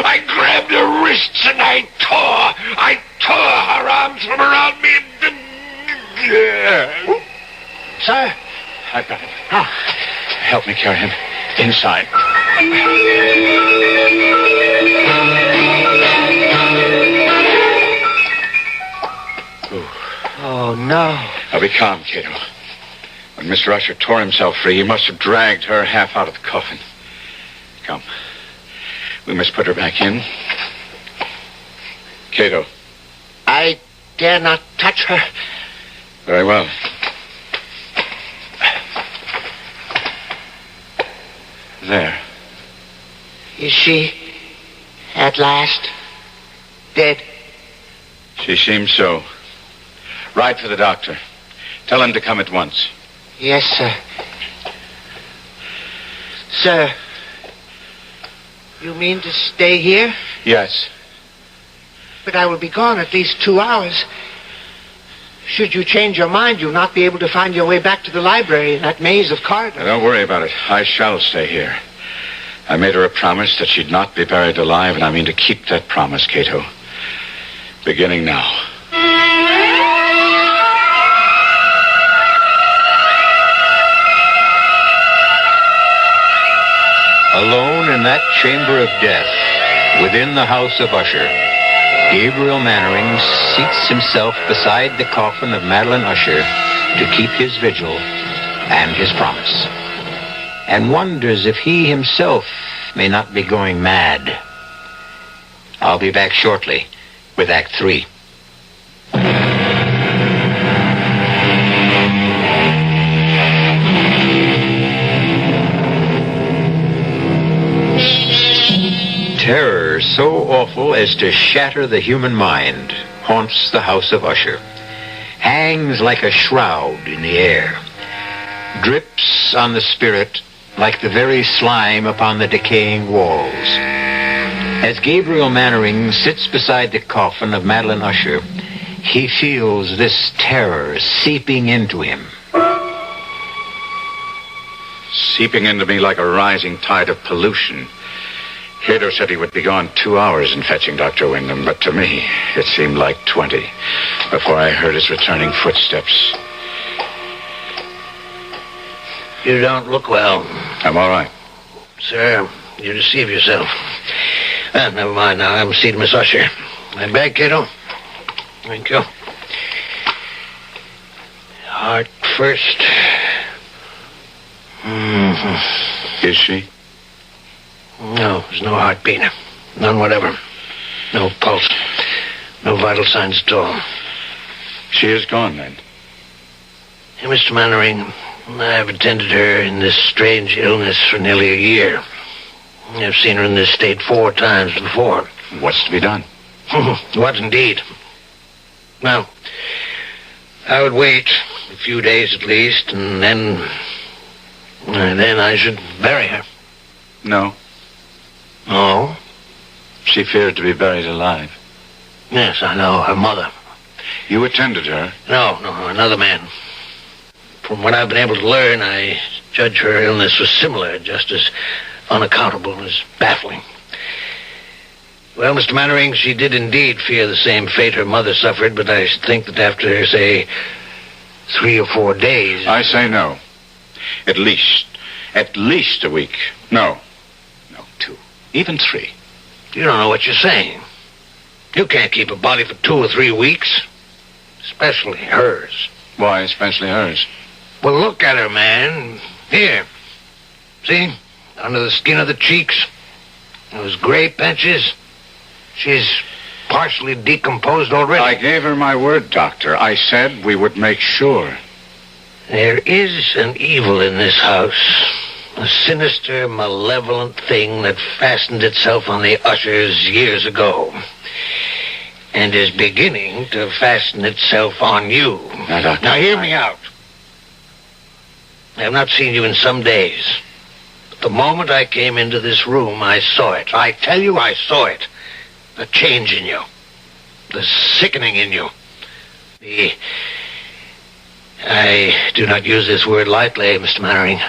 I grabbed her wrists and I tore her arms from around me. Sir? I've got him. Help me carry him inside. Oh, no. Now be calm, Cato. When Mr. Usher tore himself free, he must have dragged her half out of the coffin. Come. We must put her back in. Cato. I dare not touch her. Very well. There. Is she at last dead? She seems so. Ride for the doctor. Tell him to come at once. Yes, sir. Sir, you mean to stay here? Yes. But I will be gone at least 2 hours. Should you change your mind, you'll not be able to find your way back to the library in that maze of corridors. Now, don't worry about it. I shall stay here. I made her a promise that she'd not be buried alive, and I mean to keep that promise, Cato. Beginning now. Alone in that chamber of death, within the house of Usher, Gabriel Mannering seats himself beside the coffin of Madeline Usher to keep his vigil and his promise, and wonders if he himself may not be going mad. I'll be back shortly with Act 3. Terror so awful as to shatter the human mind haunts the house of Usher. Hangs like a shroud in the air. Drips on the spirit like the very slime upon the decaying walls. As Gabriel Mannering sits beside the coffin of Madeline Usher, he feels this terror seeping into him. Seeping into me like a rising tide of pollution. Cato said he would be gone 2 hours in fetching Dr. Wyndham, but to me, it seemed like 20 before I heard his returning footsteps. You don't look well. I'm all right. Sir, you deceive yourself. Never mind now. I'm seeing Miss Usher. My bag, Cato? Thank you. Heart first. Mm-hmm. Is she? No, there's no heartbeat. None whatever. No pulse. No vital signs at all. She is gone, then? Hey, Mr. Mannering, I've attended her in this strange illness for nearly a year. I've seen her in this state 4 times before. What's to be done? What indeed? Well, I would wait a few days at least, and then I should bury her. No. Oh? She feared to be buried alive. Yes, I know. Her mother. You attended her? No, another man. From what I've been able to learn, I judge her illness was similar, just as unaccountable as baffling. Well, Mr. Mannering, she did indeed fear the same fate her mother suffered, but I think that after, say, 3 or 4 days... I say no. At least a week. No, 2. Even 3. You don't know what you're saying. You can't keep a body for 2 or 3 weeks. Especially hers. Why especially hers? Well, look at her, man. Here. See? Under the skin of the cheeks. Those gray patches. She's partially decomposed already. I gave her my word, Doctor. I said we would make sure. There is an evil in this house. A sinister, malevolent thing that fastened itself on the Ushers years ago. And is beginning to fasten itself on you. Now hear me out. I have not seen you in some days. But the moment I came into this room, I saw it. I tell you, I saw it. The change in you. The sickening in you. I do not use this word lightly, Mr. Mannering.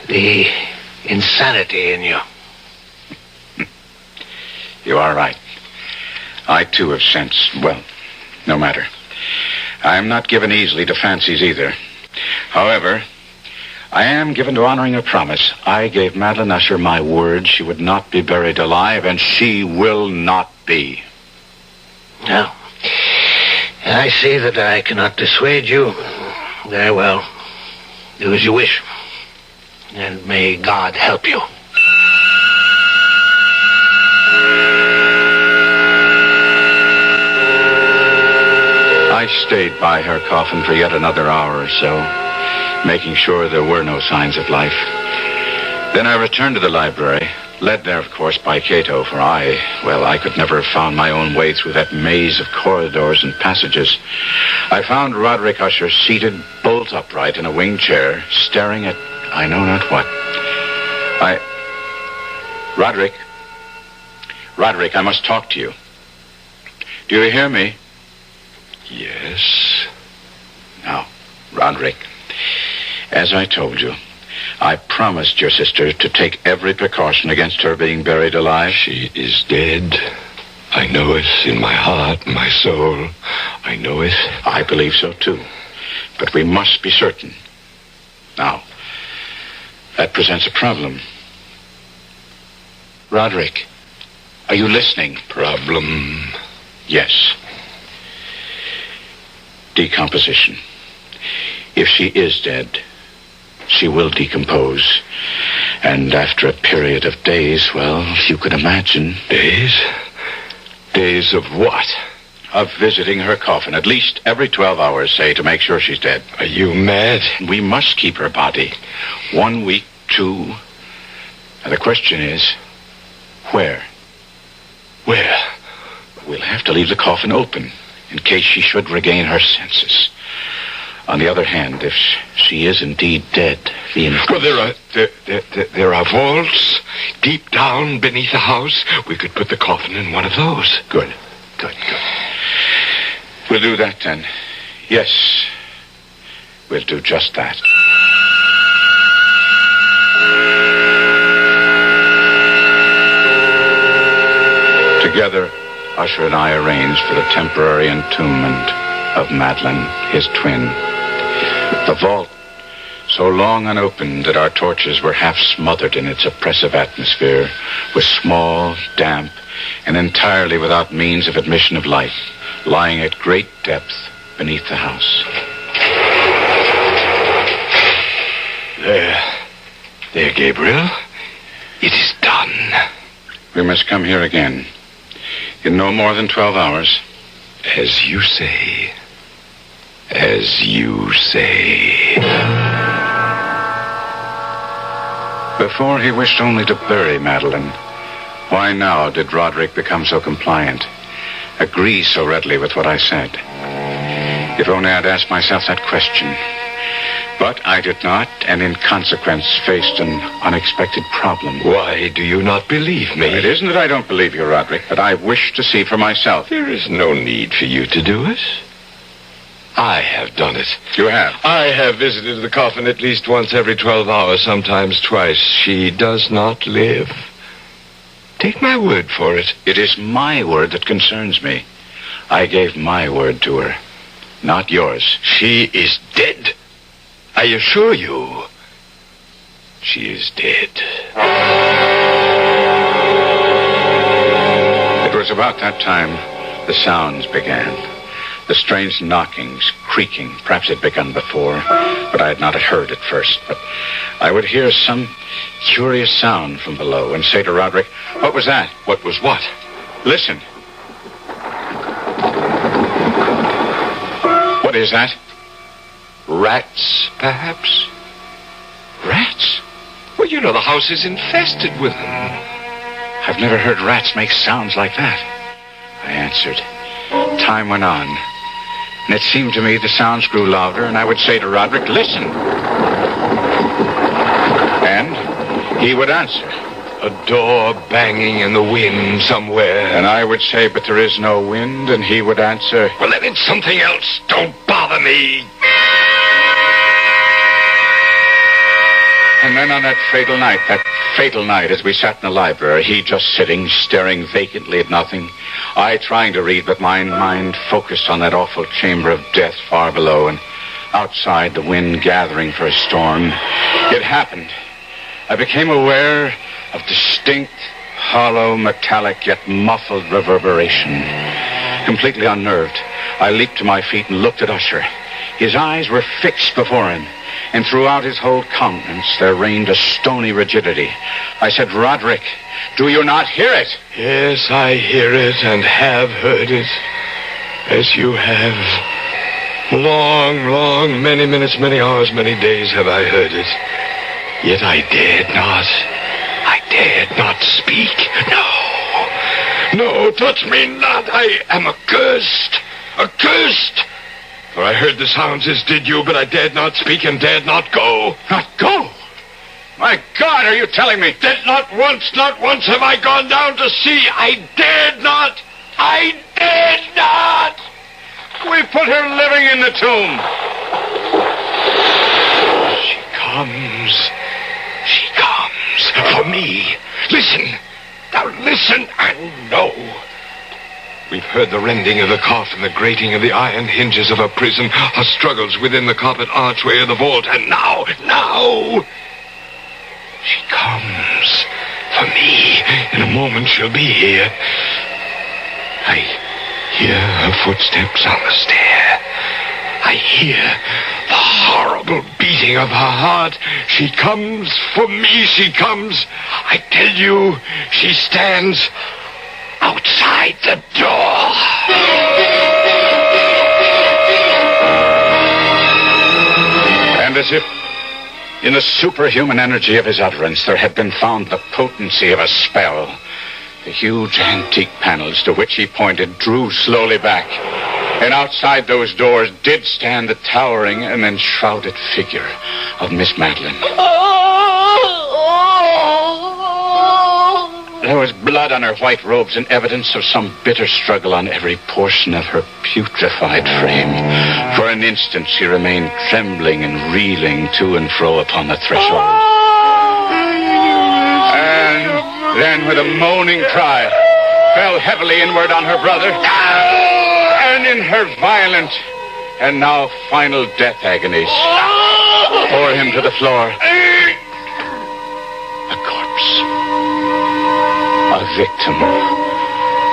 The insanity in you. You are right. I, too, have sensed, well, no matter. I am not given easily to fancies either. However, I am given to honoring a promise. I gave Madeline Usher my word she would not be buried alive, and she will not be. Now, I see that I cannot dissuade you. Very well. Do as you wish. And may God help you. I stayed by her coffin for yet another hour or so, making sure there were no signs of life. Then I returned to the library, led there, of course, by Cato, for I could never have found my own way through that maze of corridors and passages. I found Roderick Usher seated bolt upright in a wing chair, staring at I know not what. Roderick, I must talk to you. Do you hear me? Yes. Now, Roderick, as I told you, I promised your sister to take every precaution against her being buried alive. She is dead. I know it in my heart, my soul. I know it. I believe so, too. But we must be certain. Now, that presents a problem. Roderick, are you listening? Problem? Yes. Decomposition. If she is dead, she will decompose. And after a period of days, well, if you could imagine. Days? Days of what? Of visiting her coffin, at least every 12 hours, say, to make sure she's dead. Are you mad? We must keep her body. 1 week, 2. And the question is, where? Where? We'll have to leave the coffin open in case she should regain her senses. On the other hand, if she is indeed dead, Well, there are vaults deep down beneath the house. We could put the coffin in one of those. Good. We'll do that then. Yes, we'll do just that. Together, Usher and I arranged for the temporary entombment of Madeline, his twin. The vault, so long unopened that our torches were half smothered in its oppressive atmosphere, was small, damp, and entirely without means of admission of light, lying at great depth beneath the house. There, Gabriel. It is done. We must come here again. In no more than 12 hours. As you say. As you say. Before he wished only to bury Madeline. Why now did Roderick become so compliant? Agree so readily with what I said? If only I'd asked myself that question. But I did not, and in consequence faced an unexpected problem. Why do you not believe me? It isn't that I don't believe you, Roderick, but I wish to see for myself. There is no need for you to do it. I have done it. You have? I have visited the coffin at least once every 12 hours, sometimes twice. She does not live. Take my word for it. It is my word that concerns me. I gave my word to her, not yours. She is dead. I assure you, she is dead. It was about that time the sounds began. The strange knockings, creaking. Perhaps it had begun before, but I had not heard at first. But I would hear some curious sound from below and say to Roderick, "What was that?" What was what? Listen. What is that? Rats, perhaps? Rats? Well, you know the house is infested with them. I've never heard rats make sounds like that. I answered. Time went on, and it seemed to me the sounds grew louder, and I would say to Roderick, "Listen." And he would answer. A door banging in the wind somewhere. And I would say, "But there is no wind," and he would answer, "Well, then it's something else. Don't bother me." And then on that fatal night as we sat in the library, he just sitting, staring vacantly at nothing, I trying to read, but my mind focused on that awful chamber of death far below, and outside the wind gathering for a storm. It happened. I became aware of distinct, hollow, metallic, yet muffled reverberation. Completely unnerved, I leaped to my feet and looked at Usher. His eyes were fixed before him, and throughout his whole countenance there reigned a stony rigidity. I said, "Roderick, do you not hear it?" Yes, I hear it and have heard it, as you have. Long, many minutes, many hours, many days have I heard it. Yet I dared not speak. No, touch me not. I am accursed. For I heard the sounds as did you, but I dared not speak and dared not go. Not go? My God, are you telling me? That not once have I gone down to see. I dared not. We put her living in the tomb. She comes for me. Listen. Now listen and know. We've heard the rending of the coffin, the grating of the iron hinges of her prison, her struggles within the carpet archway of the vault, and now, she comes for me. In a moment she'll be here. I hear her footsteps on the stair. I hear the horrible beating of her heart. She comes. For me, she comes. I tell you, she stands outside the door. And as if in the superhuman energy of his utterance there had been found the potency of a spell, the huge antique panels to which he pointed drew slowly back, and outside those doors did stand the towering and enshrouded figure of Miss Madeline. There was blood on her white robes and evidence of some bitter struggle on every portion of her putrefied frame. For an instant she remained trembling and reeling to and fro upon the threshold. And then with a moaning cry, fell heavily inward on her brother, and in her violent and now final death agonies bore him to the floor. A corpse. A victim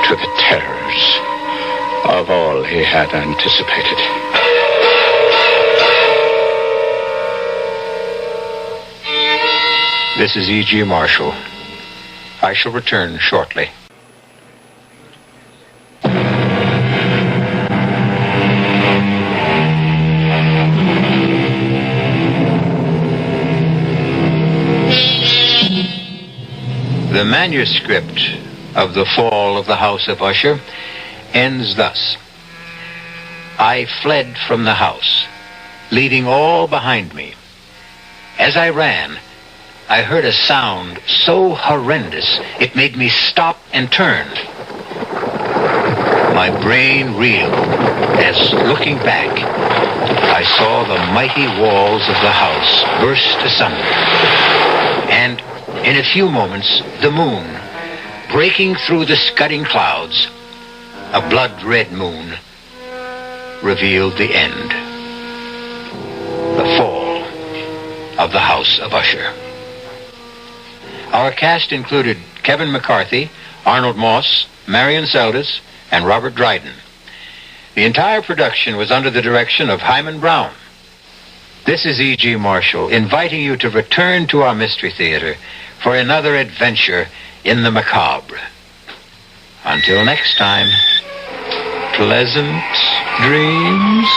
to the terrors of all he had anticipated. This is E.G. Marshall. I shall return shortly. The manuscript of The Fall of the House of Usher ends thus. I fled from the house, leaving all behind me. As I ran, I heard a sound so horrendous it made me stop and turn. My brain reeled as, looking back, I saw the mighty walls of the house burst asunder, and in a few moments, the moon, breaking through the scudding clouds, a blood-red moon, revealed the end. The fall of the House of Usher. Our cast included Kevin McCarthy, Arnold Moss, Marion Seldes, and Robert Dryden. The entire production was under the direction of Hyman Brown. This is E.G. Marshall inviting you to return to our Mystery Theater for another adventure in the macabre. Until next time, pleasant dreams.